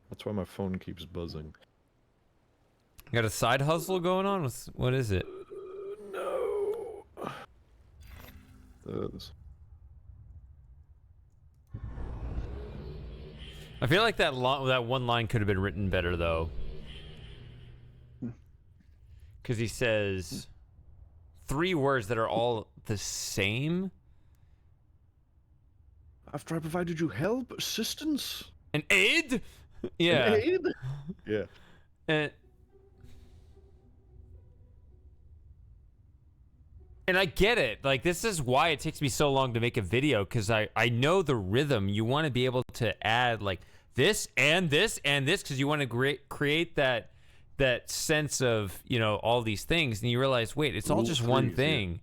[SPEAKER 4] That's why my phone keeps buzzing.
[SPEAKER 1] Got a side hustle going on? What is it?
[SPEAKER 4] No.
[SPEAKER 1] I feel like that one line could have been written better though. Because he says 3 words that are all the same.
[SPEAKER 9] After I provided you help, assistance,
[SPEAKER 1] and aid. Yeah.
[SPEAKER 9] An aid?
[SPEAKER 4] Yeah.
[SPEAKER 1] And I get it. Like, this is why it takes me so long to make a video, because I know the rhythm. You want to be able to add like this and this and this, because you want to create that sense of, you know, all these things, and you realize, wait, it's all just one thing,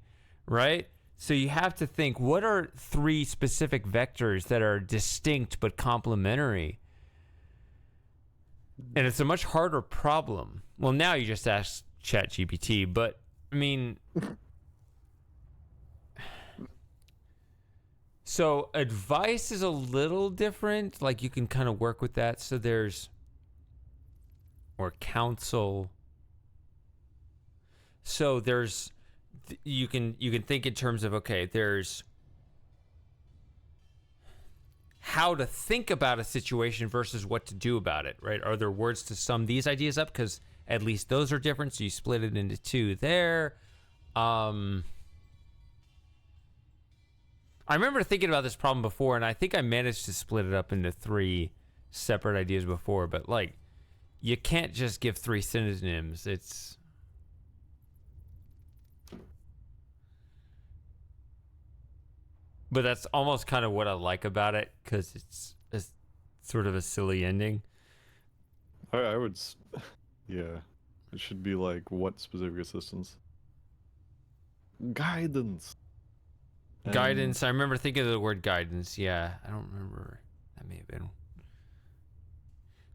[SPEAKER 1] right? So you have to think, what are 3 specific vectors that are distinct but complementary? And it's a much harder problem. Well, now you just ask ChatGPT, but I mean, so advice is a little different. Like, you can kind of work with that. So there's, or counsel. So there's, you can think in terms of, okay, there's how to think about a situation versus what to do about it, right? Are there words to sum these ideas up? Because at least those are different, so you split it into 2 there. I remember thinking about this problem before, and I think I managed to split it up into 3 separate ideas before, but like, you can't just give 3 synonyms. It's... But that's almost kind of what I like about it, because it's sort of a silly ending.
[SPEAKER 4] I would, yeah. It should be like, what specific assistance? Guidance.
[SPEAKER 1] Guidance. I remember thinking of the word guidance. Yeah, I don't remember. That may have been.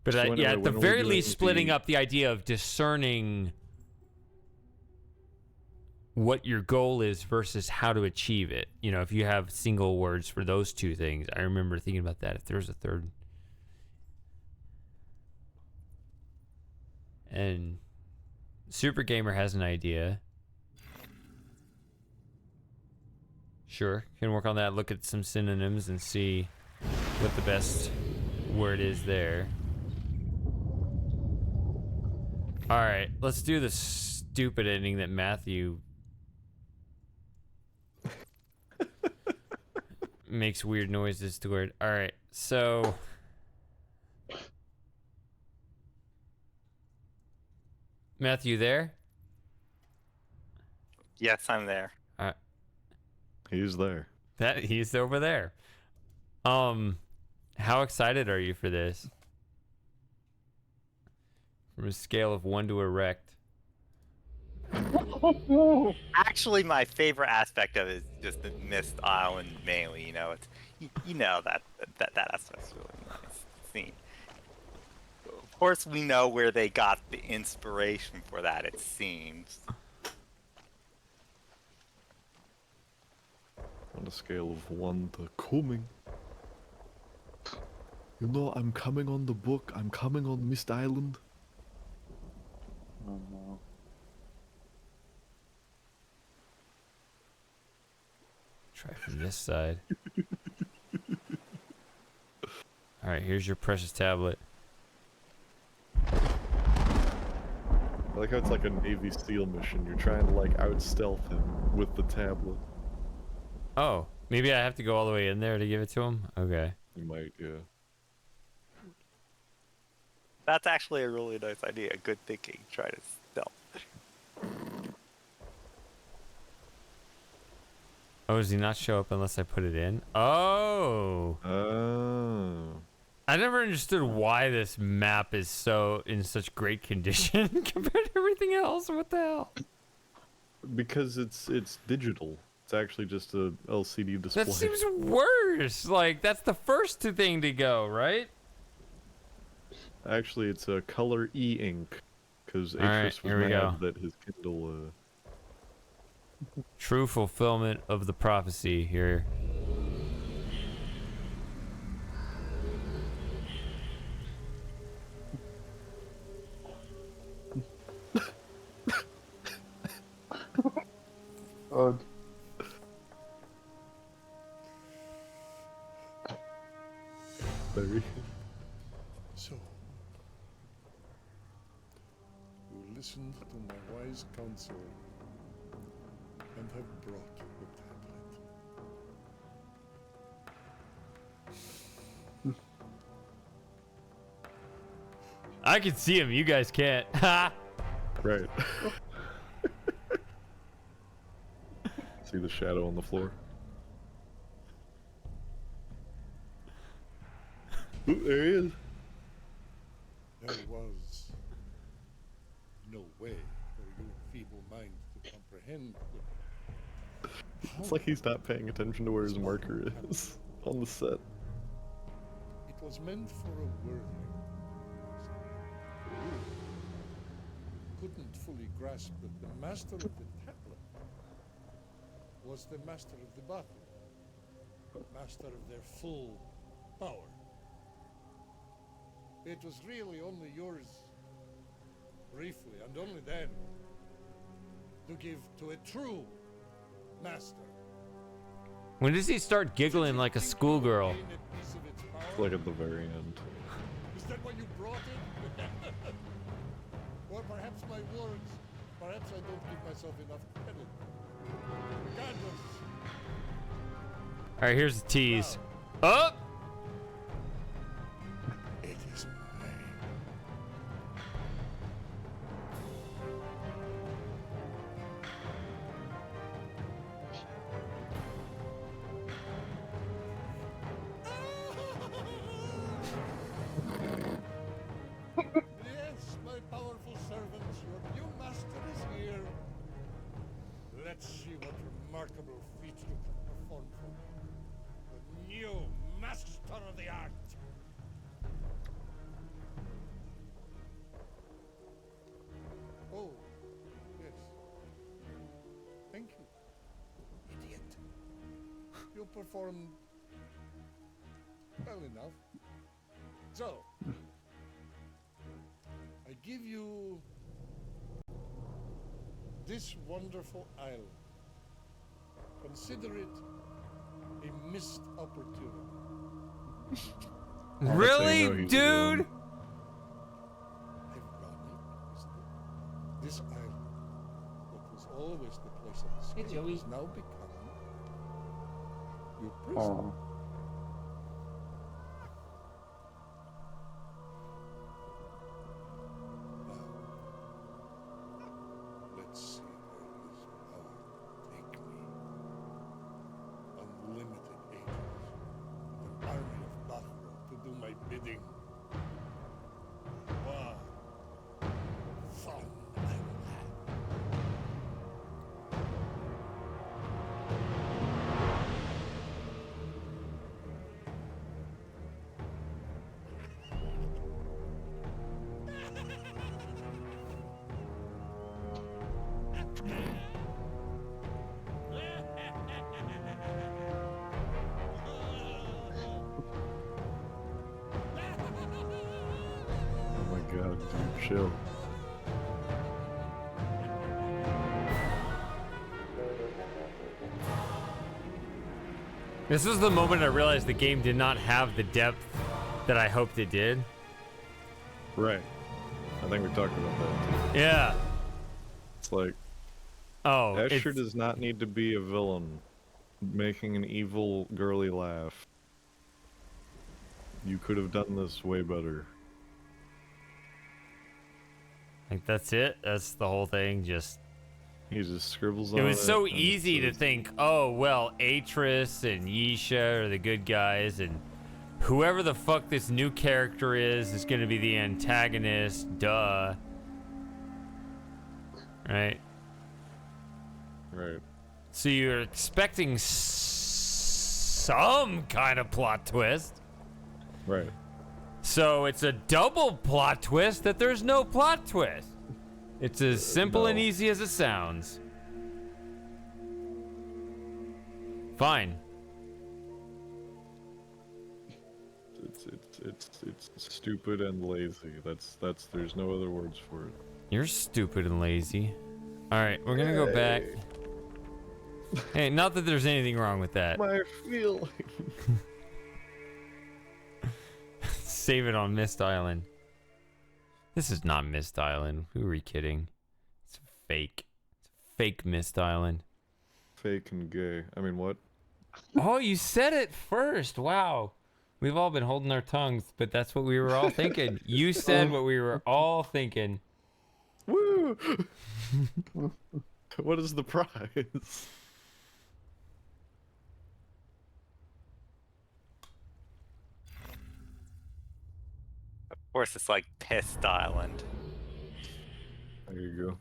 [SPEAKER 1] But
[SPEAKER 4] So
[SPEAKER 1] yeah, at the very least, splitting
[SPEAKER 4] the...
[SPEAKER 1] up the idea of discerning what your goal is versus how to achieve it. You know, if you have single words for those 2 things, I remember thinking about that. If there's a third. And Super Gamer has an idea. Sure, can work on that. Look at some synonyms and see what the best word is there. All right, let's do the stupid ending that Matthew makes weird noises toward. All right, so Matthew, there?
[SPEAKER 10] Yes, I'm there.
[SPEAKER 1] All right.
[SPEAKER 4] He's there.
[SPEAKER 1] He's over there. How excited are you for this? From a scale of 1 to erect.
[SPEAKER 10] Actually, my favorite aspect of it is just the Myst Island mainly. You know, it's you know that aspect's really nice scene. Of course, we know where they got the inspiration for that. It seems.
[SPEAKER 4] On a scale of 1 to coming.
[SPEAKER 6] You know, I'm coming on the book. I'm coming on Myst Island.
[SPEAKER 12] Oh no.
[SPEAKER 1] Try from this side. Alright, here's your precious tablet.
[SPEAKER 6] I like how it's like a Navy SEAL mission. You're trying to like out-stealth him with the tablet.
[SPEAKER 1] Oh, maybe I have to go all the way in there to give it to him? Okay.
[SPEAKER 6] You might, yeah.
[SPEAKER 10] That's actually a really nice idea. Good thinking. Try to stealth.
[SPEAKER 1] Oh, does he not show up unless I put it in? Oh.
[SPEAKER 6] Oh.
[SPEAKER 1] I never understood why this map is so in such great condition compared to everything else. What the hell?
[SPEAKER 6] Because it's digital. It's actually just a LCD display.
[SPEAKER 1] That seems worse. Like, that's the first thing to go, right?
[SPEAKER 6] Actually, it's a color e-ink. Because
[SPEAKER 1] Alright,
[SPEAKER 6] Atris was
[SPEAKER 1] here we go.
[SPEAKER 6] mad that his Kindle...
[SPEAKER 1] True fulfillment of the prophecy here.
[SPEAKER 6] Very.
[SPEAKER 2] So, you listened to my wise counsel and have brought the tablet.
[SPEAKER 1] I can see him. You guys can't. Ha!
[SPEAKER 6] Right. See the shadow on the floor? Ooh, there he is.
[SPEAKER 2] There was no way for your feeble mind to comprehend.
[SPEAKER 6] It's like he's not paying attention to where his marker is on the set.
[SPEAKER 2] It was meant for a worldling. You couldn't fully grasp that the master of the tablet was the master of the battle, master of their full power. It was really only yours, briefly, and only then, to give to a true master.
[SPEAKER 1] When does he start giggling like a schoolgirl?
[SPEAKER 6] Like at the very end.
[SPEAKER 2] Is that why you brought it? Or perhaps my words. Perhaps I don't give myself enough credit. Regardless.
[SPEAKER 1] Alright, here's the tease. Oh!
[SPEAKER 2] It is mine. Yes, my powerful servants, your new master is here. Let's see what remarkable feats you can perform for me. The new master of the art. Oh, yes. Thank you, idiot. You performed well enough. So, I give you this wonderful island. Consider it a missed opportunity.
[SPEAKER 1] Really, dude?
[SPEAKER 2] Ironic, isn't it? This island, that was always the place of escape, has now become your prison.
[SPEAKER 12] Oh.
[SPEAKER 2] Let's see where this power take me. Unlimited angels, an army of buffalo to do my bidding. Wow, fun I will have.
[SPEAKER 6] chill.
[SPEAKER 1] This was the moment I realized the game did not have the depth that I hoped it did.
[SPEAKER 6] Right. I think we talked about that too.
[SPEAKER 1] Yeah.
[SPEAKER 6] It's like, Asher does not need to be a villain making an evil girly laugh. You could have done this way better.
[SPEAKER 1] Like, that's it? That's the whole thing? Just...
[SPEAKER 6] He just scribbles on
[SPEAKER 1] it
[SPEAKER 6] it.
[SPEAKER 1] was so easy to think, oh, well, Atris and Yisha are the good guys, and whoever the fuck this new character is going to be the antagonist, duh. Right?
[SPEAKER 6] Right.
[SPEAKER 1] So you're expecting some kind of plot twist.
[SPEAKER 6] Right.
[SPEAKER 1] So it's a double plot twist that there's no plot twist. It's as simple and easy as it sounds. Fine.
[SPEAKER 6] It's stupid and lazy. That's there's no other words for it.
[SPEAKER 1] You're stupid and lazy. All right, we're gonna go back. Hey, not that there's anything wrong with that.
[SPEAKER 6] My feeling.
[SPEAKER 1] Save it on Myst Island. This is not Myst Island. Who are we kidding? It's fake. It's fake Myst Island.
[SPEAKER 6] Fake and gay. I mean, what?
[SPEAKER 1] Oh, you said it first. Wow. We've all been holding our tongues, but that's what we were all thinking. You said what we were all thinking.
[SPEAKER 6] Woo! What is the prize?
[SPEAKER 10] Of course, it's like Pissed Island.
[SPEAKER 6] There you go.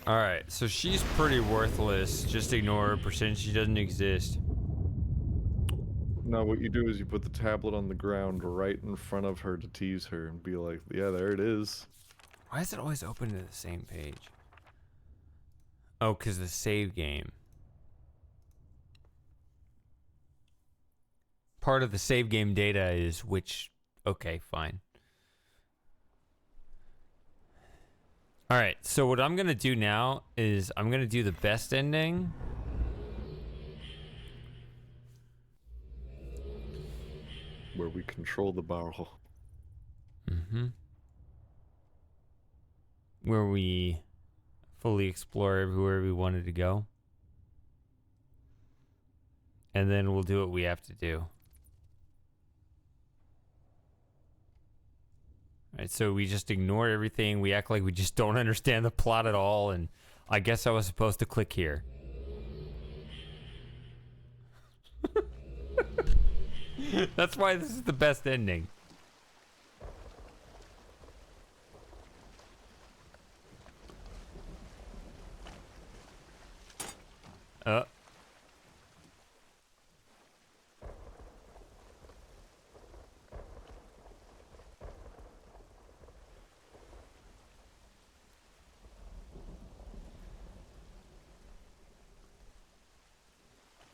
[SPEAKER 1] Alright, so she's pretty worthless. Just ignore her, pretend she doesn't exist.
[SPEAKER 6] No, what you do is you put the tablet on the ground right in front of her to tease her and be like, yeah, there it is.
[SPEAKER 1] Why is it always open to the same page? Oh, because the save game. Part of the save game data is which... Okay, fine. Alright, so what I'm going to do now is I'm going to do the best ending.
[SPEAKER 6] Where we control the barrel.
[SPEAKER 1] Mm-hmm. Where we fully explore everywhere we wanted to go. And then we'll do what we have to do. Right, so we just ignore everything. We act like we just don't understand the plot at all. And I guess I was supposed to click here. That's why this is the best ending.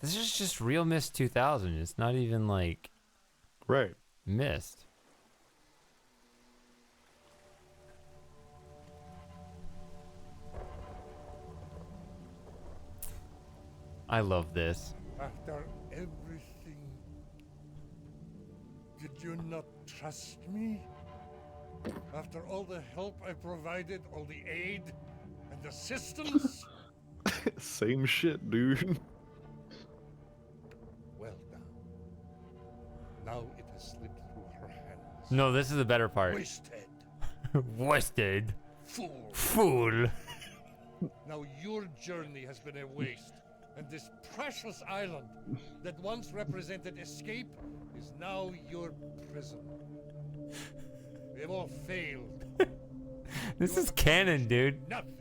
[SPEAKER 1] This is just real Myst 2000. It's not even like...
[SPEAKER 6] Right.
[SPEAKER 1] Myst. I love this.
[SPEAKER 2] After everything, did you not trust me? After all the help I provided, all the aid and assistance?
[SPEAKER 6] Same shit, dude.
[SPEAKER 2] Well done. Now it has slipped through her hands.
[SPEAKER 1] No, this is the better part.
[SPEAKER 2] Wasted.
[SPEAKER 1] Wasted.
[SPEAKER 2] Fool.
[SPEAKER 1] Fool.
[SPEAKER 2] Now your journey has been a waste, and this precious island that once represented escape is now your prison. We have all failed.
[SPEAKER 1] This is canon, dude.
[SPEAKER 2] Nothing.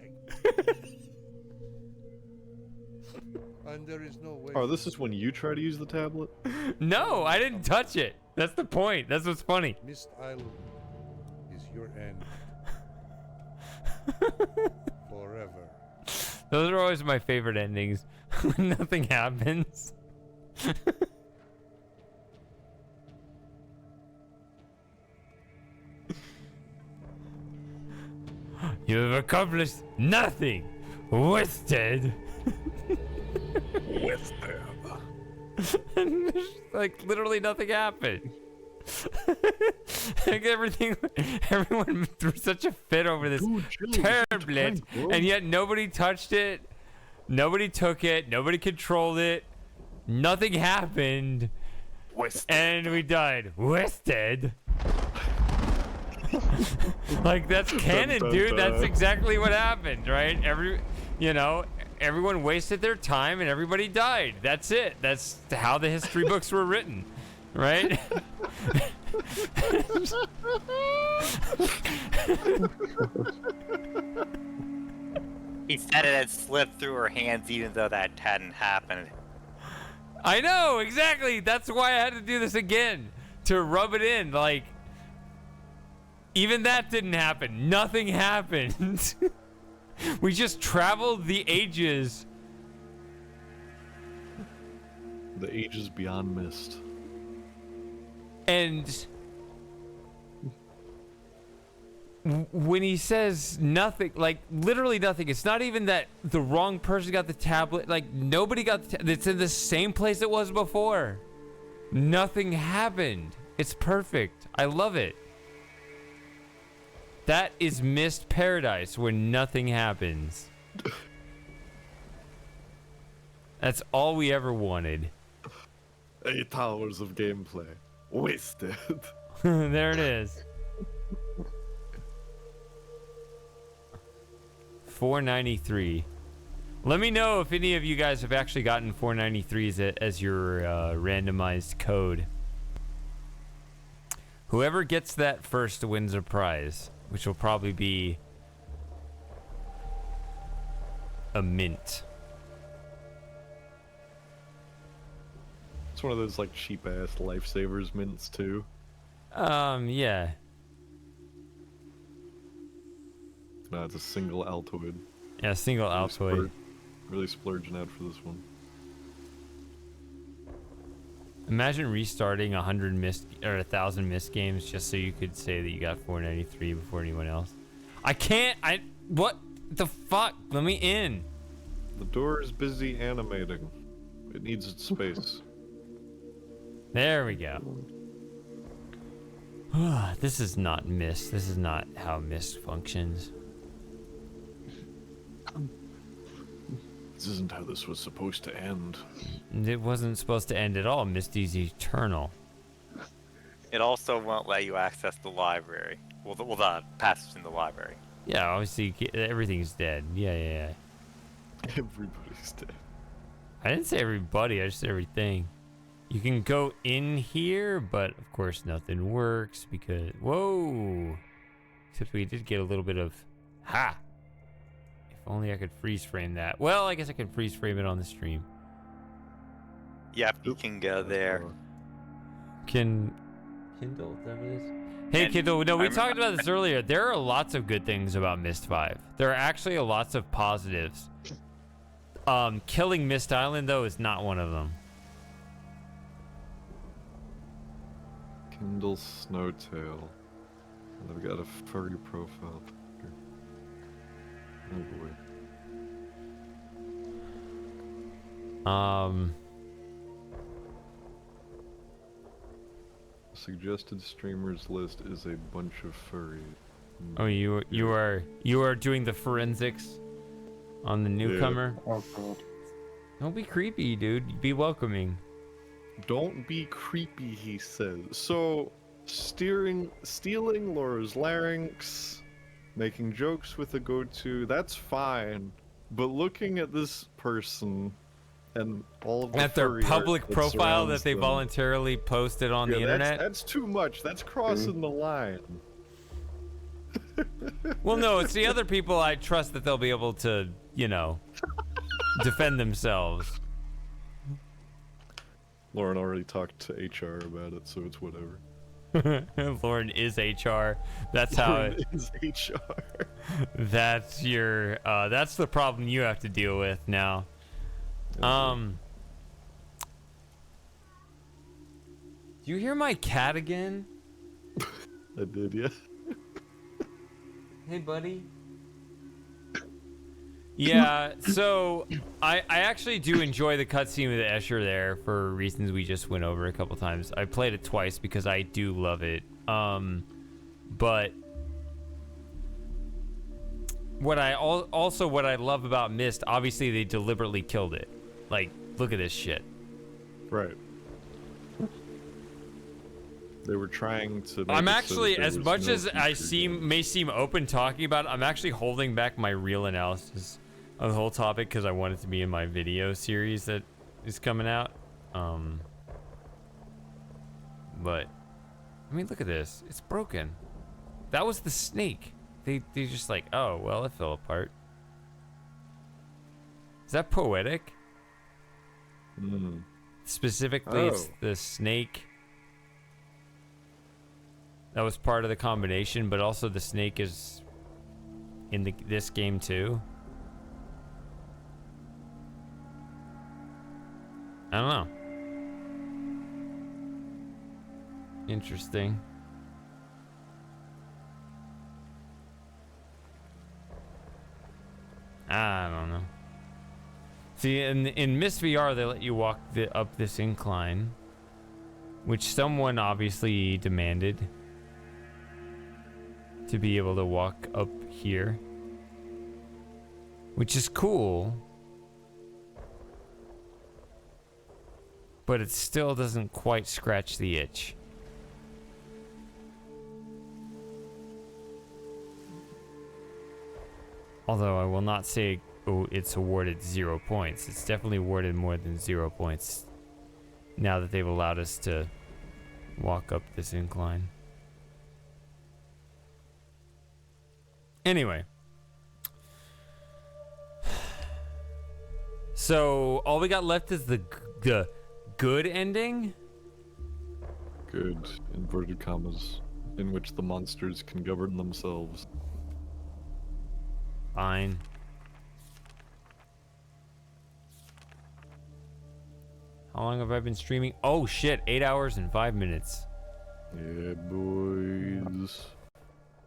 [SPEAKER 2] And there is no way.
[SPEAKER 6] Oh, this is when you try to use the tablet?
[SPEAKER 1] No, I didn't touch it. That's the point. That's what's funny.
[SPEAKER 2] Myst Island is your end. Forever.
[SPEAKER 1] Those are always my favorite endings. When nothing happens. You have accomplished nothing. Wasted.
[SPEAKER 6] Wasted.
[SPEAKER 1] And like literally nothing happened. Like everyone threw such a fit over this tablet, and yet nobody touched it, nobody took it, nobody controlled it, nothing happened, and we died. Wasted. Like that's canon, dude. That's exactly what happened, right? Everyone wasted their time and everybody died. That's it. That's how the history books were written, right?
[SPEAKER 10] He said it had slipped through her hands even though that hadn't happened.
[SPEAKER 1] I know, exactly. That's why I had to do this again. To rub it in, like, even that didn't happen. Nothing happened. We just traveled the ages.
[SPEAKER 6] The ages beyond Myst.
[SPEAKER 1] And when he says nothing, like literally nothing, it's not even that the wrong person got the tablet. Like nobody got it's in the same place it was before. Nothing happened. It's perfect. I love it. That is Myst Paradise where nothing happens. That's all we ever wanted.
[SPEAKER 6] 8 hours of gameplay. Wasted.
[SPEAKER 1] There it is. 493. Let me know if any of you guys have actually gotten 493s as your randomized code. Whoever gets that first wins a prize, which will probably be a mint.
[SPEAKER 6] It's one of those like cheap ass lifesavers mints too.
[SPEAKER 1] Yeah.
[SPEAKER 6] No, it's a single Altoid.
[SPEAKER 1] Yeah, single Altoid.
[SPEAKER 6] Really splurging out for this one.
[SPEAKER 1] Imagine restarting 100 Myst or 1,000 Myst games just so you could say that you got 493 before anyone else. I can't. What the fuck? Let me in.
[SPEAKER 6] The door is busy animating. It needs its space.
[SPEAKER 1] There we go. This is not Myst. This is not how Myst functions.
[SPEAKER 6] This isn't how this was supposed to end.
[SPEAKER 1] It wasn't supposed to end at all. Misty's eternal.
[SPEAKER 10] It also won't let you access the library. Well, the passage in the library.
[SPEAKER 1] Yeah, obviously everything's dead. Yeah.
[SPEAKER 6] Everybody's dead.
[SPEAKER 1] I didn't say everybody. I just said everything. You can go in here, but of course nothing works because... Whoa! Except we did get a little bit of... Ha! If only I could freeze frame that. Well, I guess I can freeze frame it on the stream.
[SPEAKER 10] Yep, you can go there.
[SPEAKER 1] Kindle, is that what it is? Hey, Kindle, no, we talked about this earlier. There are lots of good things about Myst 5. There are actually lots of positives. Killing Myst Island, though, is not one of them.
[SPEAKER 6] Kindle Snowtail. And I've got a furry profile picture. Oh boy. Suggested streamers list is a bunch of furry.
[SPEAKER 1] Oh, you are doing the forensics on the newcomer?
[SPEAKER 12] Yeah. Oh, God.
[SPEAKER 1] Don't be creepy, dude. Be welcoming.
[SPEAKER 6] Don't be creepy, he says. So, stealing Laura's larynx, making jokes with a go-to, that's fine. But looking at this person and all of the
[SPEAKER 1] at their public profile that they
[SPEAKER 6] them,
[SPEAKER 1] voluntarily posted on the internet?
[SPEAKER 6] That's too much. That's crossing the line.
[SPEAKER 1] Well, no, it's the other people I trust that they'll be able to, defend themselves.
[SPEAKER 6] Lauren already talked to HR about it, so it's whatever.
[SPEAKER 1] Lauren is HR. That's how
[SPEAKER 6] Lauren is HR.
[SPEAKER 1] That's your that's the problem you have to deal with now. Do you hear my cat again?
[SPEAKER 6] I did, yeah.
[SPEAKER 1] Hey, buddy. Yeah, so I actually do enjoy the cutscene with Escher there for reasons we just went over a couple times. I played it twice because I do love it. But what I what I love about Myst, obviously they deliberately killed it. Like, look at this shit.
[SPEAKER 6] Right. They were trying to make
[SPEAKER 1] I'm
[SPEAKER 6] it
[SPEAKER 1] actually,
[SPEAKER 6] so that
[SPEAKER 1] as
[SPEAKER 6] there was
[SPEAKER 1] much
[SPEAKER 6] no
[SPEAKER 1] as I
[SPEAKER 6] future
[SPEAKER 1] may seem open talking about it, I'm actually holding back my real analysis of the whole topic because I want it to be in my video series that is coming out. But I mean, look at this. It's broken. That was the snake. They just like, oh well, it fell apart. Is that poetic? Specifically, it's the snake that was part of the combination, but also the snake is in this game too. I don't know. Interesting. I don't know. See, in Myst VR, they let you walk up this incline, which someone obviously demanded to be able to walk up here, which is cool, but it still doesn't quite scratch the itch. Although I will not say it's awarded 0 points. It's definitely awarded more than 0 points now that they've allowed us to walk up this incline. Anyway. So all we got left is the good ending?
[SPEAKER 6] Good, inverted commas, in which the monsters can govern themselves.
[SPEAKER 1] Fine. How long have I been streaming? Oh shit, 8 hours and 5 minutes.
[SPEAKER 6] Yeah, boys.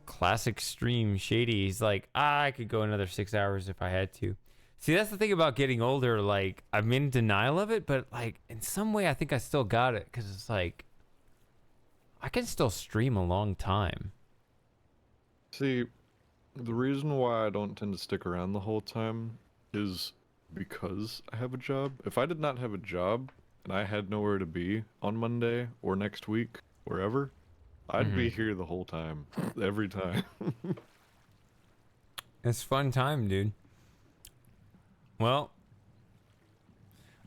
[SPEAKER 1] Classic stream. Shady. He's like, I could go another 6 hours if I had to. See, that's the thing about getting older. Like, I'm in denial of it, but like, in some way, I think I still got it. Because it's like, I can still stream a long time.
[SPEAKER 6] See, the reason why I don't tend to stick around the whole time is because I have a job. If I did not have a job and I had nowhere to be on Monday or next week, wherever, I'd be here the whole time, every time.
[SPEAKER 1] It's fun time, dude. Well,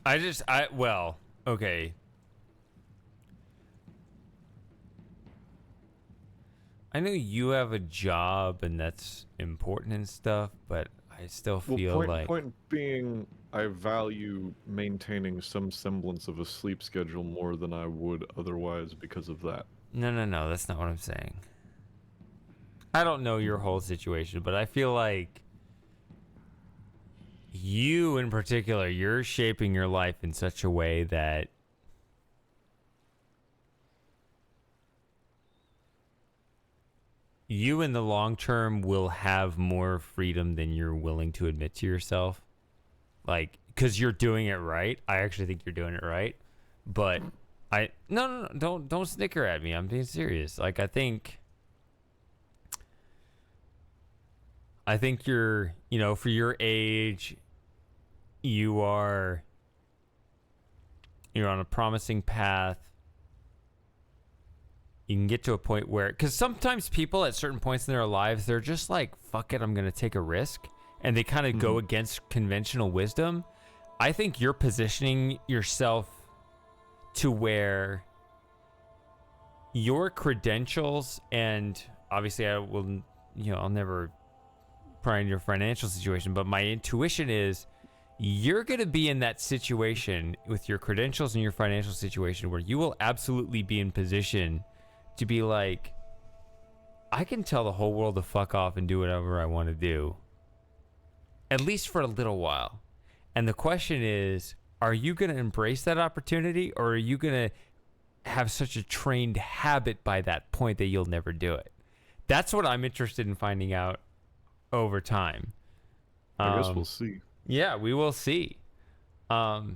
[SPEAKER 1] okay. I know you have a job and that's important and stuff, but I still feel
[SPEAKER 6] Point being, I value maintaining some semblance of a sleep schedule more than I would otherwise because of that.
[SPEAKER 1] No, that's not what I'm saying. I don't know your whole situation, but I feel like you in particular, you're shaping your life in such a way that you in the long term will have more freedom than you're willing to admit to yourself. Like, because you're doing it right. I actually think you're doing it right. But no, don't snicker at me. I'm being serious. Like, I think you're, for your age, you're on a promising path. You can get to a point where, because sometimes people at certain points in their lives, they're just like, fuck it, I'm going to take a risk. And they kind of go against conventional wisdom. I think you're positioning yourself to where your credentials, and obviously I'll never pry into your financial situation, but my intuition is you're going to be in that situation with your credentials and your financial situation where you will absolutely be in position to be like, I can tell the whole world to fuck off and do whatever I want to do, at least for a little while. And the question is, are you going to embrace that opportunity, or are you going to have such a trained habit by that point that you'll never do it? That's what I'm interested in finding out over time.
[SPEAKER 6] I guess we'll see.
[SPEAKER 1] Yeah, we will see.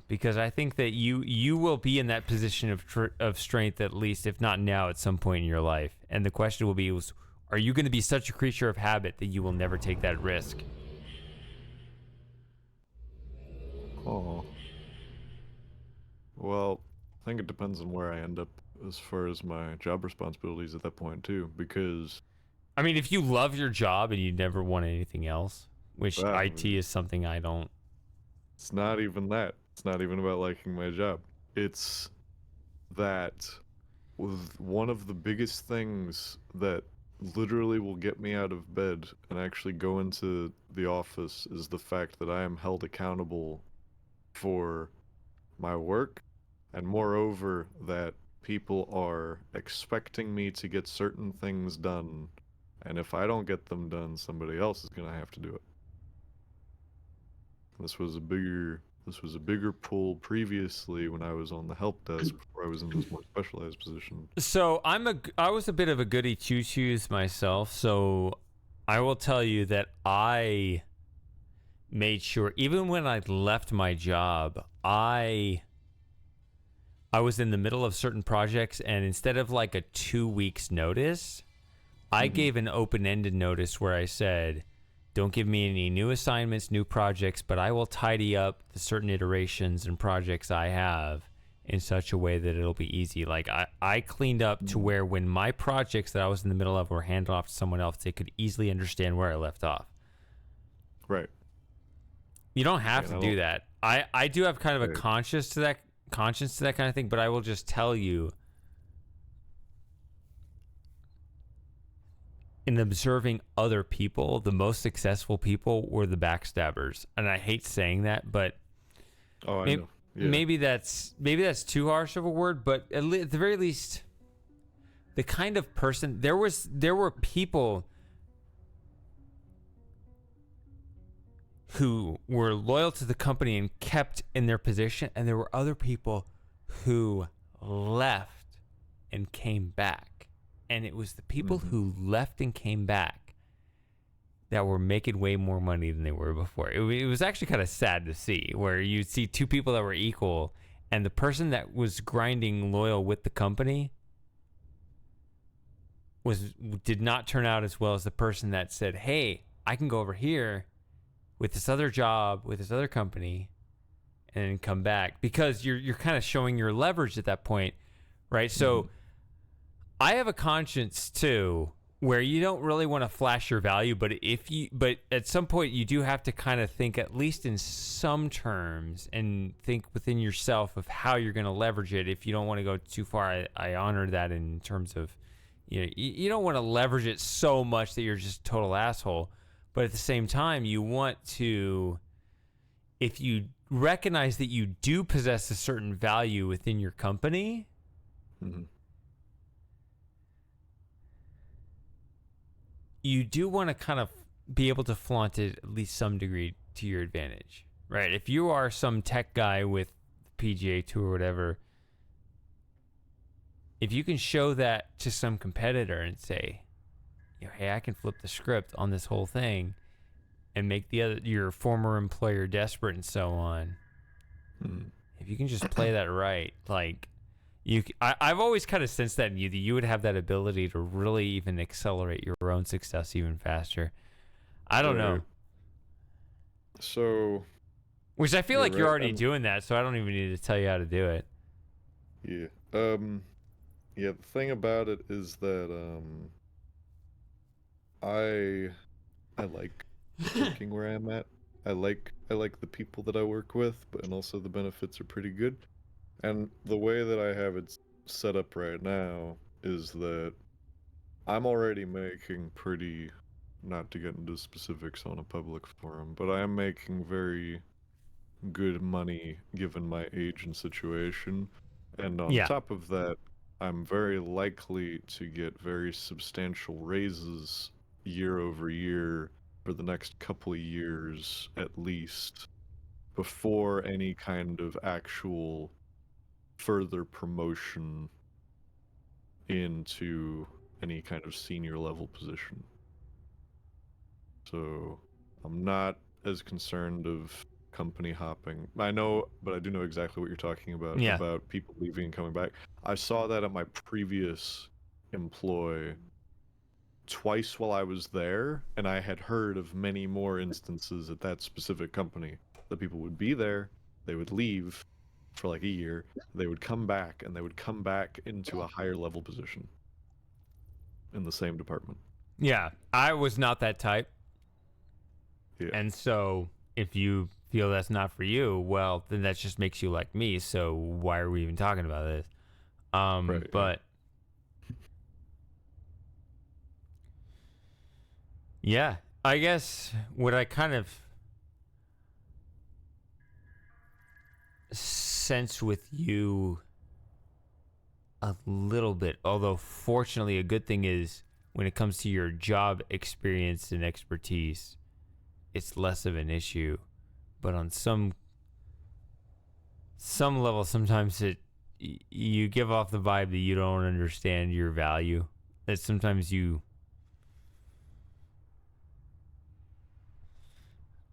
[SPEAKER 1] Because I think that you will be in that position of strength, at least, if not now, at some point in your life. And the question will be, are you going to be such a creature of habit that you will never take that risk?
[SPEAKER 6] Oh. Well, I think it depends on where I end up as far as my job responsibilities at that point, too. Because,
[SPEAKER 1] I mean, if you love your job and you never want anything else, which
[SPEAKER 6] Wow.
[SPEAKER 1] IT is something I don't.
[SPEAKER 6] It's not even that. It's not even about liking my job. It's that one of the biggest things that literally will get me out of bed and actually go into the office is the fact that I am held accountable for my work, and moreover, that people are expecting me to get certain things done, and if I don't get them done, somebody else is going to have to do it. This was a bigger pull previously when I was on the help desk before I was in this more specialized position.
[SPEAKER 1] So I was a bit of a goody two shoes myself. So I will tell you that I made sure, even when I left my job, I was in the middle of certain projects, and instead of like a 2 weeks notice, I gave an open-ended notice where I said, don't give me any new assignments, new projects, but I will tidy up the certain iterations and projects I have in such a way that it'll be easy. Like I cleaned up to where when my projects that I was in the middle of were handed off to someone else, they could easily understand where I left off.
[SPEAKER 6] Right.
[SPEAKER 1] You don't have to do that. I do have kind of a conscience to that kind of thing, but I will just tell you, in observing other people, the most successful people were the backstabbers. And I hate saying that, but
[SPEAKER 6] I know. Yeah.
[SPEAKER 1] maybe that's too harsh of a word, but at the very least, the kind of person there were people who were loyal to the company and kept in their position, and there were other people who left and came back. And it was the people who left and came back that were making way more money than they were before. It was actually kind of sad to see, where you'd see two people that were equal, and the person that was grinding loyal with the company did not turn out as well as the person that said, hey, I can go over here with this other job, with this other company, and then come back. Because you're kind of showing your leverage at that point, right? So I have a conscience too, where you don't really want to flash your value, but at some point you do have to kind of think, at least in some terms, and think within yourself of how you're going to leverage it. If you don't want to go too far, I honor that in terms of, you don't want to leverage it so much that you're just a total asshole. But at the same time, you want to, if you recognize that you do possess a certain value within your company, you do want to kind of be able to flaunt it at least some degree to your advantage, right? If you are some tech guy with PGA Tour or whatever, if you can show that to some competitor and say, hey, I can flip the script on this whole thing and make your former employer desperate and so on. If you can just play that right, like I've always kind of sensed that in you, that you would have that ability to really even accelerate your own success even faster. I don't know.
[SPEAKER 6] So,
[SPEAKER 1] which I feel like you're already doing that, so I don't even need to tell you how to do it.
[SPEAKER 6] Yeah. Yeah, the thing about it is that I like working where I'm at. I like the people that I work with, and also the benefits are pretty good. And the way that I have it set up right now is that I'm already making pretty, not to get into specifics on a public forum, but I am making very good money given my age and situation. And on top of that, I'm very likely to get very substantial raises year over year for the next couple of years at least, before any kind of actual further promotion into any kind of senior level position. So I'm not as concerned of company hopping. I know, but I do know exactly what you're talking about.
[SPEAKER 1] Yeah.
[SPEAKER 6] About people leaving and coming back. I saw that at my previous employ twice while I was there, and I had heard of many more instances at that specific company that people would be there, they would leave for like a year, they would come back, and they would come back into a higher level position in the same department.
[SPEAKER 1] Yeah, I was not that type.
[SPEAKER 6] Yeah.
[SPEAKER 1] And so if you feel that's not for you, well, then that just makes you like me. So why are we even talking about this?
[SPEAKER 6] Right,
[SPEAKER 1] But yeah, I guess what I kind of sense with you a little bit, although fortunately a good thing is when it comes to your job experience and expertise, it's less of an issue. But on some level, sometimes you give off the vibe that you don't understand your value. That sometimes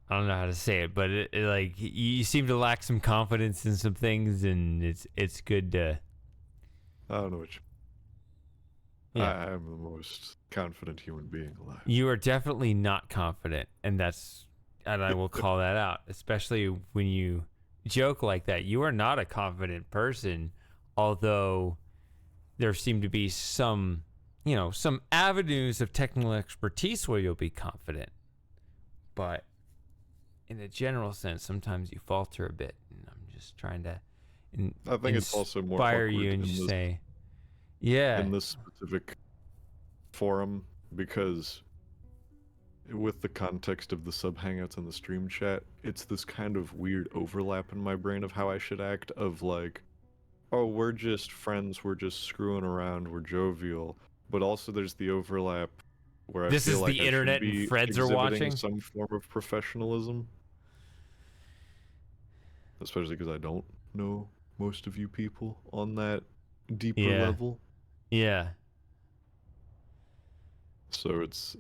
[SPEAKER 1] I don't know how to say it, but it like you seem to lack some confidence in some things, and it's good to.
[SPEAKER 6] I don't know what you.
[SPEAKER 1] Yeah.
[SPEAKER 6] I am the most confident human being alive.
[SPEAKER 1] You are definitely not confident, and I will call that out, especially when you joke like that. You are not a confident person, although there seem to be some avenues of technical expertise where you'll be confident. But in a general sense, sometimes you falter a bit, and I'm just trying to
[SPEAKER 6] I think it's also more
[SPEAKER 1] inspire
[SPEAKER 6] awkward
[SPEAKER 1] you and
[SPEAKER 6] in
[SPEAKER 1] just
[SPEAKER 6] this,
[SPEAKER 1] say, yeah,
[SPEAKER 6] in this specific forum, because with the context of the sub hangouts and the stream chat, it's this kind of weird overlap in my brain of how I should act, of like, oh, we're just friends, we're just screwing around, we're jovial, but also there's the overlap where I
[SPEAKER 1] this
[SPEAKER 6] feel
[SPEAKER 1] is
[SPEAKER 6] like
[SPEAKER 1] the
[SPEAKER 6] I
[SPEAKER 1] internet
[SPEAKER 6] should be
[SPEAKER 1] and Freds are
[SPEAKER 6] exhibiting
[SPEAKER 1] watching.
[SPEAKER 6] some form of professionalism, especially because I don't know most of you people on that deeper level.
[SPEAKER 1] Yeah.
[SPEAKER 6] So it's.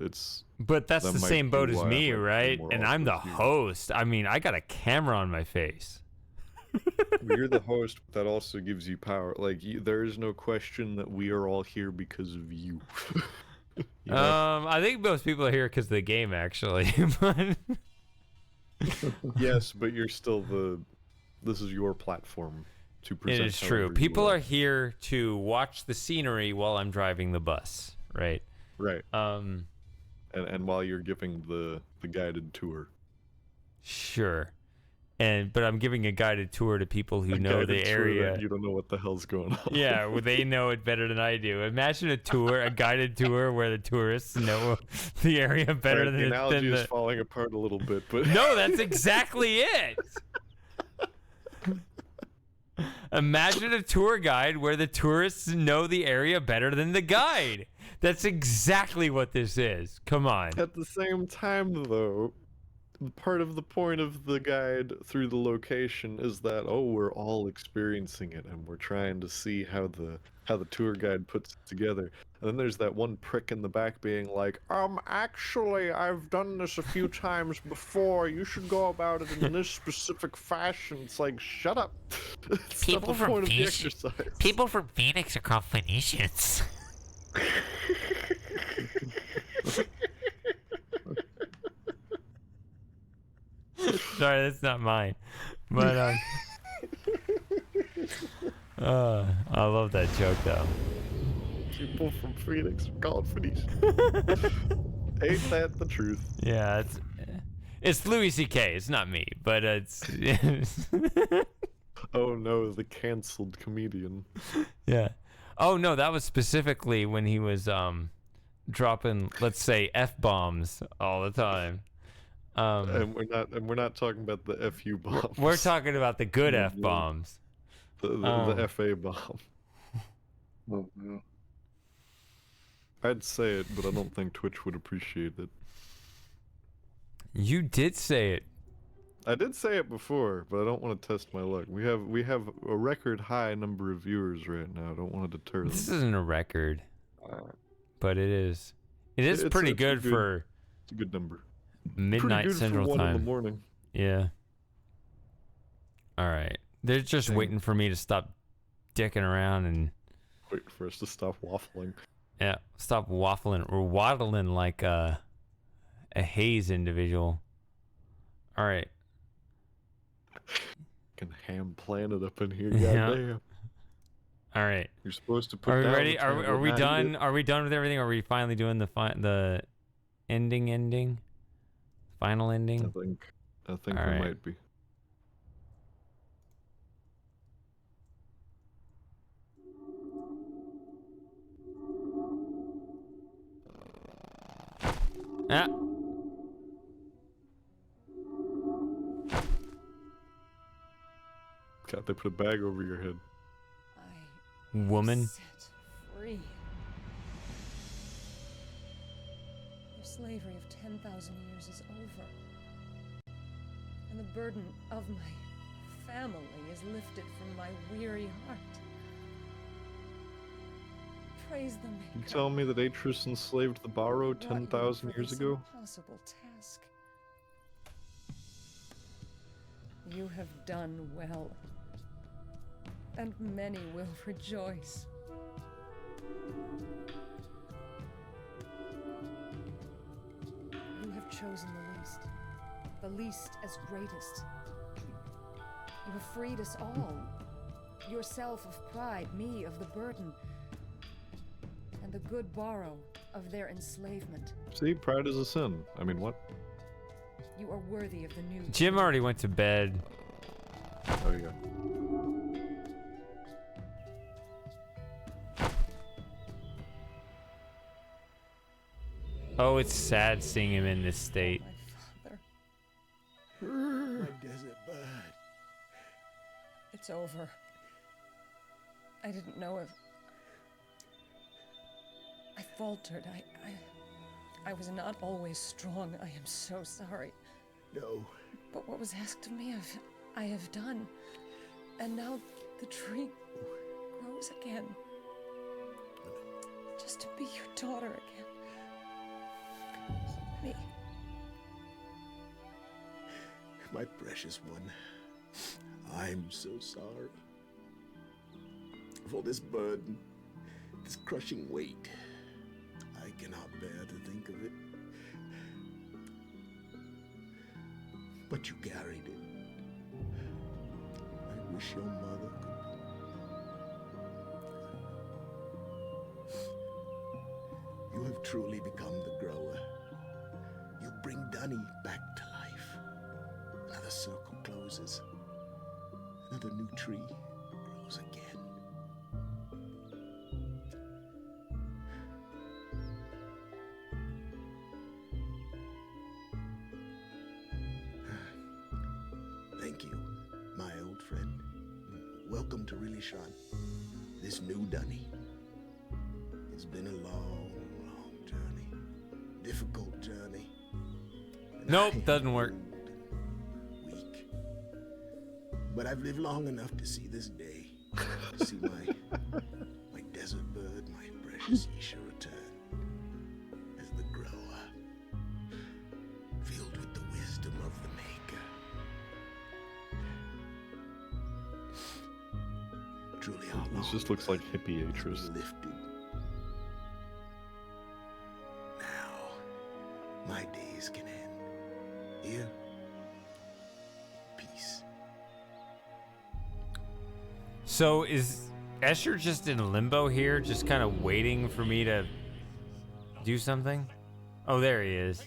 [SPEAKER 1] But that's
[SPEAKER 6] that
[SPEAKER 1] the
[SPEAKER 6] might
[SPEAKER 1] same
[SPEAKER 6] be
[SPEAKER 1] boat as
[SPEAKER 6] why I
[SPEAKER 1] me,
[SPEAKER 6] might be
[SPEAKER 1] right?
[SPEAKER 6] more
[SPEAKER 1] And I'm the
[SPEAKER 6] awkward here.
[SPEAKER 1] host. I mean, I got a camera on my face.
[SPEAKER 6] Well, you're the host, but that also gives you power. Like, there is no question that we are all here because of you. You know?
[SPEAKER 1] I think most people are here because of the game, actually. But
[SPEAKER 6] Yes, but you're still this is your platform to present.
[SPEAKER 1] it is true.
[SPEAKER 6] however you
[SPEAKER 1] People
[SPEAKER 6] will.
[SPEAKER 1] are here to watch the scenery while I'm driving the bus, right?
[SPEAKER 6] Right. And while you're giving the guided tour.
[SPEAKER 1] Sure. But I'm giving a guided tour to people who know the area.
[SPEAKER 6] You don't know what the hell's going on.
[SPEAKER 1] Yeah, well, they know it better than I do. Imagine a guided tour where the tourists know the area better
[SPEAKER 6] The analogy is falling apart a little bit, but
[SPEAKER 1] No, that's exactly it. Imagine a tour guide where the tourists know the area better than the guide. That's exactly what this is. Come on.
[SPEAKER 6] At the same time, though, part of the point of the guide through the location is that, oh, we're all experiencing it, and we're trying to see how the tour guide puts it together. And then there's that one prick in the back being like, actually, I've done this a few times before. You should go about it in this specific fashion. It's like, shut up. It's not the point of the exercise.
[SPEAKER 14] People from Phoenix are called Phoenicians.
[SPEAKER 1] Sorry, that's not mine. But I love that joke though.
[SPEAKER 6] People from Phoenix are called Phoenicians. Ain't that the truth?
[SPEAKER 1] Yeah, it's Louis C.K. It's not me, but it's.
[SPEAKER 6] Oh no, the canceled comedian.
[SPEAKER 1] Yeah. Oh no, that was specifically when he was dropping, let's say, F-bombs all the time.
[SPEAKER 6] And we're not talking about the FU bombs.
[SPEAKER 1] We're talking about the good F-bombs.
[SPEAKER 6] The FA bomb. I'd say it, but I don't think Twitch would appreciate it.
[SPEAKER 1] You did say it.
[SPEAKER 6] I did say it before, but I don't want to test my luck. We have a record high number of viewers right now. I don't want to deter them.
[SPEAKER 1] This isn't a record, but it is. It is pretty good for.
[SPEAKER 6] It's a good number.
[SPEAKER 1] midnight
[SPEAKER 6] good
[SPEAKER 1] Central
[SPEAKER 6] for 1
[SPEAKER 1] Time.
[SPEAKER 6] in the morning.
[SPEAKER 1] Yeah. All right. They're just waiting for me to stop dicking around and
[SPEAKER 6] wait for us to stop waffling.
[SPEAKER 1] Yeah, stop waffling or waddling like a haze individual. All right.
[SPEAKER 6] Can ham planet up in here,
[SPEAKER 1] Yeah.
[SPEAKER 6] goddamn.
[SPEAKER 1] All right.
[SPEAKER 6] You're supposed to put
[SPEAKER 1] Are we
[SPEAKER 6] down
[SPEAKER 1] ready?
[SPEAKER 6] the
[SPEAKER 1] Are
[SPEAKER 6] tablet,
[SPEAKER 1] we
[SPEAKER 6] not eat
[SPEAKER 1] done?
[SPEAKER 6] it.
[SPEAKER 1] Are we done with everything? Are we finally doing the ending? Final ending?
[SPEAKER 6] I think
[SPEAKER 1] All
[SPEAKER 6] we
[SPEAKER 1] right.
[SPEAKER 6] might be.
[SPEAKER 1] Ah.
[SPEAKER 6] God, they put a bag over your head.
[SPEAKER 1] Woman.
[SPEAKER 11] Set free. Your slavery of 10,000 years is over. And the burden of my family is lifted from my weary heart. Praise the Maker.
[SPEAKER 6] You tell me that Atreus enslaved the Borrow
[SPEAKER 11] Brought you
[SPEAKER 6] 10,000
[SPEAKER 11] for
[SPEAKER 6] years
[SPEAKER 11] this
[SPEAKER 6] ago?
[SPEAKER 11] impossible task. You have done well, and many will rejoice. You have chosen the least as greatest. You have freed us all, yourself of pride, me of the burden, and the good Borrow of their enslavement.
[SPEAKER 6] See, pride is a sin. I mean, what?
[SPEAKER 11] You are worthy of the new.
[SPEAKER 1] Jim already went to bed.
[SPEAKER 6] Oh, yeah.
[SPEAKER 1] Oh, it's sad seeing him in this state.
[SPEAKER 11] My desert bird. It's over. I didn't know if I faltered. I was not always strong. I am so sorry.
[SPEAKER 15] No.
[SPEAKER 11] But what was asked of me, I have done. And now the tree grows again. Just to be your daughter again. Hold me.
[SPEAKER 15] My precious one, I'm so sorry for this burden, this crushing weight. I cannot bear to think of it. But you carried it. I wish your mother could. You have truly become the grower. You bring Dunny back to life. Another circle closes. Another new tree grows again. Thank you, my old friend. Welcome to Rilishan, this new Dunny. It's been a long, long journey. Difficult journey.
[SPEAKER 1] Nope, doesn't work.
[SPEAKER 15] Weak. But I've lived long enough to see this day. To see my desert bird, my precious Isha return. As the grower. Filled with the wisdom of the Maker. Truly how long
[SPEAKER 6] This just looks like hippie Atreus.
[SPEAKER 15] lifted. Now, my days can end. Here, peace.
[SPEAKER 1] So is Escher just in limbo here, just kind of waiting for me to do something? Oh, there he is.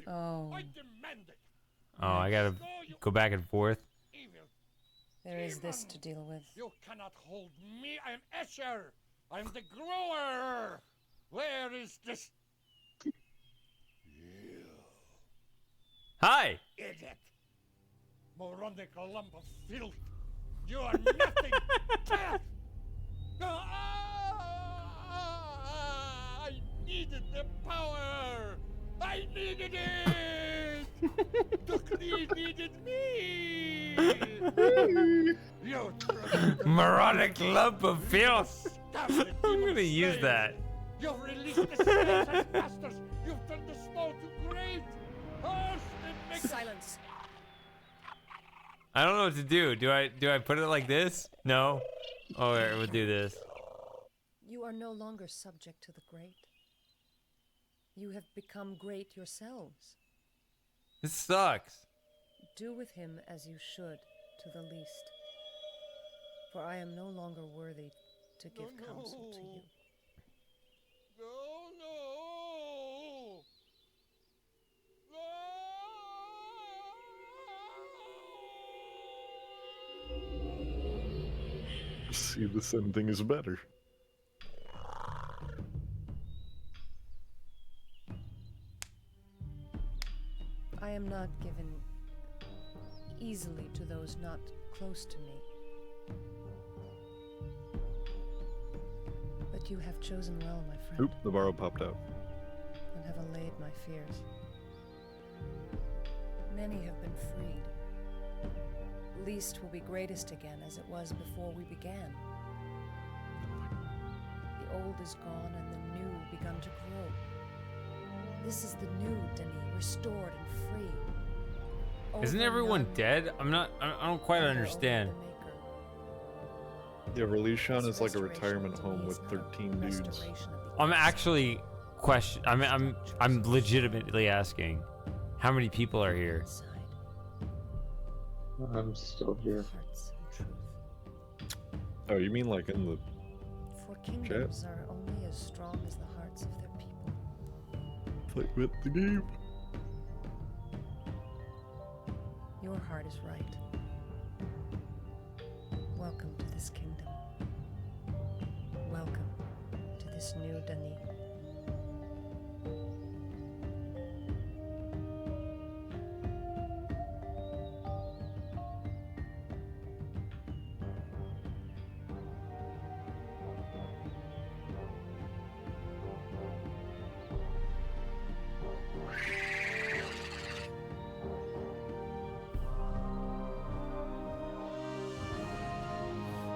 [SPEAKER 11] Oh.
[SPEAKER 1] Oh, I gotta go back and forth.
[SPEAKER 11] There is this to deal with.
[SPEAKER 2] You cannot hold me. I am Escher. I am the grower. Where is this?
[SPEAKER 1] Hi.
[SPEAKER 2] Idiot. Moronic lump of filth. You are nothing. I needed the power. I needed it. The Kree needed me. You
[SPEAKER 1] Moronic lump of filth. I'm gonna use that.
[SPEAKER 2] You've released the slaves as masters. You've turned the
[SPEAKER 1] I don't know what to do. Do I put it like this? No. Oh, right, we'll do this.
[SPEAKER 11] You are no longer subject to the great. You have become great yourselves.
[SPEAKER 1] This sucks.
[SPEAKER 11] Do with him as you should to the least. For I am no longer worthy to give counsel to you.
[SPEAKER 6] See, this ending is better.
[SPEAKER 11] I am not given easily to those not close to me. But you have chosen well, my friend.
[SPEAKER 6] Oop, the borrow popped out.
[SPEAKER 11] And have allayed my fears. Many have been freed. Least will be greatest again, as it was before we began. The old is gone, and the new begun to grow. This is the new Denis, restored and free.
[SPEAKER 1] Isn't everyone dead? I don't quite understand.
[SPEAKER 6] Yeah, Relishan is like a retirement home with 13 dudes.
[SPEAKER 1] I'm actually I'm legitimately asking, how many people are here?
[SPEAKER 12] I'm still here.
[SPEAKER 6] Oh, you mean like in the
[SPEAKER 11] For kingdoms are only as strong as the hearts of their people.
[SPEAKER 6] Play with the game.
[SPEAKER 11] Your heart is right. Welcome to this kingdom. Welcome to this new Denis.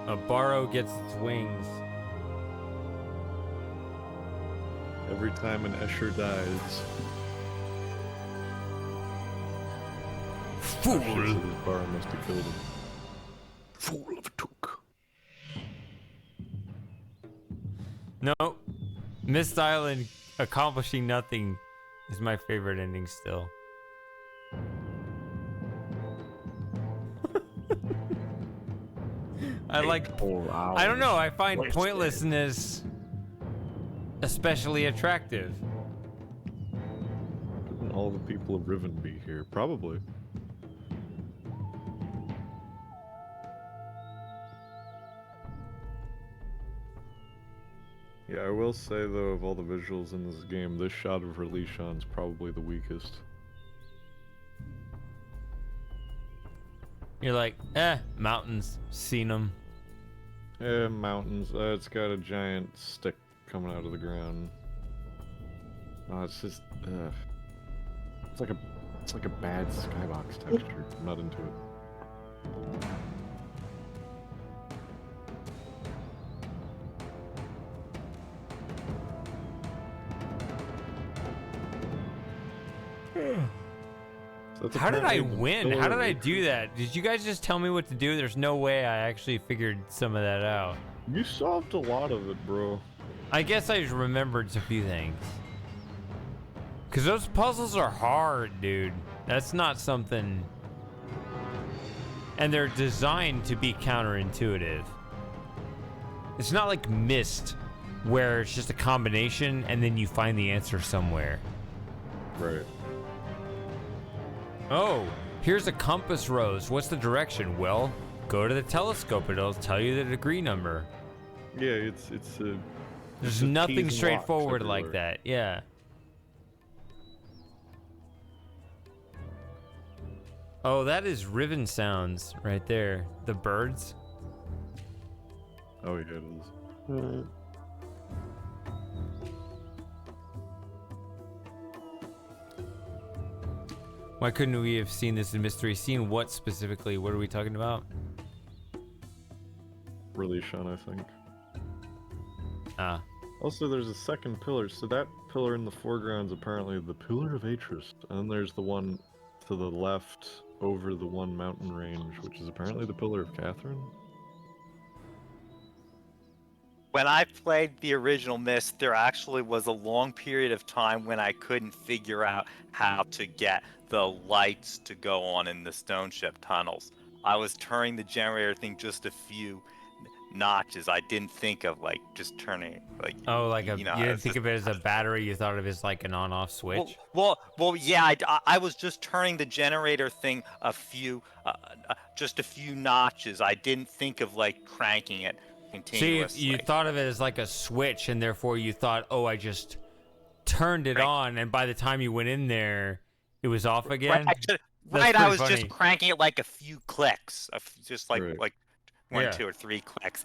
[SPEAKER 1] A borrow gets its wings.
[SPEAKER 6] Every time an Escher dies.
[SPEAKER 1] Fool!
[SPEAKER 6] This borrow must have killed him. Fool of a took.
[SPEAKER 1] No. Myst Island accomplishing nothing is my favorite ending still. I like. I don't know. I find pointlessness especially attractive.
[SPEAKER 6] Wouldn't all the people of Riven be here? Probably. Yeah, I will say though, of all the visuals in this game, this shot of Relishan's probably the weakest.
[SPEAKER 1] You're like, mountains, seen them.
[SPEAKER 6] Mountains. It's got a giant stick coming out of the ground. Oh, it's just, it's like a bad skybox texture. I'm not into
[SPEAKER 1] it. How did I win? How did I do that? Did you guys just tell me what to do? There's no way I actually figured some of that out.
[SPEAKER 6] You solved a lot of it, bro.
[SPEAKER 1] I guess I just remembered a few things. Because those puzzles are hard, dude. That's not something... And they're designed to be counterintuitive. It's not like Myst, where it's just a combination and then you find the answer somewhere.
[SPEAKER 6] Right.
[SPEAKER 1] Oh, here's a compass rose. What's the direction? Well, go to the telescope. It'll tell you the degree number.
[SPEAKER 6] Yeah, it's a...
[SPEAKER 1] There's nothing straightforward like that. Yeah. Oh, that is Riven sounds right there. The birds.
[SPEAKER 6] Oh, yeah, it is.
[SPEAKER 1] Why couldn't we have seen this in Mystery? Seen what specifically? What are we talking about?
[SPEAKER 6] Relishan, I think.
[SPEAKER 1] Ah.
[SPEAKER 6] Also, there's a second pillar. So that pillar in the foreground is apparently the Pillar of Atris. And then there's the one to the left over the one mountain range, which is apparently the Pillar of Catherine.
[SPEAKER 10] When I played the original Myst, there actually was a long period of time when I couldn't figure out how to get the lights to go on in the stone ship tunnels. I was turning the generator thing just a few notches. I didn't think of like just turning it like
[SPEAKER 1] you didn't think of it as a battery. You thought of it as like an on-off switch.
[SPEAKER 10] Well, yeah. I was just turning the generator thing just a few notches. I didn't think of like cranking it continuously.
[SPEAKER 1] See, you thought of it as like a switch, and therefore you thought, oh, I just turned it on, and by the time you went in there, it was off again.
[SPEAKER 10] I was just cranking it like a few clicks, just like
[SPEAKER 6] Right.
[SPEAKER 10] one, 2, or 3 clicks.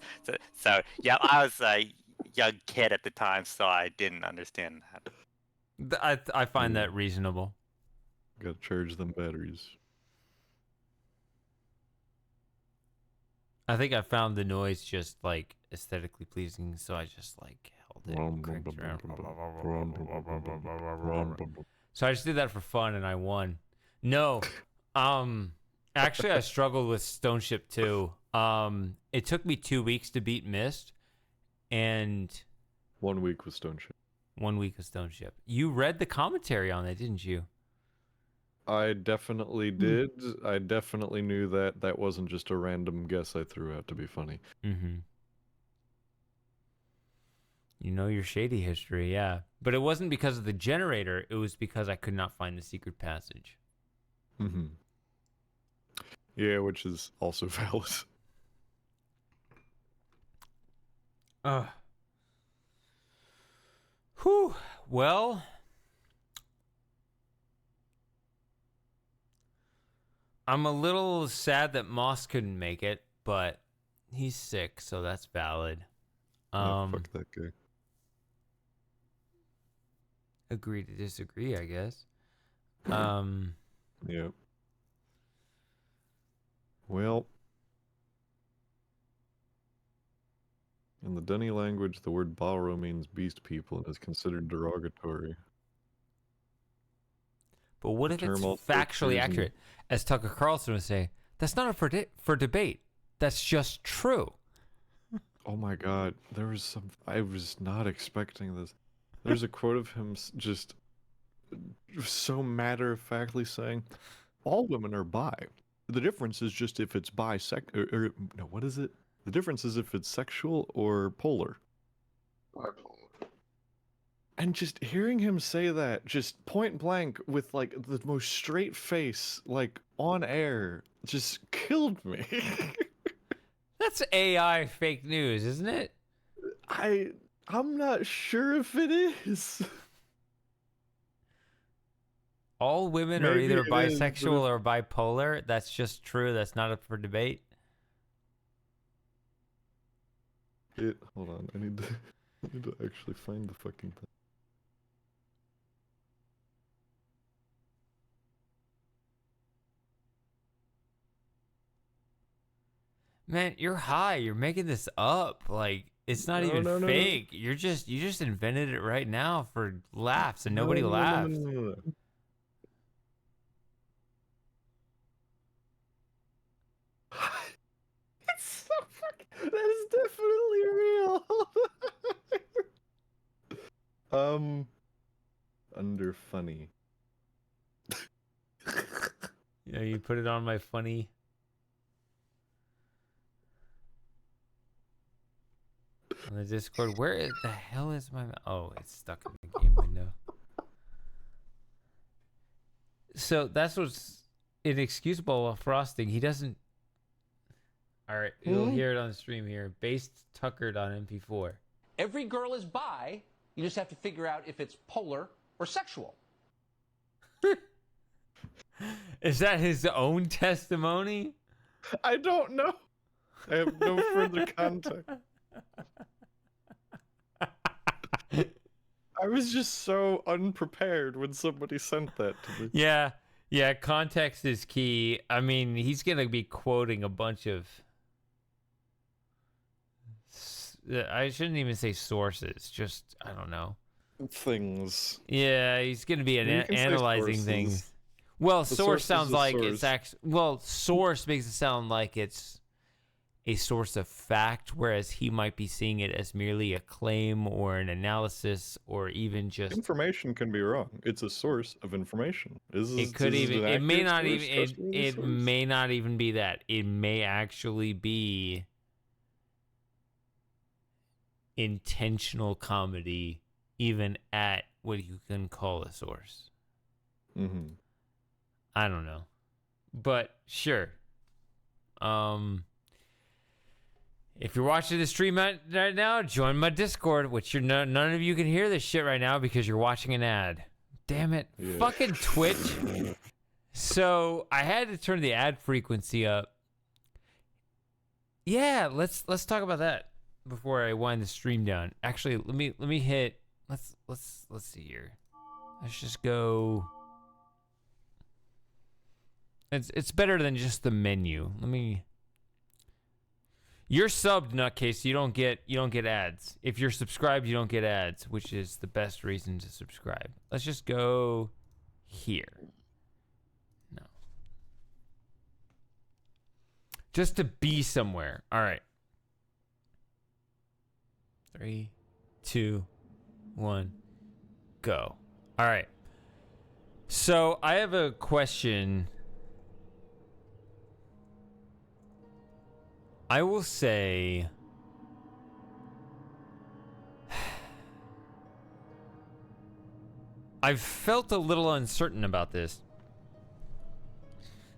[SPEAKER 10] So yeah, I was a young kid at the time, so I didn't understand that.
[SPEAKER 1] I find that reasonable.
[SPEAKER 6] Gotta charge them batteries.
[SPEAKER 1] I think I found the noise just like aesthetically pleasing, so I just like held it and cranked around. So I just did that for fun, and I won. No, actually, I struggled with Stone Ship too. It took me 2 weeks to beat Myst, and
[SPEAKER 6] 1 week with Stone Ship.
[SPEAKER 1] 1 week of Stone Ship. You read the commentary on it, didn't you?
[SPEAKER 6] I definitely did. I definitely knew that wasn't just a random guess I threw out to be funny.
[SPEAKER 1] Mm-hmm. You know your shady history, yeah. But it wasn't because of the generator. It was because I could not find the secret passage.
[SPEAKER 6] Mm-hmm. Yeah, which is also valid.
[SPEAKER 1] Whew. Well, I'm a little sad that Moss couldn't make it, but he's sick, so that's valid.
[SPEAKER 6] Fuck that guy.
[SPEAKER 1] Agree to disagree, I guess.
[SPEAKER 6] Yep. Well, in the Dunny language, the word Balro means beast people and is considered derogatory.
[SPEAKER 1] But what if it's factually accurate? As Tucker Carlson would say, that's not for debate. That's just true.
[SPEAKER 6] Oh my god, there was some... I was not expecting this. There's a quote of him just so matter-of-factly saying, all women are bi. The difference is just if it's bisexual... no, what is it? The difference is if it's sexual or polar.
[SPEAKER 12] Bipolar.
[SPEAKER 6] And just hearing him say that, just point blank, with like the most straight face, like on air, just killed me.
[SPEAKER 1] That's AI fake news, isn't it?
[SPEAKER 6] I'm not sure if it is.
[SPEAKER 1] All women are either bisexual or bipolar. That's just true. That's not up for debate.
[SPEAKER 6] Hold on, I need to actually find the fucking thing.
[SPEAKER 1] Man, you're high. You're making this up. Like, it's not even fake. No. You just invented it right now for laughs, and nobody laughs.
[SPEAKER 6] No. It's so fucking... That is definitely real. Under funny.
[SPEAKER 1] Yeah, you put it on my funny. On the Discord, where the hell is my... Oh, it's stuck in the game window. So that's what's inexcusable frosting. He doesn't... Alright, you'll hear it on the stream here. Based tuckered on MP4.
[SPEAKER 16] Every girl is bi. You just have to figure out if it's polar or sexual.
[SPEAKER 1] Is that his own testimony?
[SPEAKER 6] I don't know. I have no further context. I was just so unprepared when somebody sent that to me.
[SPEAKER 1] Yeah, context is key. I mean, he's going to be quoting a bunch of... I shouldn't even say sources, just, I don't know.
[SPEAKER 6] Things.
[SPEAKER 1] Yeah, he's going to be analyzing things. Well, source sounds like it's actually... Well, source makes it sound like it's a source of fact, whereas he might be seeing it as merely a claim or an analysis or even just...
[SPEAKER 6] Information can be wrong. It's a source of information.
[SPEAKER 1] It could even... It may not even... It may not even be that. It may actually be intentional comedy, even at what you can call a source.
[SPEAKER 6] Mm-hmm.
[SPEAKER 1] I don't know, but sure. If you're watching the stream right now, join my Discord, which none of you can hear this shit right now because you're watching an ad. Damn it, yeah. Fucking Twitch. So I had to turn the ad frequency up. Yeah, let's talk about that before I wind the stream down. Actually, let me hit. Let's see here. Let's just go. It's better than just the menu. You're subbed, nutcase. You don't get ads. If you're subscribed, you don't get ads, which is the best reason to subscribe. Let's just go here. No. Just to be somewhere. All right. 3, 2, 1, go. All right. So I have a question. I will say I've felt a little uncertain about this.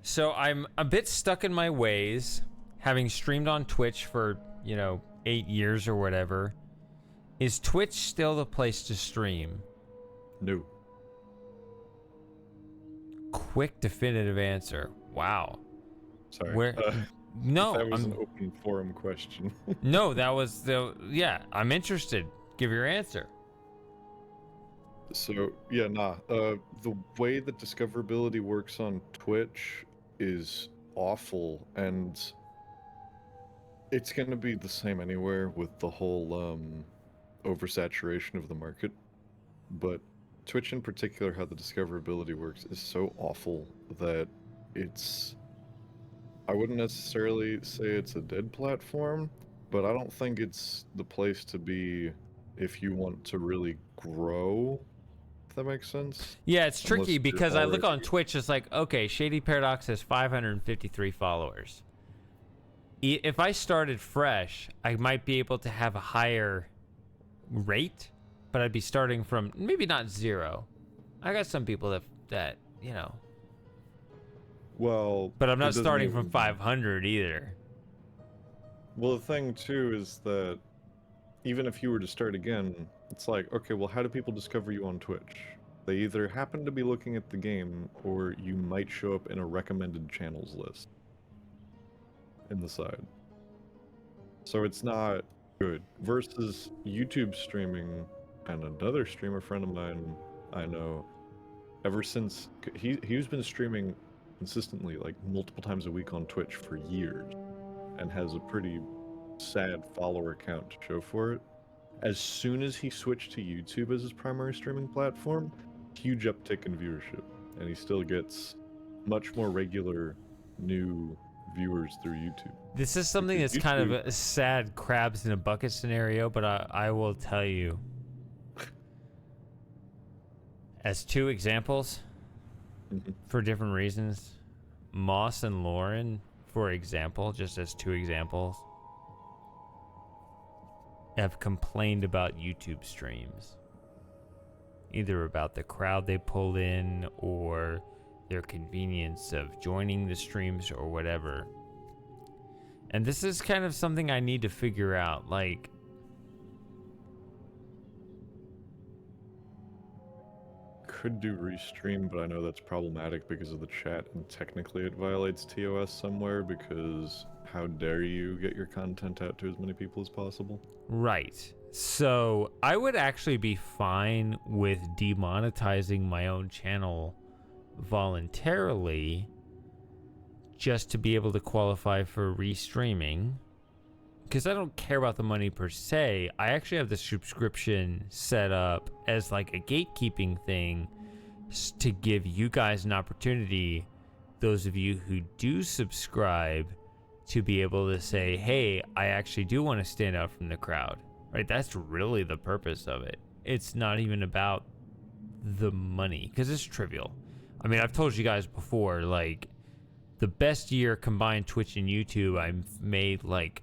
[SPEAKER 1] So I'm a bit stuck in my ways, having streamed on Twitch for, 8 years or whatever. Is Twitch still the place to stream?
[SPEAKER 6] No.
[SPEAKER 1] Quick, definitive answer. Wow.
[SPEAKER 6] Sorry.
[SPEAKER 1] Where... No,
[SPEAKER 6] that was an open forum question.
[SPEAKER 1] No, that was I'm interested. Give your answer.
[SPEAKER 6] So the way that discoverability works on Twitch is awful, and it's gonna be the same anywhere with the whole oversaturation of the market. But Twitch in particular, how the discoverability works is so awful that it's... I wouldn't necessarily say it's a dead platform, but I don't think it's the place to be if you want to really grow, if that makes sense.
[SPEAKER 1] Yeah, it's tricky because I look on Twitch, it's like, okay, Shady Paradox has 553 followers. If I started fresh, I might be able to have a higher rate, but I'd be starting from maybe not 0. I got some people that
[SPEAKER 6] Well,
[SPEAKER 1] but I'm not starting from 500 either.
[SPEAKER 6] Well, the thing too is that even if you were to start again, it's like, okay, well, how do people discover you on Twitch? They either happen to be looking at the game, or you might show up in a recommended channels list in the side. So it's not good. Versus YouTube streaming, and another streamer friend of mine I know, ever since he's been streaming consistently, like multiple times a week on Twitch for years, and has a pretty sad follower count to show for it. As soon as he switched to YouTube as his primary streaming platform, huge uptick in viewership, and he still gets much more regular new viewers through YouTube.
[SPEAKER 1] This is something that's kind of a sad crabs in a bucket scenario, but I will tell you, as 2 examples, for different reasons, Moss and Lauren, for example, just as 2 examples, have complained about YouTube streams. Either about the crowd they pull in, or their convenience of joining the streams, or whatever. And this is kind of something I need to figure out, like...
[SPEAKER 6] Could do restream, but I know that's problematic because of the chat, and technically it violates TOS somewhere, because how dare you get your content out to as many people as possible?
[SPEAKER 1] Right. So I would actually be fine with demonetizing my own channel voluntarily just to be able to qualify for restreaming, because I don't care about the money per se. I actually have the subscription set up as like a gatekeeping thing, to give you guys an opportunity, those of you who do subscribe, to be able to say, hey, I actually do want to stand out from the crowd, right? That's really the purpose of it. It's not even about the money, because it's trivial. I mean, I've told you guys before, like, the best year combined Twitch and YouTube, I've made like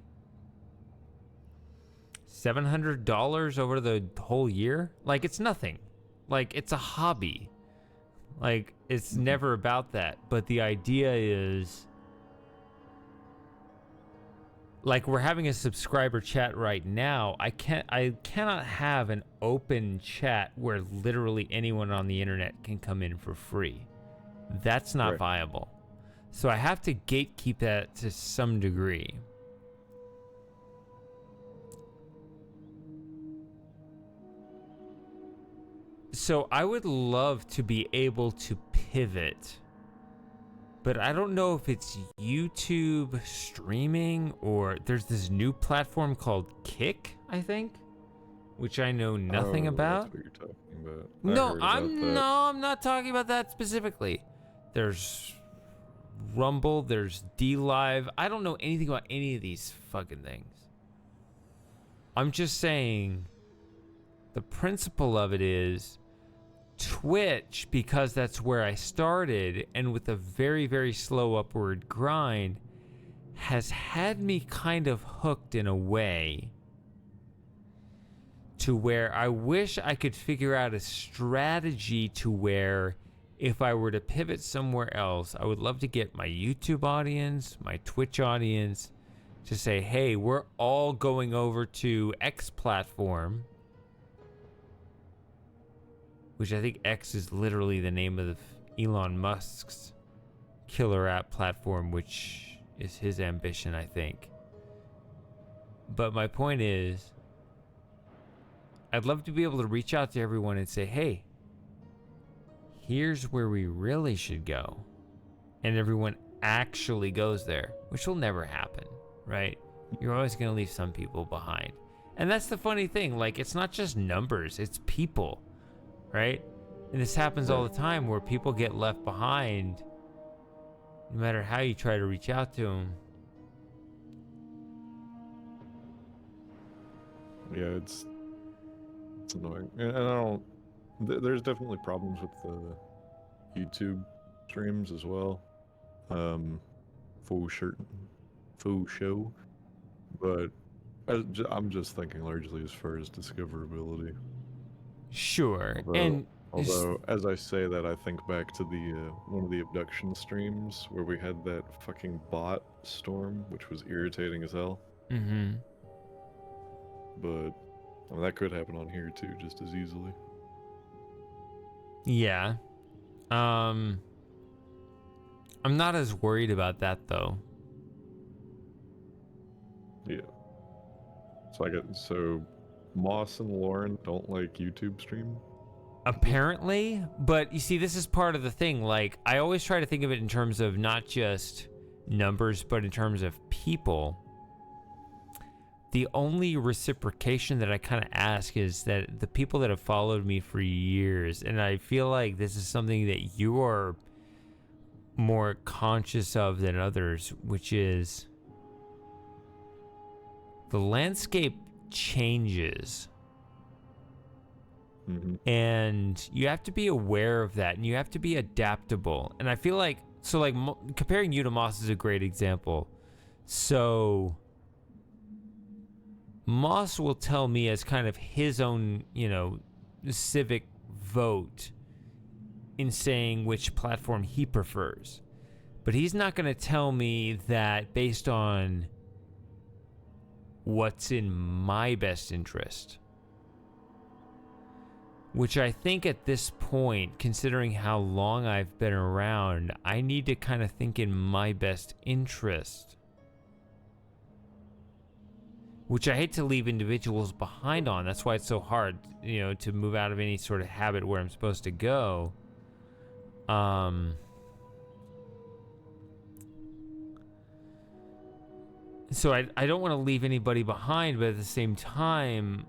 [SPEAKER 1] $700 over the whole year. Like, it's nothing. Like, it's a hobby. Like, it's never about that. But the idea is, like, we're having a subscriber chat right now. I cannot have an open chat where literally anyone on the internet can come in for free. That's not viable. So I have to gatekeep that to some degree. So I would love to be able to pivot, but I don't know if it's YouTube streaming or there's this new platform called Kick, I think, which I know nothing about.
[SPEAKER 6] That's what you're talking about.
[SPEAKER 1] No, I'm not talking about that specifically. There's Rumble, there's DLive. I don't know anything about any of these fucking things. I'm just saying the principle of it is Twitch, because that's where I started, and with a very, very slow upward grind, has had me kind of hooked in a way to where I wish I could figure out a strategy to where if I were to pivot somewhere else, I would love to get my YouTube audience, my Twitch audience to say, hey, we're all going over to X platform, which I think X is literally the name of Elon Musk's killer app platform, which is his ambition, I think. But my point is, I'd love to be able to reach out to everyone and say, hey, here's where we really should go. And everyone actually goes there, which will never happen, right? You're always going to leave some people behind. And that's the funny thing. Like, it's not just numbers, it's people, right? And this happens all the time where people get left behind no matter how you try to reach out to them.
[SPEAKER 6] Yeah, it's annoying. And I don't... There's definitely problems with the YouTube streams as well. Faux show. But I'm just thinking largely as far as discoverability.
[SPEAKER 1] Sure.
[SPEAKER 6] Although, as I say that, I think back to the one of the abduction streams where we had that fucking bot storm, which was irritating as hell.
[SPEAKER 1] Mm-hmm.
[SPEAKER 6] But I mean, that could happen on here too, just as easily.
[SPEAKER 1] Yeah. I'm not as worried about that though.
[SPEAKER 6] Yeah. So Moss and Lauren don't like YouTube stream?
[SPEAKER 1] Apparently, but you see, this is part of the thing. Like, I always try to think of it in terms of not just numbers, but in terms of people. The only reciprocation that I kind of ask is that the people that have followed me for years, and I feel like this is something that you are more conscious of than others, which is the landscape changes. And you have to be aware of that, and you have to be adaptable. And I feel like, so like comparing you to Moss is a great example. So Moss will tell me as kind of his own, civic vote in saying which platform he prefers. But he's not going to tell me that based on what's in my best interest. Which I think at this point, considering how long I've been around, I need to kind of think in my best interest. Which I hate to leave individuals behind on. That's why it's so hard, to move out of any sort of habit where I'm supposed to go. So I don't want to leave anybody behind, but at the same time,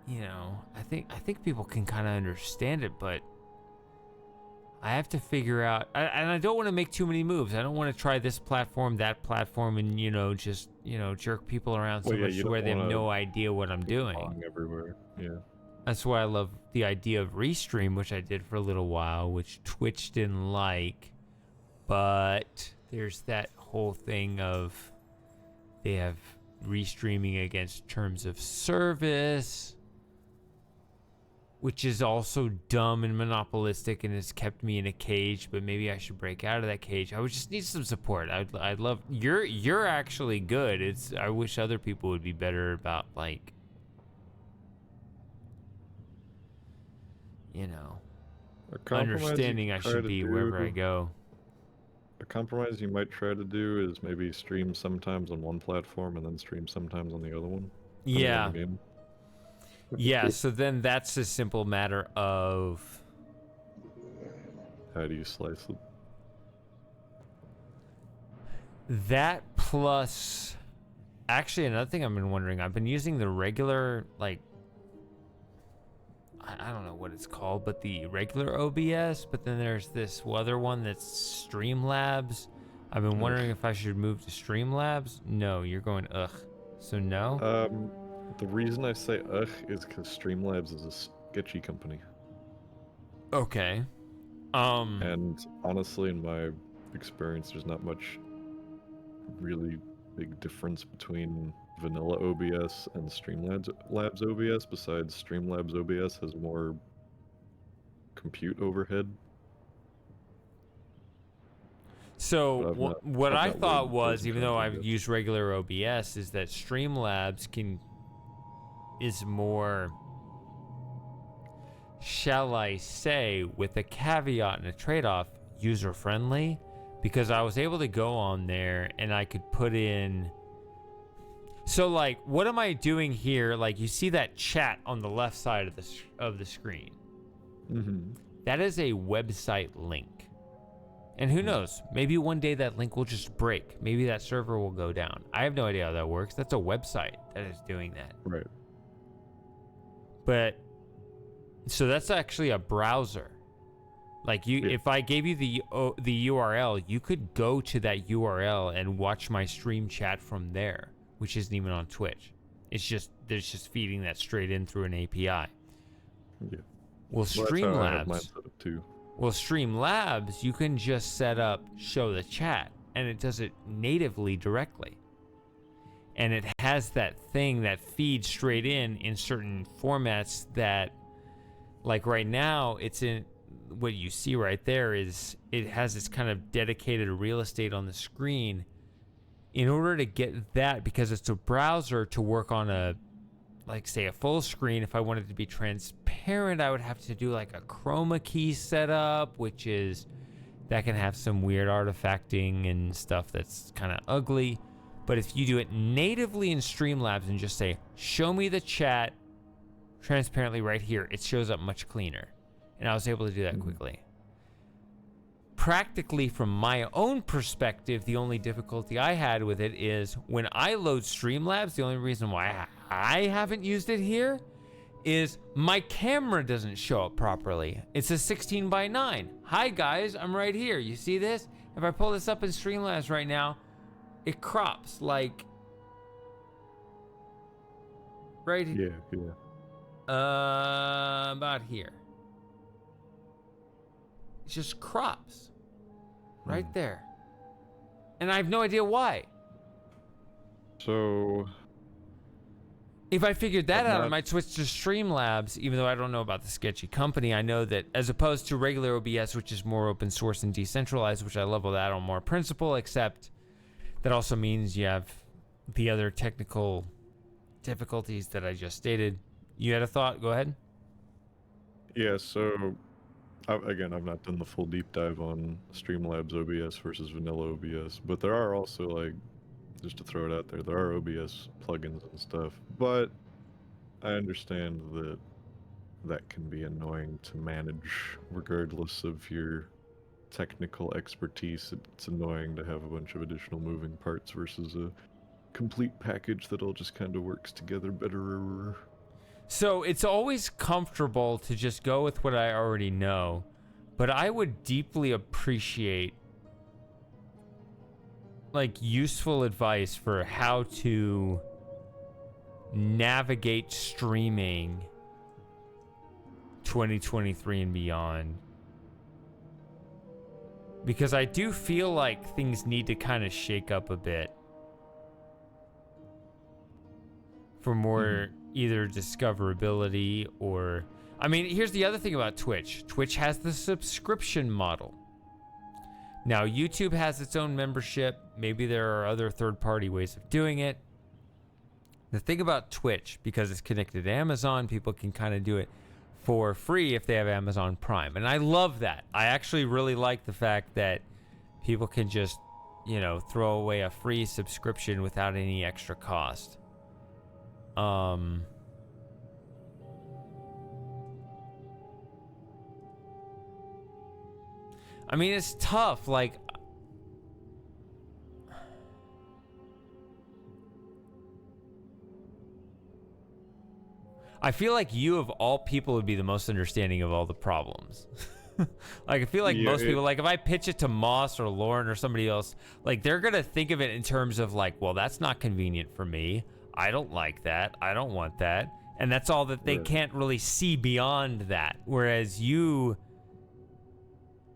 [SPEAKER 1] I think people can kind of understand it, but I have to figure out, and I don't want to make too many moves. I don't want to try this platform, that platform, and just jerk people around so much to where they have no idea what I'm doing.
[SPEAKER 6] Everywhere, yeah.
[SPEAKER 1] That's why I love the idea of Restream, which I did for a little while, which Twitch didn't like. But there's that whole thing of they have Restreaming against terms of service, which is also dumb and monopolistic and has kept me in a cage. But maybe I should break out of that cage. I would just need some support. I'd love you're actually good. I wish other people would be better about like, understanding I should be wherever I go.
[SPEAKER 6] A compromise you might try to do is maybe stream sometimes on one platform and then stream sometimes on the other one.
[SPEAKER 1] Yeah. Yeah, so then that's a simple matter of
[SPEAKER 6] how do you slice it?
[SPEAKER 1] That plus, actually another thing I've been wondering, I've been using the regular, like, I don't know what it's called, but the regular OBS, but then there's this other one that's Streamlabs. I've been wondering if I should move to Streamlabs. No, you're going ugh. So no?
[SPEAKER 6] The reason I say ugh is because Streamlabs is a sketchy company.
[SPEAKER 1] Okay.
[SPEAKER 6] And honestly, in my experience, there's not much really big difference between vanilla OBS and Streamlabs OBS, besides Streamlabs OBS has more compute overhead.
[SPEAKER 1] So what I thought was, even though I've used regular OBS, is that Streamlabs is more, shall I say, with a caveat and a trade-off, user-friendly, because I was able to go on there and I could put in. So like, what am I doing here? Like, you see that chat on the left side of the screen.
[SPEAKER 6] Mm-hmm.
[SPEAKER 1] That is a website link. And who knows? Maybe one day that link will just break. Maybe that server will go down. I have no idea how that works. That's a website that is doing that.
[SPEAKER 6] Right.
[SPEAKER 1] But so that's actually a browser. Like if I gave you the URL, you could go to that URL and watch my stream chat from there, which isn't even on Twitch. It's just feeding that straight in through an API.
[SPEAKER 6] Yeah.
[SPEAKER 1] Well, Streamlabs, you can just set up show the chat, and it does it natively directly. And it has that thing that feeds straight in certain formats that, like right now, it's in what you see right there is it has this kind of dedicated real estate on the screen. In order to get that, because it's a browser, to work on a, like say a full screen, if I wanted to be transparent, I would have to do like a chroma key setup, which is, that can have some weird artifacting and stuff that's kind of ugly. But if you do it natively in Streamlabs and just say, show me the chat transparently right here, it shows up much cleaner. And I was able to do that quickly. Practically, from my own perspective, the only difficulty I had with it is when I load Streamlabs, the only reason why I haven't used it here is my camera doesn't show up properly. It's a 16:9. Hi guys, I'm right here. You see this? If I pull this up in Streamlabs right now, it crops like right here.
[SPEAKER 6] Yeah.
[SPEAKER 1] About here. It just crops right there. And I have no idea why.
[SPEAKER 6] So
[SPEAKER 1] if I figured that out, I might switch to Streamlabs, even though I don't know about the sketchy company. I know that as opposed to regular OBS, which is more open source and decentralized, which I love all that on more principle, except that also means you have the other technical difficulties that I just stated. You had a thought? Go ahead.
[SPEAKER 6] Yeah, so again, I've not done the full deep dive on Streamlabs OBS versus vanilla OBS, but there are also, like, just to throw it out there are OBS plugins and stuff, but I understand that that can be annoying to manage regardless of your technical expertise. It's annoying to have a bunch of additional moving parts versus a complete package that all just kind of works together better.
[SPEAKER 1] So it's always comfortable to just go with what I already know, But I would deeply appreciate like useful advice for how to navigate streaming 2023 and beyond. Because I do feel like things need to kind of shake up a bit for more either discoverability or... I mean, here's the other thing about Twitch. Twitch has the subscription model. Now, YouTube has its own membership. Maybe there are other third-party ways of doing it. The thing about Twitch, because it's connected to Amazon, people can kind of do it for free if they have Amazon Prime. And I love that. I actually really like the fact that people can just, you know, throw away a free subscription without any extra cost. I mean, it's tough. Like, I feel like you, of all people, would be the most understanding of all the problems. Like, I feel like most people, like, if I pitch it to Moss or Lauren or somebody else, like, they're going to think of it in terms of, like, well, that's not convenient for me. I don't like that. I don't want that. And that's all that they can't really see beyond that. Whereas you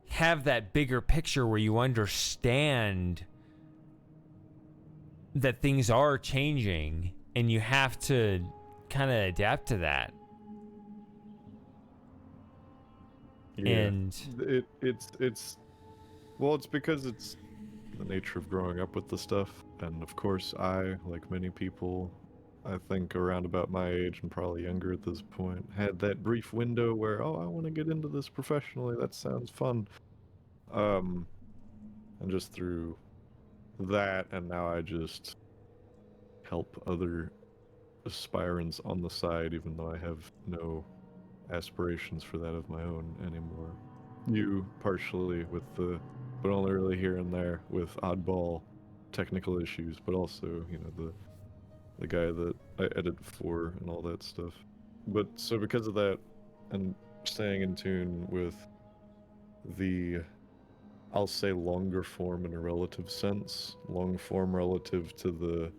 [SPEAKER 1] have that bigger picture where you understand that things are changing and you have to kind of adapt to that.
[SPEAKER 6] Yeah.
[SPEAKER 1] And
[SPEAKER 6] it's well, it's because it's the nature of growing up with the stuff. And of course, I, like many people, I think around about my age and probably younger at this point, had that brief window where, oh, I want to get into this professionally. That sounds fun. And just through that, and now I just help other aspirants on the side, even though I have no aspirations for that of my own anymore. You partially with the, but only really here and there with oddball technical issues, but also, you know, the guy that I edit for and all that stuff. But so because of that, and staying in tune with the, I'll say longer form in a relative sense, long form relative to the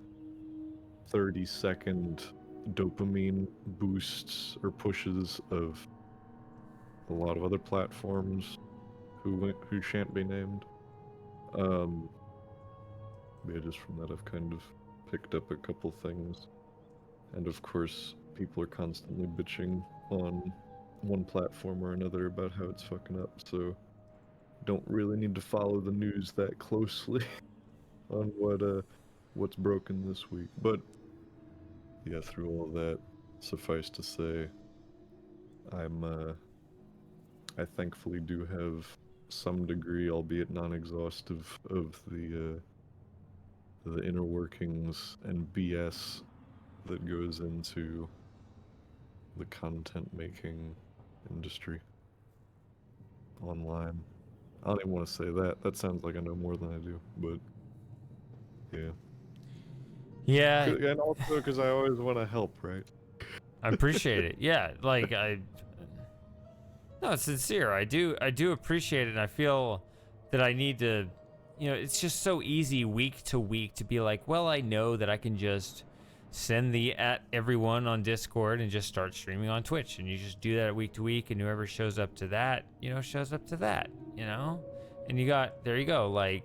[SPEAKER 6] 30-second dopamine boosts or pushes of a lot of other platforms who shan't be named. Yeah, just from that I've kind of picked up a couple things. And of course, people are constantly bitching on one platform or another about how it's fucking up, so don't really need to follow the news that closely on what's broken this week. But yeah, through all that, suffice to say, I thankfully do have some degree, albeit non-exhaustive, of the inner workings and BS that goes into the content making industry online. I don't even want to say that. That sounds like I know more than I do, but yeah.
[SPEAKER 1] Yeah.
[SPEAKER 6] And also because I always want to help, right?
[SPEAKER 1] I appreciate it. Yeah, like no, it's sincere. I do appreciate it, and I feel that I need to, you know, it's just so easy week to week to be like, well, I know that I can just send the at everyone on Discord and just start streaming on Twitch, and you just do that week to week, and whoever shows up to that, you know, shows up to that, you know, and you got, there you go, like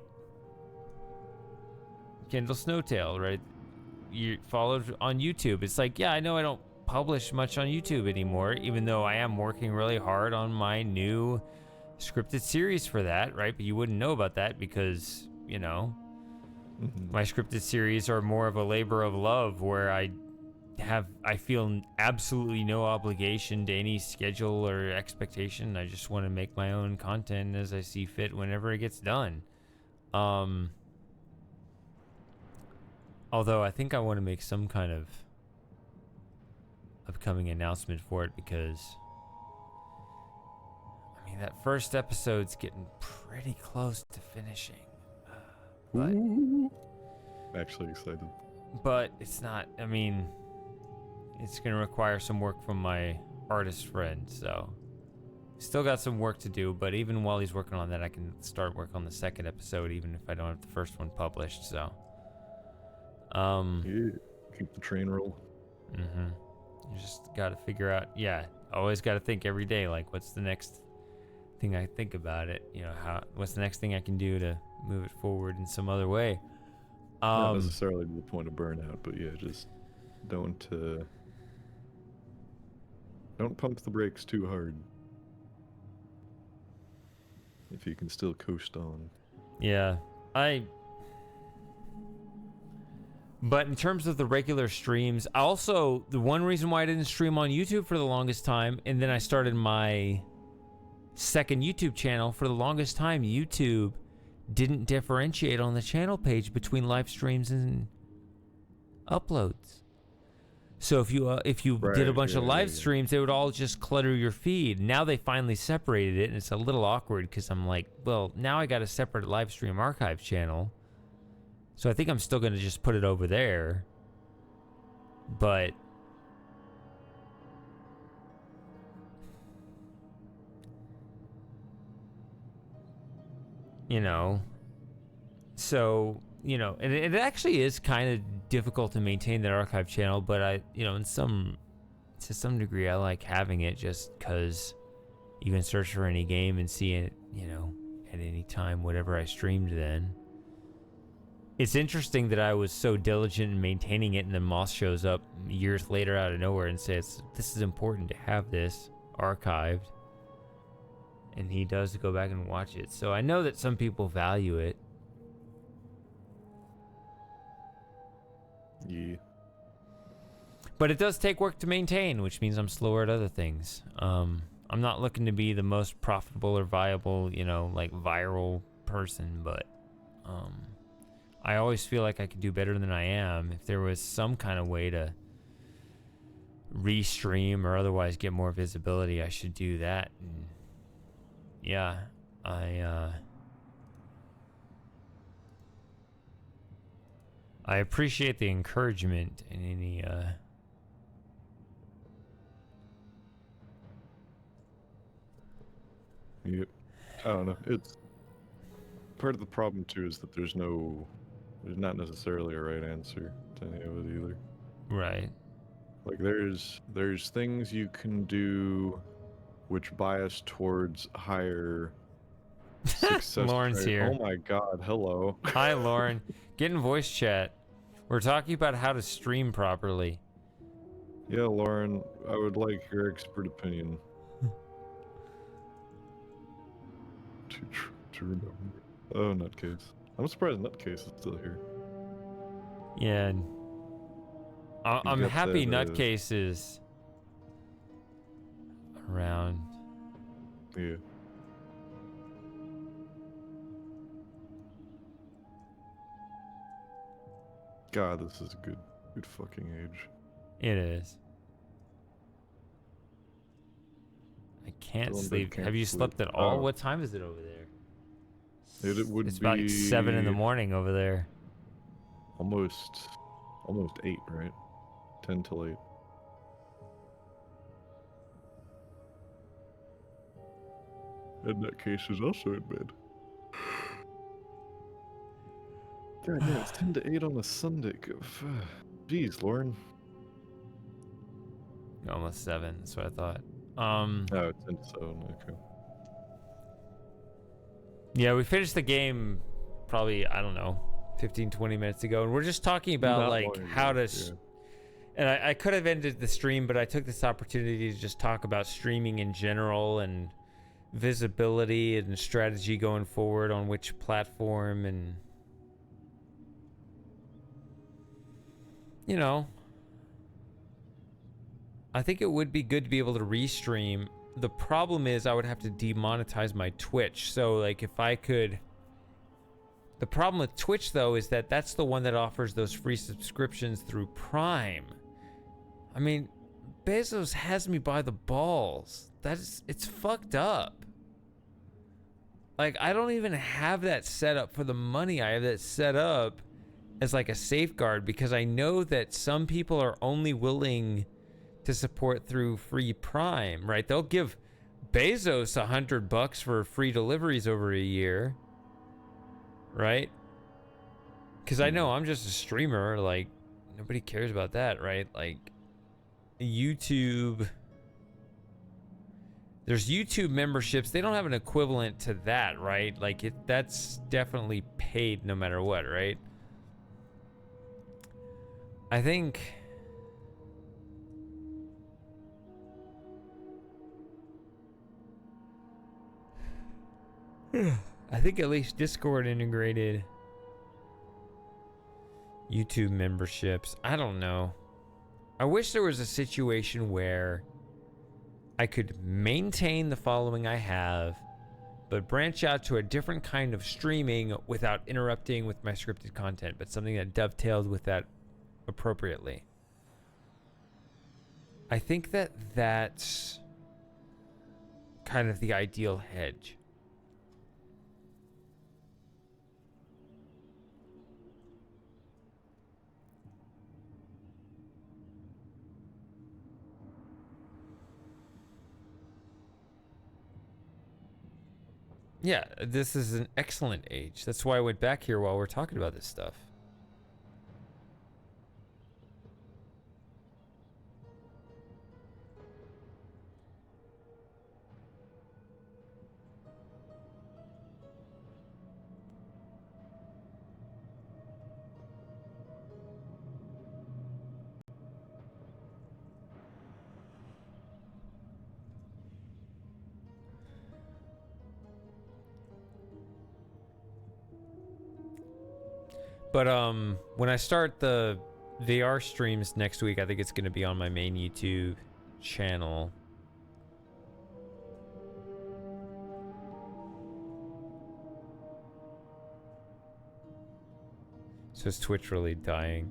[SPEAKER 1] Kendall Snowtail, right? You followed on YouTube. It's like, yeah, I know I don't publish much on YouTube anymore, even though I am working really hard on my new scripted series for that, right? But you wouldn't know about that because, you know, my scripted series are more of a labor of love where I feel absolutely no obligation to any schedule or expectation. I just want to make my own content as I see fit whenever it gets done. Although I think I want to make some kind of upcoming announcement for it, because I mean, that first episode's getting pretty close to finishing. But
[SPEAKER 6] Actually excited.
[SPEAKER 1] But it's not, I mean, it's going to require some work from my artist friend, so Still got some work to do, but even while he's working on that, I can start work on the second episode, even if I don't have the first one published. So,
[SPEAKER 6] yeah, keep the train rolling.
[SPEAKER 1] You just got to figure out. Yeah, always got to think every day. Like, what's the next thing I think about it? You know, what's the next thing I can do to move it forward in some other way?
[SPEAKER 6] Not necessarily to the point of burnout, but yeah, just don't pump the brakes too hard. If you can still coast on.
[SPEAKER 1] Yeah, but in terms of the regular streams, also the one reason why I didn't stream on YouTube for the longest time, and then I started my second YouTube channel, for the longest time, YouTube didn't differentiate on the channel page between live streams and uploads. So if you did a bunch of live streams, they would all just clutter your feed. Now they finally separated it, and it's a little awkward because I'm like, well, now I got a separate live stream archive channel. So I think I'm still going to just put it over there. But so, and it actually is kind of difficult to maintain that archive channel, but to some degree, I like having it just because you can search for any game and see it, at any time, whatever I streamed then. It's interesting that I was so diligent in maintaining it, and then Moss shows up years later out of nowhere and says, this is important to have this archived. And he does go back and watch it. So I know that some people value it.
[SPEAKER 6] Yeah.
[SPEAKER 1] But it does take work to maintain, which means I'm slower at other things. I'm not looking to be the most profitable or viable, like viral person, but I always feel like I could do better than I am. If there was some kind of way to restream or otherwise get more visibility, I should do that. And yeah, I appreciate the encouragement and any
[SPEAKER 6] Yep. I don't know. It's part of the problem too is that there's not necessarily a right answer to any of it either.
[SPEAKER 1] Right.
[SPEAKER 6] Like there's things you can do which bias towards higher success.
[SPEAKER 1] Lauren's
[SPEAKER 6] rate.
[SPEAKER 1] here.
[SPEAKER 6] Oh my god, hello.
[SPEAKER 1] Hi, Lauren. Get in voice chat. We're talking about how to stream properly.
[SPEAKER 6] Yeah, Lauren, I would like your expert opinion. to remember. Oh, Nutcase. I'm surprised Nutcase is still here.
[SPEAKER 1] Yeah. I'm happy
[SPEAKER 6] that,
[SPEAKER 1] Nutcase is around.
[SPEAKER 6] Yeah. God, this is a good fucking age.
[SPEAKER 1] It is. I can't sleep. Have you slept at all? What time is it over there? It's about 7 in the morning over there.
[SPEAKER 6] Almost 8, right? 10 till 8. And that case is also in bed. God, yeah, it's 10 to 8 on a Sunday. Jeez, Lauren.
[SPEAKER 1] Almost 7, that's what I thought.
[SPEAKER 6] Oh, 10 to 7, okay.
[SPEAKER 1] Yeah, we finished the game probably, I don't know, 15, 20 minutes ago, and we're just talking about like how to and I could have ended the stream, but I took this opportunity to just talk about streaming in general and visibility and strategy going forward on which platform, and I think it would be good to be able to restream. The problem is I would have to demonetize my Twitch. So like if I could... The problem with Twitch though is that that's the one that offers those free subscriptions through Prime. I mean, Bezos has me by the balls. It's fucked up. Like I don't even have that set up for the money. I have that set up as like a safeguard because I know that some people are only willing to support through free Prime, right? They'll give Bezos $100 for free deliveries over a year, right? Because I know I'm just a streamer. Like, nobody cares about that, right? Like, YouTube. There's YouTube memberships. They don't have an equivalent to that, right? Like, that's definitely paid no matter what, right? I think. I think at least Discord integrated YouTube memberships. I don't know. I wish there was a situation where I could maintain the following I have, but branch out to a different kind of streaming without interrupting with my scripted content, but something that dovetailed with that appropriately. I think that that's kind of the ideal hedge. Yeah, this is an excellent age. That's why I went back here while we're talking about this stuff. But when I start the VR streams next week, I think it's going to be on my main YouTube channel. So is Twitch really dying?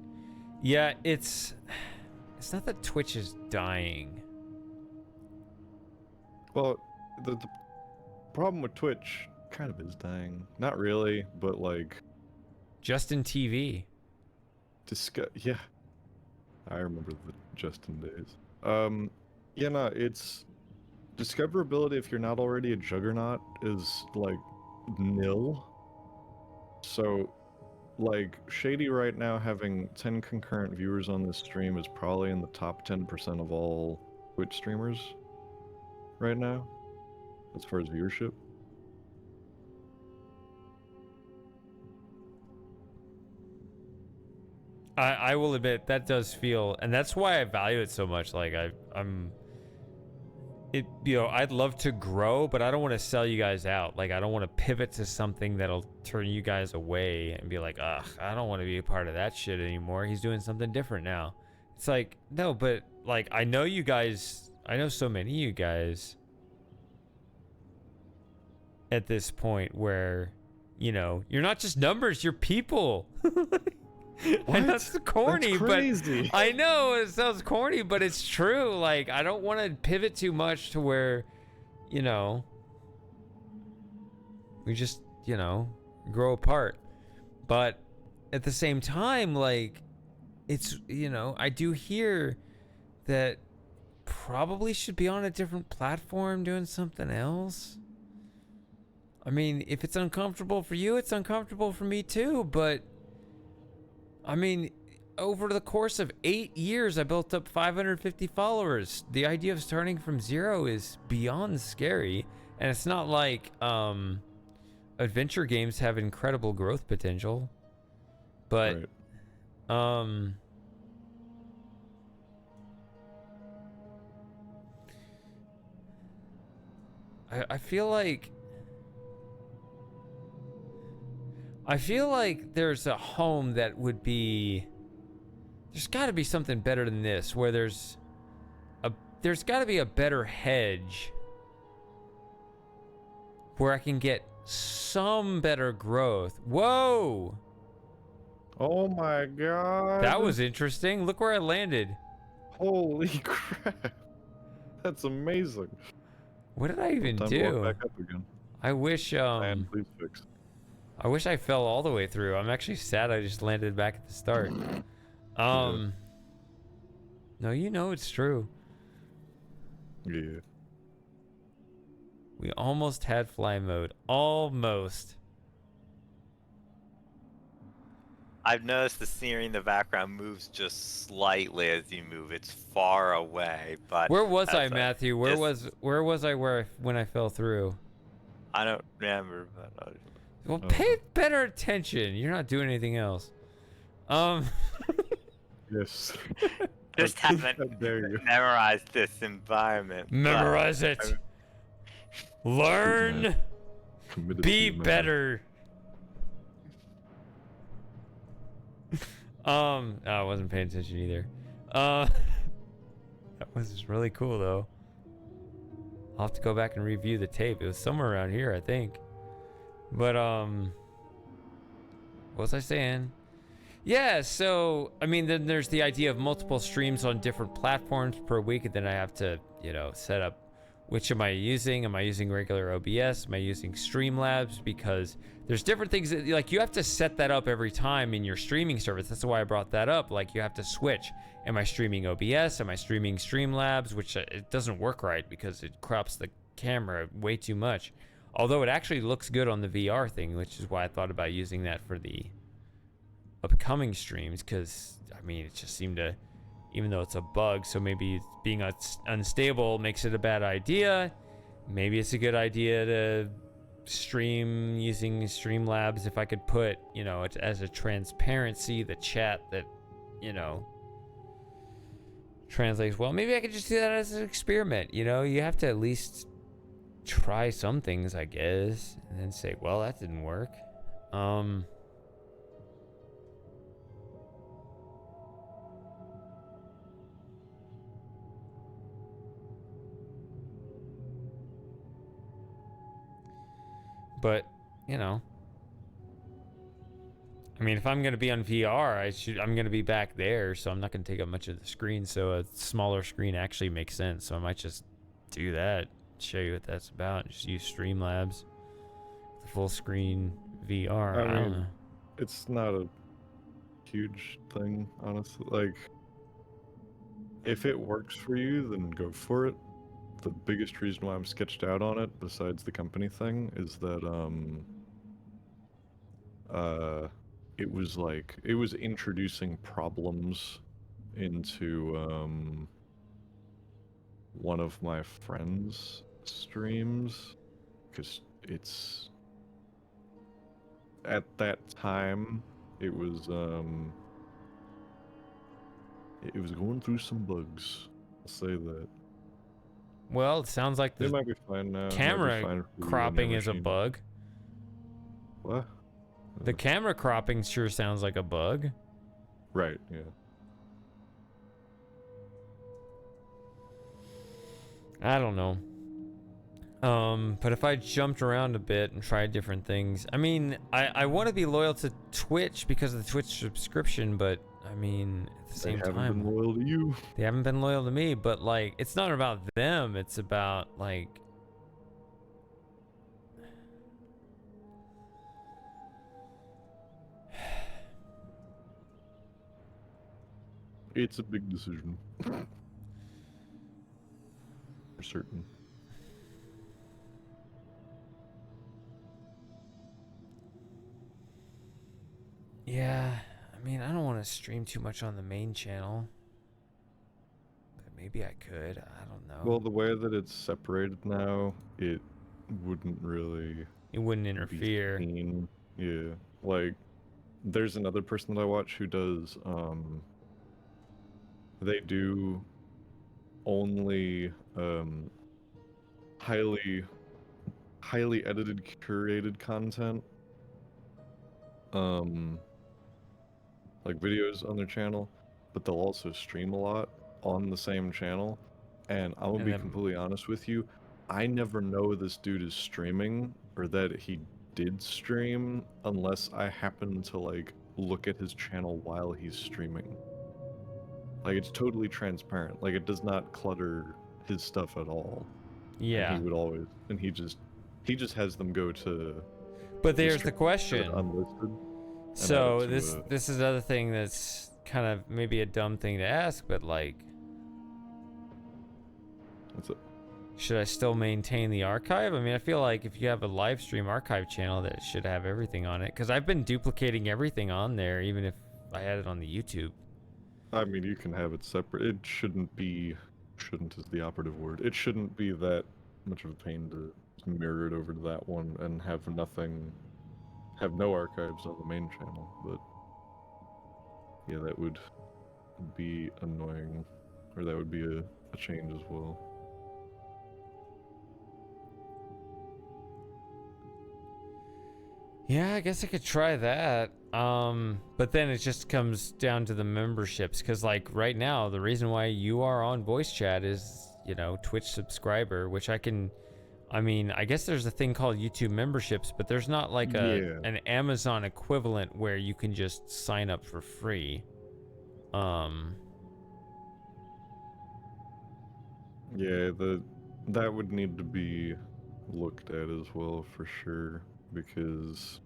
[SPEAKER 1] Yeah, it's not that Twitch is dying.
[SPEAKER 6] Well, the problem with Twitch kind of is dying. Not really, but like
[SPEAKER 1] Justin TV.
[SPEAKER 6] Yeah. I remember the Justin days. Yeah, no, it's discoverability if you're not already a juggernaut is like nil. So like Shady right now having 10 concurrent viewers on this stream is probably in the top 10% of all Twitch streamers right now as far as viewership.
[SPEAKER 1] I will admit that does feel, and that's why I value it so much. Like I'd love to grow, but I don't want to sell you guys out. Like, I don't want to pivot to something that'll turn you guys away and be like, ugh, I don't want to be a part of that shit anymore. He's doing something different now. It's like, no, but like, I know you guys, I know so many of you guys at this point where, you know, you're not just numbers, you're people. And that's corny,
[SPEAKER 6] that's
[SPEAKER 1] but I know it sounds corny, but it's true. Like, I don't want to pivot too much to where, you know, we just, you know, grow apart. But at the same time, like, it's, you know, I do hear that probably should be on a different platform doing something else. I mean, if it's uncomfortable for you, it's uncomfortable for me too, but I mean, over the course of 8 years, I built up 550 followers. The idea of starting from zero is beyond scary. And it's not like adventure games have incredible growth potential. But,
[SPEAKER 6] right.
[SPEAKER 1] I feel like there's a home that would be, there's got to be something better than this, where there's got to be a better hedge where I can get some better growth. Whoa!
[SPEAKER 6] Oh my god.
[SPEAKER 1] That was interesting. Look where I landed.
[SPEAKER 6] Holy crap. That's amazing.
[SPEAKER 1] What did I even
[SPEAKER 6] Time
[SPEAKER 1] do?
[SPEAKER 6] to walk back up again.
[SPEAKER 1] I wish
[SPEAKER 6] please fix.
[SPEAKER 1] I wish I fell all the way through. I'm actually sad I just landed back at the start. No, you know it's true.
[SPEAKER 6] Yeah.
[SPEAKER 1] We almost had fly mode. Almost.
[SPEAKER 10] I've noticed the scenery in the background moves just slightly as you move. It's far away, but
[SPEAKER 1] where was I, Matthew? Where was I when I fell through?
[SPEAKER 10] I don't remember, but
[SPEAKER 1] well, pay better attention. You're not doing anything else.
[SPEAKER 6] Yes.
[SPEAKER 10] Just haven't memorized this environment.
[SPEAKER 1] Memorize it. Learn. Be better. Oh, I wasn't paying attention either. That was really cool though. I'll have to go back and review the tape. It was somewhere around here, I think. But what was I saying? Yeah, so I mean, then there's the idea of multiple streams on different platforms per week, and then I have to, you know, set up which am I using? Am I using regular OBS? Am I using Streamlabs? Because there's different things that, like, you have to set that up every time in your streaming service. That's why I brought that up. Like, you have to switch. Am I streaming OBS? Am I streaming Streamlabs? Which it doesn't work right because it crops the camera way too much. Although it actually looks good on the VR thing, which is why I thought about using that for the upcoming streams. Because, I mean, it just seemed to, even though it's a bug, so maybe being unstable makes it a bad idea. Maybe it's a good idea to stream using Streamlabs if I could put, you know, it as a transparency, the chat that, you know, translates well. Maybe I could just do that as an experiment, you know? You have to at least try some things, I guess, and then say, well, that didn't work. But, you know, I mean, if I'm going to be on VR, I'm going to be back there, so I'm not going to take up much of the screen, so a smaller screen actually makes sense. So I might just do that, show you what that's about, just use Streamlabs, the full screen VR. I don't know.
[SPEAKER 6] It's not a huge thing, honestly. Like, if it works for you, then go for it. The biggest reason why I'm sketched out on it, besides the company thing, is that it was introducing problems into one of my friends' streams, because it's at that time it was going through some bugs. I'll say that.
[SPEAKER 1] Well, it sounds like the
[SPEAKER 6] might be fine now.
[SPEAKER 1] camera cropping is a bug.
[SPEAKER 6] What?
[SPEAKER 1] The camera cropping sure sounds like a bug.
[SPEAKER 6] Right, yeah.
[SPEAKER 1] I don't know. But if I jumped around a bit and tried different things, I mean, I want to be loyal to Twitch because of the Twitch subscription, but I mean, at the same time,
[SPEAKER 6] they haven't been loyal to you.
[SPEAKER 1] They haven't been loyal to me, but like, it's not about them. It's about like,
[SPEAKER 6] it's a big decision. For certain.
[SPEAKER 1] yeah. I mean, I don't want to stream too much on the main channel, but maybe I could. I don't know.
[SPEAKER 6] Well, the way that it's separated now, it wouldn't really.
[SPEAKER 1] It wouldn't interfere.
[SPEAKER 6] Yeah, like there's another person that I watch who does. They do only highly edited, curated content. Like videos on their channel, but they'll also stream a lot on the same channel. And I'm gonna be completely honest with you, I never know this dude is streaming or that he did stream unless I happen to like look at his channel while he's streaming. Like, it's totally transparent. Like, it does not clutter his stuff at all.
[SPEAKER 1] Yeah.
[SPEAKER 6] And he would always, and he just has them go to.
[SPEAKER 1] But there's the question.
[SPEAKER 6] Unlisted.
[SPEAKER 1] So this is another thing that's kind of maybe a dumb thing to ask, but like,
[SPEAKER 6] what's it?
[SPEAKER 1] should I still maintain the archive? I mean, I feel like if you have a live stream archive channel, that should have everything on it. Because I've been duplicating everything on there, even if I had it on the YouTube.
[SPEAKER 6] I mean, you can have it separate. It shouldn't be... Shouldn't is the operative word. It shouldn't be that much of a pain to mirror it over to that one and have nothing... Have no archives on the main channel, but... Yeah, that would be annoying. Or that would be a change as well.
[SPEAKER 1] Yeah, I guess I could try that. But then it just comes down to the memberships, because like right now, the reason why you are on voice chat is, you know, Twitch subscriber, which I can, I mean, I guess there's a thing called YouTube memberships, but there's not like an Amazon equivalent where you can just sign up for free.
[SPEAKER 6] Yeah, that would need to be looked at as well for sure, because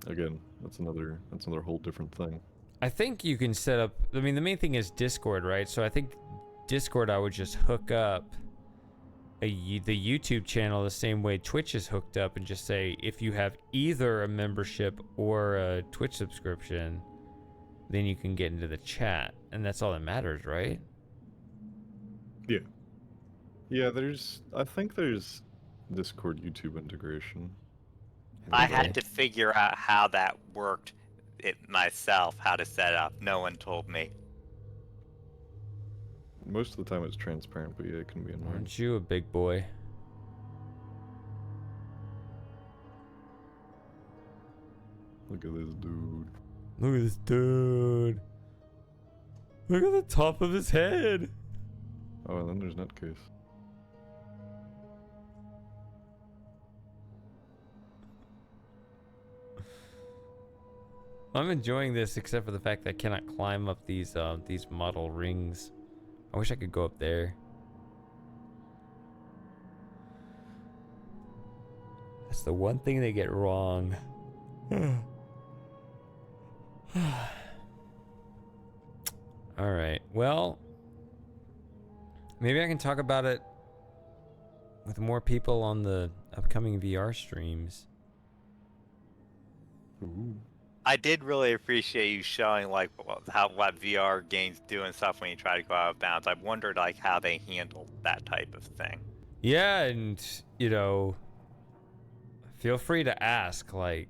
[SPEAKER 6] again, that's another whole different thing.
[SPEAKER 1] I think you can set up, I mean, the main thing is Discord, right? So I think Discord, I would just hook up the YouTube channel the same way Twitch is hooked up, and just say, if you have either a membership or a Twitch subscription, then you can get into the chat, and that's all that matters, right?
[SPEAKER 6] Yeah. Yeah, I think there's Discord YouTube integration.
[SPEAKER 10] I had to figure out how that worked it myself, how to set up. No one told me.
[SPEAKER 6] Most of the time it's transparent, but yeah, it can be annoying.
[SPEAKER 1] Aren't you a big boy?
[SPEAKER 6] Look at this dude.
[SPEAKER 1] Look at this dude. Look at the top of his head.
[SPEAKER 6] Oh, and then there's Nutcase.
[SPEAKER 1] I'm enjoying this, except for the fact that I cannot climb up these model rings. I wish I could go up there. That's the one thing they get wrong. All right. Well, maybe I can talk about it with more people on the upcoming VR streams.
[SPEAKER 6] Ooh.
[SPEAKER 10] I did really appreciate you showing like what VR games do and stuff when you try to go out of bounds. I wondered like how they handled that type of thing.
[SPEAKER 1] Yeah, and you know, feel free to ask. Like,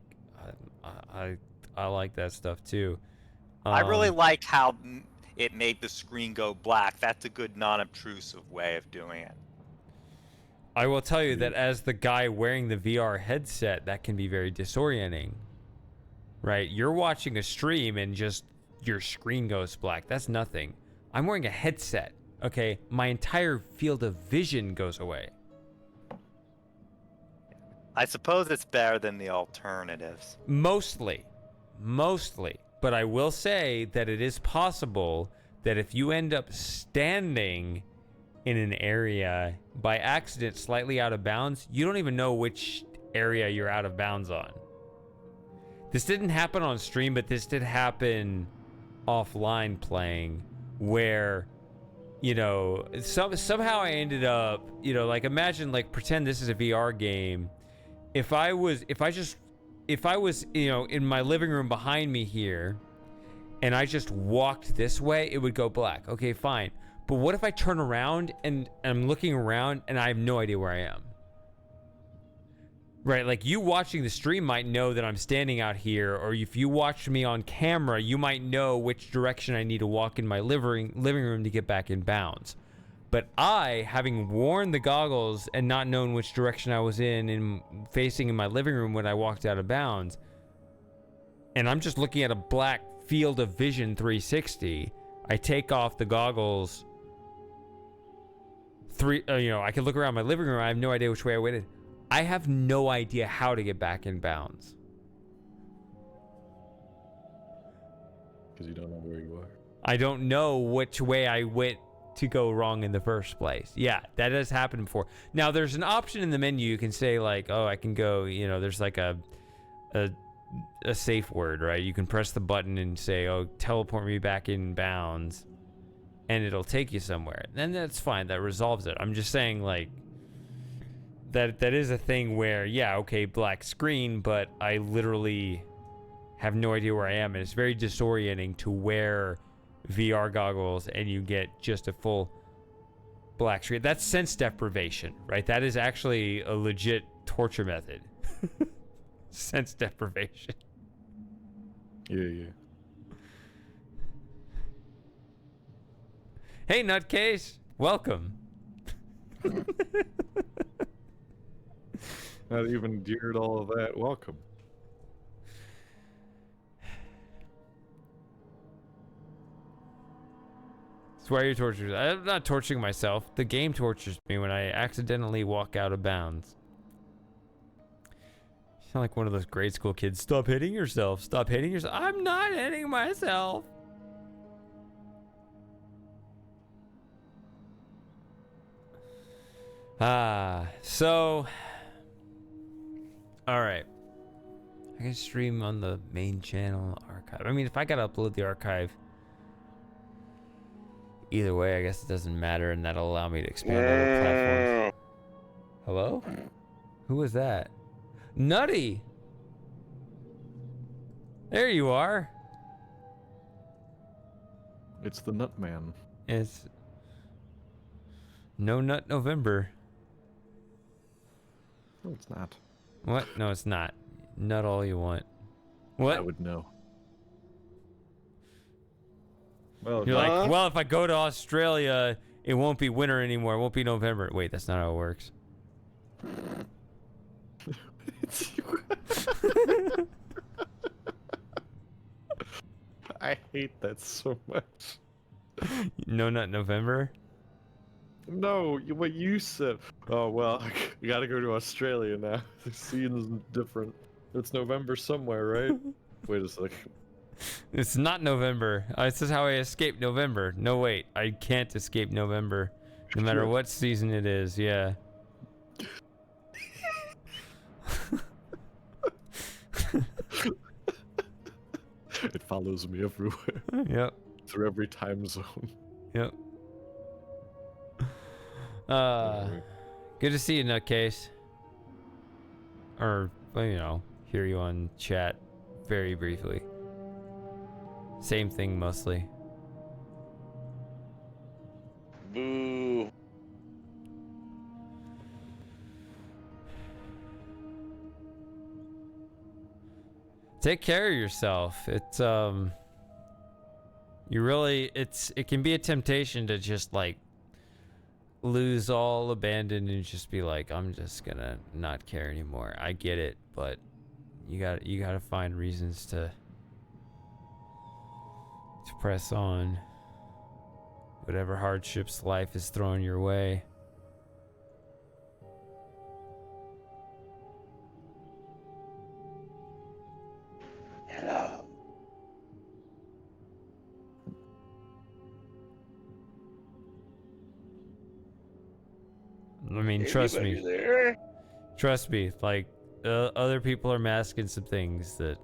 [SPEAKER 1] I like that stuff too.
[SPEAKER 10] I really like how it made the screen go black. That's a good non-obtrusive way of doing it.
[SPEAKER 1] I will tell you that as the guy wearing the VR headset, that can be very disorienting. Right? You're watching a stream and just your screen goes black. That's nothing. I'm wearing a headset. Okay? My entire field of vision goes away.
[SPEAKER 10] I suppose it's better than the alternatives.
[SPEAKER 1] Mostly. But I will say that it is possible that if you end up standing in an area by accident slightly out of bounds, you don't even know which area you're out of bounds on. This didn't happen on stream, but this did happen offline playing, where, you know, somehow I ended up, you know, like imagine, like pretend this is a VR game. If I was, you know, in my living room behind me here, and I just walked this way, it would go black. Okay, fine. But what if I turn around and I'm looking around and I have no idea where I am? Right, like you watching the stream might know that I'm standing out here, or if you watch me on camera, you might know which direction I need to walk in my living room to get back in bounds. But I, having worn the goggles and not known which direction I was facing in my living room when I walked out of bounds, and I'm just looking at a black field of vision 360, I take off the goggles. You know, I can look around my living room. I have no idea which way I went. I have no idea how to get back in bounds.
[SPEAKER 6] Because you don't know where you are.
[SPEAKER 1] I don't know which way I went to go wrong in the first place. Yeah, that has happened before. Now, there's an option in the menu. You can say, like, oh, I can go, you know, there's like a safe word, right? You can press the button and say, oh, teleport me back in bounds. and it'll take you somewhere. Then that's fine. That resolves it. I'm just saying, like, that is a thing where, yeah, okay, black screen, but I literally have no idea where I am, and it's very disorienting to wear VR goggles and you get just a full black screen. That's sense deprivation, right? That is actually a legit torture method. Sense deprivation.
[SPEAKER 6] Yeah.
[SPEAKER 1] Hey, nutcase, welcome.
[SPEAKER 6] Not even endured all of that. Welcome.
[SPEAKER 1] That's why you're torturing. I'm not torturing myself. The game tortures me when I accidentally walk out of bounds. You sound like one of those grade school kids. Stop hitting yourself. Stop hitting yourself. I'm not hitting myself. So, all right. I can stream on the main channel archive. I mean, if I gotta upload the archive, either way, I guess it doesn't matter, and that'll allow me to expand other platforms. Hello? Who was that? Nutty! There you are.
[SPEAKER 6] It's the Nut Man.
[SPEAKER 1] It's No Nut November.
[SPEAKER 6] No, it's not.
[SPEAKER 1] What? No, it's not. Nut all you want. What?
[SPEAKER 6] I would know. Well,
[SPEAKER 1] you're like, well, if I go to Australia, it won't be winter anymore. It won't be November. Wait, that's not how it works.
[SPEAKER 6] I hate that so much.
[SPEAKER 1] No Nut November?
[SPEAKER 6] No, what you said. Oh, well, I gotta go to Australia now. The season's different. It's November somewhere, right? Wait a second.
[SPEAKER 1] It's not November. This is how I escape November. No, wait. I can't escape November. No matter what season it is, yeah.
[SPEAKER 6] It follows me everywhere.
[SPEAKER 1] Yep.
[SPEAKER 6] Through every time zone.
[SPEAKER 1] Yep. Good to see you, nutcase. Or, well, you know, hear you on chat very briefly. Same thing mostly.
[SPEAKER 17] Boo.
[SPEAKER 1] Take care of yourself. It's you really, it can be a temptation to just like lose all abandon and just be like, I'm just gonna not care anymore. I get it, but you gotta find reasons to press on. Whatever hardships life is throwing your way.
[SPEAKER 17] Hello.
[SPEAKER 1] I mean, trust me.
[SPEAKER 17] Anybody there?
[SPEAKER 1] Trust me. Like, other people are masking some things that.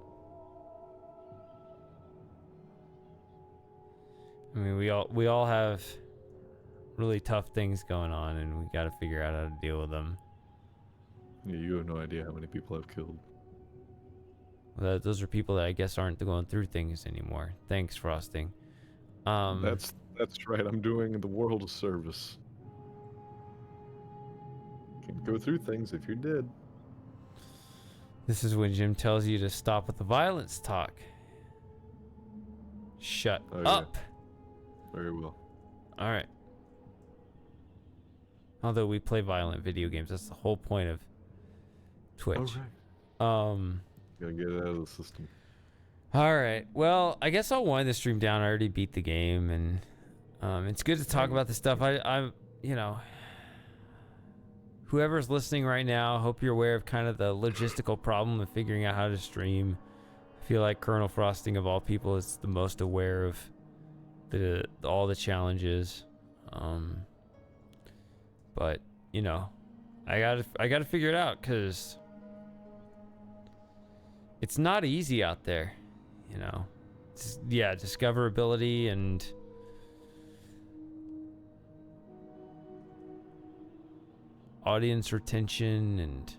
[SPEAKER 1] I mean, we all have really tough things going on, and we got to figure out how to deal with them.
[SPEAKER 6] Yeah, you have no idea how many people I've killed.
[SPEAKER 1] Well, those are people that I guess aren't going through things anymore. Thanks, Frosting.
[SPEAKER 6] That's right. I'm doing the world a service. Can't go through things if you're dead.
[SPEAKER 1] This is when Jim tells you to stop with the violence talk. Shut up.
[SPEAKER 6] Yeah. Very well.
[SPEAKER 1] All right. Although we play violent video games, that's the whole point of Twitch.
[SPEAKER 6] All right. Gotta get it out of the system.
[SPEAKER 1] All right. Well, I guess I'll wind the stream down. I already beat the game, and it's good to talk about this stuff. I'm, you know, whoever's listening right now, hope you're aware of kind of the logistical problem of figuring out how to stream. I feel like Colonel Frosting of all people is the most aware of all the challenges. But you know, I gotta figure it out, because it's not easy out there, you know. Yeah, discoverability and audience retention, and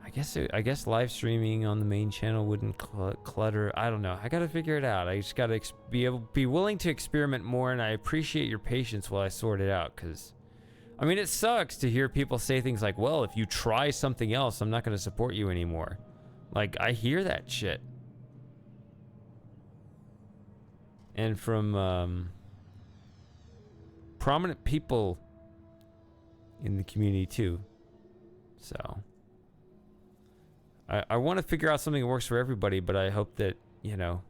[SPEAKER 1] I guess live streaming on the main channel wouldn't clutter. I don't know. I got to figure it out. I just got to be willing to experiment more, and I appreciate your patience while I sort it out, because I mean, it sucks to hear people say things like, well, if you try something else, I'm not going to support you anymore. Like, I hear that shit. And from prominent people in the community too. So I want to figure out something that works for everybody, but I hope that, you know,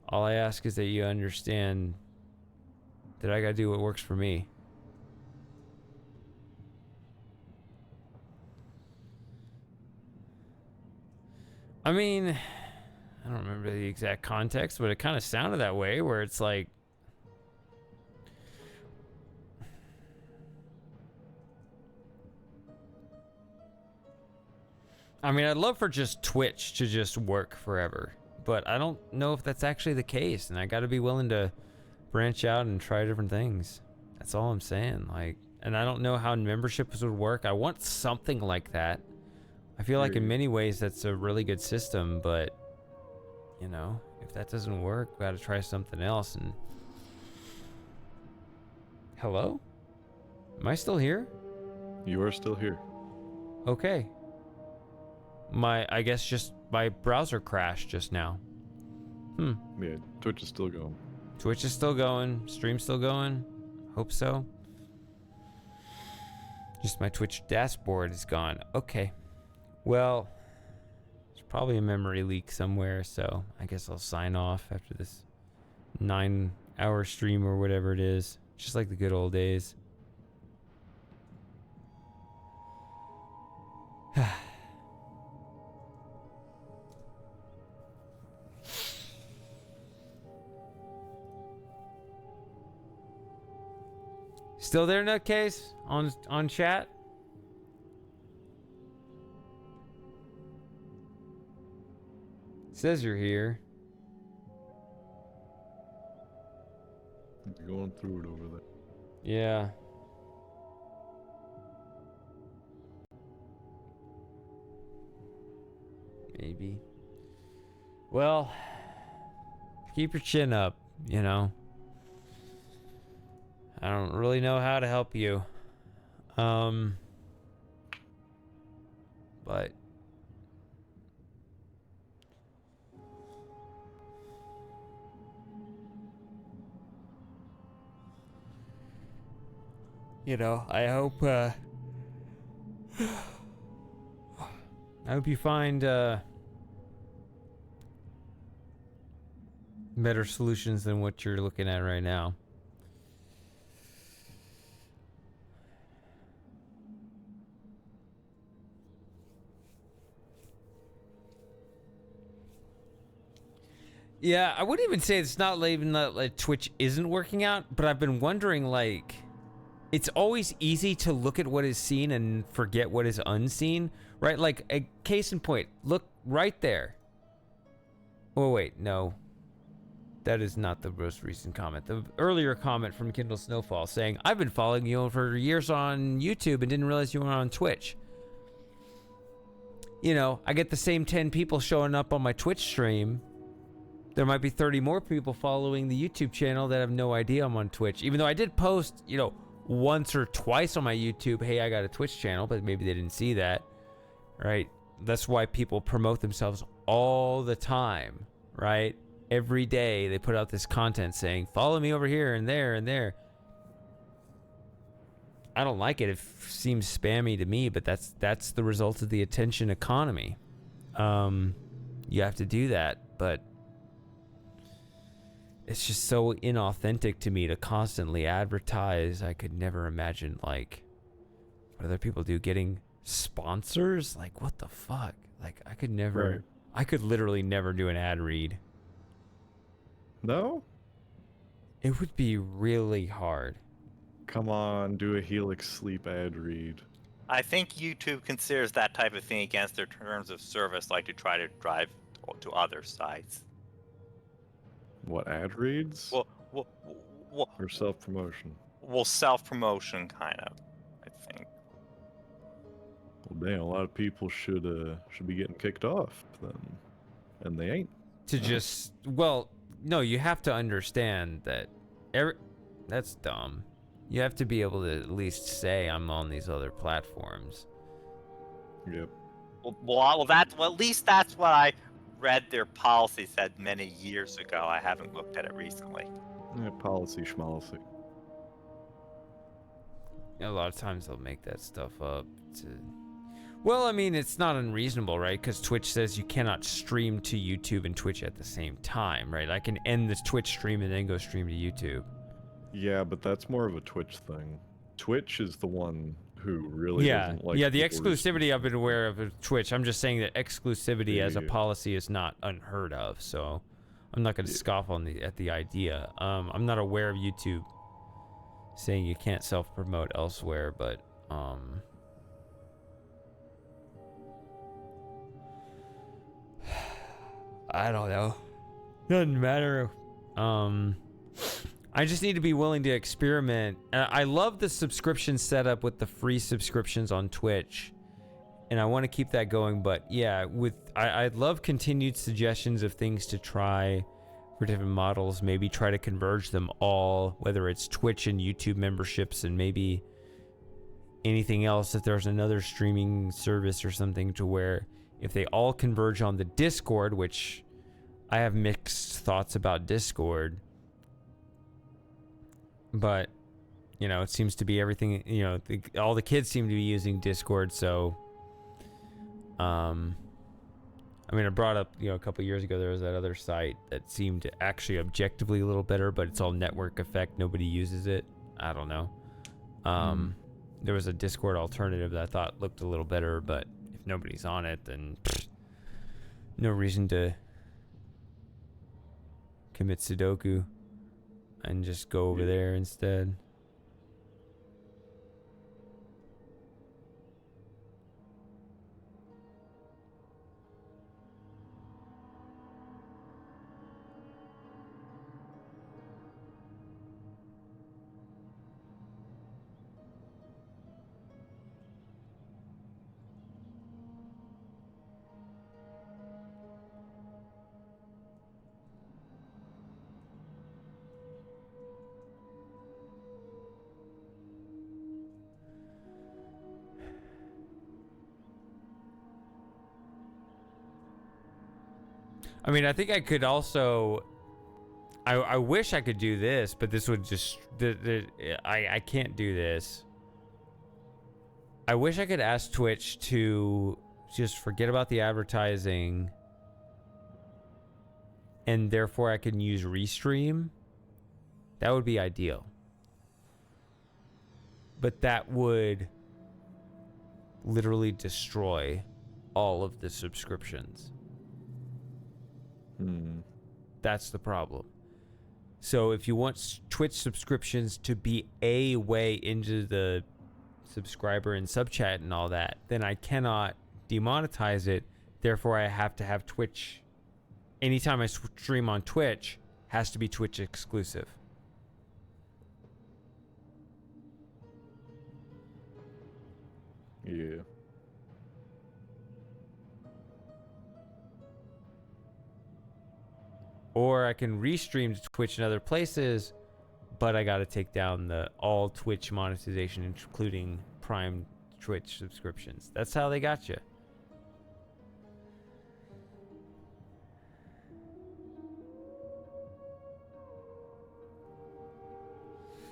[SPEAKER 1] all I ask is that you understand that I gotta do what works for me. I mean, I don't remember the exact context, but it kind of sounded that way, where it's like, I mean, I'd love for just Twitch to just work forever, but I don't know if that's actually the case, and I got to be willing to branch out and try different things. That's all I'm saying. Like, and I don't know how memberships would work. I want something like that. I feel like in many ways that's a really good system, but you know, if that doesn't work, we got to try something else. And hello? Am I still here?
[SPEAKER 6] You are still here.
[SPEAKER 1] Okay. I guess just my browser crashed just now.
[SPEAKER 6] Yeah, Twitch is still going.
[SPEAKER 1] Twitch is still going. Stream's still going. Hope so. Just my Twitch dashboard is gone. Okay. Well, there's probably a memory leak somewhere, so I guess I'll sign off after this 9-hour stream or whatever it is. Just like the good old days. Still there, nutcase? On chat? Says you're here.
[SPEAKER 6] You're going through it over there.
[SPEAKER 1] Yeah. Maybe. Well, keep your chin up, you know. I don't really know how to help you. But you know, I hope you find better solutions than what you're looking at right now. Yeah, I wouldn't even say it's not even that like, Twitch isn't working out, but I've been wondering, like, it's always easy to look at what is seen and forget what is unseen, right? Like, a case in point, look right there. Oh, wait, no. That is not the most recent comment. The earlier comment from Kindle Snowfall saying, I've been following you for years on YouTube and didn't realize you were on Twitch. You know, I get the same 10 people showing up on my Twitch stream. There might be 30 more people following the YouTube channel that have no idea I'm on Twitch. Even though I did post, you know, once or twice on my YouTube, hey, I got a Twitch channel, but maybe they didn't see that, right? That's why people promote themselves all the time, right? Every day they put out this content saying, follow me over here and there and there. I don't like it. It seems spammy to me, but that's the result of the attention economy. You have to do that, but it's just so inauthentic to me to constantly advertise. I could never imagine, like, what other people do, getting sponsors. Like, what the fuck? Like, I could never, right. I could literally never do an ad read.
[SPEAKER 6] No?
[SPEAKER 1] It would be really hard.
[SPEAKER 6] Come on, do a Helix Sleep ad read.
[SPEAKER 10] I think YouTube considers that type of thing against their terms of service, like to try to drive to other sites.
[SPEAKER 6] What, ad reads?
[SPEAKER 10] Well,
[SPEAKER 6] or self-promotion?
[SPEAKER 10] Well, self-promotion, kind of, I
[SPEAKER 6] Well, dang, a lot of people should be getting kicked off then, and they ain't.
[SPEAKER 1] To just no, you have to understand that that's dumb. You have to be able to at least say I'm on these other platforms.
[SPEAKER 6] Yep.
[SPEAKER 10] Well, at least that's what I read their policy said many years ago. I haven't looked at it recently.
[SPEAKER 6] Yeah, policy schmolicy.
[SPEAKER 1] A lot of times they'll make that stuff up to... Well, I mean, it's not unreasonable, right? Because Twitch says you cannot stream to YouTube and Twitch at the same time, right? I can end this Twitch stream and then go stream to YouTube.
[SPEAKER 6] Yeah, but that's more of a Twitch thing. Twitch is the one who really doesn't like...
[SPEAKER 1] Yeah, the exclusivity I've been aware of Twitch. I'm just saying that exclusivity as a policy is not unheard of, so I'm not going to scoff at the idea. I'm not aware of YouTube saying you can't self-promote elsewhere, but I don't know. Doesn't matter. I just need to be willing to experiment. I love the subscription setup with the free subscriptions on Twitch, and I want to keep that going. But yeah, I'd love continued suggestions of things to try for different models. Maybe try to converge them all, whether it's Twitch and YouTube memberships, and maybe anything else. If there's another streaming service or something, to where if they all converge on the Discord, which I have mixed thoughts about Discord. But, you know, it seems to be everything, you know, all the kids seem to be using Discord, so, I mean, I brought up, you know, a couple years ago, there was that other site that seemed actually objectively a little better, but it's all network effect. Nobody uses it. I don't know. There was a Discord alternative that I thought looked a little better, but if nobody's on it, then no reason to commit Sudoku and just go over there instead. I mean, I think I could also... I wish I could do this, but this would just... I can't do this. I wish I could ask Twitch to just forget about the advertising, and therefore I can use Restream. That would be ideal. But that would literally destroy all of the subscriptions. That's the problem. So if you want Twitch subscriptions to be a way into the subscriber and sub chat and all that, then I cannot demonetize it. Therefore, I have to have Twitch. Anytime I stream on Twitch, has to be Twitch exclusive.
[SPEAKER 6] Yeah.
[SPEAKER 1] Or I can restream to Twitch and other places, but I got to take down the all Twitch monetization, including Prime Twitch subscriptions. That's how they got you.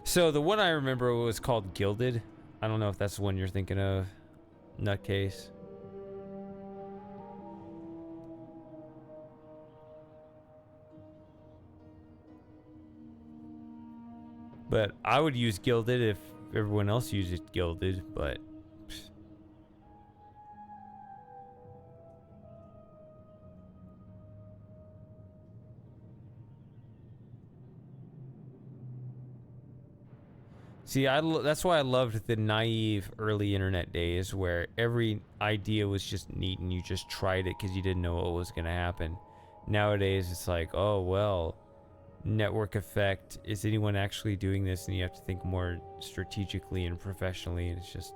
[SPEAKER 1] So the one I remember was called Gilded. I don't know if that's the one you're thinking of. Nutcase. But I would use Gilded if everyone else uses Gilded, but... See, that's why I loved the naive early internet days where every idea was just neat and you just tried it because you didn't know what was going to happen. Nowadays, it's like, oh, well... network effect, is anyone actually doing this? And you have to think more strategically and professionally, and it's just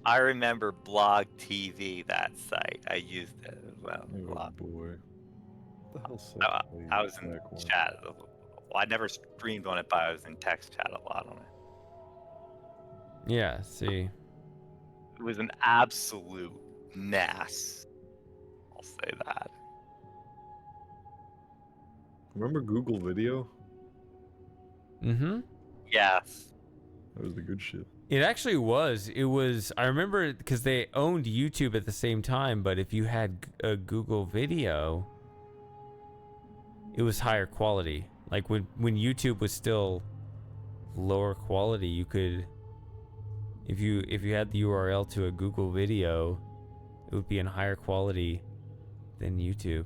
[SPEAKER 10] I remember Blog TV, that site. I used it as well.
[SPEAKER 6] Oh boy. What the hell's
[SPEAKER 10] I was in chat. Well, I never streamed on it, but I was in text chat a lot on it.
[SPEAKER 1] Yeah, see.
[SPEAKER 10] It was an absolute mess. I'll say that.
[SPEAKER 6] Remember Google Video?
[SPEAKER 1] Mm-hmm.
[SPEAKER 10] Yes.
[SPEAKER 6] That was the good shit.
[SPEAKER 1] It actually was. It was. I remember because they owned YouTube at the same time. But if you had a Google Video, it was higher quality. Like when YouTube was still lower quality, you could, if you had the URL to a Google Video, it would be in higher quality than YouTube.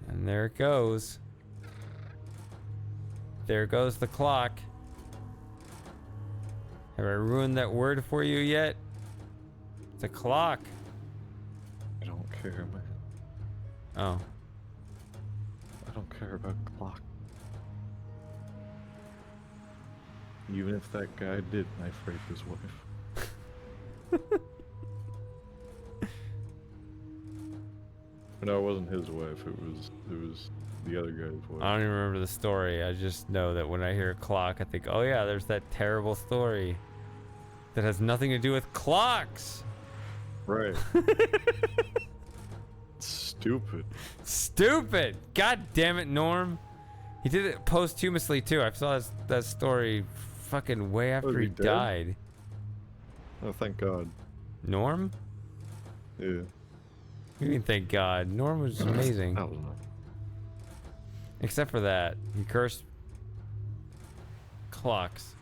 [SPEAKER 1] And there it goes. There goes the clock. Have I ruined that word for you yet? It's a clock.
[SPEAKER 6] I don't care, man.
[SPEAKER 1] Oh.
[SPEAKER 6] I don't care about clock. Even if that guy did knife rape his wife. No, it wasn't his wife. It was the other guy's wife.
[SPEAKER 1] I don't even remember the story. I just know that when I hear a clock, I think, oh yeah, there's that terrible story that has nothing to do with clocks.
[SPEAKER 6] Right. Stupid.
[SPEAKER 1] Stupid. God damn it, Norm. He did it posthumously too. I saw that story fucking way after he
[SPEAKER 6] dead?
[SPEAKER 1] died.
[SPEAKER 6] Oh, thank God.
[SPEAKER 1] Norm?
[SPEAKER 6] Yeah.
[SPEAKER 1] You mean thank God? Norm was amazing.
[SPEAKER 6] I don't know.
[SPEAKER 1] Except for that, he cursed clocks.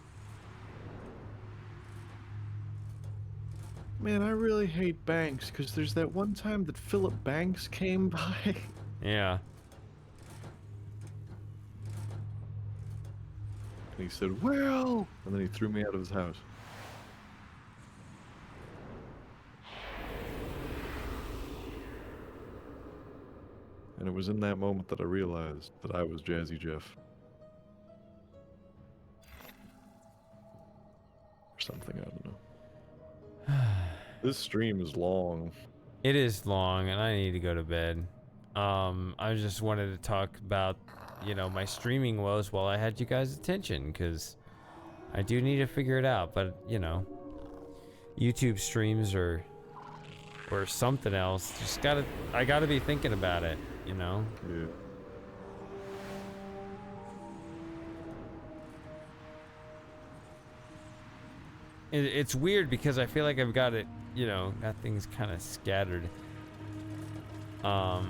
[SPEAKER 6] Man, I really hate Banks because there's that one time that Philip Banks came by.
[SPEAKER 1] Yeah.
[SPEAKER 6] And he said, well, and then he threw me out of his house. And it was in that moment that I realized that I was Jazzy Jeff. Or something, I don't know. This stream is long.
[SPEAKER 1] It is long, and I need to go to bed. I just wanted to talk about, my streaming woes while I had you guys' attention, because I do need to figure it out. But, YouTube streams or something else. I gotta be thinking about it,
[SPEAKER 6] Yeah.
[SPEAKER 1] It's weird because I feel like I've got it, got things kind of scattered. I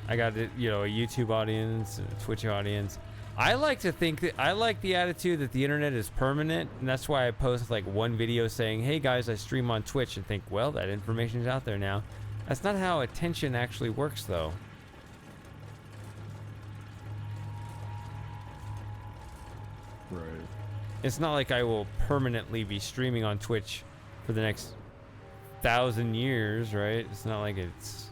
[SPEAKER 1] got it, a YouTube audience, a Twitch audience. I like to think that I like the attitude that the internet is permanent, and that's why I post like one video saying, "Hey guys, I stream on Twitch," and think, well, that information is out there now. That's not how attention actually works, though.
[SPEAKER 6] Right.
[SPEAKER 1] It's not like I will permanently be streaming on Twitch for the next 1,000 years, right? It's not like it's...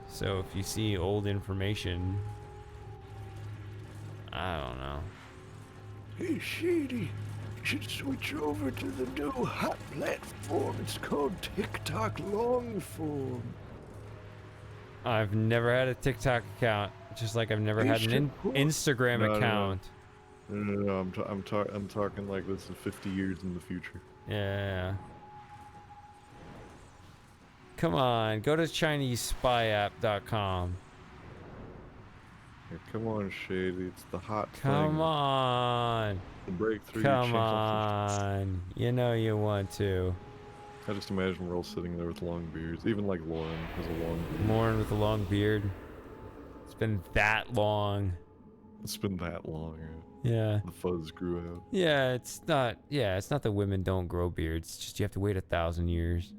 [SPEAKER 1] So if you see old information, I don't know.
[SPEAKER 9] Hey, Shady, you should switch over to the new hot platform. It's called TikTok Longform.
[SPEAKER 1] I've never had a TikTok account, just like I've never had an Instagram account.
[SPEAKER 6] No, I'm talking like this is 50 years in the future.
[SPEAKER 1] Yeah. Come on, go to ChineseSpyApp.com.
[SPEAKER 6] Yeah, come on, Shady, it's the hot thing.
[SPEAKER 1] Come on.
[SPEAKER 6] The breakthrough
[SPEAKER 1] Come
[SPEAKER 6] challenge.
[SPEAKER 1] on. You know you want to.
[SPEAKER 6] I just imagine we're all sitting there with long beards. Even like Lauren has a long beard.
[SPEAKER 1] Lauren with a long beard. It's been that long.
[SPEAKER 6] It's been that long.
[SPEAKER 1] Yeah.
[SPEAKER 6] The fuzz grew out.
[SPEAKER 1] Yeah, it's not that women don't grow beards. It's just you have to wait 1,000 years.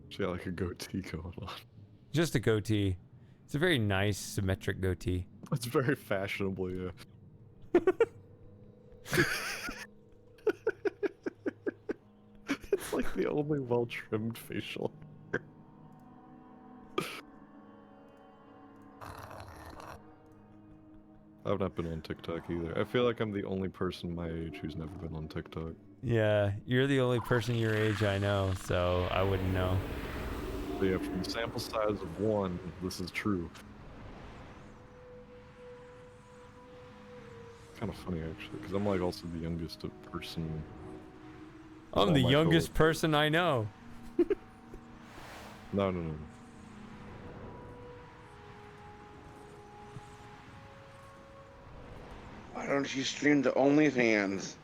[SPEAKER 6] She got like a goatee going on.
[SPEAKER 1] Just a goatee. It's a very nice, symmetric goatee.
[SPEAKER 6] It's very fashionable, yeah. like the only well-trimmed facial hair. I've not been on TikTok either. I feel like I'm the only person my age who's never been on TikTok.
[SPEAKER 1] Yeah, you're the only person your age I know, so I wouldn't know.
[SPEAKER 6] But yeah, from the sample size of 1, this is true. Kind of funny actually, because I'm like also the youngest person.
[SPEAKER 1] I'm the youngest person I know.
[SPEAKER 6] No.
[SPEAKER 17] Why don't you stream to OnlyFans?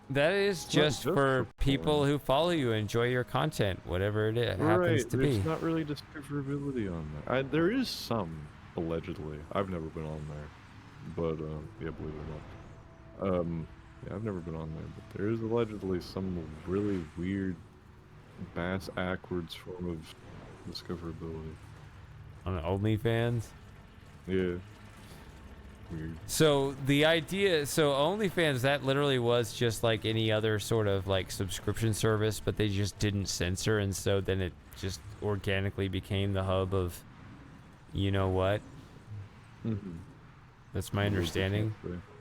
[SPEAKER 1] That is just for people who follow you, enjoy your content, whatever it happens to be.
[SPEAKER 6] There's not really discoverability on there. There is some, allegedly. I've never been on there, but yeah, believe it or not. Yeah, I've never been on there, but there is allegedly some really weird, bass-ackwards form of discoverability.
[SPEAKER 1] On OnlyFans?
[SPEAKER 6] Yeah. Weird.
[SPEAKER 1] So the idea, so OnlyFans, that literally was just like any other sort of like subscription service, but they just didn't censor, and so then it just organically became the hub of, you know what?
[SPEAKER 6] Mm-hmm.
[SPEAKER 1] That's my understanding.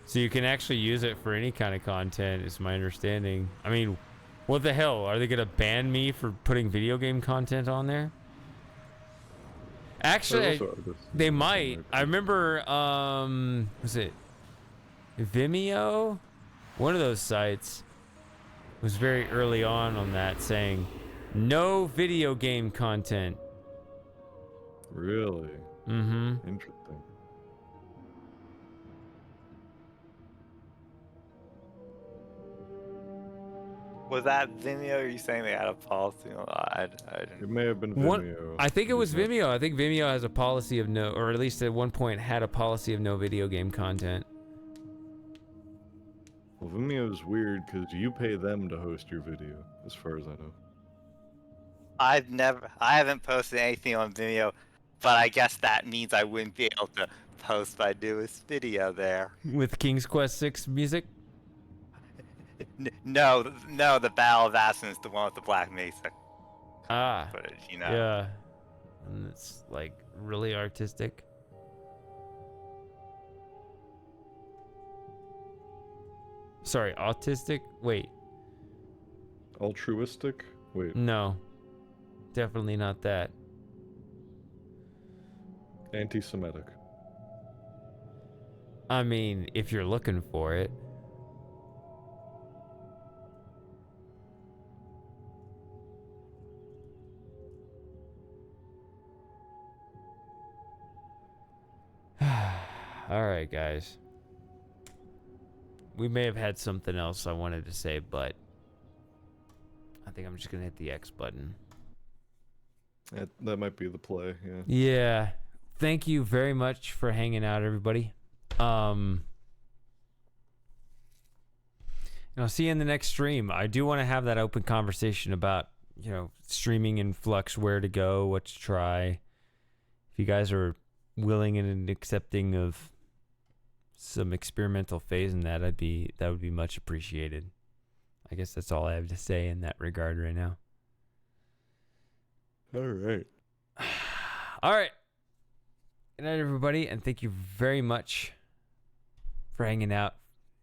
[SPEAKER 1] So you can actually use it for any kind of content, is my understanding. I mean, what the hell? Are they gonna ban me for putting video game content on there? Actually, they might. I remember, was it Vimeo? One of those sites was very early on that, saying no video game content.
[SPEAKER 6] Really?
[SPEAKER 1] Mm-hmm.
[SPEAKER 6] Interesting.
[SPEAKER 10] Was that Vimeo? Or are you saying they had a policy? I didn't.
[SPEAKER 6] It may have been Vimeo.
[SPEAKER 1] I think it was Vimeo. I think Vimeo has a policy of no, or at least at one point had a policy of no video game content.
[SPEAKER 6] Well, Vimeo's weird because you pay them to host your video, as far as I know.
[SPEAKER 10] I haven't posted anything on Vimeo, but I guess that means I wouldn't be able to post my newest video there.
[SPEAKER 1] With King's Quest 6 music?
[SPEAKER 10] No, the Battle of Aspen is the one with the Black Mesa footage, you know?
[SPEAKER 1] Yeah. And it's like really artistic. Sorry, autistic? Wait.
[SPEAKER 6] Altruistic? Wait.
[SPEAKER 1] No. Definitely not that.
[SPEAKER 6] Anti-Semitic.
[SPEAKER 1] I mean, if you're looking for it. All right, guys. We may have had something else I wanted to say, but I think I'm just going to hit the X button.
[SPEAKER 6] That might be the play, yeah.
[SPEAKER 1] Yeah. Thank you very much for hanging out, everybody. And I'll see you in the next stream. I do want to have that open conversation about, you know, streaming in Flux, where to go, what to try. If you guys are willing and accepting of some experimental phase in that, that would be much appreciated. I guess that's all I have to say in that regard right now.
[SPEAKER 6] All right.
[SPEAKER 1] All right. Good night, everybody, and thank you very much for hanging out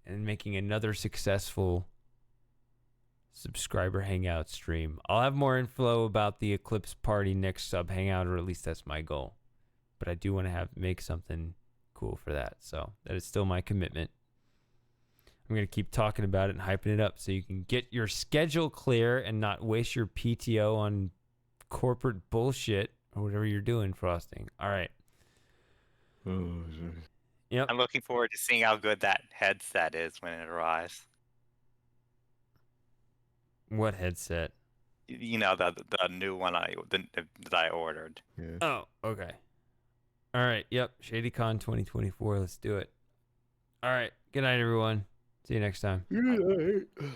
[SPEAKER 1] and making another successful subscriber hangout stream. I'll have more info about the Eclipse party next sub hangout, or at least that's my goal. But I do want to make something cool for that, so that is still my commitment. I'm going to keep talking about it and hyping it up so you can get your schedule clear and not waste your PTO on corporate bullshit or whatever you're doing, Frosting. All right. Yep.
[SPEAKER 10] I'm looking forward to seeing how good that headset is when it arrives.
[SPEAKER 1] What headset?
[SPEAKER 10] You know, the new one that I ordered.
[SPEAKER 6] Yeah.
[SPEAKER 1] Oh, okay. All right. Yep. ShadyCon 2024. Let's do it. All right. Good night, everyone. See you next time.
[SPEAKER 6] Good night.